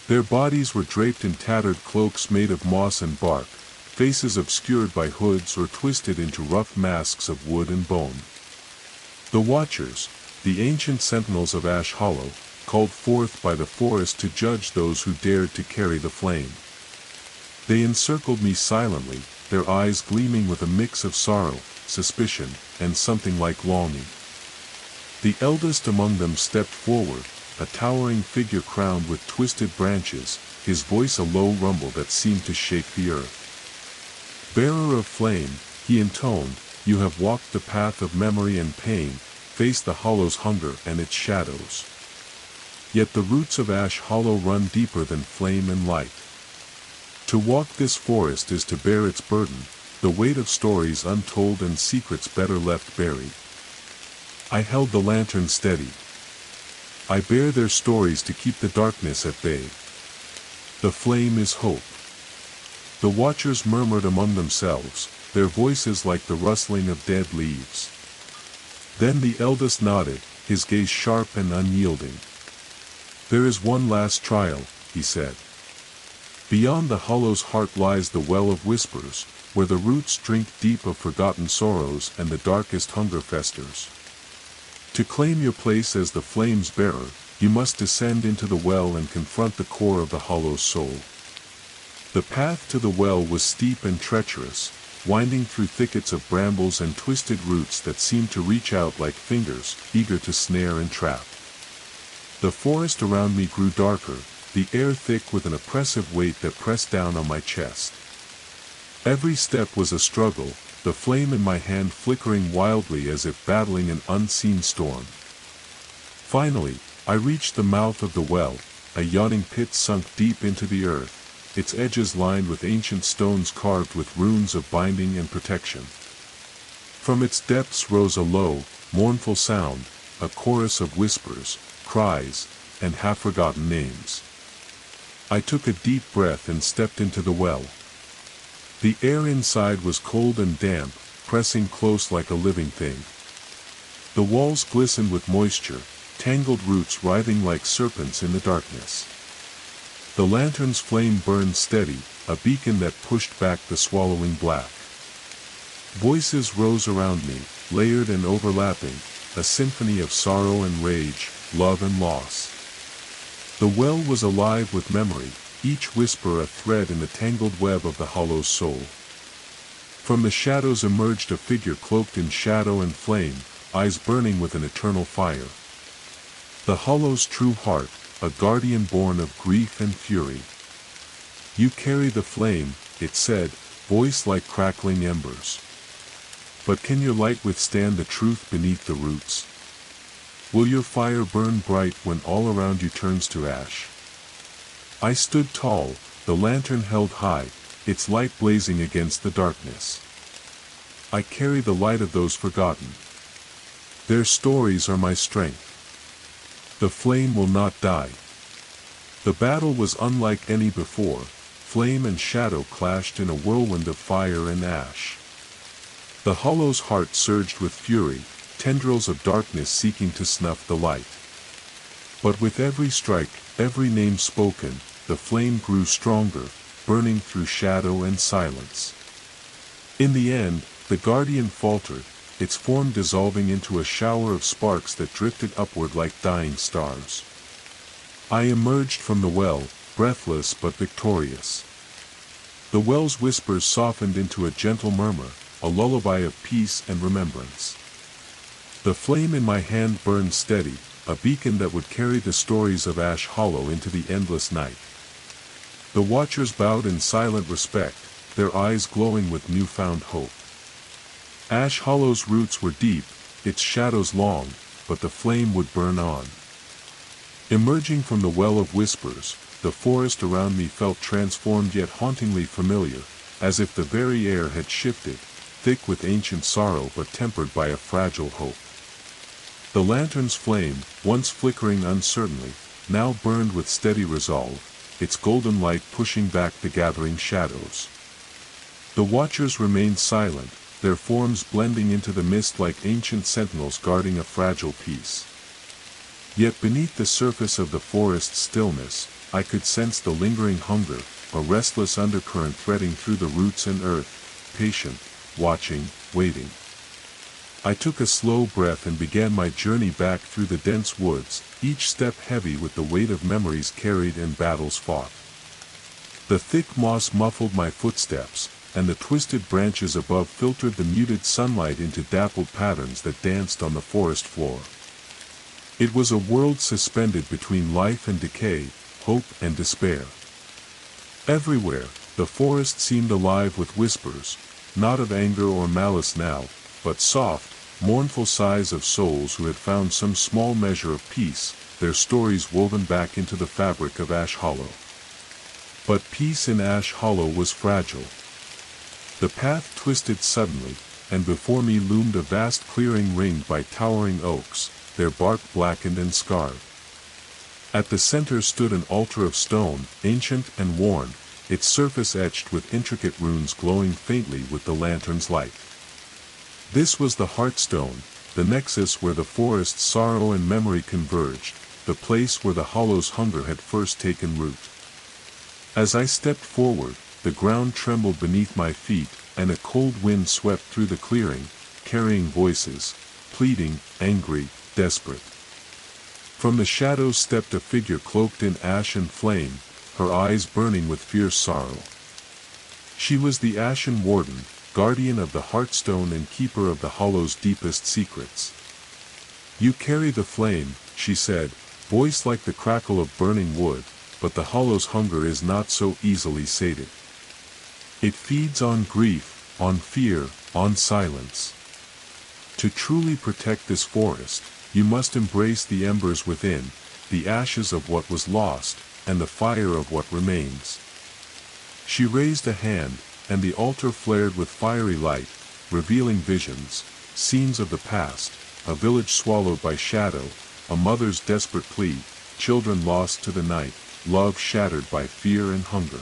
Their bodies were draped in tattered cloaks made of moss and bark, faces obscured by hoods or twisted into rough masks of wood and bone. The Watchers, the ancient sentinels of Ash Hollow, called forth by the forest to judge those who dared to carry the flame. They encircled me silently, their eyes gleaming with a mix of sorrow, suspicion, and something like longing. The eldest among them stepped forward, a towering figure crowned with twisted branches, his voice a low rumble that seemed to shake the earth. "Bearer of flame," he intoned, "you have walked the path of memory and pain, faced the hollow's hunger and its shadows. Yet the roots of Ash Hollow run deeper than flame and light. To walk this forest is to bear its burden, the weight of stories untold and secrets better left buried." I held the lantern steady. "I bear their stories to keep the darkness at bay. The flame is hope." The watchers murmured among themselves, their voices like the rustling of dead leaves. Then the eldest nodded, his gaze sharp and unyielding. "There is one last trial," he said. "Beyond the hollow's heart lies the well of whispers, where the roots drink deep of forgotten sorrows and the darkest hunger festers. To claim your place as the flame's bearer, you must descend into the well and confront the core of the hollow's soul." The path to the well was steep and treacherous, winding through thickets of brambles and twisted roots that seemed to reach out like fingers, eager to snare and trap. The forest around me grew darker, the air thick with an oppressive weight that pressed down on my chest. Every step was a struggle, the flame in my hand flickering wildly as if battling an unseen storm. Finally, I reached the mouth of the well, a yawning pit sunk deep into the earth, its edges lined with ancient stones carved with runes of binding and protection. From its depths rose a low, mournful sound, a chorus of whispers, cries, and half-forgotten names. I took a deep breath and stepped into the well. The air inside was cold and damp, pressing close like a living thing. The walls glistened with moisture, tangled roots writhing like serpents in the darkness. The lantern's flame burned steady, a beacon that pushed back the swallowing black. Voices rose around me, layered and overlapping, a symphony of sorrow and rage, love and loss. The well was alive with memory, each whisper a thread in the tangled web of the hollow's soul. From the shadows emerged a figure cloaked in shadow and flame, eyes burning with an eternal fire. The hollow's true heart, a guardian born of grief and fury. "You carry the flame," it said, voice like crackling embers. "But can your light withstand the truth beneath the roots? Will your fire burn bright when all around you turns to ash?" I stood tall, the lantern held high, its light blazing against the darkness. "I carry the light of those forgotten. Their stories are my strength. The flame will not die." The battle was unlike any before, flame and shadow clashed in a whirlwind of fire and ash. The hollow's heart surged with fury, tendrils of darkness seeking to snuff the light. But with every strike, every name spoken, the flame grew stronger, burning through shadow and silence. In the end, the guardian faltered, its form dissolving into a shower of sparks that drifted upward like dying stars. I emerged from the well, breathless but victorious. The well's whispers softened into a gentle murmur, a lullaby of peace and remembrance. The flame in my hand burned steady, a beacon that would carry the stories of Ash Hollow into the endless night. The watchers bowed in silent respect, their eyes glowing with newfound hope. Ash Hollow's roots were deep, its shadows long, but the flame would burn on. Emerging from the well of whispers, the forest around me felt transformed yet hauntingly familiar, as if the very air had shifted, thick with ancient sorrow but tempered by a fragile hope. The lantern's flame, once flickering uncertainly, now burned with steady resolve, its golden light pushing back the gathering shadows. The watchers remained silent, their forms blending into the mist like ancient sentinels guarding a fragile peace. Yet beneath the surface of the forest's stillness, I could sense the lingering hunger, a restless undercurrent threading through the roots and earth, patient, watching, waiting. I took a slow breath and began my journey back through the dense woods, each step heavy with the weight of memories carried and battles fought. The thick moss muffled my footsteps, and the twisted branches above filtered the muted sunlight into dappled patterns that danced on the forest floor. It was a world suspended between life and decay, hope and despair. Everywhere, the forest seemed alive with whispers, not of anger or malice now, but soft, mournful sighs of souls who had found some small measure of peace, their stories woven back into the fabric of Ash Hollow. But peace in Ash Hollow was fragile. The path twisted suddenly, and before me loomed a vast clearing ringed by towering oaks, their bark blackened and scarred. At the center stood an altar of stone, ancient and worn, its surface etched with intricate runes glowing faintly with the lantern's light. This was the Heartstone, the nexus where the forest's sorrow and memory converged, the place where the hollow's hunger had first taken root. As I stepped forward, the ground trembled beneath my feet, and a cold wind swept through the clearing, carrying voices, pleading, angry, desperate. From the shadows stepped a figure cloaked in ash and flame, her eyes burning with fierce sorrow. She was the Ashen Warden, guardian of the Heartstone and keeper of the Hollow's deepest secrets. "You carry the flame," she said, voice like the crackle of burning wood, "but the Hollow's hunger is not so easily sated. It feeds on grief, on fear, on silence. To truly protect this forest, you must embrace the embers within, the ashes of what was lost, and the fire of what remains." She raised a hand, and the altar flared with fiery light, revealing visions, scenes of the past, a village swallowed by shadow, a mother's desperate plea, children lost to the night, love shattered by fear and hunger.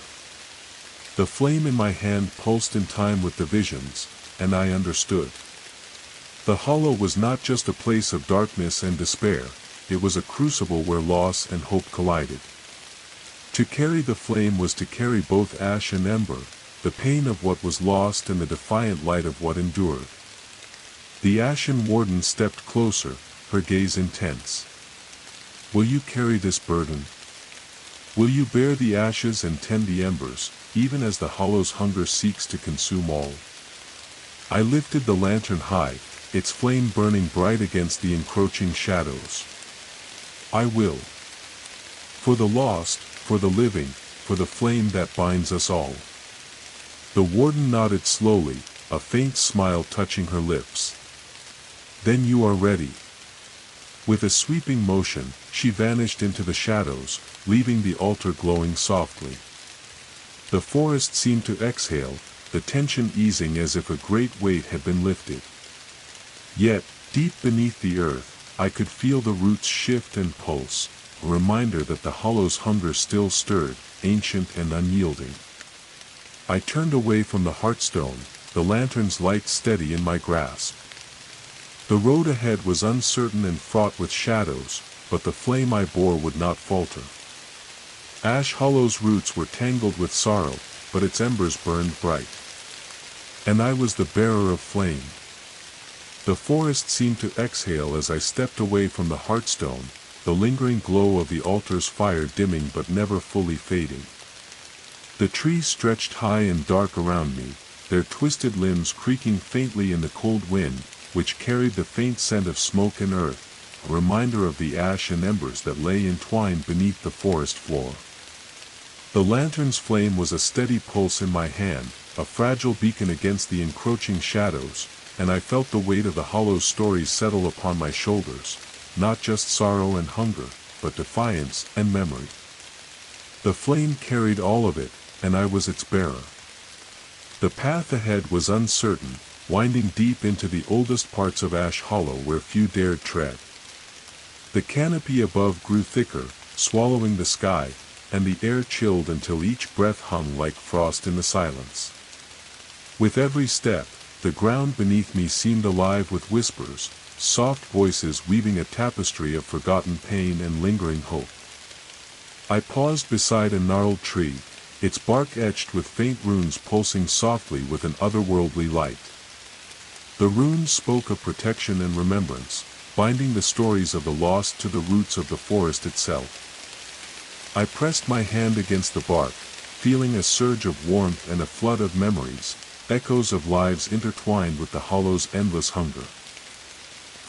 The flame in my hand pulsed in time with the visions, and I understood. The Hollow was not just a place of darkness and despair, it was a crucible where loss and hope collided. To carry the flame was to carry both ash and ember, the pain of what was lost and the defiant light of what endured. The Ashen Warden stepped closer, her gaze intense. "Will you carry this burden? Will you bear the ashes and tend the embers, even as the Hollow's hunger seeks to consume all?" I lifted the lantern high, its flame burning bright against the encroaching shadows. "I will. For the lost, for the living, for the flame that binds us all." The warden nodded slowly, a faint smile touching her lips. "Then you are ready." With a sweeping motion, she vanished into the shadows, leaving the altar glowing softly. The forest seemed to exhale, the tension easing as if a great weight had been lifted. Yet, deep beneath the earth, I could feel the roots shift and pulse, a reminder that the Hollow's hunger still stirred, ancient and unyielding. I turned away from the Heartstone, the lantern's light steady in my grasp. The road ahead was uncertain and fraught with shadows, but the flame I bore would not falter. Ash Hollow's roots were tangled with sorrow, but its embers burned bright. And I was the bearer of flame. The forest seemed to exhale as I stepped away from the Heartstone, the lingering glow of the altar's fire dimming but never fully fading. The trees stretched high and dark around me, their twisted limbs creaking faintly in the cold wind, which carried the faint scent of smoke and earth, a reminder of the ash and embers that lay entwined beneath the forest floor. The lantern's flame was a steady pulse in my hand, a fragile beacon against the encroaching shadows, and I felt the weight of the Hollow's stories settle upon my shoulders, not just sorrow and hunger, but defiance and memory. The flame carried all of it, and I was its bearer. The path ahead was uncertain, winding deep into the oldest parts of Ash Hollow where few dared tread. The canopy above grew thicker, swallowing the sky, and the air chilled until each breath hung like frost in the silence. With every step, the ground beneath me seemed alive with whispers, soft voices weaving a tapestry of forgotten pain and lingering hope. I paused beside a gnarled tree, its bark etched with faint runes pulsing softly with an otherworldly light. The runes spoke of protection and remembrance, binding the stories of the lost to the roots of the forest itself. I pressed my hand against the bark, feeling a surge of warmth and a flood of memories, echoes of lives intertwined with the hollow's endless hunger.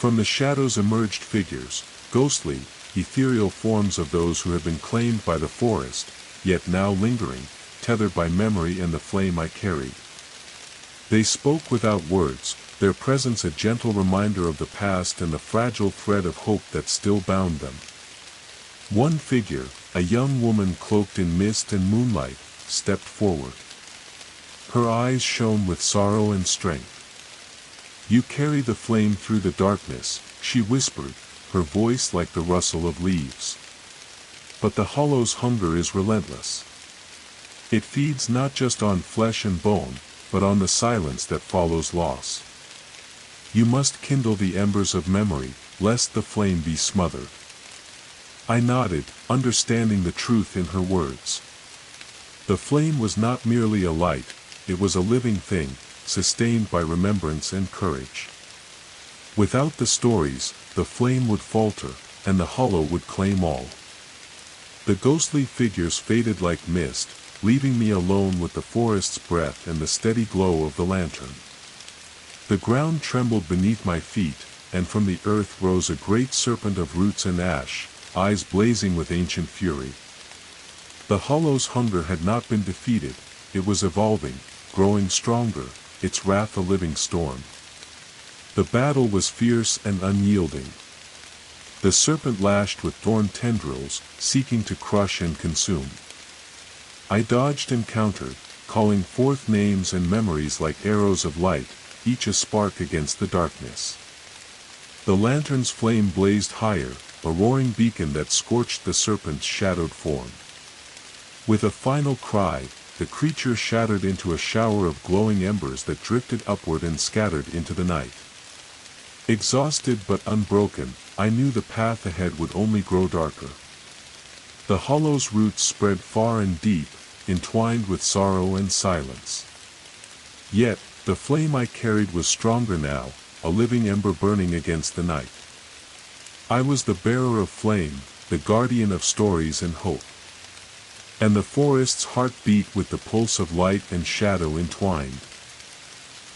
From the shadows emerged figures, ghostly, ethereal forms of those who had been claimed by the forest, yet now lingering, tethered by memory and the flame I carried. They spoke without words, their presence a gentle reminder of the past and the fragile thread of hope that still bound them. One figure, a young woman cloaked in mist and moonlight, stepped forward. Her eyes shone with sorrow and strength. "You carry the flame through the darkness," she whispered, her voice like the rustle of leaves. "But the hollow's hunger is relentless. It feeds not just on flesh and bone, but on the silence that follows loss. You must kindle the embers of memory, lest the flame be smothered." I nodded, understanding the truth in her words. The flame was not merely a light, it was a living thing, sustained by remembrance and courage. Without the stories, the flame would falter, and the hollow would claim all. The ghostly figures faded like mist, leaving me alone with the forest's breath and the steady glow of the lantern. The ground trembled beneath my feet, and from the earth rose a great serpent of roots and ash, eyes blazing with ancient fury. The hollow's hunger had not been defeated, it was evolving, growing stronger, its wrath a living storm. The battle was fierce and unyielding. The serpent lashed with thorn tendrils, seeking to crush and consume. I dodged and countered, calling forth names and memories like arrows of light, each a spark against the darkness. The lantern's flame blazed higher, a roaring beacon that scorched the serpent's shadowed form. With a final cry, the creature shattered into a shower of glowing embers that drifted upward and scattered into the night. Exhausted but unbroken, I knew the path ahead would only grow darker. The hollow's roots spread far and deep, entwined with sorrow and silence. Yet, the flame I carried was stronger now, a living ember burning against the night. I was the bearer of flame, the guardian of stories and hope. And the forest's heart beat with the pulse of light and shadow entwined.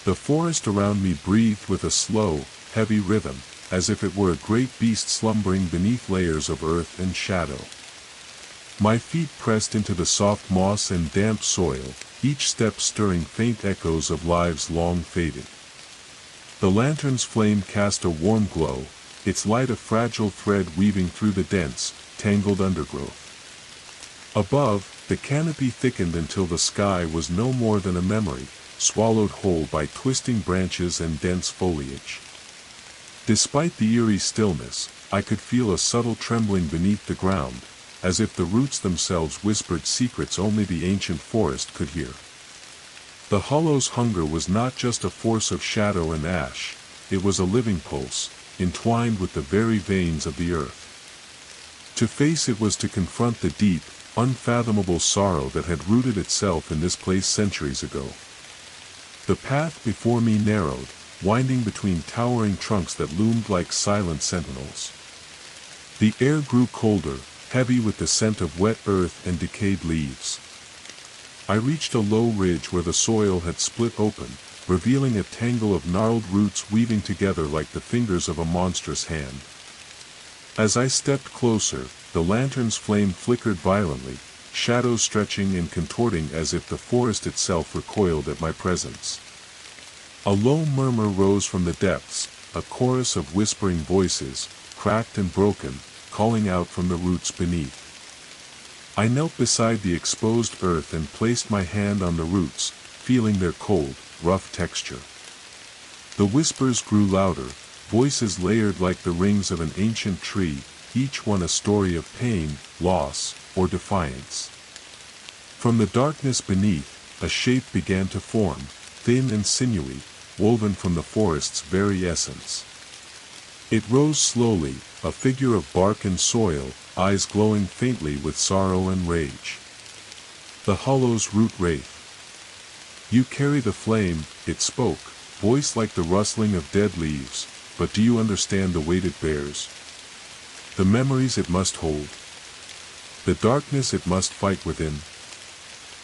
The forest around me breathed with a slow, heavy rhythm, as if it were a great beast slumbering beneath layers of earth and shadow. My feet pressed into the soft moss and damp soil, each step stirring faint echoes of lives long faded. The lantern's flame cast a warm glow, its light a fragile thread weaving through the dense, tangled undergrowth. Above, the canopy thickened until the sky was no more than a memory, swallowed whole by twisting branches and dense foliage. Despite the eerie stillness, I could feel a subtle trembling beneath the ground, as if the roots themselves whispered secrets only the ancient forest could hear. The hollow's hunger was not just a force of shadow and ash, it was a living pulse, entwined with the very veins of the earth. To face it was to confront the deep, unfathomable sorrow that had rooted itself in this place centuries ago. The path before me narrowed, winding between towering trunks that loomed like silent sentinels. The air grew colder, heavy with the scent of wet earth and decayed leaves. I reached a low ridge where the soil had split open, revealing a tangle of gnarled roots weaving together like the fingers of a monstrous hand. As I stepped closer, the lantern's flame flickered violently, shadows stretching and contorting as if the forest itself recoiled at my presence. A low murmur rose from the depths, a chorus of whispering voices, cracked and broken, calling out from the roots beneath. I knelt beside the exposed earth and placed my hand on the roots, feeling their cold, rough texture. The whispers grew louder, voices layered like the rings of an ancient tree, each one a story of pain, loss, or defiance. From the darkness beneath, a shape began to form, thin and sinewy, woven from the forest's very essence. It rose slowly, a figure of bark and soil, eyes glowing faintly with sorrow and rage. The hollow's root wraith. "You carry the flame," it spoke, voice like the rustling of dead leaves, "but do you understand the weight it bears? The memories it must hold? The darkness it must fight within?"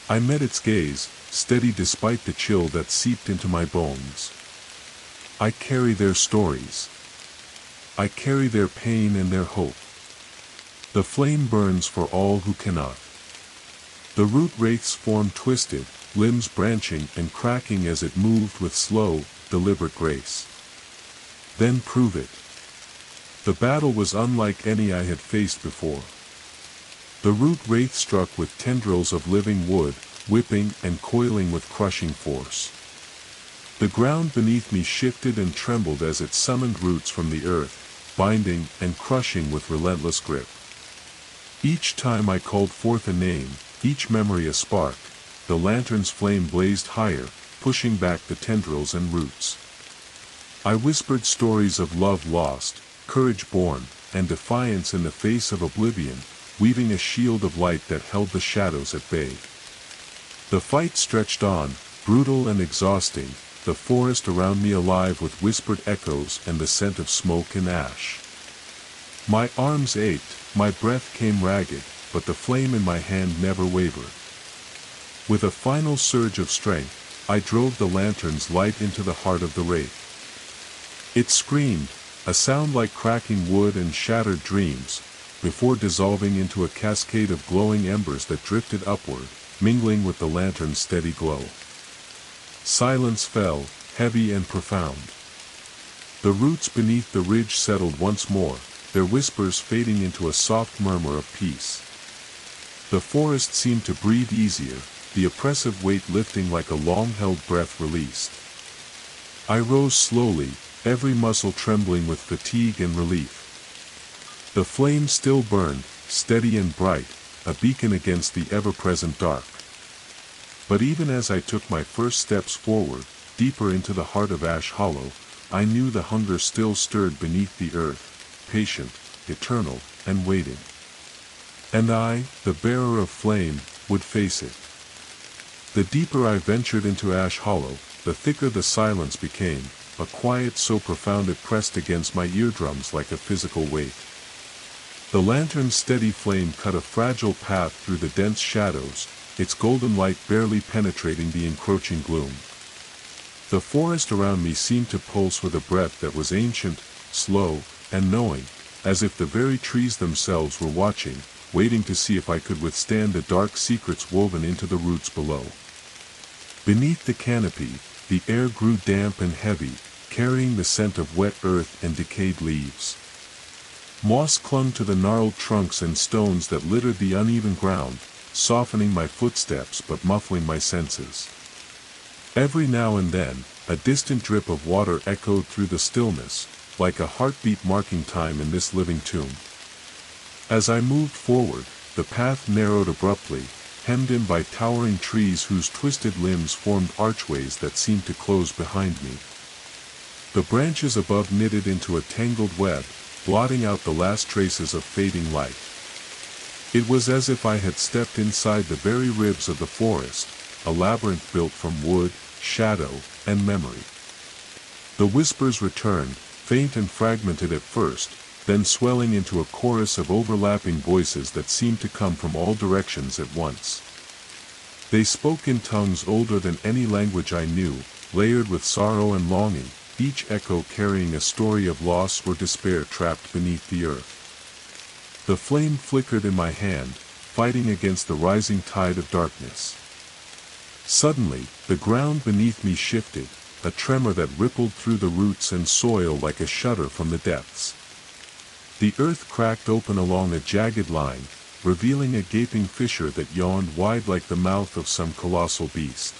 I met its gaze, steady despite the chill that seeped into my bones. I carry their stories. I carry their pain and their hope. The flame burns for all who cannot. The root wraiths formed twisted, limbs branching and cracking as it moved with slow, deliberate grace. Then prove it. The battle was unlike any I had faced before. The root wraith struck with tendrils of living wood, whipping and coiling with crushing force. The ground beneath me shifted and trembled as it summoned roots from the earth, binding and crushing with relentless grip. Each time I called forth a name, each memory a spark, the lantern's flame blazed higher, pushing back the tendrils and roots. I whispered stories of love lost, courage born, and defiance in the face of oblivion, weaving a shield of light that held the shadows at bay. The fight stretched on, brutal and exhausting, the forest around me alive with whispered echoes and the scent of smoke and ash. My arms ached, my breath came ragged, but the flame in my hand never wavered. With a final surge of strength, I drove the lantern's light into the heart of the wraith. It screamed, a sound like cracking wood and shattered dreams, before dissolving into a cascade of glowing embers that drifted upward, mingling with the lantern's steady glow. Silence fell, heavy and profound. The roots beneath the ridge settled once more, their whispers fading into a soft murmur of peace. The forest seemed to breathe easier, the oppressive weight lifting like a long-held breath released. I rose slowly, every muscle trembling with fatigue and relief. The flame still burned, steady and bright, a beacon against the ever-present dark. But even as I took my first steps forward, deeper into the heart of Ash Hollow, I knew the hunger still stirred beneath the earth, patient, eternal, and waiting. And I, the bearer of flame, would face it. The deeper I ventured into Ash Hollow, the thicker the silence became, a quiet so profound it pressed against my eardrums like a physical weight. The lantern's steady flame cut a fragile path through the dense shadows, its golden light barely penetrating the encroaching gloom. The forest around me seemed to pulse with a breath that was ancient, slow, and knowing, as if the very trees themselves were watching, waiting to see if I could withstand the dark secrets woven into the roots below. Beneath the canopy, the air grew damp and heavy, carrying the scent of wet earth and decayed leaves. Moss clung to the gnarled trunks and stones that littered the uneven ground, softening my footsteps but muffling my senses. Every now and then, a distant drip of water echoed through the stillness, like a heartbeat marking time in this living tomb. As I moved forward, the path narrowed abruptly, hemmed in by towering trees whose twisted limbs formed archways that seemed to close behind me. The branches above knitted into a tangled web, blotting out the last traces of fading light. It was as if I had stepped inside the very ribs of the forest, a labyrinth built from wood, shadow, and memory. The whispers returned, faint and fragmented at first, then swelling into a chorus of overlapping voices that seemed to come from all directions at once. They spoke in tongues older than any language I knew, layered with sorrow and longing, each echo carrying a story of loss or despair trapped beneath the earth. The flame flickered in my hand, fighting against the rising tide of darkness. Suddenly, the ground beneath me shifted, a tremor that rippled through the roots and soil like a shudder from the depths. The earth cracked open along a jagged line, revealing a gaping fissure that yawned wide like the mouth of some colossal beast.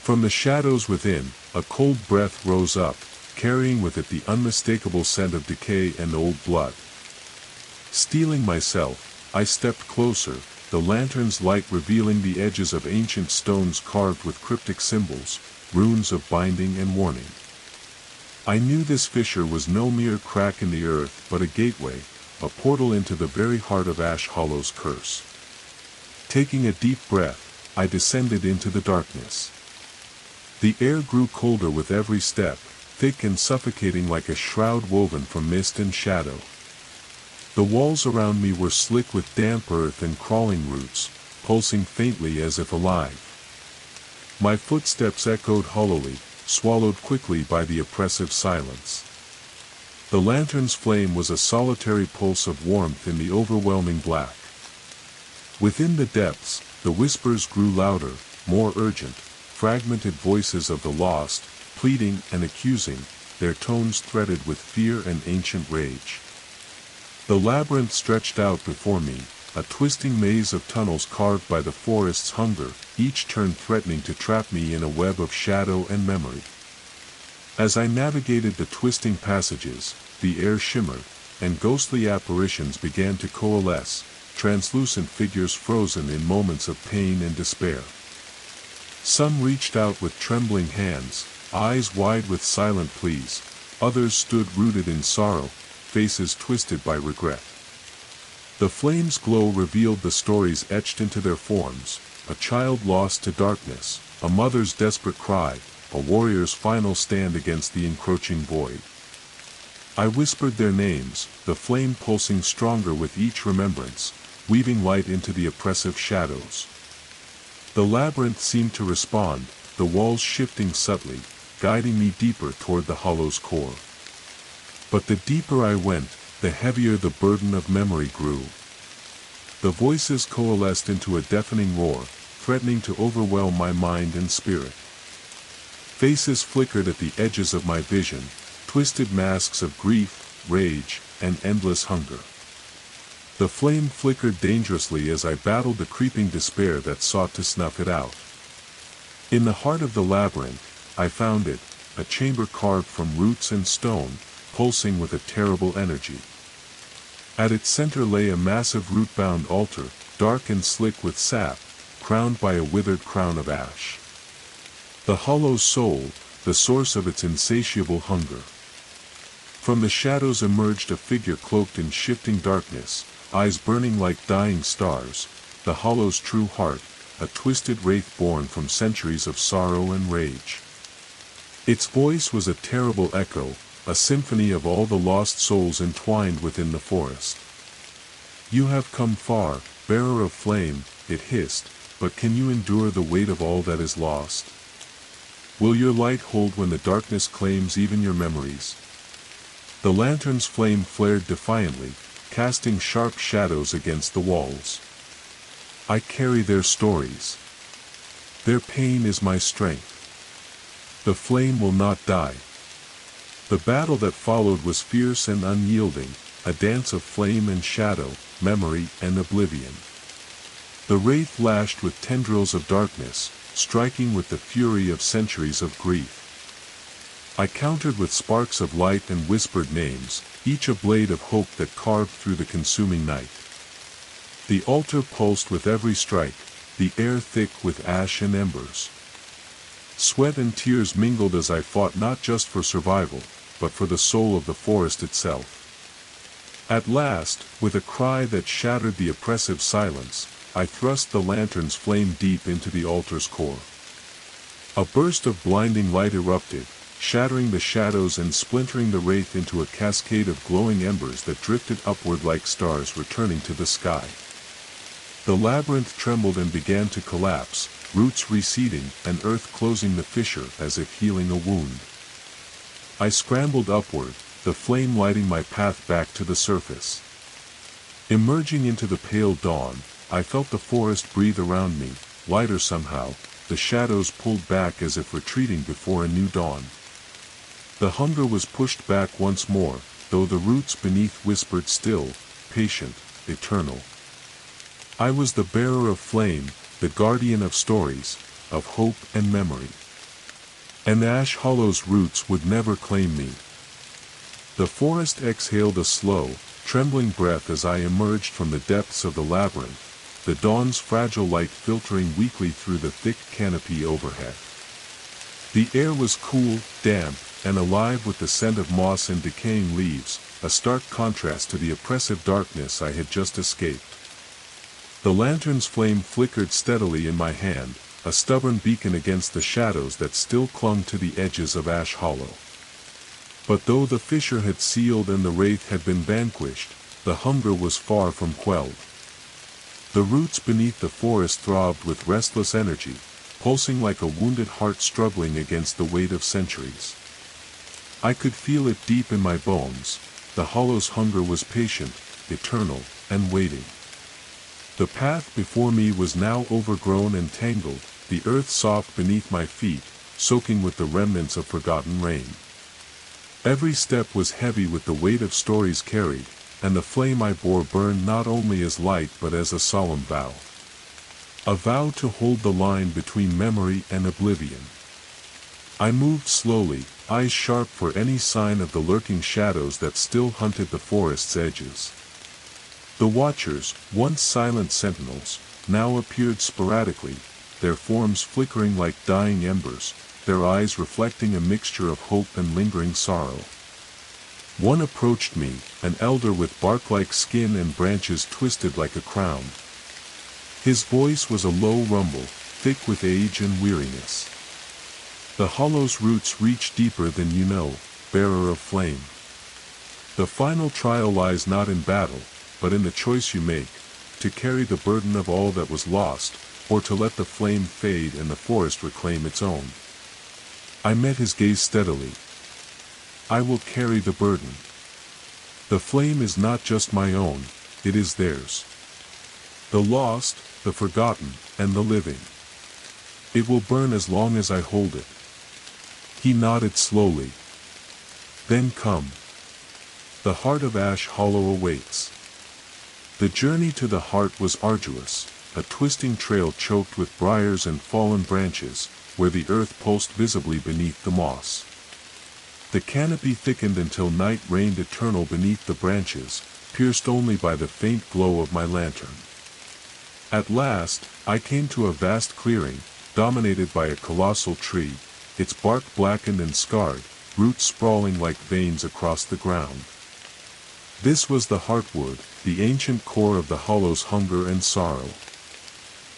From the shadows within, a cold breath rose up, carrying with it the unmistakable scent of decay and old blood. Steeling myself, I stepped closer, the lantern's light revealing the edges of ancient stones carved with cryptic symbols, runes of binding and warning. I knew this fissure was no mere crack in the earth but a gateway, a portal into the very heart of Ash Hollow's curse. Taking a deep breath, I descended into the darkness. The air grew colder with every step, thick and suffocating like a shroud woven from mist and shadow. The walls around me were slick with damp earth and crawling roots, pulsing faintly as if alive. My footsteps echoed hollowly, swallowed quickly by the oppressive silence. The lantern's flame was a solitary pulse of warmth in the overwhelming black. Within the depths, the whispers grew louder, more urgent, fragmented voices of the lost, pleading and accusing, their tones threaded with fear and ancient rage. The labyrinth stretched out before me, a twisting maze of tunnels carved by the forest's hunger, each turn threatening to trap me in a web of shadow and memory. As I navigated the twisting passages, the air shimmered, and ghostly apparitions began to coalesce, translucent figures frozen in moments of pain and despair. Some reached out with trembling hands, eyes wide with silent pleas, others stood rooted in sorrow, faces twisted by regret. The flame's glow revealed the stories etched into their forms, a child lost to darkness, a mother's desperate cry, a warrior's final stand against the encroaching void. I whispered their names, the flame pulsing stronger with each remembrance, weaving light into the oppressive shadows. The labyrinth seemed to respond, the walls shifting subtly, guiding me deeper toward the hollow's core. But the deeper I went, the heavier the burden of memory grew. The voices coalesced into a deafening roar, threatening to overwhelm my mind and spirit. Faces flickered at the edges of my vision, twisted masks of grief, rage, and endless hunger. The flame flickered dangerously as I battled the creeping despair that sought to snuff it out. In the heart of the labyrinth, I found it, a chamber carved from roots and stone, pulsing with a terrible energy. At its center lay a massive root-bound altar, dark and slick with sap, crowned by a withered crown of ash. The hollow's soul, the source of its insatiable hunger. From the shadows emerged a figure cloaked in shifting darkness, eyes burning like dying stars, the hollow's true heart, a twisted wraith born from centuries of sorrow and rage. Its voice was a terrible echo, a symphony of all the lost souls entwined within the forest. "You have come far, bearer of flame," it hissed, "but can you endure the weight of all that is lost? Will your light hold when the darkness claims even your memories?" The lantern's flame flared defiantly, casting sharp shadows against the walls. "I carry their stories. Their pain is my strength. The flame will not die." The battle that followed was fierce and unyielding, a dance of flame and shadow, memory and oblivion. The wraith lashed with tendrils of darkness, striking with the fury of centuries of grief. I countered with sparks of light and whispered names, each a blade of hope that carved through the consuming night. The altar pulsed with every strike, the air thick with ash and embers. Sweat and tears mingled as I fought not just for survival, but for the soul of the forest itself. At last, with a cry that shattered the oppressive silence, I thrust the lantern's flame deep into the altar's core. A burst of blinding light erupted, shattering the shadows and splintering the wraith into a cascade of glowing embers that drifted upward like stars returning to the sky. The labyrinth trembled and began to collapse, roots receding and earth closing the fissure as if healing a wound. I scrambled upward, the flame lighting my path back to the surface. Emerging into the pale dawn, I felt the forest breathe around me, lighter somehow, the shadows pulled back as if retreating before a new dawn. The hunger was pushed back once more, though the roots beneath whispered still, patient, eternal. I was the bearer of flame, the guardian of stories, of hope and memory. And Ash Hollow's roots would never claim me. The forest exhaled a slow, trembling breath as I emerged from the depths of the labyrinth, the dawn's fragile light filtering weakly through the thick canopy overhead. The air was cool, damp, and alive with the scent of moss and decaying leaves, a stark contrast to the oppressive darkness I had just escaped. The lantern's flame flickered steadily in my hand, a stubborn beacon against the shadows that still clung to the edges of Ash Hollow. But though the fissure had sealed and the wraith had been vanquished, the hunger was far from quelled. The roots beneath the forest throbbed with restless energy, pulsing like a wounded heart struggling against the weight of centuries. I could feel it deep in my bones. The hollow's hunger was patient, eternal, and waiting. The path before me was now overgrown and tangled, the earth soft beneath my feet, soaking with the remnants of forgotten rain. Every step was heavy with the weight of stories carried, and the flame I bore burned not only as light but as a solemn vow. A vow to hold the line between memory and oblivion. I moved slowly, eyes sharp for any sign of the lurking shadows that still hunted the forest's edges. The watchers, once silent sentinels, now appeared sporadically, their forms flickering like dying embers, their eyes reflecting a mixture of hope and lingering sorrow. One approached me, an elder with bark-like skin and branches twisted like a crown. His voice was a low rumble, thick with age and weariness. The hollow's roots reach deeper than you know, bearer of flame. The final trial lies not in battle, but in the choice you make, to carry the burden of all that was lost, or to let the flame fade and the forest reclaim its own. I met his gaze steadily. I will carry the burden. The flame is not just my own, it is theirs. The lost, the forgotten, and the living. It will burn as long as I hold it. He nodded slowly. Then come. The heart of Ash Hollow awaits. The journey to the heart was arduous, a twisting trail choked with briars and fallen branches, where the earth pulsed visibly beneath the moss. The canopy thickened until night reigned eternal beneath the branches, pierced only by the faint glow of my lantern. At last, I came to a vast clearing, dominated by a colossal tree, its bark blackened and scarred, roots sprawling like veins across the ground. This was the heartwood, the ancient core of the hollow's hunger and sorrow.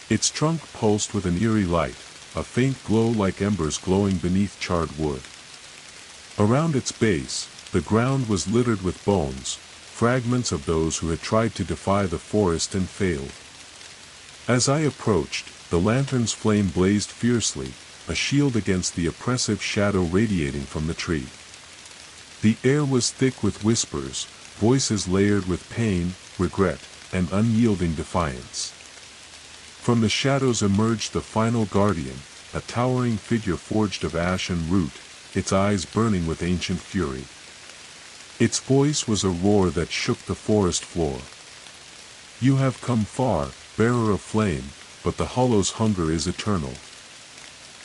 Its trunk pulsed with an eerie light, a faint glow like embers glowing beneath charred wood. Around its base, the ground was littered with bones, fragments of those who had tried to defy the forest and failed. As I approached, the lantern's flame blazed fiercely, a shield against the oppressive shadow radiating from the tree. The air was thick with whispers, voices layered with pain, regret, and unyielding defiance. From the shadows emerged the final guardian, a towering figure forged of ash and root, its eyes burning with ancient fury. Its voice was a roar that shook the forest floor. You have come far, bearer of flame, but the hollow's hunger is eternal.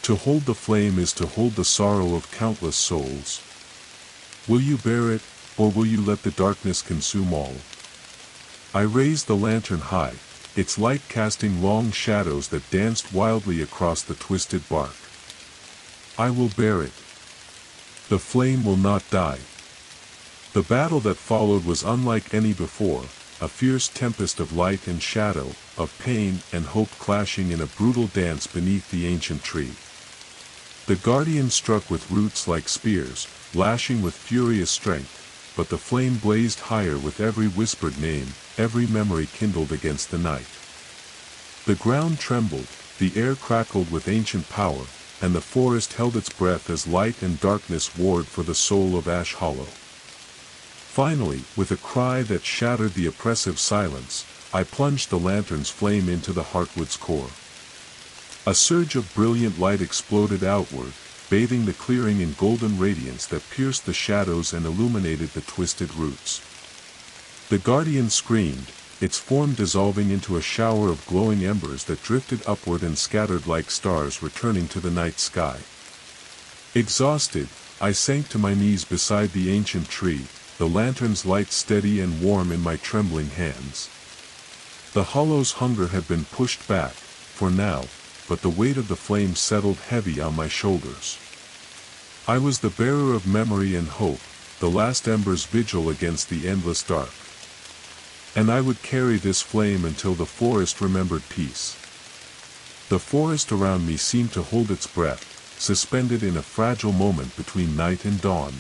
To hold the flame is to hold the sorrow of countless souls. Will you bear it, or will you let the darkness consume all? I raised the lantern high, its light casting long shadows that danced wildly across the twisted bark. I will bear it. The flame will not die. The battle that followed was unlike any before, a fierce tempest of light and shadow, of pain and hope clashing in a brutal dance beneath the ancient tree. The guardian struck with roots like spears, lashing with furious strength, but the flame blazed higher with every whispered name, every memory kindled against the night. The ground trembled, the air crackled with ancient power, and the forest held its breath as light and darkness warred for the soul of Ash Hollow. Finally, with a cry that shattered the oppressive silence, I plunged the lantern's flame into the heartwood's core. A surge of brilliant light exploded outward, bathing the clearing in golden radiance that pierced the shadows and illuminated the twisted roots. The guardian screamed, its form dissolving into a shower of glowing embers that drifted upward and scattered like stars returning to the night sky. Exhausted, I sank to my knees beside the ancient tree, the lantern's light steady and warm in my trembling hands. The hollow's hunger had been pushed back, for now, but the weight of the flame settled heavy on my shoulders. I was the bearer of memory and hope, the last ember's vigil against the endless dark. And I would carry this flame until the forest remembered peace. The forest around me seemed to hold its breath, suspended in a fragile moment between night and dawn.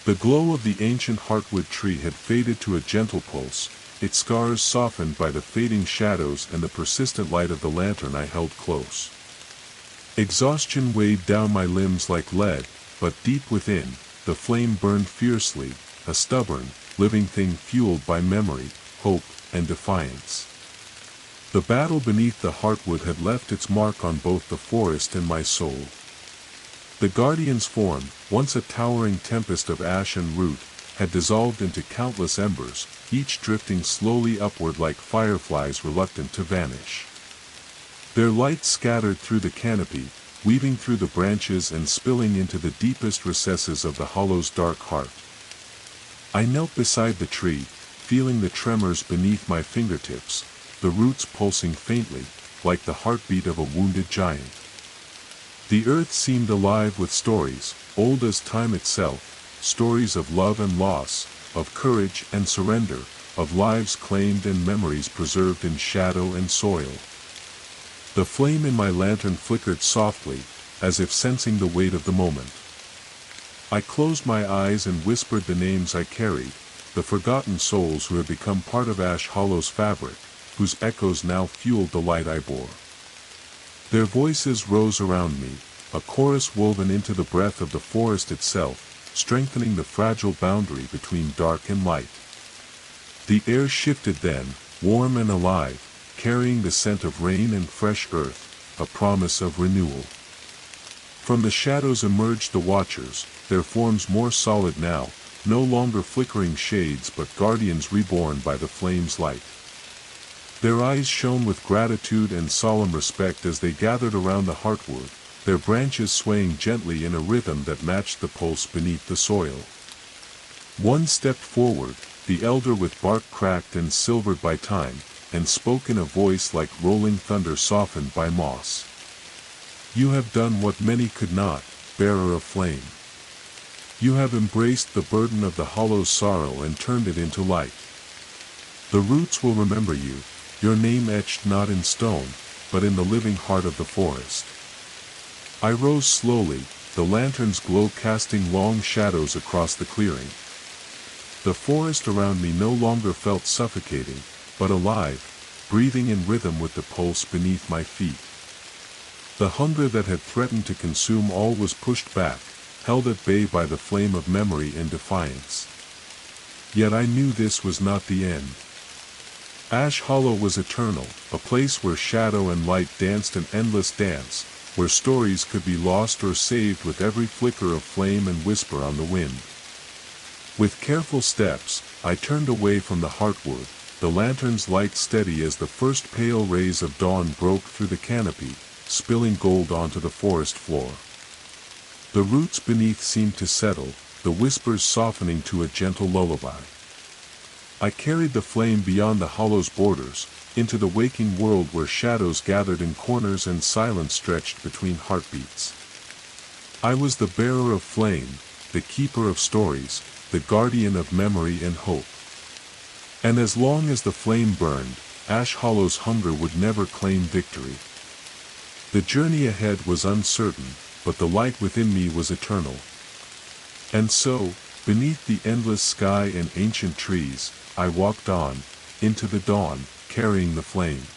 The glow of the ancient heartwood tree had faded to a gentle pulse, its scars softened by the fading shadows and the persistent light of the lantern I held close. Exhaustion weighed down my limbs like lead, but deep within, the flame burned fiercely, a stubborn, living thing fueled by memory, hope, and defiance. The battle beneath the heartwood had left its mark on both the forest and my soul. The guardian's form, once a towering tempest of ash and root, had dissolved into countless embers, each drifting slowly upward like fireflies reluctant to vanish. Their light scattered through the canopy, weaving through the branches and spilling into the deepest recesses of the hollow's dark heart. I knelt beside the tree, feeling the tremors beneath my fingertips, the roots pulsing faintly, like the heartbeat of a wounded giant. The earth seemed alive with stories, old as time itself, stories of love and loss, of courage and surrender, of lives claimed and memories preserved in shadow and soil. The flame in my lantern flickered softly, as if sensing the weight of the moment. I closed my eyes and whispered the names I carried, the forgotten souls who had become part of Ash Hollow's fabric, whose echoes now fueled the light I bore. Their voices rose around me, a chorus woven into the breath of the forest itself, strengthening the fragile boundary between dark and light. The air shifted then, warm and alive, carrying the scent of rain and fresh earth, a promise of renewal. From the shadows emerged the watchers, their forms more solid now, no longer flickering shades but guardians reborn by the flame's light. Their eyes shone with gratitude and solemn respect as they gathered around the heartwood, their branches swaying gently in a rhythm that matched the pulse beneath the soil. One stepped forward, the elder with bark cracked and silvered by time, and spoke in a voice like rolling thunder softened by moss. "You have done what many could not, bearer of flame. You have embraced the burden of the hollow's sorrow and turned it into light. The roots will remember you, your name etched not in stone, but in the living heart of the forest." I rose slowly, the lantern's glow casting long shadows across the clearing. The forest around me no longer felt suffocating, but alive, breathing in rhythm with the pulse beneath my feet. The hunger that had threatened to consume all was pushed back, held at bay by the flame of memory and defiance. Yet I knew this was not the end. Ash Hollow was eternal, a place where shadow and light danced an endless dance, where stories could be lost or saved with every flicker of flame and whisper on the wind. With careful steps, I turned away from the heartwood, the lantern's light steady as the first pale rays of dawn broke through the canopy, spilling gold onto the forest floor. The roots beneath seemed to settle, the whispers softening to a gentle lullaby. I carried the flame beyond the hollow's borders, into the waking world where shadows gathered in corners and silence stretched between heartbeats. I was the bearer of flame, the keeper of stories, the guardian of memory and hope. And as long as the flame burned, Ash Hollow's hunger would never claim victory. The journey ahead was uncertain, but the light within me was eternal. And so, beneath the endless sky and ancient trees, I walked on, into the dawn, carrying the flame.